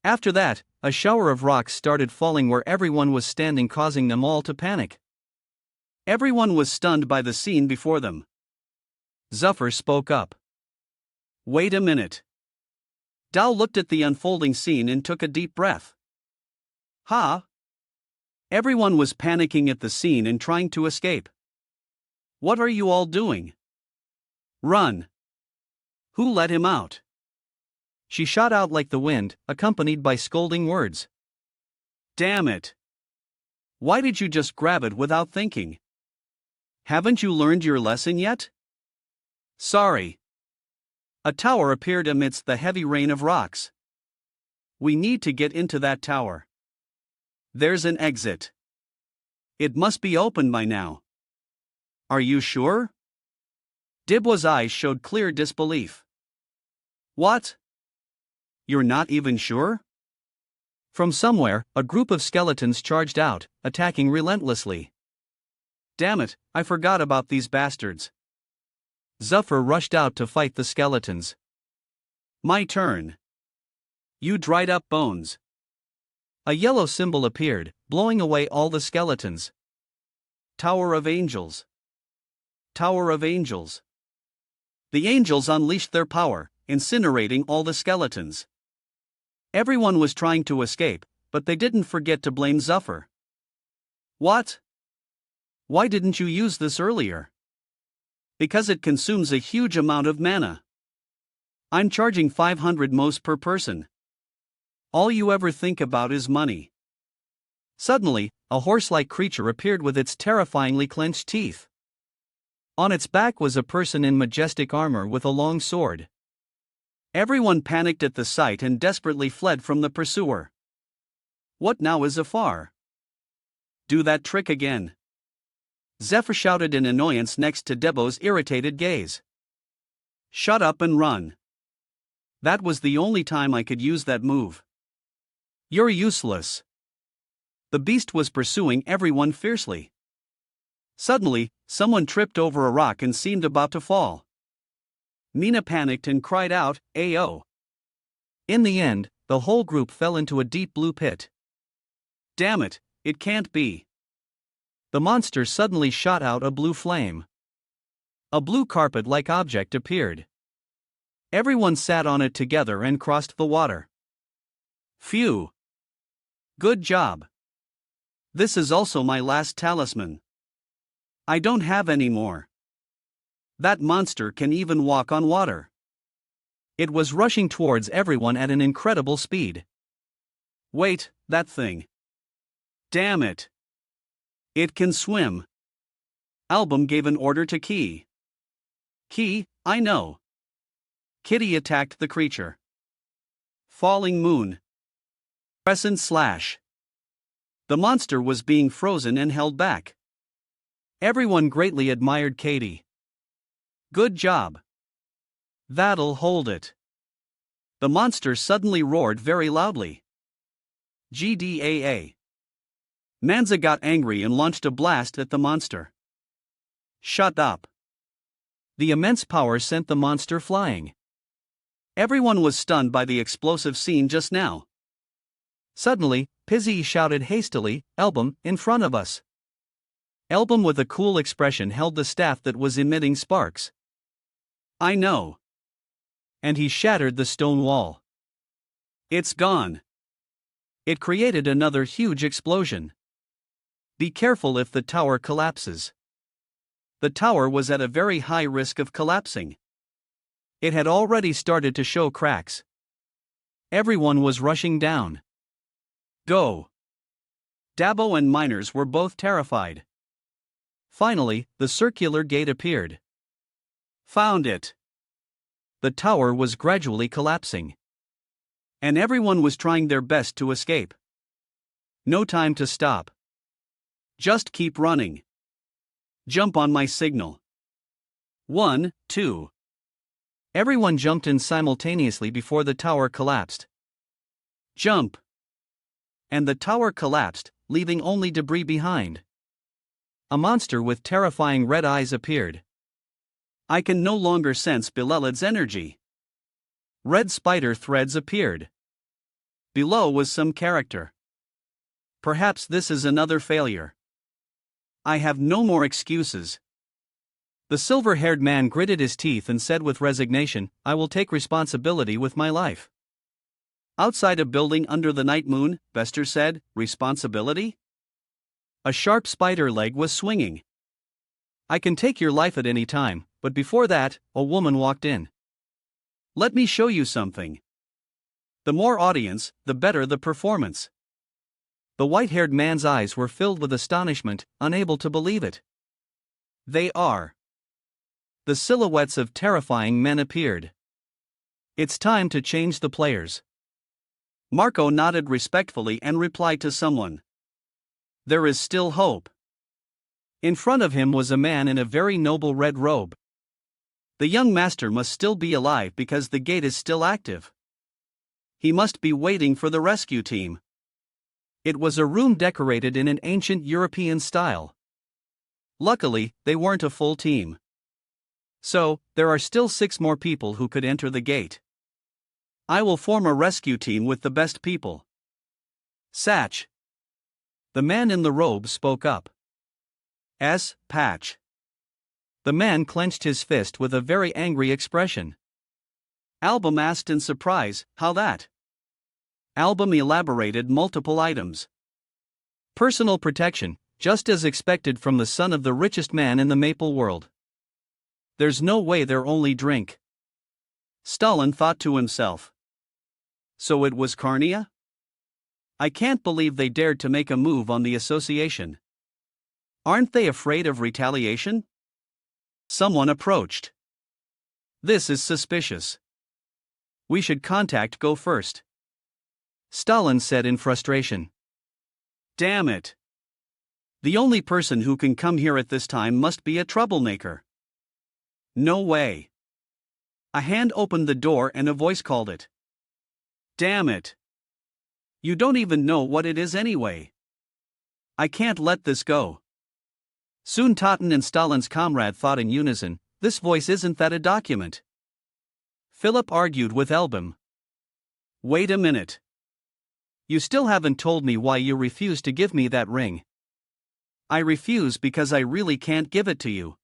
After that, a shower of rocks started falling where everyone was standing, causing them all to panic. Everyone was stunned by the scene before them. Zuffer spoke up. Wait a minute. Dao looked at the unfolding scene and took a deep breath. Ha! Everyone was panicking at the scene and trying to escape. What are you all doing? Run! Who let him out? She shot out like the wind, accompanied by scolding words. Damn it! Why did you just grab it without thinking? Haven't you learned your lesson yet? Sorry. A tower appeared amidst the heavy rain of rocks. We need to get into that tower. There's an exit. It must be open by now. Are you sure? Dibwa's eyes showed clear disbelief. What? You're not even sure? From somewhere, a group of skeletons charged out, attacking relentlessly. Damn it, I forgot about these bastards. Zuffer rushed out to fight the skeletons. My turn. You dried up bones. A yellow symbol appeared, blowing away all the skeletons. Tower of Angels. Tower of Angels. The angels unleashed their power, incinerating all the skeletons. Everyone was trying to escape, but they didn't forget to blame Zuffer. What? Why didn't you use this earlier? Because it consumes a huge amount of mana. I'm charging 500 mos per person. All you ever think about is money. Suddenly, a horse-like creature appeared with its terrifyingly clenched teeth. On its back was a person in majestic armor with a long sword. Everyone panicked at the sight and desperately fled from the pursuer. What now is Afar? Do that trick again. Zephyr shouted in annoyance next to Debo's irritated gaze. Shut up and run. That was the only time I could use that move. You're useless. The beast was pursuing everyone fiercely. Suddenly, someone tripped over a rock and seemed about to fall. Mina panicked and cried out, "Ayo!" In the end, the whole group fell into a deep blue pit. Damn it, it can't be. The monster suddenly shot out a blue flame. A blue carpet-like object appeared. Everyone sat on it together and crossed the water. Phew! Good job. This is also my last talisman. I don't have any more. That monster can even walk on water. It was rushing towards everyone at an incredible speed. Wait, that thing. Damn it. It can swim. Album gave an order to Key. Key, I know. Kitty attacked the creature. Falling moon. Crescent slash. The monster was being frozen and held back. Everyone greatly admired Katie. Good job. That'll hold it. The monster suddenly roared very loudly. GDAA. Manza got angry and launched a blast at the monster. Shut up. The immense power sent the monster flying. Everyone was stunned by the explosive scene just now. Suddenly, Pizzy shouted hastily, "Album, in front of us." Album with a cool expression held the staff that was emitting sparks. I know. And he shattered the stone wall. It's gone. It created another huge explosion. Be careful if the tower collapses. The tower was at a very high risk of collapsing. It had already started to show cracks. Everyone was rushing down. Go! Dabo and miners were both terrified. Finally, the circular gate appeared. Found it. The tower was gradually collapsing. And everyone was trying their best to escape. No time to stop. Just keep running. Jump on my signal. 1, 2. Everyone jumped in simultaneously before the tower collapsed. Jump. And the tower collapsed, leaving only debris behind. A monster with terrifying red eyes appeared. I can no longer sense Bilelad's energy. Red spider threads appeared. Below was some character. Perhaps this is another failure. I have no more excuses. The silver-haired man gritted his teeth and said with resignation, I will take responsibility with my life. Outside a building under the night moon, Bester said, responsibility? A sharp spider leg was swinging. I can take your life at any time, but before that, a woman walked in. Let me show you something. The more audience, the better the performance. The white-haired man's eyes were filled with astonishment, unable to believe it. They are. The silhouettes of terrifying men appeared. It's time to change the players. Marco nodded respectfully and replied to someone. There is still hope. In front of him was a man in a very noble red robe. The young master must still be alive because the gate is still active. He must be waiting for the rescue team. It was a room decorated in an ancient European style. Luckily, they weren't a full team. So, there are still 6 more people who could enter the gate. I will form a rescue team with the best people. Satch. The man in the robe spoke up. Patch. The man clenched his fist with a very angry expression. Album asked in surprise, how that? Album elaborated multiple items. Personal protection, just as expected from the son of the richest man in the maple world. There's no way they're only drink. Stalin thought to himself. So it was Carnia? I can't believe they dared to make a move on the association. Aren't they afraid of retaliation? Someone approached. This is suspicious. We should contact Go first. Stalin said in frustration. Damn it. The only person who can come here at this time must be a troublemaker. No way. A hand opened the door and a voice called it. Damn it. You don't even know what it is anyway. I can't let this go. Soon Totten and Stalin's comrade thought in unison, this voice isn't that a document? Philip argued with Elbum. Wait a minute. You still haven't told me why you refuse to give me that ring. I refuse because I really can't give it to you.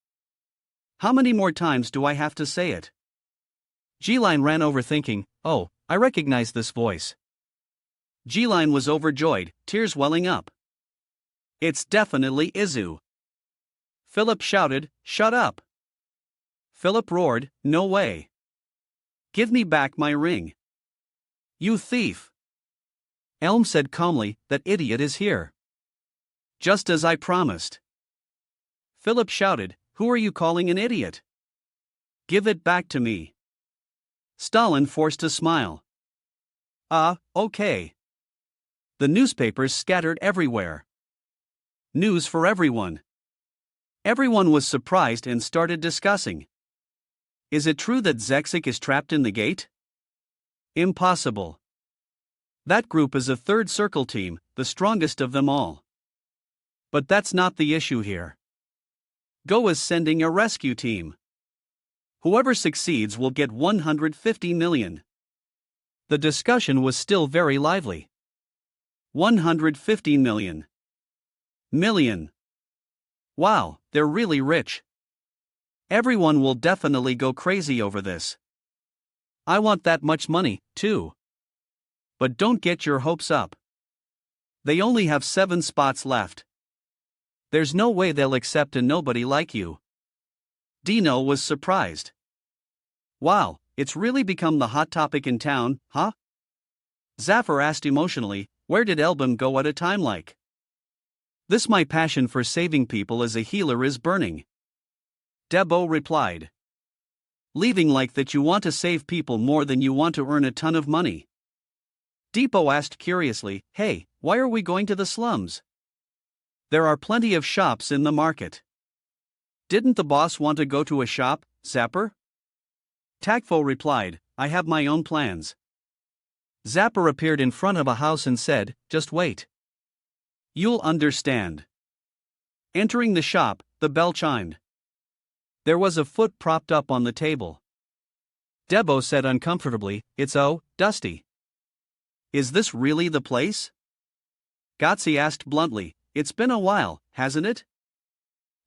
How many more times do I have to say it? G-Line ran over thinking, oh, I recognize this voice. G-Line was overjoyed, tears welling up. It's definitely Izu. Philip shouted, shut up. Philip roared, no way. Give me back my ring. You thief. Elm said calmly, that idiot is here. Just as I promised. Philip shouted, who are you calling an idiot? Give it back to me. Stalin forced a smile. Okay. The newspapers scattered everywhere. News for everyone. Everyone was surprised and started discussing. Is it true that Zeksik is trapped in the gate? Impossible. That group is a third circle team, the strongest of them all. But that's not the issue here. Go is sending a rescue team. Whoever succeeds will get 150 million. The discussion was still very lively. 150 million. Million. Wow, they're really rich. Everyone will definitely go crazy over this. I want that much money, too. But don't get your hopes up. They only have 7 spots left. There's no way they'll accept a nobody like you. Dino was surprised. Wow, it's really become the hot topic in town, huh? Zafar asked emotionally, where did Elbum go at a time like? This my passion for saving people as a healer is burning. Debo replied. Leaving like that you want to save people more than you want to earn a ton of money. Depot asked curiously, hey, why are we going to the slums? There are plenty of shops in the market. Didn't the boss want to go to a shop, Zapper? Tagfo replied, I have my own plans. Zapper appeared in front of a house and said, just wait. You'll understand. Entering the shop, the bell chimed. There was a foot propped up on the table. Debo said uncomfortably, it's dusty. Is this really the place? Gotzi asked bluntly, it's been a while, hasn't it?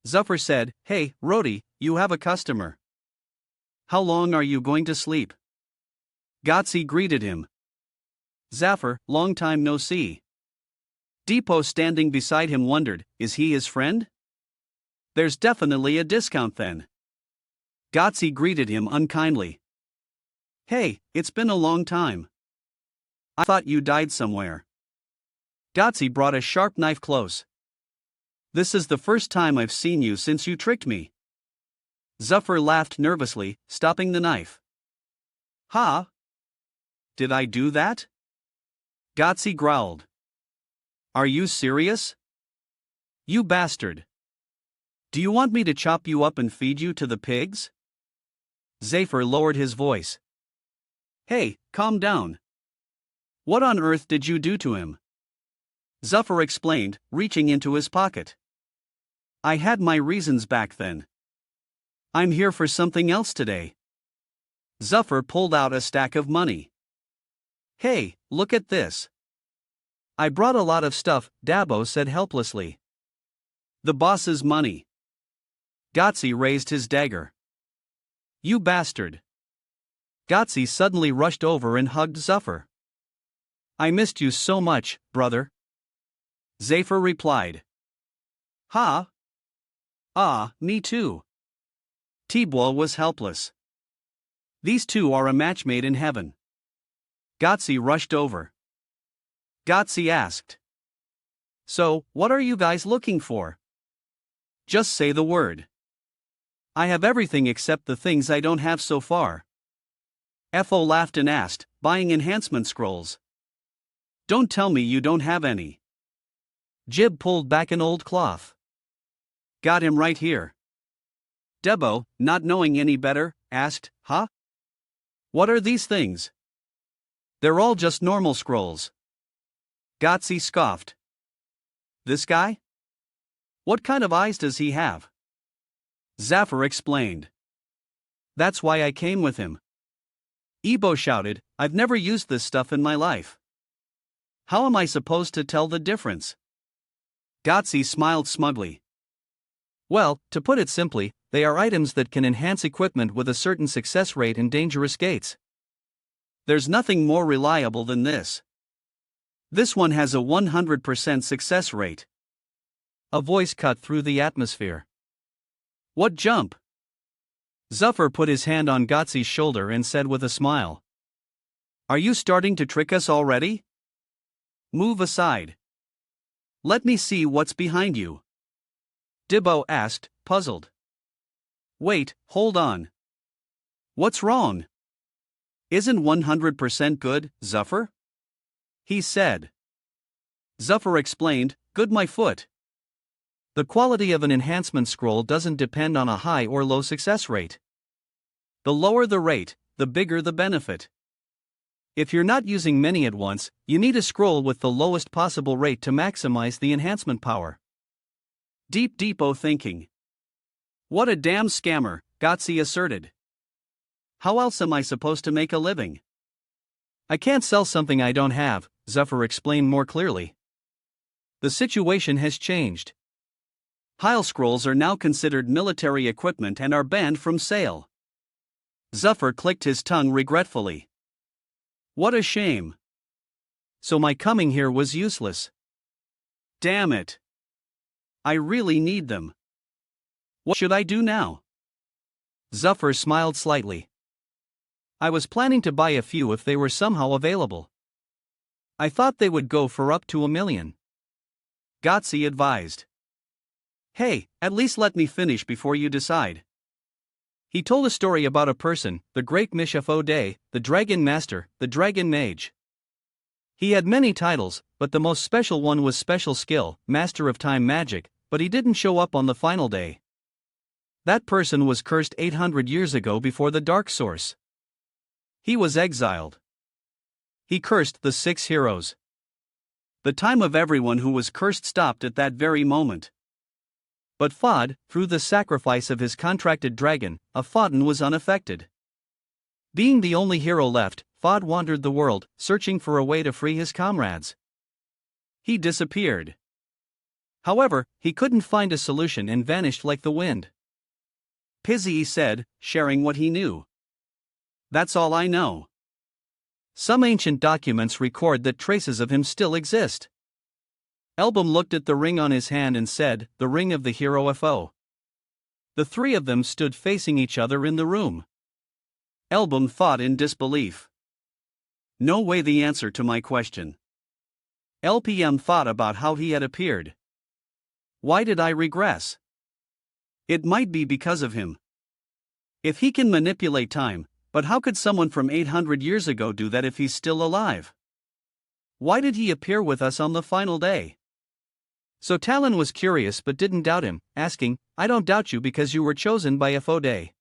Zuffer said, hey, Rodi, you have a customer. How long are you going to sleep? Gotzi greeted him. Zaffer, long time no see. Depot standing beside him wondered, is he his friend? There's definitely a discount then. Gotzi greeted him unkindly. Hey, it's been a long time. I thought you died somewhere. Gotzi brought a sharp knife close. This is the first time I've seen you since you tricked me. Zuffer laughed nervously, stopping the knife. Ha? Did I do that? Gotzi growled. Are you serious? You bastard. Do you want me to chop you up and feed you to the pigs? Zafir lowered his voice. Hey, calm down. What on earth did you do to him? Zuffer explained, reaching into his pocket. I had my reasons back then. I'm here for something else today. Zuffer pulled out a stack of money. Hey, look at this. I brought a lot of stuff, Dabo said helplessly. The boss's money. Gotzi raised his dagger. You bastard. Gotzi suddenly rushed over and hugged Zuffer. I missed you so much, brother. Zafir replied. Ha? Ah, me too. Tibwa was helpless. These two are a match made in heaven. Gotzi rushed over. Gotzi asked. So, what are you guys looking for? Just say the word. I have everything except the things I don't have so far. Fo laughed and asked, buying enhancement scrolls. Don't tell me you don't have any. Jib pulled back an old cloth. Got him right here. Debo, not knowing any better, asked, huh? What are these things? They're all just normal scrolls. Gotzi scoffed. This guy? What kind of eyes does he have? Zafir explained. That's why I came with him. Ebo shouted, I've never used this stuff in my life. How am I supposed to tell the difference? Gotzi smiled smugly. Well, to put it simply, they are items that can enhance equipment with a certain success rate in dangerous gates. There's nothing more reliable than this. This one has a 100% success rate. A voice cut through the atmosphere. What jump? Zuffer put his hand on Gotzi's shoulder and said with a smile. Are you starting to trick us already? Move aside. Let me see what's behind you. Dibbo asked, puzzled. Wait, hold on. What's wrong? Isn't 100% good, Zuffer? He said. Zuffer explained, good my foot. The quality of an enhancement scroll doesn't depend on a high or low success rate. The lower the rate, the bigger the benefit. If you're not using many at once, you need a scroll with the lowest possible rate to maximize the enhancement power. Deep Depot thinking. What a damn scammer, Gotzi asserted. How else am I supposed to make a living? I can't sell something I don't have, Zuffer explained more clearly. The situation has changed. Heil scrolls are now considered military equipment and are banned from sale. Zuffer clicked his tongue regretfully. What a shame. So my coming here was useless. Damn it. I really need them. What should I do now? Zuffer smiled slightly. I was planning to buy a few if they were somehow available. I thought they would go for up to $1 million. Gotzi advised. Hey, at least let me finish before you decide. He told a story about a person, the great Mishafo Day, the Dragon Master, the Dragon Mage. He had many titles, but the most special one was Special Skill, Master of Time Magic, but he didn't show up on the final day. That person was cursed 800 years ago before the Dark Source. He was exiled. He cursed the 6 heroes. The time of everyone who was cursed stopped at that very moment. But Fod, through the sacrifice of his contracted dragon, Fodden was unaffected. Being the only hero left, Fod wandered the world, searching for a way to free his comrades. He disappeared. However, he couldn't find a solution and vanished like the wind. Pizzi said, sharing what he knew. That's all I know. Some ancient documents record that traces of him still exist. Elbum looked at the ring on his hand and said, the ring of the hero Fo. The three of them stood facing each other in the room. Elbum thought in disbelief. No way the answer to my question. LPM thought about how he had appeared. Why did I regress? It might be because of him. If he can manipulate time, but how could someone from 800 years ago do that if he's still alive? Why did he appear with us on the final day? So Talon was curious but didn't doubt him, asking, I don't doubt you because you were chosen by Fo Day.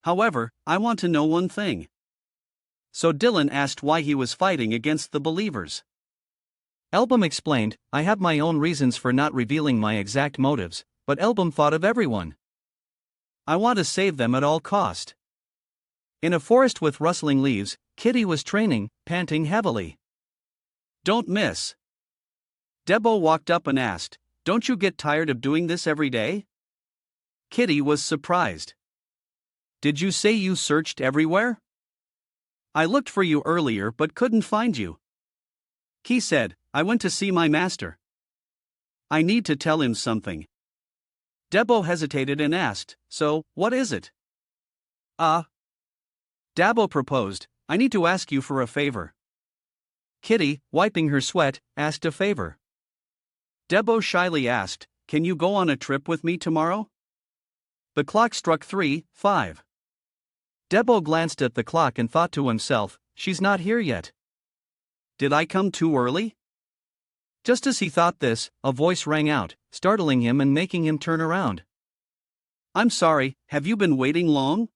However, I want to know one thing. So Dylan asked why he was fighting against the believers. Elbum explained, I have my own reasons for not revealing my exact motives, but Elbum thought of everyone. I want to save them at all cost. In a forest with rustling leaves, Kitty was training, panting heavily. Don't miss. Debo walked up and asked, "Don't you get tired of doing this every day?" Kitty was surprised. "Did you say you searched everywhere?" "I looked for you earlier but couldn't find you." Key said, "I went to see my master. I need to tell him something." Debo hesitated and asked, "So, what is it?" Dabo proposed, "I need to ask you for a favor." Kitty, wiping her sweat, asked a favor. Debo shyly asked, "Can you go on a trip with me tomorrow?" The clock struck 3:05. Debo glanced at the clock and thought to himself, "She's not here yet. Did I come too early?" Just as he thought this, a voice rang out, startling him and making him turn around. "I'm sorry, have you been waiting long?"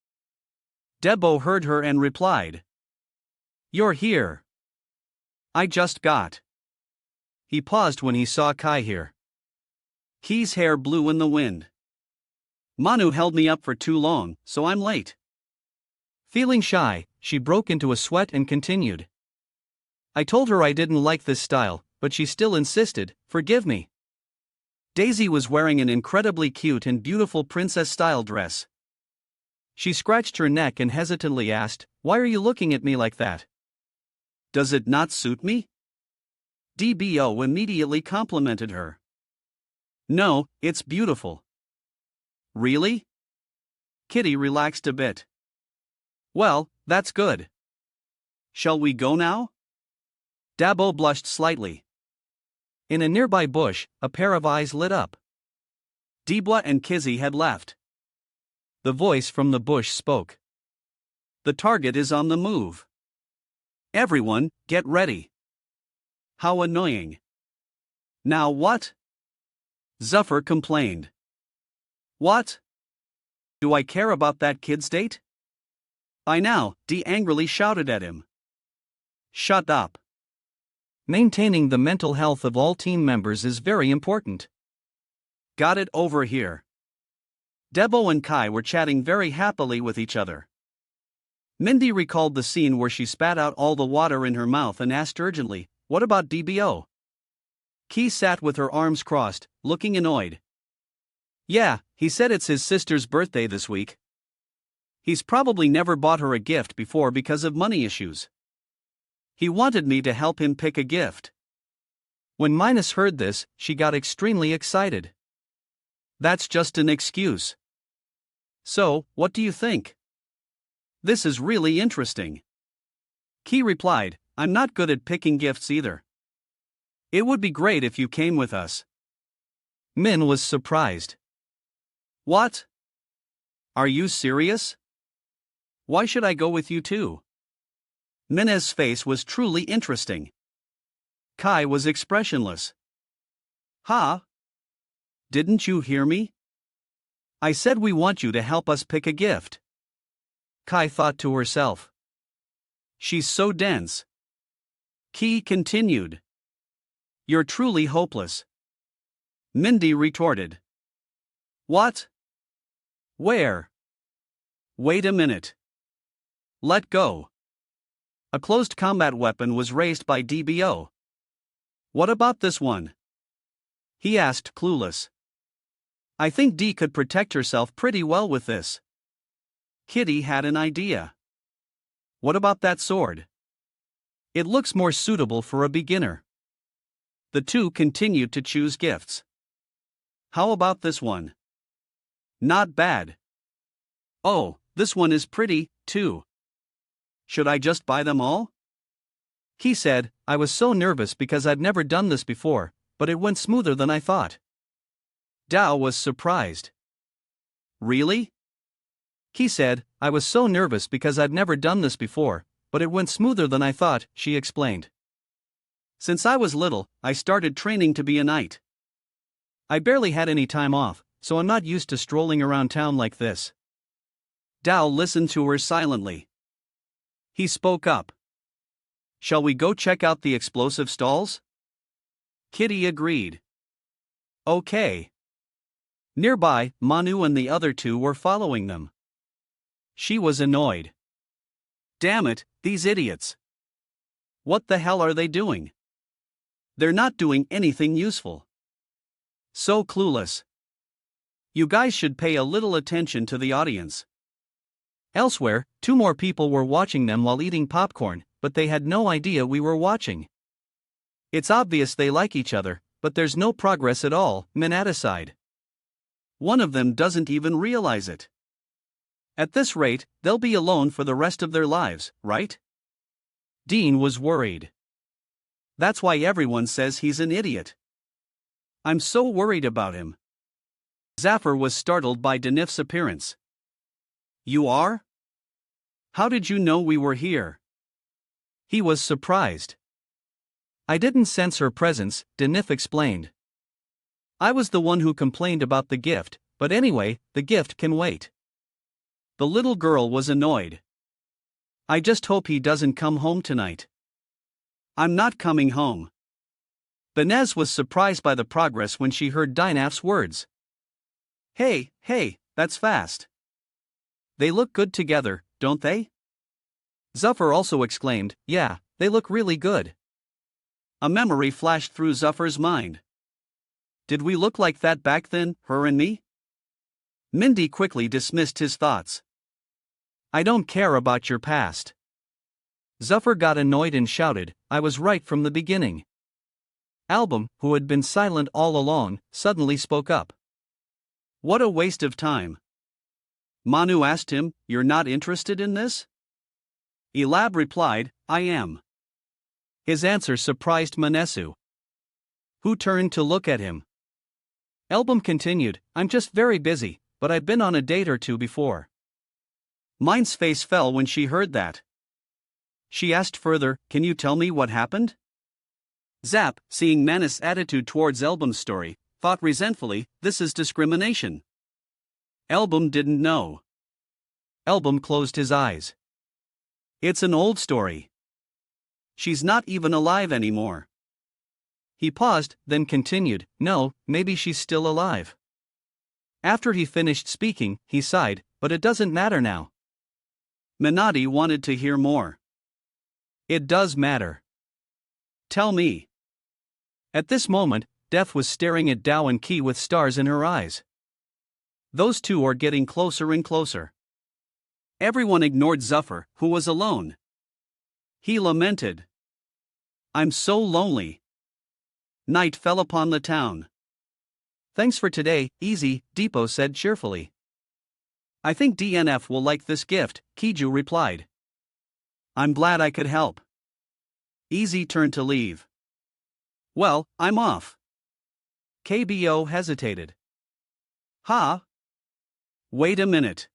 Debo heard her and replied, "You're here. I just got." He paused when he saw Kai here. Key's hair blew in the wind. "Manu held me up for too long, so I'm late." Feeling shy, she broke into a sweat and continued. "I told her I didn't like this style, but she still insisted, forgive me." Daisy was wearing an incredibly cute and beautiful princess-style dress. She scratched her neck and hesitantly asked, "Why are you looking at me like that? Does it not suit me?" DBO immediately complimented her. "No, it's beautiful." "Really?" Kitty relaxed a bit. "Well, that's good. Shall we go now?" Dabo blushed slightly. In a nearby bush, a pair of eyes lit up. Dibwa and Kizzy had left. The voice from the bush spoke. "The target is on the move. Everyone, get ready." "How annoying." "Now what?" Zuffer complained. "What? Do I care about that kid's date?" "I now," D angrily shouted at him. "Shut up. Maintaining the mental health of all team members is very important. Got it over here." Debo and Kai were chatting very happily with each other. Mindy recalled the scene where she spat out all the water in her mouth and asked urgently, "What about DBO?" Key sat with her arms crossed, looking annoyed. "Yeah, he said it's his sister's birthday this week. He's probably never bought her a gift before because of money issues. He wanted me to help him pick a gift." When Minus heard this, she got extremely excited. "That's just an excuse. So, what do you think? This is really interesting." Key replied, "I'm not good at picking gifts either. It would be great if you came with us." Min was surprised. "What? Are you serious? Why should I go with you too?" Min's face was truly interesting. Kai was expressionless. "Huh? Didn't you hear me? I said we want you to help us pick a gift." Kai thought to herself. "She's so dense." Key continued. "You're truly hopeless." Mindy retorted. "What? Where? Wait a minute. Let go." A closed combat weapon was raised by DBO. "What about this one?" he asked, clueless. "I think D could protect herself pretty well with this." Kitty had an idea. "What about that sword? It looks more suitable for a beginner." The two continued to choose gifts. "How about this one?" "Not bad." "Oh, this one is pretty, too. Should I just buy them all?" He said, "I was so nervous because I'd never done this before, but it went smoother than I thought." Dao was surprised. "Really?" He said, "I was so nervous because I'd never done this before, but it went smoother than I thought," she explained. "Since I was little, I started training to be a knight. I barely had any time off, so I'm not used to strolling around town like this." Dao listened to her silently. He spoke up. "Shall we go check out the explosive stalls?" Kitty agreed. "Okay." Nearby, Manu and the other two were following them. She was annoyed. "Damn it, these idiots. What the hell are they doing? They're not doing anything useful. So clueless. You guys should pay a little attention to the audience. Elsewhere, 2 more people were watching them while eating popcorn, but they had no idea we were watching. It's obvious they like each other, but there's no progress at all, Minata sighed. One of them doesn't even realize it. At this rate, they'll be alone for the rest of their lives, right? Dean was worried. That's why everyone says he's an idiot. I'm so worried about him. Zafar was startled by Denif's appearance. You are? How did you know we were here? He was surprised. I didn't sense her presence, Denif explained. I was the one who complained about the gift, but anyway, the gift can wait. The little girl was annoyed. I just hope he doesn't come home tonight. I'm not coming home. Benez was surprised by the progress when she heard Dynaf's words. Hey, that's fast. They look good together, don't they? Zafar also exclaimed, yeah, they look really good. A memory flashed through Zafar's mind. Did we look like that back then, her and me? Mindy quickly dismissed his thoughts. I don't care about your past. Zafar got annoyed and shouted, I was right from the beginning. Album, who had been silent all along, suddenly spoke up. What a waste of time. Manu asked him, you're not interested in this? Elab replied, I am. His answer surprised Manesu, who turned to look at him. Album continued, I'm just very busy, but I've been on a date or 2 before. Mine's face fell when she heard that. She asked further, can you tell me what happened? Zap, seeing Manus' attitude towards Album's story, thought resentfully, this is discrimination. Album didn't know. Album closed his eyes. It's an old story. She's not even alive anymore. He paused, then continued, no, maybe she's still alive. After he finished speaking, he sighed, but it doesn't matter now. Minati wanted to hear more. It does matter. Tell me. At this moment, Death was staring at Dao and Qi with stars in her eyes. Those two are getting closer and closer. Everyone ignored Zafar, who was alone. He lamented. I'm so lonely. Night fell upon the town. Thanks for today, Easy, Depot said cheerfully. I think DNF will like this gift, Kiju replied. I'm glad I could help. Easy turned to leave. Well, I'm off. KBO hesitated. Ha? Wait a minute.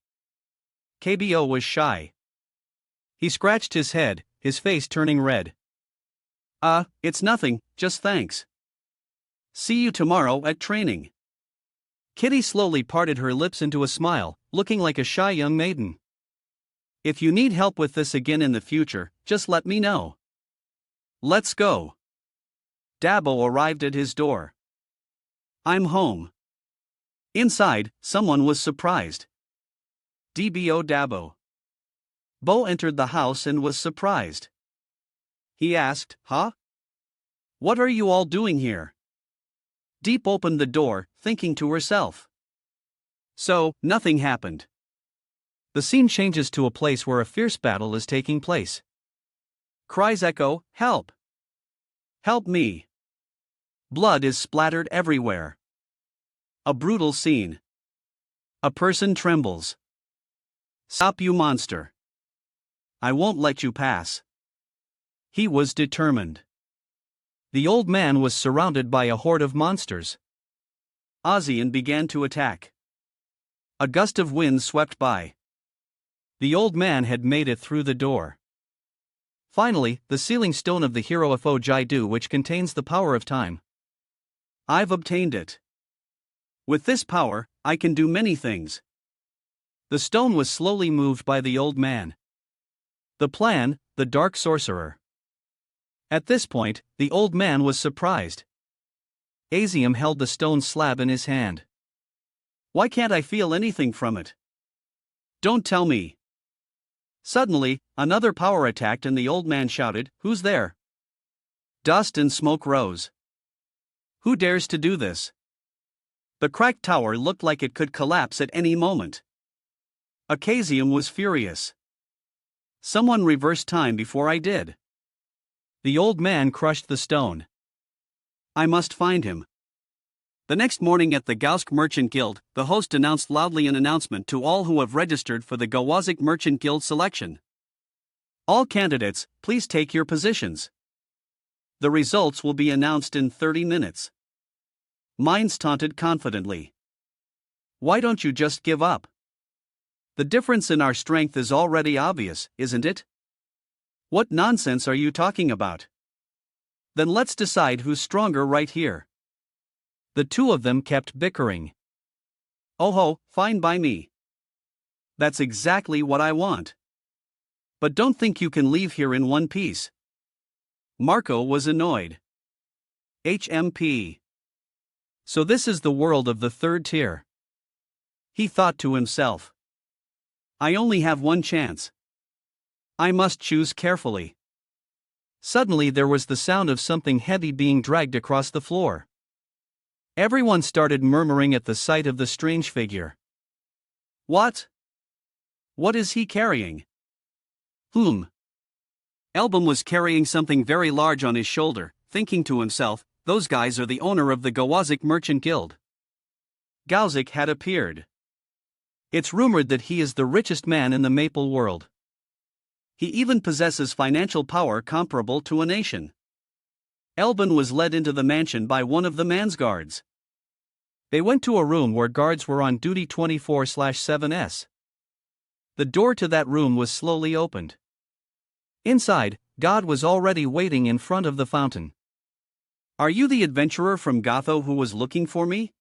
KBO was shy. He scratched his head, his face turning red. It's nothing, just thanks. See you tomorrow at training. Kitty slowly parted her lips into a smile, looking like a shy young maiden. If you need help with this again in the future, just let me know. Let's go. Dabo arrived at his door. I'm home. Inside, someone was surprised. DBO Dabo. Bo entered the house and was surprised. He asked, huh? What are you all doing here? Deep opened the door, thinking to herself. So, nothing happened. The scene changes to a place where a fierce battle is taking place. Cries echo, help! Help me! Blood is splattered everywhere. A brutal scene. A person trembles. Stop, you monster! I won't let you pass. He was determined. The old man was surrounded by a horde of monsters. Ozian began to attack. A gust of wind swept by. The old man had made it through the door. Finally, the sealing stone of the hero Fo Jaidu, which contains the power of time. I've obtained it. With this power, I can do many things. The stone was slowly moved by the old man. The plan, the dark sorcerer. At this point, the old man was surprised. Azium held the stone slab in his hand. Why can't I feel anything from it? Don't tell me. Suddenly, another power attacked and the old man shouted, who's there? Dust and smoke rose. Who dares to do this? The cracked tower looked like it could collapse at any moment. Akazium was furious. Someone reversed time before I did. The old man crushed the stone. I must find him. The next morning at the Gausk Merchant Guild, the host announced loudly an announcement to all who have registered for the Gawazik Merchant Guild selection. All candidates, please take your positions. The results will be announced in 30 minutes. Mines taunted confidently. Why don't you just give up? The difference in our strength is already obvious, isn't it? What nonsense are you talking about? Then let's decide who's stronger right here. The two of them kept bickering. Oh ho, fine by me. That's exactly what I want. But don't think you can leave here in one piece. Marco was annoyed. HMP. So this is the world of the third tier. He thought to himself. I only have one chance. I must choose carefully. Suddenly there was the sound of something heavy being dragged across the floor. Everyone started murmuring at the sight of the strange figure. What? What is he carrying? Elbum was carrying something very large on his shoulder, thinking to himself, those guys are the owner of the Gawazik Merchant Guild. Gauzik had appeared. It's rumored that he is the richest man in the Maple world. He even possesses financial power comparable to a nation. Elbin was led into the mansion by one of the man's guards. They went to a room where guards were on duty 24/7s. The door to that room was slowly opened. Inside, God was already waiting in front of the fountain. Are you the adventurer from Gotho who was looking for me?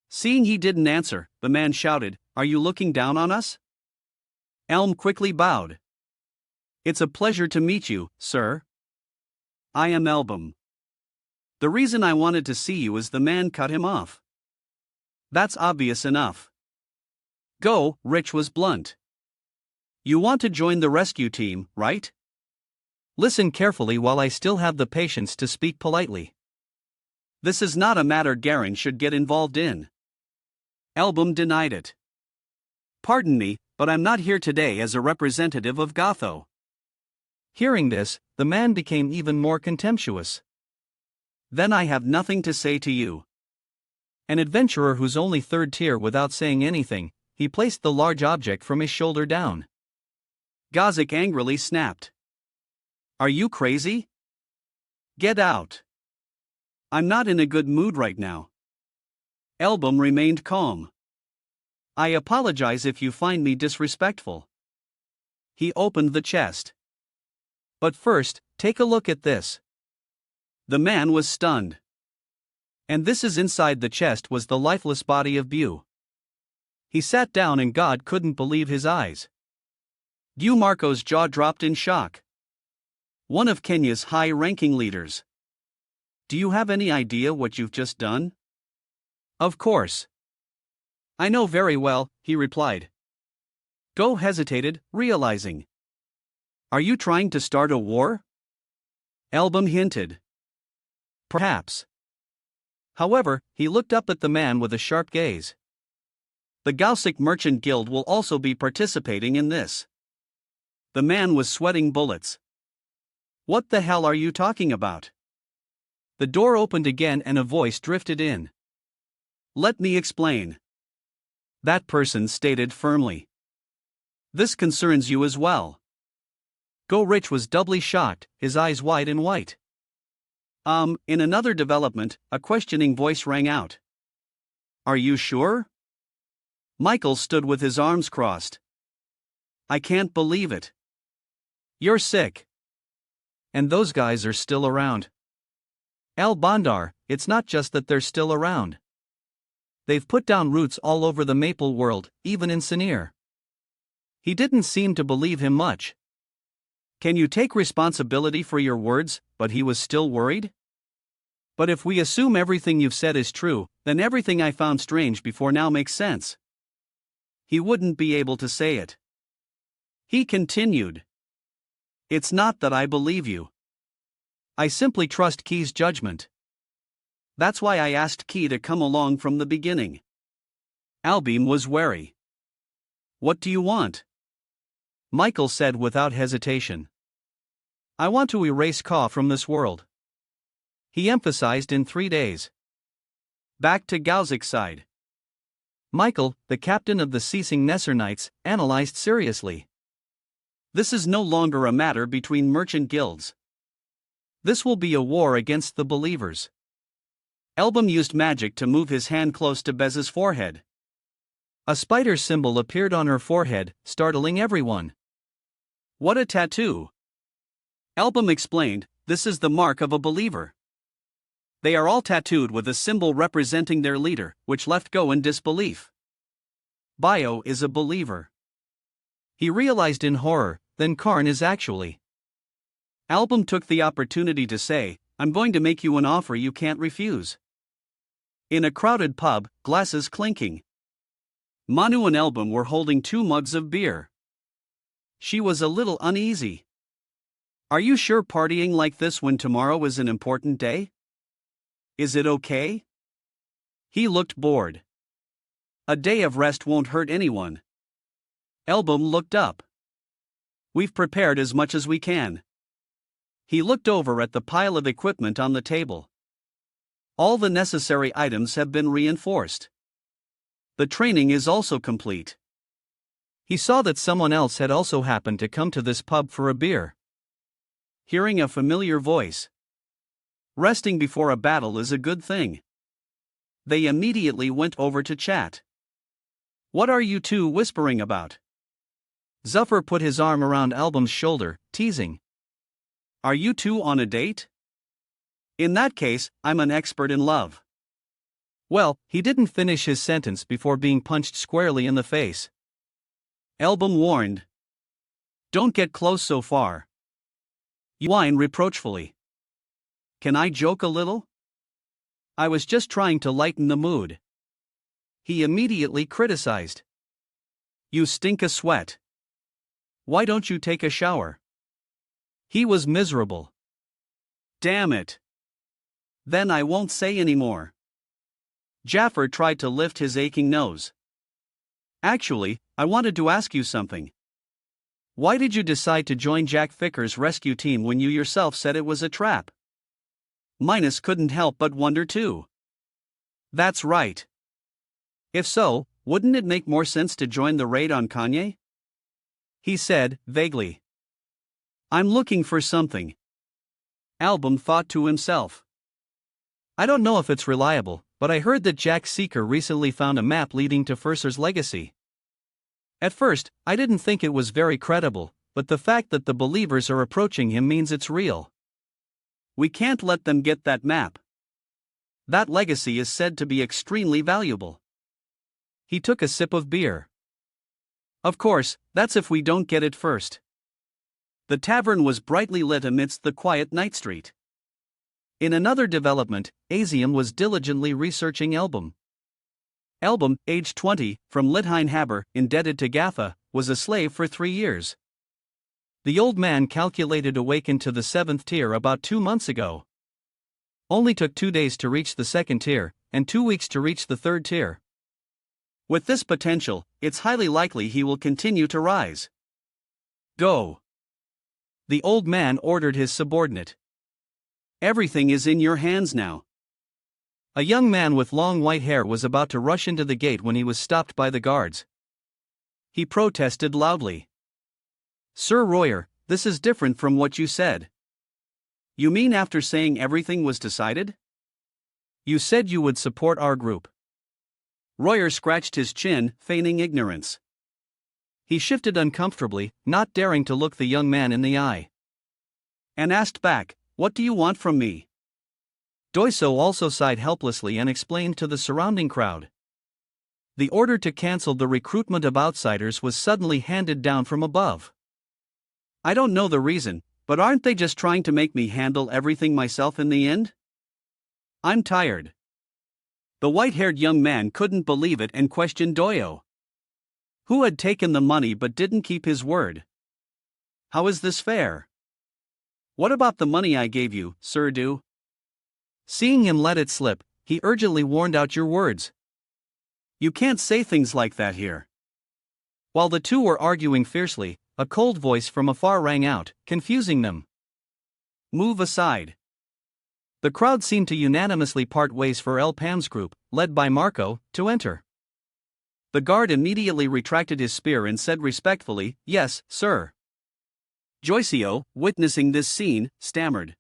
Seeing he didn't answer, the man shouted, Are you looking down on us? Elm quickly bowed. It's a pleasure to meet you, sir. I am Elbum. The reason I wanted to see you is the man cut him off. That's obvious enough. Go, Rich was blunt. You want to join the rescue team, right? Listen carefully while I still have the patience to speak politely. This is not a matter Garen should get involved in. Elbum denied it. Pardon me, but I'm not here today as a representative of Gotho. Hearing this, the man became even more contemptuous. Then I have nothing to say to you. An adventurer who's only third tier without saying anything, he placed the large object from his shoulder down. Gauzik angrily snapped. Are you crazy? Get out. I'm not in a good mood right now. Elbum remained calm. I apologize if you find me disrespectful. He opened the chest. But first, take a look at this. The man was stunned. And this is inside the chest was the lifeless body of Bu. He sat down and God couldn't believe his eyes. Bu Marco's jaw dropped in shock. One of Kenya's high-ranking leaders. Do you have any idea what you've just done? Of course. I know very well, he replied. Go hesitated, realizing. Are you trying to start a war? Elbum hinted. Perhaps. However, he looked up at the man with a sharp gaze. The Gausik Merchant Guild will also be participating in this. The man was sweating bullets. What the hell are you talking about? The door opened again and a voice drifted in. Let me explain. That person stated firmly. This concerns you as well. Go Rich was doubly shocked, his eyes wide and white. In another development, a questioning voice rang out. Are you sure? Michael stood with his arms crossed. I can't believe it. You're sick. And those guys are still around. El Bandar, it's not just that they're still around. They've put down roots all over the Maple world, even in Sinir. He didn't seem to believe him much. Can you take responsibility for your words, but he was still worried? But if we assume everything you've said is true, then everything I found strange before now makes sense. He wouldn't be able to say it. He continued. It's not that I believe you. I simply trust Key's judgment. That's why I asked Key to come along from the beginning. Albim was wary. What do you want? Michael said without hesitation. I want to erase Ka from this world. He emphasized in 3 days. Back to Gauzik's side. Michael, the captain of the ceasing Nesser Knights, analyzed seriously. This is no longer a matter between merchant guilds. This will be a war against the believers. Elbum used magic to move his hand close to Bez's forehead. A spider symbol appeared on her forehead, startling everyone. What a tattoo! Elbum explained, this is the mark of a believer. They are all tattooed with a symbol representing their leader, which left go in disbelief. Bio is a believer. He realized in horror, then Karn is actually. Album took the opportunity to say, I'm going to make you an offer you can't refuse. In a crowded pub, glasses clinking. Manu and Album were holding 2 mugs of beer. She was a little uneasy. Are you sure partying like this when tomorrow is an important day? Is it okay? He looked bored. A day of rest won't hurt anyone. Album looked up. We've prepared as much as we can. He looked over at the pile of equipment on the table. All the necessary items have been reinforced. The training is also complete. He saw that someone else had also happened to come to this pub for a beer. Hearing a familiar voice. Resting before a battle is a good thing. They immediately went over to chat. What are you two whispering about? Zuffer put his arm around Album's shoulder, teasing. Are you two on a date? In that case, I'm an expert in love. Well, he didn't finish his sentence before being punched squarely in the face. Album warned. Don't get close so far. You whine reproachfully. Can I joke a little? I was just trying to lighten the mood. He immediately criticized. You stink a sweat. Why don't you take a shower? He was miserable. Damn it. Then I won't say anymore. Jaffer tried to lift his aching nose. Actually, I wanted to ask you something. Why did you decide to join Jack Ficker's rescue team when you yourself said it was a trap? Minus couldn't help but wonder too. That's right. If so, wouldn't it make more sense to join the raid on Kanye? He said, vaguely. I'm looking for something. Album thought to himself. I don't know if it's reliable, but I heard that Jack Seeker recently found a map leading to Furser's legacy. At first, I didn't think it was very credible, but the fact that the believers are approaching him means it's real. We can't let them get that map. That legacy is said to be extremely valuable. He took a sip of beer. Of course, that's if we don't get it first. The tavern was brightly lit amidst the quiet night street. In another development, Asium was diligently researching Album. Album, age 20, from Lithein Haber, indebted to Gatha, was a slave for 3 years. The old man calculated awakened to the 7th tier about 2 months ago. Only took 2 days to reach the 2nd tier, and 2 weeks to reach the 3rd tier. With this potential, it's highly likely he will continue to rise. Go. The old man ordered his subordinate. Everything is in your hands now. A young man with long white hair was about to rush into the gate when he was stopped by the guards. He protested loudly. Sir Royer, this is different from what you said. You mean after saying everything was decided? You said you would support our group. Royer scratched his chin, feigning ignorance. He shifted uncomfortably, not daring to look the young man in the eye. And asked back, what do you want from me? Doiso also sighed helplessly and explained to the surrounding crowd. The order to cancel the recruitment of outsiders was suddenly handed down from above. I don't know the reason, but aren't they just trying to make me handle everything myself in the end? I'm tired. The white-haired young man couldn't believe it and questioned Doyo. Who had taken the money but didn't keep his word? How is this fair? What about the money I gave you, Sir Do? Seeing him let it slip, he urgently warned out your words. You can't say things like that here. While the two were arguing fiercely, a cold voice from afar rang out, confusing them. Move aside. The crowd seemed to unanimously part ways for El Pam's group, led by Marco, to enter. The guard immediately retracted his spear and said respectfully, "Yes, sir." Joycio, witnessing this scene, stammered.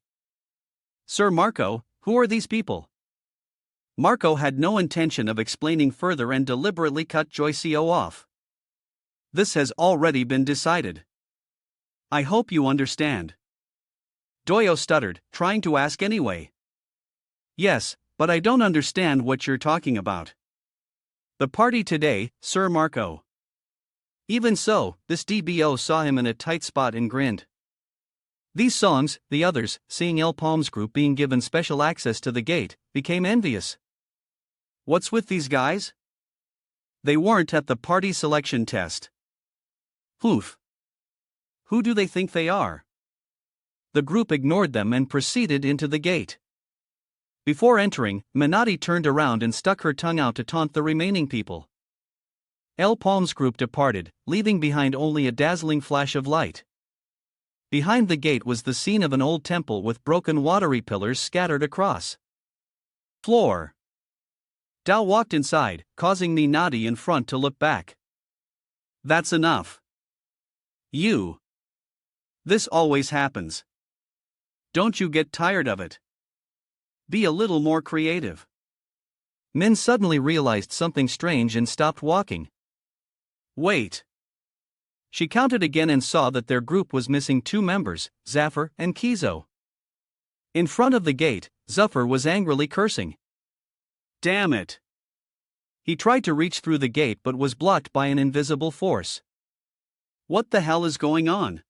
"Sir Marco, who are these people?" Marco had no intention of explaining further and deliberately cut Joycio off. "This has already been decided. I hope you understand." Doyo stuttered, trying to ask anyway. "Yes, but I don't understand what you're talking about." "The party today, Sir Marco." Even so, this DBO saw him in a tight spot and grinned. These songs, the others, seeing El Palm's group being given special access to the gate, became envious. What's with these guys? They weren't at the party selection test. Oof. Who do they think they are? The group ignored them and proceeded into the gate. Before entering, Minotti turned around and stuck her tongue out to taunt the remaining people. El Palm's group departed, leaving behind only a dazzling flash of light. Behind the gate was the scene of an old temple with broken watery pillars scattered across floor. Dao walked inside, causing Minotti in front to look back. "That's enough. You. This always happens. Don't you get tired of it? Be a little more creative." Min suddenly realized something strange and stopped walking. Wait. She counted again and saw that their group was missing 2 members, Zafar and Kizo. In front of the gate, Zafar was angrily cursing. Damn it. He tried to reach through the gate but was blocked by an invisible force. What the hell is going on?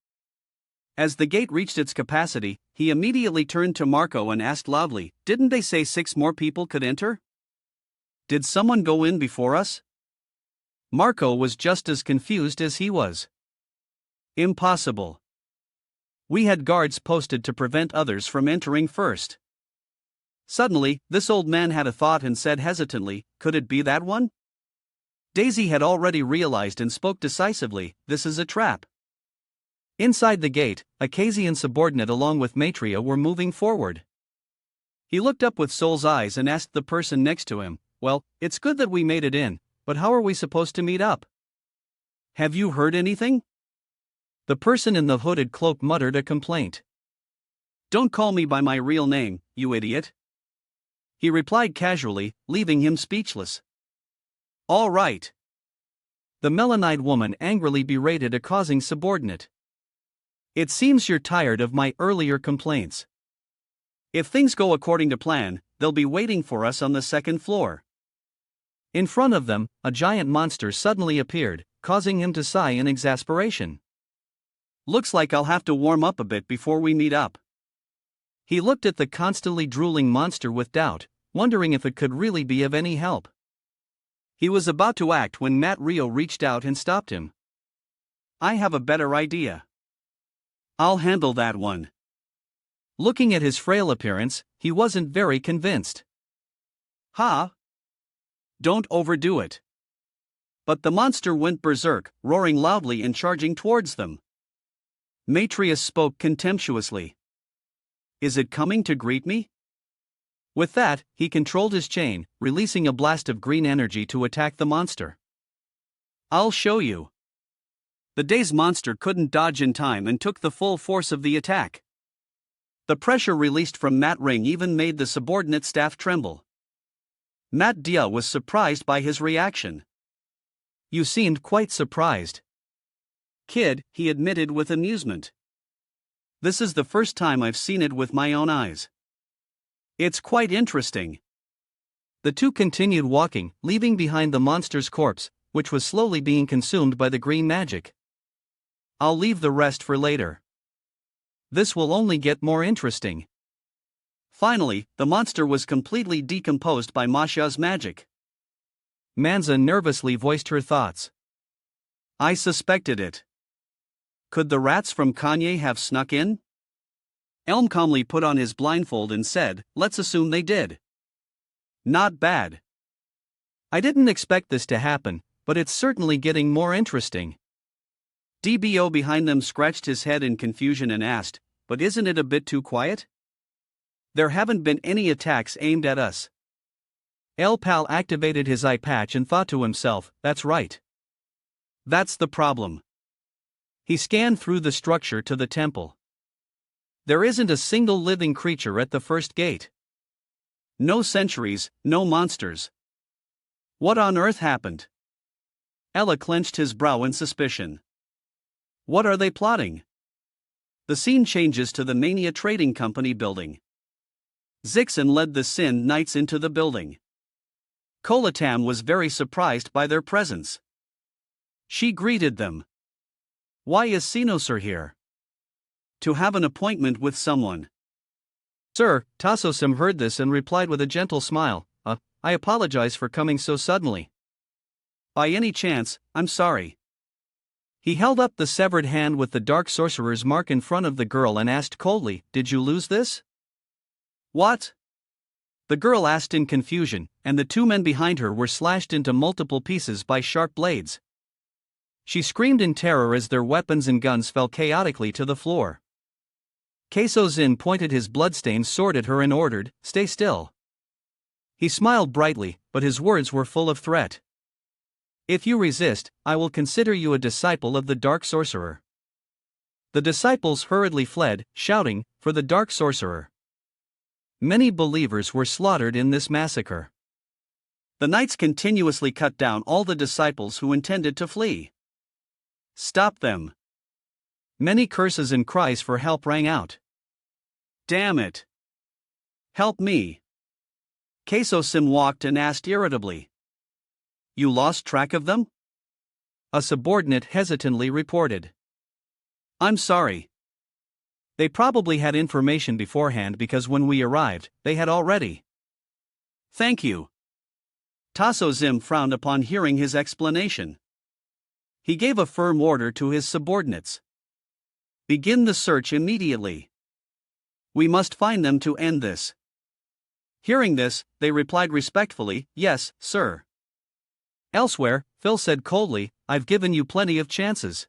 As the gate reached its capacity, he immediately turned to Marco and asked loudly, "Didn't they say 6 more people could enter? Did someone go in before us?" Marco was just as confused as he was. Impossible. We had guards posted to prevent others from entering first. Suddenly, this old man had a thought and said hesitantly, "Could it be that one?" Daisy had already realized and spoke decisively, "This is a trap." Inside the gate, Akazian subordinate along with Maitreya were moving forward. He looked up with Soul's eyes and asked the person next to him, "Well, it's good that we made it in, but how are we supposed to meet up? Have you heard anything?" The person in the hooded cloak muttered a complaint. "Don't call me by my real name, you idiot." He replied casually, leaving him speechless. "All right." The melanite woman angrily berated a causing subordinate. "It seems you're tired of my earlier complaints. If things go according to plan, they'll be waiting for us on the 2nd floor." In front of them, a giant monster suddenly appeared, causing him to sigh in exasperation. "Looks like I'll have to warm up a bit before we meet up." He looked at the constantly drooling monster with doubt, wondering if it could really be of any help. He was about to act when Matt Rio reached out and stopped him. "I have a better idea. I'll handle that one." Looking at his frail appearance, he wasn't very convinced. "Ha! Don't overdo it." But the monster went berserk, roaring loudly and charging towards them. Maitreya spoke contemptuously. "Is it coming to greet me?" With that, he controlled his chain, releasing a blast of green energy to attack the monster. "I'll show you." The dazed monster couldn't dodge in time and took the full force of the attack. The pressure released from Matt Ring even made the subordinate staff tremble. Matt Dia was surprised by his reaction. "You seemed quite surprised." "Kid," he admitted with amusement. "This is the first time I've seen it with my own eyes. It's quite interesting." The two continued walking, leaving behind the monster's corpse, which was slowly being consumed by the green magic. "I'll leave the rest for later. This will only get more interesting." Finally, the monster was completely decomposed by Masha's magic. Manza nervously voiced her thoughts. "I suspected it. Could the rats from Kanye have snuck in?" Elm calmly put on his blindfold and said, "Let's assume they did." "Not bad. I didn't expect this to happen, but it's certainly getting more interesting." DBO behind them scratched his head in confusion and asked, "But isn't it a bit too quiet? There haven't been any attacks aimed at us." El Pal activated his eye patch and thought to himself, "That's right. That's the problem." He scanned through the structure to the temple. There isn't a single living creature at the first gate. No sentries, no monsters. What on earth happened? Ella clenched his brow in suspicion. What are they plotting? The scene changes to the Mania Trading Company building. Zixon led the Sin Knights into the building. Tham was very surprised by their presence. She greeted them. "Why is Sinosir here?" "To have an appointment with someone." "Sir," Tasosim heard this and replied with a gentle smile, "I apologize for coming so suddenly. By any chance, I'm sorry." He held up the severed hand with the Dark Sorcerer's mark in front of the girl and asked coldly, "Did you lose this?" "What?" the girl asked in confusion, and the two men behind her were slashed into multiple pieces by sharp blades. She screamed in terror as their weapons and guns fell chaotically to the floor. Queso Zin pointed his bloodstained sword at her and ordered, "Stay still." He smiled brightly, but his words were full of threat. "If you resist, I will consider you a disciple of the Dark Sorcerer." The disciples hurriedly fled, shouting, "For the Dark Sorcerer." Many believers were slaughtered in this massacre. The knights continuously cut down all the disciples who intended to flee. "Stop them." Many curses and cries for help rang out. "Damn it! Help me!" Queso Sim walked and asked irritably. "You lost track of them?" A subordinate hesitantly reported. "I'm sorry. They probably had information beforehand because when we arrived, they had already." "Thank you." Tasso Zim frowned upon hearing his explanation. He gave a firm order to his subordinates. "Begin the search immediately. We must find them to end this." Hearing this, they replied respectfully, "Yes, sir." Elsewhere, Phil said coldly, "I've given you plenty of chances."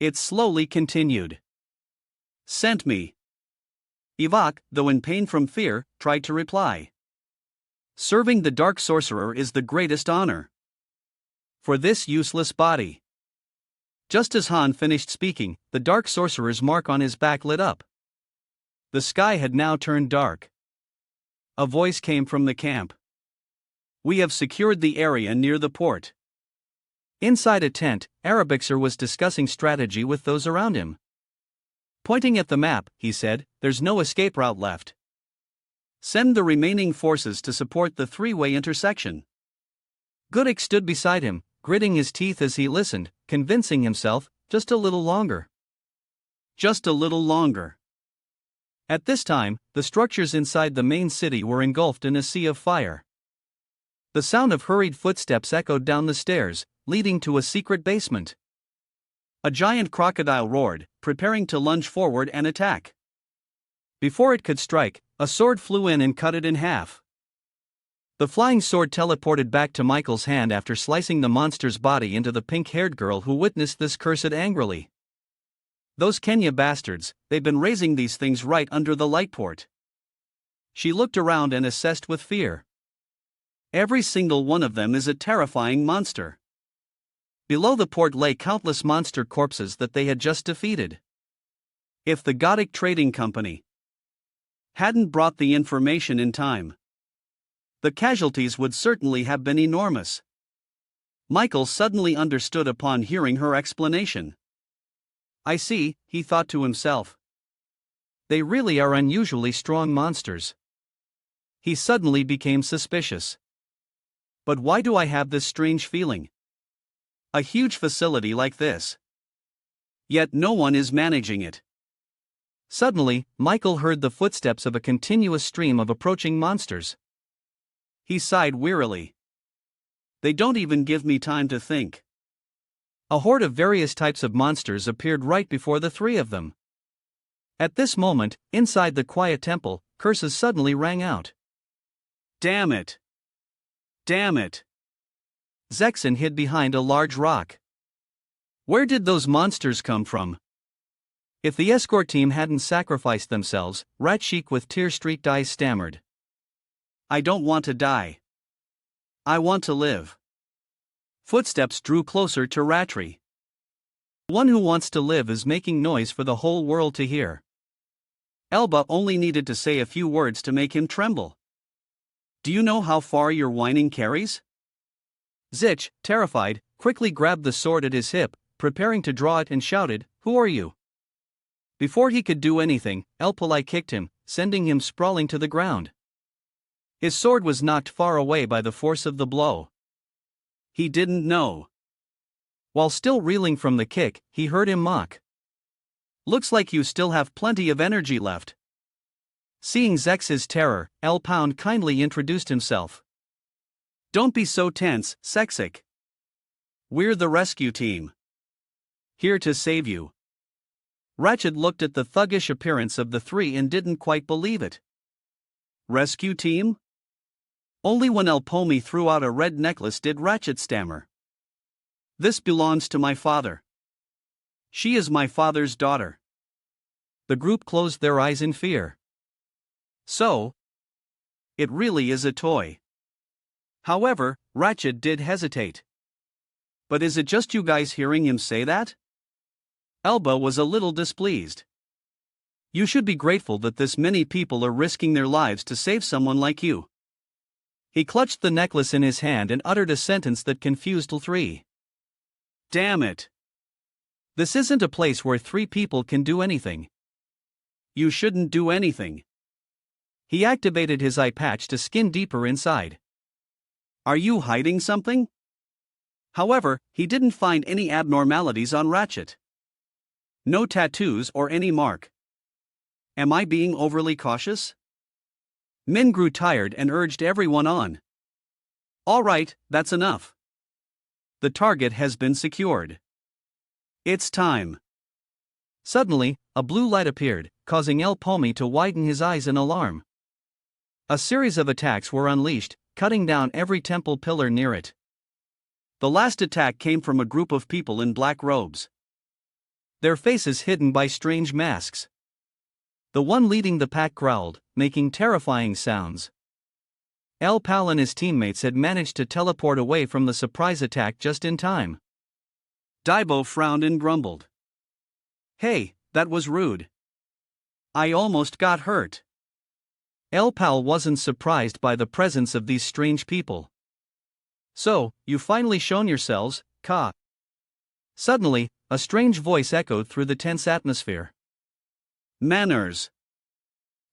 It slowly continued. "Sent me." Ivak, though in pain from fear, tried to reply. "Serving the Dark Sorcerer is the greatest honor. For this useless body." Just as Han finished speaking, the Dark Sorcerer's mark on his back lit up. The sky had now turned dark. A voice came from the camp. "We have secured the area near the port." Inside a tent, Arabixer was discussing strategy with those around him. Pointing at the map, he said, "There's no escape route left. Send the remaining forces to support the three-way intersection." Gudik stood beside him, gritting his teeth as he listened, convincing himself, just a little longer. Just a little longer. At this time, the structures inside the main city were engulfed in a sea of fire. The sound of hurried footsteps echoed down the stairs, leading to a secret basement. A giant crocodile roared, preparing to lunge forward and attack. Before it could strike, a sword flew in and cut it in half. The flying sword teleported back to Michael's hand after slicing the monster's body into the pink-haired girl who witnessed this cursed angrily. "Those Kenya bastards, they've been raising these things right under the light port." She looked around and assessed with fear. Every single one of them is a terrifying monster. Below the port lay countless monster corpses that they had just defeated. If the Gothic Trading Company hadn't brought the information in time, the casualties would certainly have been enormous. Michael suddenly understood upon hearing her explanation. "I see," he thought to himself. "They really are unusually strong monsters." He suddenly became suspicious. But why do I have this strange feeling? A huge facility like this. Yet no one is managing it. Suddenly, Michael heard the footsteps of a continuous stream of approaching monsters. He sighed wearily. They don't even give me time to think. A horde of various types of monsters appeared right before the three of them. At this moment, inside the quiet temple, curses suddenly rang out. Damn it! Damn it! Zexin hid behind a large rock. Where did those monsters come from? If the escort team hadn't sacrificed themselves, Ratchik with tear-streaked eyes stammered. I don't want to die. I want to live. Footsteps drew closer to Ratri. One who wants to live is making noise for the whole world to hear. Elba only needed to say a few words to make him tremble. Do you know how far your whining carries? Zich, terrified, quickly grabbed the sword at his hip, preparing to draw it and shouted, Who are you? Before he could do anything, Elpalai kicked him, sending him sprawling to the ground. His sword was knocked far away by the force of the blow. He didn't know. While still reeling from the kick, he heard him mock. Looks like you still have plenty of energy left. Seeing Zex's terror, El Pound kindly introduced himself. Don't be so tense, Sexic. We're the rescue team. Here to save you. Ratchet looked at the thuggish appearance of the three and didn't quite believe it. Rescue team? Only when Elpomi threw out a red necklace did Ratchet stammer. This belongs to my father. She is my father's daughter. The group closed their eyes in fear. So? It really is a toy. However, Ratchet did hesitate. But is it just you guys hearing him say that? Elba was a little displeased. You should be grateful that this many people are risking their lives to save someone like you. He clutched the necklace in his hand and uttered a sentence that confused all three. Damn it! This isn't a place where three people can do anything. You shouldn't do anything. He activated his eye patch to skin deeper inside. Are you hiding something? However, he didn't find any abnormalities on Ratchet. No tattoos or any mark. Am I being overly cautious? Min grew tired and urged everyone on. All right, that's enough. The target has been secured. It's time. Suddenly, a blue light appeared, causing El Pomi to widen his eyes in alarm. A series of attacks were unleashed, cutting down every temple pillar near it. The last attack came from a group of people in black robes. Their faces hidden by strange masks. The one leading the pack growled, making terrifying sounds. El Pal and his teammates had managed to teleport away from the surprise attack just in time. Daibo frowned and grumbled. Hey, that was rude. I almost got hurt. El Pal wasn't surprised by the presence of these strange people. So, you've finally shown yourselves, Ka. Suddenly, a strange voice echoed through the tense atmosphere. Manners.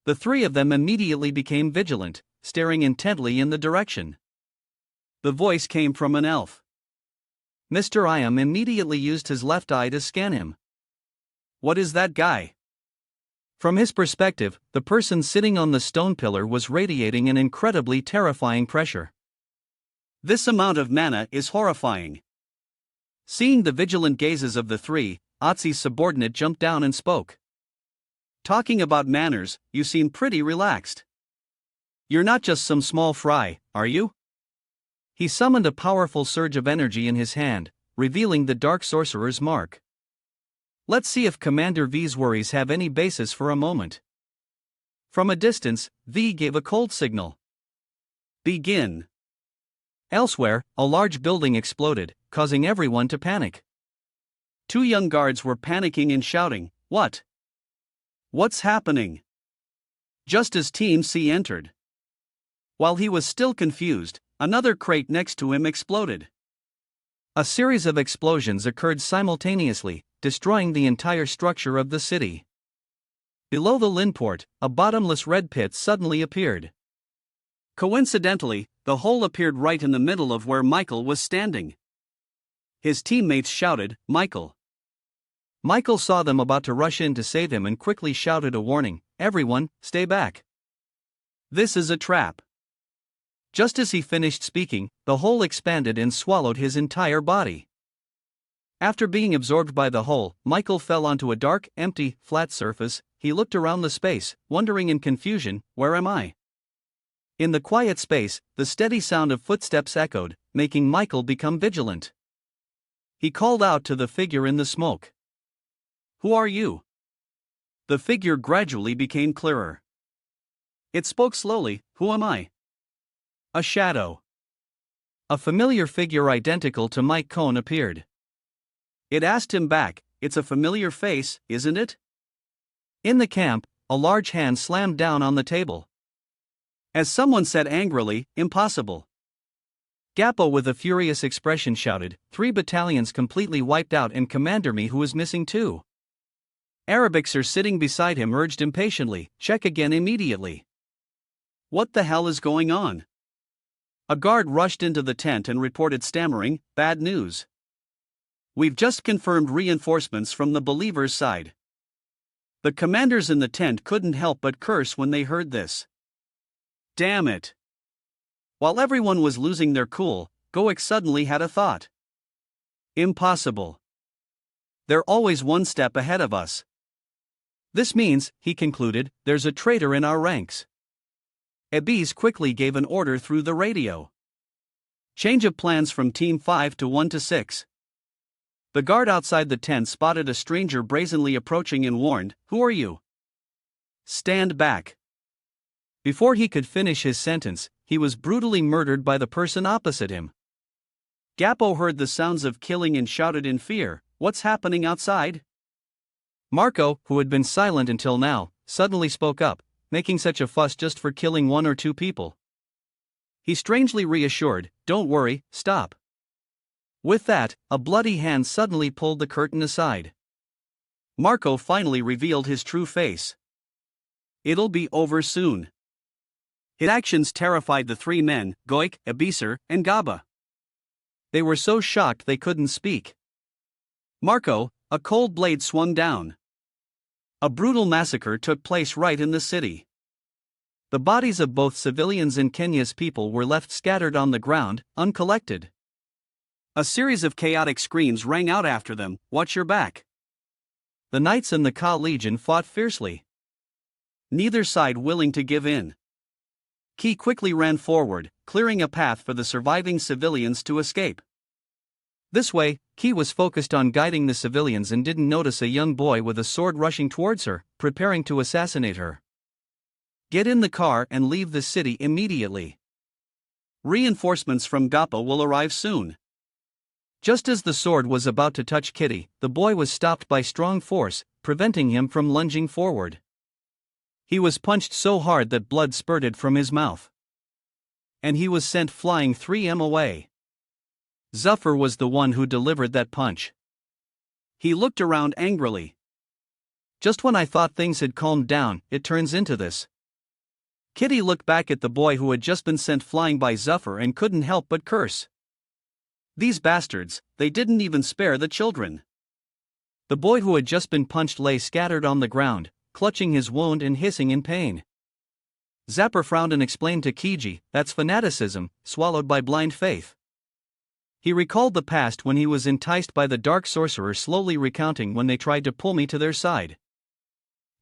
The three of them immediately became vigilant, staring intently in the direction. The voice came from an elf. Mr. Iam immediately used his left eye to scan him. What is that guy? From his perspective, the person sitting on the stone pillar was radiating an incredibly terrifying pressure. This amount of mana is horrifying. Seeing the vigilant gazes of the three, Otzi's subordinate jumped down and spoke. Talking about manners, you seem pretty relaxed. You're not just some small fry, are you? He summoned a powerful surge of energy in his hand, revealing the Dark Sorcerer's mark. Let's see if Commander V's worries have any basis for a moment. From a distance, V gave a cold signal. Begin. Elsewhere, a large building exploded, causing everyone to panic. Two young guards were panicking and shouting, What? What's happening? Just as Team C entered. While he was still confused, another crate next to him exploded. A series of explosions occurred simultaneously, destroying the entire structure of the city. Below the Linport, a bottomless red pit suddenly appeared. Coincidentally, the hole appeared right in the middle of where Michael was standing. His teammates shouted, Michael. Michael saw them about to rush in to save him and quickly shouted a warning, Everyone, stay back. This is a trap. Just as he finished speaking, the hole expanded and swallowed his entire body. After being absorbed by the hole, Michael fell onto a dark, empty, flat surface, he looked around the space, wondering in confusion, where am I? In the quiet space, the steady sound of footsteps echoed, making Michael become vigilant. He called out to the figure in the smoke. Who are you? The figure gradually became clearer. It spoke slowly, who am I? A shadow. A familiar figure identical to Mike Cohn appeared. It asked him back, it's a familiar face, isn't it? In the camp, a large hand slammed down on the table. As someone said angrily, impossible. Gappo with a furious expression shouted, 3 battalions completely wiped out and Commander Me who is missing too. Arabixer sitting beside him urged impatiently, check again immediately. What the hell is going on? A guard rushed into the tent and reported stammering, bad news. We've just confirmed reinforcements from the believers' side. The commanders in the tent couldn't help but curse when they heard this. Damn it. While everyone was losing their cool, Goik suddenly had a thought. Impossible. They're always one step ahead of us. This means, he concluded, there's a traitor in our ranks. Ebis quickly gave an order through the radio. Change of plans from Team 5 to 1 to 6. The guard outside the tent spotted a stranger brazenly approaching and warned, who are you? Stand back. Before he could finish his sentence, he was brutally murdered by the person opposite him. Gappo heard the sounds of killing and shouted in fear, what's happening outside? Marco, who had been silent until now, suddenly spoke up, making such a fuss just for killing 1 or 2 people. He strangely reassured, don't worry, stop. With that, a bloody hand suddenly pulled the curtain aside. Marco finally revealed his true face. It'll be over soon. His actions terrified the 3 men, Goik, Ebiser, and Gaba. They were so shocked they couldn't speak. Marco, a cold blade swung down. A brutal massacre took place right in the city. The bodies of both civilians and Kenya's people were left scattered on the ground, uncollected. A series of chaotic screams rang out after them, watch your back. The Knights and the Ka Legion fought fiercely. Neither side willing to give in. Ki quickly ran forward, clearing a path for the surviving civilians to escape. This way, Ki was focused on guiding the civilians and didn't notice a young boy with a sword rushing towards her, preparing to assassinate her. Get in the car and leave the city immediately. Reinforcements from Gappo will arrive soon. Just as the sword was about to touch Kitty, the boy was stopped by strong force, preventing him from lunging forward. He was punched so hard that blood spurted from his mouth. And he was sent flying 3 m away. Zuffer was the one who delivered that punch. He looked around angrily. Just when I thought things had calmed down, it turns into this. Kitty looked back at the boy who had just been sent flying by Zuffer and couldn't help but curse. These bastards, they didn't even spare the children. The boy who had just been punched lay scattered on the ground, clutching his wound and hissing in pain. Zapper frowned and explained to Kiji, that's fanaticism, swallowed by blind faith. He recalled the past when he was enticed by the dark sorcerer slowly recounting when they tried to pull me to their side.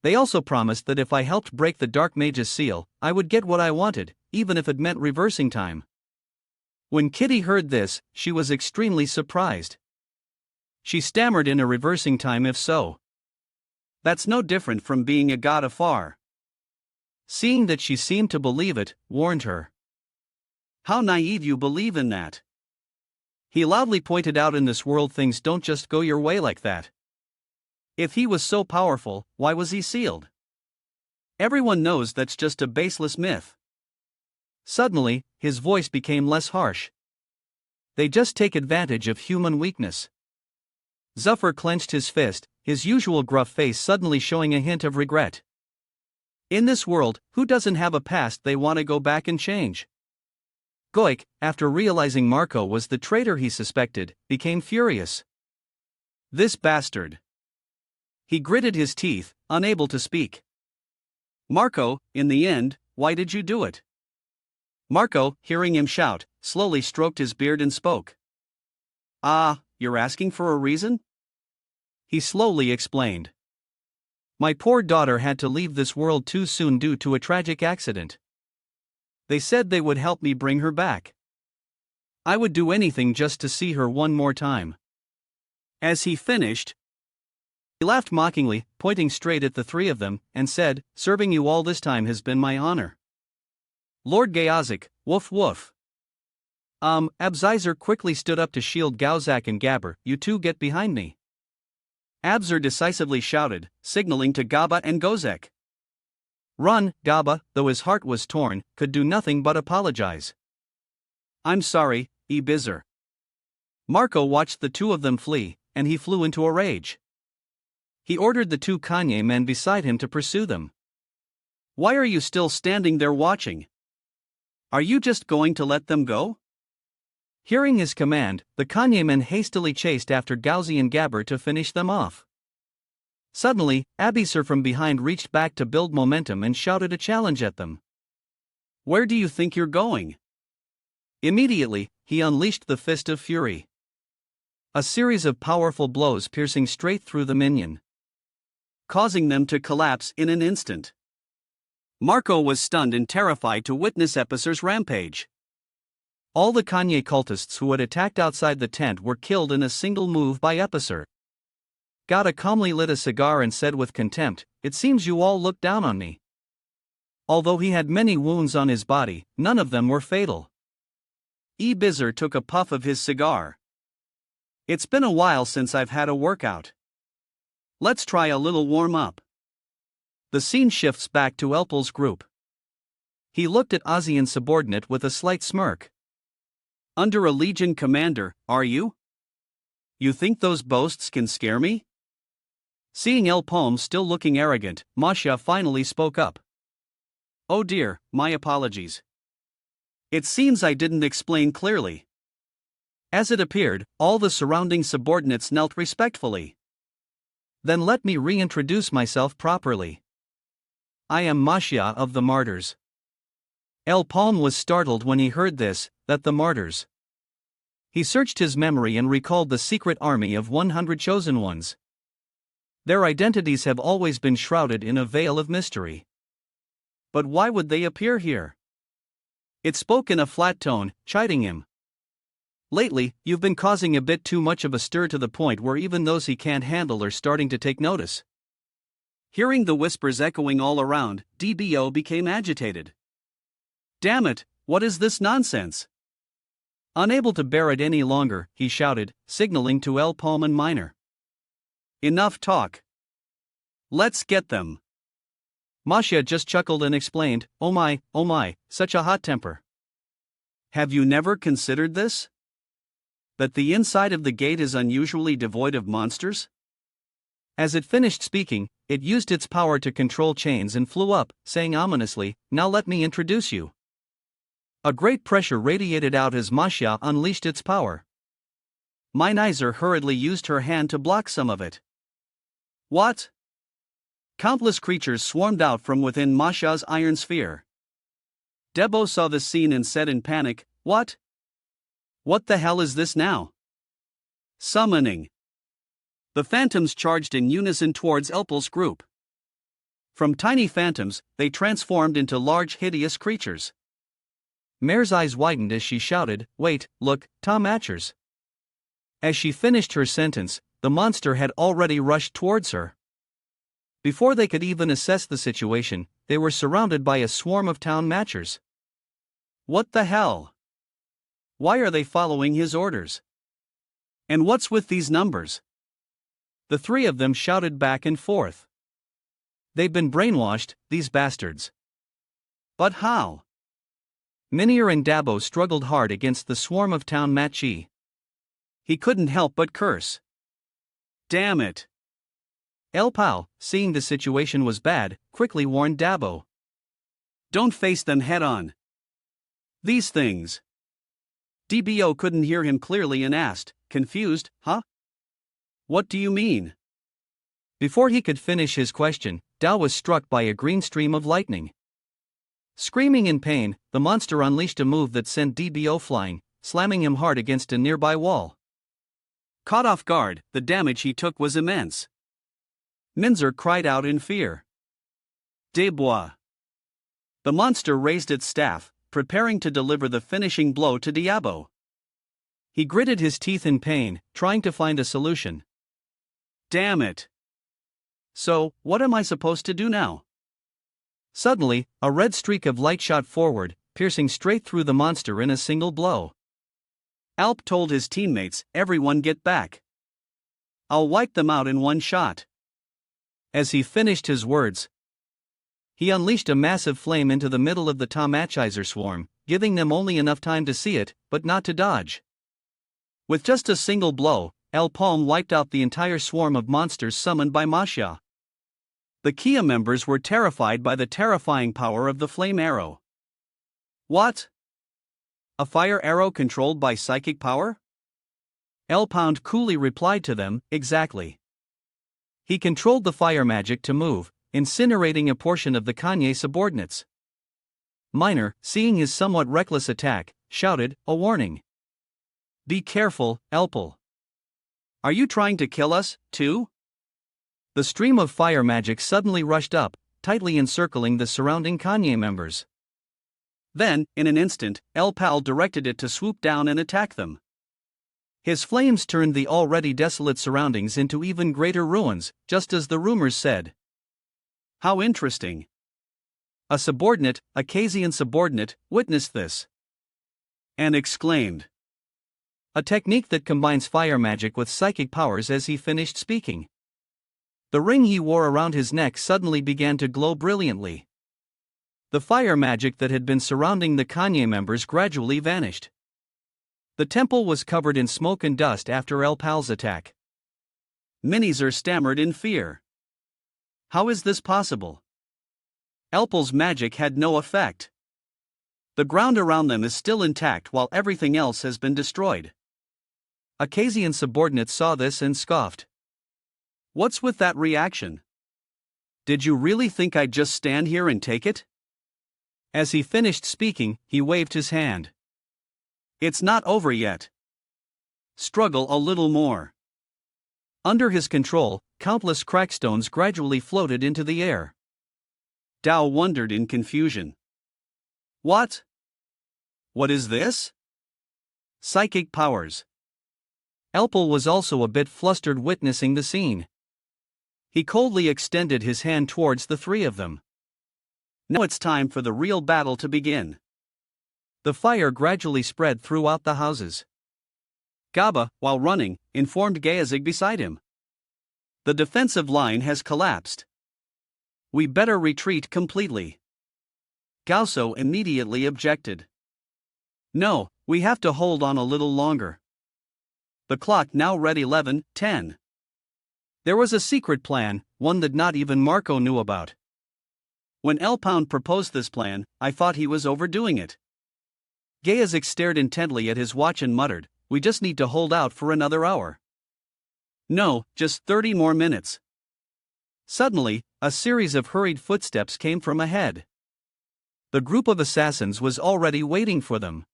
They also promised that if I helped break the dark mage's seal, I would get what I wanted, even if it meant reversing time. When Kitty heard this, she was extremely surprised. She stammered in a reversing time if so. That's no different from being a god afar. Seeing that she seemed to believe it, warned her. How naive you believe in that. He loudly pointed out in this world things don't just go your way like that. If he was so powerful, why was he sealed? Everyone knows that's just a baseless myth. Suddenly, his voice became less harsh. They just take advantage of human weakness. Zuffer clenched his fist, his usual gruff face suddenly showing a hint of regret. In this world, who doesn't have a past they want to go back and change? Goik, after realizing Marco was the traitor he suspected, became furious. This bastard. He gritted his teeth, unable to speak. Marco, in the end, why did you do it? Marco, hearing him shout, slowly stroked his beard and spoke. Ah, you're asking for a reason? He slowly explained. My poor daughter had to leave this world too soon due to a tragic accident. They said they would help me bring her back. I would do anything just to see her one more time." As he finished, he laughed mockingly, pointing straight at the three of them, and said, "Serving you all this time has been my honor." Lord Gaozik, woof woof. Abzizar quickly stood up to shield Gaozak and Gabber. "You two get behind me." Abzar decisively shouted, signaling to Gaba and Gozek. "Run!" Gaba, though his heart was torn, could do nothing but apologize. "I'm sorry, Ibizar." Marco watched the two of them flee, and he flew into a rage. He ordered the two Kanye men beside him to pursue them. "Why are you still standing there watching? Are you just going to let them go?" Hearing his command, the Kanye men hastily chased after Gauzy and Gabber to finish them off. Suddenly, Abisar from behind reached back to build momentum and shouted a challenge at them. "Where do you think you're going?" Immediately, he unleashed the Fist of Fury. A series of powerful blows piercing straight through the minion, causing them to collapse in an instant. Marco was stunned and terrified to witness Episar's rampage. All the Kanye cultists who had attacked outside the tent were killed in a single move by Episar. Gata calmly lit a cigar and said with contempt, "It seems you all look down on me." Although he had many wounds on his body, none of them were fatal. Ibizar took a puff of his cigar. "It's been a while since I've had a workout. Let's try a little warm-up." The scene shifts back to Elpel's group. He looked at Ozian's subordinate with a slight smirk. "Under a legion commander, are you? You think those boasts can scare me?" Seeing Elpom still looking arrogant, Masha finally spoke up. "Oh dear, my apologies. It seems I didn't explain clearly." As it appeared, all the surrounding subordinates knelt respectfully. "Then let me reintroduce myself properly. I am Masha of the Martyrs." Elpom was startled when he heard this, that the Martyrs. He searched his memory and recalled the secret army of 100 chosen ones. Their identities have always been shrouded in a veil of mystery. But why would they appear here? It spoke in a flat tone, chiding him. "Lately, you've been causing a bit too much of a stir to the point where even those he can't handle are starting to take notice." Hearing the whispers echoing all around, DBO became agitated. "Damn it, what is this nonsense?" Unable to bear it any longer, he shouted, signaling to Elpom and Minor. "Enough talk. Let's get them." Masha just chuckled and explained, oh my, such a hot temper. "Have you never considered this? That the inside of the gate is unusually devoid of monsters?" As it finished speaking, it used its power to control chains and flew up, saying ominously, "Now let me introduce you." A great pressure radiated out as Masha unleashed its power. Minizar hurriedly used her hand to block some of it. What? Countless creatures swarmed out from within Masha's iron sphere. Debo saw the scene and said in panic, "What? What the hell is this now?" Summoning. The phantoms charged in unison towards Elpel's group. From tiny phantoms, they transformed into large hideous creatures. Mare's eyes widened as she shouted, "Wait, look, Tom Atchers." As she finished her sentence, the monster had already rushed towards her. Before they could even assess the situation, they were surrounded by a swarm of town matchers. What the hell? Why are they following his orders? And what's with these numbers? The three of them shouted back and forth. They've been brainwashed, these bastards. But how? Minier and Dabo struggled hard against the swarm of town matchi. He couldn't help but curse. Damn it! El Pao, seeing the situation was bad, quickly warned Dabo. Don't face them head on. These things. DBO couldn't hear him clearly and asked, confused, huh? What do you mean? Before he could finish his question, Dao was struck by a green stream of lightning. Screaming in pain, the monster unleashed a move that sent DBO flying, slamming him hard against a nearby wall. Caught off guard, the damage he took was immense. Minzer cried out in fear. Des bois. The monster raised its staff, preparing to deliver the finishing blow to Diabo. He gritted his teeth in pain, trying to find a solution. Damn it! So, what am I supposed to do now? Suddenly, a red streak of light shot forward, piercing straight through the monster in a single blow. Alp told his teammates, "Everyone get back. I'll wipe them out in one shot." As he finished his words, he unleashed a massive flame into the middle of the Tomachizer swarm, giving them only enough time to see it, but not to dodge. With just a single blow, El Palm wiped out the entire swarm of monsters summoned by Masha. The Kia members were terrified by the terrifying power of the flame arrow. What? A fire arrow controlled by psychic power? El Pound coolly replied to them, exactly. He controlled the fire magic to move, incinerating a portion of the Kanye subordinates. Minor, seeing his somewhat reckless attack, shouted, a warning. Be careful, Elpel. Are you trying to kill us, too? The stream of fire magic suddenly rushed up, tightly encircling the surrounding Kanye members. Then, in an instant, El Pal directed it to swoop down and attack them. His flames turned the already desolate surroundings into even greater ruins, just as the rumors said. How interesting. A subordinate, a Kasian subordinate, witnessed this. And exclaimed. A technique that combines fire magic with psychic powers. As he finished speaking, the ring he wore around his neck suddenly began to glow brilliantly. The fire magic that had been surrounding the Kanye members gradually vanished. The temple was covered in smoke and dust after El Pal's attack. Minizer stammered in fear. How is this possible? Elpel's magic had no effect. The ground around them is still intact while everything else has been destroyed. A Kasian subordinate saw this and scoffed. What's with that reaction? Did you really think I'd just stand here and take it? As he finished speaking, he waved his hand. It's not over yet. Struggle a little more. Under his control, countless crackstones gradually floated into the air. Dao wondered in confusion. What? What is this? Psychic powers. Elpel was also a bit flustered witnessing the scene. He coldly extended his hand towards the three of them. Now it's time for the real battle to begin. The fire gradually spread throughout the houses. Gaba, while running, informed Gayazig beside him. The defensive line has collapsed. We better retreat completely. Gauso immediately objected. No, we have to hold on a little longer. The clock now read 11:10. There was a secret plan, one that not even Marco knew about. When El Pound proposed this plan, I thought he was overdoing it. Gayazig stared intently at his watch and muttered, we just need to hold out for another hour. No, just 30 more minutes. Suddenly, a series of hurried footsteps came from ahead. The group of assassins was already waiting for them.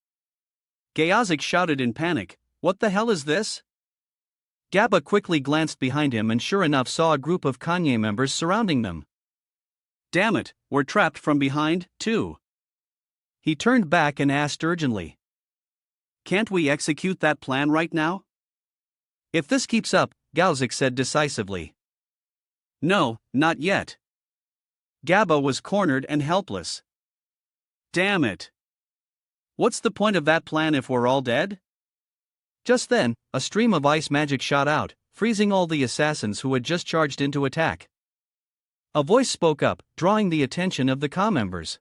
Gayazig shouted in panic, what the hell is this? Gaba quickly glanced behind him and sure enough saw a group of Kanye members surrounding them. Damn it, we're trapped from behind, too. He turned back and asked urgently. Can't we execute that plan right now? If this keeps up, Gauzik said decisively. No, not yet. Gaba was cornered and helpless. Damn it. What's the point of that plan if we're all dead? Just then, a stream of ice magic shot out, freezing all the assassins who had just charged into attack. A voice spoke up, drawing the attention of the Ka members.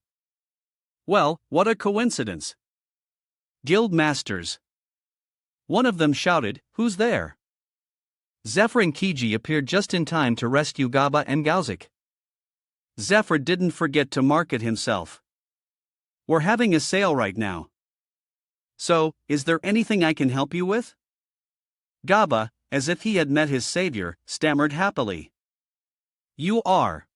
Well, what a coincidence. Guild Masters. One of them shouted, who's there? Zephyr and Kiji appeared just in time to rescue Gaba and Gauzik. Zephyr didn't forget to market himself. We're having a sale right now. So, is there anything I can help you with? Gaba, as if he had met his savior, stammered happily. You are.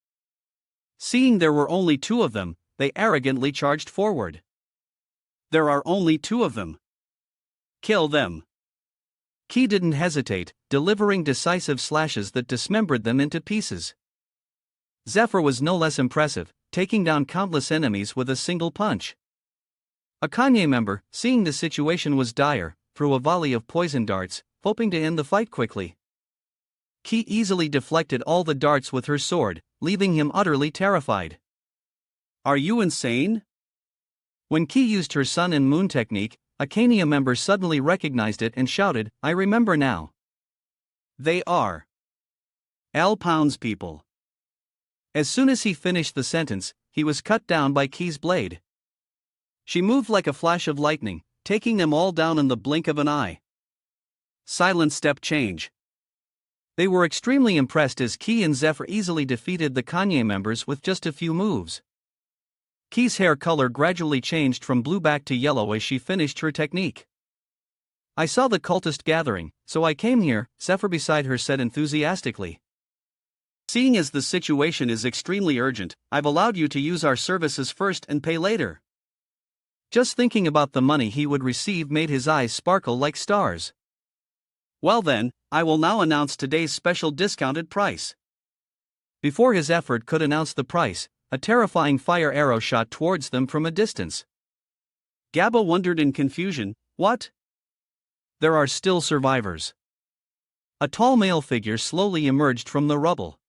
Seeing there were only two of them, they arrogantly charged forward. There are only two of them. Kill them. Ki didn't hesitate, delivering decisive slashes that dismembered them into pieces. Zephyr was no less impressive, taking down countless enemies with a single punch. A Kanye member, seeing the situation was dire, threw a volley of poison darts, hoping to end the fight quickly. Ki easily deflected all the darts with her sword, leaving him utterly terrified. "Are you insane?" When Ki used her sun and moon technique, a Kania member suddenly recognized it and shouted, "I remember now. They are L Pound's people." As soon as he finished the sentence, he was cut down by Ki's blade. She moved like a flash of lightning, taking them all down in the blink of an eye. Silent step change. They were extremely impressed as Ki and Zephyr easily defeated the Kanye members with just a few moves. Ki's hair color gradually changed from blue back to yellow as she finished her technique. "I saw the cultist gathering, so I came here," Zephyr beside her said enthusiastically. "Seeing as the situation is extremely urgent, I've allowed you to use our services first and pay later." Just thinking about the money he would receive made his eyes sparkle like stars. "Well then, I will now announce today's special discounted price." Before his effort could announce the price, a terrifying fire arrow shot towards them from a distance. Gabba wondered in confusion, "What?" "There are still survivors." A tall male figure slowly emerged from the rubble.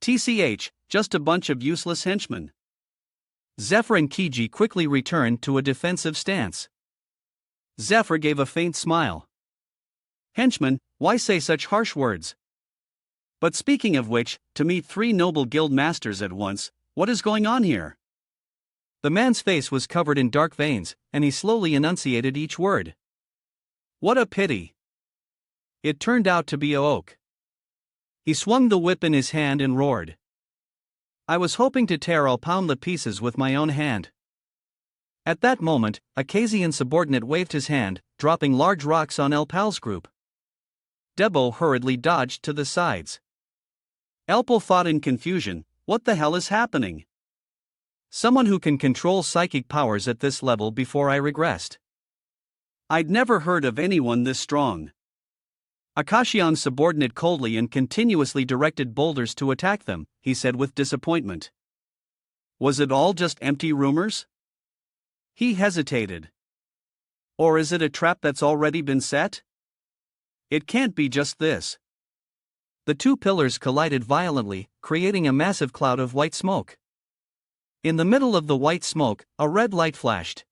"TCH, just a bunch of useless henchmen." Zephyr and Kiji quickly returned to a defensive stance. Zephyr gave a faint smile. "Henchmen, why say such harsh words? But speaking of which, to meet 3 noble guild masters at once, what is going on here?" The man's face was covered in dark veins, and he slowly enunciated each word. "What a pity. It turned out to be a oak." He swung the whip in his hand and roared. "I was hoping to tear all pound the pieces with my own hand." At that moment, a Kazian subordinate waved his hand, dropping large rocks on El Pal's group. Debo hurriedly dodged to the sides. Elpal thought in confusion, "What the hell is happening? Someone who can control psychic powers at this level before I regressed. I'd never heard of anyone this strong." Akashian's subordinate coldly and continuously directed boulders to attack them, he said with disappointment. "Was it all just empty rumors?" He hesitated. "Or is it a trap that's already been set? It can't be just this." The 2 pillars collided violently, creating a massive cloud of white smoke. In the middle of the white smoke, a red light flashed.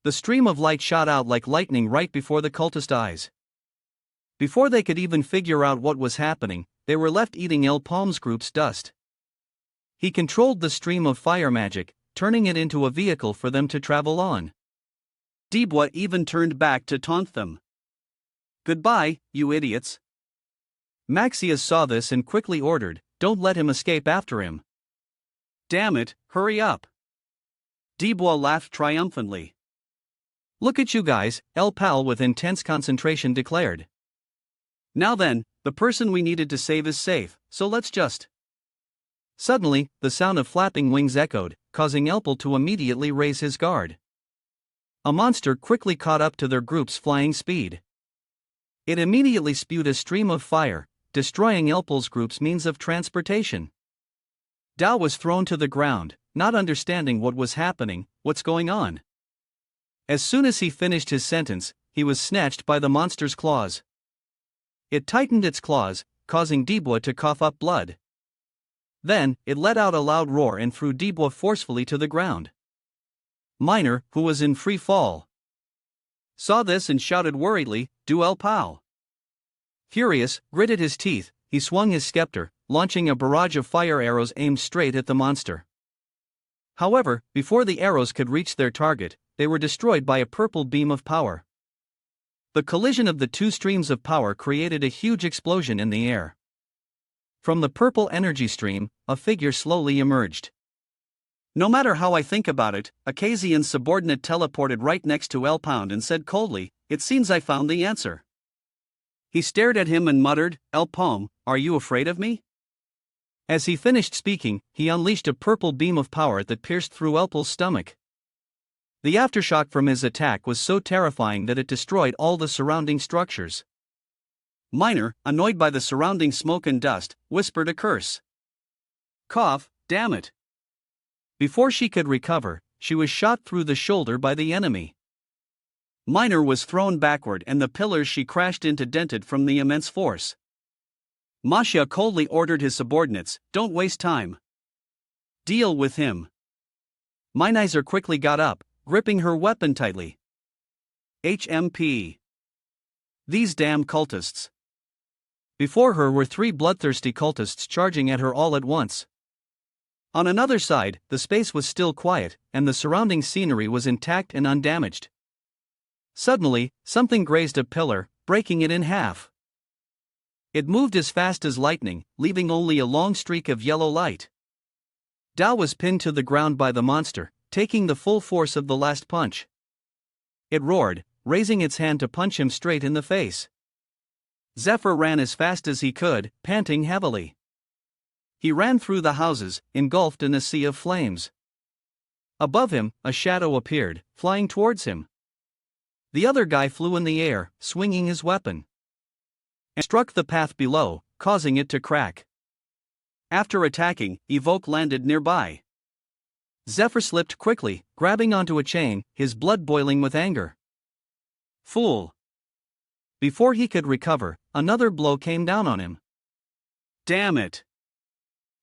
The stream of light shot out like lightning right before the cultist eyes. Before they could even figure out what was happening, they were left eating El Palm's group's dust. He controlled the stream of fire magic, turning it into a vehicle for them to travel on. Dibwa even turned back to taunt them. "Goodbye, you idiots." Maxius saw this and quickly ordered, "Don't let him escape after him." "Damn it, hurry up." Dibwa laughed triumphantly. "Look at you guys," El Pal with intense concentration declared. "Now then, the person we needed to save is safe, so let's just..." Suddenly, the sound of flapping wings echoed, causing Elpal to immediately raise his guard. A monster quickly caught up to their group's flying speed. It immediately spewed a stream of fire, destroying Elpal's group's means of transportation. Dao was thrown to the ground, not understanding what was happening, what's going on. As soon as he finished his sentence, he was snatched by the monster's claws. It tightened its claws, causing Dibwa to cough up blood. Then, it let out a loud roar and threw Dibwa forcefully to the ground. Miner, who was in free fall, saw this and shouted worriedly, "Duel Pal." Furious, gritted his teeth, he swung his scepter, launching a barrage of fire arrows aimed straight at the monster. However, before the arrows could reach their target, they were destroyed by a purple beam of power. The collision of the 2 streams of power created a huge explosion in the air. From the purple energy stream, a figure slowly emerged. No matter how I think about it, Akazian's subordinate teleported right next to El Pound and said coldly, "It seems I found the answer." He stared at him and muttered, "El Pound, are you afraid of me?" As he finished speaking, he unleashed a purple beam of power that pierced through Elpal's stomach. The aftershock from his attack was so terrifying that it destroyed all the surrounding structures. Minor, annoyed by the surrounding smoke and dust, whispered a curse. Cough, damn it. Before she could recover, she was shot through the shoulder by the enemy. Minor was thrown backward and the pillars she crashed into dented from the immense force. Masha coldly ordered his subordinates, "Don't waste time. Deal with him." Minor quickly got up, gripping her weapon tightly. HMP. These damn cultists. Before her were 3 bloodthirsty cultists charging at her all at once. On another side, the space was still quiet, and the surrounding scenery was intact and undamaged. Suddenly, something grazed a pillar, breaking it in half. It moved as fast as lightning, leaving only a long streak of yellow light. Dao was pinned to the ground by the monster, taking the full force of the last punch. It roared, raising its hand to punch him straight in the face. Zephyr ran as fast as he could, panting heavily. He ran through the houses, engulfed in a sea of flames. Above him, a shadow appeared, flying towards him. The other guy flew in the air, swinging his weapon, and struck the path below, causing it to crack. After attacking, Evoke landed nearby. Zephyr slipped quickly, grabbing onto a chain, his blood boiling with anger. Fool! Before he could recover, another blow came down on him. Damn it!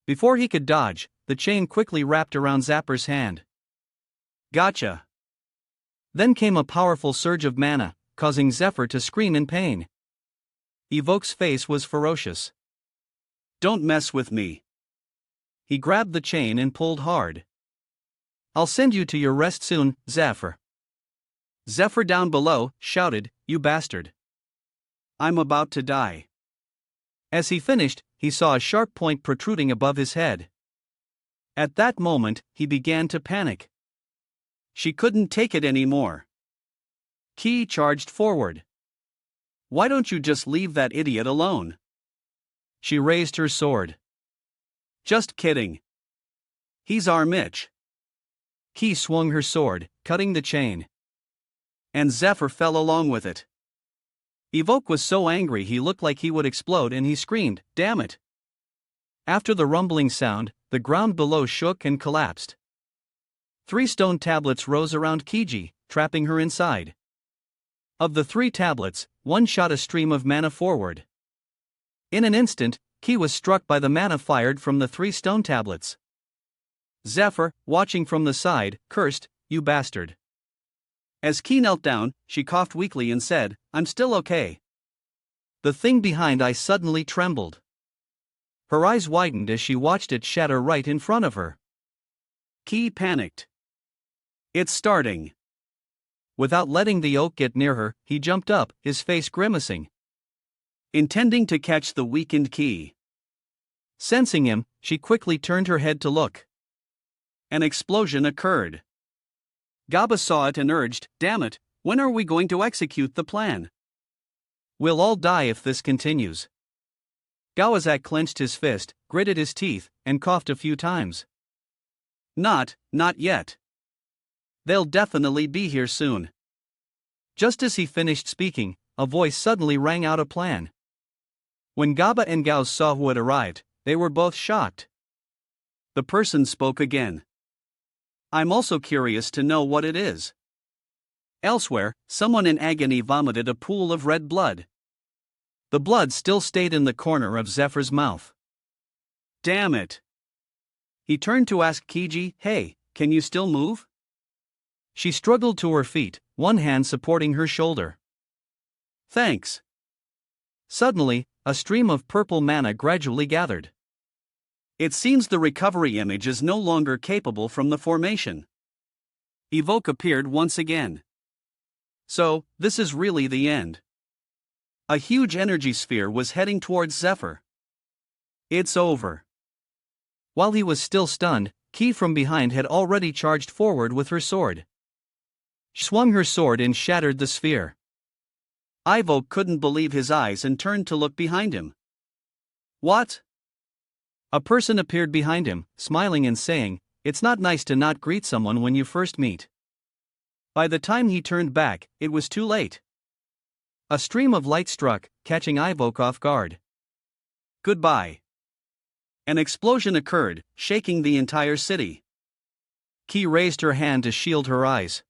Before he could dodge, the chain quickly wrapped around Zephyr's hand. Gotcha! Then came a powerful surge of mana, causing Zephyr to scream in pain. Evoke's face was ferocious. Don't mess with me. He grabbed the chain and pulled hard. I'll send you to your rest soon, Zephyr. Zephyr down below shouted, "You bastard. I'm about to die." As he finished, he saw a sharp point protruding above his head. At that moment, he began to panic. She couldn't take it anymore. Ki charged forward. Why don't you just leave that idiot alone? She raised her sword. Just kidding. He's our Mitch. Ki swung her sword, cutting the chain. And Zephyr fell along with it. Evoke was so angry he looked like he would explode and he screamed, "Damn it!" After the rumbling sound, the ground below shook and collapsed. 3 stone tablets rose around Kiji, trapping her inside. Of the 3 tablets, one shot a stream of mana forward. In an instant, Ki was struck by the mana fired from the 3 stone tablets. Zephyr, watching from the side, cursed, "You bastard." As Ki knelt down, she coughed weakly and said, "I'm still okay." The thing behind her suddenly trembled. Her eyes widened as she watched it shatter right in front of her. Ki panicked. It's starting. Without letting the oak get near her, he jumped up, his face grimacing, intending to catch the weakened Ki. Sensing him, she quickly turned her head to look. An explosion occurred. Gaba saw it and urged, "Damn it, when are we going to execute the plan? We'll all die if this continues." Gawazak clenched his fist, gritted his teeth, and coughed a few times. Not yet. They'll definitely be here soon." Just as he finished speaking, a voice suddenly rang out a plan. When Gaba and Gauss saw who had arrived, they were both shocked. The person spoke again. "I'm also curious to know what it is." Elsewhere, someone in agony vomited a pool of red blood. The blood still stayed in the corner of Zephyr's mouth. Damn it! He turned to ask Kiji, "Hey, can you still move?" She struggled to her feet, one hand supporting her shoulder. "Thanks." Suddenly, a stream of purple mana gradually gathered. It seems the recovery image is no longer capable from the formation. Evoke appeared once again. So, this is really the end. A huge energy sphere was heading towards Zephyr. It's over. While he was still stunned, Ki from behind had already charged forward with her sword. She swung her sword and shattered the sphere. Ivo couldn't believe his eyes and turned to look behind him. What? A person appeared behind him, smiling and saying, "It's not nice to not greet someone when you first meet." By the time he turned back, it was too late. A stream of light struck, catching Ivok off guard. Goodbye. An explosion occurred, shaking the entire city. Ki raised her hand to shield her eyes.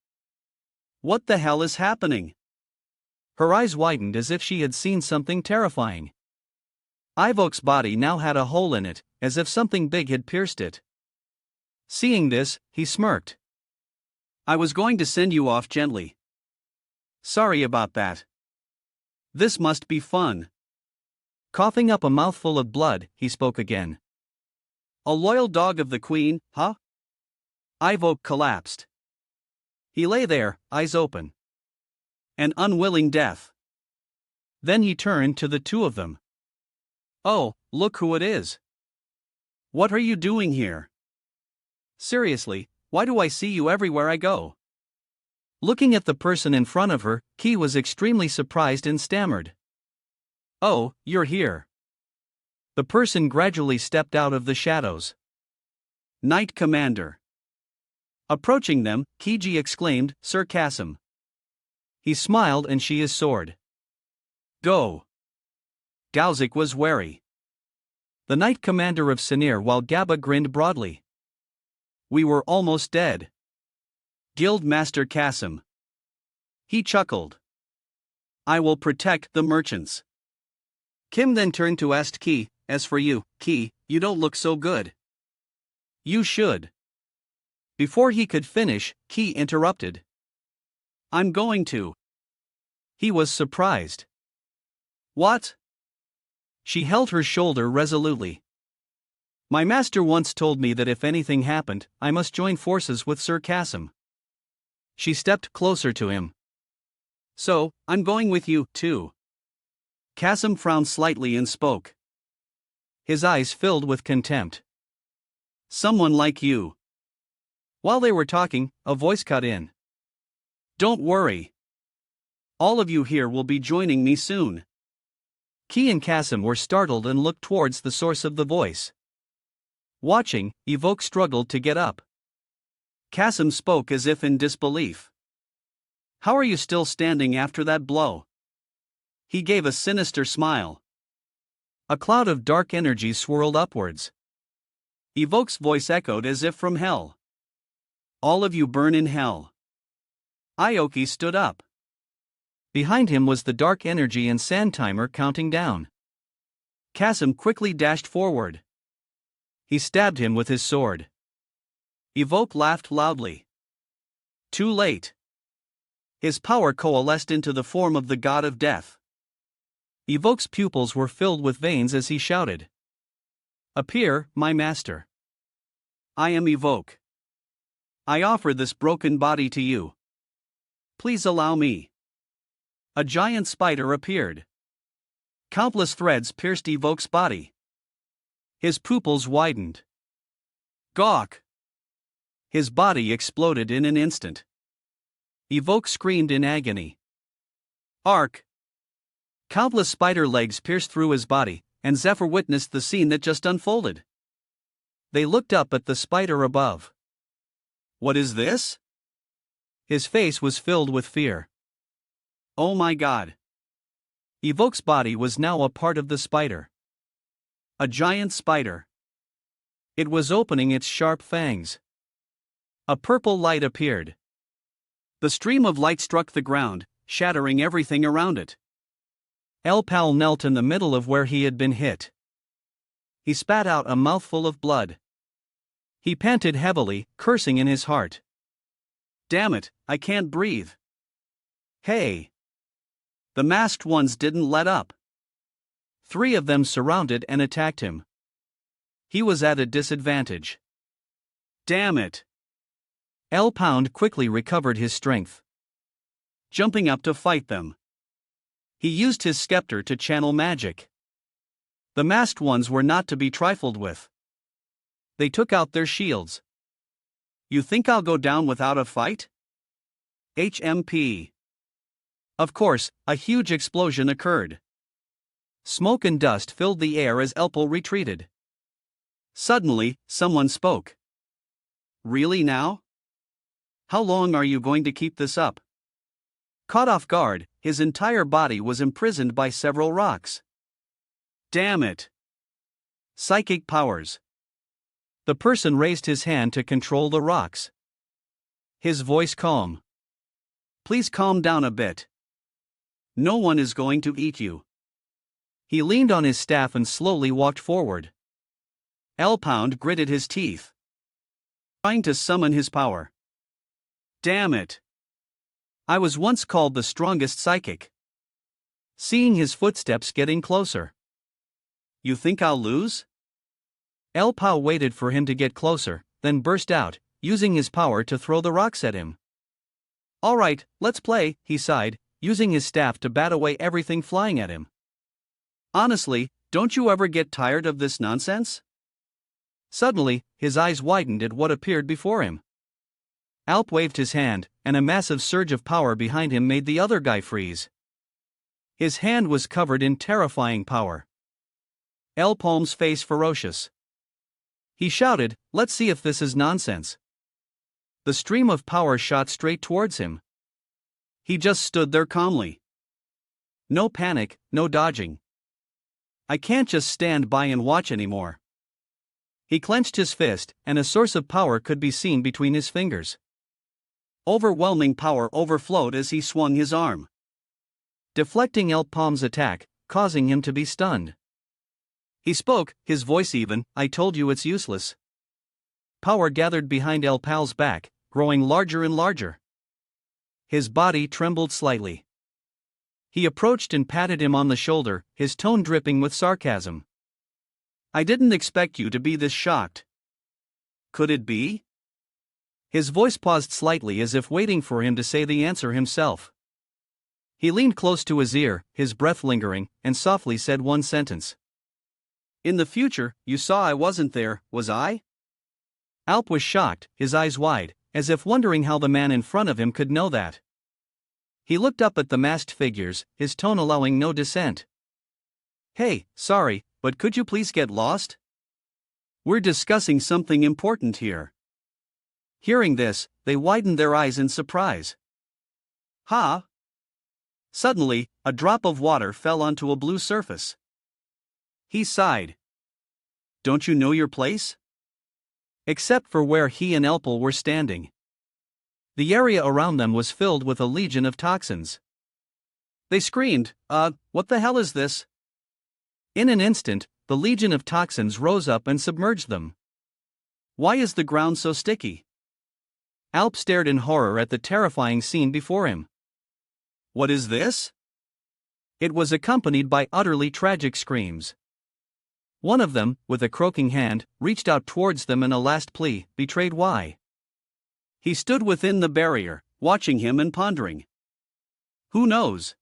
What the hell is happening? Her eyes widened as if she had seen something terrifying. Ivok's body now had a hole in it, as if something big had pierced it. Seeing this, he smirked. I was going to send you off gently. Sorry about that. This must be fun. Coughing up a mouthful of blood, he spoke again. A loyal dog of the queen, huh? Ivok collapsed. He lay there, eyes open. An unwilling death. Then he turned to the two of them. Oh, look who it is. What are you doing here? Seriously, why do I see you everywhere I go? Looking at the person in front of her, Ki was extremely surprised and stammered. Oh, you're here. The person gradually stepped out of the shadows. Knight Commander. Approaching them, Kiji exclaimed, Sir Kasim. He smiled and she his sword. Go. Galzik was wary. The Knight Commander of Sinir while Gaba grinned broadly. We were almost dead. Guild Master Kasim. He chuckled. I will protect the merchants. Kim then turned to ask Ki, as for you, Ki, you don't look so good. You should. Before he could finish, Ki interrupted. I'm going to. He was surprised. What? She held her shoulder resolutely. My master once told me that if anything happened, I must join forces with Sir Kasim. She stepped closer to him. So, I'm going with you, too. Kasim frowned slightly and spoke. His eyes filled with contempt. Someone like you. While they were talking, a voice cut in. Don't worry. All of you here will be joining me soon. Ki and Kasim were startled and looked towards the source of the voice. Watching, Ivok struggled to get up. Kasim spoke as if in disbelief. How are you still standing after that blow? He gave a sinister smile. A cloud of dark energy swirled upwards. Ivok's voice echoed as if from hell. All of you burn in hell. Aoki stood up. Behind him was the dark energy and sand timer counting down. Kasim quickly dashed forward. He stabbed him with his sword. Ivok laughed loudly. Too late. His power coalesced into the form of the god of death. Ivok's pupils were filled with veins as he shouted. Appear, my master. I am Ivok. I offer this broken body to you. Please allow me. A giant spider appeared. Countless threads pierced Ivok's body. His pupils widened. Gawk! His body exploded in an instant. Ivok screamed in agony. Ark! Countless spider legs pierced through his body, and Zephyr witnessed the scene that just unfolded. They looked up at the spider above. What is this? His face was filled with fear. Oh my god. Ivok's body was now a part of the spider. A giant spider. It was opening its sharp fangs. A purple light appeared. The stream of light struck the ground, shattering everything around it. El Pal knelt in the middle of where he had been hit. He spat out a mouthful of blood. He panted heavily, cursing in his heart. Damn it, I can't breathe. Hey! The masked ones didn't let up. 3 of them surrounded and attacked him. He was at a disadvantage. Damn it! El Pound quickly recovered his strength. Jumping up to fight them. He used his scepter to channel magic. The masked ones were not to be trifled with. They took out their shields. You think I'll go down without a fight? HMP. Of course, a huge explosion occurred. Smoke and dust filled the air as Elpel retreated. Suddenly, someone spoke. Really now? How long are you going to keep this up? Caught off guard, his entire body was imprisoned by several rocks. Damn it! Psychic powers. The person raised his hand to control the rocks. His voice calm. Please calm down a bit. No one is going to eat you. He leaned on his staff and slowly walked forward. L-Pound gritted his teeth, trying to summon his power. Damn it! I was once called the strongest psychic. Seeing his footsteps getting closer. You think I'll lose? L-Pow waited for him to get closer, then burst out, using his power to throw the rocks at him. Alright, let's play, he sighed, using his staff to bat away everything flying at him. Honestly, don't you ever get tired of this nonsense? Suddenly, his eyes widened at what appeared before him. Alp waved his hand, and a massive surge of power behind him made the other guy freeze. His hand was covered in terrifying power. L-Palm's face ferocious. He shouted, "Let's see if this is nonsense." The stream of power shot straight towards him. He just stood there calmly. No panic, no dodging. I can't just stand by and watch anymore. He clenched his fist, and a source of power could be seen between his fingers. Overwhelming power overflowed as he swung his arm, deflecting L-Palm's attack, causing him to be stunned. He spoke, his voice even, "I told you it's useless." Power gathered behind L-Pal's back, growing larger and larger. His body trembled slightly. He approached and patted him on the shoulder, his tone dripping with sarcasm. I didn't expect you to be this shocked. Could it be? His voice paused slightly as if waiting for him to say the answer himself. He leaned close to his ear, his breath lingering, and softly said one sentence. In the future, you saw I wasn't there, was I? Alp was shocked, his eyes wide, as if wondering how the man in front of him could know that. He looked up at the masked figures, his tone allowing no dissent. Hey, sorry, but could you please get lost? We're discussing something important here. Hearing this, they widened their eyes in surprise. Huh? Suddenly, a drop of water fell onto a blue surface. He sighed. Don't you know your place? Except for where he and Elpel were standing. The area around them was filled with a legion of toxins. They screamed, what the hell is this? In an instant, the legion of toxins rose up and submerged them. Why is the ground so sticky? Alp stared in horror at the terrifying scene before him. What is this? It was accompanied by utterly tragic screams. One of them, with a croaking hand, reached out towards them in a last plea, betrayed why. He stood within the barrier, watching him and pondering. Who knows?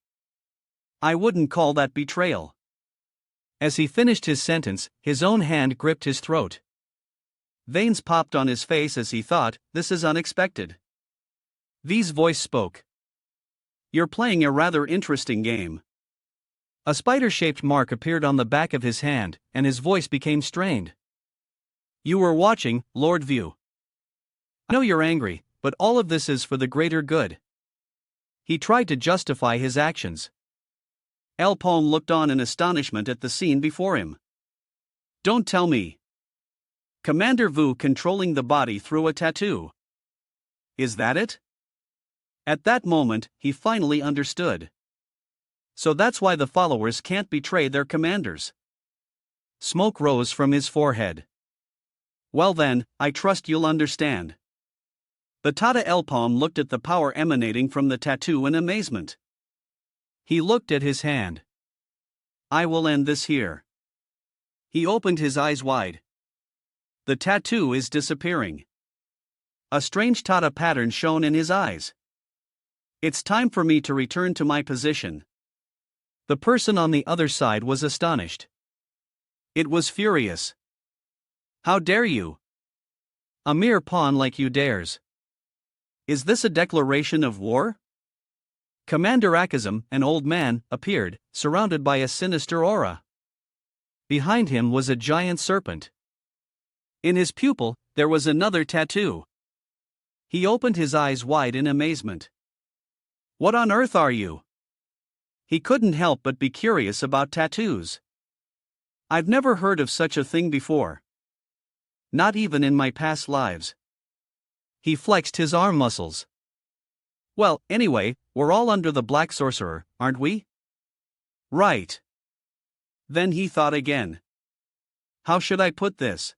I wouldn't call that betrayal. As he finished his sentence, his own hand gripped his throat. Veins popped on his face as he thought, this is unexpected. V's voice spoke. You're playing a rather interesting game. A spider-shaped mark appeared on the back of his hand, and his voice became strained. You were watching, Lord View. I know you're angry, but all of this is for the greater good. He tried to justify his actions. L-Palm looked on in astonishment at the scene before him. Don't tell me. Commander Vu controlling the body through a tattoo. Is that it? At that moment, he finally understood. So that's why the followers can't betray their commanders. Smoke rose from his forehead. Well then, I trust you'll understand. The Tata L-Palm looked at the power emanating from the tattoo in amazement. He looked at his hand. I will end this here. He opened his eyes wide. The tattoo is disappearing. A strange Tata pattern shone in his eyes. It's time for me to return to my position. The person on the other side was astonished. It was furious. How dare you? A mere pawn like you dares. Is this a declaration of war? Commander Akazam, an old man, appeared, surrounded by a sinister aura. Behind him was a giant serpent. In his pupil, there was another tattoo. He opened his eyes wide in amazement. What on earth are you? He couldn't help but be curious about tattoos. I've never heard of such a thing before. Not even in my past lives. He flexed his arm muscles. Well, anyway, we're all under the Black Sorcerer, aren't we? Right. Then he thought again. How should I put this?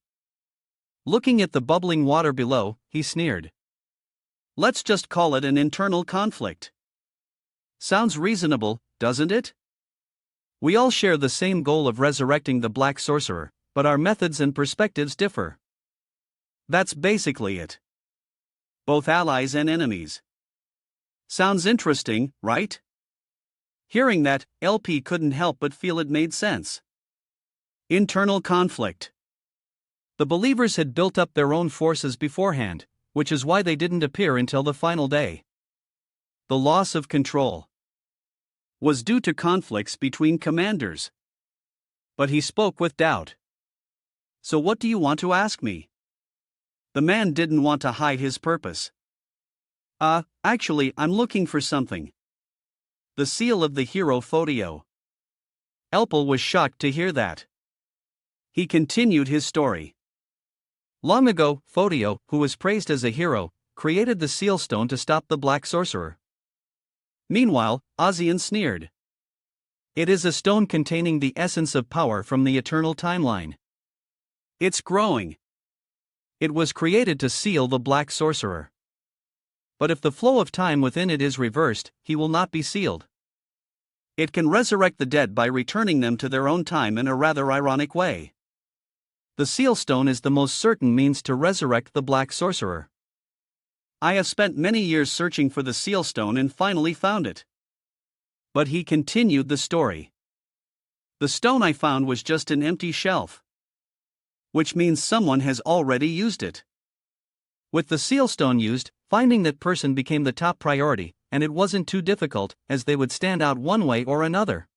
Looking at the bubbling water below, he sneered. Let's just call it an internal conflict. Sounds reasonable, doesn't it? We all share the same goal of resurrecting the Black Sorcerer, but our methods and perspectives differ. That's basically it. Both allies and enemies. Sounds interesting, right? Hearing that, LP couldn't help but feel it made sense. Internal conflict. The believers had built up their own forces beforehand, which is why they didn't appear until the final day. The loss of control was due to conflicts between commanders. But he spoke with doubt. So what do you want to ask me? The man didn't want to hide his purpose. Actually, I'm looking for something. The seal of the hero Phodio. Elpel was shocked to hear that. He continued his story. Long ago, Phodio, who was praised as a hero, created the seal stone to stop the Black Sorcerer. Meanwhile, Ozian sneered. It is a stone containing the essence of power from the eternal timeline. It's growing. It was created to seal the Black Sorcerer. But if the flow of time within it is reversed, he will not be sealed. It can resurrect the dead by returning them to their own time in a rather ironic way. The seal stone is the most certain means to resurrect the Black Sorcerer. I have spent many years searching for the seal stone and finally found it. But he continued the story. The stone I found was just an empty shelf. Which means someone has already used it. With the seal stone used, finding that person became the top priority, and it wasn't too difficult, as they would stand out one way or another.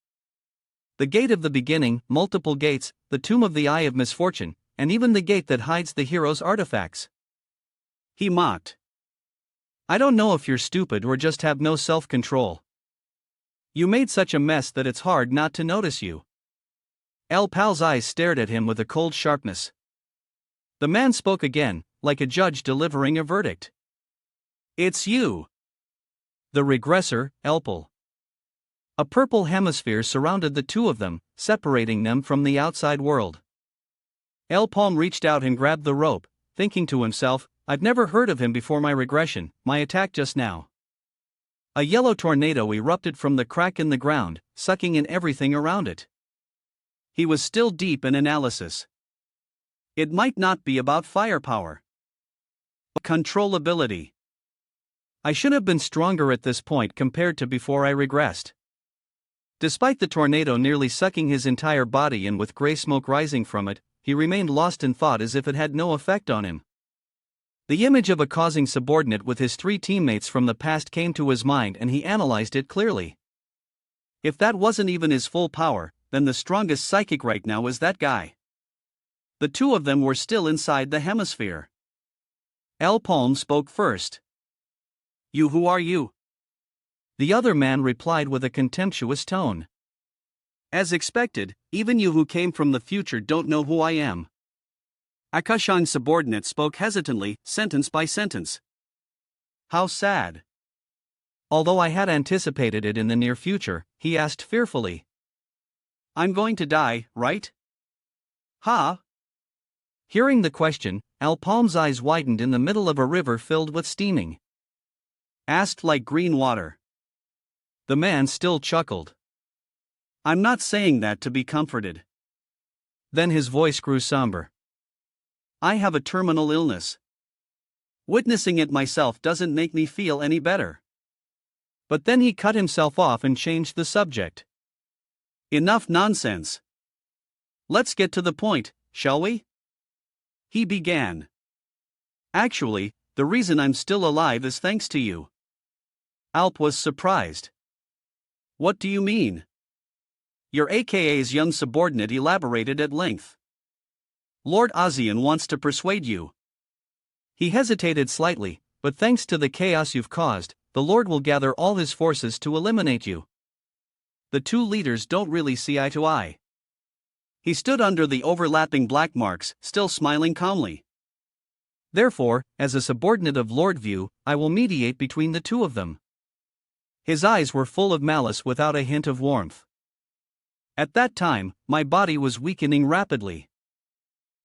The gate of the beginning, multiple gates, the tomb of the Eye of Misfortune, and even the gate that hides the hero's artifacts. He mocked. I don't know if you're stupid or just have no self-control. You made such a mess that it's hard not to notice you. El Pal's eyes stared at him with a cold sharpness. The man spoke again, like a judge delivering a verdict. It's you. The regressor, Elpel. A purple hemisphere surrounded the two of them, separating them from the outside world. Elpalm reached out and grabbed the rope, thinking to himself, I've never heard of him before my regression, my attack just now. A yellow tornado erupted from the crack in the ground, sucking in everything around it. He was still deep in analysis. It might not be about firepower, but controllability. I should have been stronger at this point compared to before I regressed. Despite the tornado nearly sucking his entire body in with gray smoke rising from it, he remained lost in thought as if it had no effect on him. The image of a causing subordinate with his three teammates from the past came to his mind and he analyzed it clearly. If that wasn't even his full power, then the strongest psychic right now is that guy. The two of them were still inside the hemisphere. Elpalm spoke first. You, who are you? The other man replied with a contemptuous tone. As expected, even you who came from the future don't know who I am. Akashan's subordinate spoke hesitantly, sentence by sentence. How sad. Although I had anticipated it in the near future, he asked fearfully. I'm going to die, right? Huh? Hearing the question, Elpalm's eyes widened in the middle of a river filled with steaming. Asked like green water. The man still chuckled. I'm not saying that to be comforted. Then his voice grew somber. I have a terminal illness. Witnessing it myself doesn't make me feel any better. But then he cut himself off and changed the subject. Enough nonsense. Let's get to the point, shall we? He began. Actually, the reason I'm still alive is thanks to you. Alp was surprised. What do you mean? Your AKA's young subordinate elaborated at length. Lord Ozian wants to persuade you. He hesitated slightly, but thanks to the chaos you've caused, the Lord will gather all his forces to eliminate you. The two leaders don't really see eye to eye. He stood under the overlapping black marks, still smiling calmly. Therefore, as a subordinate of Lord View, I will mediate between the two of them. His eyes were full of malice without a hint of warmth. At that time, my body was weakening rapidly.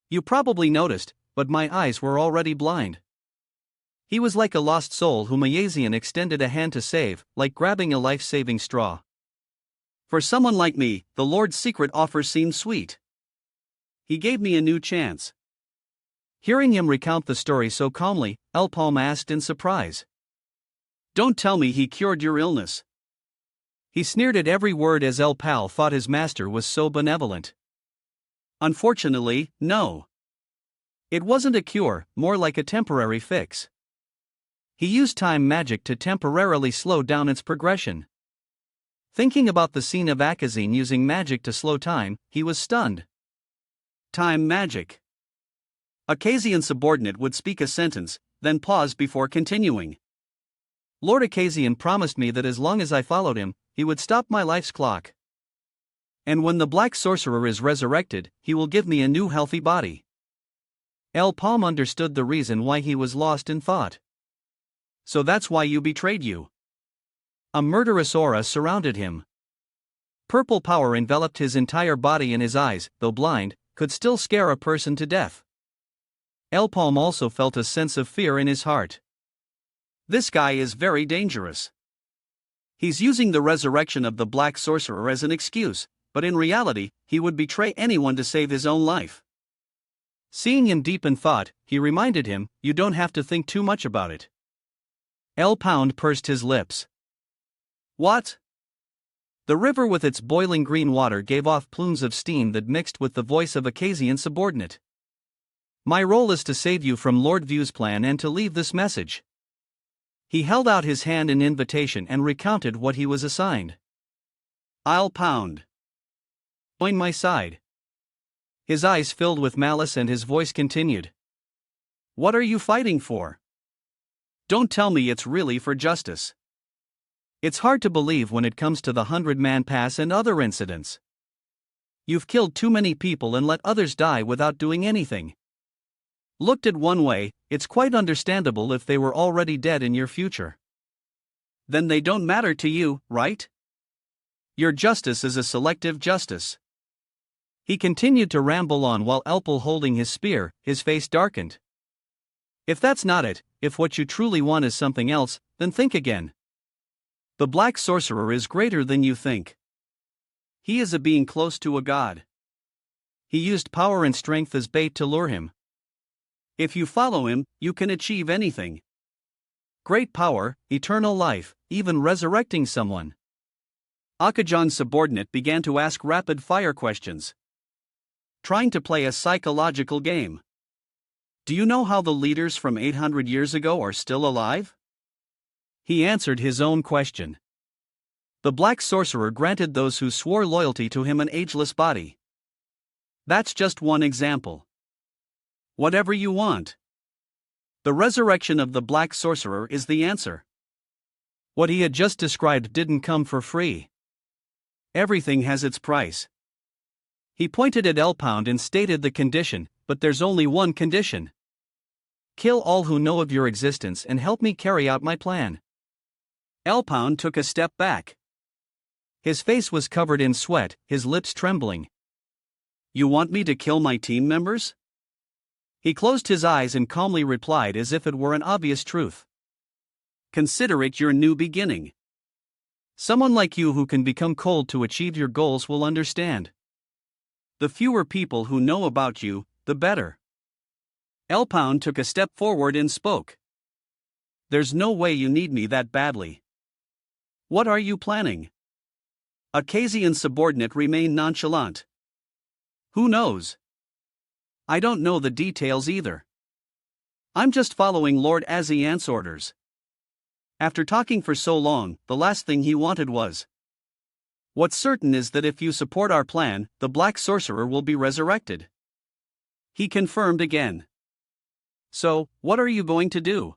You probably noticed, but my eyes were already blind. He was like a lost soul whom a Yazian extended a hand to save, like grabbing a life-saving straw. For someone like me, the Lord's secret offer seemed sweet. He gave me a new chance. Hearing him recount the story so calmly, Elpalm asked in surprise. Don't tell me he cured your illness. He sneered at every word as Elpal thought his master was so benevolent. Unfortunately, no. It wasn't a cure, more like a temporary fix. He used time magic to temporarily slow down its progression. Thinking about the scene of Akazine using magic to slow time, he was stunned. Time magic. A Kazian subordinate would speak a sentence, then pause before continuing. Lord Akazian promised me that as long as I followed him, he would stop my life's clock. And when the Black Sorcerer is resurrected, he will give me a new healthy body. Elpalm understood the reason why he was lost in thought. So that's why you betrayed you. A murderous aura surrounded him. Purple power enveloped his entire body, and his eyes, though blind, could still scare a person to death. Elpalm also felt a sense of fear in his heart. This guy is very dangerous. He's using the resurrection of the Black Sorcerer as an excuse, but in reality, he would betray anyone to save his own life. Seeing him deep in thought, he reminded him, you don't have to think too much about it. Elpalm pursed his lips. What? The river with its boiling green water gave off plumes of steam that mixed with the voice of a Kazian subordinate. My role is to save you from Lord View's plan and to leave this message. He held out his hand in invitation and recounted what he was assigned. I'll pound. Join my side. His eyes filled with malice and his voice continued. What are you fighting for? Don't tell me it's really for justice. It's hard to believe when it comes to the 100-man pass and other incidents. You've killed too many people and let others die without doing anything. Looked at one way, it's quite understandable if they were already dead in your future. Then they don't matter to you, right? Your justice is a selective justice. He continued to ramble on while Elpal holding his spear, his face darkened. If that's not it, if what you truly want is something else, then think again. The Black Sorcerer is greater than you think. He is a being close to a god. He used power and strength as bait to lure him. If you follow him, you can achieve anything. Great power, eternal life, even resurrecting someone. Akajan's subordinate began to ask rapid-fire questions. Trying to play a psychological game. Do you know how the leaders from 800 years ago are still alive? He answered his own question. The Black Sorcerer granted those who swore loyalty to him an ageless body. That's just one example. Whatever you want. The resurrection of the Black Sorcerer is the answer. What he had just described didn't come for free. Everything has its price. He pointed at Elpalm and stated the condition, but there's only one condition. Kill all who know of your existence and help me carry out my plan. Elpalm took a step back. His face was covered in sweat, his lips trembling. You want me to kill my team members? He closed his eyes and calmly replied as if it were an obvious truth. Consider it your new beginning. Someone like you who can become cold to achieve your goals will understand. The fewer people who know about you, the better. Elpalm took a step forward and spoke. There's no way you need me that badly. What are you planning? A Kazian subordinate remained nonchalant. Who knows? I don't know the details either. I'm just following Lord Aziant's orders. After talking for so long, the last thing he wanted was. What's certain is that if you support our plan, the Black Sorcerer will be resurrected. He confirmed again. So, what are you going to do?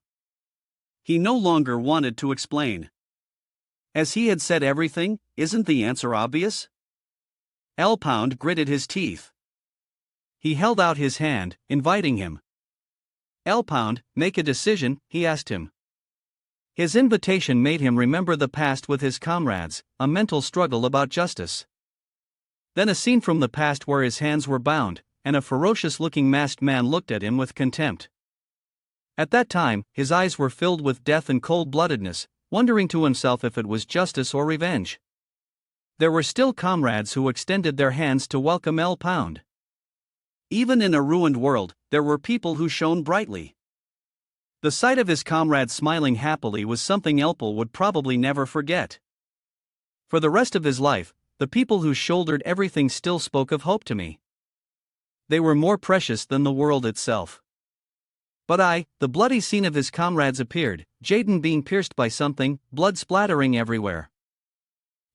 He no longer wanted to explain. As he had said everything, isn't the answer obvious? L-Pound gritted his teeth. He held out his hand, inviting him. L-Pound, make a decision, he asked him. His invitation made him remember the past with his comrades, a mental struggle about justice. Then a scene from the past where his hands were bound, and a ferocious-looking masked man looked at him with contempt. At that time, his eyes were filled with death and cold-bloodedness, wondering to himself if it was justice or revenge. There were still comrades who extended their hands to welcome L-Pound. Even in a ruined world, there were people who shone brightly. The sight of his comrades smiling happily was something Elpel would probably never forget. For the rest of his life, the people who shouldered everything still spoke of hope to me. They were more precious than the world itself. But the bloody scene of his comrades appeared, Jaden being pierced by something, blood splattering everywhere.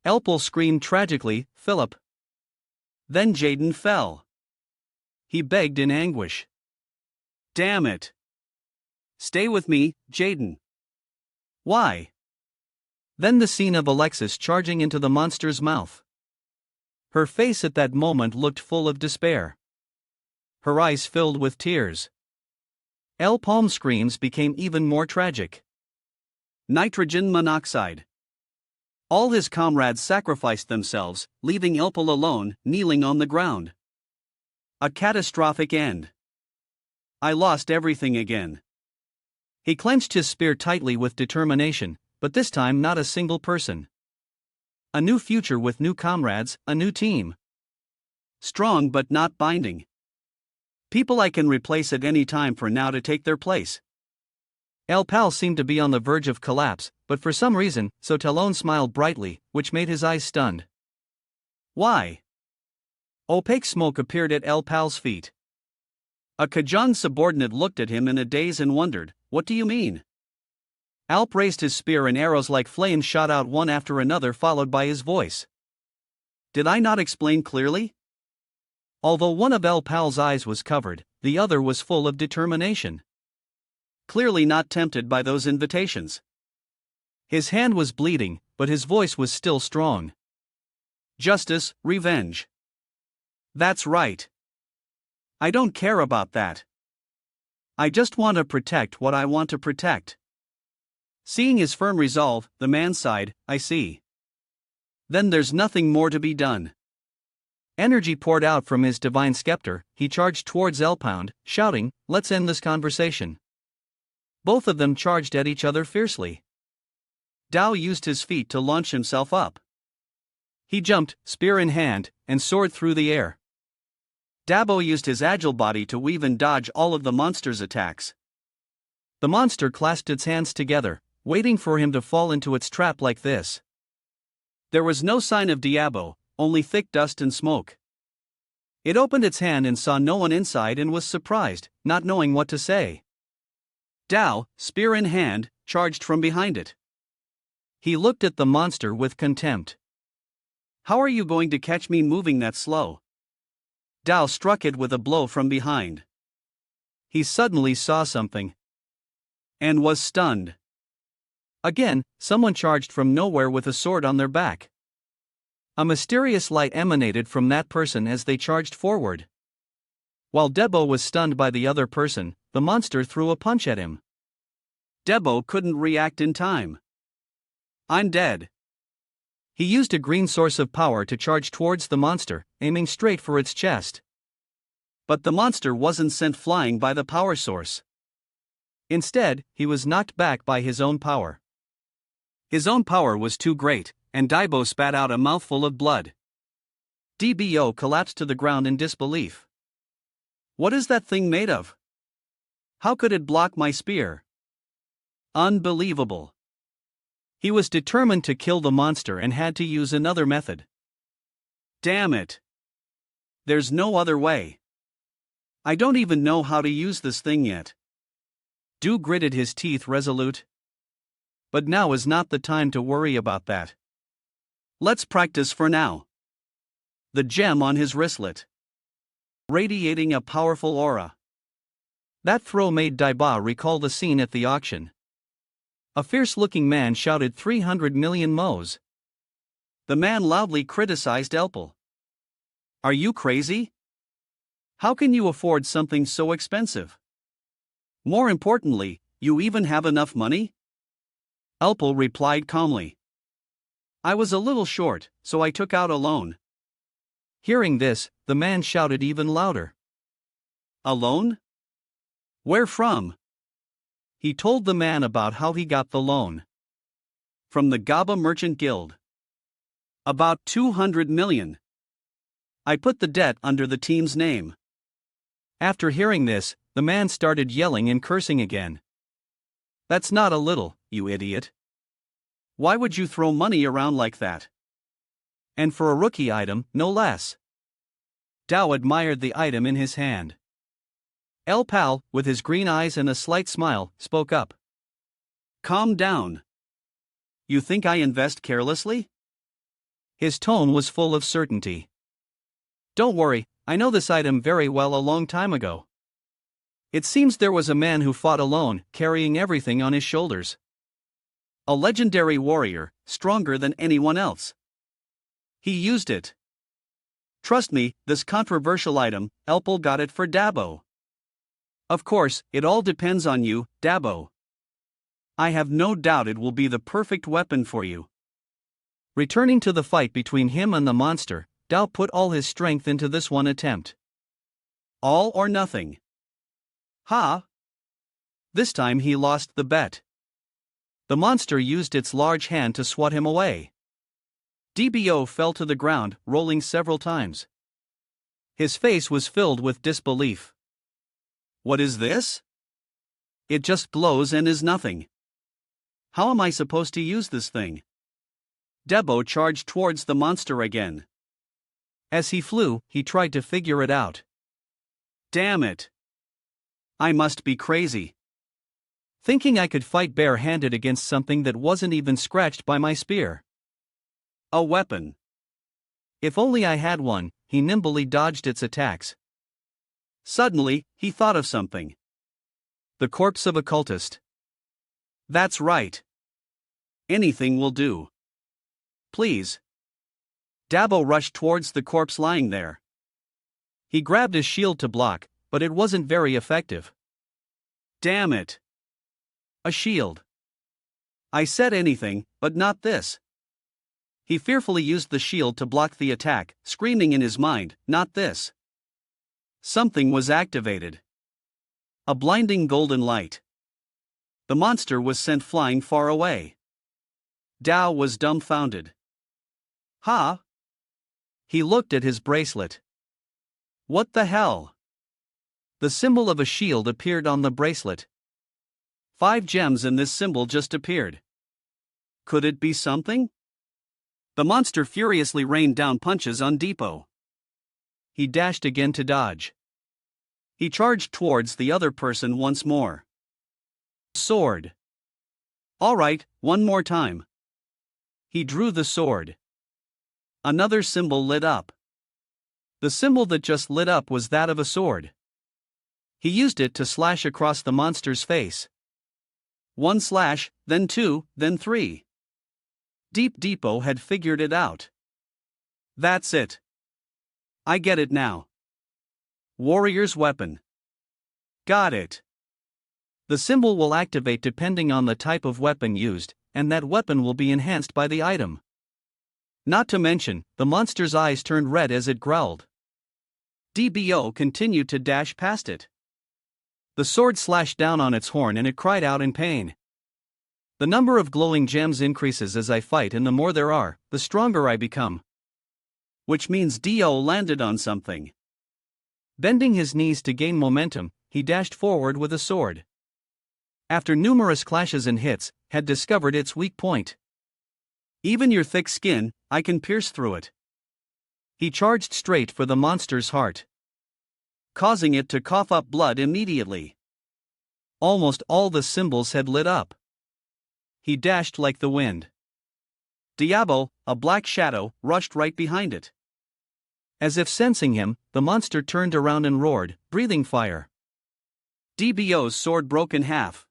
Elpel screamed tragically, "Philip!" Then Jaden fell. He begged in anguish. "Damn it! Stay with me, Jaden." "Why?" Then the scene of Alexis charging into the monster's mouth. Her face at that moment looked full of despair. Her eyes filled with tears. L-Palm's screams became even more tragic. Nitrogen monoxide. All his comrades sacrificed themselves, leaving Elpel alone, kneeling on the ground. A catastrophic end. I lost everything again. He clenched his spear tightly with determination, but this time not a single person. A new future with new comrades, a new team. Strong but not binding. People I can replace at any time for now to take their place. El-Pal seemed to be on the verge of collapse, but for some reason, Sotalone smiled brightly, which made his eyes stunned. "Why?" Opaque smoke appeared at El-Pal's feet. A Kajang subordinate looked at him in a daze and wondered, "What do you mean?" Alp raised his spear and arrows like flames shot out one after another, followed by his voice. "Did I not explain clearly?" Although one of El-Pal's eyes was covered, the other was full of determination. Clearly not tempted by those invitations. His hand was bleeding, but his voice was still strong. "Justice, revenge. That's right. I don't care about that. I just want to protect what I want to protect." Seeing his firm resolve, the man sighed, "I see. Then there's nothing more to be done." Energy poured out from his divine scepter, he charged towards L-Pound, shouting, "Let's end this conversation." Both of them charged at each other fiercely. Dao used his feet to launch himself up. He jumped, spear in hand, and soared through the air. Dabo used his agile body to weave and dodge all of the monster's attacks. The monster clasped its hands together, waiting for him to fall into its trap like this. There was no sign of Diabo, only thick dust and smoke. It opened its hand and saw no one inside and was surprised, not knowing what to say. Dao, spear in hand, charged from behind it. He looked at the monster with contempt. "How are you going to catch me moving that slow?" Dao struck it with a blow from behind. He suddenly saw something. And was stunned. Again, someone charged from nowhere with a sword on their back. A mysterious light emanated from that person as they charged forward. While Debo was stunned by the other person, the monster threw a punch at him. Debo couldn't react in time. "I'm dead." He used a green source of power to charge towards the monster, aiming straight for its chest. But the monster wasn't sent flying by the power source. Instead, he was knocked back by his own power. His own power was too great, and Daibo spat out a mouthful of blood. DBO collapsed to the ground in disbelief. "What is that thing made of? How could it block my spear? Unbelievable." He was determined to kill the monster and had to use another method. "Damn it. There's no other way. I don't even know how to use this thing yet." Du gritted his teeth resolute. But now is not the time to worry about that. Let's practice for now. The gem on his wristlet, radiating a powerful aura. That throw made Daiba recall the scene at the auction. A fierce-looking man shouted 300 million mo's. The man loudly criticized Elpel. Are you crazy? How can you afford something so expensive? More importantly, you even have enough money? Elpel replied calmly. I was a little short, so I took out a loan. Hearing this, the man shouted even louder. A loan? Where from? He told the man about how he got the loan. From the Gaba Merchant Guild. About 200 million. I put the debt under the team's name. After hearing this, the man started yelling and cursing again. That's not a little, you idiot. Why would you throw money around like that? And for a rookie item, no less. Dao admired the item in his hand. El Pal, with his green eyes and a slight smile, spoke up. Calm down. You think I invest carelessly? His tone was full of certainty. Don't worry, I know this item very well a long time ago. It seems there was a man who fought alone, carrying everything on his shoulders. A legendary warrior, stronger than anyone else. He used it. Trust me, this controversial item, Elpel got it for Dabo. Of course, it all depends on you, Dabo. I have no doubt it will be the perfect weapon for you. Returning to the fight between him and the monster, Dao put all his strength into this one attempt. All or nothing. Ha! This time he lost the bet. The monster used its large hand to swat him away. DBO fell to the ground, rolling several times. His face was filled with disbelief. What is this? It just glows and is nothing. How am I supposed to use this thing? Debo charged towards the monster again. As he flew, he tried to figure it out. Damn it! I must be crazy. Thinking I could fight bare-handed against something that wasn't even scratched by my spear. A weapon. If only I had one, he nimbly dodged its attacks. Suddenly, he thought of something. The corpse of a cultist. That's right. Anything will do. Please. Dabo rushed towards the corpse lying there. He grabbed his shield to block, but it wasn't very effective. Damn it. A shield. I said anything, but not this. He fearfully used the shield to block the attack, screaming in his mind, not this. Something was activated. A blinding golden light. The monster was sent flying far away. Dao was dumbfounded. Ha! He looked at his bracelet. What the hell? The symbol of a shield appeared on the bracelet. 5 gems in this symbol just appeared. Could it be something? The monster furiously rained down punches on Depot. He dashed again to dodge. He charged towards the other person once more. Sword. All right, one more time. He drew the sword. Another symbol lit up. The symbol that just lit up was that of a sword. He used it to slash across the monster's face. 1 slash, then 2, then 3. Deep Depot had figured it out. That's it. I get it now. Warrior's weapon. Got it. The symbol will activate depending on the type of weapon used, and that weapon will be enhanced by the item. Not to mention, the monster's eyes turned red as it growled. DBO continued to dash past it. The sword slashed down on its horn and it cried out in pain. The number of glowing gems increases as I fight, and the more there are, the stronger I become. Which means Dio landed on something. Bending his knees to gain momentum, he dashed forward with a sword. After numerous clashes and hits, had discovered its weak point. Even your thick skin, I can pierce through it. He charged straight for the monster's heart, causing it to cough up blood immediately. Almost all the symbols had lit up. He dashed like the wind. Diabo, a black shadow, rushed right behind it. As if sensing him, the monster turned around and roared, breathing fire. DBO's sword broke in half.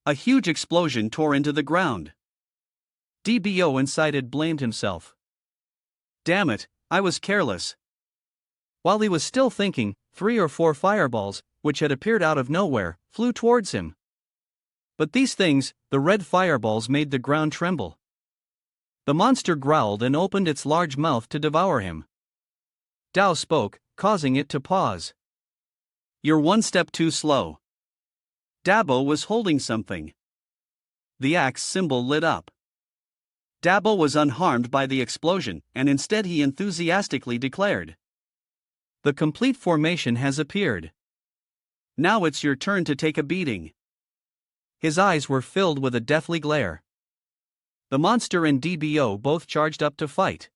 A huge explosion tore into the ground. DBO inside blamed himself. Damn it, I was careless. While he was still thinking, 3 or 4 fireballs, which had appeared out of nowhere, flew towards him. But these things, the red fireballs, made the ground tremble. The monster growled and opened its large mouth to devour him. Dao spoke, causing it to pause. You're one step too slow. Dabo was holding something. The axe symbol lit up. Dabo was unharmed by the explosion, and instead he enthusiastically declared, "The complete formation has appeared. Now it's your turn to take a beating." His eyes were filled with a deathly glare. The monster and DBO both charged up to fight.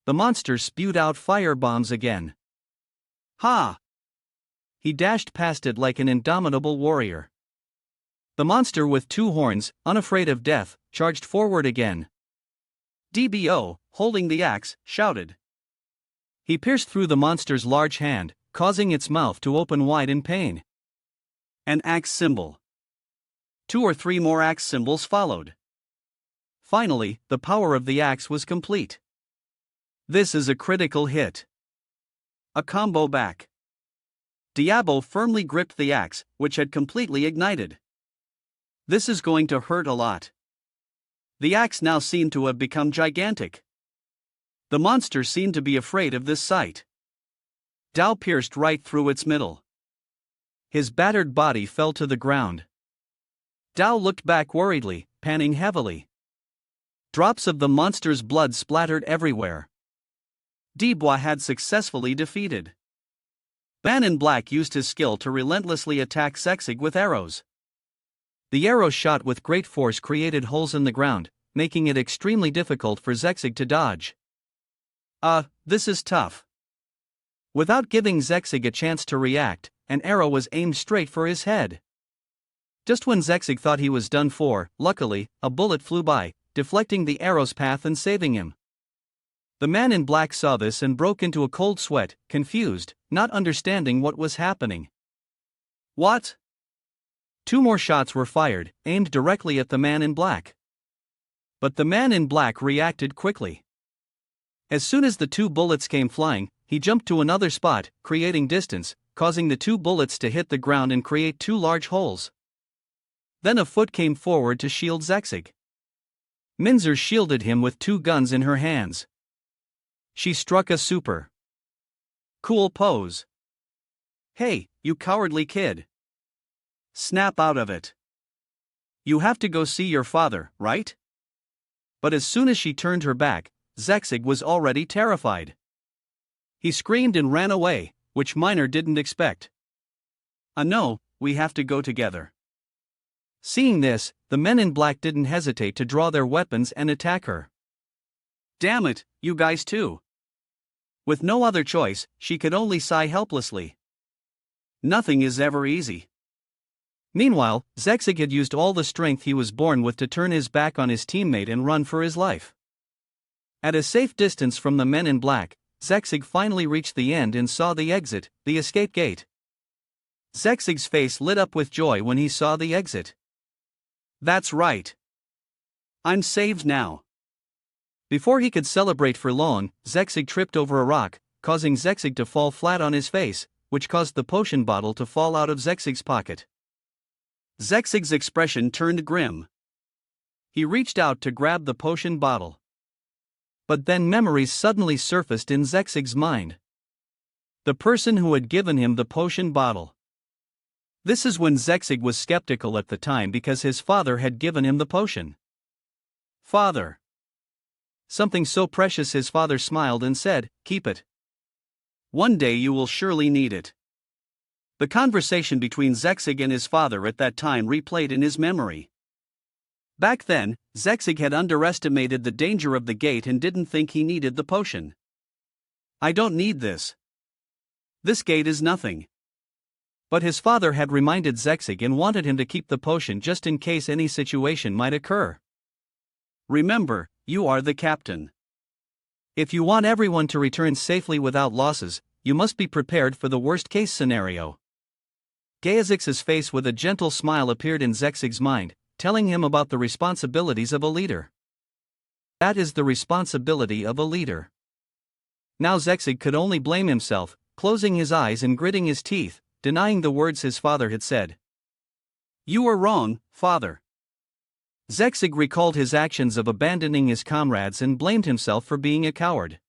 The monster spewed out fire bombs again. Ha! He dashed past it like an indomitable warrior. The monster with 2 horns, unafraid of death, charged forward again. DBO, holding the axe, shouted. He pierced through the monster's large hand, causing its mouth to open wide in pain. An axe symbol. 2 or 3 more axe symbols followed. Finally, the power of the axe was complete. This is a critical hit. A combo back. Diabo firmly gripped the axe, which had completely ignited. This is going to hurt a lot. The axe now seemed to have become gigantic. The monster seemed to be afraid of this sight. Dao pierced right through its middle. His battered body fell to the ground. Dao looked back worriedly, panting heavily. Drops of the monster's blood splattered everywhere. Dubois had successfully defeated. Man in Black used his skill to relentlessly attack Zexig with arrows. The arrows shot with great force created holes in the ground, making it extremely difficult for Zexig to dodge. This is tough. Without giving Zexig a chance to react, an arrow was aimed straight for his head. Just when Zexig thought he was done for, luckily, a bullet flew by, deflecting the arrow's path and saving him. The man in black saw this and broke into a cold sweat, confused, not understanding what was happening. What? 2 more shots were fired, aimed directly at the man in black. But the man in black reacted quickly. As soon as the 2 bullets came flying, he jumped to another spot, creating distance, causing the 2 bullets to hit the ground and create 2 large holes. Then a foot came forward to shield Zexig. Minzer shielded him with 2 guns in her hands. She struck a super cool pose. Hey, you cowardly kid. Snap out of it. You have to go see your father, right? But as soon as she turned her back, Zexig was already terrified. He screamed and ran away, which Miner didn't expect. No, we have to go together. Seeing this, the men in black didn't hesitate to draw their weapons and attack her. Damn it, you guys too. With no other choice, she could only sigh helplessly. Nothing is ever easy. Meanwhile, Zexig had used all the strength he was born with to turn his back on his teammate and run for his life. At a safe distance from the men in black, Zexig finally reached the end and saw the exit, the escape gate. Zexig's face lit up with joy when he saw the exit. That's right. I'm saved now. Before he could celebrate for long, Zexig tripped over a rock, causing Zexig to fall flat on his face, which caused the potion bottle to fall out of Zexig's pocket. Zexig's expression turned grim. He reached out to grab the potion bottle. But then memories suddenly surfaced in Zexig's mind. The person who had given him the potion bottle. This is when Zexig was skeptical at the time because his father had given him the potion. Father. Something so precious. His father smiled and said, "Keep it. One day you will surely need it." The conversation between Zexig and his father at that time replayed in his memory. Back then, Zexig had underestimated the danger of the gate and didn't think he needed the potion. I don't need this. This gate is nothing. But his father had reminded Zexig and wanted him to keep the potion just in case any situation might occur. Remember, you are the captain. If you want everyone to return safely without losses, you must be prepared for the worst-case scenario. Gayazix's face with a gentle smile appeared in Zexig's mind, telling him about the responsibilities of a leader. That is the responsibility of a leader. Now Zexig could only blame himself, closing his eyes and gritting his teeth, denying the words his father had said. You are wrong, father. Zexig recalled his actions of abandoning his comrades and blamed himself for being a coward.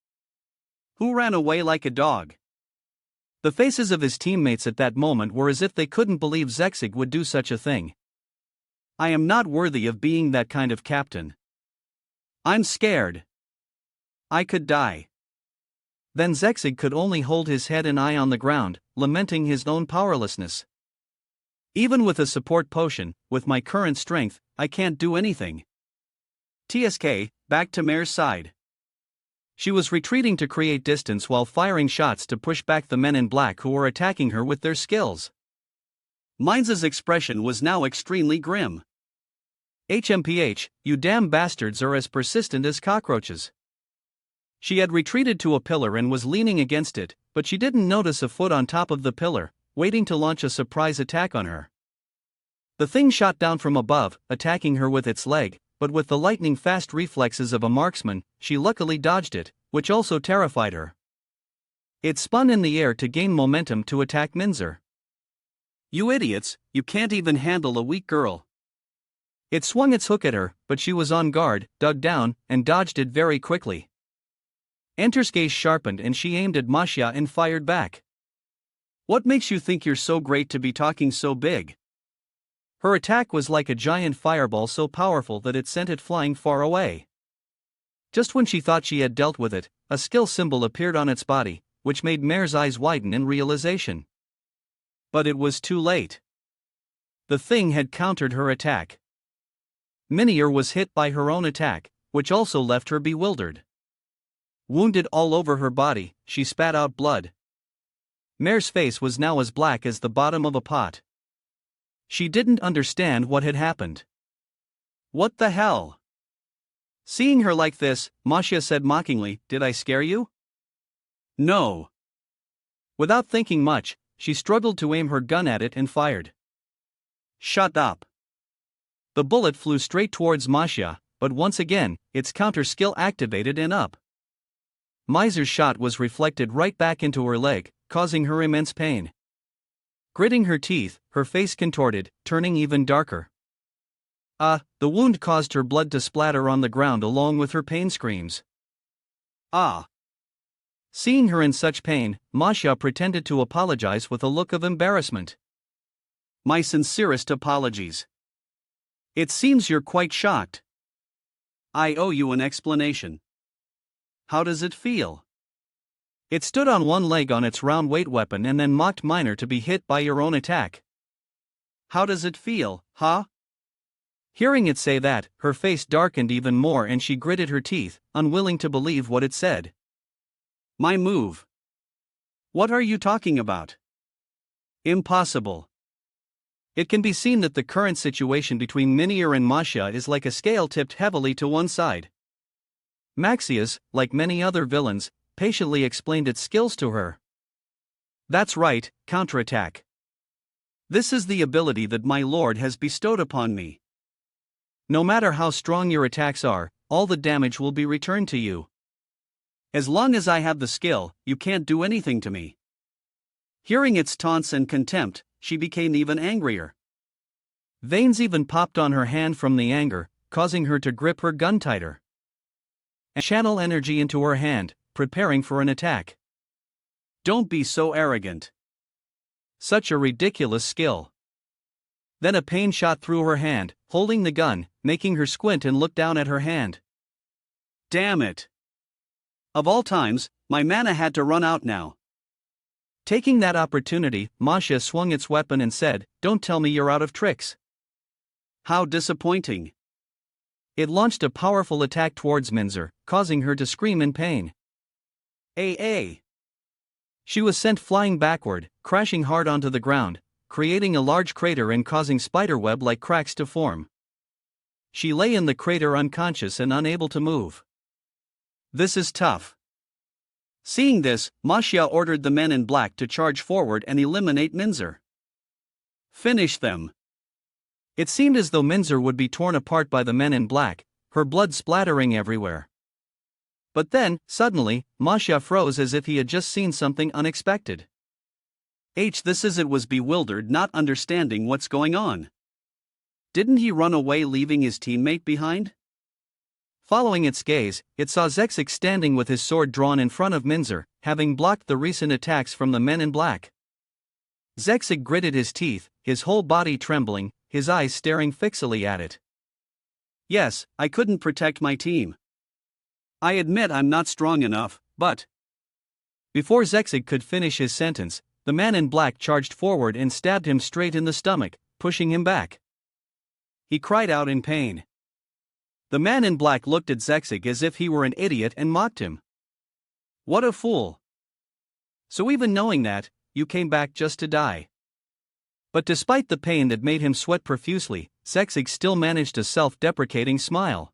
Who ran away like a dog? The faces of his teammates at that moment were as if they couldn't believe Zexig would do such a thing. I am not worthy of being that kind of captain. I'm scared. I could die. Then Zexig could only hold his head and eye on the ground, lamenting his own powerlessness. Even with a support potion, with my current strength, I can't do anything. TSK, back to Mare's side. She was retreating to create distance while firing shots to push back the men in black who were attacking her with their skills. Mainz's expression was now extremely grim. HMPH, you damn bastards are as persistent as cockroaches. She had retreated to a pillar and was leaning against it, but she didn't notice a foot on top of the pillar, waiting to launch a surprise attack on her. The thing shot down from above, attacking her with its leg, but with the lightning-fast reflexes of a marksman, she luckily dodged it, which also terrified her. It spun in the air to gain momentum to attack Minzer. You idiots, you can't even handle a weak girl. It swung its hook at her, but she was on guard, dug down, and dodged it very quickly. Enter's gaze sharpened and she aimed at Masha and fired back. What makes you think you're so great to be talking so big? Her attack was like a giant fireball so powerful that it sent it flying far away. Just when she thought she had dealt with it, a skill symbol appeared on its body, which made Mare's eyes widen in realization. But it was too late. The thing had countered her attack. Minier was hit by her own attack, which also left her bewildered. Wounded all over her body, she spat out blood. Mare's face was now as black as the bottom of a pot. She didn't understand what had happened. What the hell? Seeing her like this, Masha said mockingly, Did I scare you? No. Without thinking much, she struggled to aim her gun at it and fired. Shut up. The bullet flew straight towards Masha, but once again, its counter skill activated and up. Miser's shot was reflected right back into her leg, causing her immense pain. Gritting her teeth, her face contorted, turning even darker. The wound caused her blood to splatter on the ground along with her pain screams. Seeing her in such pain, Masha pretended to apologize with a look of embarrassment. My sincerest apologies. It seems you're quite shocked. I owe you an explanation. How does it feel? It stood on one leg on its round weight weapon and then mocked Miner to be hit by your own attack. How does it feel, huh? Hearing it say that, her face darkened even more and she gritted her teeth, unwilling to believe what it said. My move. What are you talking about? Impossible. It can be seen that the current situation between Minier and Masha is like a scale tipped heavily to one side. Maxius, like many other villains, patiently explained its skills to her. That's right, counterattack. This is the ability that my lord has bestowed upon me. No matter how strong your attacks are, all the damage will be returned to you. As long as I have the skill, you can't do anything to me. Hearing its taunts and contempt, she became even angrier. Veins even popped on her hand from the anger, causing her to grip her gun tighter and channel energy into her hand, preparing for an attack. Don't be so arrogant. Such a ridiculous skill. Then a pain shot through her hand, holding the gun, making her squint and look down at her hand. Damn it. Of all times, my mana had to run out now. Taking that opportunity, Masha swung its weapon and said, Don't tell me you're out of tricks. How disappointing. It launched a powerful attack towards Minzer, causing her to scream in pain. She was sent flying backward, crashing hard onto the ground, creating a large crater and causing spiderweb-like cracks to form. She lay in the crater unconscious and unable to move. This is tough. Seeing this, Masha ordered the men in black to charge forward and eliminate Minzer. Finish them. It seemed as though Minzer would be torn apart by the men in black, her blood splattering everywhere. But then, suddenly, Masha froze as if he had just seen something unexpected. This is it was bewildered, not understanding what's going on. Didn't he run away leaving his teammate behind? Following its gaze, it saw Zexik standing with his sword drawn in front of Minzer, having blocked the recent attacks from the men in black. Zexik gritted his teeth, his whole body trembling, his eyes staring fixedly at it. Yes, I couldn't protect my team. I admit I'm not strong enough, but... Before Zexik could finish his sentence, the man in black charged forward and stabbed him straight in the stomach, pushing him back. He cried out in pain. The man in black looked at Zexik as if he were an idiot and mocked him. What a fool! So even knowing that, you came back just to die. But despite the pain that made him sweat profusely, Zexik still managed a self-deprecating smile.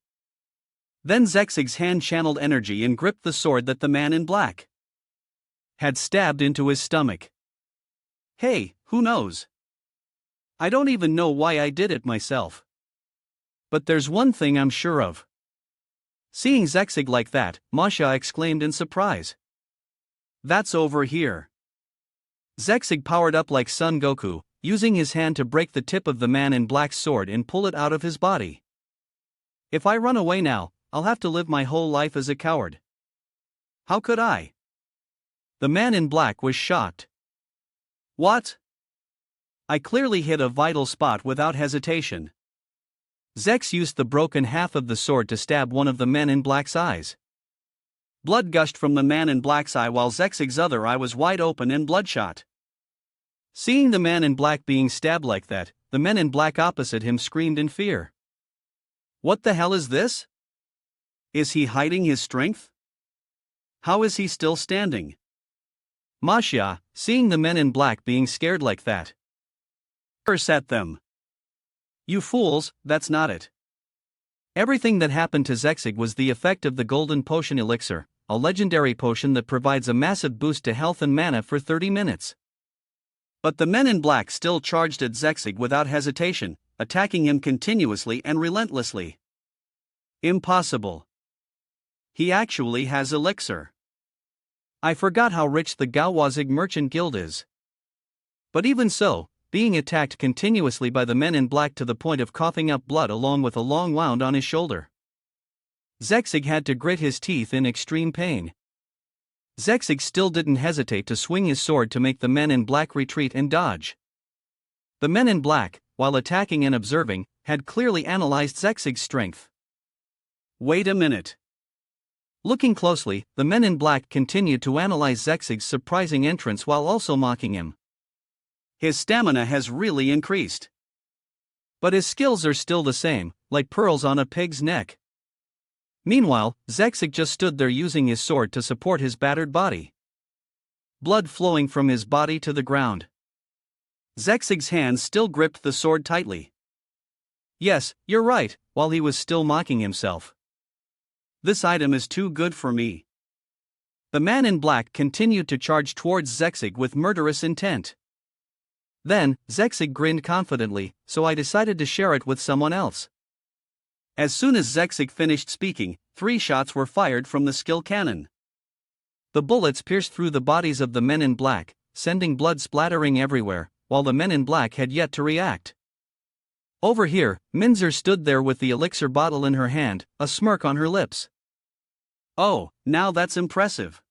Then Zexig's hand channeled energy and gripped the sword that the man in black had stabbed into his stomach. Hey, who knows? I don't even know why I did it myself. But there's one thing I'm sure of. Seeing Zexig like that, Masha exclaimed in surprise. That's over here. Zexig powered up like Son Goku, using his hand to break the tip of the man in black's sword and pull it out of his body. If I run away now, I'll have to live my whole life as a coward. How could I? The man in black was shocked. What? I clearly hit a vital spot without hesitation. Zex used the broken half of the sword to stab one of the men in black's eyes. Blood gushed from the man in black's eye while Zexig's other eye was wide open and bloodshot. Seeing the man in black being stabbed like that, the men in black opposite him screamed in fear. What the hell is this? Is he hiding his strength? How is he still standing? Masha, seeing the men in black being scared like that, curse at them. You fools, that's not it. Everything that happened to Zexig was the effect of the Golden Potion Elixir, a legendary potion that provides a massive boost to health and mana for 30 minutes. But the men in black still charged at Zexig without hesitation, attacking him continuously and relentlessly. Impossible. He actually has elixir. I forgot how rich the Gawazig Merchant Guild is. But even so, being attacked continuously by the men in black to the point of coughing up blood along with a long wound on his shoulder. Zexig had to grit his teeth in extreme pain. Zexig still didn't hesitate to swing his sword to make the men in black retreat and dodge. The men in black, while attacking and observing, had clearly analyzed Zexig's strength. Wait a minute. Looking closely, the men in black continued to analyze Zexig's surprising entrance while also mocking him. His stamina has really increased. But his skills are still the same, like pearls on a pig's neck. Meanwhile, Zexig just stood there using his sword to support his battered body. Blood flowing from his body to the ground. Zexig's hands still gripped the sword tightly. Yes, you're right, while he was still mocking himself. This item is too good for me. The man in black continued to charge towards Zexig with murderous intent. Then, Zexig grinned confidently, so I decided to share it with someone else. As soon as Zexig finished speaking, 3 shots were fired from the skill cannon. The bullets pierced through the bodies of the men in black, sending blood splattering everywhere, while the men in black had yet to react. Over here, Minzer stood there with the elixir bottle in her hand, a smirk on her lips. Oh, now that's impressive.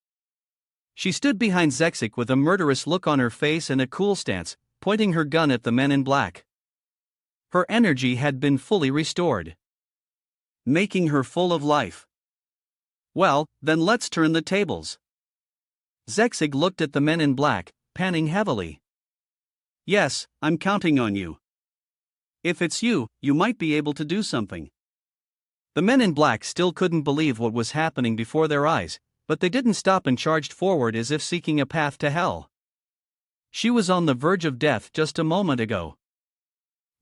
She stood behind Zexig with a murderous look on her face and a cool stance, pointing her gun at the men in black. Her energy had been fully restored, making her full of life. Well, then let's turn the tables. Zexig looked at the men in black, panting heavily. Yes, I'm counting on you. If it's you, you might be able to do something. The men in black still couldn't believe what was happening before their eyes, but they didn't stop and charged forward as if seeking a path to hell. She was on the verge of death just a moment ago.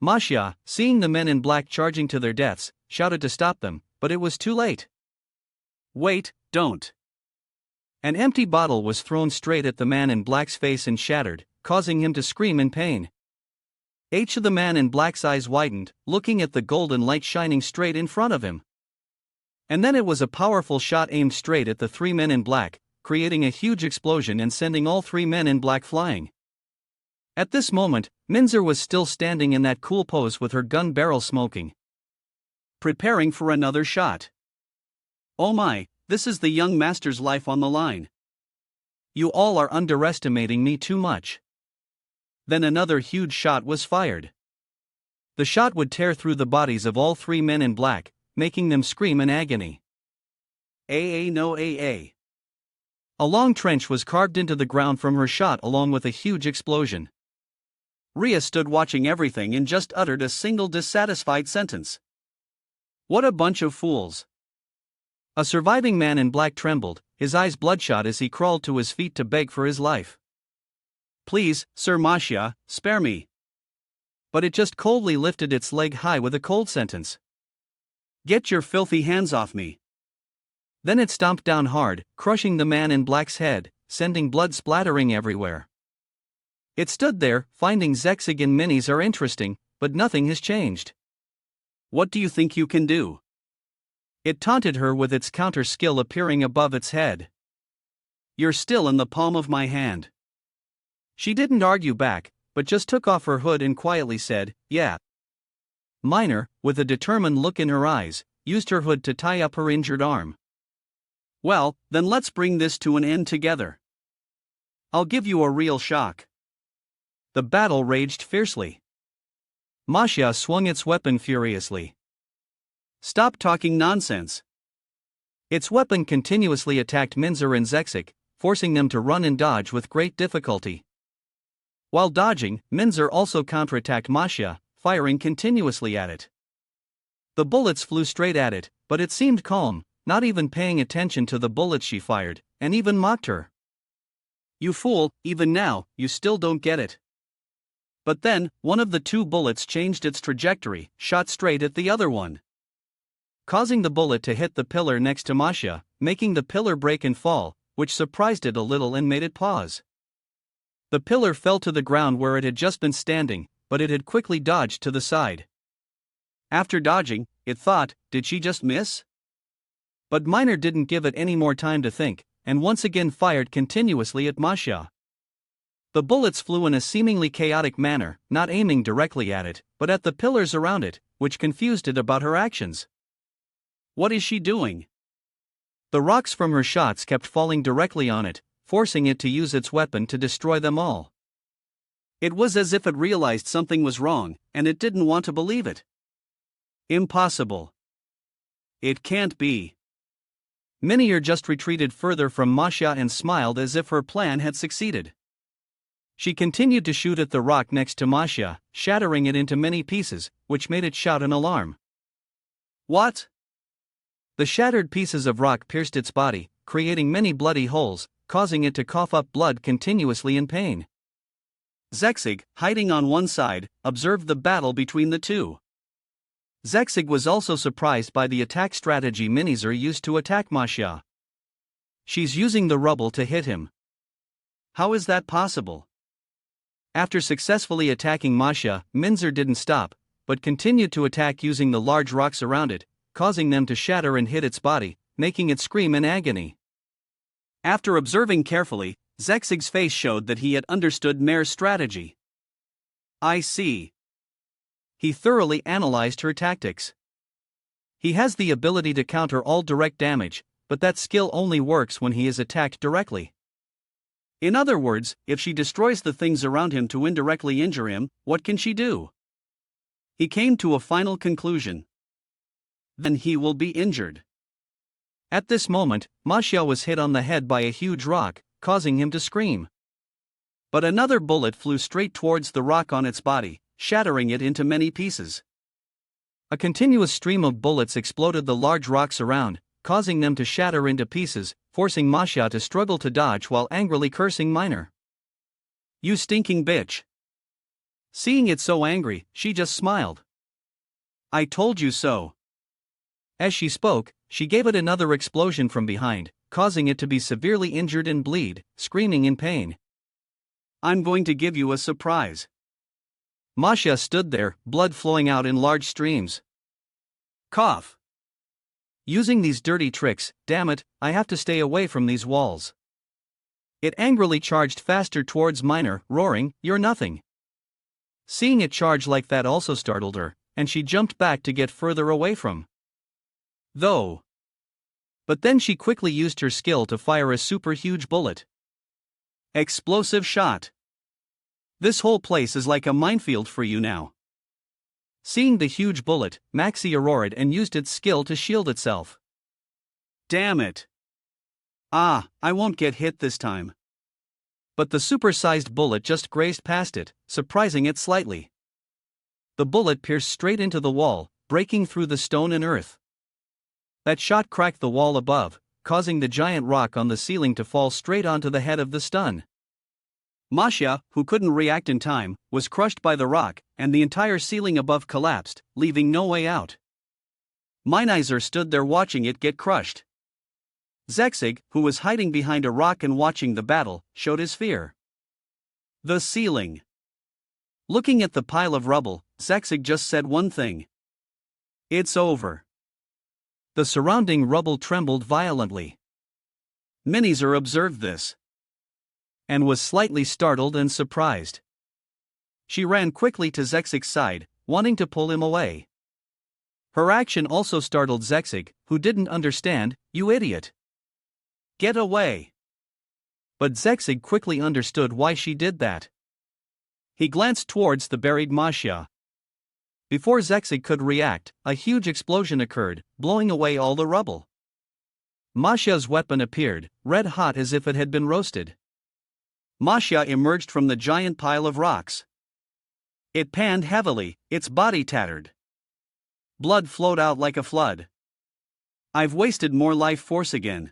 Masha, seeing the men in black charging to their deaths, shouted to stop them, but it was too late. Wait, don't. An empty bottle was thrown straight at the man in black's face and shattered, causing him to scream in pain. Each of the man in black's eyes widened, looking at the golden light shining straight in front of him. And then it was a powerful shot aimed straight at the three men in black, creating a huge explosion and sending all three men in black flying. At this moment, Minzer was still standing in that cool pose with her gun barrel smoking, preparing for another shot. Oh my, this is the young master's life on the line. You all are underestimating me too much. Then another huge shot was fired. The shot would tear through the bodies of all three men in black, making them scream in agony. No. A long trench was carved into the ground from her shot along with a huge explosion. Ria stood watching everything and just uttered a single dissatisfied sentence. What a bunch of fools. A surviving man in black trembled, his eyes bloodshot as he crawled to his feet to beg for his life. Please, Sir Masha, spare me. But it just coldly lifted its leg high with a cold sentence. Get your filthy hands off me. Then it stomped down hard, crushing the man in black's head, sending blood splattering everywhere. It stood there, finding Zexig and minis are interesting, but nothing has changed. What do you think you can do? It taunted her with its counter skill appearing above its head. You're still in the palm of my hand. She didn't argue back, but just took off her hood and quietly said, yeah. Minor, with a determined look in her eyes, used her hood to tie up her injured arm. Well, then let's bring this to an end together. I'll give you a real shock. The battle raged fiercely. Masha swung its weapon furiously. Stop talking nonsense. Its weapon continuously attacked Minzer and Zexig, forcing them to run and dodge with great difficulty. While dodging, Minzer also counterattacked Masha, firing continuously at it. The bullets flew straight at it, but it seemed calm, not even paying attention to the bullets she fired, and even mocked her. You fool, even now, you still don't get it. But then, one of the two bullets changed its trajectory, shot straight at the other one, causing the bullet to hit the pillar next to Masha, making the pillar break and fall, which surprised it a little and made it pause. The pillar fell to the ground where it had just been standing, but it had quickly dodged to the side. After dodging, it thought, did she just miss? But Minor didn't give it any more time to think, and once again fired continuously at Masha. The bullets flew in a seemingly chaotic manner, not aiming directly at it, but at the pillars around it, which confused it about her actions. What is she doing? The rocks from her shots kept falling directly on it, forcing it to use its weapon to destroy them all. It was as if it realized something was wrong, and it didn't want to believe it. Impossible. It can't be. Minier just retreated further from Masha and smiled as if her plan had succeeded. She continued to shoot at the rock next to Masha, shattering it into many pieces, which made it shout in alarm. What? The shattered pieces of rock pierced its body, creating many bloody holes, causing it to cough up blood continuously in pain. Zexig, hiding on one side, observed the battle between the two. Zexig was also surprised by the attack strategy Minizer used to attack Masha. She's using the rubble to hit him. How is that possible? After successfully attacking Masha, Minzer didn't stop, but continued to attack using the large rocks around it, causing them to shatter and hit its body, making it scream in agony. After observing carefully, Zexig's face showed that he had understood Mare's strategy. I see. He thoroughly analyzed her tactics. He has the ability to counter all direct damage, but that skill only works when he is attacked directly. In other words, if she destroys the things around him to indirectly injure him, what can she do? He came to a final conclusion. Then he will be injured. At this moment, Masha was hit on the head by a huge rock, causing him to scream. But another bullet flew straight towards the rock on its body, shattering it into many pieces. A continuous stream of bullets exploded the large rocks around, causing them to shatter into pieces, forcing Masha to struggle to dodge while angrily cursing Minor. You stinking bitch. Seeing it so angry, she just smiled. I told you so. As she spoke, she gave it another explosion from behind, causing it to be severely injured and bleed, screaming in pain. I'm going to give you a surprise. Masha stood there, blood flowing out in large streams. Cough. Using these dirty tricks, damn it, I have to stay away from these walls. It angrily charged faster towards Minor, roaring, "You're nothing." Seeing it charge like that also startled her, and she jumped back to get further away from. Though. But then she quickly used her skill to fire a super huge bullet. Explosive shot. This whole place is like a minefield for you now. Seeing the huge bullet, Maxia roared and used its skill to shield itself. Damn it. Ah, I won't get hit this time. But the super-sized bullet just grazed past it, surprising it slightly. The bullet pierced straight into the wall, breaking through the stone and earth. That shot cracked the wall above, causing the giant rock on the ceiling to fall straight onto the head of the stun. Masha, who couldn't react in time, was crushed by the rock, and the entire ceiling above collapsed, leaving no way out. Minizer stood there watching it get crushed. Zexig, who was hiding behind a rock and watching the battle, showed his fear. The ceiling. Looking at the pile of rubble, Zexig just said one thing. It's over. The surrounding rubble trembled violently. Minizer observed this and was slightly startled and surprised. She ran quickly to Zexig's side, wanting to pull him away. Her action also startled Zexig, who didn't understand. "You idiot! Get away!" But Zexig quickly understood why she did that. He glanced towards the buried Masha. Before Zexig could react, a huge explosion occurred, blowing away all the rubble. Masha's weapon appeared, red hot as if it had been roasted. Masha emerged from the giant pile of rocks. It panned heavily, its body tattered. Blood flowed out like a flood. "I've wasted more life force again."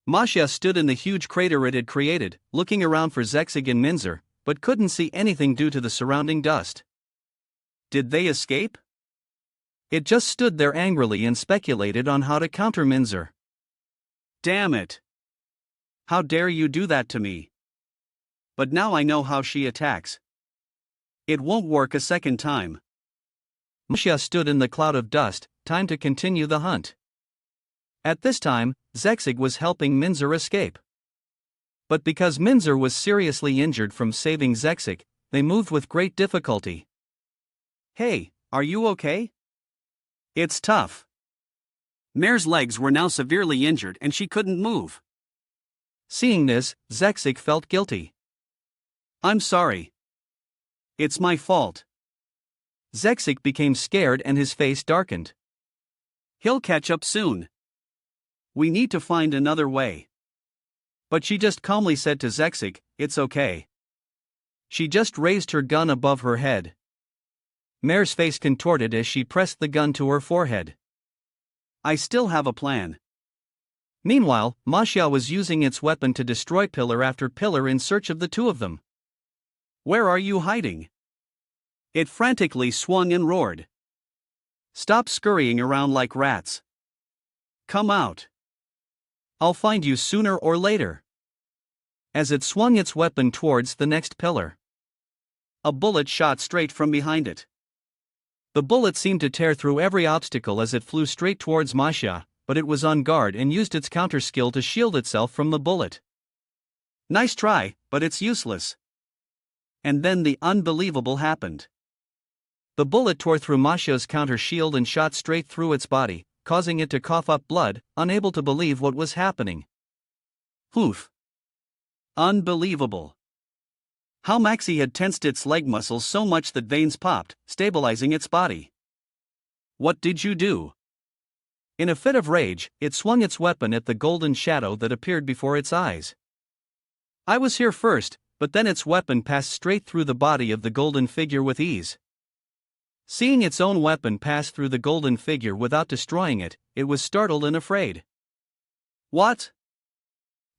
Masha stood in the huge crater it had created, looking around for Zexig and Minzer, but couldn't see anything due to the surrounding dust. Did they escape? It just stood there angrily and speculated on how to counter Minzer. "Damn it! How dare you do that to me? But now I know how she attacks. It won't work a second time." Masha stood in the cloud of dust, time to continue the hunt. At this time, Zexig was helping Minzer escape. But because Minzer was seriously injured from saving Zexig, they moved with great difficulty. "Hey, are you okay?" "It's tough." Mare's legs were now severely injured and she couldn't move. Seeing this, Zexig felt guilty. "I'm sorry. It's my fault." Zexig became scared and his face darkened. "He'll catch up soon. We need to find another way." But she just calmly said to Zexig, "It's okay." She just raised her gun above her head. Mare's face contorted as she pressed the gun to her forehead. "I still have a plan." Meanwhile, Masha was using its weapon to destroy pillar after pillar in search of the two of them. "Where are you hiding?" It frantically swung and roared. "Stop scurrying around like rats. Come out. I'll find you sooner or later." As it swung its weapon towards the next pillar, a bullet shot straight from behind it. The bullet seemed to tear through every obstacle as it flew straight towards Masha, but it was on guard and used its counter skill to shield itself from the bullet. "Nice try, but it's useless." And then the unbelievable happened. The bullet tore through Masha's counter shield and shot straight through its body, causing it to cough up blood, unable to believe what was happening. Oof. Unbelievable. How Maxi had tensed its leg muscles so much that veins popped, stabilizing its body. "What did you do?" In a fit of rage, it swung its weapon at the golden shadow that appeared before its eyes. "I was here first," but then its weapon passed straight through the body of the golden figure with ease. Seeing its own weapon pass through the golden figure without destroying it, it was startled and afraid. "What?"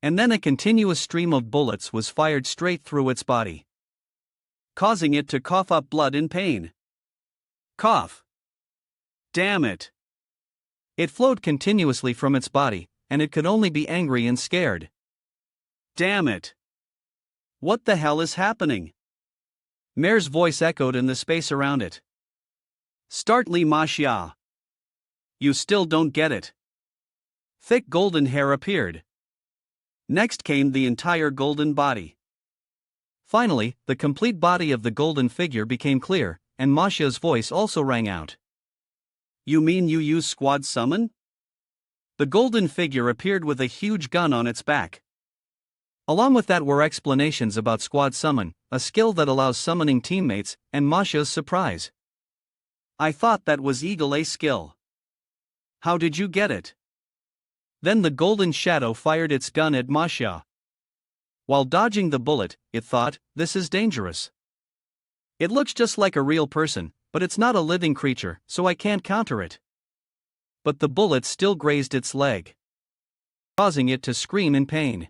And then a continuous stream of bullets was fired straight through its body, causing it to cough up blood in pain. Cough. Damn it. It flowed continuously from its body, and it could only be angry and scared. Damn it. What the hell is happening? Mare's voice echoed in the space around it. Startly Manhwa. You still don't get it. Thick golden hair appeared. Next came the entire golden body. Finally, the complete body of the golden figure became clear, and Manhwa's voice also rang out. You mean you use squad summon? The golden figure appeared with a huge gun on its back. Along with that were explanations about squad summon, a skill that allows summoning teammates, and Manhwa's surprise. I thought that was Eagle A skill. How did you get it? Then the golden shadow fired its gun at Manhwa. While dodging the bullet, it thought, this is dangerous. It looks just like a real person, but it's not a living creature, so I can't counter it. But the bullet still grazed its leg, causing it to scream in pain.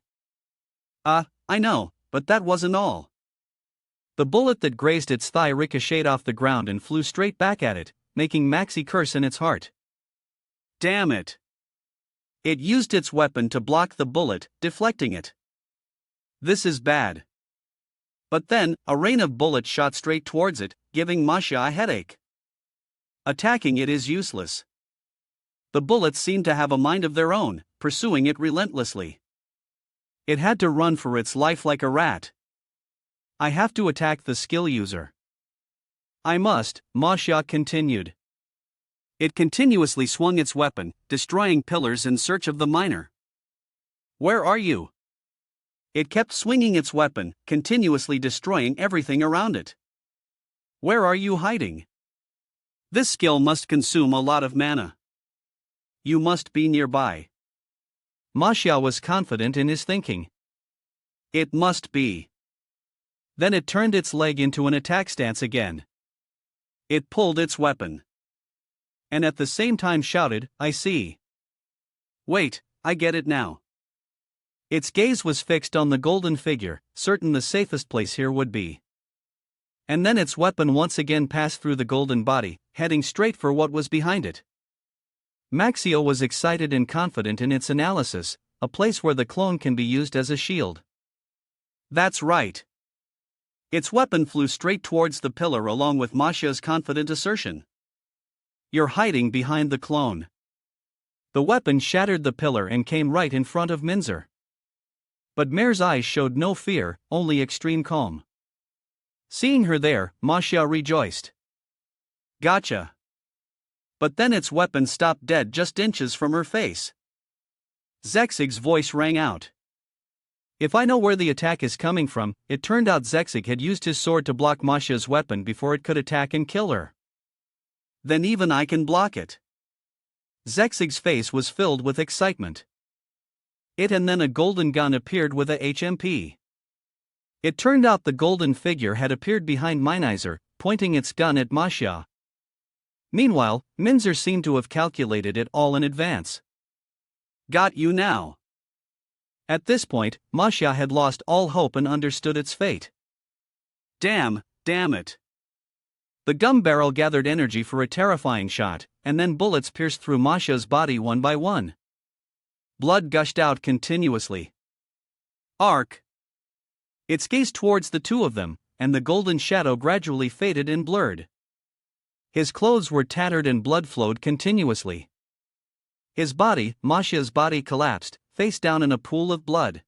I know, but that wasn't all. The bullet that grazed its thigh ricocheted off the ground and flew straight back at it, making Maxi curse in its heart. Damn it! It used its weapon to block the bullet, deflecting it. This is bad. But then, a rain of bullets shot straight towards it, giving Manhwa a headache. Attacking it is useless. The bullets seemed to have a mind of their own, pursuing it relentlessly. It had to run for its life like a rat. I have to attack the skill user. I must, Manhwa continued. It continuously swung its weapon, destroying pillars in search of the miner. Where are you? It kept swinging its weapon, continuously destroying everything around it. Where are you hiding? This skill must consume a lot of mana. You must be nearby. Manhwa was confident in his thinking. It must be. Then it turned its leg into an attack stance again. It pulled its weapon. And at the same time shouted, I see. Wait, I get it now. Its gaze was fixed on the golden figure, certain the safest place here would be. And then its weapon once again passed through the golden body, heading straight for what was behind it. Maxio was excited and confident in its analysis, a place where the clone can be used as a shield. That's right. Its weapon flew straight towards the pillar along with Manhwa's confident assertion. You're hiding behind the clone. The weapon shattered the pillar and came right in front of Minzer. But Mare's eyes showed no fear, only extreme calm. Seeing her there, Manhwa rejoiced. Gotcha. But then its weapon stopped dead just inches from her face. Zexig's voice rang out. If I know where the attack is coming from, it turned out Zexig had used his sword to block Manhwa's weapon before it could attack and kill her. Then even I can block it. Zexig's face was filled with excitement. It and then a golden gun appeared with a HMP. It turned out the golden figure had appeared behind Minizer, pointing its gun at Manhwa. Meanwhile, Minzer seemed to have calculated it all in advance. Got you now. At this point, Manhwa had lost all hope and understood its fate. Damn it. The gun barrel gathered energy for a terrifying shot, and then bullets pierced through Manhwa's body one by one. Blood gushed out continuously. Arc! Its gaze towards the two of them, and the golden shadow gradually faded and blurred. His clothes were tattered and blood flowed continuously. His body, Manhwa's body, collapsed, face down in a pool of blood.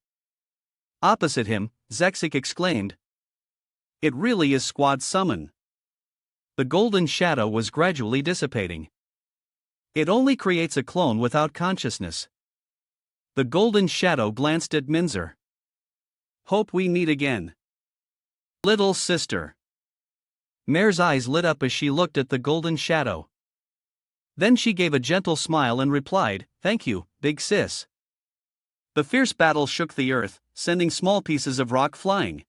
Opposite him, Zexig exclaimed. It really is squad summon. The golden shadow was gradually dissipating. It only creates a clone without consciousness. The golden shadow glanced at Minzer. Hope we meet again. Little sister. Mare's eyes lit up as she looked at the golden shadow. Then she gave a gentle smile and replied, Thank you, big sis. The fierce battle shook the earth, sending small pieces of rock flying.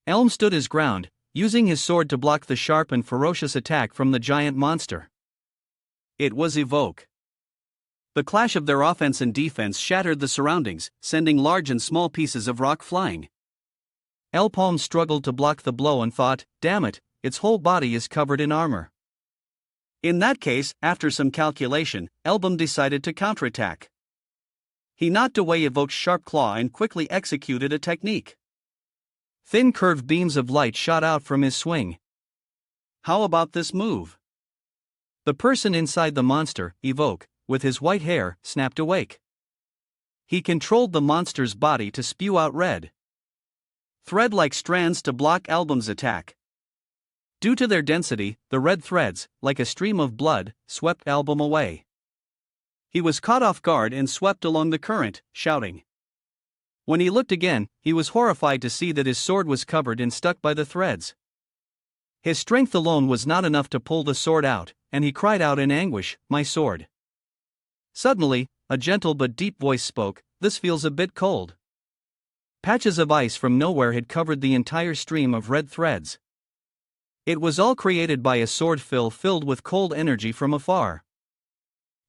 Elm stood his ground, using his sword to block the sharp and ferocious attack from the giant monster. It was Evoke. The clash of their offense and defense shattered the surroundings, sending large and small pieces of rock flying. Elpalm struggled to block the blow and thought, damn it, its whole body is covered in armor. In that case, after some calculation, Elbum decided to counterattack. He knocked away Evoke's sharp claw and quickly executed a technique. Thin curved beams of light shot out from his swing. How about this move? The person inside the monster, Evoke, with his white hair, snapped awake. He controlled the monster's body to spew out red thread-like strands to block Album's attack. Due to their density, the red threads, like a stream of blood, swept Album away. He was caught off guard and swept along the current, shouting. When he looked again, he was horrified to see that his sword was covered and stuck by the threads. His strength alone was not enough to pull the sword out, and he cried out in anguish, "My sword!" Suddenly, a gentle but deep voice spoke, "This feels a bit cold." Patches of ice from nowhere had covered the entire stream of red threads. It was all created by a sword filled with cold energy from afar.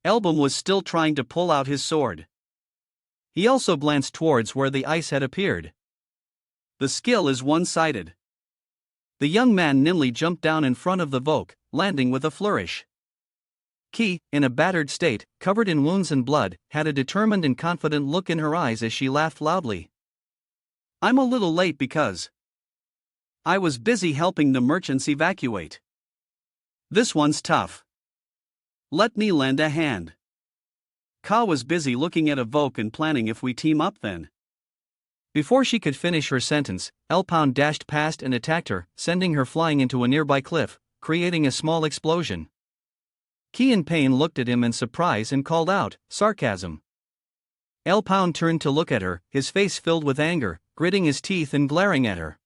Album was still trying to pull out his sword. He also glanced towards where the ice had appeared. The skill is one-sided. The young man nimbly jumped down in front of the Voke, landing with a flourish. Ki, in a battered state, covered in wounds and blood, had a determined and confident look in her eyes as she laughed loudly. "I'm a little late because I was busy helping the merchants evacuate. This one's tough. Let me lend a hand." Ka was busy looking at Evoke and planning if we team up then. Before she could finish her sentence, Elpound dashed past and attacked her, sending her flying into a nearby cliff, creating a small explosion. Ki in pain looked at him in surprise and called out, "Sarcasm." Elpound turned to look at her, his face filled with anger, gritting his teeth and glaring at her.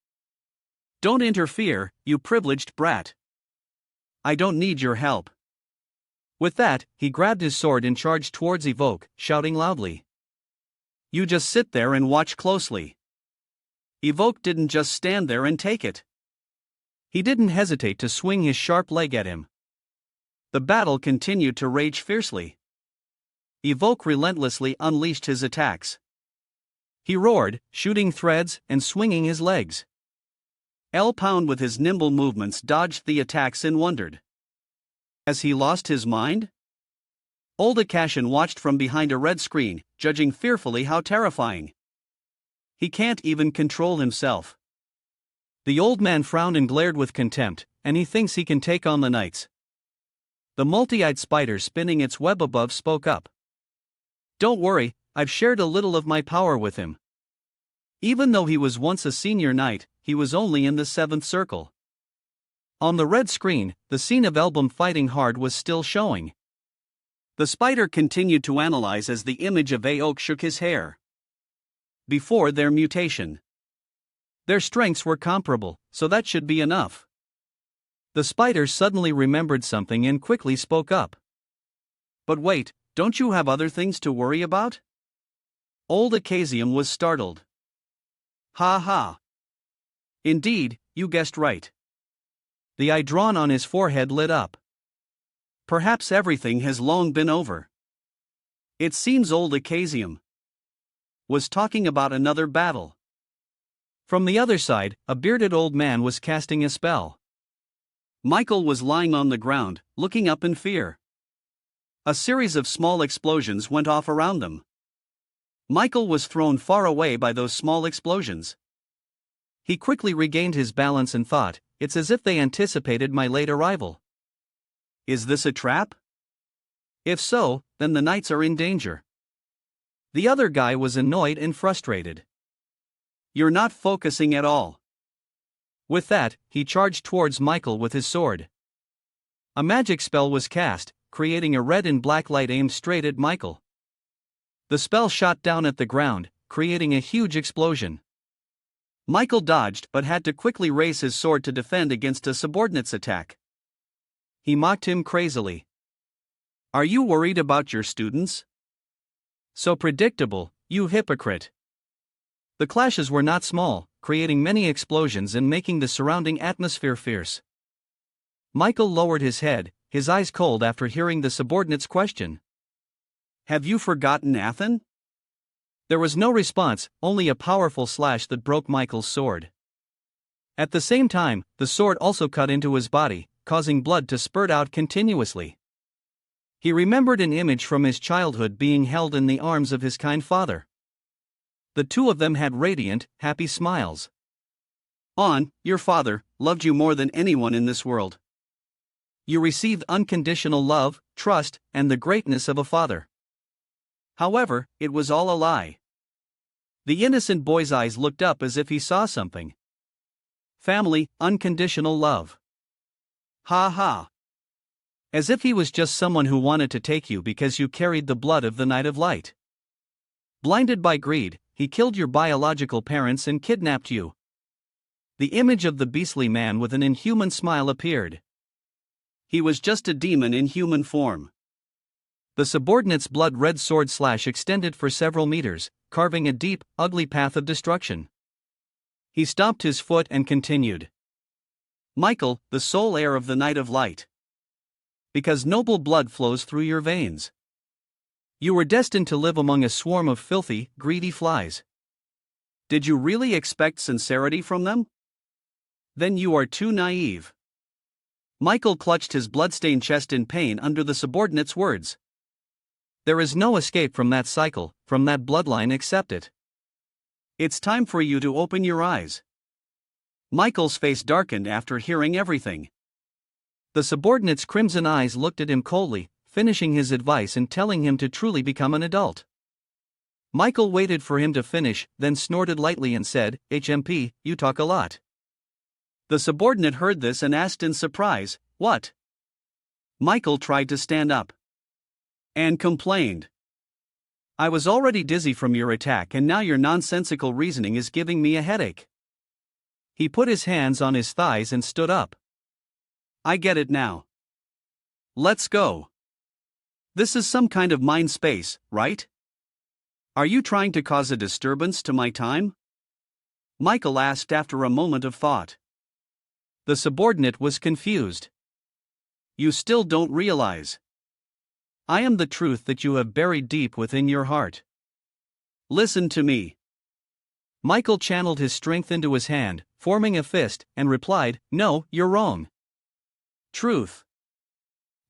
"Don't interfere, you privileged brat. I don't need your help." With that, he grabbed his sword and charged towards Evoke, shouting loudly. "You just sit there and watch closely." Evoke didn't just stand there and take it. He didn't hesitate to swing his sharp leg at him. The battle continued to rage fiercely. Evoke relentlessly unleashed his attacks. He roared, shooting threads and swinging his legs. Elpound with his nimble movements dodged the attacks and wondered. Has he lost his mind? Old Akashin watched from behind a red screen, judging fearfully how terrifying. He can't even control himself. The old man frowned and glared with contempt, and he thinks he can take on the knights. The multi-eyed spider spinning its web above spoke up. "Don't worry, I've shared a little of my power with him. Even though he was once a senior knight, he was only in the 7th circle." On the red screen, the scene of Album fighting hard was still showing. The spider continued to analyze as the image of Aok shook his hair. Before their mutation, their strengths were comparable, so that should be enough. The spider suddenly remembered something and quickly spoke up. "But wait, don't you have other things to worry about?" Old Acasium was startled. "Ha ha. Indeed, you guessed right." The eye drawn on his forehead lit up. "Perhaps everything has long been over. It seems old Acasium was talking about another battle." From the other side, a bearded old man was casting a spell. Michael was lying on the ground, looking up in fear. A series of small explosions went off around them. Michael was thrown far away by those small explosions. He quickly regained his balance and thought, "It's as if they anticipated my late arrival. Is this a trap? If so, then the knights are in danger." The other guy was annoyed and frustrated. "You're not focusing at all." With that, he charged towards Michael with his sword. A magic spell was cast, creating a red and black light aimed straight at Michael. The spell shot down at the ground, creating a huge explosion. Michael dodged but had to quickly raise his sword to defend against a subordinate's attack. He mocked him crazily. "Are you worried about your students? So predictable, you hypocrite." The clashes were not small, creating many explosions and making the surrounding atmosphere fierce. Michael lowered his head, his eyes cold after hearing the subordinate's question. "Have you forgotten Athen?" There was no response, only a powerful slash that broke Michael's sword. At the same time, the sword also cut into his body, causing blood to spurt out continuously. He remembered an image from his childhood being held in the arms of his kind father. The two of them had radiant, happy smiles. Your father loved you more than anyone in this world. You received unconditional love, trust, and the greatness of a father. However, it was all a lie. The innocent boy's eyes looked up as if he saw something. Family, unconditional love. Ha ha. As if he was just someone who wanted to take you because you carried the blood of the Knight of Light. Blinded by greed, he killed your biological parents and kidnapped you. The image of the beastly man with an inhuman smile appeared. He was just a demon in human form. The subordinate's blood-red sword slash extended for several meters, carving a deep, ugly path of destruction. He stomped his foot and continued. Michael, the sole heir of the Knight of Light. Because noble blood flows through your veins. You were destined to live among a swarm of filthy, greedy flies. Did you really expect sincerity from them? Then you are too naive. Michael clutched his blood-stained chest in pain under the subordinate's words. There is no escape from that cycle, from that bloodline, accept it. It's time for you to open your eyes. Michael's face darkened after hearing everything. The subordinate's crimson eyes looked at him coldly, finishing his advice and telling him to truly become an adult. Michael waited for him to finish, then snorted lightly and said, HMP, you talk a lot. The subordinate heard this and asked in surprise, what? Michael tried to stand up. And complained. I was already dizzy from your attack and now your nonsensical reasoning is giving me a headache. He put his hands on his thighs and stood up. I get it now. Let's go. This is some kind of mind space, right? Are you trying to cause a disturbance to my time? Michael asked after a moment of thought. The subordinate was confused. You still don't realize. I am the truth that you have buried deep within your heart. Listen to me. Michael channeled his strength into his hand, forming a fist, and replied, no, you're wrong. Truth.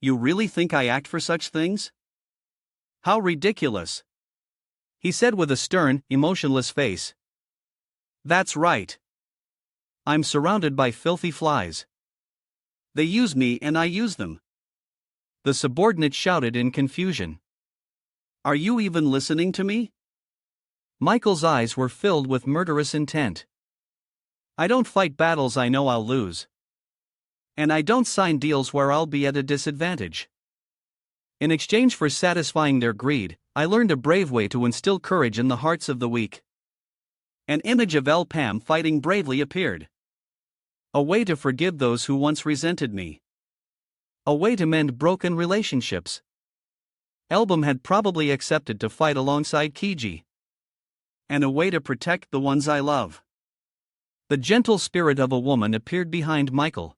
You really think I act for such things? How ridiculous. He said with a stern, emotionless face. That's right. I'm surrounded by filthy flies. They use me and I use them. The subordinate shouted in confusion. Are you even listening to me? Michael's eyes were filled with murderous intent. I don't fight battles I know I'll lose. And I don't sign deals where I'll be at a disadvantage. In exchange for satisfying their greed, I learned a brave way to instill courage in the hearts of the weak. An image of Pam fighting bravely appeared. A way to forgive those who once resented me. A way to mend broken relationships. Elbum had probably accepted to fight alongside Kiji. And a way to protect the ones I love. The gentle spirit of a woman appeared behind Michael.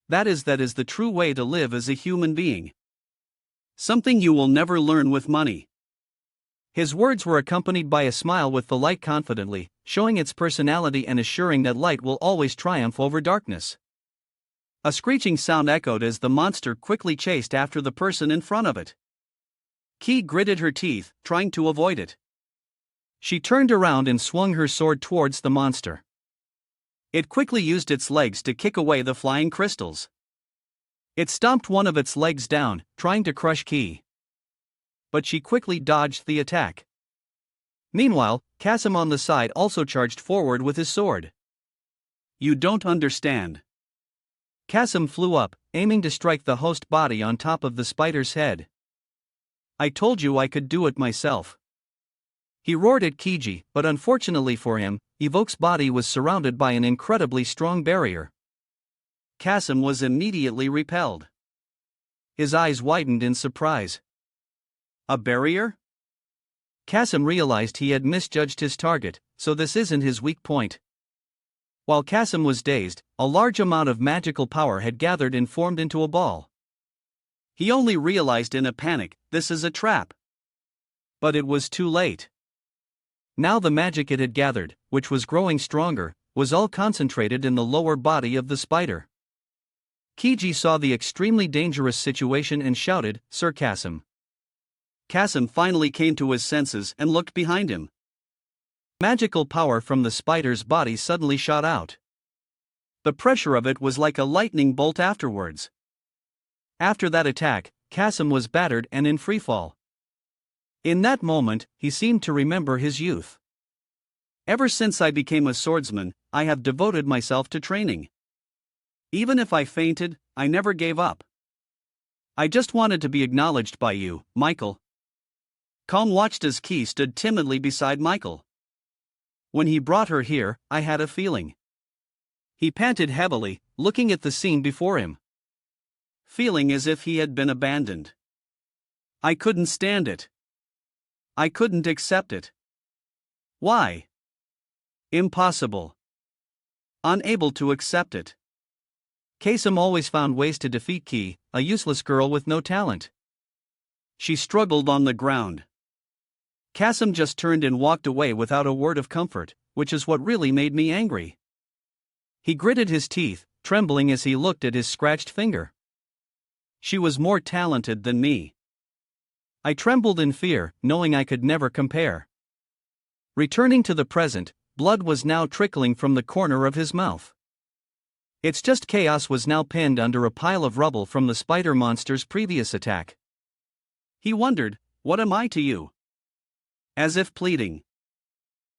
That is the true way to live as a human being. Something you will never learn with money. His words were accompanied by a smile with the light confidently, showing its personality and assuring that light will always triumph over darkness. A screeching sound echoed as the monster quickly chased after the person in front of it. Ki gritted her teeth, trying to avoid it. She turned around and swung her sword towards the monster. It quickly used its legs to kick away the flying crystals. It stomped one of its legs down, trying to crush Ki. But she quickly dodged the attack. Meanwhile, Kasim on the side also charged forward with his sword. You don't understand. Kasim flew up, aiming to strike the host body on top of the spider's head. I told you I could do it myself. He roared at Kiji, but unfortunately for him, Evoke's body was surrounded by an incredibly strong barrier. Kasim was immediately repelled. His eyes widened in surprise. A barrier? Kasim realized he had misjudged his target, so this isn't his weak point. While Kasim was dazed, a large amount of magical power had gathered and formed into a ball. He only realized in a panic, this is a trap. But it was too late. Now the magic it had gathered, which was growing stronger, was all concentrated in the lower body of the spider. Kiji saw the extremely dangerous situation and shouted, Sir Kasim. Kasim finally came to his senses and looked behind him. Magical power from the spider's body suddenly shot out. The pressure of it was like a lightning bolt afterwards. After that attack, Kasim was battered and in freefall. In that moment, he seemed to remember his youth. Ever since I became a swordsman, I have devoted myself to training. Even if I fainted, I never gave up. I just wanted to be acknowledged by you, Michael. Calm watched as Key stood timidly beside Michael. When he brought her here, I had a feeling. He panted heavily, looking at the scene before him. Feeling as if he had been abandoned. I couldn't stand it. I couldn't accept it. Why? Impossible. Unable to accept it. Kasim always found ways to defeat Key, a useless girl with no talent. She struggled on the ground. Kasim just turned and walked away without a word of comfort, which is what really made me angry. He gritted his teeth, trembling as he looked at his scratched finger. She was more talented than me. I trembled in fear, knowing I could never compare. Returning to the present, blood was now trickling from the corner of his mouth. It's just chaos was now pinned under a pile of rubble from the spider monster's previous attack. He wondered, what am I to you? As if pleading.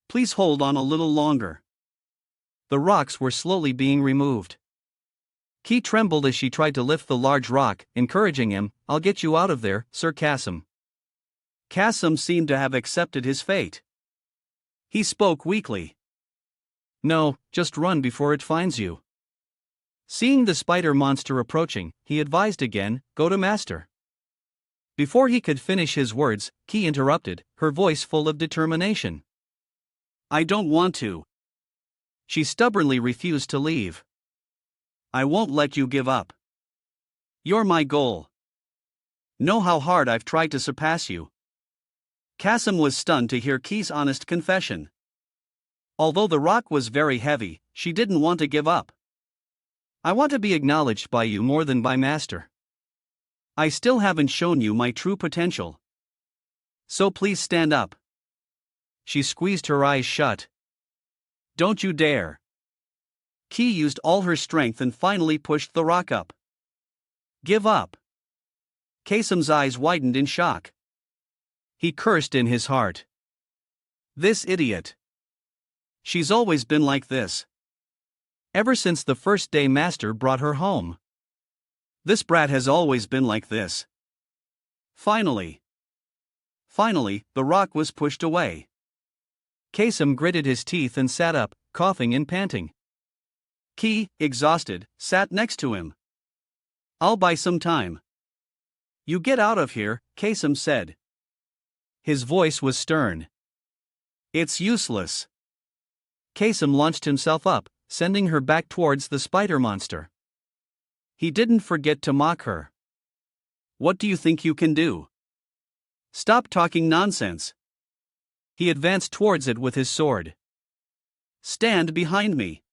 Please hold on a little longer. The rocks were slowly being removed. Key trembled as she tried to lift the large rock, encouraging him, I'll get you out of there, Sir Kasim. Kasim seemed to have accepted his fate. He spoke weakly. No, just run before it finds you. Seeing the spider monster approaching, he advised again, go to master. Before he could finish his words, Key interrupted, her voice full of determination. I don't want to. She stubbornly refused to leave. I won't let you give up. You're my goal. Know how hard I've tried to surpass you. Kasim was stunned to hear Key's honest confession. Although the rock was very heavy, she didn't want to give up. I want to be acknowledged by you more than by master. I still haven't shown you my true potential. So please stand up. She squeezed her eyes shut. Don't you dare. Key used all her strength and finally pushed the rock up. Give up. Kasim's eyes widened in shock. He cursed in his heart. This idiot. She's always been like this. Ever since the first day master brought her home. This brat has always been like this. Finally, the rock was pushed away. Kasim gritted his teeth and sat up, coughing and panting. Key, exhausted, sat next to him. I'll buy some time. You get out of here, Kasim said. His voice was stern. It's useless. Kasim launched himself up, sending her back towards the spider monster. He didn't forget to mock her. What do you think you can do? Stop talking nonsense. He advanced towards it with his sword. Stand behind me.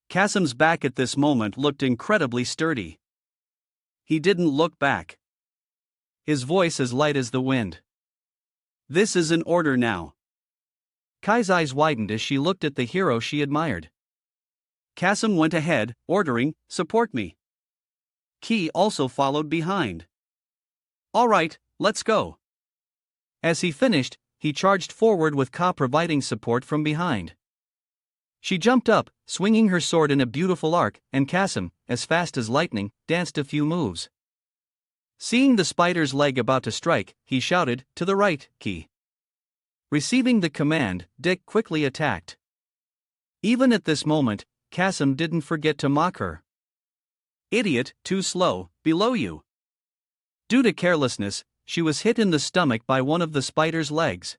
Kasim's back at this moment looked incredibly sturdy. He didn't look back. His voice as light as the wind. This is an order now. Kai's eyes widened as she looked at the hero she admired. Kasim went ahead, ordering, support me. Key also followed behind. All right, let's go. As he finished, he charged forward with Ka providing support from behind. She jumped up, swinging her sword in a beautiful arc, and Kasim, as fast as lightning, danced a few moves. Seeing the spider's leg about to strike, he shouted, to the right, Key. Receiving the command, Dick quickly attacked. Even at this moment, Kasim didn't forget to mock her. Idiot, too slow, below you. Due to carelessness, she was hit in the stomach by one of the spider's legs.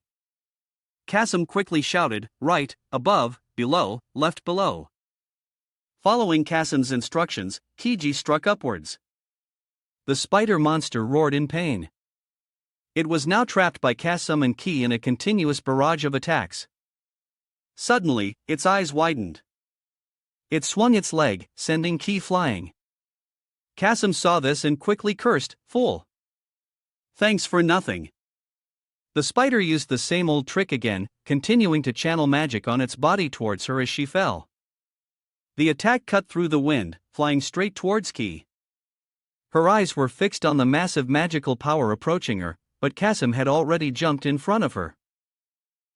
Kasim quickly shouted, right, above, below, left below. Following Kasim's instructions, Kiji struck upwards. The spider monster roared in pain. It was now trapped by Kasim and Key in a continuous barrage of attacks. Suddenly, its eyes widened. It swung its leg, sending Key flying. Kasim saw this and quickly cursed, fool. Thanks for nothing. The spider used the same old trick again, continuing to channel magic on its body towards her as she fell. The attack cut through the wind, flying straight towards Ki. Her eyes were fixed on the massive magical power approaching her, but Kasim had already jumped in front of her.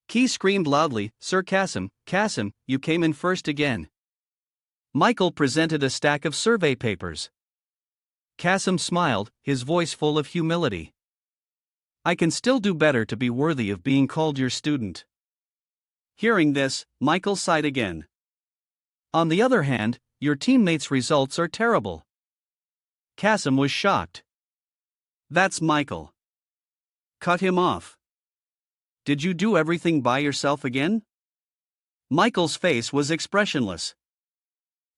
Ki screamed loudly, "Sir Kasim, Kasim, you came in first again." Michael presented a stack of survey papers. Kasim smiled, his voice full of humility. "I can still do better to be worthy of being called your student." Hearing this, Michael sighed again. "On the other hand, your teammates' results are terrible." Kasim was shocked. "That's Michael. Cut him off. Did you do everything by yourself again?" Michael's face was expressionless.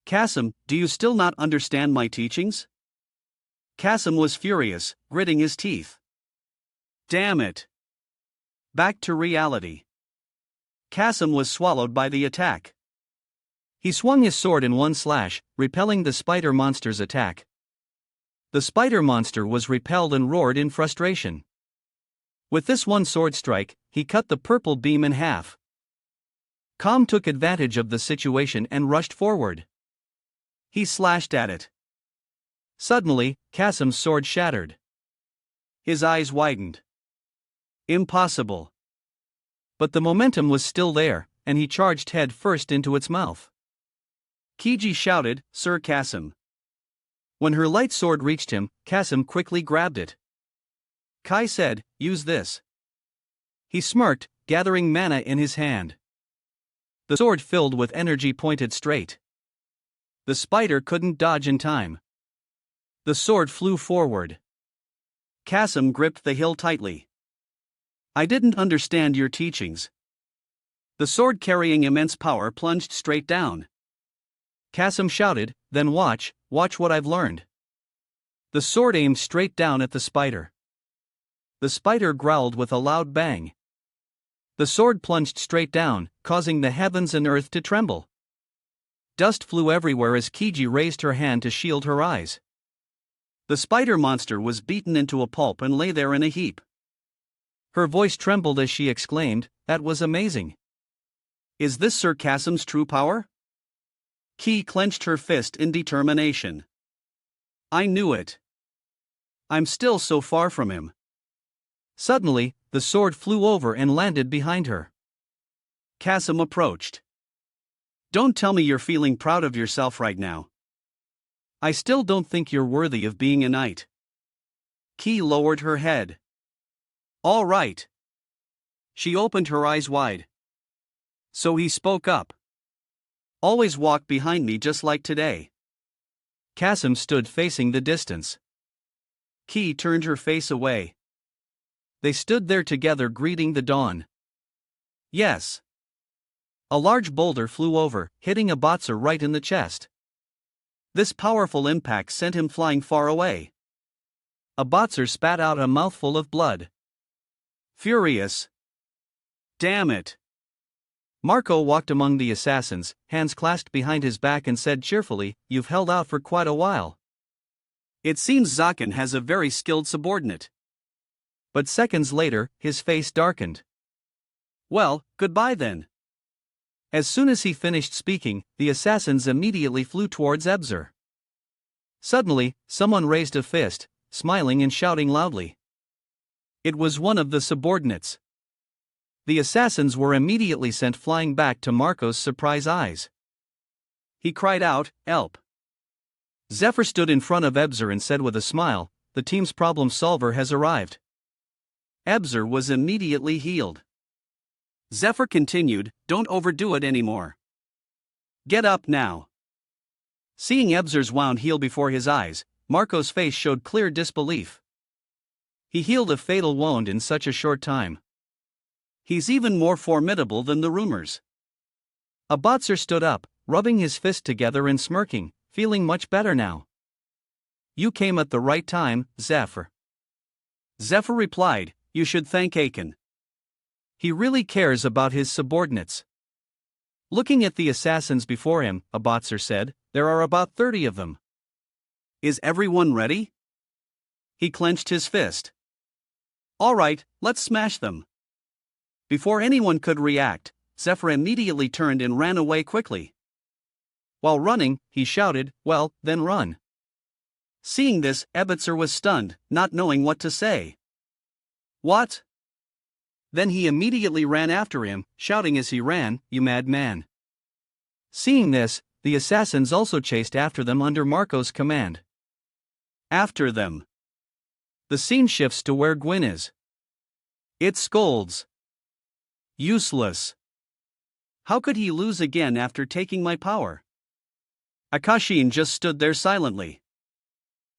"Kasim, do you still not understand my teachings?" Kasim was furious, gritting his teeth. "Damn it." Back to reality. Kasim was swallowed by the attack. He swung his sword in one slash, repelling the spider monster's attack. The spider monster was repelled and roared in frustration. With this one sword strike, he cut the purple beam in half. Tham took advantage of the situation and rushed forward. He slashed at it. Suddenly, Kasim's sword shattered. His eyes widened. Impossible. But the momentum was still there, and he charged head first into its mouth. Kiji shouted, "Sir Kasim." When her light sword reached him, Kasim quickly grabbed it. Kai said, "Use this." He smirked, gathering mana in his hand. The sword filled with energy pointed straight. The spider couldn't dodge in time. The sword flew forward. Kasim gripped the hilt tightly. "I didn't understand your teachings." The sword carrying immense power plunged straight down. Kasim shouted, "Then watch what I've learned." The sword aimed straight down at the spider. The spider growled with a loud bang. The sword plunged straight down, causing the heavens and earth to tremble. Dust flew everywhere as Kiji raised her hand to shield her eyes. The spider monster was beaten into a pulp and lay there in a heap. Her voice trembled as she exclaimed, "That was amazing. Is this Sir Kasim's true power?" Ki clenched her fist in determination. "I knew it. I'm still so far from him." Suddenly, the sword flew over and landed behind her. Kasim approached. "Don't tell me you're feeling proud of yourself right now." "I still don't think you're worthy of being a knight." Ki lowered her head. "All right." She opened her eyes wide. So he spoke up. "Always walk behind me just like today." Kasim stood facing the distance. Ki turned her face away. They stood there together greeting the dawn. "Yes." A large boulder flew over, hitting a boxer right in the chest. This powerful impact sent him flying far away. A boxer spat out a mouthful of blood. Furious. "Damn it." Marco walked among the assassins, hands clasped behind his back, and said cheerfully, "You've held out for quite a while. It seems Zaken has a very skilled subordinate." But seconds later, his face darkened. "Well, goodbye then." As soon as he finished speaking, the assassins immediately flew towards Ebzer. Suddenly, someone raised a fist, smiling and shouting loudly. It was one of the subordinates. The assassins were immediately sent flying back to Marco's surprised eyes. He cried out, "Help!" Zephyr stood in front of Ebzer and said with a smile, "The team's problem solver has arrived." Ebzer was immediately healed. Zephyr continued, "Don't overdo it anymore. Get up now." Seeing Ebzer's wound heal before his eyes, Marco's face showed clear disbelief. He healed a fatal wound in such a short time. He's even more formidable than the rumors. A boxer stood up, rubbing his fist together and smirking, feeling much better now. "You came at the right time, Zephyr." Zephyr replied, "You should thank Aiken. He really cares about his subordinates." Looking at the assassins before him, a boxer said, "There are about 30 of them. Is everyone ready?" He clenched his fist. Alright, let's smash them. Before anyone could react, Zephyr immediately turned and ran away quickly. While running, he shouted, "Well, then run." Seeing this, Ebitzer was stunned, not knowing what to say. What? Then he immediately ran after him, shouting as he ran, "You mad man." Seeing this, the assassins also chased after them under Marco's command. After them. The scene shifts to where Gwyn is. It scolds. Useless. How could he lose again after taking my power? Akashin just stood there silently.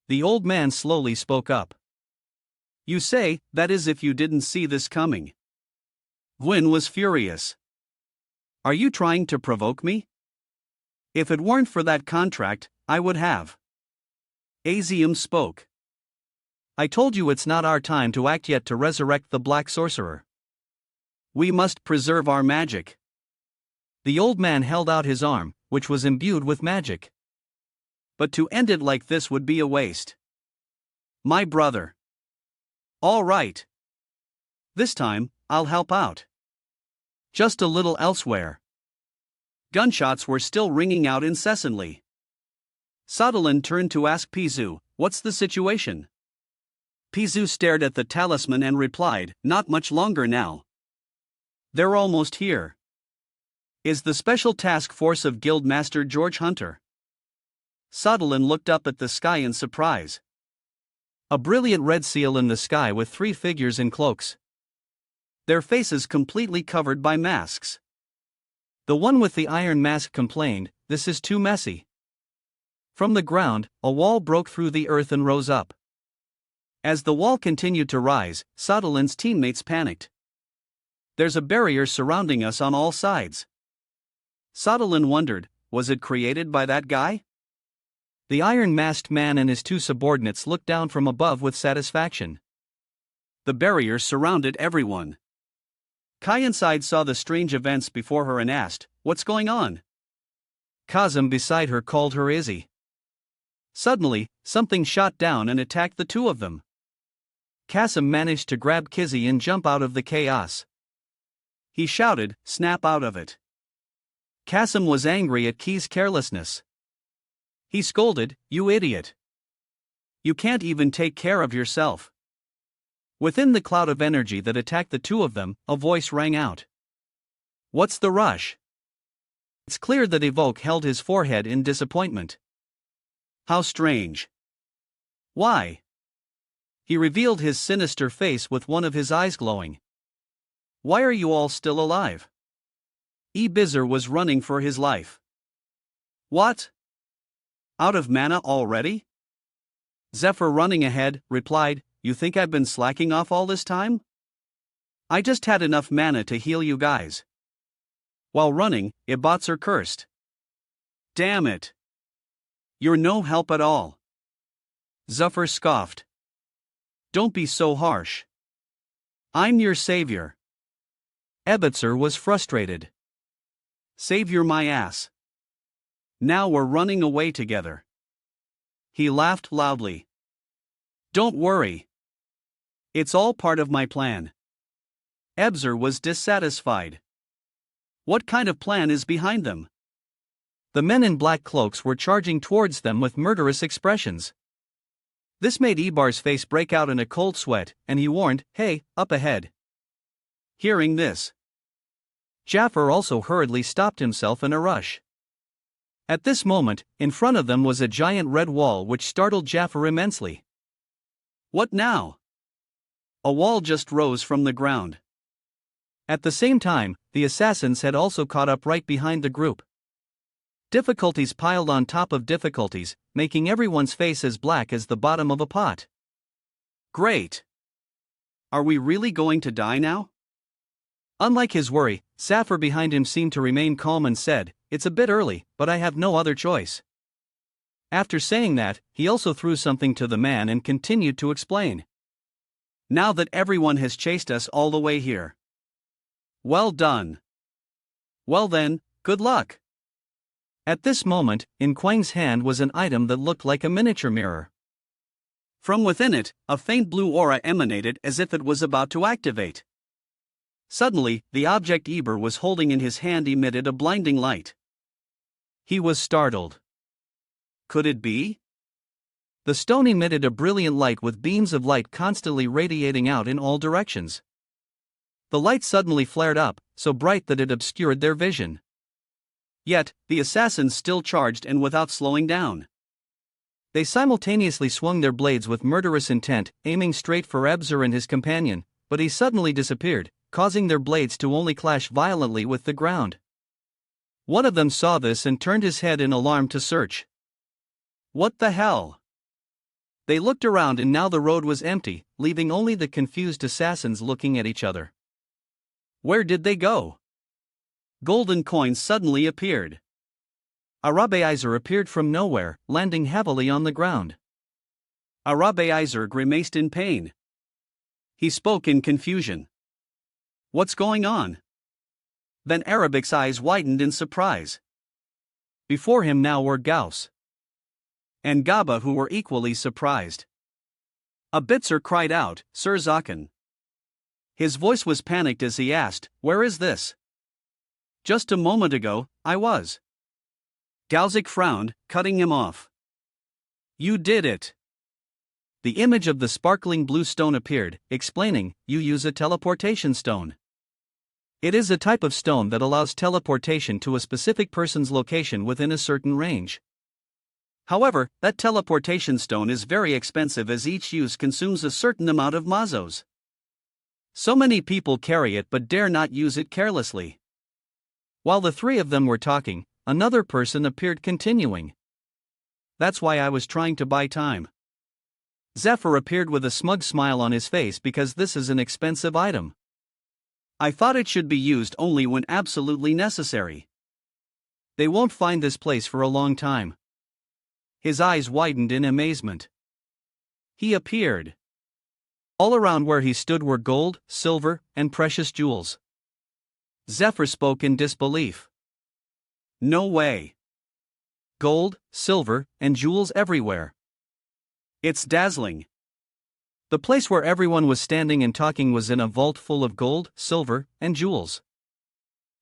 The old man slowly spoke up. You say, that is if you didn't see this coming. Gwyn was furious. Are you trying to provoke me? If it weren't for that contract, I would have. Azium spoke. I told you it's not our time to act yet to resurrect the Black Sorcerer. We must preserve our magic. The old man held out his arm, which was imbued with magic. But to end it like this would be a waste. My brother. All right. This time, I'll help out. Just a little elsewhere. Gunshots were still ringing out incessantly. Sodalin turned to ask Pizu, "What's the situation?" Pizu stared at the talisman and replied, "Not much longer now. They're almost here." Is the special task force of Guildmaster George Hunter. Sodalin looked up at the sky in surprise. A brilliant red seal in the sky with 3 figures in cloaks. Their faces completely covered by masks. The one with the iron mask complained, "This is too messy." From the ground, a wall broke through the earth and rose up. As the wall continued to rise, Sodalin's teammates panicked. There's a barrier surrounding us on all sides. Sodalin wondered, was it created by that guy? The iron-masked man and his 2 subordinates looked down from above with satisfaction. The barrier surrounded everyone. Kainside saw the strange events before her and asked, "What's going on?" Kazim beside her called her Izzy. Suddenly, something shot down and attacked the 2 of them. Kasim managed to grab Kizzy and jump out of the chaos. He shouted, "Snap out of it." Kasim was angry at Key's carelessness. He scolded, "You idiot. You can't even take care of yourself." Within the cloud of energy that attacked the 2 of them, a voice rang out. What's the rush? It's clear that Evoke held his forehead in disappointment. How strange. Why? He revealed his sinister face with one of his eyes glowing. Why are you all still alive? Ebizzer was running for his life. What? Out of mana already? Zephyr, running ahead, replied, "You think I've been slacking off all this time? I just had enough mana to heal you guys." While running, Ibotzer cursed. Damn it. You're no help at all. Zephyr scoffed. Don't be so harsh. I'm your savior. Ebitzer was frustrated. Savior my ass. Now we're running away together. He laughed loudly. Don't worry. It's all part of my plan. Ebzer was dissatisfied. What kind of plan is behind them? The men in black cloaks were charging towards them with murderous expressions. This made Ebar's face break out in a cold sweat, and he warned, "Hey, up ahead." Hearing this, Jaffer also hurriedly stopped himself in a rush. At this moment, in front of them was a giant red wall which startled Jaffer immensely. What now? A wall just rose from the ground. At the same time, the assassins had also caught up right behind the group. Difficulties piled on top of difficulties, making everyone's face as black as the bottom of a pot. Great. Are we really going to die now? Unlike his worry, Saphir behind him seemed to remain calm and said, "It's a bit early, but I have no other choice." After saying that, he also threw something to the man and continued to explain. Now that everyone has chased us all the way here. Well done. Well then, good luck. At this moment, in Quang's hand was an item that looked like a miniature mirror. From within it, a faint blue aura emanated as if it was about to activate. Suddenly, the object Eber was holding in his hand emitted a blinding light. He was startled. Could it be? The stone emitted a brilliant light with beams of light constantly radiating out in all directions. The light suddenly flared up, so bright that it obscured their vision. Yet, the assassins still charged and without slowing down. They simultaneously swung their blades with murderous intent, aiming straight for Ebzer and his companion, but he suddenly disappeared, causing their blades to only clash violently with the ground. One of them saw this and turned his head in alarm to search. What the hell? They looked around and now the road was empty, leaving only the confused assassins looking at each other. Where did they go? Golden coins suddenly appeared. Arabeizer appeared from nowhere, landing heavily on the ground. Arabeizer grimaced in pain. He spoke in confusion. What's going on? Then Arabic's eyes widened in surprise. Before him now were Gauss and Gaba, who were equally surprised. Abitzer cried out, "Sir Zaken." His voice was panicked as he asked, "Where is this?" "Just a moment ago, I was." Gauzik frowned, cutting him off. "You did it." The image of the sparkling blue stone appeared, explaining, "You use a teleportation stone. It is a type of stone that allows teleportation to a specific person's location within a certain range. However, that teleportation stone is very expensive as each use consumes a certain amount of mazos. So many people carry it but dare not use it carelessly." While the three of them were talking, another person appeared, continuing, "That's why I was trying to buy time." Zephyr appeared with a smug smile on his face because this is an expensive item. "I thought it should be used only when absolutely necessary. They won't find this place for a long time." His eyes widened in amazement. He appeared. All around where he stood were gold, silver, and precious jewels. Zephyr spoke in disbelief. "No way. Gold, silver, and jewels everywhere. It's dazzling." The place where everyone was standing and talking was in a vault full of gold, silver, and jewels.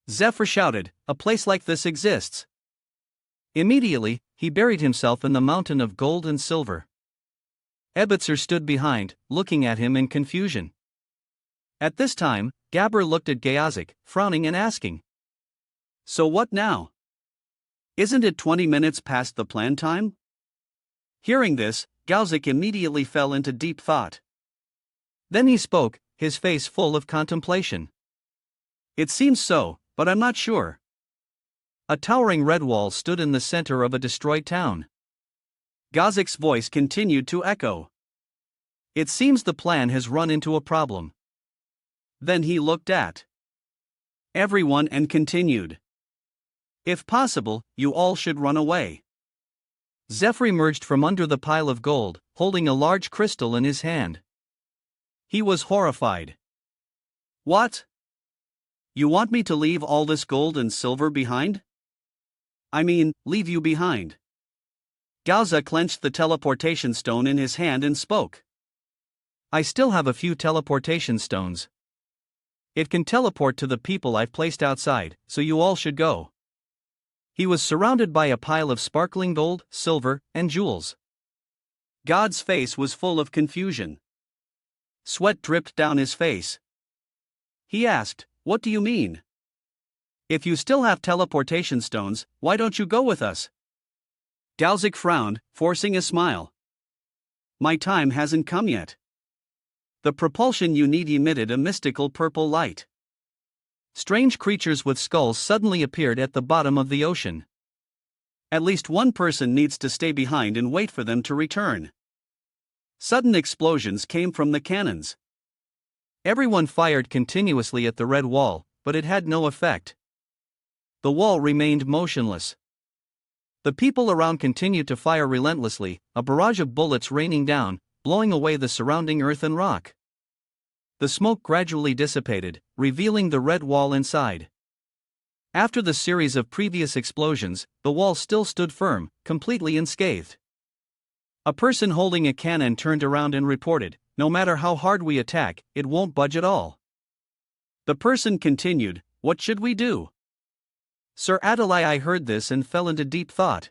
Zephyr shouted, "A place like this exists." Immediately, he buried himself in the mountain of gold and silver. Ebitzer stood behind, looking at him in confusion. At this time, Gabber looked at Gayazik, frowning and asking, "So what now? Isn't it 20 minutes past the planned time?" Hearing this, Gauzik immediately fell into deep thought. Then he spoke, his face full of contemplation. "It seems so, but I'm not sure." A towering red wall stood in the center of a destroyed town. Gauzik's voice continued to echo. "It seems the plan has run into a problem." Then he looked at everyone and continued, "If possible, you all should run away." Zephyr emerged from under the pile of gold, holding a large crystal in his hand. He was horrified. "What? You want me to leave all this gold and silver behind? I mean, leave you behind." Gauza clenched the teleportation stone in his hand and spoke. "I still have a few teleportation stones. It can teleport to the people I've placed outside, so you all should go." He was surrounded by a pile of sparkling gold, silver, and jewels. God's face was full of confusion. Sweat dripped down his face. He asked, "What do you mean? If you still have teleportation stones, why don't you go with us?" Gauzik frowned, forcing a smile. "My time hasn't come yet." The propulsion you need emitted a mystical purple light. Strange creatures with skulls suddenly appeared at the bottom of the ocean. At least one person needs to stay behind and wait for them to return. Sudden explosions came from the cannons. Everyone fired continuously at the red wall, but it had no effect. The wall remained motionless. The people around continued to fire relentlessly, a barrage of bullets raining down, blowing away the surrounding earth and rock. The smoke gradually dissipated, revealing the red wall inside. After the series of previous explosions, the wall still stood firm, completely unscathed. A person holding a cannon turned around and reported, "No matter how hard we attack, it won't budge at all." The person continued, "What should we do?" Sir Adlai heard this and fell into deep thought.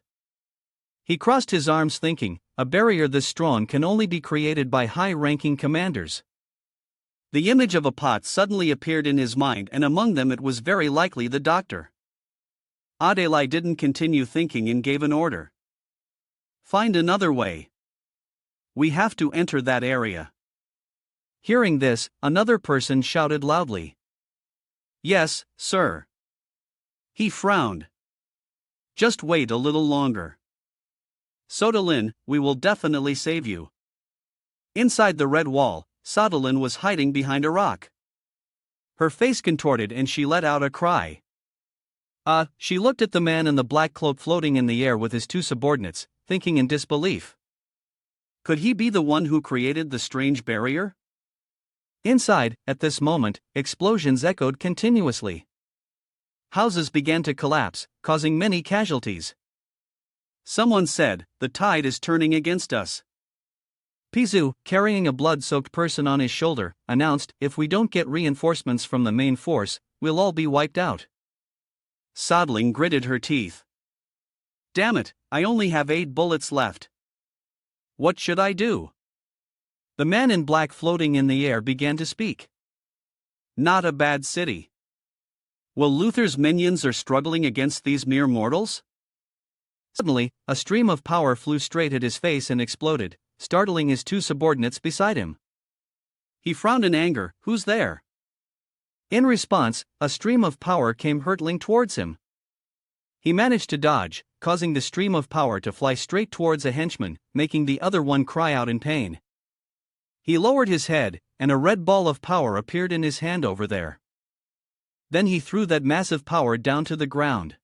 He crossed his arms thinking, a barrier this strong can only be created by high-ranking commanders. The image of a pot suddenly appeared in his mind, and among them it was very likely the doctor. Adlai didn't continue thinking and gave an order. "Find another way. We have to enter that area." Hearing this, another person shouted loudly, "Yes, sir." He frowned. "Just wait a little longer. Sodalin, we will definitely save you." Inside the red wall, Sodalin was hiding behind a rock. Her face contorted and she let out a cry. She looked at the man in the black cloak floating in the air with his two subordinates, thinking in disbelief. Could he be the one who created the strange barrier? Inside, at this moment, explosions echoed continuously. Houses began to collapse, causing many casualties. Someone said, "The tide is turning against us." Pizu, carrying a blood-soaked person on his shoulder, announced, "If we don't get reinforcements from the main force, we'll all be wiped out." Sodling gritted her teeth. "Damn it, I only have 8 bullets left. What should I do?" The man in black floating in the air began to speak. "Not a bad city. Well, Luther's minions are struggling against these mere mortals?" Suddenly, a stream of power flew straight at his face and exploded, startling his two subordinates beside him. He frowned in anger, "Who's there?" In response, a stream of power came hurtling towards him. He managed to dodge, causing the stream of power to fly straight towards a henchman, making the other one cry out in pain. He lowered his head, and a red ball of power appeared in his hand over there. Then he threw that massive power down to the ground.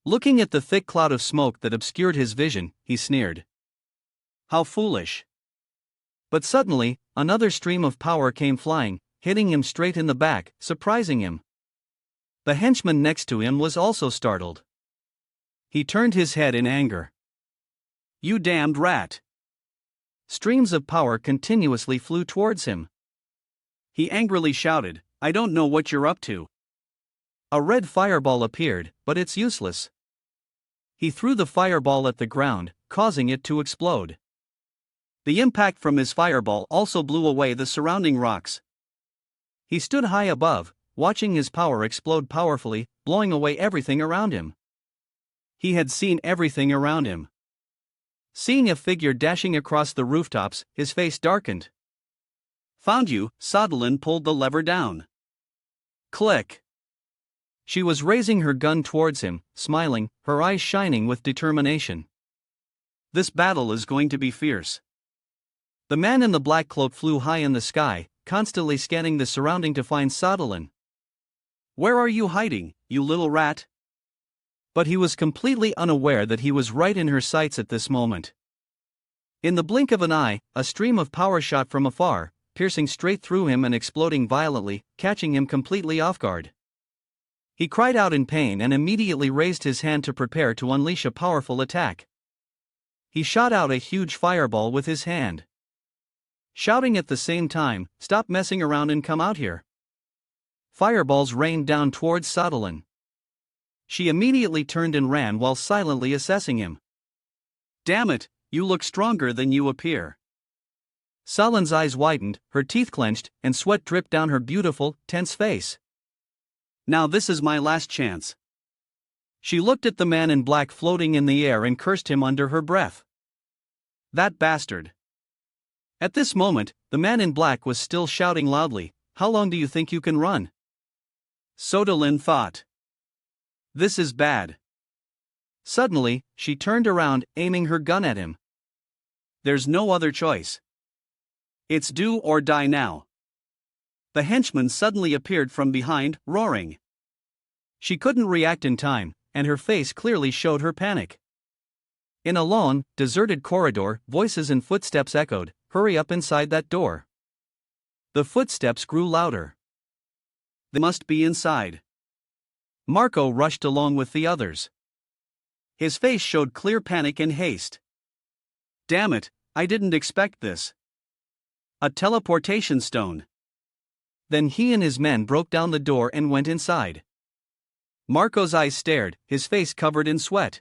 Looking at the thick cloud of smoke that obscured his vision, he sneered. "How foolish." But suddenly, another stream of power came flying, hitting him straight in the back, surprising him. The henchman next to him was also startled. He turned his head in anger. "You damned rat." Streams of power continuously flew towards him. He angrily shouted, "I don't know what you're up to." A red fireball appeared, but it's useless. He threw the fireball at the ground, causing it to explode. The impact from his fireball also blew away the surrounding rocks. He stood high above, watching his power explode powerfully, blowing away everything around him. He had seen everything around him. Seeing a figure dashing across the rooftops, his face darkened. "Found you," Sodalin pulled the lever down. Click. She was raising her gun towards him, smiling, her eyes shining with determination. "This battle is going to be fierce." The man in the black cloak flew high in the sky, constantly scanning the surrounding to find Sodalin. "Where are you hiding, you little rat?" But he was completely unaware that he was right in her sights at this moment. In the blink of an eye, a stream of power shot from afar, piercing straight through him and exploding violently, catching him completely off guard. He cried out in pain and immediately raised his hand to prepare to unleash a powerful attack. He shot out a huge fireball with his hand. Shouting at the same time, "Stop messing around and come out here." Fireballs rained down towards Sodalin. She immediately turned and ran while silently assessing him. "Damn it, you look stronger than you appear." Salin's eyes widened, her teeth clenched, and sweat dripped down her beautiful, tense face. "Now this is my last chance." She looked at the man in black floating in the air and cursed him under her breath. "That bastard." At this moment, the man in black was still shouting loudly, "How long do you think you can run?" Sodalin thought. "This is bad." Suddenly, she turned around, aiming her gun at him. "There's no other choice. It's do or die now." The henchman suddenly appeared from behind, roaring. She couldn't react in time, and her face clearly showed her panic. In a long, deserted corridor, voices and footsteps echoed, "Hurry up inside that door." The footsteps grew louder. "They must be inside." Marco rushed along with the others. His face showed clear panic and haste. Damn it, I didn't expect this. A teleportation stone. Then he and his men broke down the door and went inside. Marco's eyes stared, his face covered in sweat.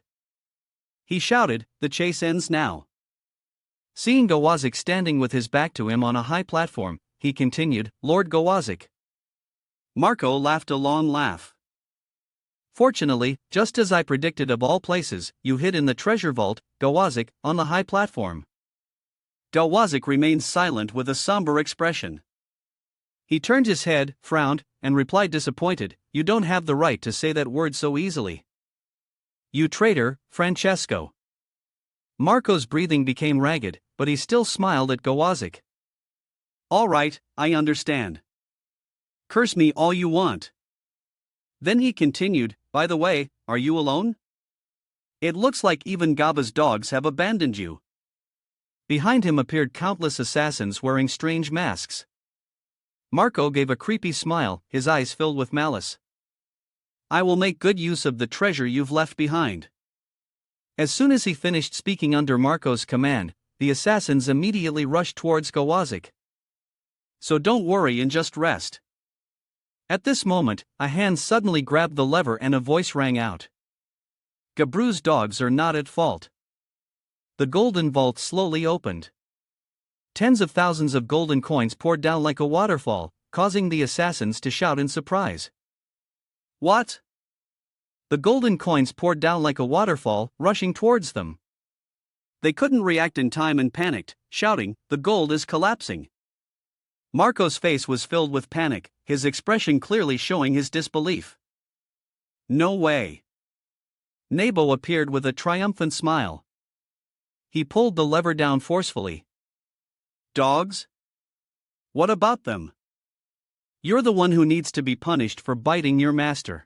He shouted, "The chase ends now." Seeing Gawazik standing with his back to him on a high platform, he continued, "Lord Gawazik." Marco laughed a long laugh. "Fortunately, just as I predicted of all places, you hid in the treasure vault, Gawazik, on the high platform." Gawazik remained silent with a somber expression. He turned his head, frowned, and replied disappointed, "You don't have the right to say that word so easily. You traitor, Francesco." Marco's breathing became ragged, but he still smiled at Gawazik. "All right, I understand. Curse me all you want." Then he continued, "By the way, are you alone? It looks like even Gaba's dogs have abandoned you." Behind him appeared countless assassins wearing strange masks. Marco gave a creepy smile, his eyes filled with malice. "I will make good use of the treasure you've left behind." As soon as he finished speaking under Marco's command, the assassins immediately rushed towards Gawazik. "So don't worry and just rest." At this moment, a hand suddenly grabbed the lever and a voice rang out. "Gabru's dogs are not at fault." The golden vault slowly opened. Tens of thousands of golden coins poured down like a waterfall, causing the assassins to shout in surprise. "What?" The golden coins poured down like a waterfall, rushing towards them. They couldn't react in time and panicked, shouting, "The gold is collapsing." Marco's face was filled with panic, his expression clearly showing his disbelief. "No way." Nebo appeared with a triumphant smile. He pulled the lever down forcefully. "Dogs? What about them? You're the one who needs to be punished for biting your master."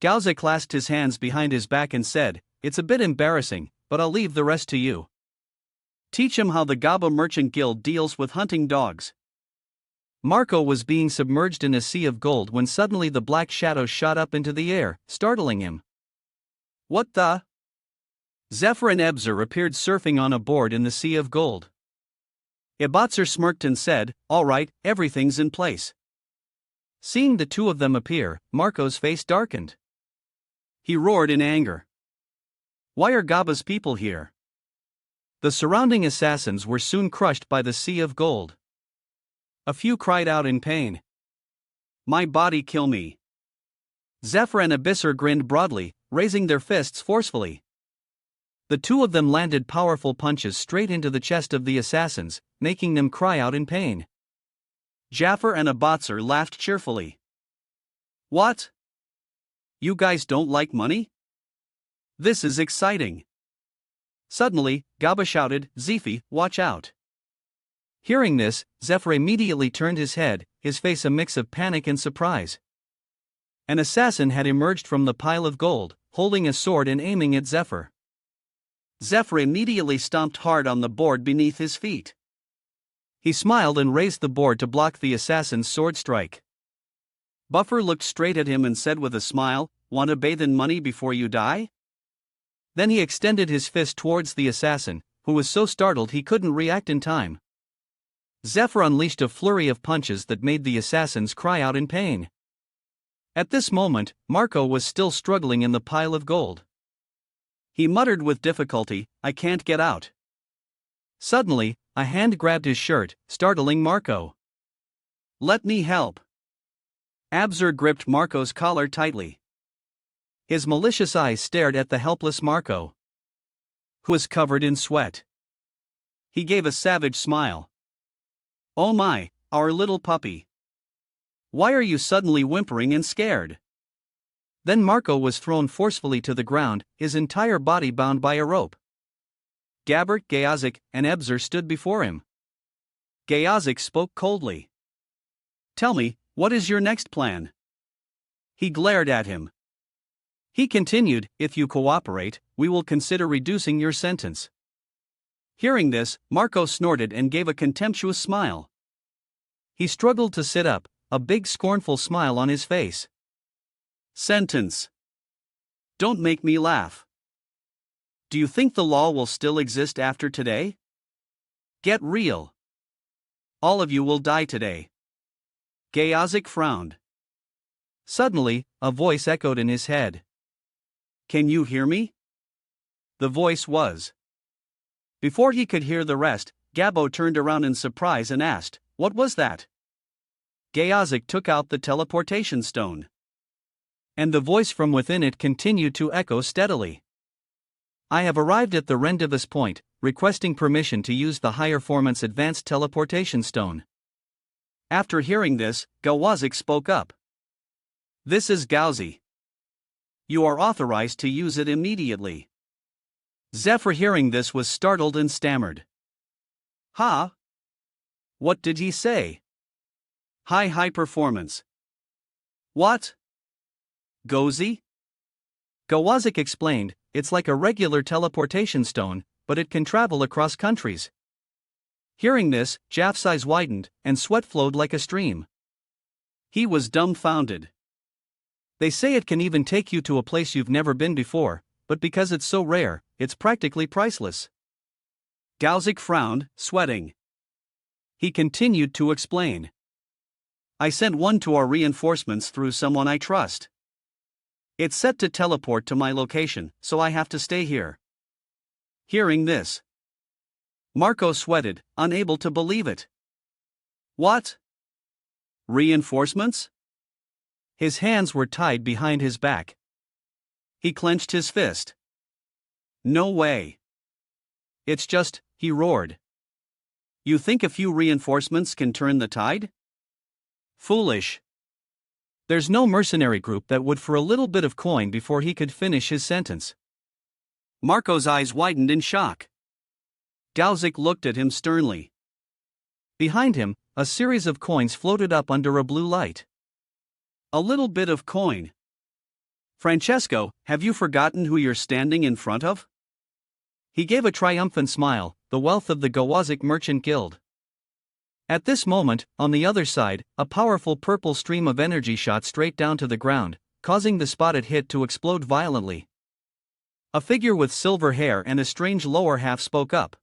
Gauze clasped his hands behind his back and said, "It's a bit embarrassing, but I'll leave the rest to you. Teach him how the Gaba Merchant Guild deals with hunting dogs." Marco was being submerged in a sea of gold when suddenly the black shadow shot up into the air, startling him. "What the?" Zephyr and Ebzer appeared surfing on a board in the sea of gold. Ebotzer smirked and said, "All right, everything's in place." Seeing the two of them appear, Marco's face darkened. He roared in anger. "Why are Gaba's people here?" The surrounding assassins were soon crushed by the sea of gold. A few cried out in pain. "My body, kill me." Zephyr and Abysser grinned broadly, raising their fists forcefully. The two of them landed powerful punches straight into the chest of the assassins, making them cry out in pain. Jaffer and Abotzer laughed cheerfully. "What? You guys don't like money? This is exciting." Suddenly, Gaba shouted, "Zifi, watch out." Hearing this, Zephyr immediately turned his head, his face a mix of panic and surprise. An assassin had emerged from the pile of gold, holding a sword and aiming at Zephyr. Zephyr immediately stomped hard on the board beneath his feet. He smiled and raised the board to block the assassin's sword strike. Buffer looked straight at him and said with a smile, "Want to bathe in money before you die?" Then he extended his fist towards the assassin, who was so startled he couldn't react in time. Zephyr unleashed a flurry of punches that made the assassins cry out in pain. At this moment, Marco was still struggling in the pile of gold. He muttered with difficulty, "I can't get out." Suddenly, a hand grabbed his shirt, startling Marco. "Let me help." Abzer gripped Marco's collar tightly. His malicious eyes stared at the helpless Marco, who was covered in sweat. He gave a savage smile. "Oh my, our little puppy. Why are you suddenly whimpering and scared?" Then Marco was thrown forcefully to the ground, his entire body bound by a rope. Gabbert, Gayazik, and Ebzer stood before him. Gayazik spoke coldly. "Tell me, what is your next plan?" He glared at him. He continued, "If you cooperate, we will consider reducing your sentence." Hearing this, Marco snorted and gave a contemptuous smile. He struggled to sit up, a big scornful smile on his face. "Sentence. Don't make me laugh." Do you think the law will still exist after today? Get real. All of you will die today. Gaozik frowned. Suddenly, a voice echoed in his head. Can you hear me? The voice was. Before he could hear the rest, Gabo turned around in surprise and asked, "What was that?" Gaozik took out the teleportation stone. And the voice from within it continued to echo steadily. I have arrived at the rendezvous point, requesting permission to use the higher formant's advanced teleportation stone. After hearing this, Gawazik spoke up. This is Gauzi. You are authorized to use it immediately. Zephyr hearing this was startled and stammered. Huh? What did he say? High performance. What? Gozi? Gawazik explained, it's like a regular teleportation stone, but it can travel across countries. Hearing this, Jaff's eyes widened, and sweat flowed like a stream. He was dumbfounded. They say it can even take you to a place you've never been before, but because it's so rare, it's practically priceless. Gauzik frowned, sweating. He continued to explain. I sent one to our reinforcements through someone I trust. It's set to teleport to my location, so I have to stay here. Hearing this, Marco sweated, unable to believe it. What? Reinforcements? His hands were tied behind his back. He clenched his fist. No way. It's just, he roared. You think a few reinforcements can turn the tide? Foolish. There's no mercenary group that would for a little bit of coin before he could finish his sentence. Marco's eyes widened in shock. Gauzik looked at him sternly. Behind him, a series of coins floated up under a blue light. A little bit of coin. Francesco, have you forgotten who you're standing in front of? He gave a triumphant smile, the wealth of the Gawazik Merchant Guild. At this moment, on the other side, a powerful purple stream of energy shot straight down to the ground, causing the spot it hit to explode violently. A figure with silver hair and a strange lower half spoke up.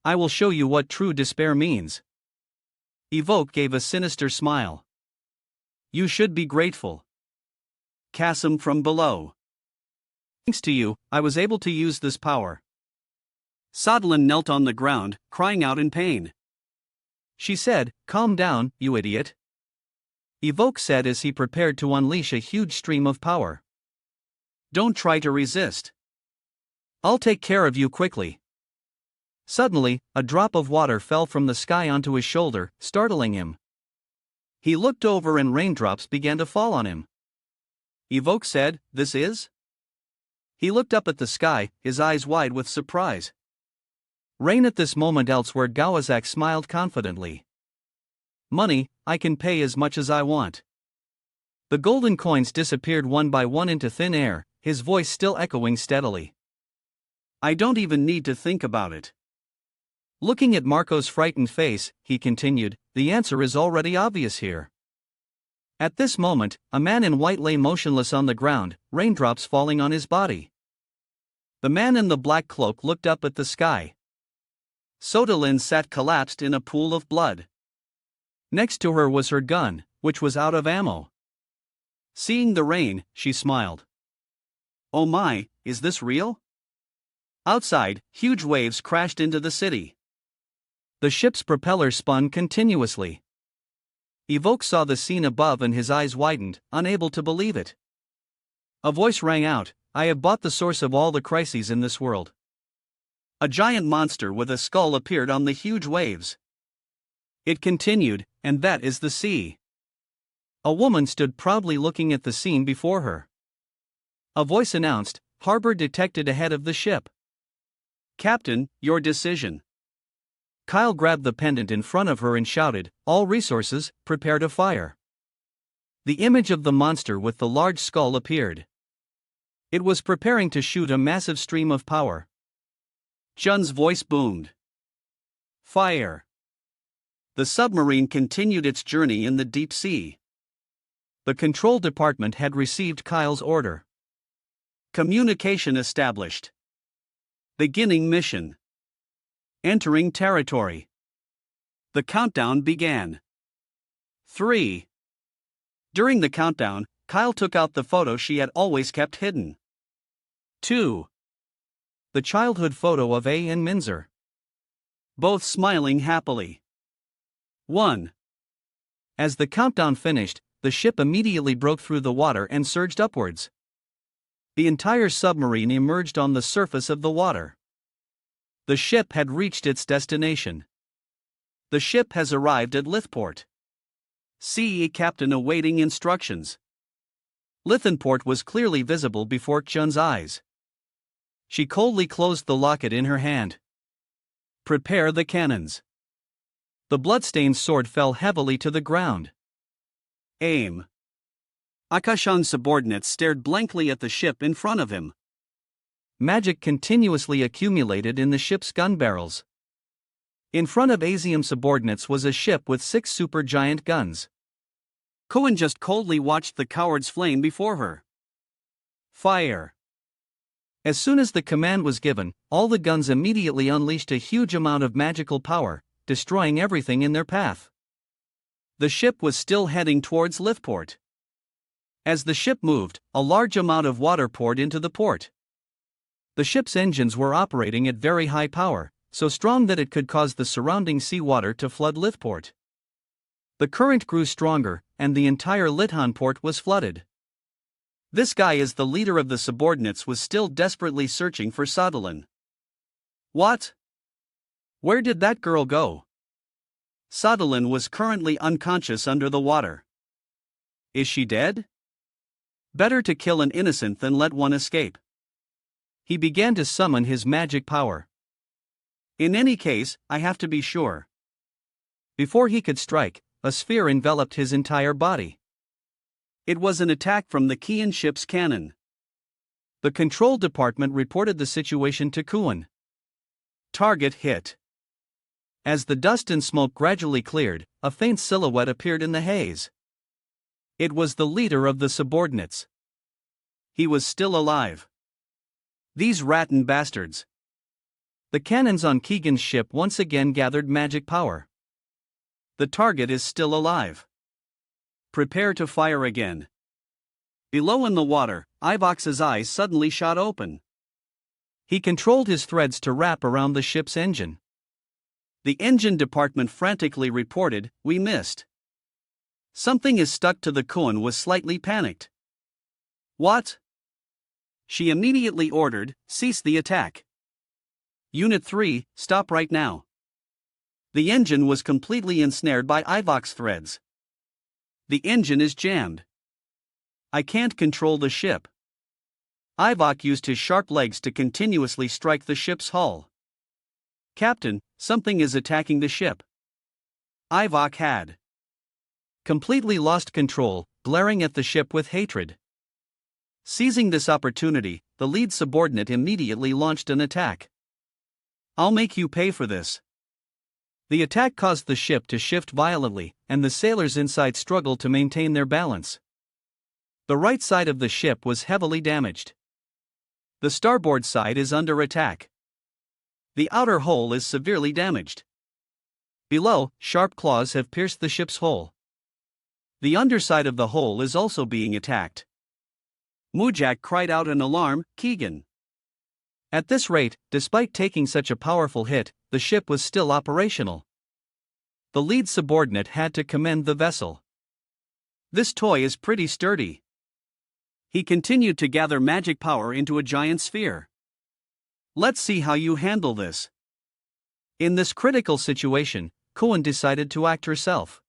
I will show you what true despair means. Evoke gave a sinister smile. You should be grateful. Kasim from below. Thanks to you, I was able to use this power. Sodlin knelt on the ground, crying out in pain. She said, calm down, you idiot. Evoke said as he prepared to unleash a huge stream of power. Don't try to resist. I'll take care of you quickly. Suddenly, a drop of water fell from the sky onto his shoulder, startling him. He looked over and raindrops began to fall on him. Evoke said, this is? He looked up at the sky, his eyes wide with surprise. Rain at this moment elsewhere. Gawazak smiled confidently. Money, I can pay as much as I want. The golden coins disappeared one by one into thin air, his voice still echoing steadily. I don't even need to think about it. Looking at Marco's frightened face, he continued, the answer is already obvious here. At this moment, a man in white lay motionless on the ground, raindrops falling on his body. The man in the black cloak looked up at the sky. Sodalin sat collapsed in a pool of blood. Next to her was her gun, which was out of ammo. Seeing the rain, she smiled. Oh my, is this real? Outside, huge waves crashed into the city. The ship's propeller spun continuously. Evoke saw the scene above and his eyes widened, unable to believe it. A voice rang out, I have bought the source of all the crises in this world. A giant monster with a skull appeared on the huge waves. It continued, and that is the sea. A woman stood proudly looking at the scene before her. A voice announced, harbor detected ahead of the ship. Captain, your decision. Kyle grabbed the pendant in front of her and shouted, all resources, prepare to fire. The image of the monster with the large skull appeared. It was preparing to shoot a massive stream of power. Jun's voice boomed. Fire. The submarine continued its journey in the deep sea. The control department had received Kyle's order. Communication established. Beginning mission. Entering territory. The countdown began. 3. During the countdown, Kyle took out the photo she had always kept hidden. 2. The childhood photo of A and Minzer. Both smiling happily. 1. As the countdown finished, the ship immediately broke through the water and surged upwards. The entire submarine emerged on the surface of the water. The ship had reached its destination. The ship has arrived at Lithport. See Captain awaiting instructions. Lithenport was clearly visible before Chun's eyes. She coldly closed the locket in her hand. Prepare the cannons. The bloodstained sword fell heavily to the ground. Aim. Akashan's subordinates stared blankly at the ship in front of him. Magic continuously accumulated in the ship's gun barrels. In front of Asium subordinates was a ship with 6 supergiant guns. Cohen just coldly watched the coward's flame before her. Fire. As soon as the command was given, all the guns immediately unleashed a huge amount of magical power, destroying everything in their path. The ship was still heading towards Lithport. As the ship moved, a large amount of water poured into the port. The ship's engines were operating at very high power, so strong that it could cause the surrounding seawater to flood Lithport. The current grew stronger, and the entire Lithan port was flooded. This guy, as the leader of the subordinates, was still desperately searching for Sadalin. What? Where did that girl go? Sadalin was currently unconscious under the water. Is she dead? Better to kill an innocent than let one escape. He began to summon his magic power. In any case, I have to be sure. Before he could strike, a sphere enveloped his entire body. It was an attack from the Kian ship's cannon. The control department reported the situation to Kuan. Target hit. As the dust and smoke gradually cleared, a faint silhouette appeared in the haze. It was the leader of the subordinates. He was still alive. These rattan bastards. The cannons on Keegan's ship once again gathered magic power. The target is still alive. Prepare to fire again. Below in the water, Ivox's eyes suddenly shot open. He controlled his threads to wrap around the ship's engine. The engine department frantically reported, "We missed." Something is stuck to the Kuan was slightly panicked. What? She immediately ordered, "Cease the attack. Unit 3, stop right now." The engine was completely ensnared by Ivox threads. The engine is jammed. I can't control the ship. Ivok used his sharp legs to continuously strike the ship's hull. Captain, something is attacking the ship. Ivok had completely lost control, glaring at the ship with hatred. Seizing this opportunity, the lead subordinate immediately launched an attack. I'll make you pay for this. The attack caused the ship to shift violently, and the sailors inside struggled to maintain their balance. The right side of the ship was heavily damaged. The starboard side is under attack. The outer hull is severely damaged. Below, sharp claws have pierced the ship's hull. The underside of the hull is also being attacked. Mujak cried out in alarm, "Keegan." At this rate, despite taking such a powerful hit, the ship was still operational. The lead subordinate had to commend the vessel. This toy is pretty sturdy. He continued to gather magic power into a giant sphere. Let's see how you handle this. In this critical situation, Kuan decided to act herself.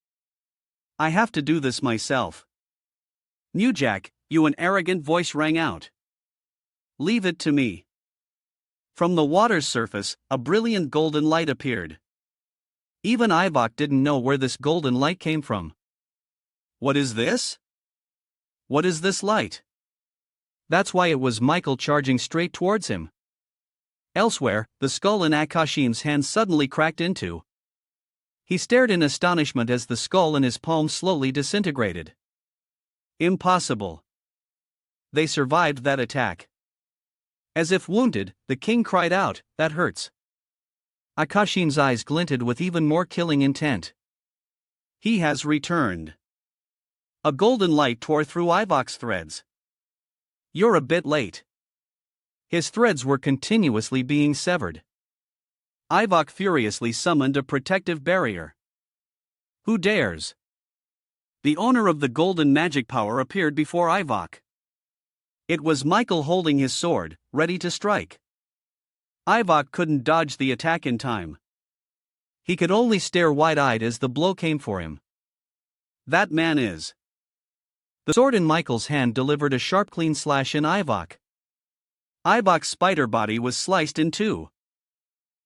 I have to do this myself. Mujak, you, an arrogant voice rang out. Leave it to me. From the water's surface, a brilliant golden light appeared. Even Ivok didn't know where this golden light came from. What is this? What is this light? That's why it was Michael charging straight towards him. Elsewhere, the skull in Akashim's hand suddenly cracked into. He stared in astonishment as the skull in his palm slowly disintegrated. Impossible. They survived that attack. As if wounded, the king cried out, "That hurts." Akashin's eyes glinted with even more killing intent. He has returned. A golden light tore through Ivok's threads. You're a bit late. His threads were continuously being severed. Ivok furiously summoned a protective barrier. Who dares? The owner of the golden magic power appeared before Ivok. It was Michael holding his sword, ready to strike. Ivok couldn't dodge the attack in time. He could only stare wide-eyed as the blow came for him. That man is. The sword in Michael's hand delivered a sharp clean slash in Ivok. Ivok's spider body was sliced in two.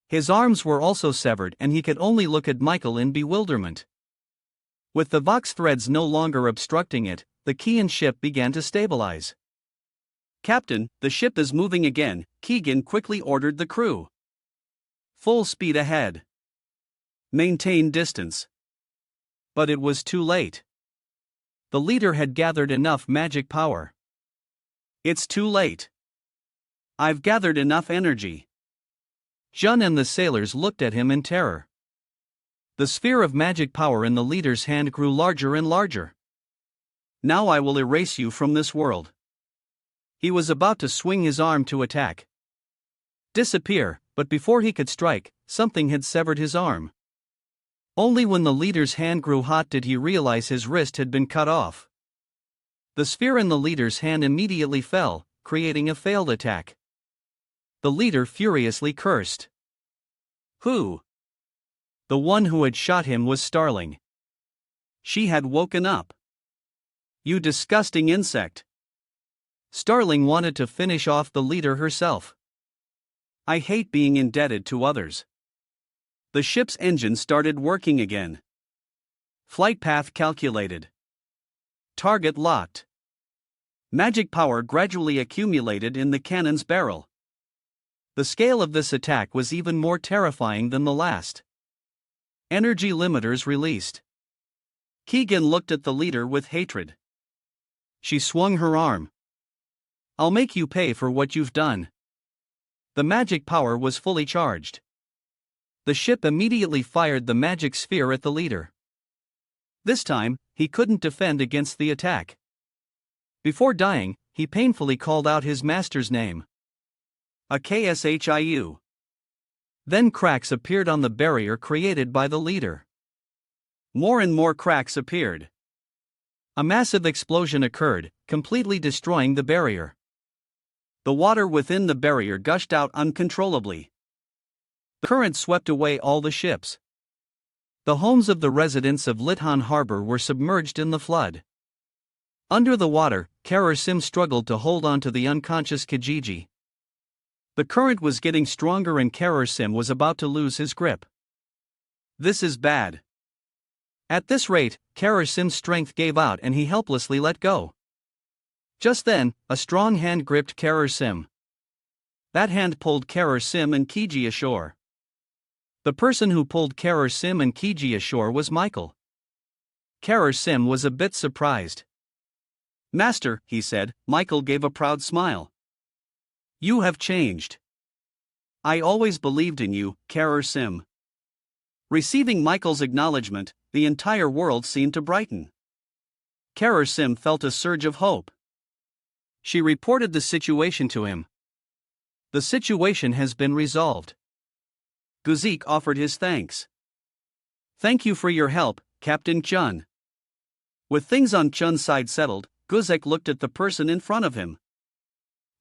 His arms were also severed and he could only look at Michael in bewilderment. With the Vox threads no longer obstructing it, the Kian ship began to stabilize. "Captain, the ship is moving again," Keegan quickly ordered the crew. "Full speed ahead. Maintain distance." But it was too late. The leader had gathered enough magic power. "It's too late. I've gathered enough energy." Jun and the sailors looked at him in terror. The sphere of magic power in the leader's hand grew larger and larger. "Now I will erase you from this world." He was about to swing his arm to attack. Disappear, but before he could strike, something had severed his arm. Only when the leader's hand grew hot did he realize his wrist had been cut off. The sphere in the leader's hand immediately fell, creating a failed attack. The leader furiously cursed. Who? The one who had shot him was Starling. She had woken up. "You disgusting insect." Starling wanted to finish off the leader herself. "I hate being indebted to others." The ship's engine started working again. Flight path calculated. Target locked. Magic power gradually accumulated in the cannon's barrel. The scale of this attack was even more terrifying than the last. Energy limiters released. Keegan looked at the leader with hatred. She swung her arm. "I'll make you pay for what you've done." The magic power was fully charged. The ship immediately fired the magic sphere at the leader. This time, he couldn't defend against the attack. Before dying, he painfully called out his master's name. A KSHIU. Then cracks appeared on the barrier created by the leader. More and more cracks appeared. A massive explosion occurred, completely destroying the barrier. The water within the barrier gushed out uncontrollably. The current swept away all the ships. The homes of the residents of Lithan Harbor were submerged in the flood. Under the water, Karar Sim struggled to hold on to the unconscious Kijiji. The current was getting stronger and Karar Sim was about to lose his grip. This is bad. At this rate, Karar Sim's strength gave out and he helplessly let go. Just then, a strong hand gripped Karar Sim. That hand pulled Karar Sim and Kiji ashore. The person who pulled Karar Sim and Kiji ashore was Michael. Karar Sim was a bit surprised. "Master," he said. Michael gave a proud smile. "You have changed. I always believed in you, Karar Sim." Receiving Michael's acknowledgement, the entire world seemed to brighten. Karar Sim felt a surge of hope. She reported the situation to him. "The situation has been resolved." Guzik offered his thanks. "Thank you for your help, Captain Chun." With things on Chun's side settled, Guzik looked at the person in front of him.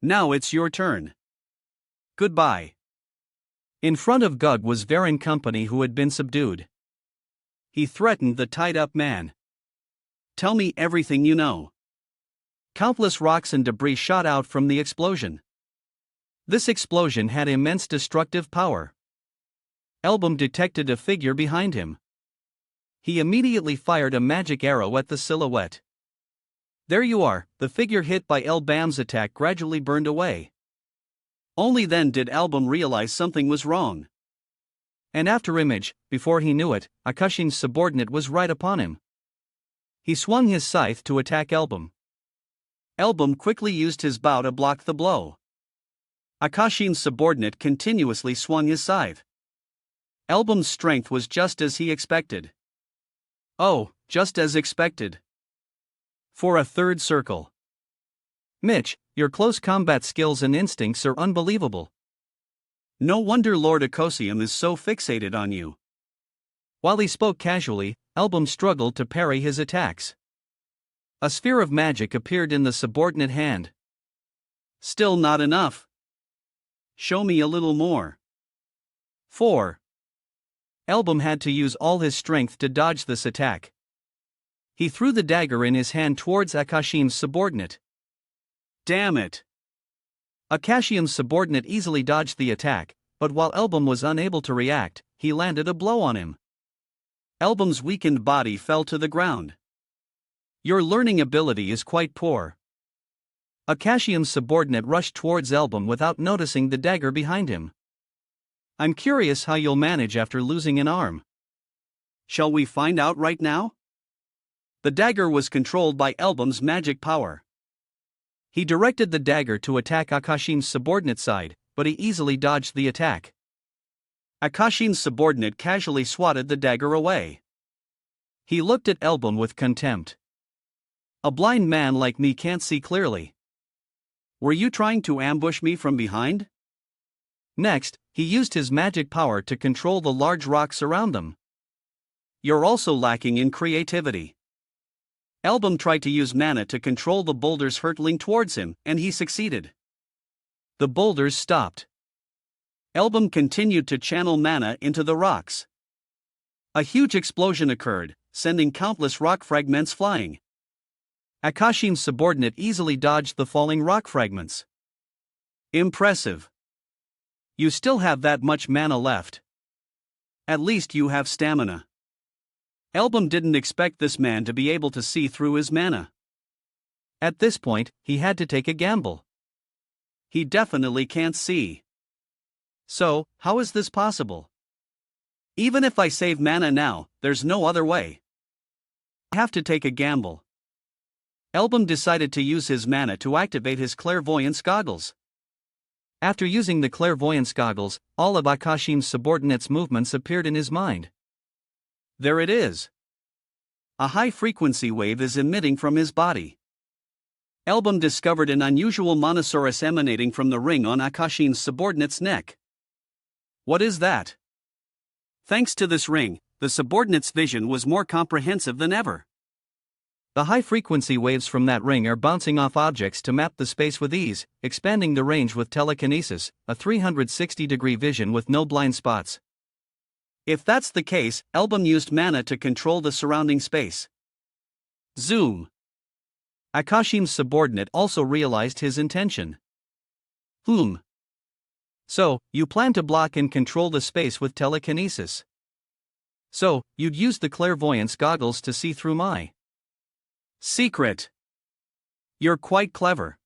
"Now it's your turn. Goodbye." In front of Gug was Varen Company, who had been subdued. He threatened the tied-up man. "Tell me everything you know." Countless rocks and debris shot out from the explosion. This explosion had immense destructive power. Elbum detected a figure behind him. He immediately fired a magic arrow at the silhouette. There you are, the figure hit by Elbam's attack gradually burned away. Only then did Album realize something was wrong. An afterimage, before he knew it, Akashin's subordinate was right upon him. He swung his scythe to attack Elbum. Elbum quickly used his bow to block the blow. Akashin's subordinate continuously swung his scythe. Elbum's strength was just as he expected. Oh, just as expected. For a third circle. Mitch, your close combat skills and instincts are unbelievable. No wonder Lord Ecosium is so fixated on you. While he spoke casually, Elbum struggled to parry his attacks. A sphere of magic appeared in the subordinate hand. Still not enough. Show me a little more. 4. Elbum had to use all his strength to dodge this attack. He threw the dagger in his hand towards Akashin's subordinate. Damn it! Akashin's subordinate easily dodged the attack, but while Elbum was unable to react, he landed a blow on him. Elbum's weakened body fell to the ground. Your learning ability is quite poor. Akashin's subordinate rushed towards Elbum without noticing the dagger behind him. I'm curious how you'll manage after losing an arm. Shall we find out right now? The dagger was controlled by Elbum's magic power. He directed the dagger to attack Akashin's subordinate side, but he easily dodged the attack. Akashin's subordinate casually swatted the dagger away. He looked at Elbum with contempt. A blind man like me can't see clearly. Were you trying to ambush me from behind? Next, he used his magic power to control the large rocks around them. You're also lacking in creativity. Elbum tried to use mana to control the boulders hurtling towards him, and he succeeded. The boulders stopped. Elbum continued to channel mana into the rocks. A huge explosion occurred, sending countless rock fragments flying. Akashin's subordinate easily dodged the falling rock fragments. Impressive. You still have that much mana left. At least you have stamina. Elbum didn't expect this man to be able to see through his mana. At this point, he had to take a gamble. He definitely can't see. So, how is this possible? Even if I save mana now, there's no other way. I have to take a gamble. Elbum decided to use his mana to activate his clairvoyance goggles. After using the clairvoyance goggles, all of Akashin's subordinates' movements appeared in his mind. There it is. A high-frequency wave is emitting from his body. Elbum discovered an unusual monosaurus emanating from the ring on Akashin's subordinate's neck. What is that? Thanks to this ring, the subordinate's vision was more comprehensive than ever. The high-frequency waves from that ring are bouncing off objects to map the space with ease, expanding the range with telekinesis, a 360-degree vision with no blind spots. If that's the case, Elbum used mana to control the surrounding space. Zoom. Akashin's subordinate also realized his intention. So, you plan to block and control the space with telekinesis. So, you'd use the clairvoyance goggles to see through my secret. You're quite clever.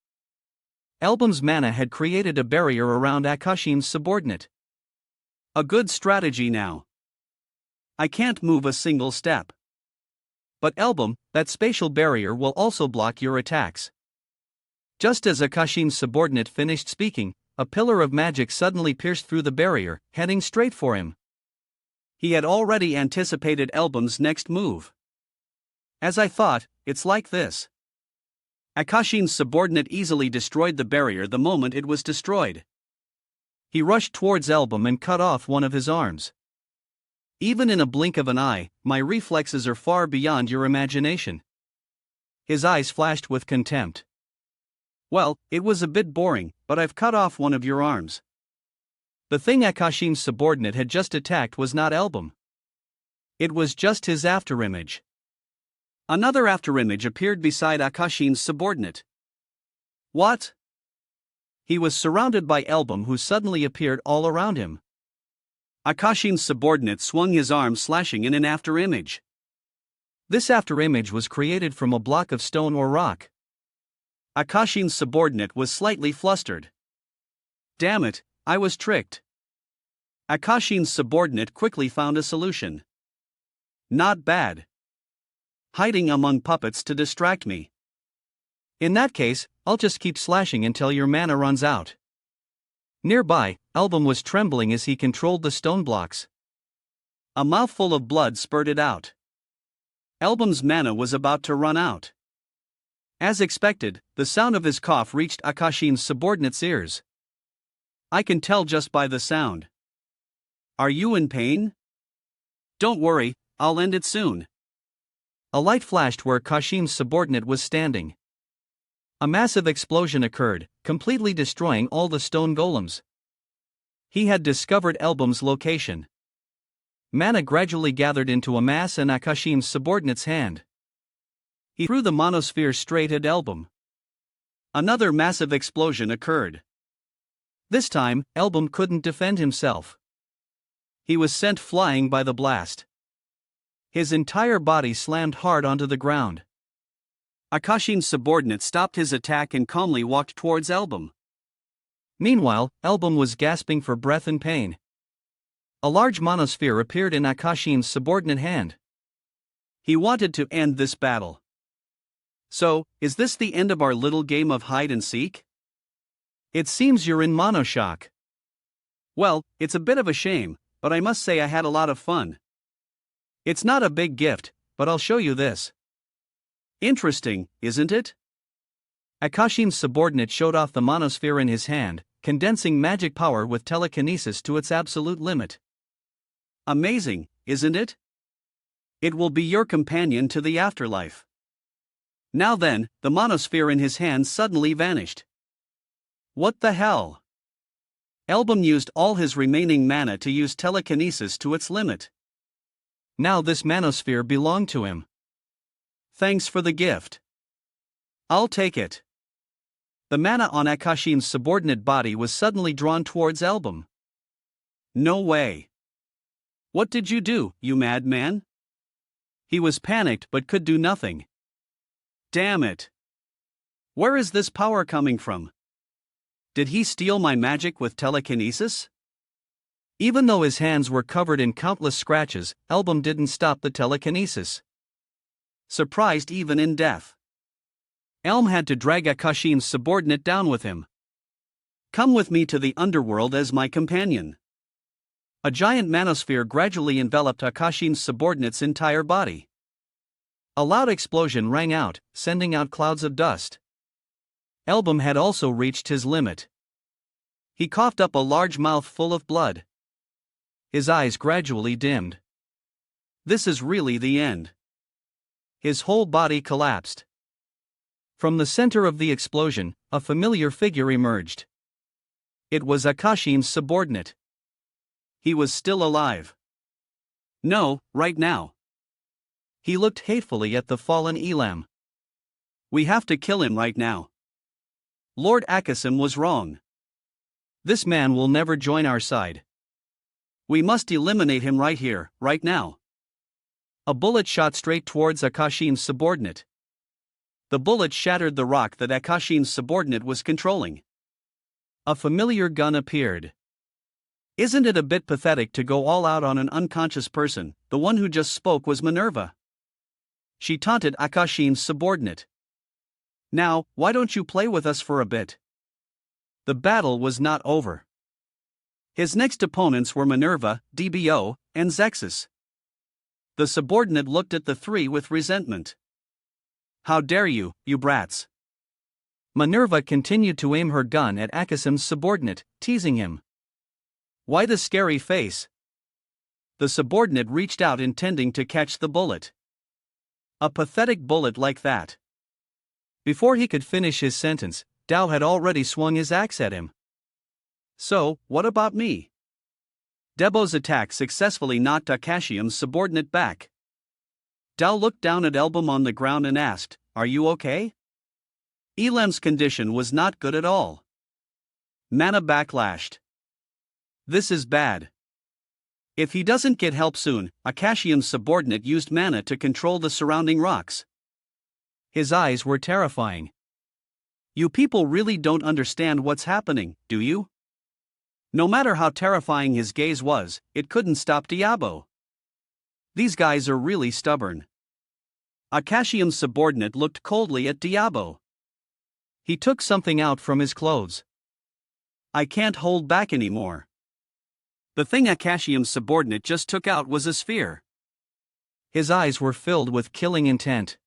Elbum's mana had created a barrier around Akashin's subordinate. A good strategy now. I can't move a single step. But Elbum, that spatial barrier will also block your attacks. Just as Akashin's subordinate finished speaking, a pillar of magic suddenly pierced through the barrier, heading straight for him. He had already anticipated Elbum's next move. As I thought, it's like this. Akashin's subordinate easily destroyed the barrier the moment it was destroyed. He rushed towards Elbum and cut off one of his arms. Even in a blink of an eye, my reflexes are far beyond your imagination. His eyes flashed with contempt. Well, it was a bit boring, but I've cut off one of your arms. The thing Akashin's subordinate had just attacked was not Elbum. It was just his afterimage. Another afterimage appeared beside Akashin's subordinate. What? He was surrounded by Elbum, who suddenly appeared all around him. Akashin's subordinate swung his arm, slashing in an afterimage. This afterimage was created from a block of stone or rock. Akashin's subordinate was slightly flustered. Damn it, I was tricked. Akashin's subordinate quickly found a solution. Not bad. Hiding among puppets to distract me. In that case, I'll just keep slashing until your mana runs out. Nearby, Album was trembling as he controlled the stone blocks. A mouthful of blood spurted out. Album's mana was about to run out. As expected, the sound of his cough reached Akashin's subordinate's ears. I can tell just by the sound. Are you in pain? Don't worry, I'll end it soon. A light flashed where Kashim's subordinate was standing. A massive explosion occurred, completely destroying all the stone golems. He had discovered Album's location. Mana gradually gathered into a mass in Akashim's subordinate's hand. He threw the monosphere straight at Album. Another massive explosion occurred. This time, Album couldn't defend himself. He was sent flying by the blast. His entire body slammed hard onto the ground. Akashin's subordinate stopped his attack and calmly walked towards Album. Meanwhile, Album was gasping for breath in pain. A large monosphere appeared in Akashin's subordinate hand. He wanted to end this battle. So, is this the end of our little game of hide and seek? It seems you're in monoshock. Well, it's a bit of a shame, but I must say I had a lot of fun. It's not a big gift, but I'll show you this. Interesting, isn't it? Akashin's subordinate showed off the monosphere in his hand, condensing magic power with telekinesis to its absolute limit. Amazing, isn't it? It will be your companion to the afterlife. Now then, the monosphere in his hand suddenly vanished. What the hell? Album used all his remaining mana to use telekinesis to its limit. Now this manosphere belonged to him. Thanks for the gift. I'll take it. The mana on Akashin's subordinate body was suddenly drawn towards Album. No way. What did you do, you madman? He was panicked but could do nothing. Damn it. Where is this power coming from? Did he steal my magic with telekinesis? Even though his hands were covered in countless scratches, Album didn't stop the telekinesis. Surprised even in death, Elm had to drag Akashin's subordinate down with him. Come with me to the underworld as my companion. A giant manosphere gradually enveloped Akashin's subordinate's entire body. A loud explosion rang out, sending out clouds of dust. Album had also reached his limit. He coughed up a large mouth full of blood. His eyes gradually dimmed. This is really the end. His whole body collapsed. From the center of the explosion, a familiar figure emerged. It was Akashin's subordinate. He was still alive. No, right now. He looked hatefully at the fallen Elam. We have to kill him right now. Lord Akasim was wrong. This man will never join our side. We must eliminate him right here, right now. A bullet shot straight towards Akashin's subordinate. The bullet shattered the rock that Akashin's subordinate was controlling. A familiar gun appeared. Isn't it a bit pathetic to go all out on an unconscious person? The one who just spoke was Minerva. She taunted Akashin's subordinate. Now, why don't you play with us for a bit? The battle was not over. His next opponents were Minerva, DBO, and Zexus. The subordinate looked at the three with resentment. How dare you, you brats! Minerva continued to aim her gun at Akasim's subordinate, teasing him. Why the scary face? The subordinate reached out intending to catch the bullet. A pathetic bullet like that. Before he could finish his sentence, Dao had already swung his axe at him. So, what about me? Debo's attack successfully knocked Akashium's subordinate back. Dao looked down at Album on the ground and asked, Are you okay? Elam's condition was not good at all. Mana backlashed. This is bad. If he doesn't get help soon, Akashium's subordinate used mana to control the surrounding rocks. His eyes were terrifying. You people really don't understand what's happening, do you? No matter how terrifying his gaze was, it couldn't stop Diabo. These guys are really stubborn. Akashium's subordinate looked coldly at Diabo. He took something out from his clothes. I can't hold back anymore. The thing Akashium's subordinate just took out was a sphere. His eyes were filled with killing intent.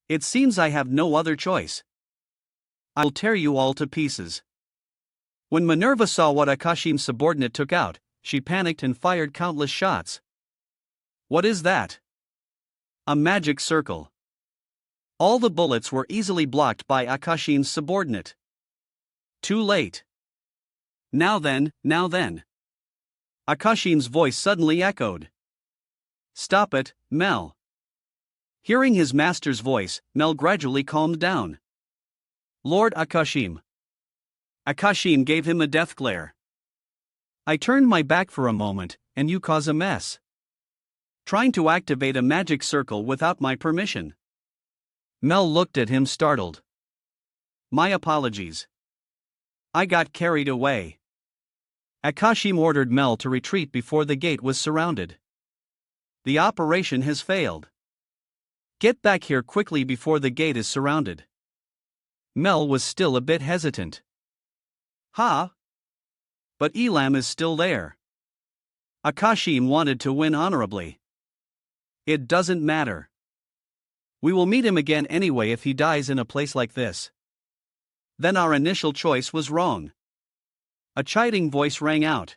It seems I have no other choice. I'll tear you all to pieces. When Minerva saw what Akashium's subordinate took out, she panicked and fired countless shots. What is that? A magic circle. All the bullets were easily blocked by Akashium's subordinate. Too late. Now then, now then. Akashium's voice suddenly echoed. Stop it, Mel. Hearing his master's voice, Mel gradually calmed down. Lord Akashium. Akashium gave him a death glare. I turned my back for a moment, and you cause a mess. Trying to activate a magic circle without my permission. Mel looked at him startled. My apologies. I got carried away. Akashium ordered Mel to retreat before the gate was surrounded. The operation has failed. Get back here quickly before the gate is surrounded. Mel was still a bit hesitant. Huh? But Elam is still there. Akashium wanted to win honorably. It doesn't matter. We will meet him again anyway if he dies in a place like this. Then our initial choice was wrong. A chiding voice rang out.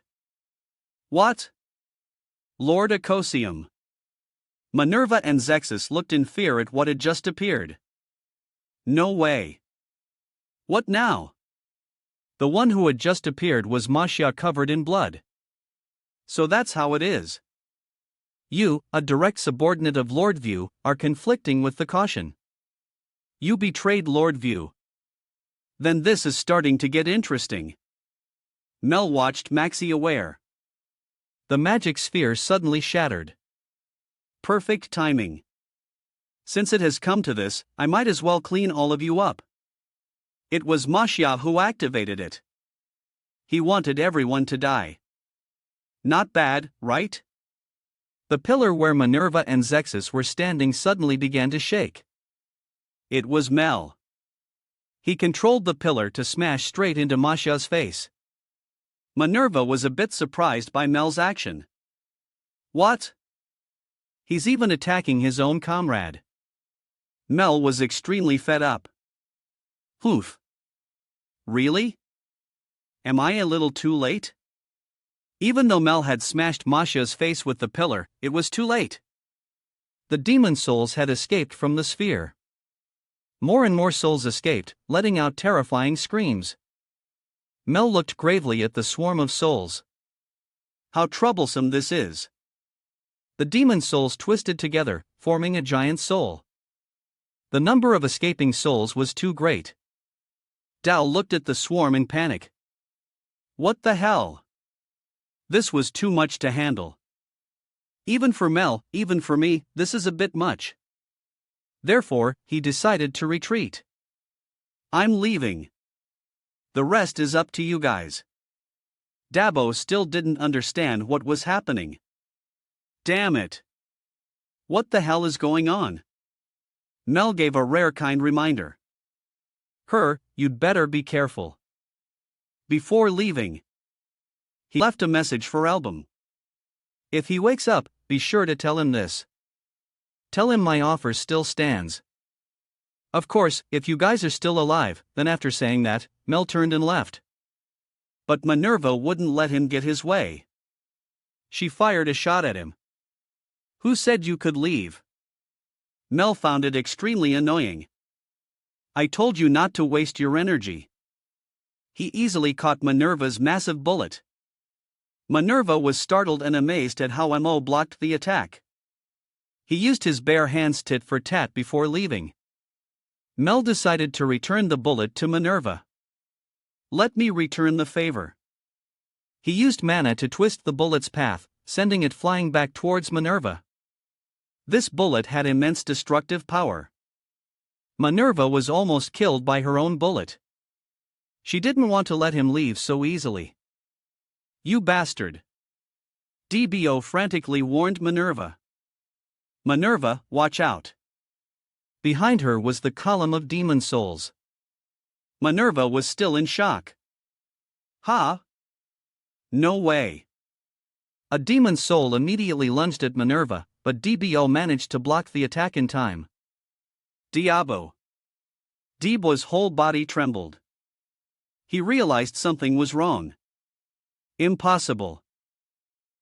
What? Lord Akashium. Minerva and Zexus looked in fear at what had just appeared. No way. What now? The one who had just appeared was Masha covered in blood. So that's how it is. You, a direct subordinate of Lord View, are conflicting with the caution. You betrayed Lord View. Then this is starting to get interesting. Mel watched Maxie aware. The magic sphere suddenly shattered. Perfect timing. Since it has come to this, I might as well clean all of you up. It was Masha who activated it. He wanted everyone to die. Not bad, right? The pillar where Minerva and Zexus were standing suddenly began to shake. It was Mel. He controlled the pillar to smash straight into Masha's face. Minerva was a bit surprised by Mel's action. What? He's even attacking his own comrade. Mel was extremely fed up. Oof. Really? Am I a little too late? Even though Mel had smashed Masha's face with the pillar, it was too late. The demon souls had escaped from the sphere. More and more souls escaped, letting out terrifying screams. Mel looked gravely at the swarm of souls. How troublesome this is. The demon souls twisted together, forming a giant soul. The number of escaping souls was too great. Dao looked at the swarm in panic. What the hell? This was too much to handle. Even for Mel, even for me, this is a bit much. Therefore, he decided to retreat. I'm leaving. The rest is up to you guys. Dabo still didn't understand what was happening. Damn it. What the hell is going on? Mel gave a rare kind reminder. You'd better be careful. Before leaving, he left a message for Album. If he wakes up, be sure to tell him this. Tell him my offer still stands. Of course, if you guys are still alive, then after saying that, Mel turned and left. But Minerva wouldn't let him get his way. She fired a shot at him. Who said you could leave? Mel found it extremely annoying. I told you not to waste your energy. He easily caught Minerva's massive bullet. Minerva was startled and amazed at how Mo blocked the attack. He used his bare hands tit for tat before leaving. Mel decided to return the bullet to Minerva. Let me return the favor. He used mana to twist the bullet's path, sending it flying back towards Minerva. This bullet had immense destructive power. Minerva was almost killed by her own bullet. She didn't want to let him leave so easily. You bastard! DBO frantically warned Minerva. Minerva, watch out! Behind her was the column of demon souls. Minerva was still in shock. Ha! No way. A demon soul immediately lunged at Minerva, but DBO managed to block the attack in time. Diabo. Debo's whole body trembled. He realized something was wrong. Impossible.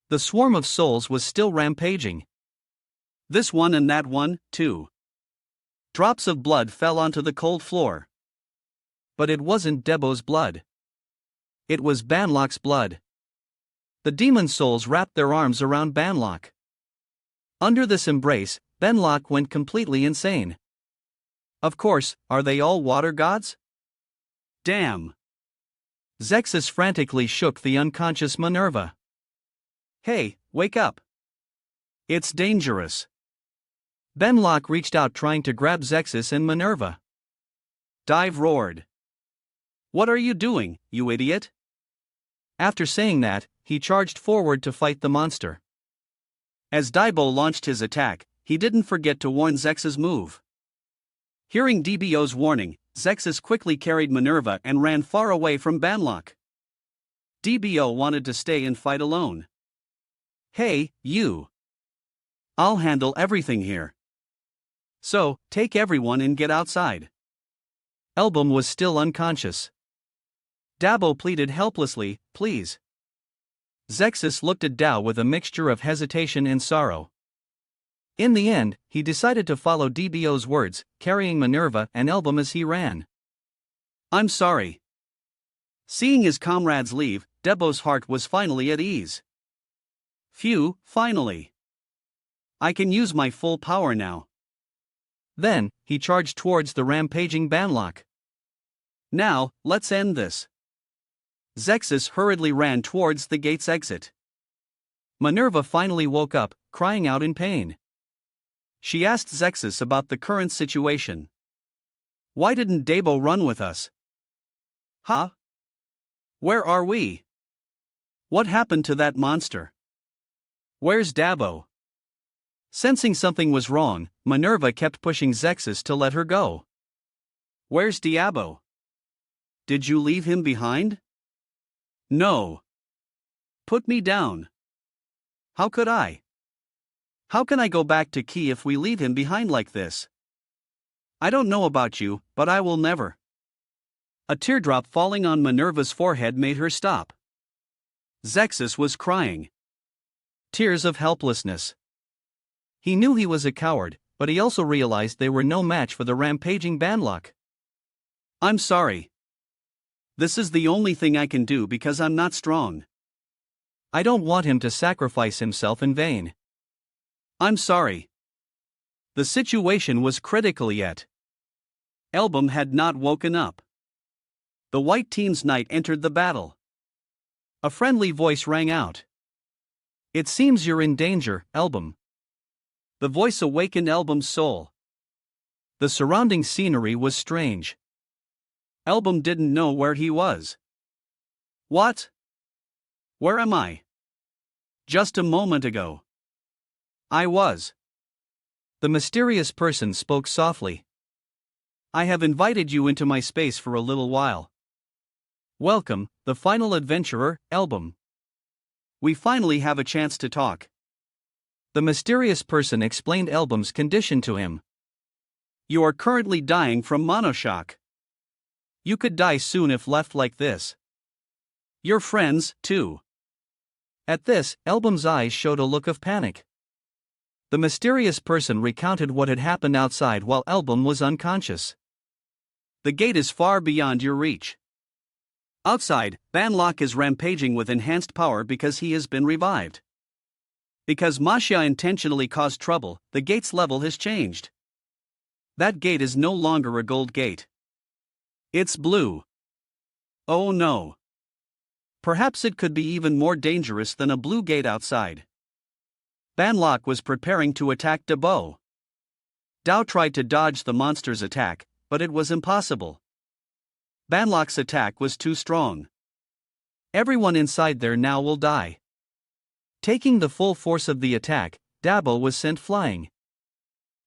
The swarm of souls was still rampaging. This one and that one, too. Drops of blood fell onto the cold floor. But it wasn't Debo's blood. It was Banlock's blood. The demon souls wrapped their arms around Banlock. Under this embrace, Banlock went completely insane. Of course, are they all water gods? Damn. Zexus frantically shook the unconscious Minerva. Hey, wake up. It's dangerous. Banlock reached out trying to grab Zexus and Minerva. Dive roared. What are you doing, you idiot? After saying that, he charged forward to fight the monster. As Daibo launched his attack, he didn't forget to warn Zexus' move. Hearing DBO's warning, Zexus quickly carried Minerva and ran far away from Banlock. DBO wanted to stay and fight alone. Hey, you. I'll handle everything here. So, take everyone and get outside. Elbum was still unconscious. Dabo pleaded helplessly, please. Zexus looked at Dao with a mixture of hesitation and sorrow. In the end, he decided to follow DBO's words, carrying Minerva and Elbum as he ran. I'm sorry. Seeing his comrades leave, Debo's heart was finally at ease. Phew, finally. I can use my full power now. Then, he charged towards the rampaging Banlock. Now, let's end this. Zexus hurriedly ran towards the gate's exit. Minerva finally woke up, crying out in pain. She asked Zexus about the current situation. Why didn't Dabo run with us? Huh? Where are we? What happened to that monster? Where's Dabo? Sensing something was wrong, Minerva kept pushing Zexus to let her go. Where's Diabo? Did you leave him behind? No. Put me down. How could I? How can I go back to Key if we leave him behind like this? I don't know about you, but I will never. A teardrop falling on Minerva's forehead made her stop. Zexus was crying. Tears of helplessness. He knew he was a coward, but he also realized they were no match for the rampaging Banlock. I'm sorry. This is the only thing I can do because I'm not strong. I don't want him to sacrifice himself in vain. I'm sorry. The situation was critical yet. Elbum had not woken up. The white team's knight entered the battle. A friendly voice rang out. It seems you're in danger, Elbum. The voice awakened Elbum's soul. The surrounding scenery was strange. Elbum didn't know where he was. What? Where am I? Just a moment ago. I was. The mysterious person spoke softly. I have invited you into my space for a little while. Welcome, the final adventurer, Elbum. We finally have a chance to talk. The mysterious person explained Elbum's condition to him. You are currently dying from monoshock. You could die soon if left like this. Your friends, too. At this, Elbum's eyes showed a look of panic. The mysterious person recounted what had happened outside while Elbum was unconscious. The gate is far beyond your reach. Outside, Banlock is rampaging with enhanced power because he has been revived. Because Masha intentionally caused trouble, the gate's level has changed. That gate is no longer a gold gate. It's blue. Oh no. Perhaps it could be even more dangerous than a blue gate outside. Banlock was preparing to attack Dabo. Dao tried to dodge the monster's attack, but it was impossible. Banlock's attack was too strong. Everyone inside there now will die. Taking the full force of the attack, Dabo was sent flying.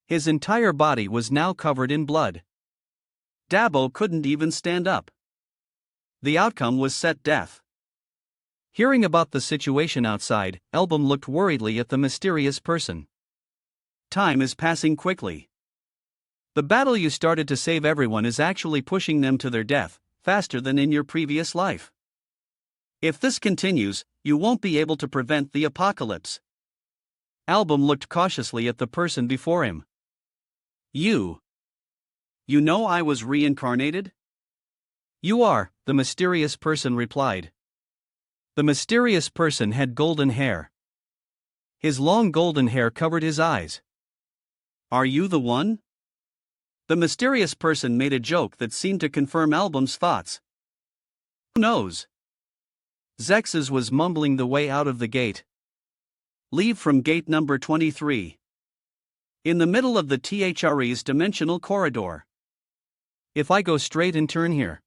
His entire body was now covered in blood. Dabo couldn't even stand up. The outcome was set death. Hearing about the situation outside, Album looked worriedly at the mysterious person. Time is passing quickly. The battle you started to save everyone is actually pushing them to their death, faster than in your previous life. If this continues, you won't be able to prevent the apocalypse. Album looked cautiously at the person before him. You know I was reincarnated? You are, the mysterious person replied. The mysterious person had golden hair. His long golden hair covered his eyes. Are you the one? The mysterious person made a joke that seemed to confirm Album's thoughts. Who knows? Zexes was mumbling the way out of the gate. Leave from gate number 23. In the middle of the THRE's dimensional corridor. If I go straight and turn here.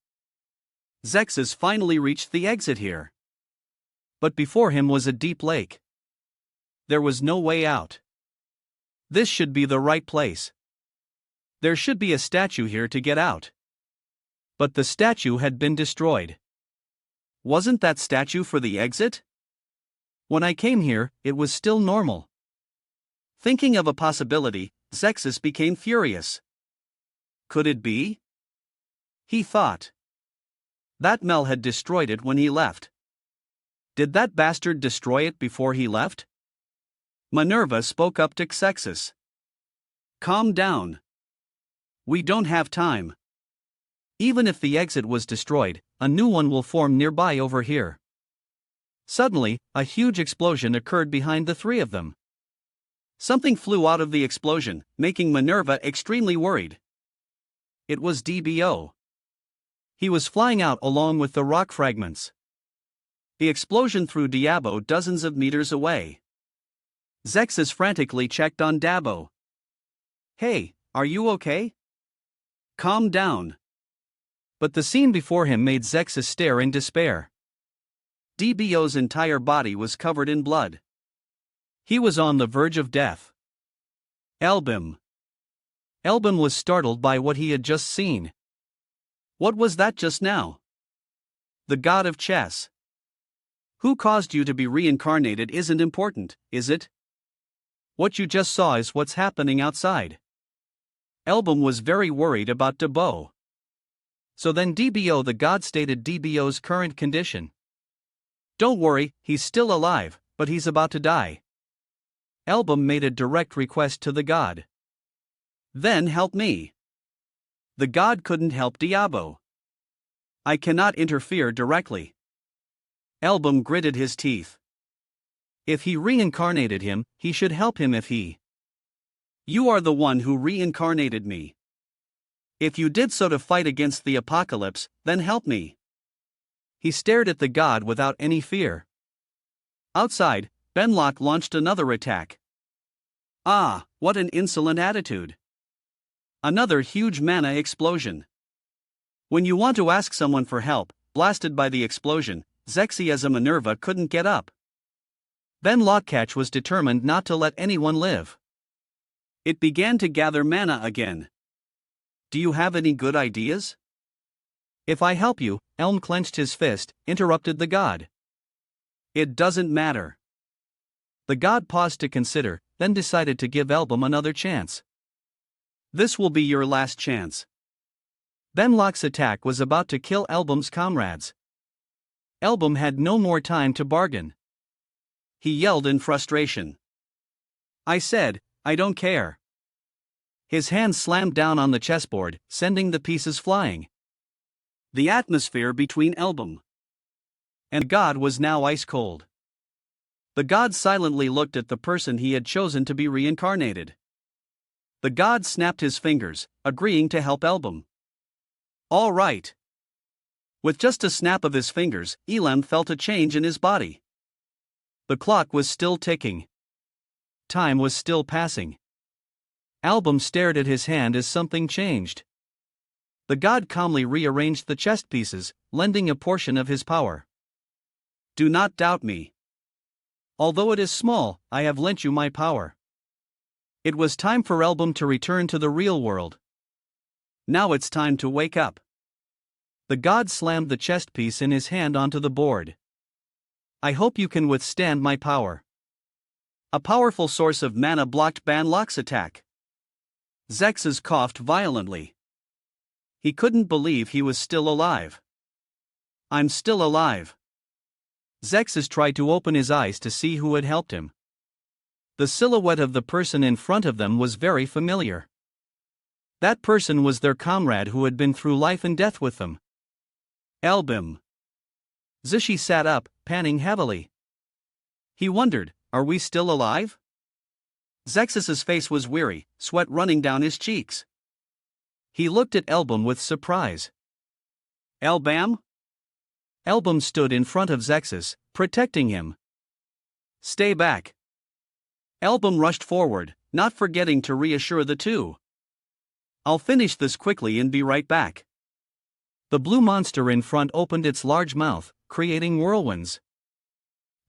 Zexes finally reached the exit here. But before him was a deep lake. There was no way out. This should be the right place. There should be a statue here to get out. But the statue had been destroyed. Wasn't that statue for the exit? When I came here, it was still normal. Thinking of a possibility, Zexus became furious. Could it be? He thought. That Mel had destroyed it when he left. Did that bastard destroy it before he left? Minerva spoke up to Xexus. Calm down. We don't have time. Even if the exit was destroyed, a new one will form nearby over here. Suddenly, a huge explosion occurred behind the three of them. Something flew out of the explosion, making Minerva extremely worried. It was DBO. He was flying out along with the rock fragments. The explosion threw Diabo dozens of meters away. Zexus frantically checked on Dabo. Hey, are you okay? Calm down. But the scene before him made Zexus stare in despair. DBO's entire body was covered in blood. He was on the verge of death. Album was startled by what he had just seen. What was that just now? The god of chess. Who caused you to be reincarnated isn't important, is it? What you just saw is what's happening outside. Album was very worried about Dabo. So then DBO the god stated DBO's current condition. Don't worry, he's still alive, but he's about to die. Album made a direct request to the god. Then help me. The god couldn't help Diabo. I cannot interfere directly. Album gritted his teeth. If he reincarnated him, he should help him if he. You are the one who reincarnated me. If you did so to fight against the apocalypse, then help me. He stared at the god without any fear. Outside, Benlock launched another attack. Ah, what an insolent attitude. Another huge mana explosion. When you want to ask someone for help, blasted by the explosion, Zexy as a Minerva couldn't get up. Benlockcatch was determined not to let anyone live. It began to gather mana again. Do you have any good ideas? If I help you, Elm clenched his fist, interrupted the god. It doesn't matter. The god paused to consider, then decided to give Album another chance. This will be your last chance. Benlock's attack was about to kill Album's comrades. Album had no more time to bargain. He yelled in frustration. I said, I don't care. His hand slammed down on the chessboard, sending the pieces flying. The atmosphere between Album and God was now ice cold. The god silently looked at the person he had chosen to be reincarnated. The god snapped his fingers, agreeing to help Album. All right. With just a snap of his fingers, Elam felt a change in his body. The clock was still ticking. Time was still passing. Album stared at his hand as something changed. The god calmly rearranged the chest pieces, lending a portion of his power. Do not doubt me. Although it is small, I have lent you my power. It was time for Album to return to the real world. Now it's time to wake up. The god slammed the chest piece in his hand onto the board. I hope you can withstand my power. A powerful source of mana blocked Banlock's attack. Zexus coughed violently. He couldn't believe he was still alive. I'm still alive. Zexus tried to open his eyes to see who had helped him. The silhouette of the person in front of them was very familiar. That person was their comrade who had been through life and death with them. Elbim. Zishi sat up, panting heavily. He wondered, are we still alive? Zexus's face was weary, sweat running down his cheeks. He looked at Elbim with surprise. Elbam? Elbim stood in front of Zexus, protecting him. Stay back. Elbim rushed forward, not forgetting to reassure the two. I'll finish this quickly and be right back. The blue monster in front opened its large mouth, creating whirlwinds.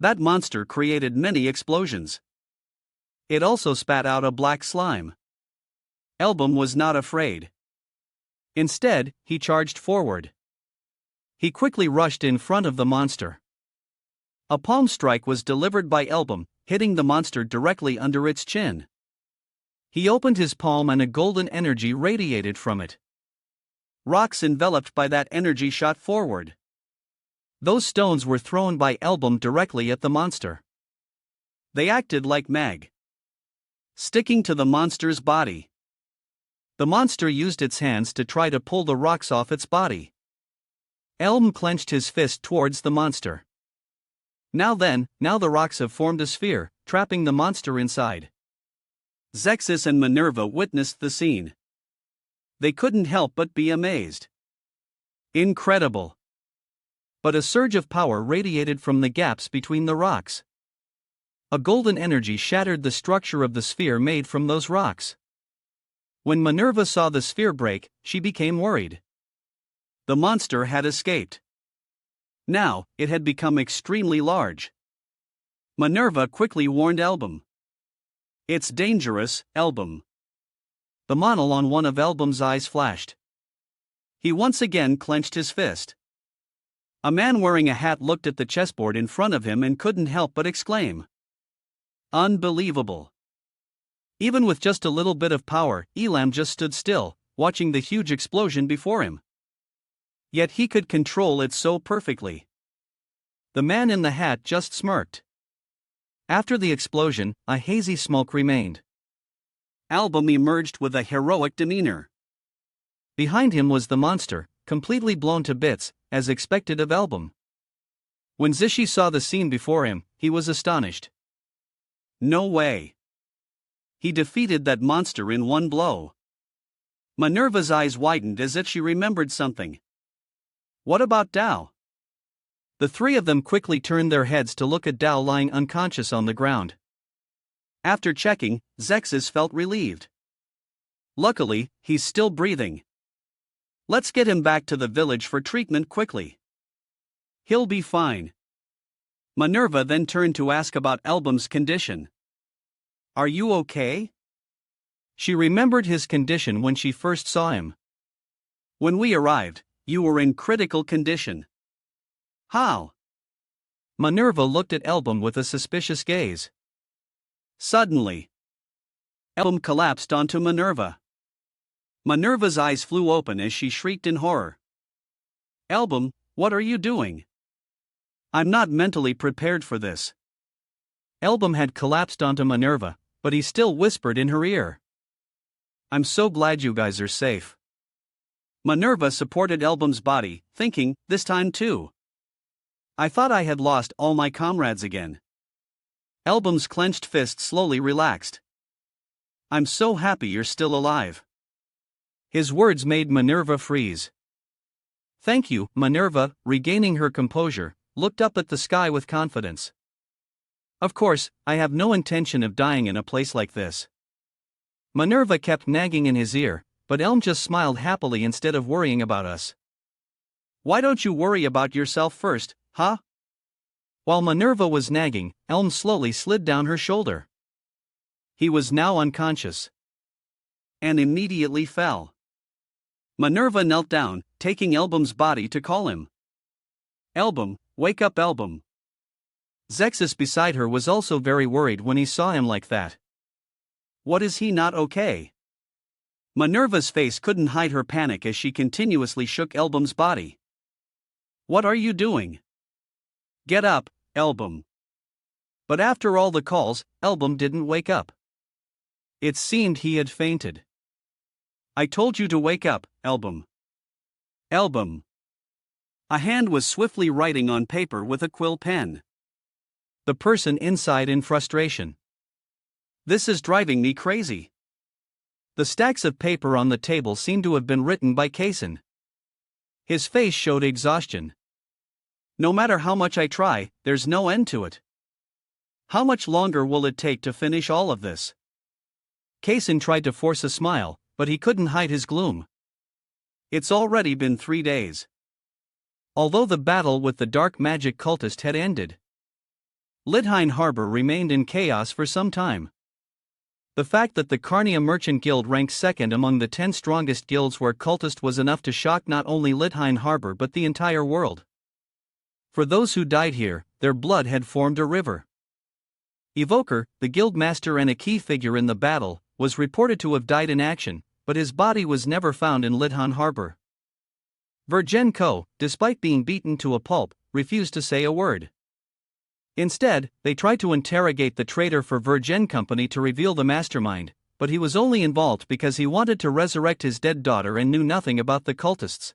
That monster created many explosions. It also spat out a black slime. Elbim was not afraid. Instead, he charged forward. He quickly rushed in front of the monster. A palm strike was delivered by Elbim, hitting the monster directly under its chin. He opened his palm and a golden energy radiated from it. Rocks enveloped by that energy shot forward. Those stones were thrown by Elbim directly at the monster. They acted like mag, sticking to the monster's body. The monster used its hands to try to pull the rocks off its body. Elm clenched his fist towards the monster. Now the rocks have formed a sphere, trapping the monster inside. Zexus and Minerva witnessed the scene. They couldn't help but be amazed. Incredible. But a surge of power radiated from the gaps between the rocks. A golden energy shattered the structure of the sphere made from those rocks. When Minerva saw the sphere break, she became worried. The monster had escaped. Now, it had become extremely large. Minerva quickly warned Elbim. It's dangerous, Elbim. The monol on one of Elbim's eyes flashed. He once again clenched his fist. A man wearing a hat looked at the chessboard in front of him and couldn't help but exclaim. Unbelievable. Even with just a little bit of power, Elam just stood still, watching the huge explosion before him. Yet he could control it so perfectly. The man in the hat just smirked. After the explosion, a hazy smoke remained. Elbim emerged with a heroic demeanor. Behind him was the monster, completely blown to bits, as expected of Elbim. When Zishi saw the scene before him, he was astonished. No way. He defeated that monster in one blow. Minerva's eyes widened as if she remembered something. What about Dao? The three of them quickly turned their heads to look at Dao lying unconscious on the ground. After checking, Zexus felt relieved. Luckily, he's still breathing. Let's get him back to the village for treatment quickly. He'll be fine. Minerva then turned to ask about Elbim's condition. Are you okay? She remembered his condition when she first saw him. When we arrived, you were in critical condition. How? Minerva looked at Elbim with a suspicious gaze. Suddenly, Elbim collapsed onto Minerva. Minerva's eyes flew open as she shrieked in horror. Elbim, what are you doing? I'm not mentally prepared for this. Elbim had collapsed onto Minerva, but he still whispered in her ear. I'm so glad you guys are safe. Minerva supported Elbim's body, thinking, this time too. I thought I had lost all my comrades again. Elbim's clenched fist slowly relaxed. I'm so happy you're still alive. His words made Minerva freeze. Thank you, Minerva, regaining her composure, looked up at the sky with confidence. Of course, I have no intention of dying in a place like this. Minerva kept nagging in his ear, but Elm just smiled happily instead of worrying about us. Why don't you worry about yourself first, huh? While Minerva was nagging, Elm slowly slid down her shoulder. He was now unconscious. And immediately fell. Minerva knelt down, taking Elbim's body to call him. Elbim, wake up Elbim. Zexus beside her was also very worried when he saw him like that. What is he not okay? Minerva's face couldn't hide her panic as she continuously shook Elbum's body. What are you doing? Get up, Elbum. But after all the calls, Elbum didn't wake up. It seemed he had fainted. I told you to wake up, Elbum. Elbum. A hand was swiftly writing on paper with a quill pen. The person inside in frustration. This is driving me crazy. The stacks of paper on the table seemed to have been written by Kaysen. His face showed exhaustion. No matter how much I try, there's no end to it. How much longer will it take to finish all of this? Kaysen tried to force a smile, but he couldn't hide his gloom. It's already been 3 days. Although the battle with the dark magic cultist had ended, Lidheim Harbor remained in chaos for some time. The fact that the Carnia Merchant Guild ranked second among the 10 strongest guilds where cultist was enough to shock not only Lidheim Harbor but the entire world. For those who died here, their blood had formed a river. Evoker, the guild master and a key figure in the battle, was reported to have died in action, but his body was never found in Lidheim Harbor. Virgin Co., despite being beaten to a pulp, refused to say a word. Instead, they tried to interrogate the traitor for Virgin Company to reveal the mastermind, but he was only involved because he wanted to resurrect his dead daughter and knew nothing about the cultists.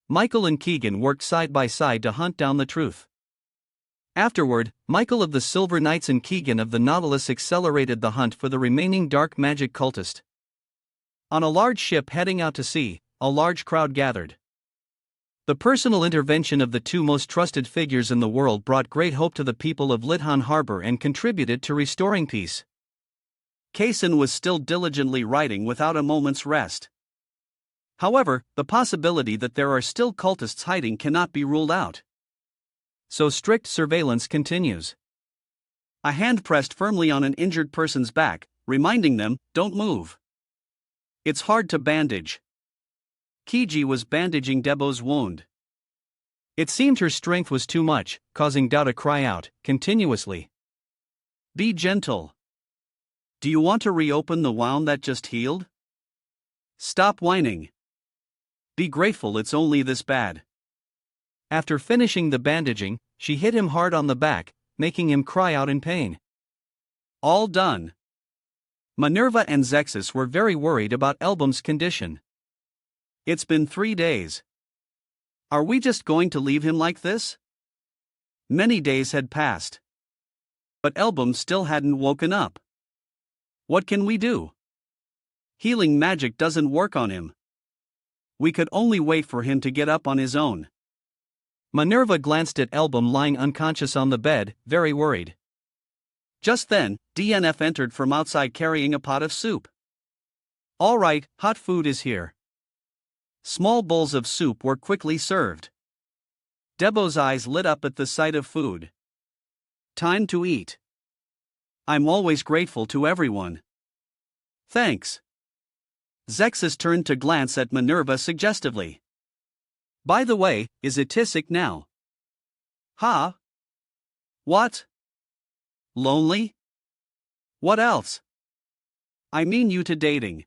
Michael and Keegan worked side by side to hunt down the truth. Afterward, Michael of the Silver Knights and Keegan of the Nautilus accelerated the hunt for the remaining dark magic cultist. On a large ship heading out to sea, a large crowd gathered. The personal intervention of the two most trusted figures in the world brought great hope to the people of Lidheim Harbor and contributed to restoring peace. Kaysen was still diligently writing without a moment's rest. However, the possibility that there are still cultists hiding cannot be ruled out. So strict surveillance continues. A hand pressed firmly on an injured person's back, reminding them, don't move. It's hard to bandage. Kiji was bandaging Debo's wound. It seemed her strength was too much, causing Dao to cry out, continuously. Be gentle. Do you want to reopen the wound that just healed? Stop whining. Be grateful it's only this bad. After finishing the bandaging, she hit him hard on the back, making him cry out in pain. All done. Minerva and Zexus were very worried about Elbum's condition. It's been 3 days. Are we just going to leave him like this? Many days had passed. But Elbum still hadn't woken up. What can we do? Healing magic doesn't work on him. We could only wait for him to get up on his own. Minerva glanced at Elbum lying unconscious on the bed, very worried. Just then, DNF entered from outside carrying a pot of soup. All right, hot food is here. Small bowls of soup were quickly served. Debo's eyes lit up at the sight of food. Time to eat. I'm always grateful to everyone. Thanks. Zexus turned to glance at Minerva suggestively. By the way, is it Tisic now? Huh? What? Lonely? What else? I mean you to dating.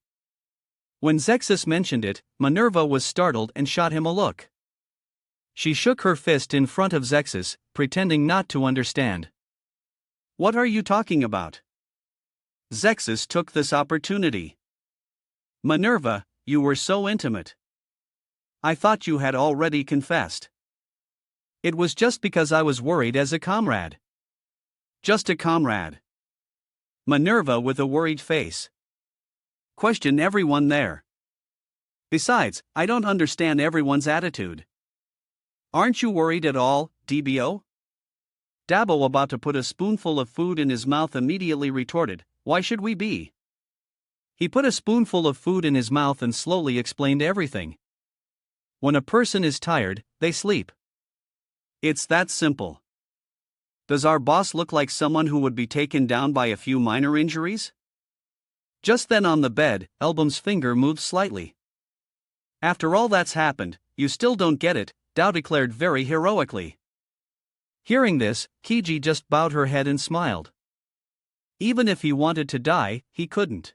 When Zexus mentioned it, Minerva was startled and shot him a look. She shook her fist in front of Zexus, pretending not to understand. What are you talking about? Zexus took this opportunity. Minerva, you were so intimate. I thought you had already confessed. It was just because I was worried as a comrade. Just a comrade. Minerva with a worried face. Question everyone there. Besides, I don't understand everyone's attitude. Aren't you worried at all, DBO? Dabo, about to put a spoonful of food in his mouth, immediately retorted, why should we be? He put a spoonful of food in his mouth and slowly explained everything. When a person is tired, they sleep. It's that simple. Does our boss look like someone who would be taken down by a few minor injuries? Just then on the bed, Elbum's finger moved slightly. After all that's happened, you still don't get it, Dao declared very heroically. Hearing this, Kiji just bowed her head and smiled. Even if he wanted to die, he couldn't.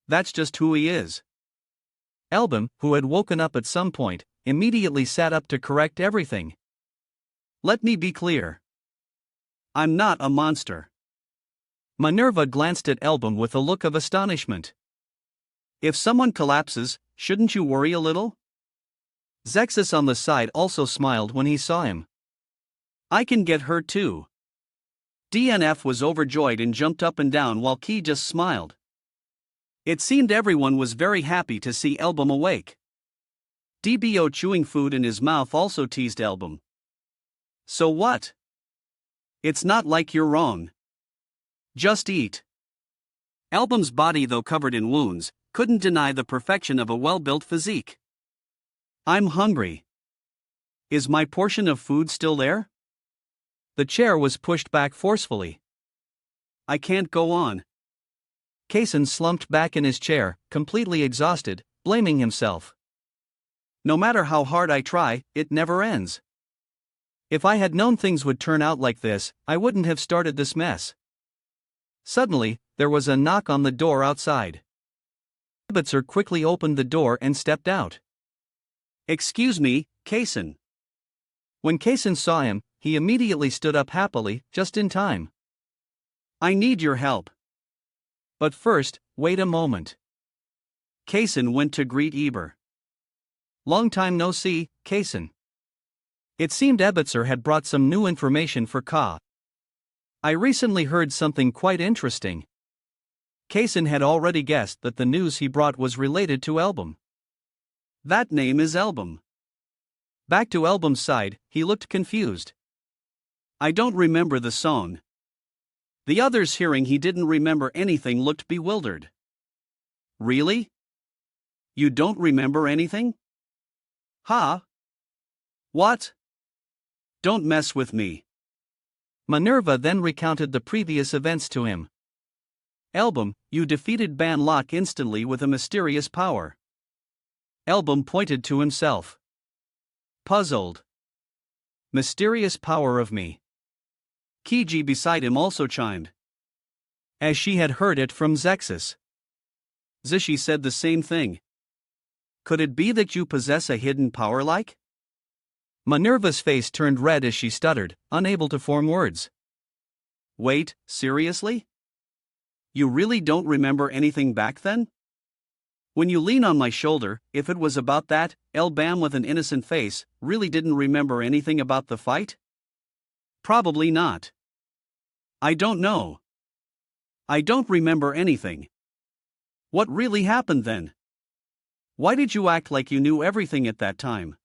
That's just who he is. Album, who had woken up at some point, immediately sat up to correct everything. Let me be clear. I'm not a monster. Minerva glanced at Album with a look of astonishment. If someone collapses, shouldn't you worry a little? Zexus on the side also smiled when he saw him. I can get hurt too. DNF was overjoyed and jumped up and down while Key just smiled. It seemed everyone was very happy to see Album awake. DBO chewing food in his mouth also teased Album. So what? It's not like you're wrong. Just eat. Album's body, though covered in wounds, couldn't deny the perfection of a well-built physique. I'm hungry. Is my portion of food still there? The chair was pushed back forcefully. I can't go on. Kason slumped back in his chair, completely exhausted, blaming himself. No matter how hard I try, it never ends. If I had known things would turn out like this, I wouldn't have started this mess. Suddenly, there was a knock on the door outside. Ibitzer quickly opened the door and stepped out. Excuse me, Kason. When Kason saw him, he immediately stood up happily, just in time. I need your help. But first, wait a moment. Kason went to greet Eber. Long time no see, Kason. It seemed Ibitzer had brought some new information for Ka. I recently heard something quite interesting. Kason had already guessed that the news he brought was related to Album. That name is Album. Back to Album's side, he looked confused. I don't remember the song. The others, hearing he didn't remember anything, looked bewildered. Really? You don't remember anything? Huh? What? Don't mess with me. Minerva then recounted the previous events to him. Album, you defeated Ban Locke instantly with a mysterious power. Album pointed to himself. Puzzled. Mysterious power of me. Kiji beside him also chimed. As she had heard it from Zexus. Zishi said the same thing. Could it be that you possess a hidden power like? Minerva's face turned red as she stuttered, unable to form words. Wait, seriously? You really don't remember anything back then? When you lean on my shoulder, if it was about that, Bam with an innocent face, really didn't remember anything about the fight? Probably not. I don't know. I don't remember anything. What really happened then? Why did you act like you knew everything at that time?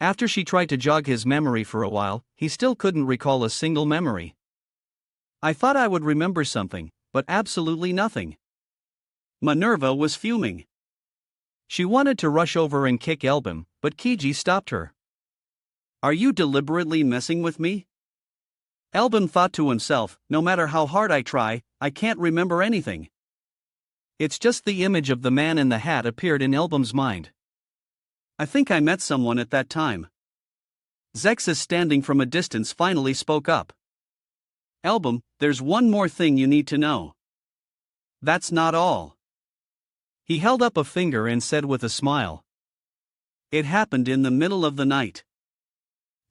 After she tried to jog his memory for a while, he still couldn't recall a single memory. I thought I would remember something, but absolutely nothing. Minerva was fuming. She wanted to rush over and kick Album, but Kiji stopped her. Are you deliberately messing with me? Album thought to himself, no matter how hard I try, I can't remember anything. It's just the image of the man in the hat appeared in Album's mind. I think I met someone at that time. Zexus, standing from a distance, finally spoke up. Album, there's one more thing you need to know. That's not all. He held up a finger and said with a smile. It happened in the middle of the night.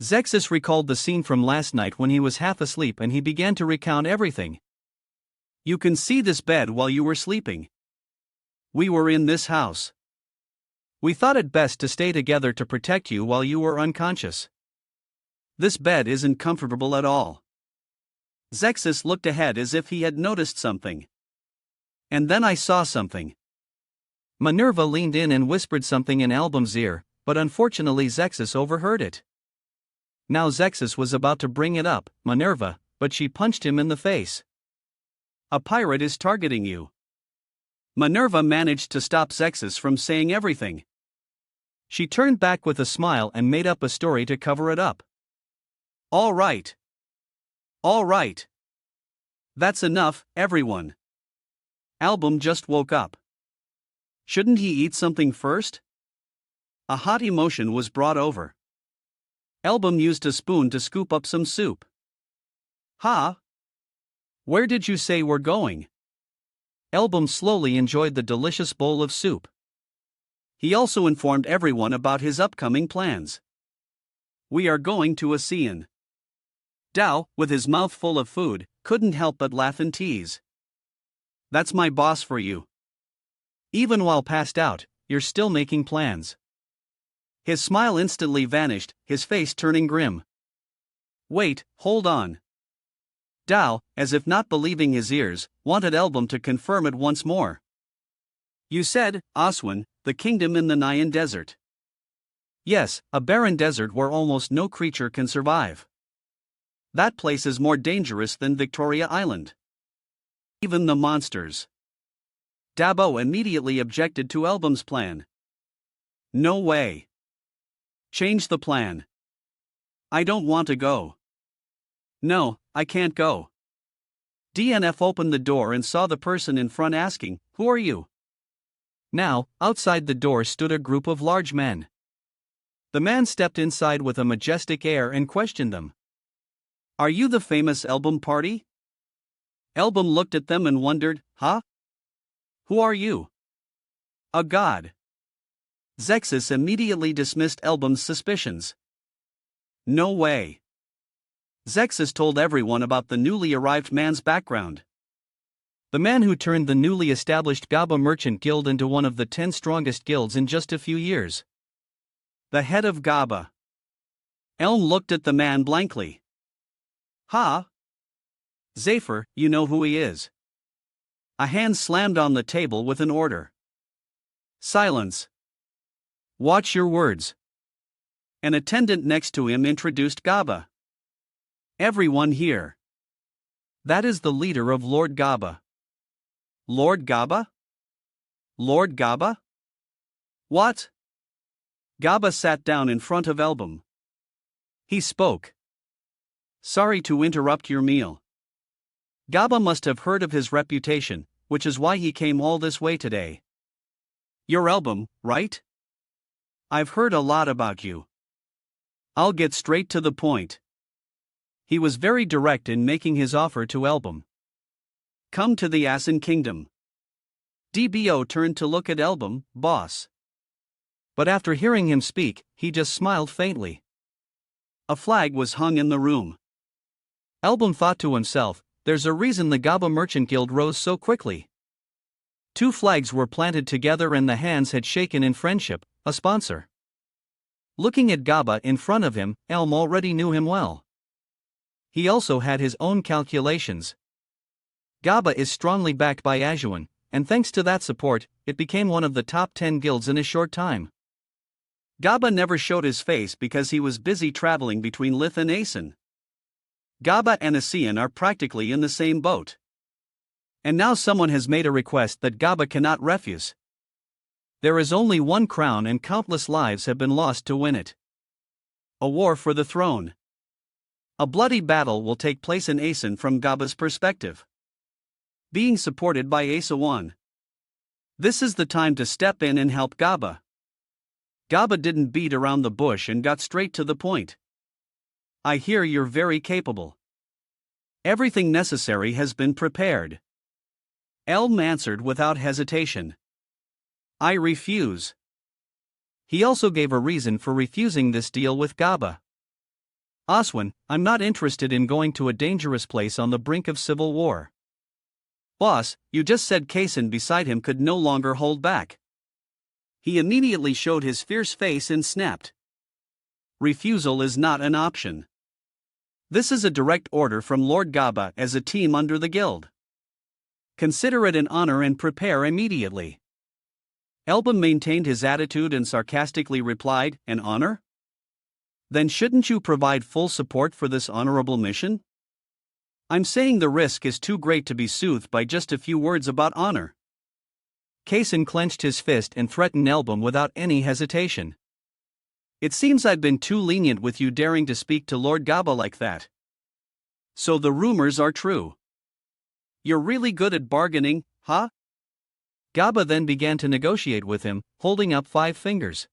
Zexus recalled the scene from last night when he was half asleep, and he began to recount everything. You can see this bed while you were sleeping. We were in this house. We thought it best to stay together to protect you while you were unconscious. This bed isn't comfortable at all. Zexus looked ahead as if he had noticed something. And then I saw something. Minerva leaned in and whispered something in Album's ear, but unfortunately Zexus overheard it. Now Zexus was about to bring it up, Minerva, but she punched him in the face. A pirate is targeting you. Minerva managed to stop Zexus from saying everything. She turned back with a smile and made up a story to cover it up. All right. All right. That's enough, everyone. Album just woke up. Shouldn't he eat something first? A hot emotion was brought over. Elbum used a spoon to scoop up some soup. Ha! Where did you say we're going? Elbum slowly enjoyed the delicious bowl of soup. He also informed everyone about his upcoming plans. We are going to ASEAN. Dao, with his mouth full of food, couldn't help but laugh and tease. That's my boss for you. Even while passed out, you're still making plans. His smile instantly vanished, his face turning grim. Wait, hold on. Dao, as if not believing his ears, wanted Elbum to confirm it once more. You said, Aswan, the kingdom in the Nyan desert. Yes, a barren desert where almost no creature can survive. That place is more dangerous than Victoria Island. Even the monsters. Dabo immediately objected to Elbum's plan. No way. Change the plan. I don't want to go. No, I can't go. DNF opened the door and saw the person in front asking, Who are you? Now, outside the door stood a group of large men. The man stepped inside with a majestic air and questioned them. Are you the famous Elbum party? Elbum looked at them and wondered, Huh? Who are you? A god. Zexus immediately dismissed Elbum's suspicions. No way. Zexus told everyone about the newly arrived man's background. The man who turned the newly established Gaba Merchant Guild into one of the 10 strongest guilds in just a few years. The head of Gaba. Elm looked at the man blankly. Ha! Zephyr, you know who he is. A hand slammed on the table with an order. Silence. Watch your words. An attendant next to him introduced Gaba. Everyone here. That is the leader of Lord Gaba. Lord Gaba? Lord Gaba? What? Gaba sat down in front of Elbum. He spoke. Sorry to interrupt your meal. Gaba must have heard of his reputation, which is why he came all this way today. You're Elbum, right? I've heard a lot about you. I'll get straight to the point. He was very direct in making his offer to Elbum. Come to the Asin Kingdom. DBO turned to look at Elbum, boss. But after hearing him speak, he just smiled faintly. A flag was hung in the room. Elbum thought to himself, there's a reason the Gaba Merchant Guild rose so quickly. 2 flags were planted together and the hands had shaken in friendship, a sponsor. Looking at Gaba in front of him, Elm already knew him well. He also had his own calculations. Gaba is strongly backed by Ajuan, and thanks to that support, it became one of the top 10 guilds in a short time. Gaba never showed his face because he was busy traveling between Lith and Asin. Gaba and ASEAN are practically in the same boat. And now someone has made a request that Gaba cannot refuse. There is only one crown and countless lives have been lost to win it. A war for the throne. A bloody battle will take place in Asin from Gaba's perspective. Being supported by Asawan. This is the time to step in and help Gaba. Gaba didn't beat around the bush and got straight to the point. I hear you're very capable. Everything necessary has been prepared. Elm answered without hesitation. I refuse. He also gave a reason for refusing this deal with Gaba. Aswan, I'm not interested in going to a dangerous place on the brink of civil war. Boss, you just said Kaysen beside him could no longer hold back. He immediately showed his fierce face and snapped. Refusal is not an option. This is a direct order from Lord Gaba as a team under the guild. Consider it an honor and prepare immediately. Elbum maintained his attitude and sarcastically replied, An honor? Then shouldn't you provide full support for this honorable mission? I'm saying the risk is too great to be soothed by just a few words about honor. Kaysen clenched his fist and threatened Elbum without any hesitation. It seems I've been too lenient with you daring to speak to Lord Gaba like that. So the rumors are true. You're really good at bargaining, huh? Gaba then began to negotiate with him, holding up 5 fingers.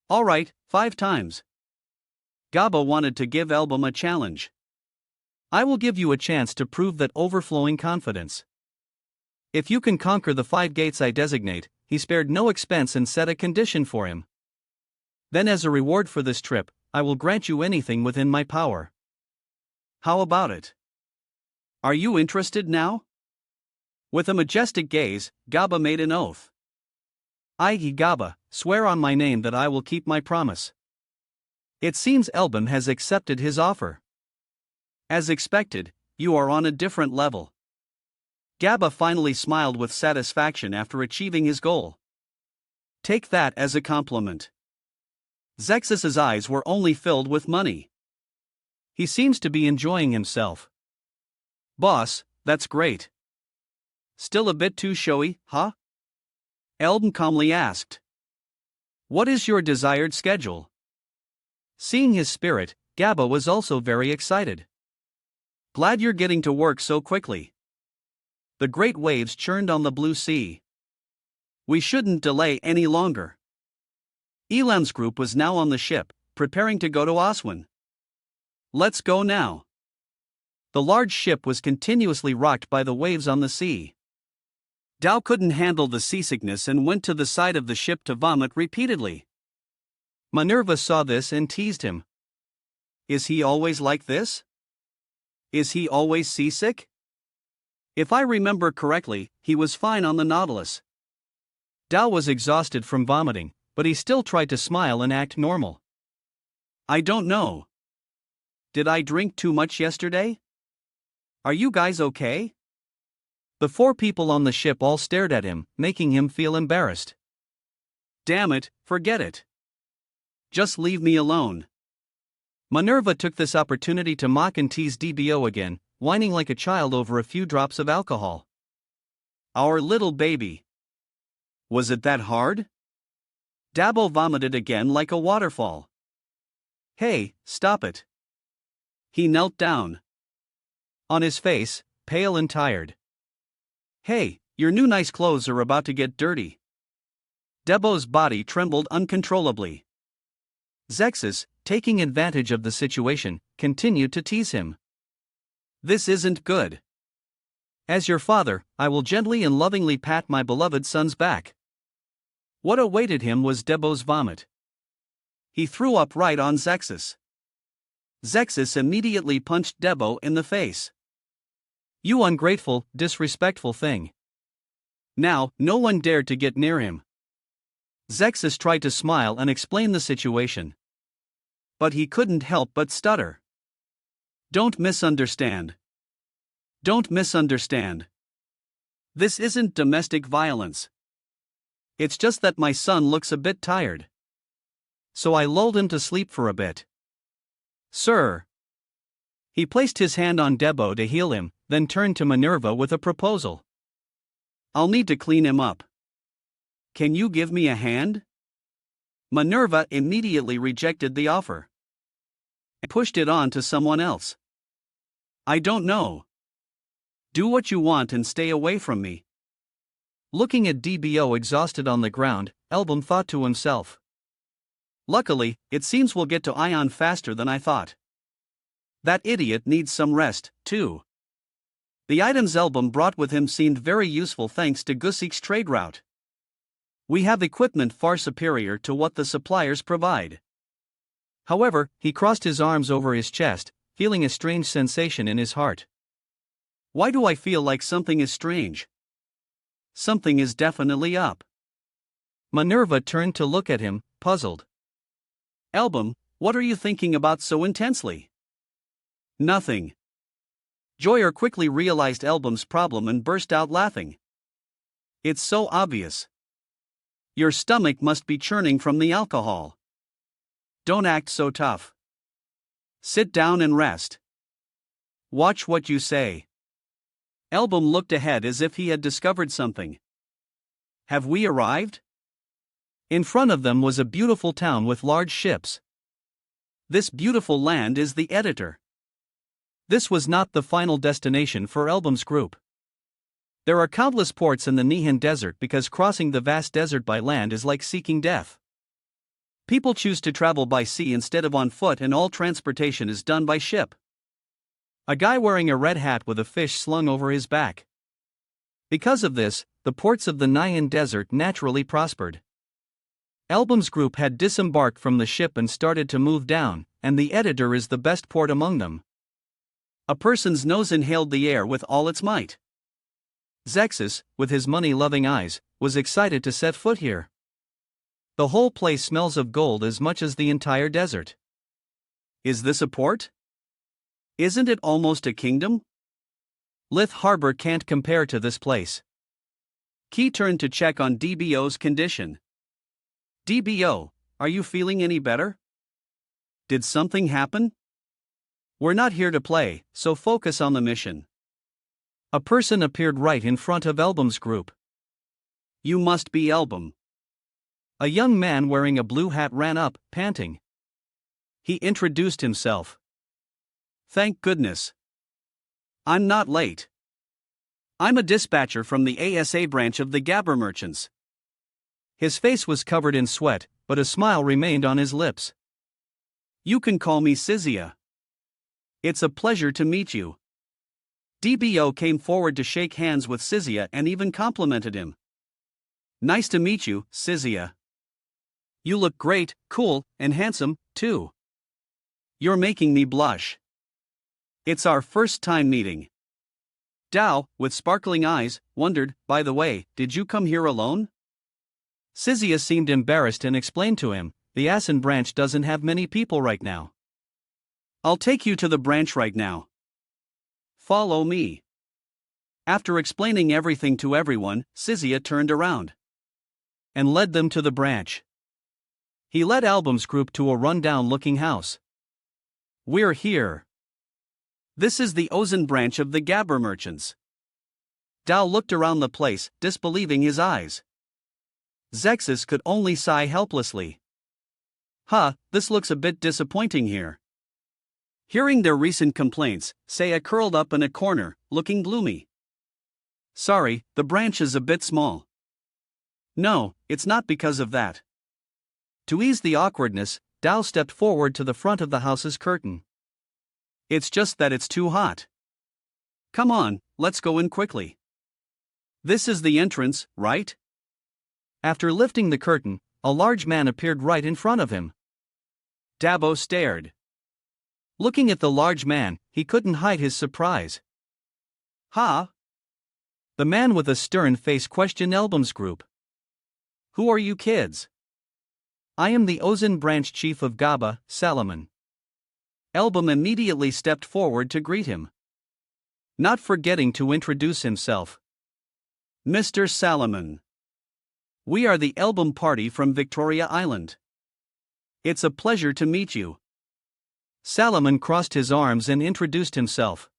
All right, 5 times. Gaba wanted to give Album a challenge. I will give you a chance to prove that overflowing confidence. If you can conquer the 5 gates I designate, he spared no expense and set a condition for him. Then as a reward for this trip, I will grant you anything within my power. How about it? Are you interested now? With a majestic gaze, Gaba made an oath. I, Gaba, swear on my name that I will keep my promise. It seems Elbum has accepted his offer. As expected, you are on a different level. Gaba finally smiled with satisfaction after achieving his goal. Take that as a compliment. Zexus's eyes were only filled with money. He seems to be enjoying himself. Boss, that's great. Still a bit too showy, huh? Elbum calmly asked. What is your desired schedule? Seeing his spirit, Gaba was also very excited. Glad you're getting to work so quickly. The great waves churned on the blue sea. We shouldn't delay any longer. Elam's group was now on the ship, preparing to go to Aswan. Let's go now. The large ship was continuously rocked by the waves on the sea. Dao couldn't handle the seasickness and went to the side of the ship to vomit repeatedly. Minerva saw this and teased him. Is he always like this? Is he always seasick? If I remember correctly, he was fine on the Nautilus. Dao was exhausted from vomiting, but he still tried to smile and act normal. I don't know. Did I drink too much yesterday? Are you guys okay? The 4 people on the ship all stared at him, making him feel embarrassed. Damn it, forget it. Just leave me alone. Minerva took this opportunity to mock and tease DBO again, whining like a child over a few drops of alcohol. Our little baby. Was it that hard? Dabo vomited again like a waterfall. Hey, stop it. He knelt down. On his face, pale and tired. Hey, your new nice clothes are about to get dirty. Debo's body trembled uncontrollably. Zexus, taking advantage of the situation, continued to tease him. This isn't good. As your father, I will gently and lovingly pat my beloved son's back. What awaited him was Debo's vomit. He threw up right on Zexus. Zexus immediately punched Debo in the face. You ungrateful, disrespectful thing. Now, no one dared to get near him. Zexus tried to smile and explain the situation. But he couldn't help but stutter. Don't misunderstand. Don't misunderstand. This isn't domestic violence. It's just that my son looks a bit tired. So I lulled him to sleep for a bit. Sir. He placed his hand on Debo to heal him, then turned to Minerva with a proposal. I'll need to clean him up. Can you give me a hand? Minerva immediately rejected the offer. And pushed it on to someone else. I don't know. Do what you want and stay away from me. Looking at DBO exhausted on the ground, Elbum thought to himself. Luckily, it seems we'll get to Ion faster than I thought. That idiot needs some rest, too. The items Elbum brought with him seemed very useful thanks to Gusik's trade route. We have equipment far superior to what the suppliers provide. However, he crossed his arms over his chest, feeling a strange sensation in his heart. Why do I feel like something is strange? Something is definitely up. Minerva turned to look at him, puzzled. Elbum, what are you thinking about so intensely? Nothing. Joyer quickly realized Elbum's problem and burst out laughing. It's so obvious. Your stomach must be churning from the alcohol. Don't act so tough. Sit down and rest. Watch what you say. Elbum looked ahead as if he had discovered something. Have we arrived? In front of them was a beautiful town with large ships. This beautiful land is the editor. This was not the final destination for Elbum's group. There are countless ports in the Nihan Desert because crossing the vast desert by land is like seeking death. People choose to travel by sea instead of on foot, and all transportation is done by ship. A guy wearing a red hat with a fish slung over his back. Because of this, the ports of the Nyan Desert naturally prospered. Album's group had disembarked from the ship and started to move down, and the editor is the best port among them. A person's nose inhaled the air with all its might. Zexus, with his money-loving eyes, was excited to set foot here. The whole place smells of gold as much as the entire desert. Is this a port? Isn't it almost a kingdom? Lith Harbor can't compare to this place. Key turned to check on DBO's condition. DBO, are you feeling any better? Did something happen? We're not here to play, so focus on the mission. A person appeared right in front of Album's group. You must be Album. A young man wearing a blue hat ran up, panting. He introduced himself. Thank goodness. I'm not late. I'm a dispatcher from the ASA branch of the Gabber merchants. His face was covered in sweat, but a smile remained on his lips. You can call me Sizia. It's a pleasure to meet you. DBO came forward to shake hands with Sizia and even complimented him. Nice to meet you, Sizia. You look great, cool, and handsome, too. You're making me blush. It's our first time meeting. Dao, with sparkling eyes, wondered, by the way, did you come here alone? Sizia seemed embarrassed and explained to him, the Asin branch doesn't have many people right now. I'll take you to the branch right now. Follow me. After explaining everything to everyone, Sizia turned around and led them to the branch. He led Album's group to a run-down-looking house. We're here. This is the Ozan branch of the Gabber merchants. Dao looked around the place, disbelieving his eyes. Zexus could only sigh helplessly. This looks a bit disappointing here. Hearing their recent complaints, Saya curled up in a corner, looking gloomy. Sorry, the branch is a bit small. No, it's not because of that. To ease the awkwardness, Dao stepped forward to the front of the house's curtain. It's just that it's too hot. Come on, let's go in quickly. This is the entrance, right? After lifting the curtain, a large man appeared right in front of him. Dabo stared. Looking at the large man, he couldn't hide his surprise. The man with a stern face questioned Album's group. Who are you kids? I am the Ozan branch chief of Gaba, Salomon. Album immediately stepped forward to greet him, not forgetting to introduce himself. Mr. Salomon. We are the Album party from Victoria Island. It's a pleasure to meet you. Salomon crossed his arms and introduced himself,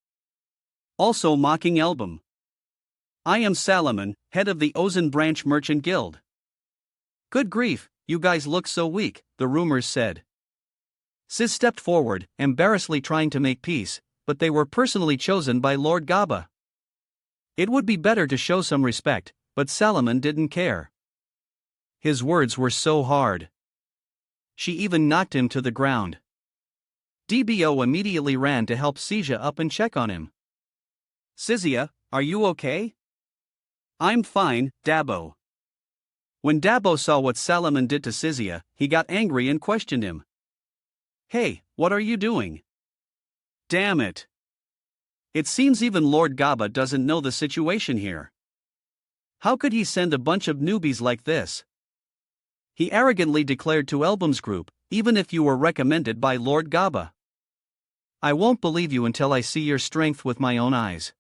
also mocking Album. I am Salomon, head of the Ozan Branch Merchant Guild. Good grief, you guys look so weak, the rumors said. Sis stepped forward, embarrassedly trying to make peace, but they were personally chosen by Lord Gaba. It would be better to show some respect, but Salomon didn't care. His words were so hard. She even knocked him to the ground. DBO immediately ran to help Sizia up and check on him. Sizia, are you okay? I'm fine, Dabo. When Dabo saw what Salomon did to Sizia, he got angry and questioned him. Hey, what are you doing? Damn it. It seems even Lord Gaba doesn't know the situation here. How could he send a bunch of newbies like this? He arrogantly declared to Album's group, even if you were recommended by Lord Gaba. I won't believe you until I see your strength with my own eyes.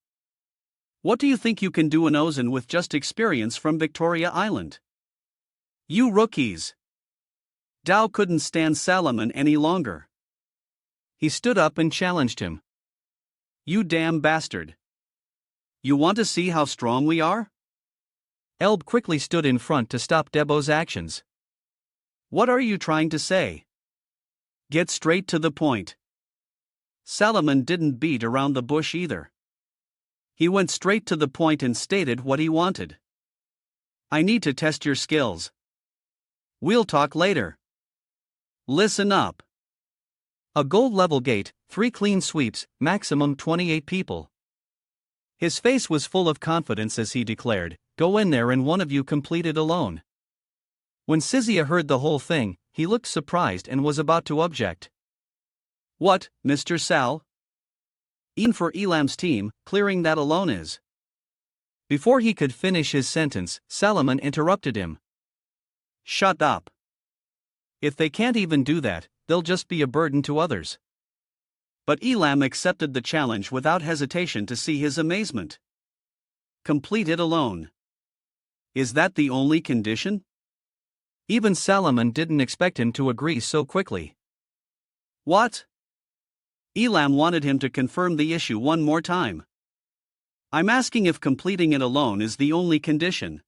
What do you think you can do in Ozan with just experience from Victoria Island? You rookies! Dao couldn't stand Salomon any longer. He stood up and challenged him. You damn bastard! You want to see how strong we are? Elb quickly stood in front to stop Debo's actions. What are you trying to say? Get straight to the point. Salomon didn't beat around the bush either. He went straight to the point and stated what he wanted. I need to test your skills. We'll talk later. Listen up. A gold level gate, 3 clean sweeps, maximum 28 people. His face was full of confidence as he declared, "Go in there and one of you complete it alone." When Sizia heard the whole thing, he looked surprised and was about to object. "What, Mr. Sal? Even for Elam's team, clearing that alone is..." Before he could finish his sentence, Salomon interrupted him. "Shut up. If they can't even do that, they'll just be a burden to others." But Elam accepted the challenge without hesitation to see his amazement. "Complete it alone. Is that the only condition?" Even Salomon didn't expect him to agree so quickly. "What?" Elam wanted him to confirm the issue one more time. "I'm asking if completing it alone is the only condition."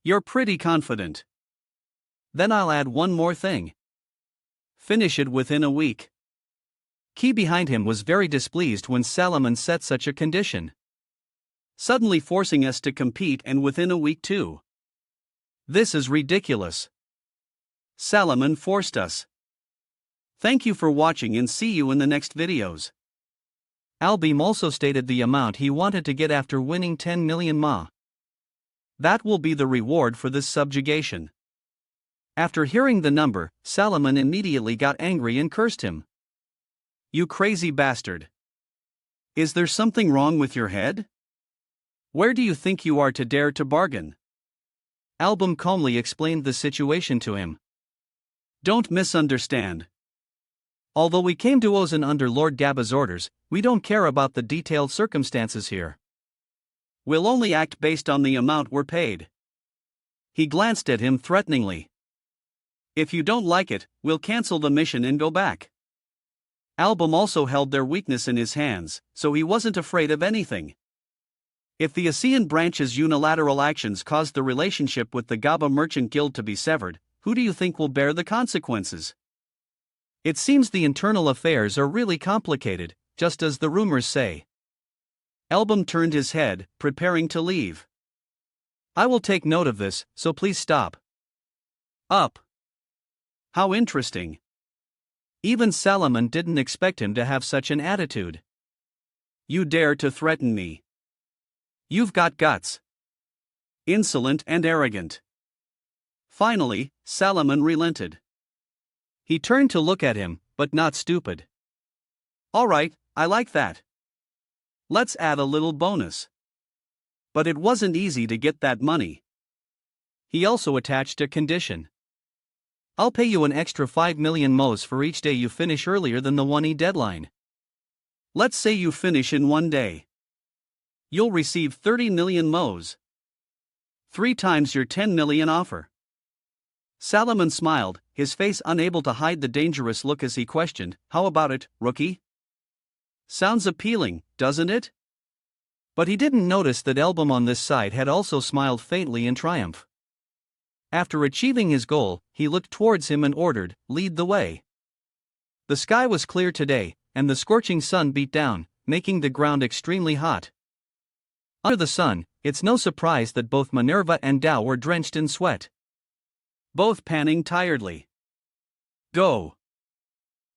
"You're pretty confident. Then I'll add one more thing. Finish it within a week." Key behind him was very displeased when Salomon set such a condition. "Suddenly forcing us to compete and within a week too. This is ridiculous. Salomon forced us." Thank you for watching and see you in the next videos. Albeam also stated the amount he wanted to get after winning 10 million ma. That will be the reward for this subjugation. After hearing the number, Salomon immediately got angry and cursed him. "You crazy bastard. Is there something wrong with your head? Where do you think you are to dare to bargain?" Albeam calmly explained the situation to him. "Don't misunderstand. Although we came to Ozan under Lord Gaba's orders, we don't care about the detailed circumstances here. We'll only act based on the amount we're paid." He glanced at him threateningly. "If you don't like it, we'll cancel the mission and go back." Albeam also held their weakness in his hands, so he wasn't afraid of anything. If the ASEAN branch's unilateral actions caused the relationship with the Gaba Merchant Guild to be severed, who do you think will bear the consequences? It seems the internal affairs are really complicated, just as the rumors say. Albeam turned his head, preparing to leave. "I will take note of this, so please stop." Up. How interesting. Even Salomon didn't expect him to have such an attitude. "You dare to threaten me? You've got guts. Insolent and arrogant." Finally, Salomon relented. He turned to look at him, but not stupid. "All right, I like that. Let's add a little bonus." But it wasn't easy to get that money. He also attached a condition. "I'll pay you an extra 5 million mos for each day you finish earlier than the 1E deadline. Let's say you finish in 1 day. You'll receive 30 million mos. 3 times your 10 million offer." Salomon smiled, his face unable to hide the dangerous look as he questioned, "How about it, rookie? Sounds appealing, doesn't it?" But he didn't notice that Albeam on this side had also smiled faintly in triumph. After achieving his goal, he looked towards him and ordered, "Lead the way." The sky was clear today, and the scorching sun beat down, making the ground extremely hot. Under the sun, it's no surprise that both Minerva and Tao were drenched in sweat. Both panting tiredly. Go.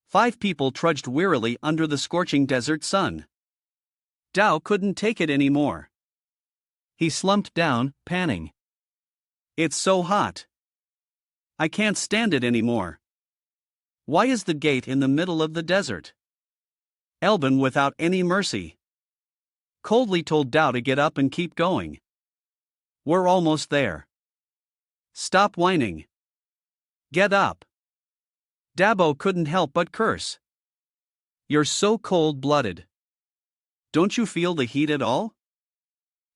5 people trudged wearily under the scorching desert sun. Tao couldn't take it anymore. He slumped down, panting. "It's so hot. I can't stand it anymore. Why is the gate in the middle of the desert?" Albeam, without any mercy, coldly told Tao to get up and keep going. "We're almost there. Stop whining. Get up." Dabo couldn't help but curse. "You're so cold-blooded. Don't you feel the heat at all?"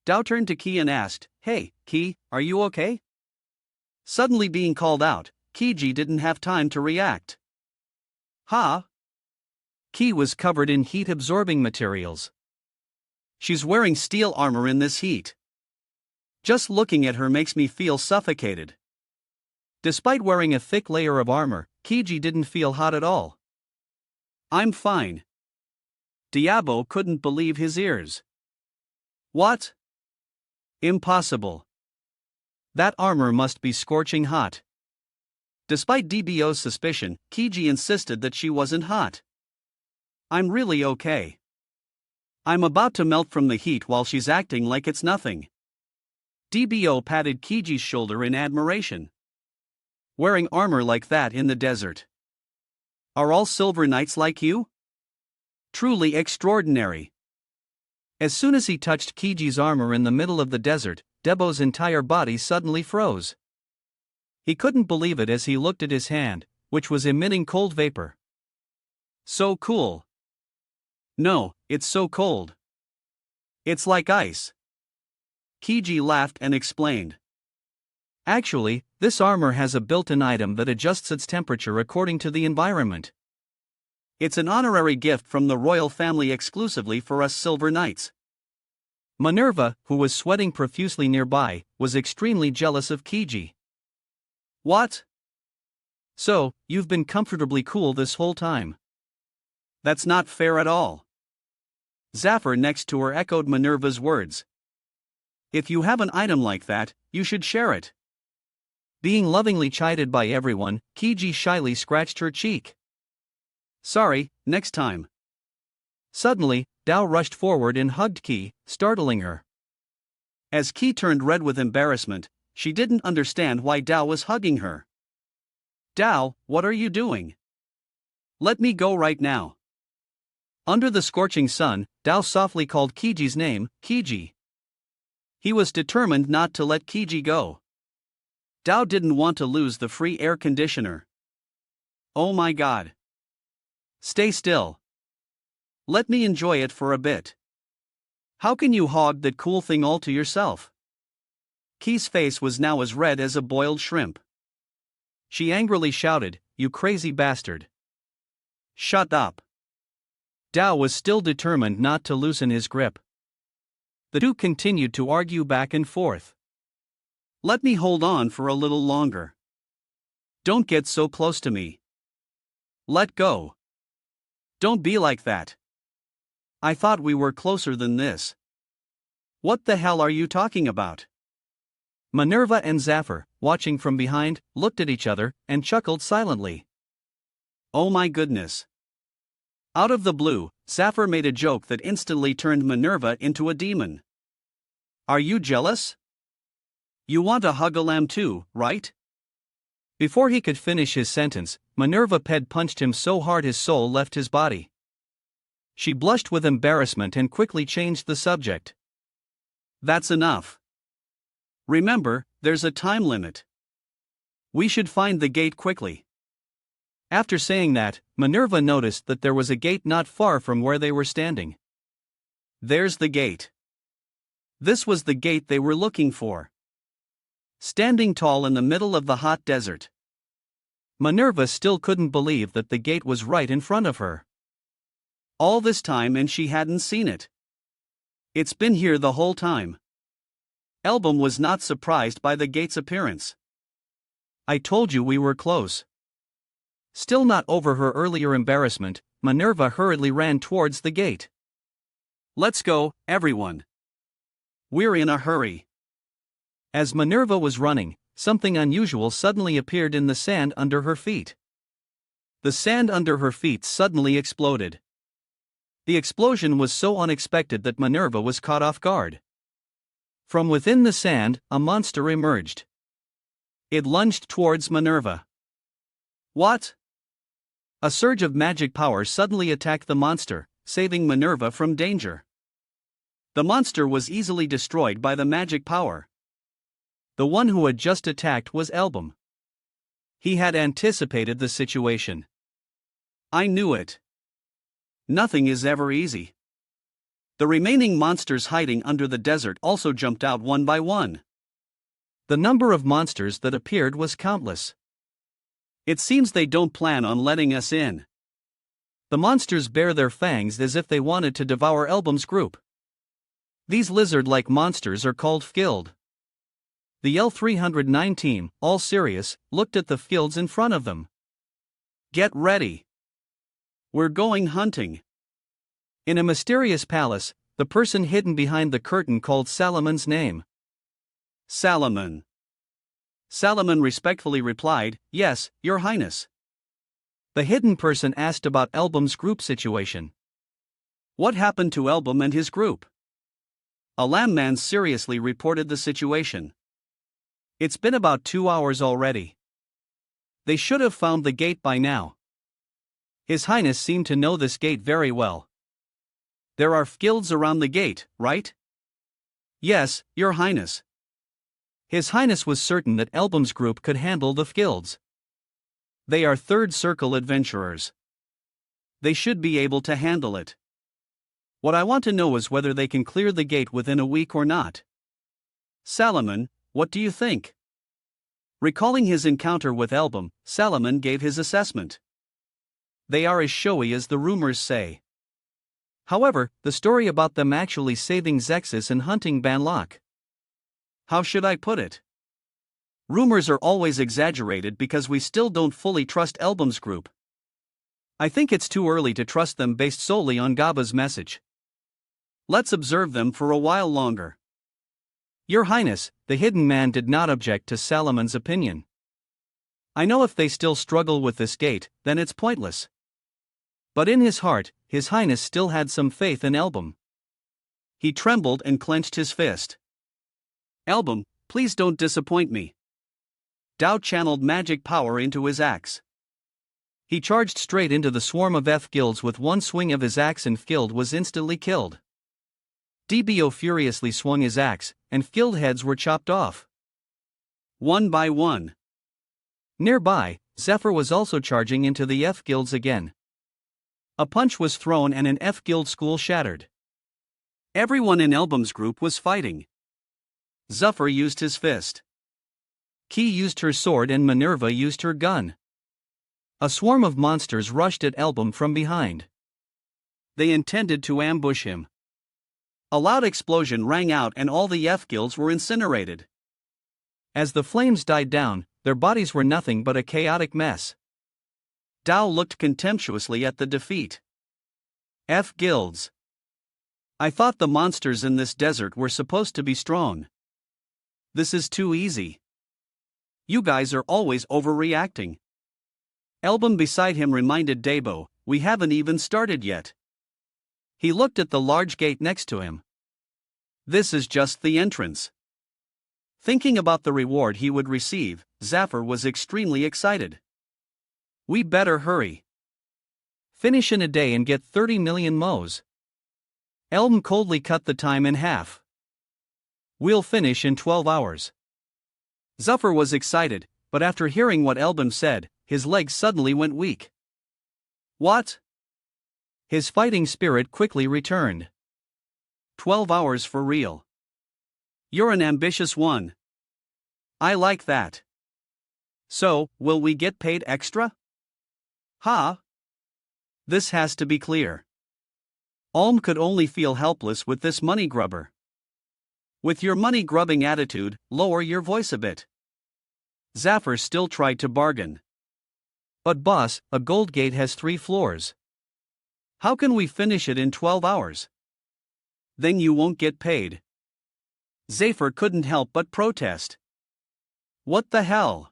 Tao turned to Ki and asked, "Hey, Ki, are you okay?" Suddenly being called out, Kiji didn't have time to react. "Huh?" Ki was covered in heat-absorbing materials. "She's wearing steel armor in this heat. Just looking at her makes me feel suffocated." Despite wearing a thick layer of armor, Kiji didn't feel hot at all. "I'm fine." Diabo couldn't believe his ears. "What? Impossible. That armor must be scorching hot." Despite DBO's suspicion, Kiji insisted that she wasn't hot. I'm really okay. I'm about to melt from the heat while she's acting like it's nothing. DBO patted Kiji's shoulder in admiration. Wearing armor like that in the desert. Are all silver knights like you? Truly extraordinary. As soon as he touched Kiji's armor in the middle of the desert, Debo's entire body suddenly froze. He couldn't believe it as he looked at his hand, which was emitting cold vapor. So cool. No, it's so cold. It's like ice. Kiji laughed and explained. Actually, this armor has a built-in item that adjusts its temperature according to the environment. It's an honorary gift from the royal family exclusively for us Silver Knights. Minerva, who was sweating profusely nearby, was extremely jealous of Kiji. What? So, you've been comfortably cool this whole time? That's not fair at all. Zafir next to her echoed Minerva's words. If you have an item like that, you should share it. Being lovingly chided by everyone, Kiji shyly scratched her cheek. Sorry, next time. Suddenly, Dao rushed forward and hugged Ki, startling her. As Ki turned red with embarrassment, she didn't understand why Dao was hugging her. Dao, what are you doing? Let me go right now. Under the scorching sun, Dao softly called Kiji's name, Kiji. He was determined not to let Kiji go. Dao didn't want to lose the free air conditioner. Oh my god. Stay still. Let me enjoy it for a bit. How can you hog that cool thing all to yourself? Ki's face was now as red as a boiled shrimp. She angrily shouted, You crazy bastard. Shut up. Dao was still determined not to loosen his grip. The two continued to argue back and forth. Let me hold on for a little longer. Don't get so close to me. Let go. Don't be like that. I thought we were closer than this. What the hell are you talking about? Minerva and Zafir, watching from behind, looked at each other and chuckled silently. Oh my goodness. Out of the blue, Zafir made a joke that instantly turned Minerva into a demon. Are you jealous? You want to hug a lamb too, right? Before he could finish his sentence, Minerva punched him so hard his soul left his body. She blushed with embarrassment and quickly changed the subject. That's enough. Remember, there's a time limit. We should find the gate quickly. After saying that, Minerva noticed that there was a gate not far from where they were standing. There's the gate. This was the gate they were looking for. Standing tall in the middle of the hot desert. Minerva still couldn't believe that the gate was right in front of her. All this time and she hadn't seen it. It's been here the whole time. Elbum was not surprised by the gate's appearance. I told you we were close. Still not over her earlier embarrassment, Minerva hurriedly ran towards the gate. Let's go, everyone. We're in a hurry. As Minerva was running, something unusual suddenly appeared in the sand under her feet. The sand under her feet suddenly exploded. The explosion was so unexpected that Minerva was caught off guard. From within the sand, a monster emerged. It lunged towards Minerva. What? A surge of magic power suddenly attacked the monster, saving Minerva from danger. The monster was easily destroyed by the magic power. The one who had just attacked was Elbum. He had anticipated the situation. I knew it. Nothing is ever easy. The remaining monsters hiding under the desert also jumped out one by one. The number of monsters that appeared was countless. It seems they don't plan on letting us in. The monsters bare their fangs as if they wanted to devour Elbum's group. These lizard-like monsters are called Fgild. The L309 team, all serious, looked at the Fgilds in front of them. Get ready. We're going hunting. In a mysterious palace, the person hidden behind the curtain called Salamon's name. Salamon. Salomon respectfully replied, "Yes, Your Highness." The hidden person asked about Elbum's group situation. What happened to Elbum and his group? A lamb man seriously reported the situation. It's been about 2 hours already. They should have found the gate by now. His Highness seemed to know this gate very well. There are guilds around the gate, right? Yes, Your Highness. His Highness was certain that Elbum's group could handle the guilds. They are third circle adventurers. They should be able to handle it. What I want to know is whether they can clear the gate within a week or not. Salomon, what do you think? Recalling his encounter with Elbum, Salomon gave his assessment. They are as showy as the rumors say. However, the story about them actually saving Zexus and hunting Banlock. How should I put it? Rumors are always exaggerated because we still don't fully trust Elbum's group. I think it's too early to trust them based solely on Gaba's message. Let's observe them for a while longer. Your Highness, the hidden man did not object to Salomon's opinion. I know if they still struggle with this gate, then it's pointless. But in his heart, His Highness still had some faith in Elbum. He trembled and clenched his fist. Elbum, please don't disappoint me. Dao channeled magic power into his axe. He charged straight into the swarm of F-guilds with one swing of his axe and Guild was instantly killed. DBO furiously swung his axe, and Guild heads were chopped off. One by one. Nearby, Zephyr was also charging into the F-guilds again. A punch was thrown and an F-guild school shattered. Everyone in Elbum's group was fighting. Zephyr used his fist. Key used her sword and Minerva used her gun. A swarm of monsters rushed at Elbum from behind. They intended to ambush him. A loud explosion rang out and all the F-guilds were incinerated. As the flames died down, their bodies were nothing but a chaotic mess. Dao looked contemptuously at the defeat. F-guilds. I thought the monsters in this desert were supposed to be strong. This is too easy. You guys are always overreacting. Elbum beside him reminded Dabo, we haven't even started yet. He looked at the large gate next to him. This is just the entrance. Thinking about the reward he would receive, Zephyr was extremely excited. We better hurry. Finish in a day and get 30 million mo's. Elbum coldly cut the time in half. We'll finish in 12 hours. Zephyr was excited, but after hearing what Elbum said, his legs suddenly went weak. What? His fighting spirit quickly returned. 12 hours for real. You're an ambitious one. I like that. So, will we get paid extra? Ha! This has to be clear. Alm could only feel helpless with this money grubber. With your money grubbing attitude, lower your voice a bit. Zephyr still tried to bargain. But boss, a gold gate has 3 floors. How can we finish it in 12 hours? Then you won't get paid. Zephyr couldn't help but protest. What the hell?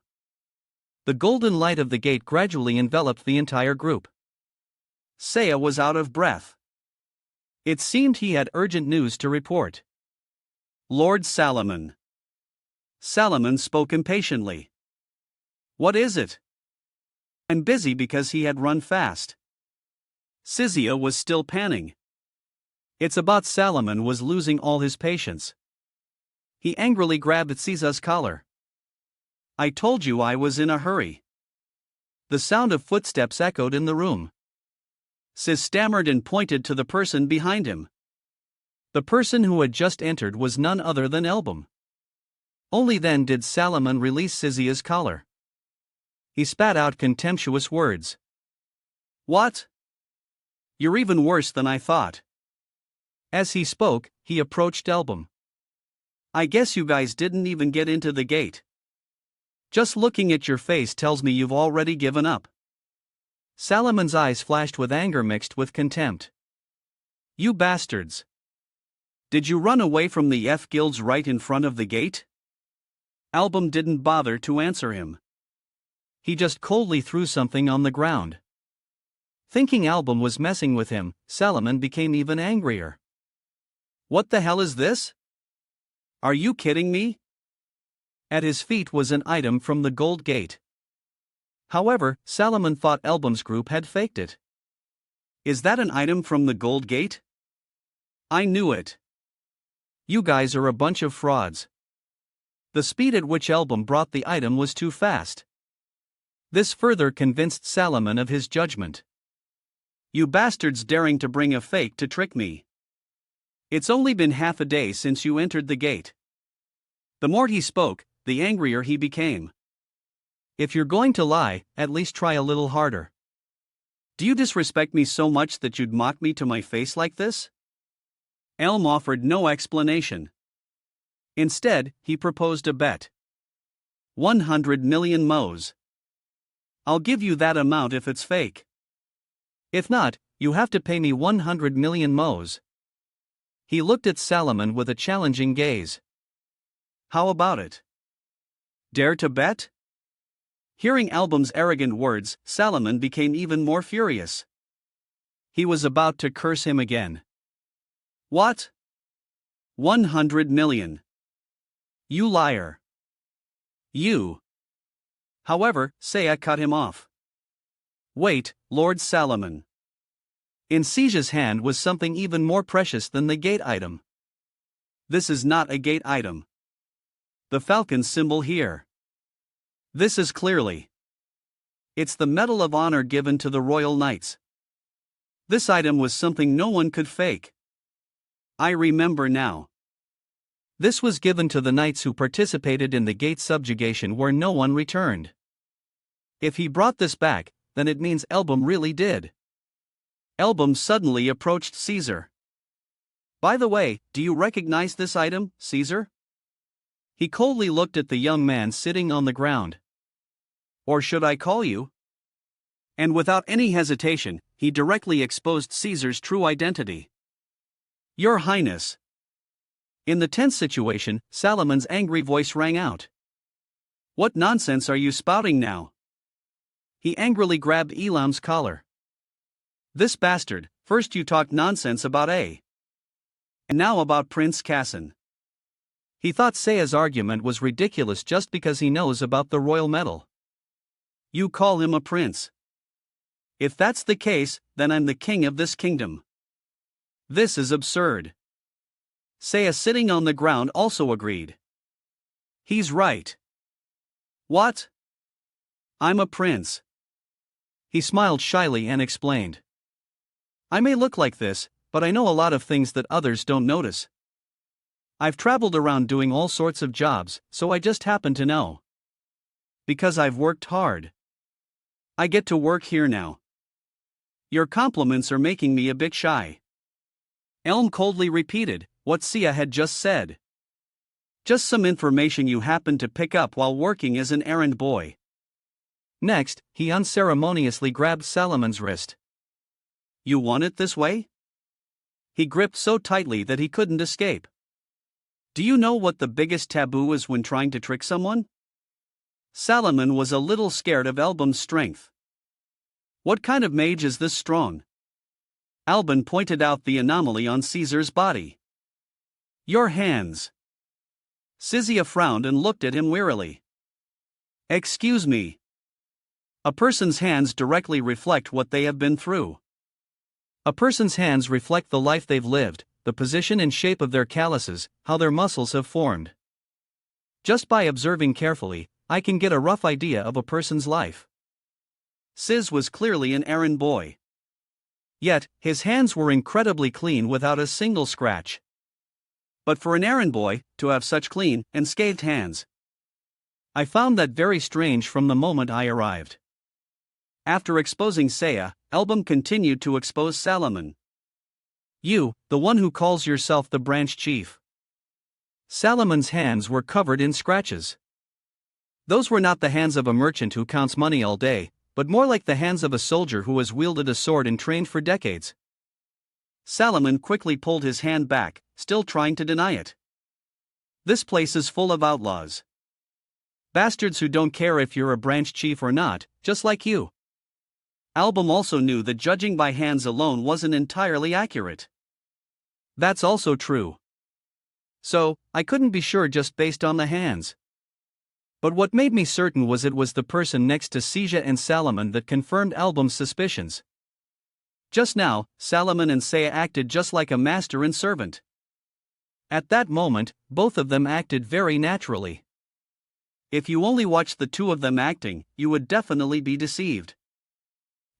The golden light of the gate gradually enveloped the entire group. Saya was out of breath. It seemed he had urgent news to report. Lord Salomon. Salomon spoke impatiently. What is it? I'm busy because he had run fast. Sizia was still panning. It's about Salomon was losing all his patience. He angrily grabbed Siza's collar. I told you I was in a hurry. The sound of footsteps echoed in the room. Siz stammered and pointed to the person behind him. The person who had just entered was none other than Elbum. Only then did Salomon release Sizia's collar. He spat out contemptuous words. What? You're even worse than I thought. As he spoke, he approached Elbum. I guess you guys didn't even get into the gate. Just looking at your face tells me you've already given up. Salomon's eyes flashed with anger mixed with contempt. You bastards. Did you run away from the F-guilds right in front of the gate? Album didn't bother to answer him. He just coldly threw something on the ground. Thinking Album was messing with him, Salomon became even angrier. What the hell is this? Are you kidding me? At his feet was an item from the Gold Gate. However, Salomon thought Album's group had faked it. Is that an item from the Gold Gate? I knew it. You guys are a bunch of frauds. The speed at which Album brought the item was too fast. This further convinced Salomon of his judgment. You bastards daring to bring a fake to trick me. It's only been half a day since you entered the gate. The more he spoke, the angrier he became. If you're going to lie, at least try a little harder. Do you disrespect me so much that you'd mock me to my face like this? Elm offered no explanation. Instead, he proposed a bet. 100 million moes. I'll give you that amount if it's fake. If not, you have to pay me 100 million moes. He looked at Salomon with a challenging gaze. How about it? Dare to bet? Hearing Album's arrogant words, Salomon became even more furious. He was about to curse him again. What? 100 million. You liar. You. However, Saya cut him off. Wait, Lord Salomon. In Siege's hand was something even more precious than the gate item. This is not a gate item. The falcon symbol here. This is clearly. It's the Medal of Honor given to the Royal Knights. This item was something no one could fake. I remember now. This was given to the knights who participated in the gate subjugation where no one returned. If he brought this back, then it means Album really did. Album suddenly approached Caesar. By the way, do you recognize this item, Caesar? He coldly looked at the young man sitting on the ground. Or should I call you? And without any hesitation, he directly exposed Caesar's true identity. Your Highness. In the tense situation, Salomon's angry voice rang out. What nonsense are you spouting now? He angrily grabbed Elam's collar. This bastard, first you talked nonsense about A. And now about Prince Cassin. He thought Saya's argument was ridiculous just because he knows about the royal medal. You call him a prince. If that's the case, then I'm the king of this kingdom. This is absurd. Saya sitting on the ground also agreed. He's right. What? I'm a prince. He smiled shyly and explained. I may look like this, but I know a lot of things that others don't notice. I've traveled around doing all sorts of jobs, so I just happen to know. Because I've worked hard. I get to work here now. Your compliments are making me a bit shy. Elm coldly repeated what Sia had just said. Just some information you happened to pick up while working as an errand boy. Next, he unceremoniously grabbed Salomon's wrist. You want it this way? He gripped so tightly that he couldn't escape. Do you know what the biggest taboo is when trying to trick someone? Salomon was a little scared of Album's strength. What kind of mage is this strong? Albin pointed out the anomaly on Caesar's body. Your hands. Sizia frowned and looked at him wearily. Excuse me. A person's hands directly reflect what they have been through. A person's hands reflect the life they've lived, the position and shape of their calluses, how their muscles have formed. Just by observing carefully, I can get a rough idea of a person's life. Sis was clearly an errand boy. Yet, his hands were incredibly clean without a single scratch. But for an errand boy, to have such clean, unscathed hands. I found that very strange from the moment I arrived. After exposing Saya, Album continued to expose Salomon. You, the one who calls yourself the branch chief. Salomon's hands were covered in scratches. Those were not the hands of a merchant who counts money all day, but more like the hands of a soldier who has wielded a sword and trained for decades. Salomon quickly pulled his hand back, still trying to deny it. This place is full of outlaws. Bastards who don't care if you're a branch chief or not, just like you. Album also knew that judging by hands alone wasn't entirely accurate. That's also true. So, I couldn't be sure just based on the hands. But what made me certain was it was the person next to Seja and Salomon that confirmed Album's suspicions. Just now, Salomon and Seiya acted just like a master and servant. At that moment, both of them acted very naturally. If you only watched the two of them acting, you would definitely be deceived.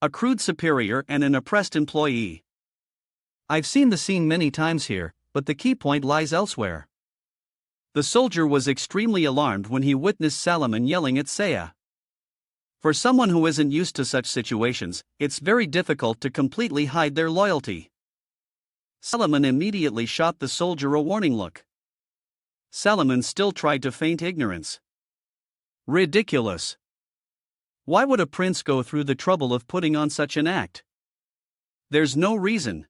A crude superior and an oppressed employee. I've seen the scene many times here, but the key point lies elsewhere. The soldier was extremely alarmed when he witnessed Salomon yelling at Seiya. For someone who isn't used to such situations, it's very difficult to completely hide their loyalty. Salomon immediately shot the soldier a warning look. Salomon still tried to feign ignorance. Ridiculous. Why would a prince go through the trouble of putting on such an act? There's no reason.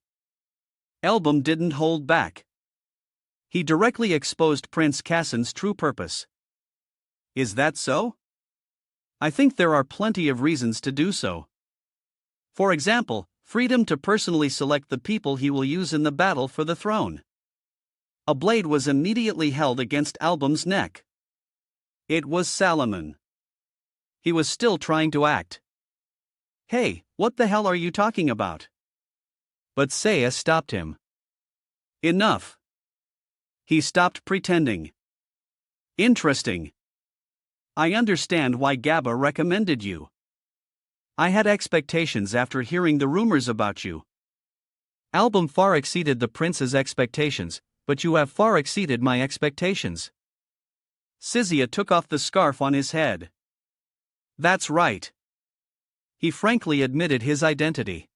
Album didn't hold back. He directly exposed Prince Kassan's true purpose. Is that so? I think there are plenty of reasons to do so. For example, freedom to personally select the people he will use in the battle for the throne. A blade was immediately held against Album's neck. It was Salomon. He was still trying to act. Hey, what the hell are you talking about? But Seiya stopped him. Enough. He stopped pretending. Interesting. I understand why Gaba recommended you. I had expectations after hearing the rumors about you. Album far exceeded the prince's expectations, but you have far exceeded my expectations. Sizia took off the scarf on his head. That's right. He frankly admitted his identity.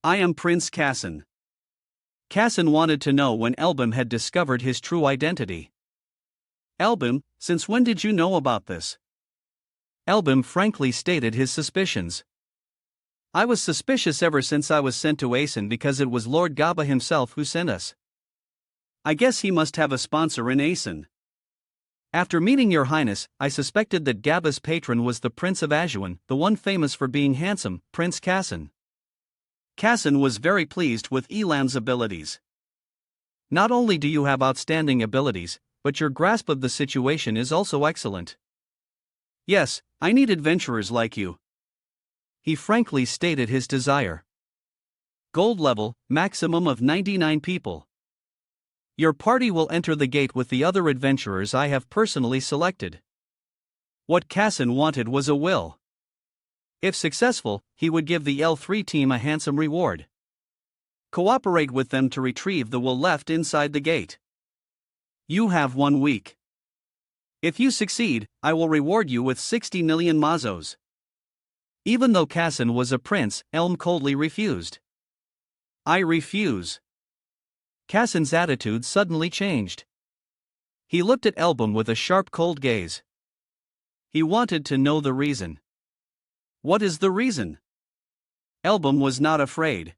I am Prince Kassan. Kassan wanted to know when Album had discovered his true identity. Album, since when did you know about this? Album frankly stated his suspicions. I was suspicious ever since I was sent to Asen because it was Lord Gaba himself who sent us. I guess he must have a sponsor in Asen. After meeting your highness, I suspected that Gaba's patron was the Prince of Ajuan, the one famous for being handsome, Prince Kassan. Kassan was very pleased with Elam's abilities. Not only do you have outstanding abilities, but your grasp of the situation is also excellent. Yes, I need adventurers like you. He frankly stated his desire. Gold level, maximum of 99 people. Your party will enter the gate with the other adventurers I have personally selected. What Kassan wanted was a will. If successful, he would give the L3 team a handsome reward. Cooperate with them to retrieve the will left inside the gate. You have 1 week. If you succeed, I will reward you with 60 million mazos. Even though Kassan was a prince, Elm coldly refused. I refuse. Kassan's attitude suddenly changed. He looked at Album with a sharp cold gaze. He wanted to know the reason. What is the reason? Album was not afraid.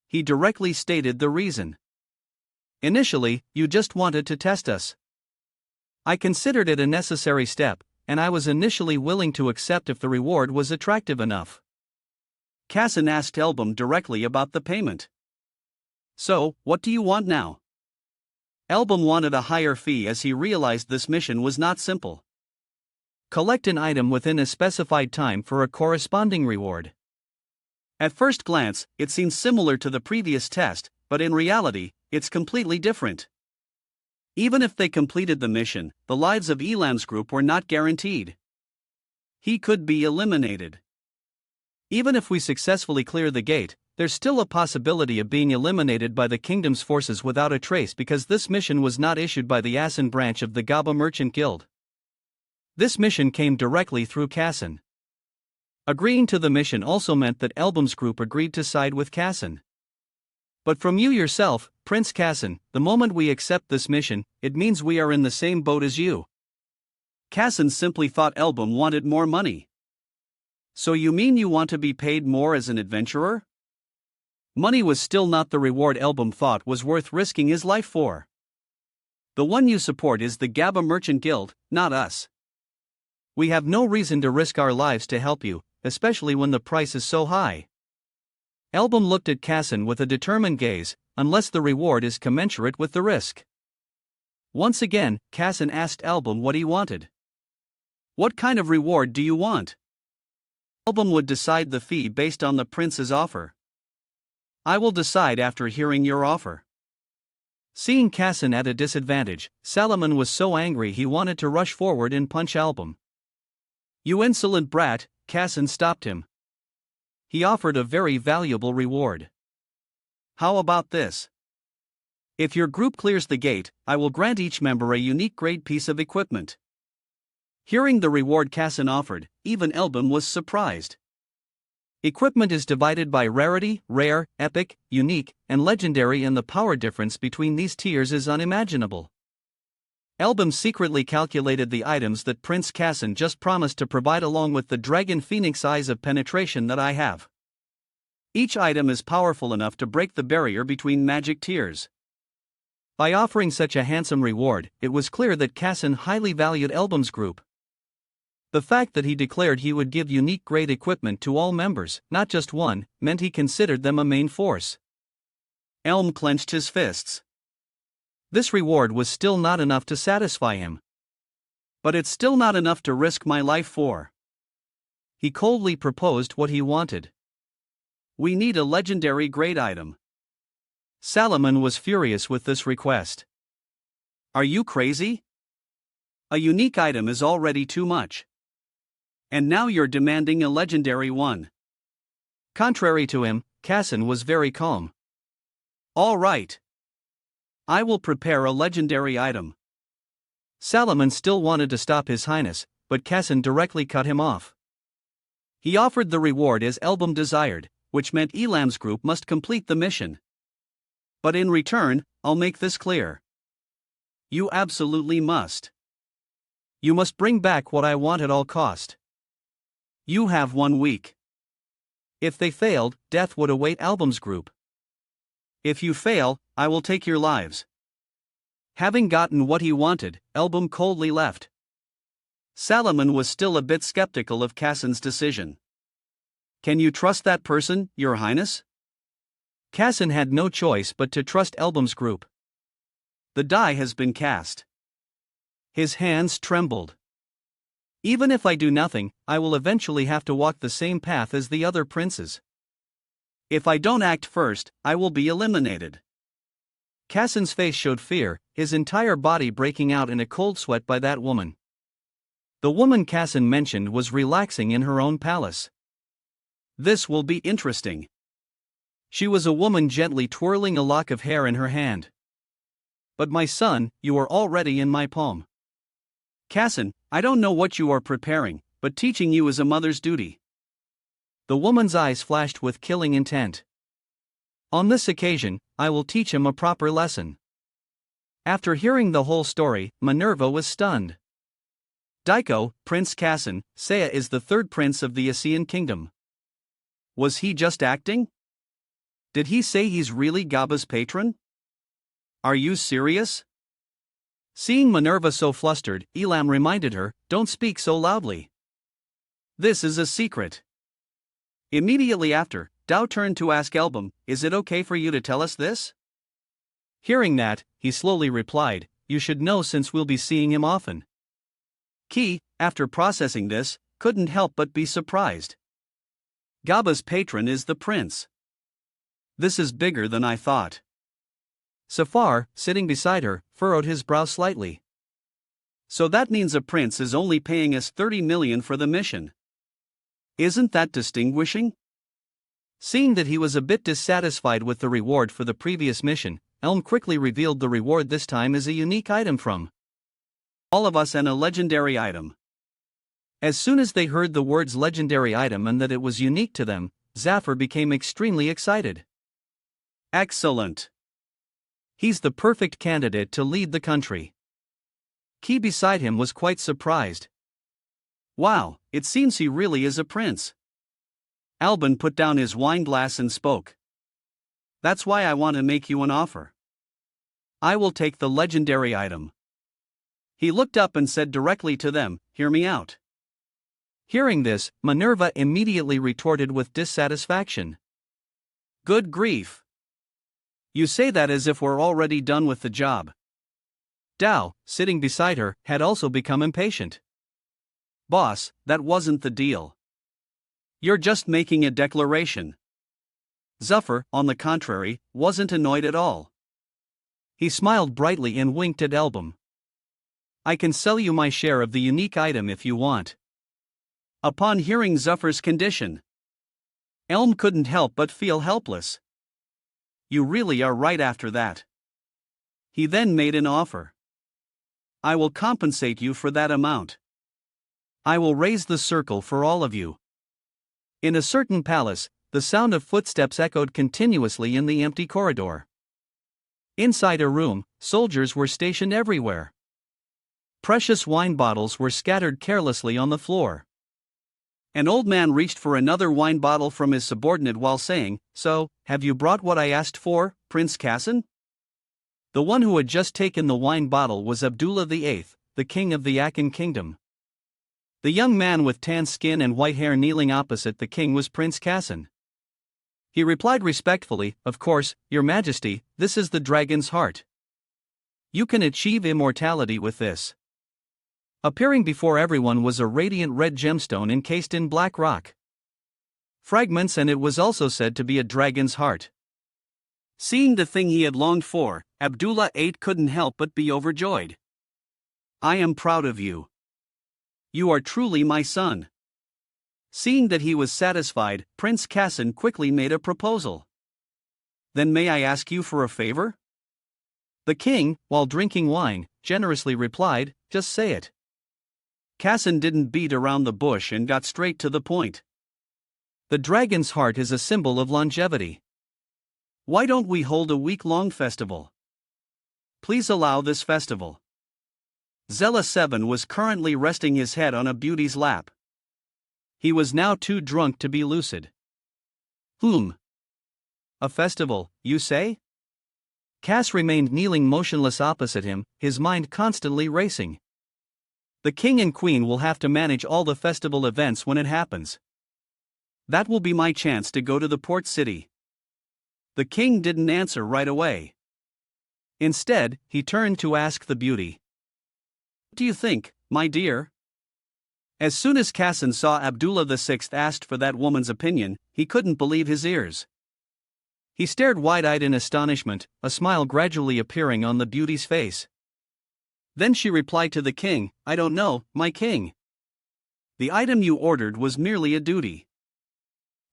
He directly stated the reason. Initially, you just wanted to test us. I considered it a necessary step, and I was initially willing to accept if the reward was attractive enough. Kassan asked Album directly about the payment. So, what do you want now? Album wanted a higher fee as he realized this mission was not simple. Collect an item within a specified time for a corresponding reward. At first glance, it seems similar to the previous test, but in reality, it's completely different. Even if they completed the mission, the lives of Elam's group were not guaranteed. He could be eliminated. Even if we successfully clear the gate, there's still a possibility of being eliminated by the kingdom's forces without a trace because this mission was not issued by the Asen branch of the Gaba Merchant Guild. This mission came directly through Kassan. Agreeing to the mission also meant that Album's group agreed to side with Kassan. But from you yourself, Prince Kassan, the moment we accept this mission, it means we are in the same boat as you. Kassan simply thought Album wanted more money. So you mean you want to be paid more as an adventurer? Money was still not the reward Album thought was worth risking his life for. The one you support is the Gaba Merchant Guild, not us. We have no reason to risk our lives to help you, especially when the price is so high. Album looked at Kassan with a determined gaze, unless the reward is commensurate with the risk. Once again, Kassan asked Album what he wanted. What kind of reward do you want? Album would decide the fee based on the prince's offer. I will decide after hearing your offer. Seeing Kassan at a disadvantage, Salomon was so angry he wanted to rush forward and punch Album. You insolent brat, Kassan stopped him. He offered a very valuable reward. How about this? If your group clears the gate, I will grant each member a unique grade piece of equipment. Hearing the reward Kassan offered, even Album was surprised. Equipment is divided by rarity, rare, epic, unique, and legendary, and the power difference between these tiers is unimaginable. Album secretly calculated the items that Prince Kassan just promised to provide along with the dragon phoenix eyes of penetration that I have. Each item is powerful enough to break the barrier between magic tiers. By offering such a handsome reward, it was clear that Kassan highly valued Album's group. The fact that he declared he would give unique grade equipment to all members, not just one, meant he considered them a main force. Elm clenched his fists. This reward was still not enough to satisfy him. But it's still not enough to risk my life for. He coldly proposed what he wanted. We need a legendary grade item. Salomon was furious with this request. Are you crazy? A unique item is already too much. And now you're demanding a legendary one. Contrary to him, Kassan was very calm. All right. I will prepare a legendary item. Salomon still wanted to stop His Highness, but Kassan directly cut him off. He offered the reward as Album desired, which meant Elam's group must complete the mission. But in return, I'll make this clear. You absolutely must. You must bring back what I want at all cost. You have 1 week. If they failed, death would await Album's group. If you fail, I will take your lives. Having gotten what he wanted, Album coldly left. Salomon was still a bit skeptical of Kassan's decision. Can you trust that person, Your Highness? Kassan had no choice but to trust Album's group. The die has been cast. His hands trembled. Even if I do nothing, I will eventually have to walk the same path as the other princes. If I don't act first, I will be eliminated. Kassan's face showed fear, his entire body breaking out in a cold sweat by that woman. The woman Kassan mentioned was relaxing in her own palace. This will be interesting. She was a woman gently twirling a lock of hair in her hand. But my son, you are already in my palm. Kassan, I don't know what you are preparing, but teaching you is a mother's duty. The woman's eyes flashed with killing intent. On this occasion, I will teach him a proper lesson. After hearing the whole story, Minerva was stunned. Daiko, Prince Kassan, Saya is the third prince of the Asian kingdom. Was he just acting? Did he say he's really Gaba's patron? Are you serious? Seeing Minerva so flustered, Elam reminded her, don't speak so loudly. This is a secret. Immediately after, Dao turned to ask Album, is it okay for you to tell us this? Hearing that, he slowly replied, you should know since we'll be seeing him often. Ki, after processing this, couldn't help but be surprised. Gaba's patron is the prince. This is bigger than I thought. Safar, sitting beside her, furrowed his brow slightly. So that means a prince is only paying us 30 million for the mission. Isn't that distinguishing? Seeing that he was a bit dissatisfied with the reward for the previous mission, Elm quickly revealed the reward this time is a unique item from all of us and a legendary item. As soon as they heard the words legendary item and that it was unique to them, Zafar became extremely excited. Excellent. He's the perfect candidate to lead the country. Ki beside him was quite surprised. Wow, it seems he really is a prince. Albin put down his wine glass and spoke. That's why I want to make you an offer. I will take the legendary item. He looked up and said directly to them, hear me out. Hearing this, Minerva immediately retorted with dissatisfaction. Good grief! You say that as if we're already done with the job. Dao, sitting beside her, had also become impatient. Boss, that wasn't the deal. You're just making a declaration. Zuffer, on the contrary, wasn't annoyed at all. He smiled brightly and winked at Elbum. I can sell you my share of the unique item if you want. Upon hearing Zuffer's condition, Elm couldn't help but feel helpless. You really are right after that. He then made an offer. I will compensate you for that amount. I will raise the circle for all of you. In a certain palace, the sound of footsteps echoed continuously in the empty corridor. Inside a room, soldiers were stationed everywhere. Precious wine bottles were scattered carelessly on the floor. An old man reached for another wine bottle from his subordinate while saying, So, have you brought what I asked for, Prince Kassan? The one who had just taken the wine bottle was Abdullah VIII, the king of the Akan kingdom. The young man with tan skin and white hair kneeling opposite the king was Prince Kassan. He replied respectfully, Of course, your majesty, this is the dragon's heart. You can achieve immortality with this. Appearing before everyone was a radiant red gemstone encased in black rock. Fragments, and it was also said to be a dragon's heart. Seeing the thing he had longed for, Abdullah VIII couldn't help but be overjoyed. I am proud of you. You are truly my son. Seeing that he was satisfied, Prince Kassan quickly made a proposal. Then may I ask you for a favor? The king, while drinking wine, generously replied, Just say it. Kassan didn't beat around the bush and got straight to the point. The dragon's heart is a symbol of longevity. Why don't we hold a week-long festival? Please allow this festival. Zella 7 was currently resting his head on a beauty's lap. He was now too drunk to be lucid. A festival, you say? Cass remained kneeling motionless opposite him, his mind constantly racing. The king and queen will have to manage all the festival events when it happens. That will be my chance to go to the port city. The king didn't answer right away. Instead, he turned to ask the beauty. What do you think, my dear? As soon as Kassan saw Abdullah VI asked for that woman's opinion, he couldn't believe his ears. He stared wide-eyed in astonishment, a smile gradually appearing on the beauty's face. Then she replied to the king, I don't know, my king. The item you ordered was merely a duty.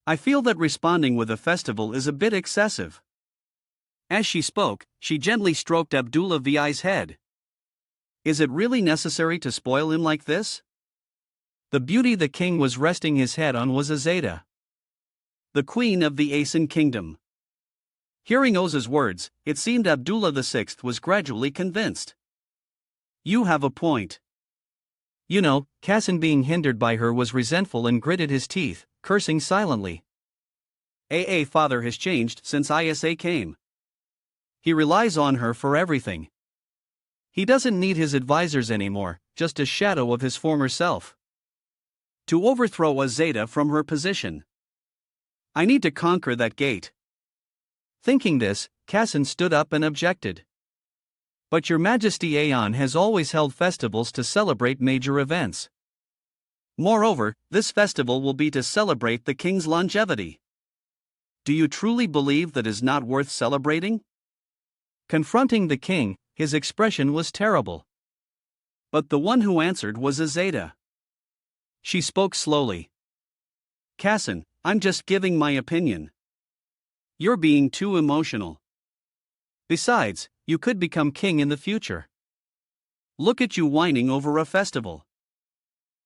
I feel that responding with a festival is a bit excessive. As she spoke, she gently stroked Abdullah VI's head. Is it really necessary to spoil him like this? The beauty the king was resting his head on was Azeda, the queen of the Asan kingdom. Hearing Oza's words, it seemed Abdullah VI was gradually convinced. You have a point. You know, Kassan being hindered by her was resentful and gritted his teeth, cursing silently. Father has changed since Isa came. He relies on her for everything. He doesn't need his advisors anymore, just a shadow of his former self. To overthrow Azeda from her position. I need to conquer that gate. Thinking this, Kassan stood up and objected. But your majesty Aeon has always held festivals to celebrate major events. Moreover, this festival will be to celebrate the king's longevity. Do you truly believe that is not worth celebrating? Confronting the king, his expression was terrible. But the one who answered was Azeda. She spoke slowly. Kassan, I'm just giving my opinion. You're being too emotional. Besides, you could become king in the future. Look at you whining over a festival.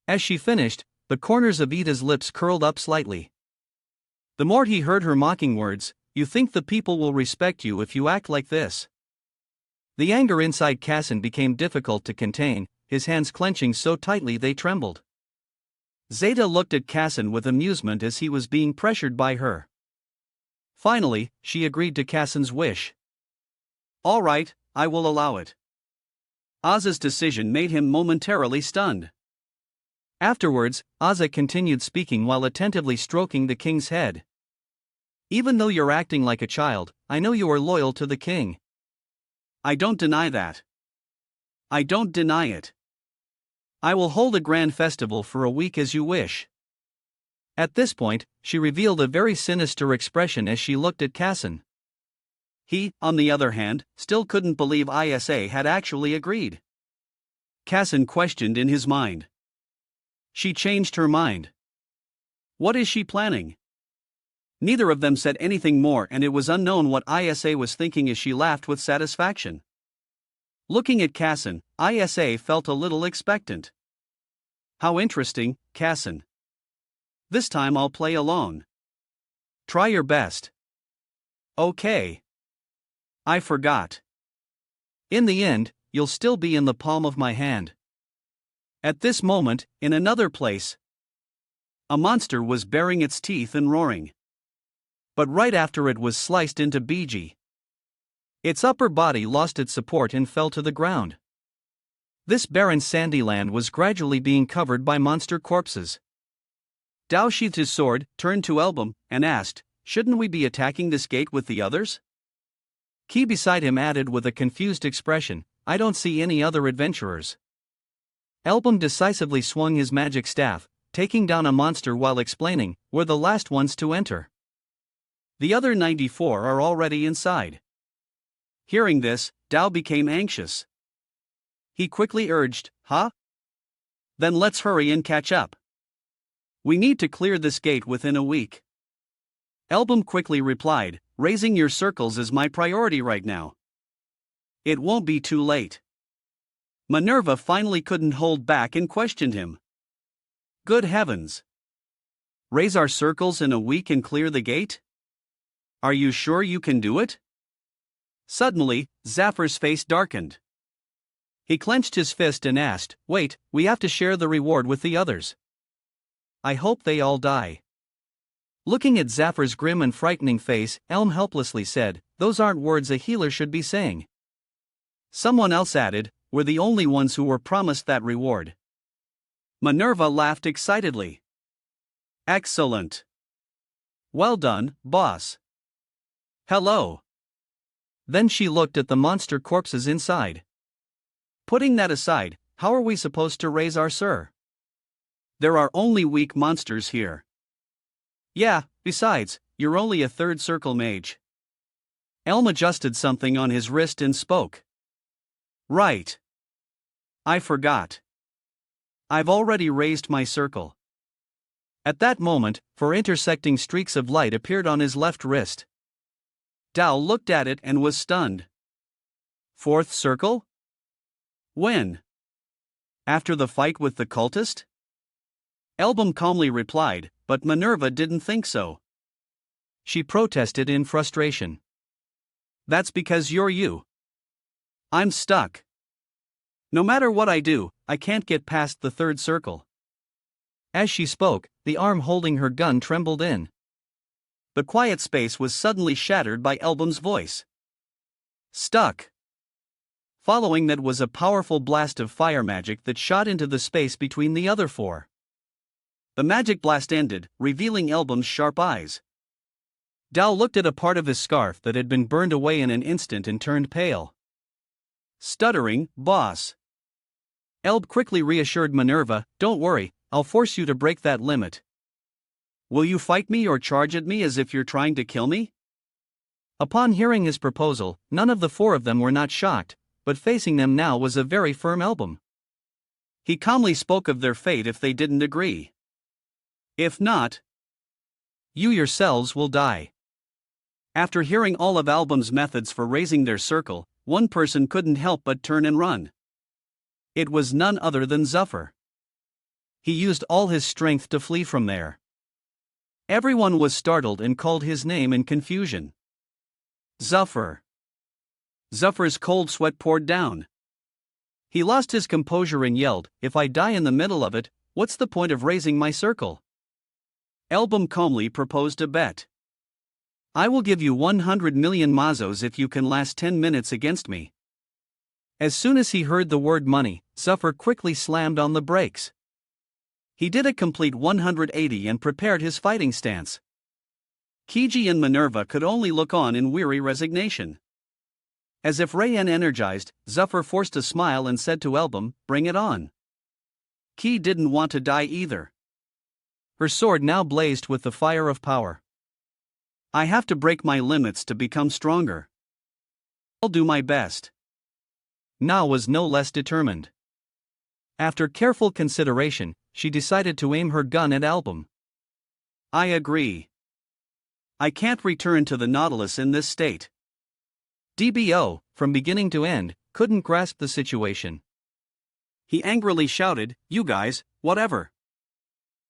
As she finished, the corners of Ida's lips curled up slightly. The more he heard her mocking words, you think the people will respect you if you act like this. The anger inside Kassan became difficult to contain, his hands clenching so tightly they trembled. Zeta looked at Kassan with amusement as he was being pressured by her. Finally, she agreed to Kassan's wish. All right, I will allow it. Oz's decision made him momentarily stunned. Afterwards, Ozza continued speaking while attentively stroking the king's head. Even though you're acting like a child, I know you are loyal to the king. I don't deny that. I don't deny it. I will hold a grand festival for a week as you wish. At this point, she revealed a very sinister expression as she looked at Casson. He, on the other hand, still couldn't believe Isa had actually agreed. Casson questioned in his mind. She changed her mind. What is she planning? Neither of them said anything more, and it was unknown what Isa was thinking as she laughed with satisfaction. Looking at Casson, Isa felt a little expectant. How interesting, Casson. This time I'll play alone. Try your best. Okay. I forgot. In the end, you'll still be in the palm of my hand. At this moment, in another place, a monster was baring its teeth and roaring. But right after it was sliced into biji, its upper body lost its support and fell to the ground. This barren sandy land was gradually being covered by monster corpses. Dao sheathed his sword, turned to Elbum, and asked, "Shouldn't we be attacking this gate with the others?" Key beside him added with a confused expression, "I don't see any other adventurers." Elbum decisively swung his magic staff, taking down a monster while explaining, "We're the last ones to enter. The other 94 are already inside." Hearing this, Dao became anxious. He quickly urged, "Huh? Then let's hurry and catch up. We need to clear this gate within a week." Elbum quickly replied, "Raising your circles is my priority right now. It won't be too late." Minerva finally couldn't hold back and questioned him. "Good heavens! Raise our circles in a week and clear the gate? Are you sure you can do it?" Suddenly, Zafar's face darkened. He clenched his fist and asked, "Wait, we have to share the reward with the others. I hope they all die." Looking at Zafar's grim and frightening face, Elm helplessly said, "Those aren't words a healer should be saying." Someone else added, "We're the only ones who were promised that reward." Minerva laughed excitedly. "Excellent. Well done, boss. Hello." Then she looked at the monster corpses inside. "Putting that aside, how are we supposed to raise our sir? There are only weak monsters here. Yeah, besides, you're only a third circle mage." Elm adjusted something on his wrist and spoke. "Right. I forgot. I've already raised my circle." At that moment, four intersecting streaks of light appeared on his left wrist. Dao looked at it and was stunned. "Fourth circle? When? After the fight with the cultist?" Elbum calmly replied, but Minerva didn't think so. She protested in frustration. "That's because you're you. I'm stuck. No matter what I do, I can't get past the third circle." As she spoke, the arm holding her gun trembled in. The quiet space was suddenly shattered by Elbum's voice. "Stuck." Following that was a powerful blast of fire magic that shot into the space between the other four. The magic blast ended, revealing Elbum's sharp eyes. Dao looked at a part of his scarf that had been burned away in an instant and turned pale. Stuttering, "Boss." Elb quickly reassured Minerva, "Don't worry, I'll force you to break that limit." "Will you fight me or charge at me as if you're trying to kill me?" Upon hearing his proposal, none of the four of them were not shocked, but facing them now was a very firm Elbum. He calmly spoke of their fate if they didn't agree. "If not, you yourselves will die." After hearing all of Elbum's methods for raising their circle, one person couldn't help but turn and run. It was none other than Zuffer. He used all his strength to flee from there. Everyone was startled and called his name in confusion. "Zuffer." Zuffer's cold sweat poured down. He lost his composure and yelled, "If I die in the middle of it, what's the point of raising my circle?" Elbum calmly proposed a bet. "I will give you 100 million mazos if you can last 10 minutes against me." As soon as he heard the word money, Zuffer quickly slammed on the brakes. He did a complete 180 and prepared his fighting stance. Kiji and Minerva could only look on in weary resignation. As if Rayen energized, Zephyr forced a smile and said to Elbum, "Bring it on." Ki didn't want to die either. Her sword now blazed with the fire of power. "I have to break my limits to become stronger. I'll do my best." Na was no less determined. After careful consideration, she decided to aim her gun at Album. "I agree. I can't return to the Nautilus in this state." DBO, from beginning to end, couldn't grasp the situation. He angrily shouted, "You guys, whatever.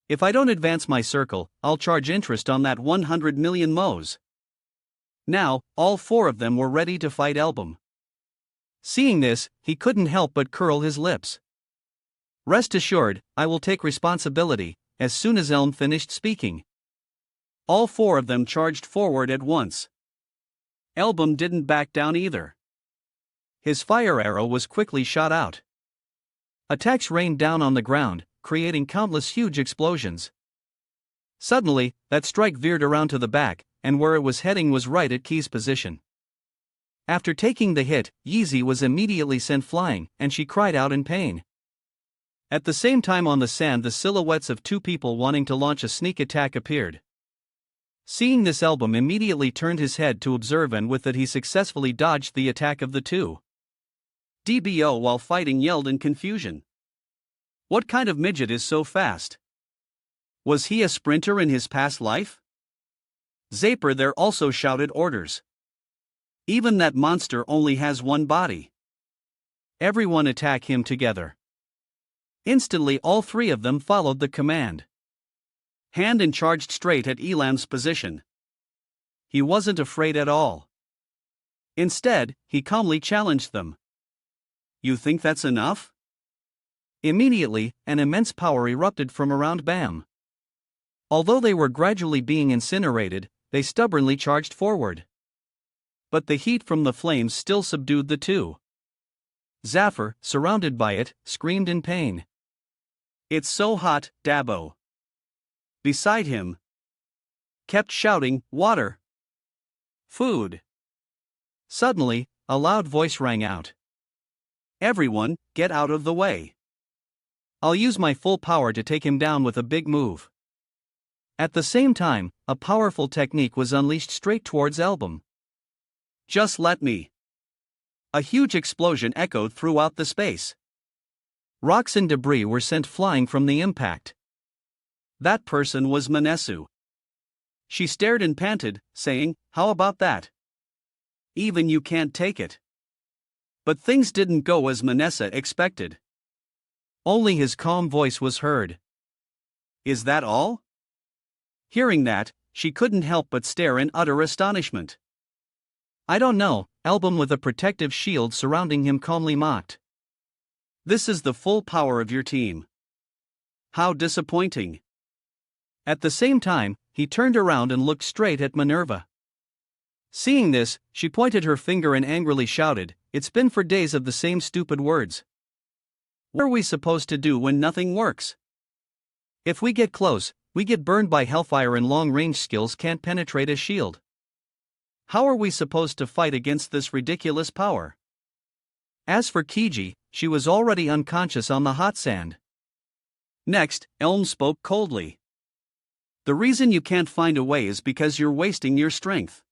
If I don't advance my circle, I'll charge interest on that 100 million moes." Now, all four of them were ready to fight Album. Seeing this, he couldn't help but curl his lips. "Rest assured, I will take responsibility," as soon as Elm finished speaking. All four of them charged forward at once. Album didn't back down either. His fire arrow was quickly shot out. Attacks rained down on the ground, creating countless huge explosions. Suddenly, that strike veered around to the back, and where it was heading was right at Ki's position. After taking the hit, Yeezy was immediately sent flying, and she cried out in pain. At the same time on the sand the silhouettes of two people wanting to launch a sneak attack appeared. Seeing this, Album immediately turned his head to observe, and with it he successfully dodged the attack of the two. DBO while fighting yelled in confusion. What kind of midget is so fast? Was he a sprinter in his past life? Zaper there also shouted orders. Even that monster only has one body. Everyone attack him together. Instantly all three of them followed the command. Hand and charged straight at Elam's position. He wasn't afraid at all. Instead, he calmly challenged them. "You think that's enough?" Immediately, an immense power erupted from around Bam. Although they were gradually being incinerated, they stubbornly charged forward. But the heat from the flames still subdued the two. Zephyr, surrounded by it, screamed in pain. "It's so hot, Dabo." Beside him, kept shouting, "Water! Food!" Suddenly, a loud voice rang out. "Everyone, get out of the way. I'll use my full power to take him down with a big move." At the same time, a powerful technique was unleashed straight towards Album. "Just let me." A huge explosion echoed throughout the space. Rocks and debris were sent flying from the impact. That person was Manesu. She stared and panted, saying, "How about that? Even you can't take it." But things didn't go as Manessa expected. Only his calm voice was heard. "Is that all?" Hearing that, she couldn't help but stare in utter astonishment. "I don't know," Album with a protective shield surrounding him calmly mocked. "This is the full power of your team. How disappointing." At the same time, he turned around and looked straight at Minerva. Seeing this, she pointed her finger and angrily shouted, "It's been for days of the same stupid words. What are we supposed to do when nothing works? If we get close, we get burned by hellfire and long-range skills can't penetrate a shield. How are we supposed to fight against this ridiculous power?" As for Kiji, she was already unconscious on the hot sand. Next, Elm spoke coldly. "The reason you can't find a way is because you're wasting your strength.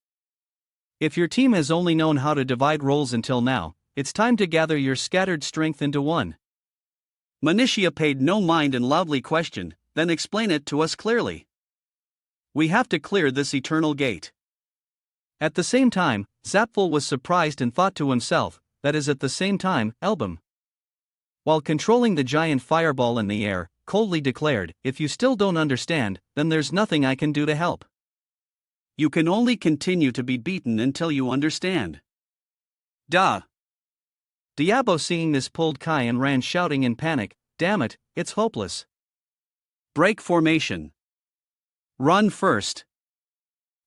If your team has only known how to divide roles until now, it's time to gather your scattered strength into one." Manitia paid no mind and loudly questioned, "Then explain it to us clearly. We have to clear this eternal gate." At the same time, Zapful was surprised and thought to himself, "That is at the same time, Album." While controlling the giant fireball in the air, coldly declared, "If you still don't understand, then there's nothing I can do to help. You can only continue to be beaten until you understand." Duh. Diabo seeing this pulled Kai and ran shouting in panic, "Damn it, it's hopeless. Break formation. Run first."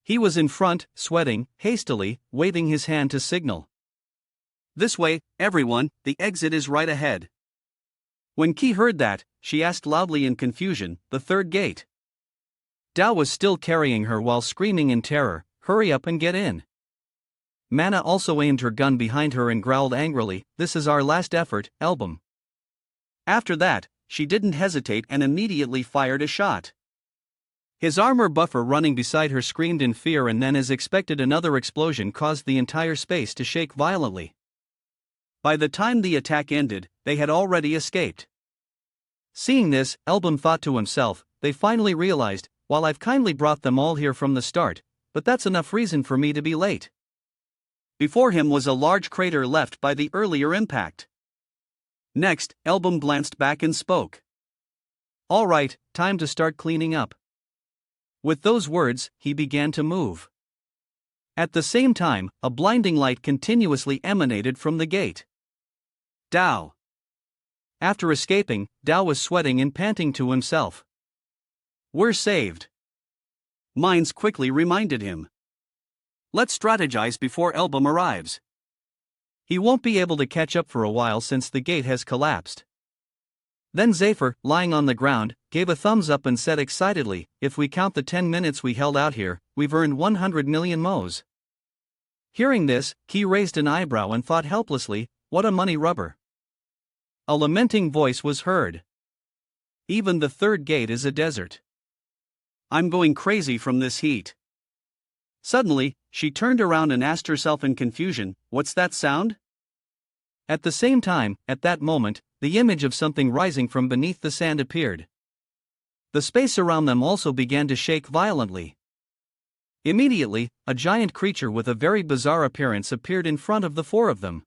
He was in front, sweating, hastily, waving his hand to signal. "This way, everyone, the exit is right ahead." When Ki heard that, she asked loudly in confusion, "The third gate?" Dao was still carrying her while screaming in terror, "Hurry up and get in." Mana also aimed her gun behind her and growled angrily, "This is our last effort, album." After that, she didn't hesitate and immediately fired a shot. His armor buffer running beside her screamed in fear, and then, as expected, another explosion caused the entire space to shake violently. By the time the attack ended, they had already escaped. Seeing this, Album thought to himself, "They finally realized, while I've kindly brought them all here from the start, but that's enough reason for me to be late." Before him was a large crater left by the earlier impact. Next, Album glanced back and spoke. "All right, time to start cleaning up." With those words, he began to move. At the same time, a blinding light continuously emanated from the gate. Dao. After escaping, Dao was sweating and panting to himself. "We're saved." Mines quickly reminded him. "Let's strategize before Album arrives. He won't be able to catch up for a while since the gate has collapsed." Then Zephyr, lying on the ground, gave a thumbs up and said excitedly, "If we count the 10 minutes we held out here, we've earned 100 million moes." Hearing this, Ki raised an eyebrow and thought helplessly, "What a money rubber." A lamenting voice was heard. "Even the third gate is a desert. I'm going crazy from this heat." Suddenly, she turned around and asked herself in confusion, "What's that sound?" At the same time, at that moment, the image of something rising from beneath the sand appeared. The space around them also began to shake violently. Immediately, a giant creature with a very bizarre appearance appeared in front of the four of them.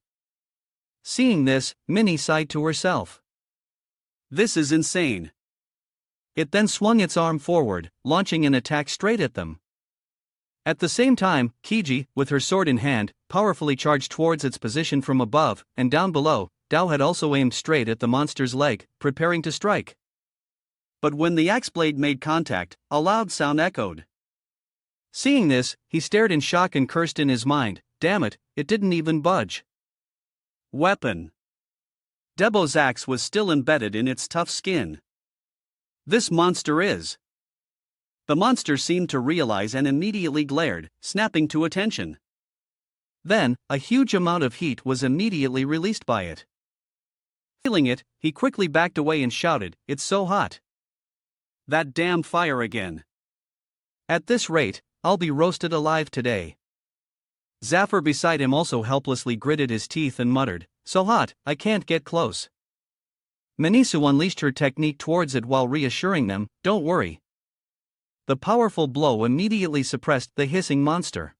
Seeing this, Minnie sighed to herself. "This is insane." It then swung its arm forward, launching an attack straight at them. At the same time, Kiji, with her sword in hand, powerfully charged towards its position from above, and down below, Dao had also aimed straight at the monster's leg, preparing to strike. But when the axe blade made contact, a loud sound echoed. Seeing this, he stared in shock and cursed in his mind, "Damn it, it didn't even budge." Weapon. Debo's axe was still embedded in its tough skin. "This monster is..." The monster seemed to realize and immediately glared, snapping to attention. Then, a huge amount of heat was immediately released by it. Feeling it, he quickly backed away and shouted, "It's so hot. That damn fire again. At this rate, I'll be roasted alive today." Zephyr beside him also helplessly gritted his teeth and muttered, "So hot, I can't get close." Minisu unleashed her technique towards it while reassuring them, "Don't worry." The powerful blow immediately suppressed the hissing monster.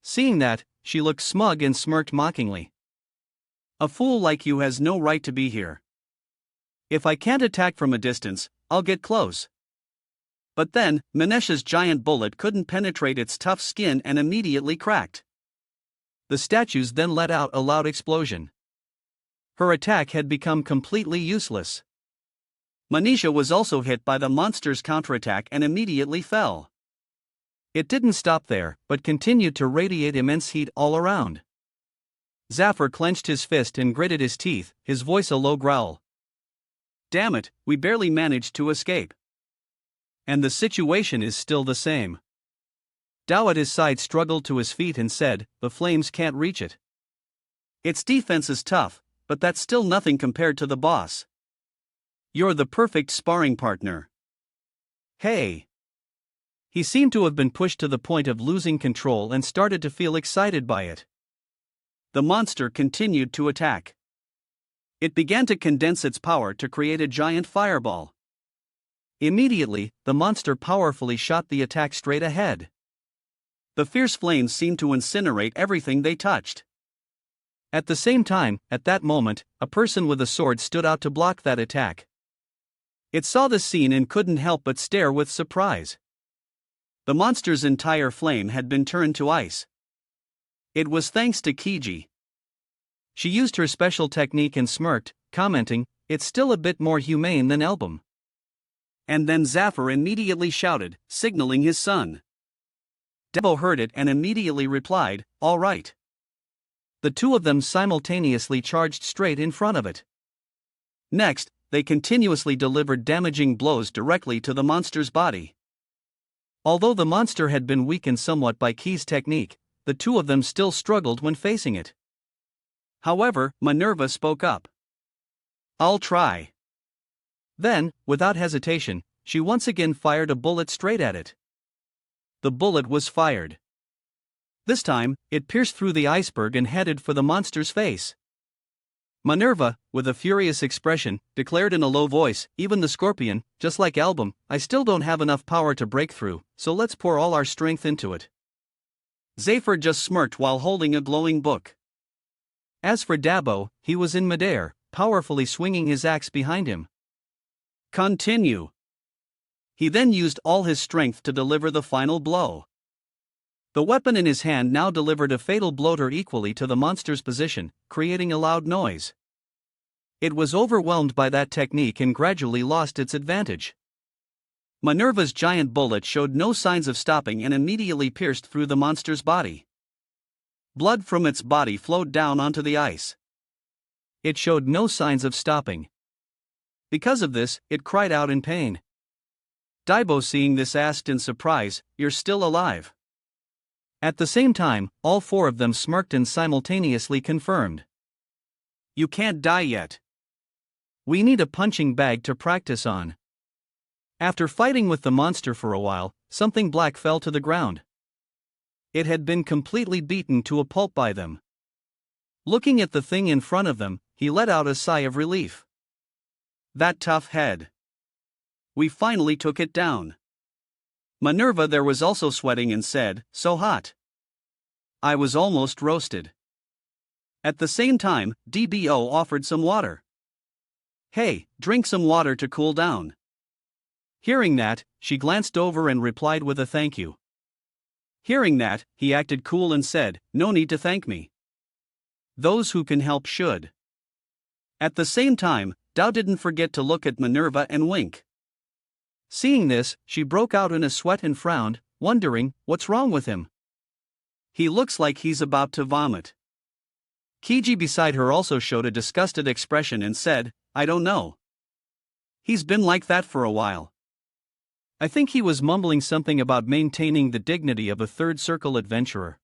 Seeing that, she looked smug and smirked mockingly. "A fool like you has no right to be here. If I can't attack from a distance, I'll get close." But then, Manesha's giant bullet couldn't penetrate its tough skin and immediately cracked. The statues then let out a loud explosion. Her attack had become completely useless. Manisha was also hit by the monster's counterattack and immediately fell. It didn't stop there, but continued to radiate immense heat all around. Zephyr clenched his fist and gritted his teeth, his voice a low growl. "Damn it, we barely managed to escape. And the situation is still the same." Dao at his side struggled to his feet and said, "The flames can't reach it. Its defense is tough, but that's still nothing compared to the boss. You're the perfect sparring partner." "Hey." He seemed to have been pushed to the point of losing control and started to feel excited by it. The monster continued to attack. It began to condense its power to create a giant fireball. Immediately, the monster powerfully shot the attack straight ahead. The fierce flames seemed to incinerate everything they touched. At the same time, at that moment, a person with a sword stood out to block that attack. It saw the scene and couldn't help but stare with surprise. The monster's entire flame had been turned to ice. It was thanks to Kiji. She used her special technique and smirked, commenting, "It's still a bit more humane than Album." And then Zephyr immediately shouted, signaling his son. Debo heard it and immediately replied, "All right." The two of them simultaneously charged straight in front of it. Next, they continuously delivered damaging blows directly to the monster's body. Although the monster had been weakened somewhat by Key's technique, the two of them still struggled when facing it. However, Minerva spoke up. "I'll try." Then, without hesitation, she once again fired a bullet straight at it. The bullet was fired. This time, it pierced through the iceberg and headed for the monster's face. Minerva, with a furious expression, declared in a low voice, "Even the scorpion, just like Album, I still don't have enough power to break through, so let's pour all our strength into it." Zephyr just smirked while holding a glowing book. As for Dabo, he was in midair, powerfully swinging his axe behind him. "Continue." He then used all his strength to deliver the final blow. The weapon in his hand now delivered a fatal blow equally to the monster's position, creating a loud noise. It was overwhelmed by that technique and gradually lost its advantage. Minerva's giant bullet showed no signs of stopping and immediately pierced through the monster's body. Blood from its body flowed down onto the ice. It showed no signs of stopping. Because of this, it cried out in pain. Daibo, seeing this, asked in surprise, "You're still alive?" At the same time, all four of them smirked and simultaneously confirmed. "You can't die yet. We need a punching bag to practice on." After fighting with the monster for a while, something black fell to the ground. It had been completely beaten to a pulp by them. Looking at the thing in front of them, he let out a sigh of relief. "That tough head. We finally took it down." Minerva there was also sweating and said, "So hot. I was almost roasted." At the same time, DBO offered some water. "Hey, drink some water to cool down." Hearing that, she glanced over and replied with a thank you. Hearing that, he acted cool and said, "No need to thank me. Those who can help should." At the same time, Dao didn't forget to look at Minerva and wink. Seeing this, she broke out in a sweat and frowned, wondering, what's wrong with him? He looks like he's about to vomit. Kiji beside her also showed a disgusted expression and said, "I don't know. He's been like that for a while." I think he was mumbling something about maintaining the dignity of a third circle adventurer.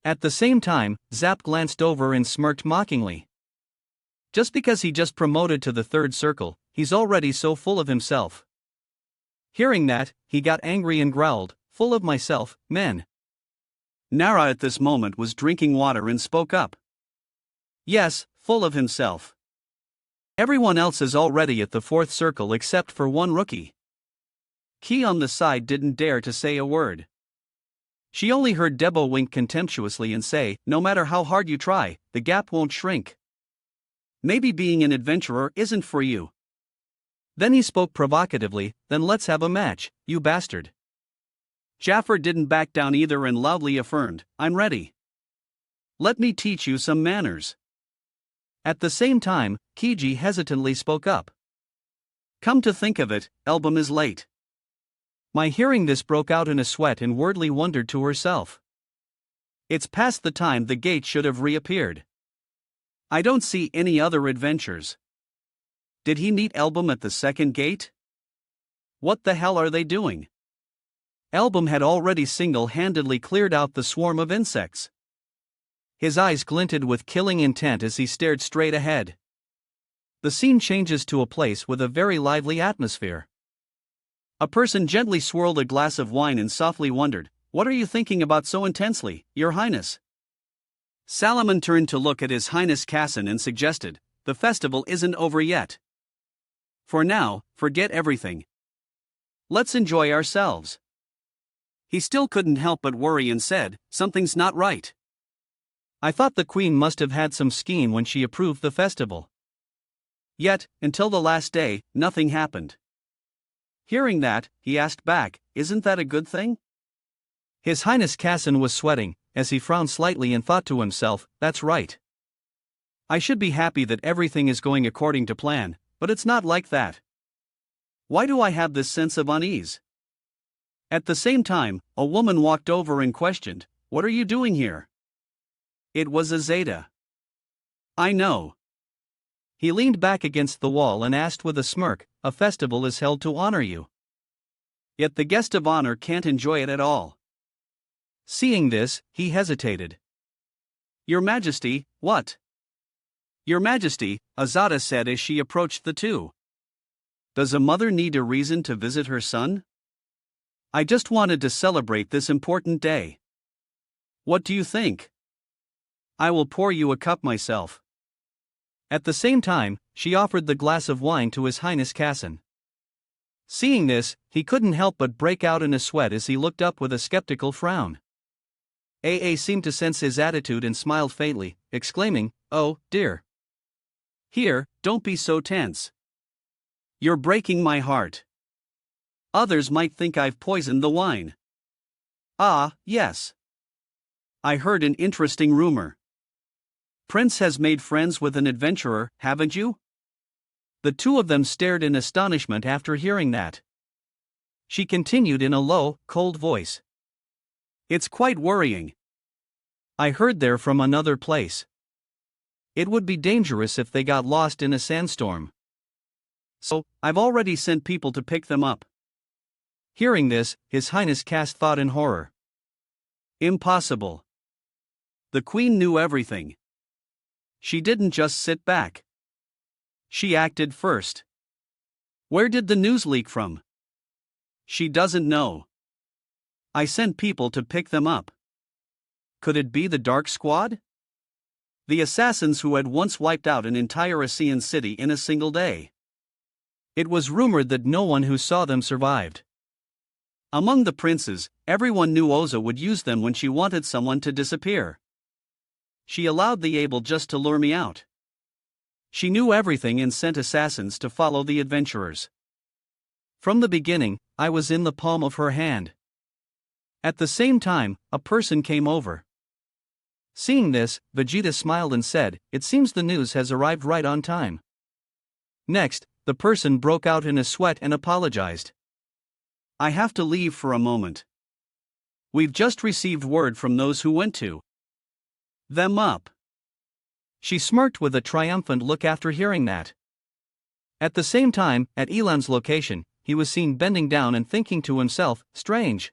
At the same time, Zap glanced over and smirked mockingly. Just because he just promoted to the third circle, he's already so full of himself. Hearing that, he got angry and growled, "Full of myself, men." Nara at this moment was drinking water and spoke up. "Yes, full of himself. Everyone else is already at the fourth circle except for one rookie." Key on the side didn't dare to say a word. She only heard Debo wink contemptuously and say, "No matter how hard you try, the gap won't shrink. Maybe being an adventurer isn't for you." Then he spoke provocatively, "Then let's have a match, you bastard." Jaffer didn't back down either and loudly affirmed, "I'm ready. Let me teach you some manners." At the same time, Kiji hesitantly spoke up. "Come to think of it, Album is late." My hearing this broke out in a sweat and wordly wondered to herself. It's past the time the gate should have reappeared. I don't see any other adventures. Did he meet Album at the second gate? What the hell are they doing? Album had already single-handedly cleared out the swarm of insects. His eyes glinted with killing intent as he stared straight ahead. The scene changes to a place with a very lively atmosphere. A person gently swirled a glass of wine and softly wondered, "What are you thinking about so intensely, Your Highness?" Salomon turned to look at His Highness Cassin and suggested, "The festival isn't over yet. For now, forget everything. Let's enjoy ourselves." He still couldn't help but worry and said, "Something's not right. I thought the Queen must have had some scheme when she approved the festival." Yet, until the last day, nothing happened. Hearing that, he asked back, "Isn't that a good thing?" His Highness Cassin was sweating, as he frowned slightly and thought to himself, "That's right. I should be happy that everything is going according to plan, but it's not like that. Why do I have this sense of unease?" At the same time, a woman walked over and questioned, "What are you doing here?" It was Azeda. "I know. He leaned back against the wall and asked with a smirk, "A festival is held to honor you. Yet the guest of honor can't enjoy it at all." Seeing this, he hesitated. "Your Majesty, what?" "Your Majesty," Azada said as she approached the two. "Does a mother need a reason to visit her son? I just wanted to celebrate this important day. What do you think? I will pour you a cup myself." At the same time, she offered the glass of wine to His Highness Kassan. Seeing this, he couldn't help but break out in a sweat as he looked up with a skeptical frown. AA seemed to sense his attitude and smiled faintly, exclaiming, "Oh, dear. Here, don't be so tense. You're breaking my heart. Others might think I've poisoned the wine." "Ah, yes. I heard an interesting rumor. Prince has made friends with an adventurer, haven't you?" The two of them stared in astonishment after hearing that. She continued in a low, cold voice. "It's quite worrying. I heard they're from another place. It would be dangerous if they got lost in a sandstorm. So, I've already sent people to pick them up." Hearing this, His Highness cast thought in horror. Impossible. The Queen knew everything. She didn't just sit back. She acted first. Where did the news leak from? She doesn't know. I sent people to pick them up. Could it be the Dark Squad? The assassins who had once wiped out an entire ASEAN city in a single day. It was rumored that no one who saw them survived. Among the princes, everyone knew Oza would use them when she wanted someone to disappear. She allowed the able just to lure me out. She knew everything and sent assassins to follow the adventurers. From the beginning, I was in the palm of her hand. At the same time, a person came over. Seeing this, Vegeta smiled and said, "It seems the news has arrived right on time." Next, the person broke out in a sweat and apologized. "I have to leave for a moment. We've just received word from those who went to them up." She smirked with a triumphant look after hearing that. At the same time, at Elan's location, he was seen bending down and thinking to himself, "Strange.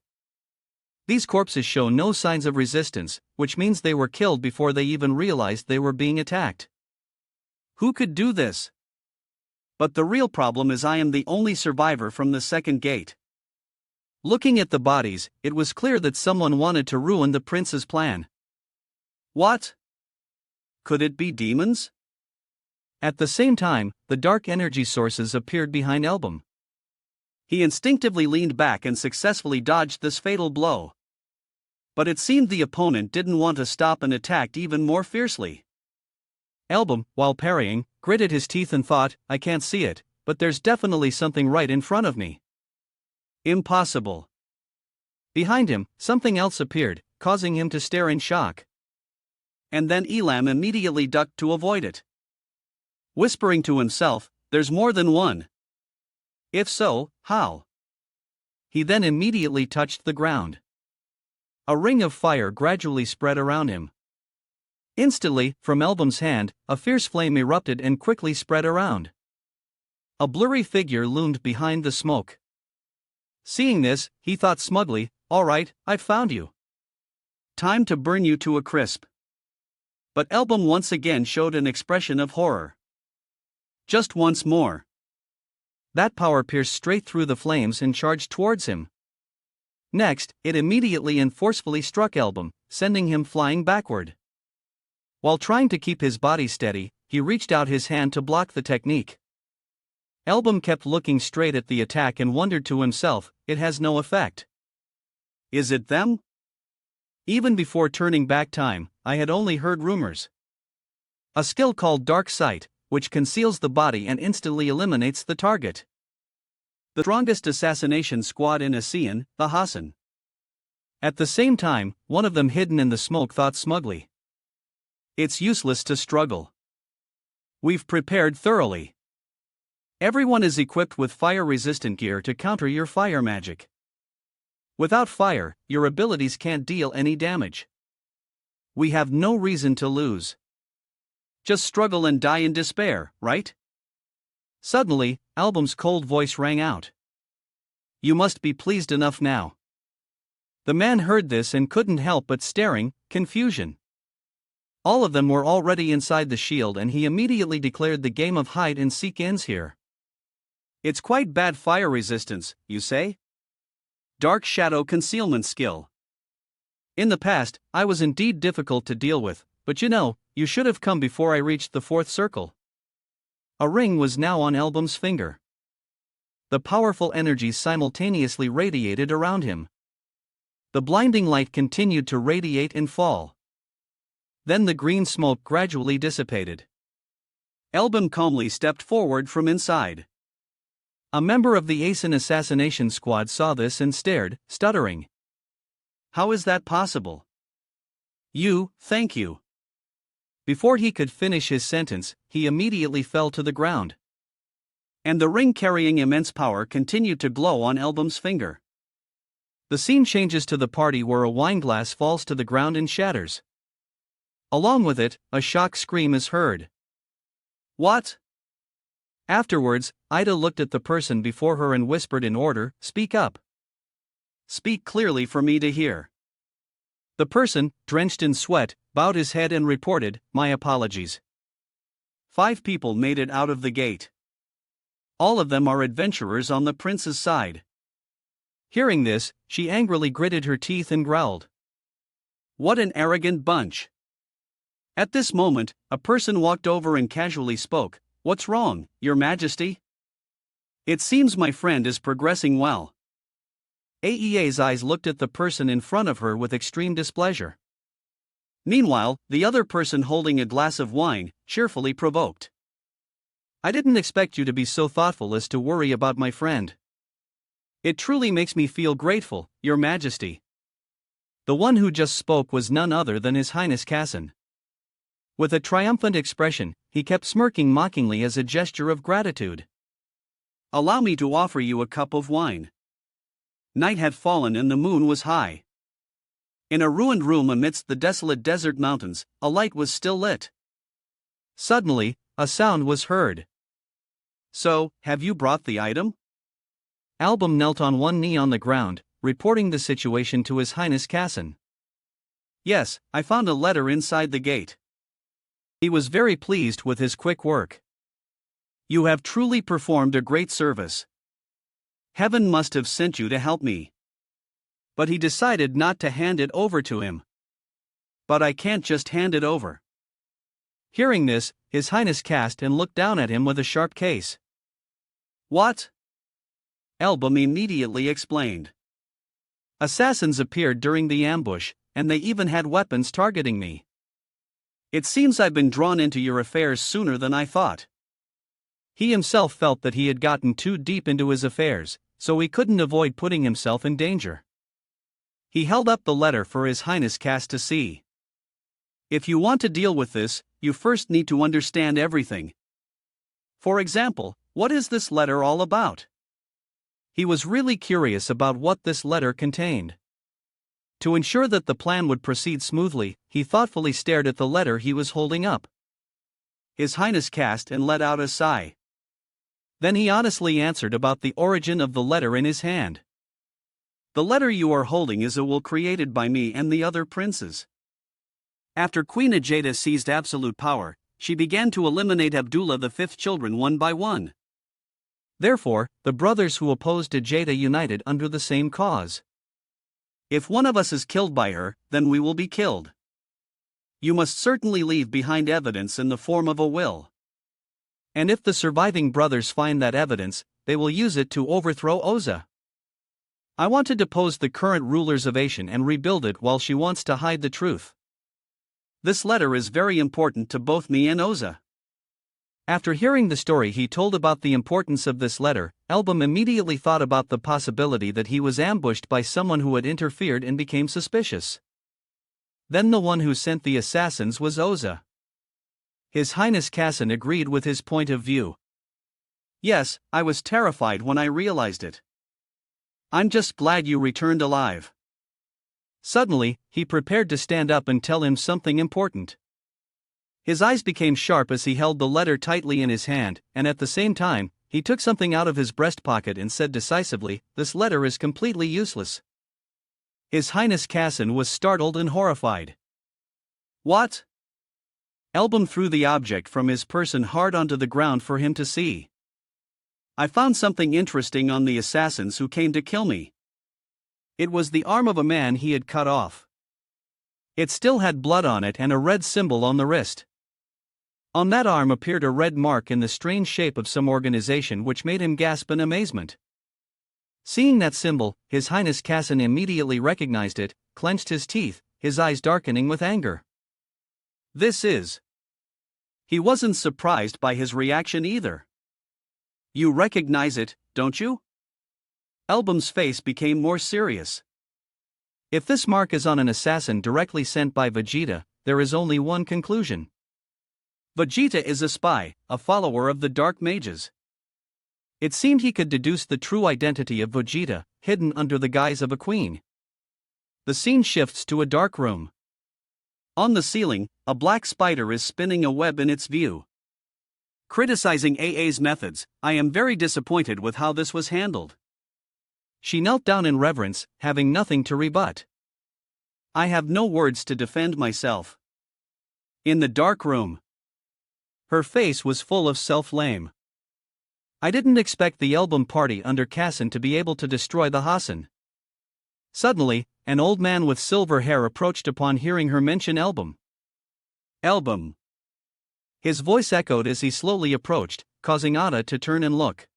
These corpses show no signs of resistance, which means they were killed before they even realized they were being attacked. Who could do this? But the real problem is I am the only survivor from the second gate." Looking at the bodies, it was clear that someone wanted to ruin the prince's plan. What? Could it be demons? At the same time, the dark energy sources appeared behind Elbum. He instinctively leaned back and successfully dodged this fatal blow. But it seemed the opponent didn't want to stop and attacked even more fiercely. Elbum, while parrying, gritted his teeth and thought, "I can't see it, but there's definitely something right in front of me." Impossible. Behind him, something else appeared, causing him to stare in shock. And then Elam immediately ducked to avoid it. Whispering to himself, "There's more than one. If so, how?" He then immediately touched the ground. A ring of fire gradually spread around him. Instantly, from Elbum's hand, a fierce flame erupted and quickly spread around. A blurry figure loomed behind the smoke. Seeing this, he thought smugly, "All right, I've found you. Time to burn you to a crisp." But Elbum once again showed an expression of horror. Just once more. That power pierced straight through the flames and charged towards him. Next, it immediately and forcefully struck Elbum, sending him flying backward. While trying to keep his body steady, he reached out his hand to block the technique. Elbum kept looking straight at the attack and wondered to himself, "It has no effect. Is it them?" Even before turning back time, I had only heard rumors. A skill called Dark Sight, which conceals the body and instantly eliminates the target. The strongest assassination squad in ASEAN, the Hassan. At the same time, one of them hidden in the smoke thought smugly, "It's useless to struggle. We've prepared thoroughly. Everyone is equipped with fire-resistant gear to counter your fire magic. Without fire, your abilities can't deal any damage. We have no reason to lose." just struggle and die in despair, right? Suddenly, Album's cold voice rang out. You must be pleased enough now. The man heard this and couldn't help but staring, confusion. All of them were already inside the shield and he immediately declared the game of hide and seek ends here. It's quite bad fire resistance, you say? Dark shadow concealment skill. In the past, I was indeed difficult to deal with, but you should have come before I reached the fourth circle. A ring was now on Album's finger. The powerful energies simultaneously radiated around him. The blinding light continued to radiate and fall. Then the green smoke gradually dissipated. Album calmly stepped forward from inside. A member of the Asen assassination squad saw this and stared, stuttering. How is that possible? Thank you. Before he could finish his sentence, he immediately fell to the ground. And the ring carrying immense power continued to glow on Album's finger. The scene changes to the party where a wineglass falls to the ground and shatters. Along with it, a shock scream is heard. What? Afterwards, Ida looked at the person before her and whispered in order, "Speak up. Speak clearly for me to hear." The person, drenched in sweat, bowed his head and reported, "My apologies. 5 people made it out of the gate. All of them are adventurers on the prince's side." Hearing this, she angrily gritted her teeth and growled. What an arrogant bunch. At this moment, a person walked over and casually spoke, "What's wrong, Your Majesty? It seems my friend is progressing well." Aea's eyes looked at the person in front of her with extreme displeasure. Meanwhile, the other person holding a glass of wine, cheerfully provoked. "I didn't expect you to be so thoughtful as to worry about my friend. It truly makes me feel grateful, Your Majesty." The one who just spoke was none other than His Highness Kassan. With a triumphant expression, he kept smirking mockingly as a gesture of gratitude. "Allow me to offer you a cup of wine." Night had fallen and the moon was high. In a ruined room amidst the desolate desert mountains, a light was still lit. Suddenly, a sound was heard. "So, have you brought the item?" Album knelt on one knee on the ground, reporting the situation to His Highness Kassan. "Yes, I found a letter inside the gate." He was very pleased with his quick work. "You have truly performed a great service. Heaven must have sent you to help me." But he decided not to hand it over to him. "But I can't just hand it over." Hearing this, His Highness cast and looked down at him with a sharp gaze. "What?" Album immediately explained. "Assassins appeared during the ambush, and they even had weapons targeting me. It seems I've been drawn into your affairs sooner than I thought." He himself felt that he had gotten too deep into his affairs, so he couldn't avoid putting himself in danger. He held up the letter for His Highness Cass to see. "If you want to deal with this, you first need to understand everything. For example, what is this letter all about?" He was really curious about what this letter contained. To ensure that the plan would proceed smoothly, he thoughtfully stared at the letter he was holding up. His Highness cast and let out a sigh. Then he honestly answered about the origin of the letter in his hand. "The letter you are holding is a will created by me and the other princes. After Queen Ajayda seized absolute power, she began to eliminate Abdullah V's children one by one. Therefore, the brothers who opposed Ajayda united under the same cause. If one of us is killed by her, then we will be killed. You must certainly leave behind evidence in the form of a will. And if the surviving brothers find that evidence, they will use it to overthrow Oza. I want to depose the current rulers of Asian and rebuild it while she wants to hide the truth. This letter is very important to both me and Oza." After hearing the story he told about the importance of this letter, Album immediately thought about the possibility that he was ambushed by someone who had interfered and became suspicious. Then the one who sent the assassins was Oza. His Highness Kassan agreed with his point of view. "Yes, I was terrified when I realized it. I'm just glad you returned alive." Suddenly, he prepared to stand up and tell him something important. His eyes became sharp as he held the letter tightly in his hand, and at the same time, he took something out of his breast pocket and said decisively, "This letter is completely useless." His Highness Cassin was startled and horrified. "What?" Elbum threw the object from his person hard onto the ground for him to see. "I found something interesting on the assassins who came to kill me." It was the arm of a man he had cut off. It still had blood on it and a red symbol on the wrist. On that arm appeared a red mark in the strange shape of some organization which made him gasp in amazement. Seeing that symbol, His Highness Cassin immediately recognized it, clenched his teeth, his eyes darkening with anger. This is. He wasn't surprised by his reaction either. "You recognize it, don't you?" Elbum's face became more serious. If this mark is on an assassin directly sent by Vegeta, there is only one conclusion. Vegeta is a spy, a follower of the Dark Mages. It seemed he could deduce the true identity of Vegeta, hidden under the guise of a queen. The scene shifts to a dark room. On the ceiling, a black spider is spinning a web in its view. Criticizing AA's methods, I am very disappointed with how this was handled. She knelt down in reverence, having nothing to rebut. I have no words to defend myself. In the dark room. Her face was full of self-blame. I didn't expect the Elbum party under Cassin to be able to destroy the Hassan. Suddenly, an old man with silver hair approached upon hearing her mention Elbum. "Elbum." His voice echoed as he slowly approached, causing Ada to turn and look.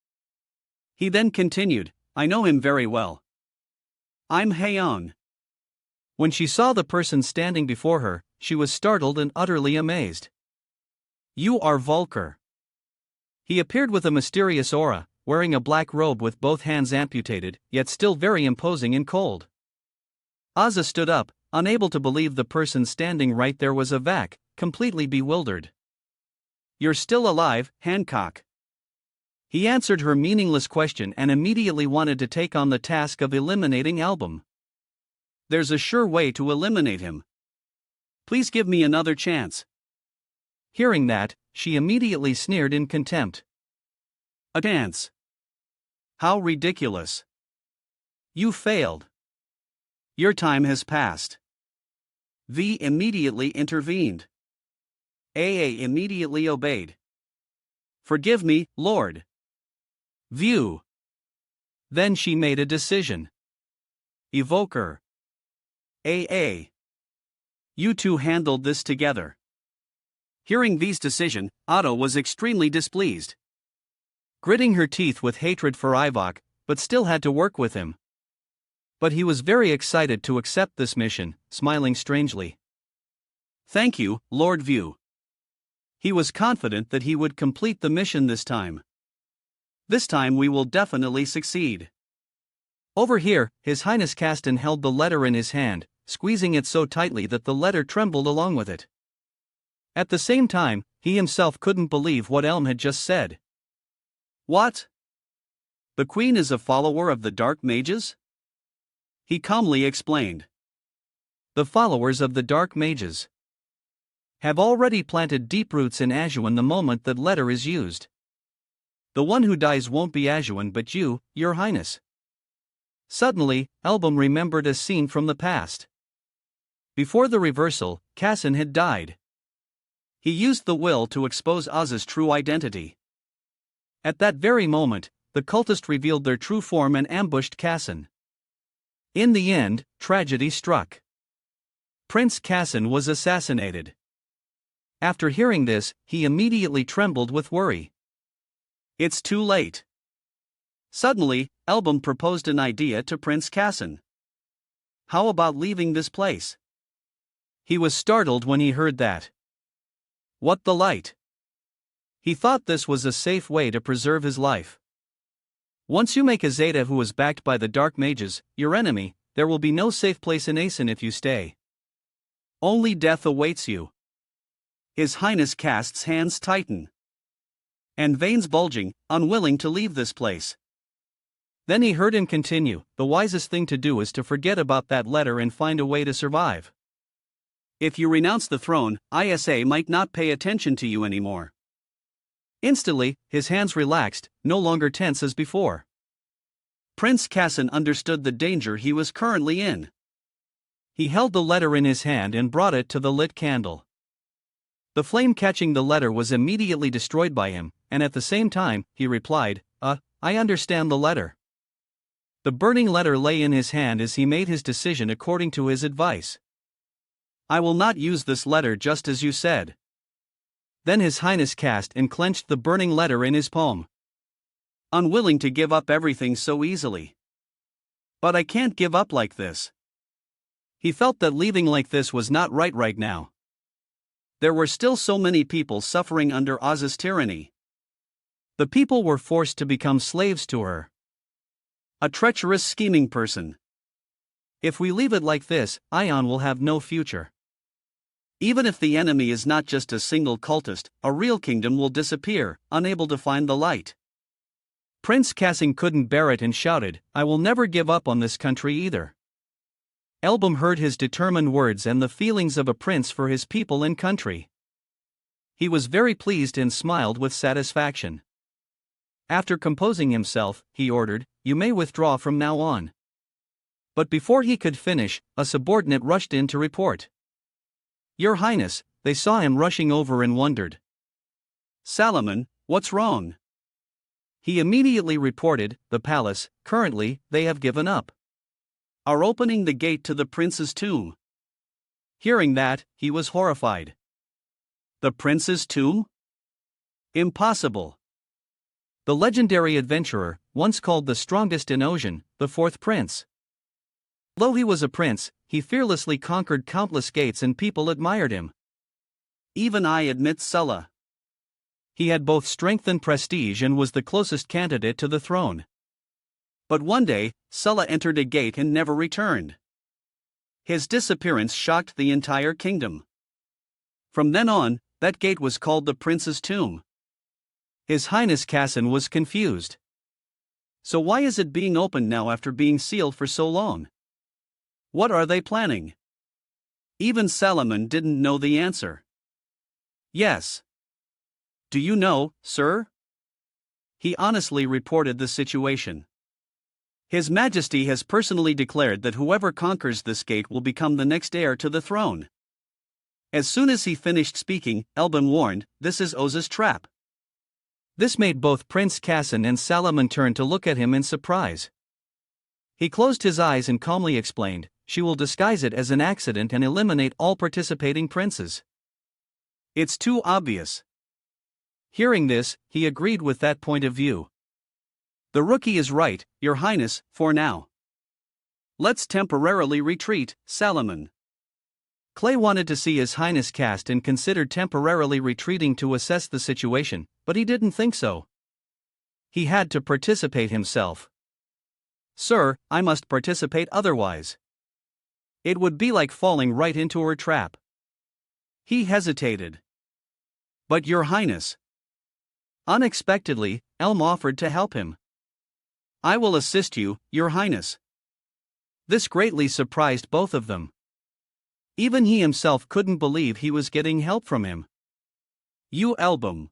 He then continued, "I know him very well. I'm Haeon." When she saw the person standing before her, she was startled and utterly amazed. "You are Volker." He appeared with a mysterious aura, wearing a black robe with both hands amputated, yet still very imposing and cold. Asa stood up, unable to believe the person standing right there was Avak, completely bewildered. "You're still alive, Hancock." He answered her meaningless question and immediately wanted to take on the task of eliminating Elbum. "There's a sure way to eliminate him. Please give me another chance." Hearing that, she immediately sneered in contempt. "A chance? How ridiculous. You failed. Your time has passed." V immediately intervened. AA immediately obeyed. "Forgive me, Lord." View. Then she made a decision. Evoker. AA. You two handled this together. Hearing V's decision, Otto was extremely displeased. Gritting her teeth with hatred for Ivok, but still had to work with him. But he was very excited to accept this mission, smiling strangely. "Thank you, Lord View." He was confident that he would complete the mission this time. "This time we will definitely succeed." Over here, His Highness Castin held the letter in his hand, squeezing it so tightly that the letter trembled along with it. At the same time, he himself couldn't believe what Elm had just said. "What? The Queen is a follower of the Dark Mages?" He calmly explained. "The followers of the Dark Mages have already planted deep roots in Ajuan the moment that letter is used. The one who dies won't be Ajuan but you, Your Highness." Suddenly, Elbum remembered a scene from the past. Before the reversal, Cassin had died. He used the will to expose Oz's true identity. At that very moment, the cultist revealed their true form and ambushed Cassin. In the end, tragedy struck. Prince Cassin was assassinated. After hearing this, he immediately trembled with worry. It's too late. Suddenly, Elbum proposed an idea to Prince Cassin. "How about leaving this place?" He was startled when he heard that. What the light? He thought this was a safe way to preserve his life. Once you make a Zeta who is backed by the Dark Mages, your enemy, there will be no safe place in Asen if you stay. Only death awaits you. His Highness Cast's hands tighten. And veins bulging, unwilling to leave this place. Then he heard him continue, "The wisest thing to do is to forget about that letter and find a way to survive." If you renounce the throne, Isa might not pay attention to you anymore. Instantly, his hands relaxed, no longer tense as before. Prince Kassan understood the danger he was currently in. He held the letter in his hand and brought it to the lit candle. The flame catching the letter was immediately destroyed by him, and at the same time, he replied, I understand the letter. The burning letter lay in his hand as he made his decision according to his advice. I will not use this letter just as you said. Then His Highness cast and clenched the burning letter in his palm. Unwilling to give up everything so easily. But I can't give up like this. He felt that leaving like this was not right now. There were still so many people suffering under Oz's tyranny. The people were forced to become slaves to her. A treacherous, scheming person. If we leave it like this, Ion will have no future. Even if the enemy is not just a single cultist, a real kingdom will disappear, unable to find the light. Prince Kassan couldn't bear it and shouted, I will never give up on this country either. Elbum heard his determined words and the feelings of a prince for his people and country. He was very pleased and smiled with satisfaction. After composing himself, he ordered, You may withdraw from now on. But before he could finish, a subordinate rushed in to report. Your Highness, they saw him rushing over and wondered. Salomon, what's wrong? He immediately reported, the palace, currently, they have given up. Are opening the gate to the prince's tomb. Hearing that, he was horrified. The prince's tomb? Impossible. The legendary adventurer, once called the strongest in Ocean, the fourth prince. Though he was a prince, he fearlessly conquered countless gates and people admired him. Even I admit Sulla. He had both strength and prestige and was the closest candidate to the throne. But one day, Sulla entered a gate and never returned. His disappearance shocked the entire kingdom. From then on, that gate was called the prince's tomb. His Highness Kassan was confused. So why is it being opened now after being sealed for so long? What are they planning? Even Salomon didn't know the answer. Yes. Do you know, sir? He honestly reported the situation. His Majesty has personally declared that whoever conquers this gate will become the next heir to the throne. As soon as he finished speaking, Elbum warned, This is Oz's trap. This made both Prince Kassan and Salomon turn to look at him in surprise. He closed his eyes and calmly explained, She will disguise it as an accident and eliminate all participating princes. It's too obvious. Hearing this, he agreed with that point of view. The rookie is right, Your Highness, for now. Let's temporarily retreat, Salomon. Clay wanted to see His Highness cast and considered temporarily retreating to assess the situation, but he didn't think so. He had to participate himself. Sir, I must participate otherwise. It would be like falling right into her trap. He hesitated. But Your Highness. Unexpectedly, Elm offered to help him. I will assist you, Your Highness. This greatly surprised both of them. Even he himself couldn't believe he was getting help from him. You Elbum.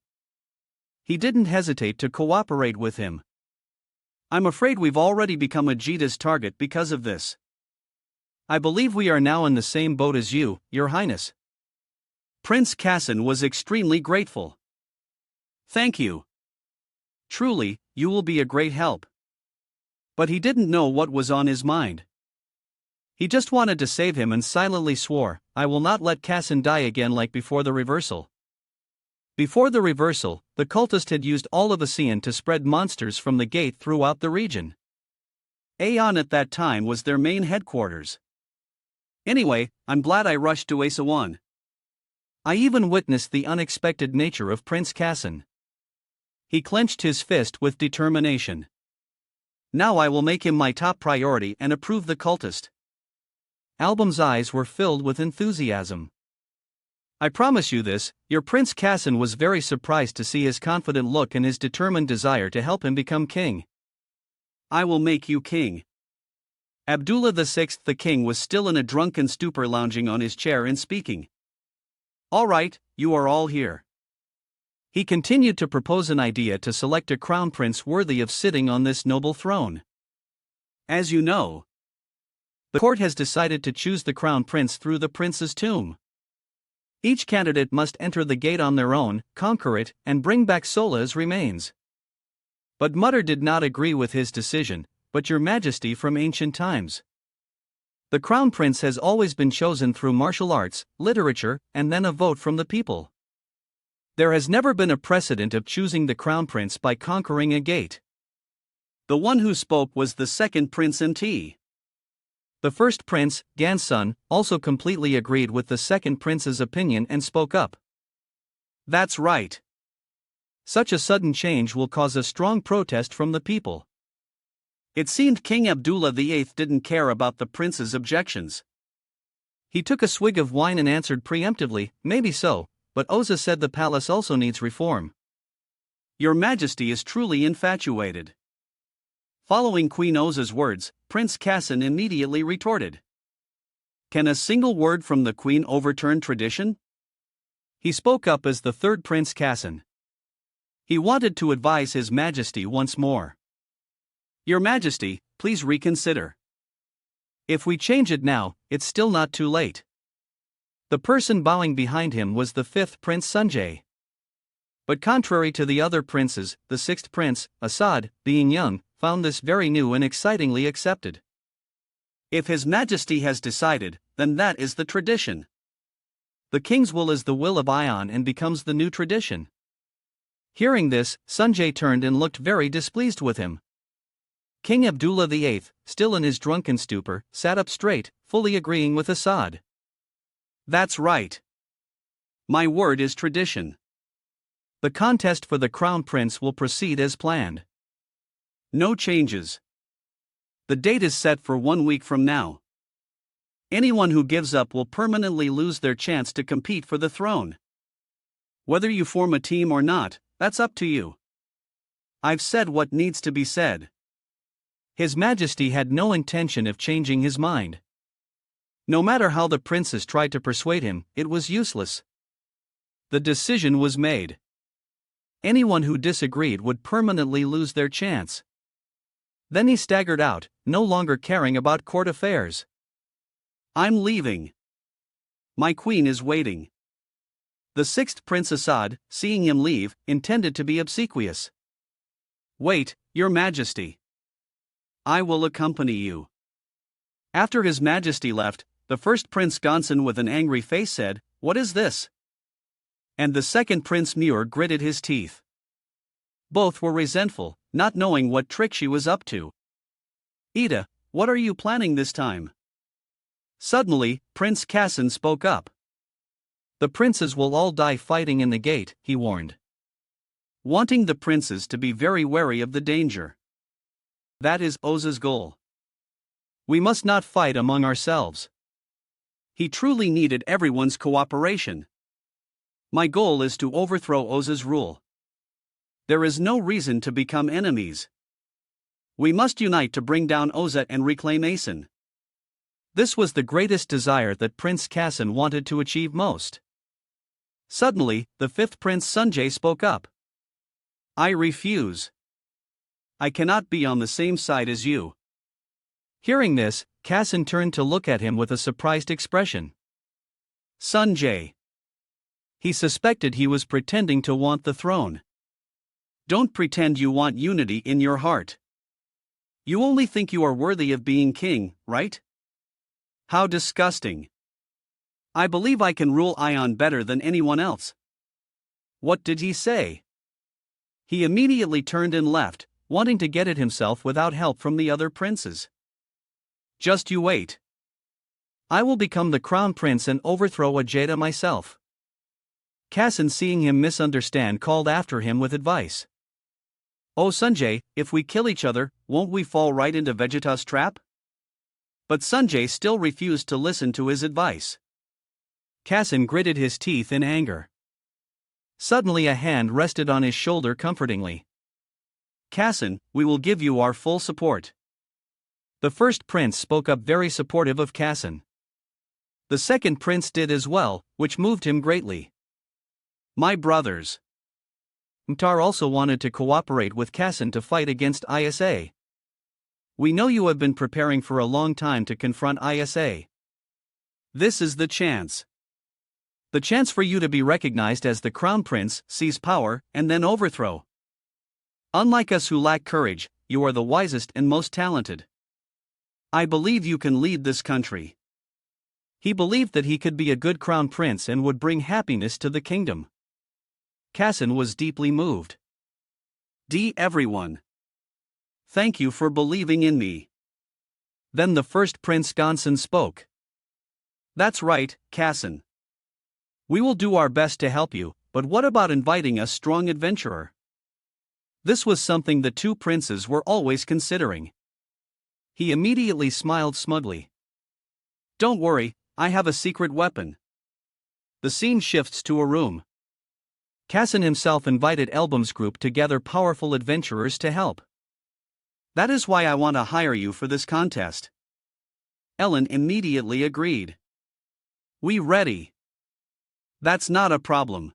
He didn't hesitate to cooperate with him. I'm afraid we've already become Ajita's target because of this. I believe we are now in the same boat as you, Your Highness. Prince Kassan was extremely grateful. Thank you. Truly, you will be a great help. But he didn't know what was on his mind. He just wanted to save him and silently swore, I will not let Kassan die again like before the reversal. Before the reversal, the cultist had used all of Asean to spread monsters from the gate throughout the region. Aeon at that time was their main headquarters. Anyway, I'm glad I rushed to Asawan. I even witnessed the unexpected nature of Prince Kassan. He clenched his fist with determination. Now I will make him my top priority and approve the cultist. Album's eyes were filled with enthusiasm. I promise you this, your Prince Kassan was very surprised to see his confident look and his determined desire to help him become king. I will make you king. Abdullah VI the king was still in a drunken stupor, lounging on his chair and speaking. "All right, you are all here." He continued to propose an idea to select a crown prince worthy of sitting on this noble throne. As you know, the court has decided to choose the crown prince through the prince's tomb. Each candidate must enter the gate on their own, conquer it, and bring back Sola's remains. But Mutter did not agree with his decision. "But your majesty, from ancient times, the crown prince has always been chosen through martial arts, literature, and then a vote from the people. There has never been a precedent of choosing the crown prince by conquering a gate." The one who spoke was the second prince Mt. The first prince, Gansun, also completely agreed with the second prince's opinion and spoke up. "That's right. Such a sudden change will cause a strong protest from the people." It seemed King Abdullah VIII didn't care about the prince's objections. He took a swig of wine and answered preemptively, "Maybe so, but Oza said the palace also needs reform." "Your Majesty is truly infatuated." Following Queen Oza's words, Prince Kassan immediately retorted. "Can a single word from the Queen overturn tradition?" He spoke up as the third Prince Kassan. He wanted to advise His Majesty once more. "Your Majesty, please reconsider. If we change it now, it's still not too late." The person bowing behind him was the fifth Prince Sanjay. But contrary to the other princes, the sixth prince, Assad, being young, found this very new and excitingly accepted. "If His Majesty has decided, then that is the tradition. The king's will is the will of Ion and becomes the new tradition." Hearing this, Sanjay turned and looked very displeased with him. King Abdullah VIII, still in his drunken stupor, sat up straight, fully agreeing with Assad. "That's right. My word is tradition. The contest for the crown prince will proceed as planned. No changes. The date is set for 1 week from now. Anyone who gives up will permanently lose their chance to compete for the throne. Whether you form a team or not, that's up to you. I've said what needs to be said." His Majesty had no intention of changing his mind. No matter how the princes tried to persuade him, it was useless. The decision was made. Anyone who disagreed would permanently lose their chance. Then he staggered out, no longer caring about court affairs. "I'm leaving. My queen is waiting." The sixth Prince Assad, seeing him leave, intended to be obsequious. "Wait, Your Majesty. I will accompany you." After His Majesty left, the first Prince Gansun with an angry face said, "What is this?" And the second Prince Muir gritted his teeth. Both were resentful, not knowing what trick she was up to. "Ida, what are you planning this time?" Suddenly, Prince Kassan spoke up. "The princes will all die fighting in the gate," he warned. Wanting the princes to be very wary of the danger. That is Oza's goal. We must not fight among ourselves. He truly needed everyone's cooperation. My goal is to overthrow Oza's rule. There is no reason to become enemies. We must unite to bring down Oza and reclaim Asen. This was the greatest desire that Prince Kassan wanted to achieve most. Suddenly, the fifth Prince Sanjay spoke up. "I refuse. I cannot be on the same side as you." Hearing this, Kassan turned to look at him with a surprised expression. "Sanjay." He suspected he was pretending to want the throne. "Don't pretend you want unity in your heart. You only think you are worthy of being king, right? How disgusting. I believe I can rule Ion better than anyone else." What did he say? He immediately turned and left, wanting to get it himself without help from the other princes. "Just you wait. I will become the crown prince and overthrow Ajita myself." Kassan, seeing him misunderstand, called after him with advice. "Oh Sanjay, if we kill each other, won't we fall right into Vegeta's trap?" But Sanjay still refused to listen to his advice. Kassan gritted his teeth in anger. Suddenly a hand rested on his shoulder comfortingly. "Kassan, we will give you our full support. The first prince spoke up very supportive of Kassan. The second prince did as well, which moved him greatly. My brothers. Mtar also wanted to cooperate with Kassan to fight against Isa. We know you have been preparing for a long time to confront Isa. This is the chance. The chance for you to be recognized as the crown prince, seize power, and then overthrow. Unlike us who lack courage, you are the wisest and most talented. I believe you can lead this country. He believed that he could be a good crown prince and would bring happiness to the kingdom. Kassan was deeply moved. Everyone. Thank you for believing in me. Then the first Prince Gonsan spoke. That's right, Kassan. We will do our best to help you, but what about inviting a strong adventurer? This was something the two princes were always considering. He immediately smiled smugly. Don't worry, I have a secret weapon. The scene shifts to a room. Kassan himself invited Elbum's group to gather powerful adventurers to help. That is why I want to hire you for this contest. Ellen immediately agreed. We ready. That's not a problem.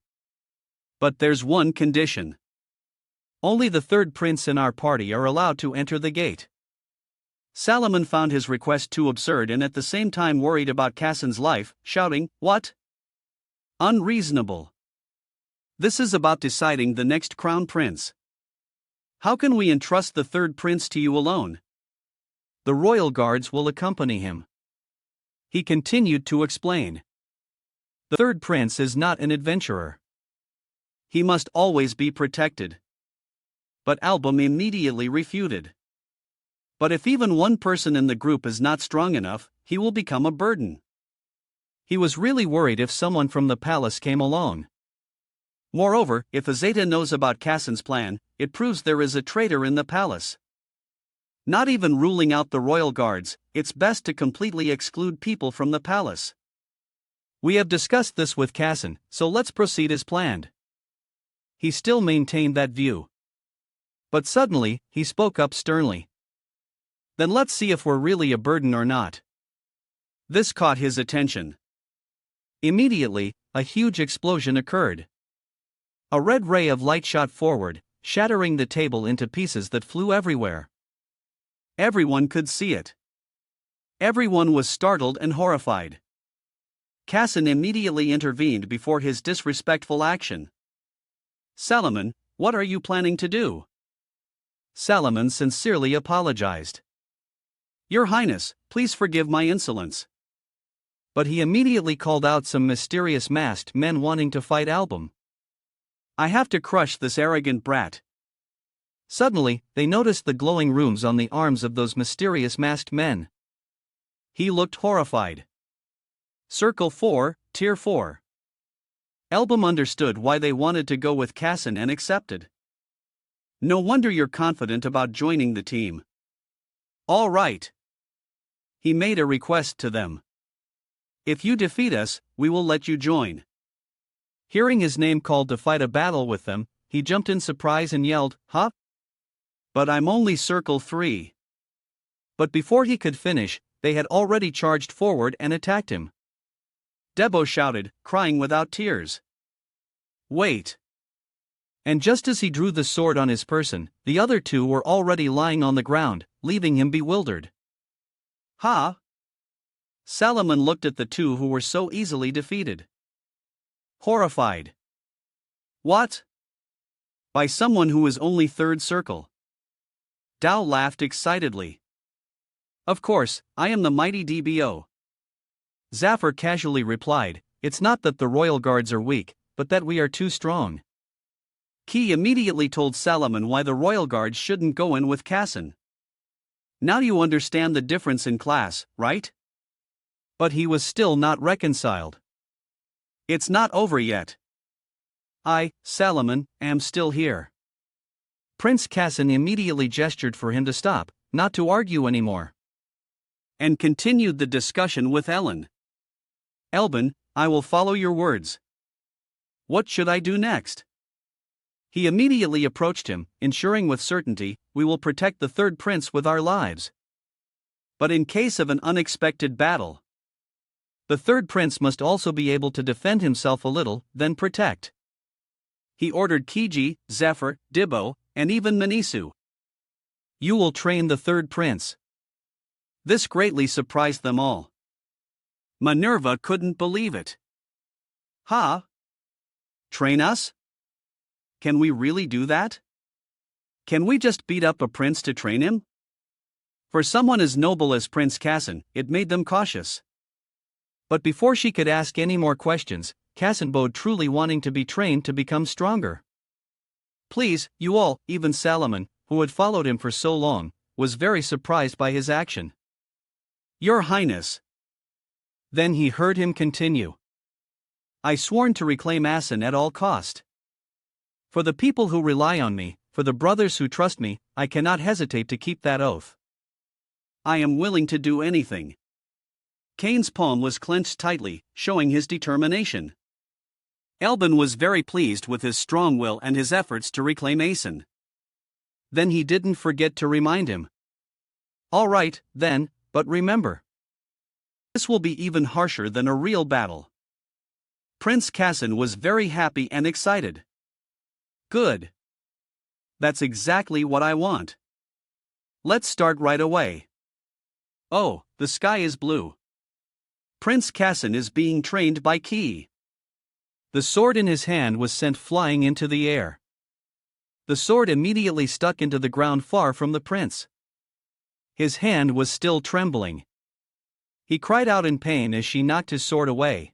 But there's one condition. Only the third prince in our party are allowed to enter the gate. Salomon found his request too absurd and at the same time worried about Kassan's life, shouting, What? Unreasonable. This is about deciding the next crown prince. How can we entrust the third prince to you alone? The royal guards will accompany him. He continued to explain. The third prince is not an adventurer. He must always be protected. But Album immediately refuted. But if even one person in the group is not strong enough, he will become a burden. He was really worried if someone from the palace came along. Moreover, if Azeta knows about Kassan's plan, it proves there is a traitor in the palace. Not even ruling out the royal guards, it's best to completely exclude people from the palace. We have discussed this with Kassan, so let's proceed as planned. He still maintained that view. But suddenly, he spoke up sternly. Then let's see if we're really a burden or not. This caught his attention. Immediately, a huge explosion occurred. A red ray of light shot forward, shattering the table into pieces that flew everywhere. Everyone could see it. Everyone was startled and horrified. Kassan immediately intervened before his disrespectful action. Salomon, what are you planning to do? Salomon sincerely apologized. Your Highness, please forgive my insolence. But he immediately called out some mysterious masked men wanting to fight Album. I have to crush this arrogant brat. Suddenly, they noticed the glowing runes on the arms of those mysterious masked men. He looked horrified. Circle 4, Tier 4. Album understood why they wanted to go with Kassan and accepted. No wonder you're confident about joining the team. All right. He made a request to them. If you defeat us, we will let you join. Hearing his name called to fight a battle with them, he jumped in surprise and yelled, Huh? But I'm only Circle 3. But before he could finish, they had already charged forward and attacked him. Debo shouted, crying without tears. Wait. And just as he drew the sword on his person, the other two were already lying on the ground, leaving him bewildered. Ha! Salomon looked at the two who were so easily defeated. Horrified. What? By someone who is only third circle. Dao laughed excitedly. Of course, I am the mighty DBO. Zafar casually replied, It's not that the royal guards are weak, but that we are too strong. Ki immediately told Salomon why the royal guards shouldn't go in with Kassan. Now you understand the difference in class, right? But he was still not reconciled. It's not over yet. I, Salomon, am still here. Prince Kassan immediately gestured for him to stop, not to argue anymore. And continued the discussion with Ellen. Elbin, I will follow your words. What should I do next? He immediately approached him, ensuring with certainty, we will protect the third prince with our lives. but in case of an unexpected battle. The third prince must also be able to defend himself a little, then protect. He ordered Kiji, Zephyr, Dibbo, and even Manisu. You will train the third prince. This greatly surprised them all. Minerva couldn't believe it. Huh? Train us? Can we really do that? Can we just beat up a prince to train him? For someone as noble as Prince Cassin, it made them cautious. But before she could ask any more questions, Cassin bowed, truly wanting to be trained to become stronger. Please, you all, even Salomon, who had followed him for so long, was very surprised by his action. Your Highness. Then he heard him continue. I sworn to reclaim Asin at all cost. For the people who rely on me, for the brothers who trust me, I cannot hesitate to keep that oath. I am willing to do anything. Cain's palm was clenched tightly, showing his determination. Elbin was very pleased with his strong will and his efforts to reclaim Asin. Then he didn't forget to remind him. All right, then, but remember. This will be even harsher than a real battle. Prince Cassin was very happy and excited. Good. That's exactly what I want. Let's start right away. Oh, the sky is blue. Prince Cassin is being trained by Ki. The sword in his hand was sent flying into the air. The sword immediately stuck into the ground far from the prince. His hand was still trembling. He cried out in pain as she knocked his sword away.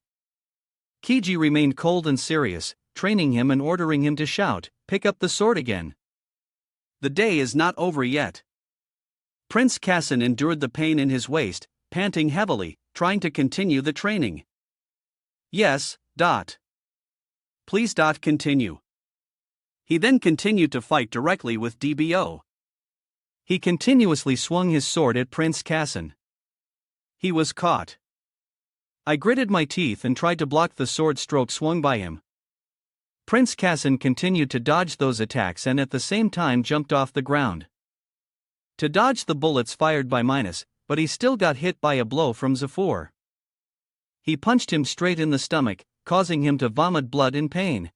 Kiji remained cold and serious, training him and ordering him to shout, "Pick up the sword again." The day is not over yet. Prince Cassin endured the pain in his waist, panting heavily, trying to continue the training. Yes, Dot. Please, Dot, continue. He then continued to fight directly with DBO. He continuously swung his sword at Prince Cassin. He was caught. I gritted my teeth and tried to block the sword stroke swung by him. Prince Cassin continued to dodge those attacks and at the same time jumped off the ground. To dodge the bullets fired by Minos, but he still got hit by a blow from Zephyr. He punched him straight in the stomach, causing him to vomit blood in pain.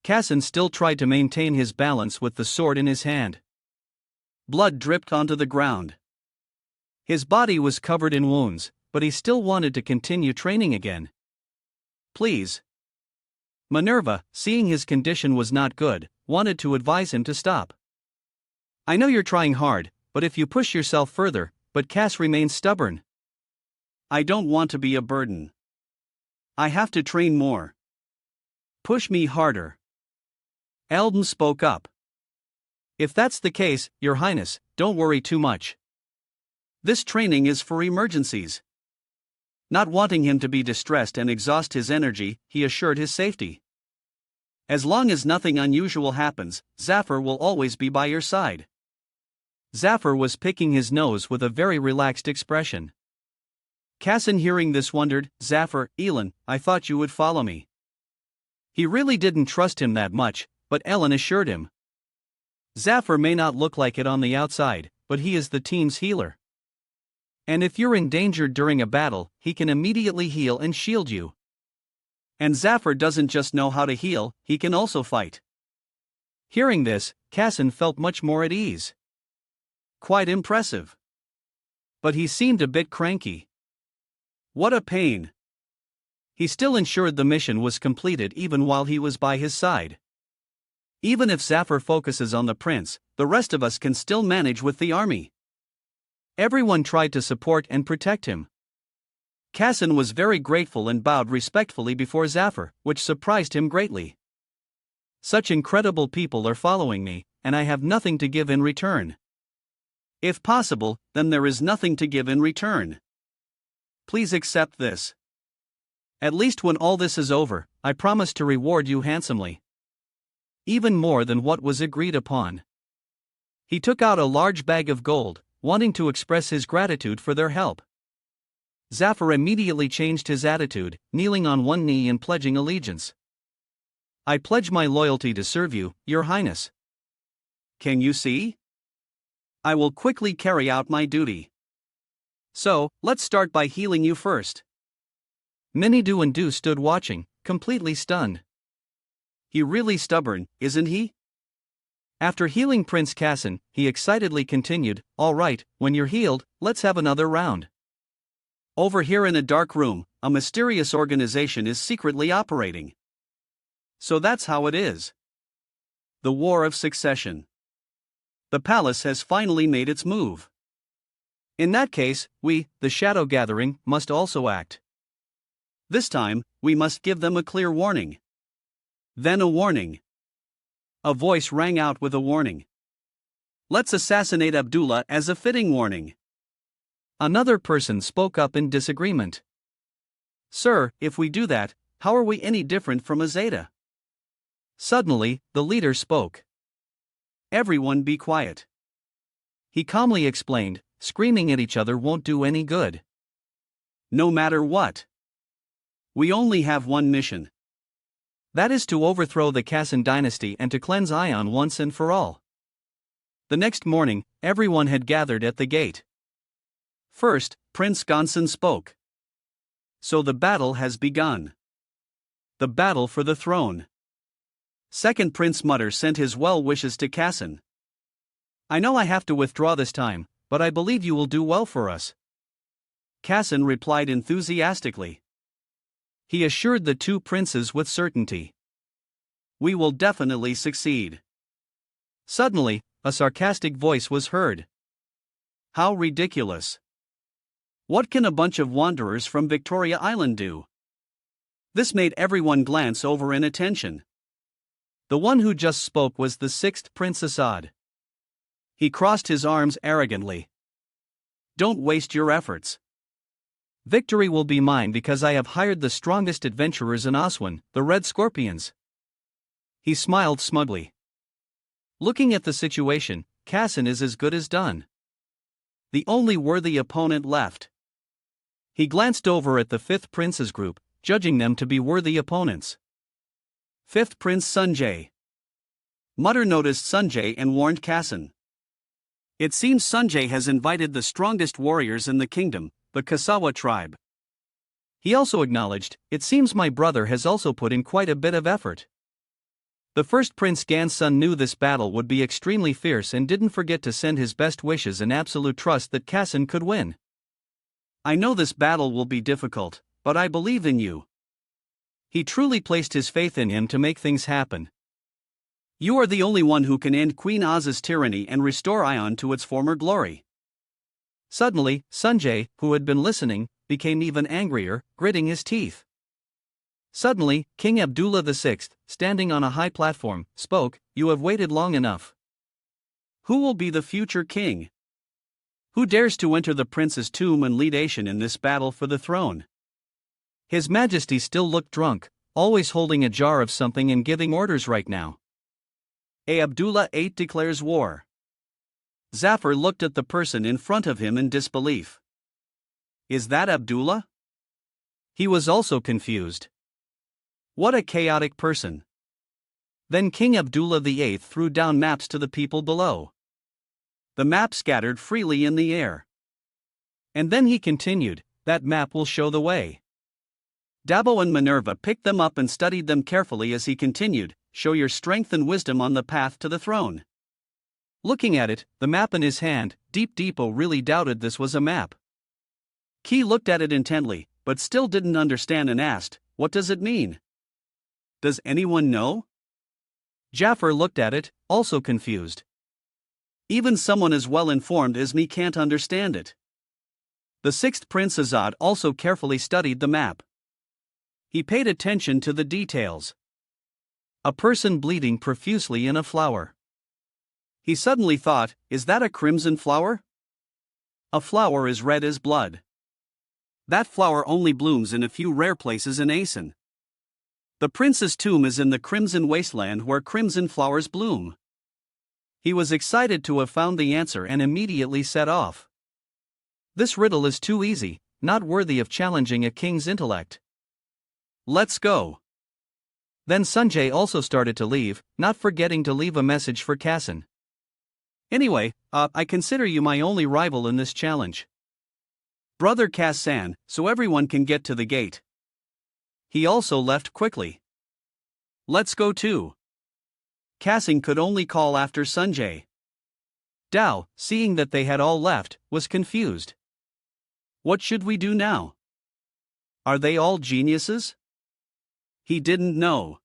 Cassin still tried to maintain his balance with the sword in his hand. Blood dripped onto the ground. His body was covered in wounds, but he still wanted to continue training again. Please. Minerva, seeing his condition was not good, wanted to advise him to stop. I know you're trying hard, but if you push yourself further, but Cass remains stubborn. I don't want to be a burden. I have to train more. Push me harder. Eldon spoke up. If that's the case, Your Highness, don't worry too much. This training is for emergencies. Not wanting him to be distressed and exhaust his energy, he assured his safety. As long as nothing unusual happens, Zephyr will always be by your side. Zephyr was picking his nose with a very relaxed expression. Cassin, hearing this, wondered, Zephyr, Elon, I thought you would follow me. He really didn't trust him that much, but Elon assured him. Zephyr may not look like it on the outside, but he is the team's healer. And if you're endangered during a battle, he can immediately heal and shield you. And Zephyr doesn't just know how to heal, he can also fight. Hearing this, Cassin felt much more at ease. Quite impressive. But he seemed a bit cranky. What a pain. He still ensured the mission was completed even while he was by his side. Even if Zephyr focuses on the prince, the rest of us can still manage with the army. Everyone tried to support and protect him. Cassin was very grateful and bowed respectfully before Zephyr, which surprised him greatly. Such incredible people are following me, and I have nothing to give in return. If possible, then there is nothing to give in return. Please accept this. At least when all this is over, I promise to reward you handsomely. Even more than what was agreed upon. He took out a large bag of gold, wanting to express his gratitude for their help. Zephyr immediately changed his attitude, kneeling on one knee and pledging allegiance. I pledge my loyalty to serve you, Your Highness. Can you see? I will quickly carry out my duty. So, let's start by healing you first. Minidu and Du stood watching, completely stunned. He really stubborn, isn't he? After healing Prince Kassan, he excitedly continued, "All right, when you're healed, let's have another round. Over here in a dark room, a mysterious organization is secretly operating. So that's how it is. The War of Succession. The palace has finally made its move. In that case, we, the Shadow Gathering, must also act. This time, we must give them a clear warning. Then a warning. A voice rang out with a warning. Let's assassinate Abdullah as a fitting warning." Another person spoke up in disagreement. "Sir, if we do that, how are we any different from Azeda?" Suddenly, the leader spoke. "Everyone be quiet." He calmly explained, "Screaming at each other won't do any good. No matter what. We only have one mission. That is to overthrow the Kassan dynasty and to cleanse Ion once and for all." The next morning, everyone had gathered at the gate. First, Prince Gonson spoke. "So the battle has begun. The battle for the throne." Second, Prince Mutter sent his well wishes to Kassan. "I know I have to withdraw this time, but I believe you will do well for us." Kassan replied enthusiastically. He assured the two princes with certainty. "We will definitely succeed." Suddenly, a sarcastic voice was heard. "How ridiculous. What can a bunch of wanderers from Victoria Island do?" This made everyone glance over in attention. The one who just spoke was the sixth Prince Assad. He crossed his arms arrogantly. "Don't waste your efforts. Victory will be mine because I have hired the strongest adventurers in Aswan, the Red Scorpions." He smiled smugly. Looking at the situation, Kassan is as good as done. The only worthy opponent left. He glanced over at the fifth prince's group, judging them to be worthy opponents. Fifth Prince Sunjay. Mutter noticed Sunjay and warned Kassan. "It seems Sunjay has invited the strongest warriors in the kingdom, the Kasawa tribe." He also acknowledged, "It seems my brother has also put in quite a bit of effort." The first Prince Gansun knew this battle would be extremely fierce and didn't forget to send his best wishes and absolute trust that Kassan could win. "I know this battle will be difficult, but I believe in you." He truly placed his faith in him to make things happen. "You are the only one who can end Queen Az's tyranny and restore Ion to its former glory." Suddenly, Sunjay, who had been listening, became even angrier, gritting his teeth. Suddenly, King Abdullah VI, standing on a high platform, spoke, "You have waited long enough. Who will be the future king? Who dares to enter the prince's tomb and lead Asian in this battle for the throne?" His Majesty still looked drunk, always holding a jar of something and giving orders right now. Abdullah VIII declares war. Zafar looked at the person in front of him in disbelief. Is that Abdullah? He was also confused. What a chaotic person. Then King Abdullah VIII threw down maps to the people below. The map scattered freely in the air. And then he continued, "That map will show the way." Dabo and Minerva picked them up and studied them carefully as he continued, "Show your strength and wisdom on the path to the throne." Looking at it, the map in his hand, Deep Deepo really doubted this was a map. Ki looked at it intently, but still didn't understand and asked, "What does it mean? Does anyone know?" Jafar looked at it, also confused. Even someone as well informed as me can't understand it. The sixth Prince Azad also carefully studied the map. He paid attention to the details. A person bleeding profusely in a flower. He suddenly thought, is that a crimson flower? A flower is red as blood. That flower only blooms in a few rare places in Asen. The prince's tomb is in the crimson wasteland where crimson flowers bloom. He was excited to have found the answer and immediately set off. This riddle is too easy, not worthy of challenging a king's intellect. Let's go. Then Sunjay also started to leave, not forgetting to leave a message for Kassan. Anyway, I consider you my only rival in this challenge. Brother Kassan, so everyone can get to the gate. He also left quickly. Let's go too. Kassan could only call after Sunjay. Dao, seeing that they had all left, was confused. What should we do now? Are they all geniuses? He didn't know.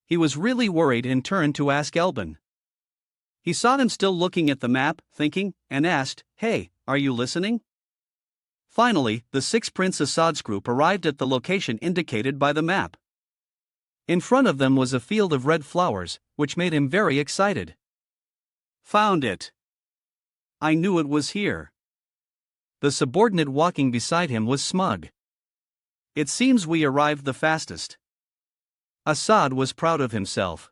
He was really worried and turned to ask Elban. He saw him still looking at the map, thinking, and asked, "Hey, are you listening?" Finally, the 6 Prince Assad's group arrived at the location indicated by the map. In front of them was a field of red flowers, which made him very excited. Found it. I knew it was here. The subordinate walking beside him was smug. It seems we arrived the fastest. Assad was proud of himself.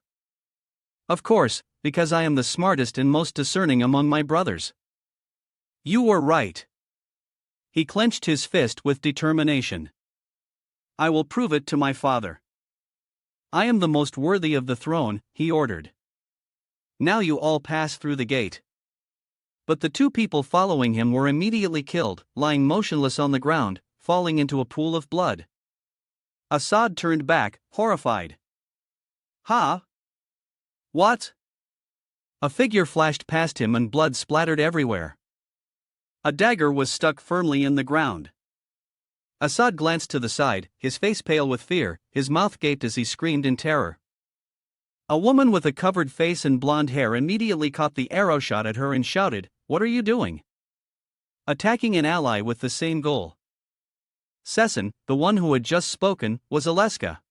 Of course, because I am the smartest and most discerning among my brothers. You were right. He clenched his fist with determination. I will prove it to my father. I am the most worthy of the throne, he ordered. Now you all pass through the gate. But the 2 people following him were immediately killed, lying motionless on the ground, falling into a pool of blood. Assad turned back, horrified. Huh? What? A figure flashed past him and blood splattered everywhere. A dagger was stuck firmly in the ground. Assad glanced to the side, his face pale with fear, his mouth gaped as he screamed in terror. A woman with a covered face and blonde hair immediately caught the arrow shot at her and shouted, "What are you doing?" Attacking an ally with the same goal. Sesson, the one who had just spoken, was Aleska.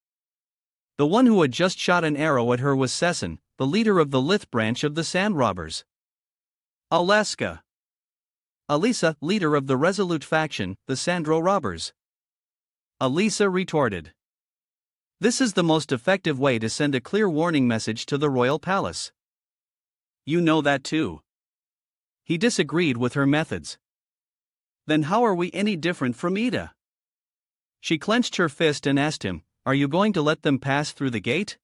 The one who had just shot an arrow at her was Sesson, the leader of the Lith branch of the Sand Robbers. Aleska. Alisa, leader of the resolute faction, the Sandro Robbers. Alisa retorted. This is the most effective way to send a clear warning message to the royal palace. You know that too. He disagreed with her methods. Then how are we any different from Ida? She clenched her fist and asked him, "Are you going to let them pass through the gate?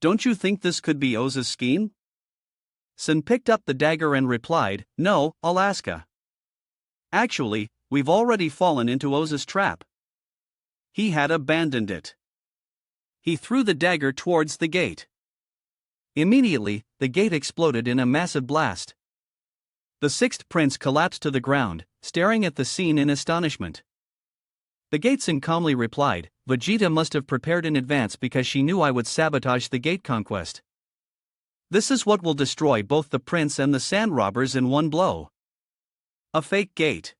Don't you think this could be Oza's scheme?" Sun picked up the dagger and replied, "No, Alaska. Actually, we've already fallen into Oza's trap. He had abandoned it." He threw the dagger towards the gate. Immediately, the gate exploded in a massive blast. The 6th prince collapsed to the ground, staring at the scene in astonishment. The Gateson calmly replied, "Vegeta must have prepared in advance because she knew I would sabotage the gate conquest. This is what will destroy both the prince and the Sand Robbers in one blow. A fake gate."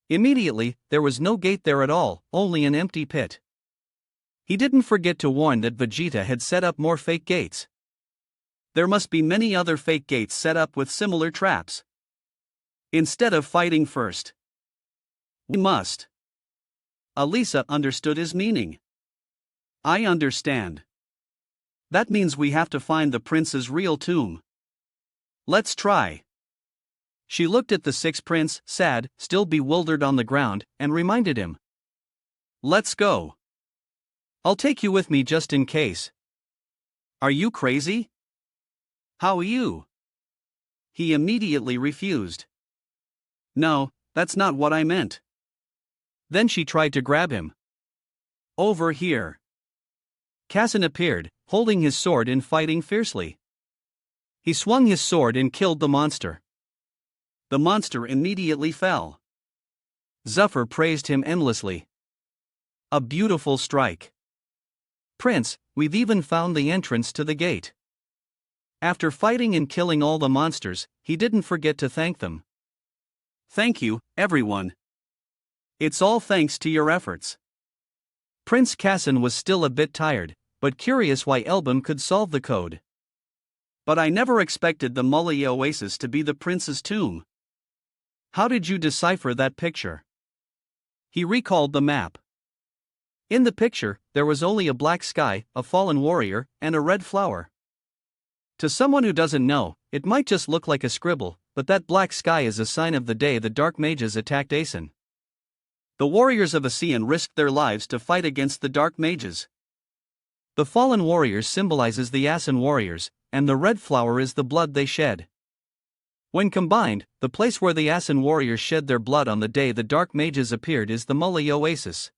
Immediately, there was no gate there at all, only an empty pit. He didn't forget to warn that Vegeta had set up more fake gates. There must be many other fake gates set up with similar traps. Instead of fighting first, we must. Alisa understood his meaning. I understand. That means we have to find the prince's real tomb. Let's try. She looked at the 6th prince, sad, still bewildered on the ground, and reminded him. Let's go. I'll take you with me just in case. Are you crazy? How are you? He immediately refused. No, that's not what I meant. Then she tried to grab him. Over here. Kassan appeared, holding his sword and fighting fiercely. He swung his sword and killed the monster. The monster immediately fell. Zuffer praised him endlessly. A beautiful strike. Prince, we've even found the entrance to the gate. After fighting and killing all the monsters, he didn't forget to thank them. Thank you, everyone. It's all thanks to your efforts. Prince Kassan was still a bit tired, but curious why Elbum could solve the code. But I never expected the Mully Oasis to be the prince's tomb. How did you decipher that picture? He recalled the map. In the picture, there was only a black sky, a fallen warrior, and a red flower. To someone who doesn't know, it might just look like a scribble, but that black sky is a sign of the day the Dark Mages attacked Aeson. The warriors of Aeson risked their lives to fight against the Dark Mages. The fallen warriors symbolizes the Aeson warriors, and the red flower is the blood they shed. When combined, the place where the Asan warriors shed their blood on the day the Dark Mages appeared is the Mully Oasis.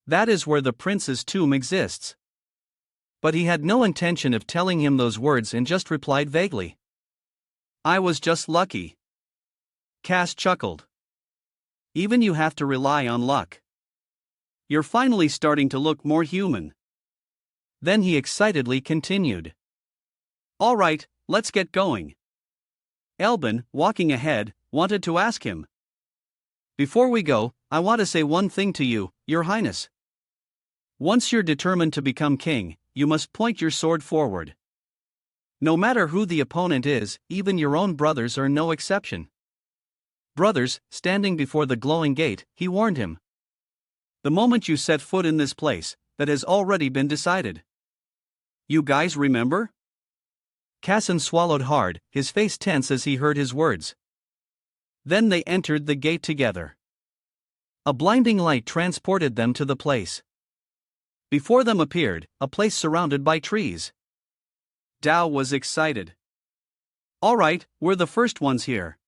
That is where the prince's tomb exists. But he had no intention of telling him those words and just replied vaguely. I was just lucky. Cass chuckled. Even you have to rely on luck. You're finally starting to look more human. Then he excitedly continued. All right, let's get going. Elbin, walking ahead, wanted to ask him. Before we go, I want to say one thing to you, Your Highness. Once you're determined to become king, you must point your sword forward. No matter who the opponent is, even your own brothers are no exception. Brothers, standing before the glowing gate, he warned him. The moment you set foot in this place, that has already been decided. You guys remember? Casson swallowed hard, his face tense as he heard his words. Then they entered the gate together. A blinding light transported them to the place. Before them appeared a place surrounded by trees. Dao was excited. All right, we're the first ones here.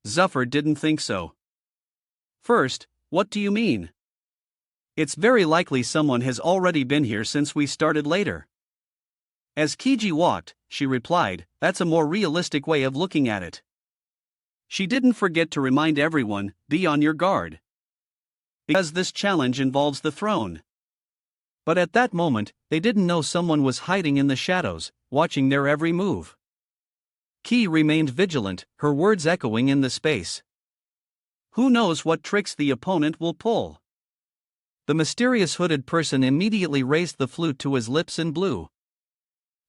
Zuffer didn't think so. First, what do you mean? It's very likely someone has already been here since we started later. As Kiji walked, she replied, that's a more realistic way of looking at it. She didn't forget to remind everyone, be on your guard. Because this challenge involves the throne. But at that moment, they didn't know someone was hiding in the shadows, watching their every move. Ki remained vigilant, her words echoing in the space. Who knows what tricks the opponent will pull? The mysterious hooded person immediately raised the flute to his lips and blew.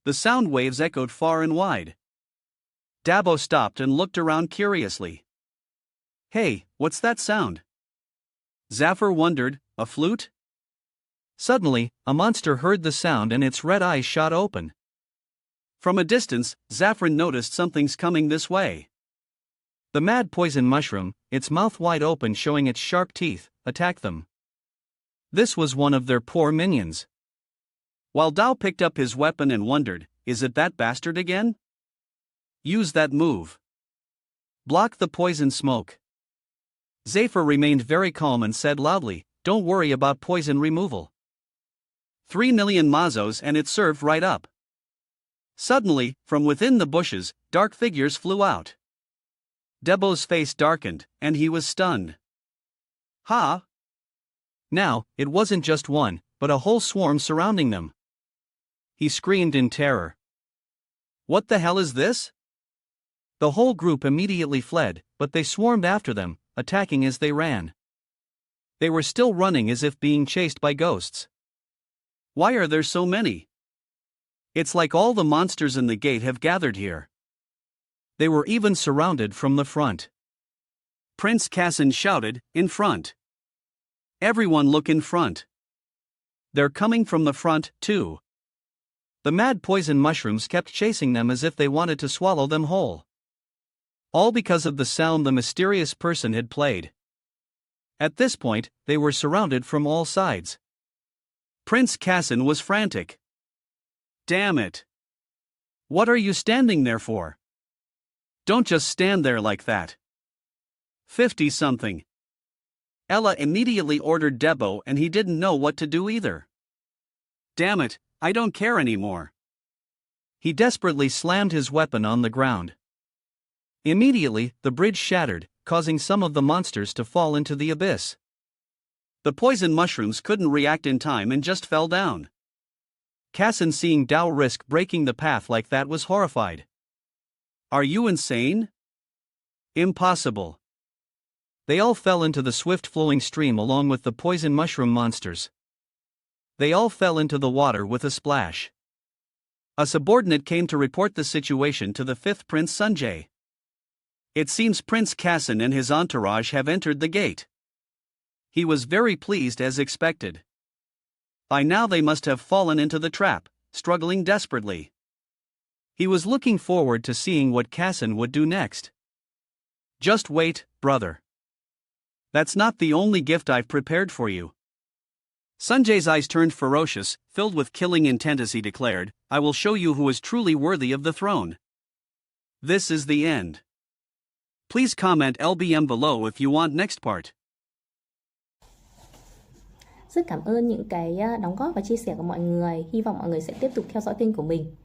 The sound waves echoed far and wide. Dabo stopped and looked around curiously. Hey, what's that sound? Zafir wondered, a flute? Suddenly, a monster heard the sound and its red eyes shot open. From a distance, Zafrin noticed something's coming this way. The mad poison mushroom, its mouth wide open showing its sharp teeth, attacked them. This was one of their poor minions. While Dao picked up his weapon and wondered, is it that bastard again? Use that move. Block the poison smoke. Zafir remained very calm and said loudly, don't worry about poison removal. 3 million mazos and it served right up. Suddenly, from within the bushes, dark figures flew out. Debo's face darkened, and he was stunned. Ha! Now, it wasn't just one, but a whole swarm surrounding them. He screamed in terror. What the hell is this? The whole group immediately fled, but they swarmed after them, attacking as they ran. They were still running as if being chased by ghosts. Why are there so many? It's like all the monsters in the gate have gathered here. They were even surrounded from the front. Prince Cassin shouted, in front. Everyone look in front. They're coming from the front, too. The mad poison mushrooms kept chasing them as if they wanted to swallow them whole. All because of the sound the mysterious person had played. At this point, they were surrounded from all sides. Prince Cassin was frantic. Damn it! What are you standing there for? Don't just stand there like that. 50-something. Ella immediately ordered Debo and he didn't know what to do either. Damn it, I don't care anymore. He desperately slammed his weapon on the ground. Immediately, the bridge shattered, causing some of the monsters to fall into the abyss. The poison mushrooms couldn't react in time and just fell down. Cassin, seeing Dao risk breaking the path like that, was horrified. Are you insane? Impossible. They all fell into the swift flowing stream along with the poison mushroom monsters. They all fell into the water with a splash. A subordinate came to report the situation to the 5th Prince Sanjay. It seems Prince Cassin and his entourage have entered the gate. He was very pleased as expected. By now they must have fallen into the trap, struggling desperately. He was looking forward to seeing what Cassin would do next. Just wait, brother. That's not the only gift I've prepared for you. Sanjay's eyes turned ferocious, filled with killing intent as he declared, I will show you who is truly worthy of the throne. This is the end. Please comment LBM below if you want next part. Rất cảm ơn những cái đóng góp và chia sẻ của mọi người. Hy vọng mọi người sẽ tiếp tục theo dõi kênh của mình.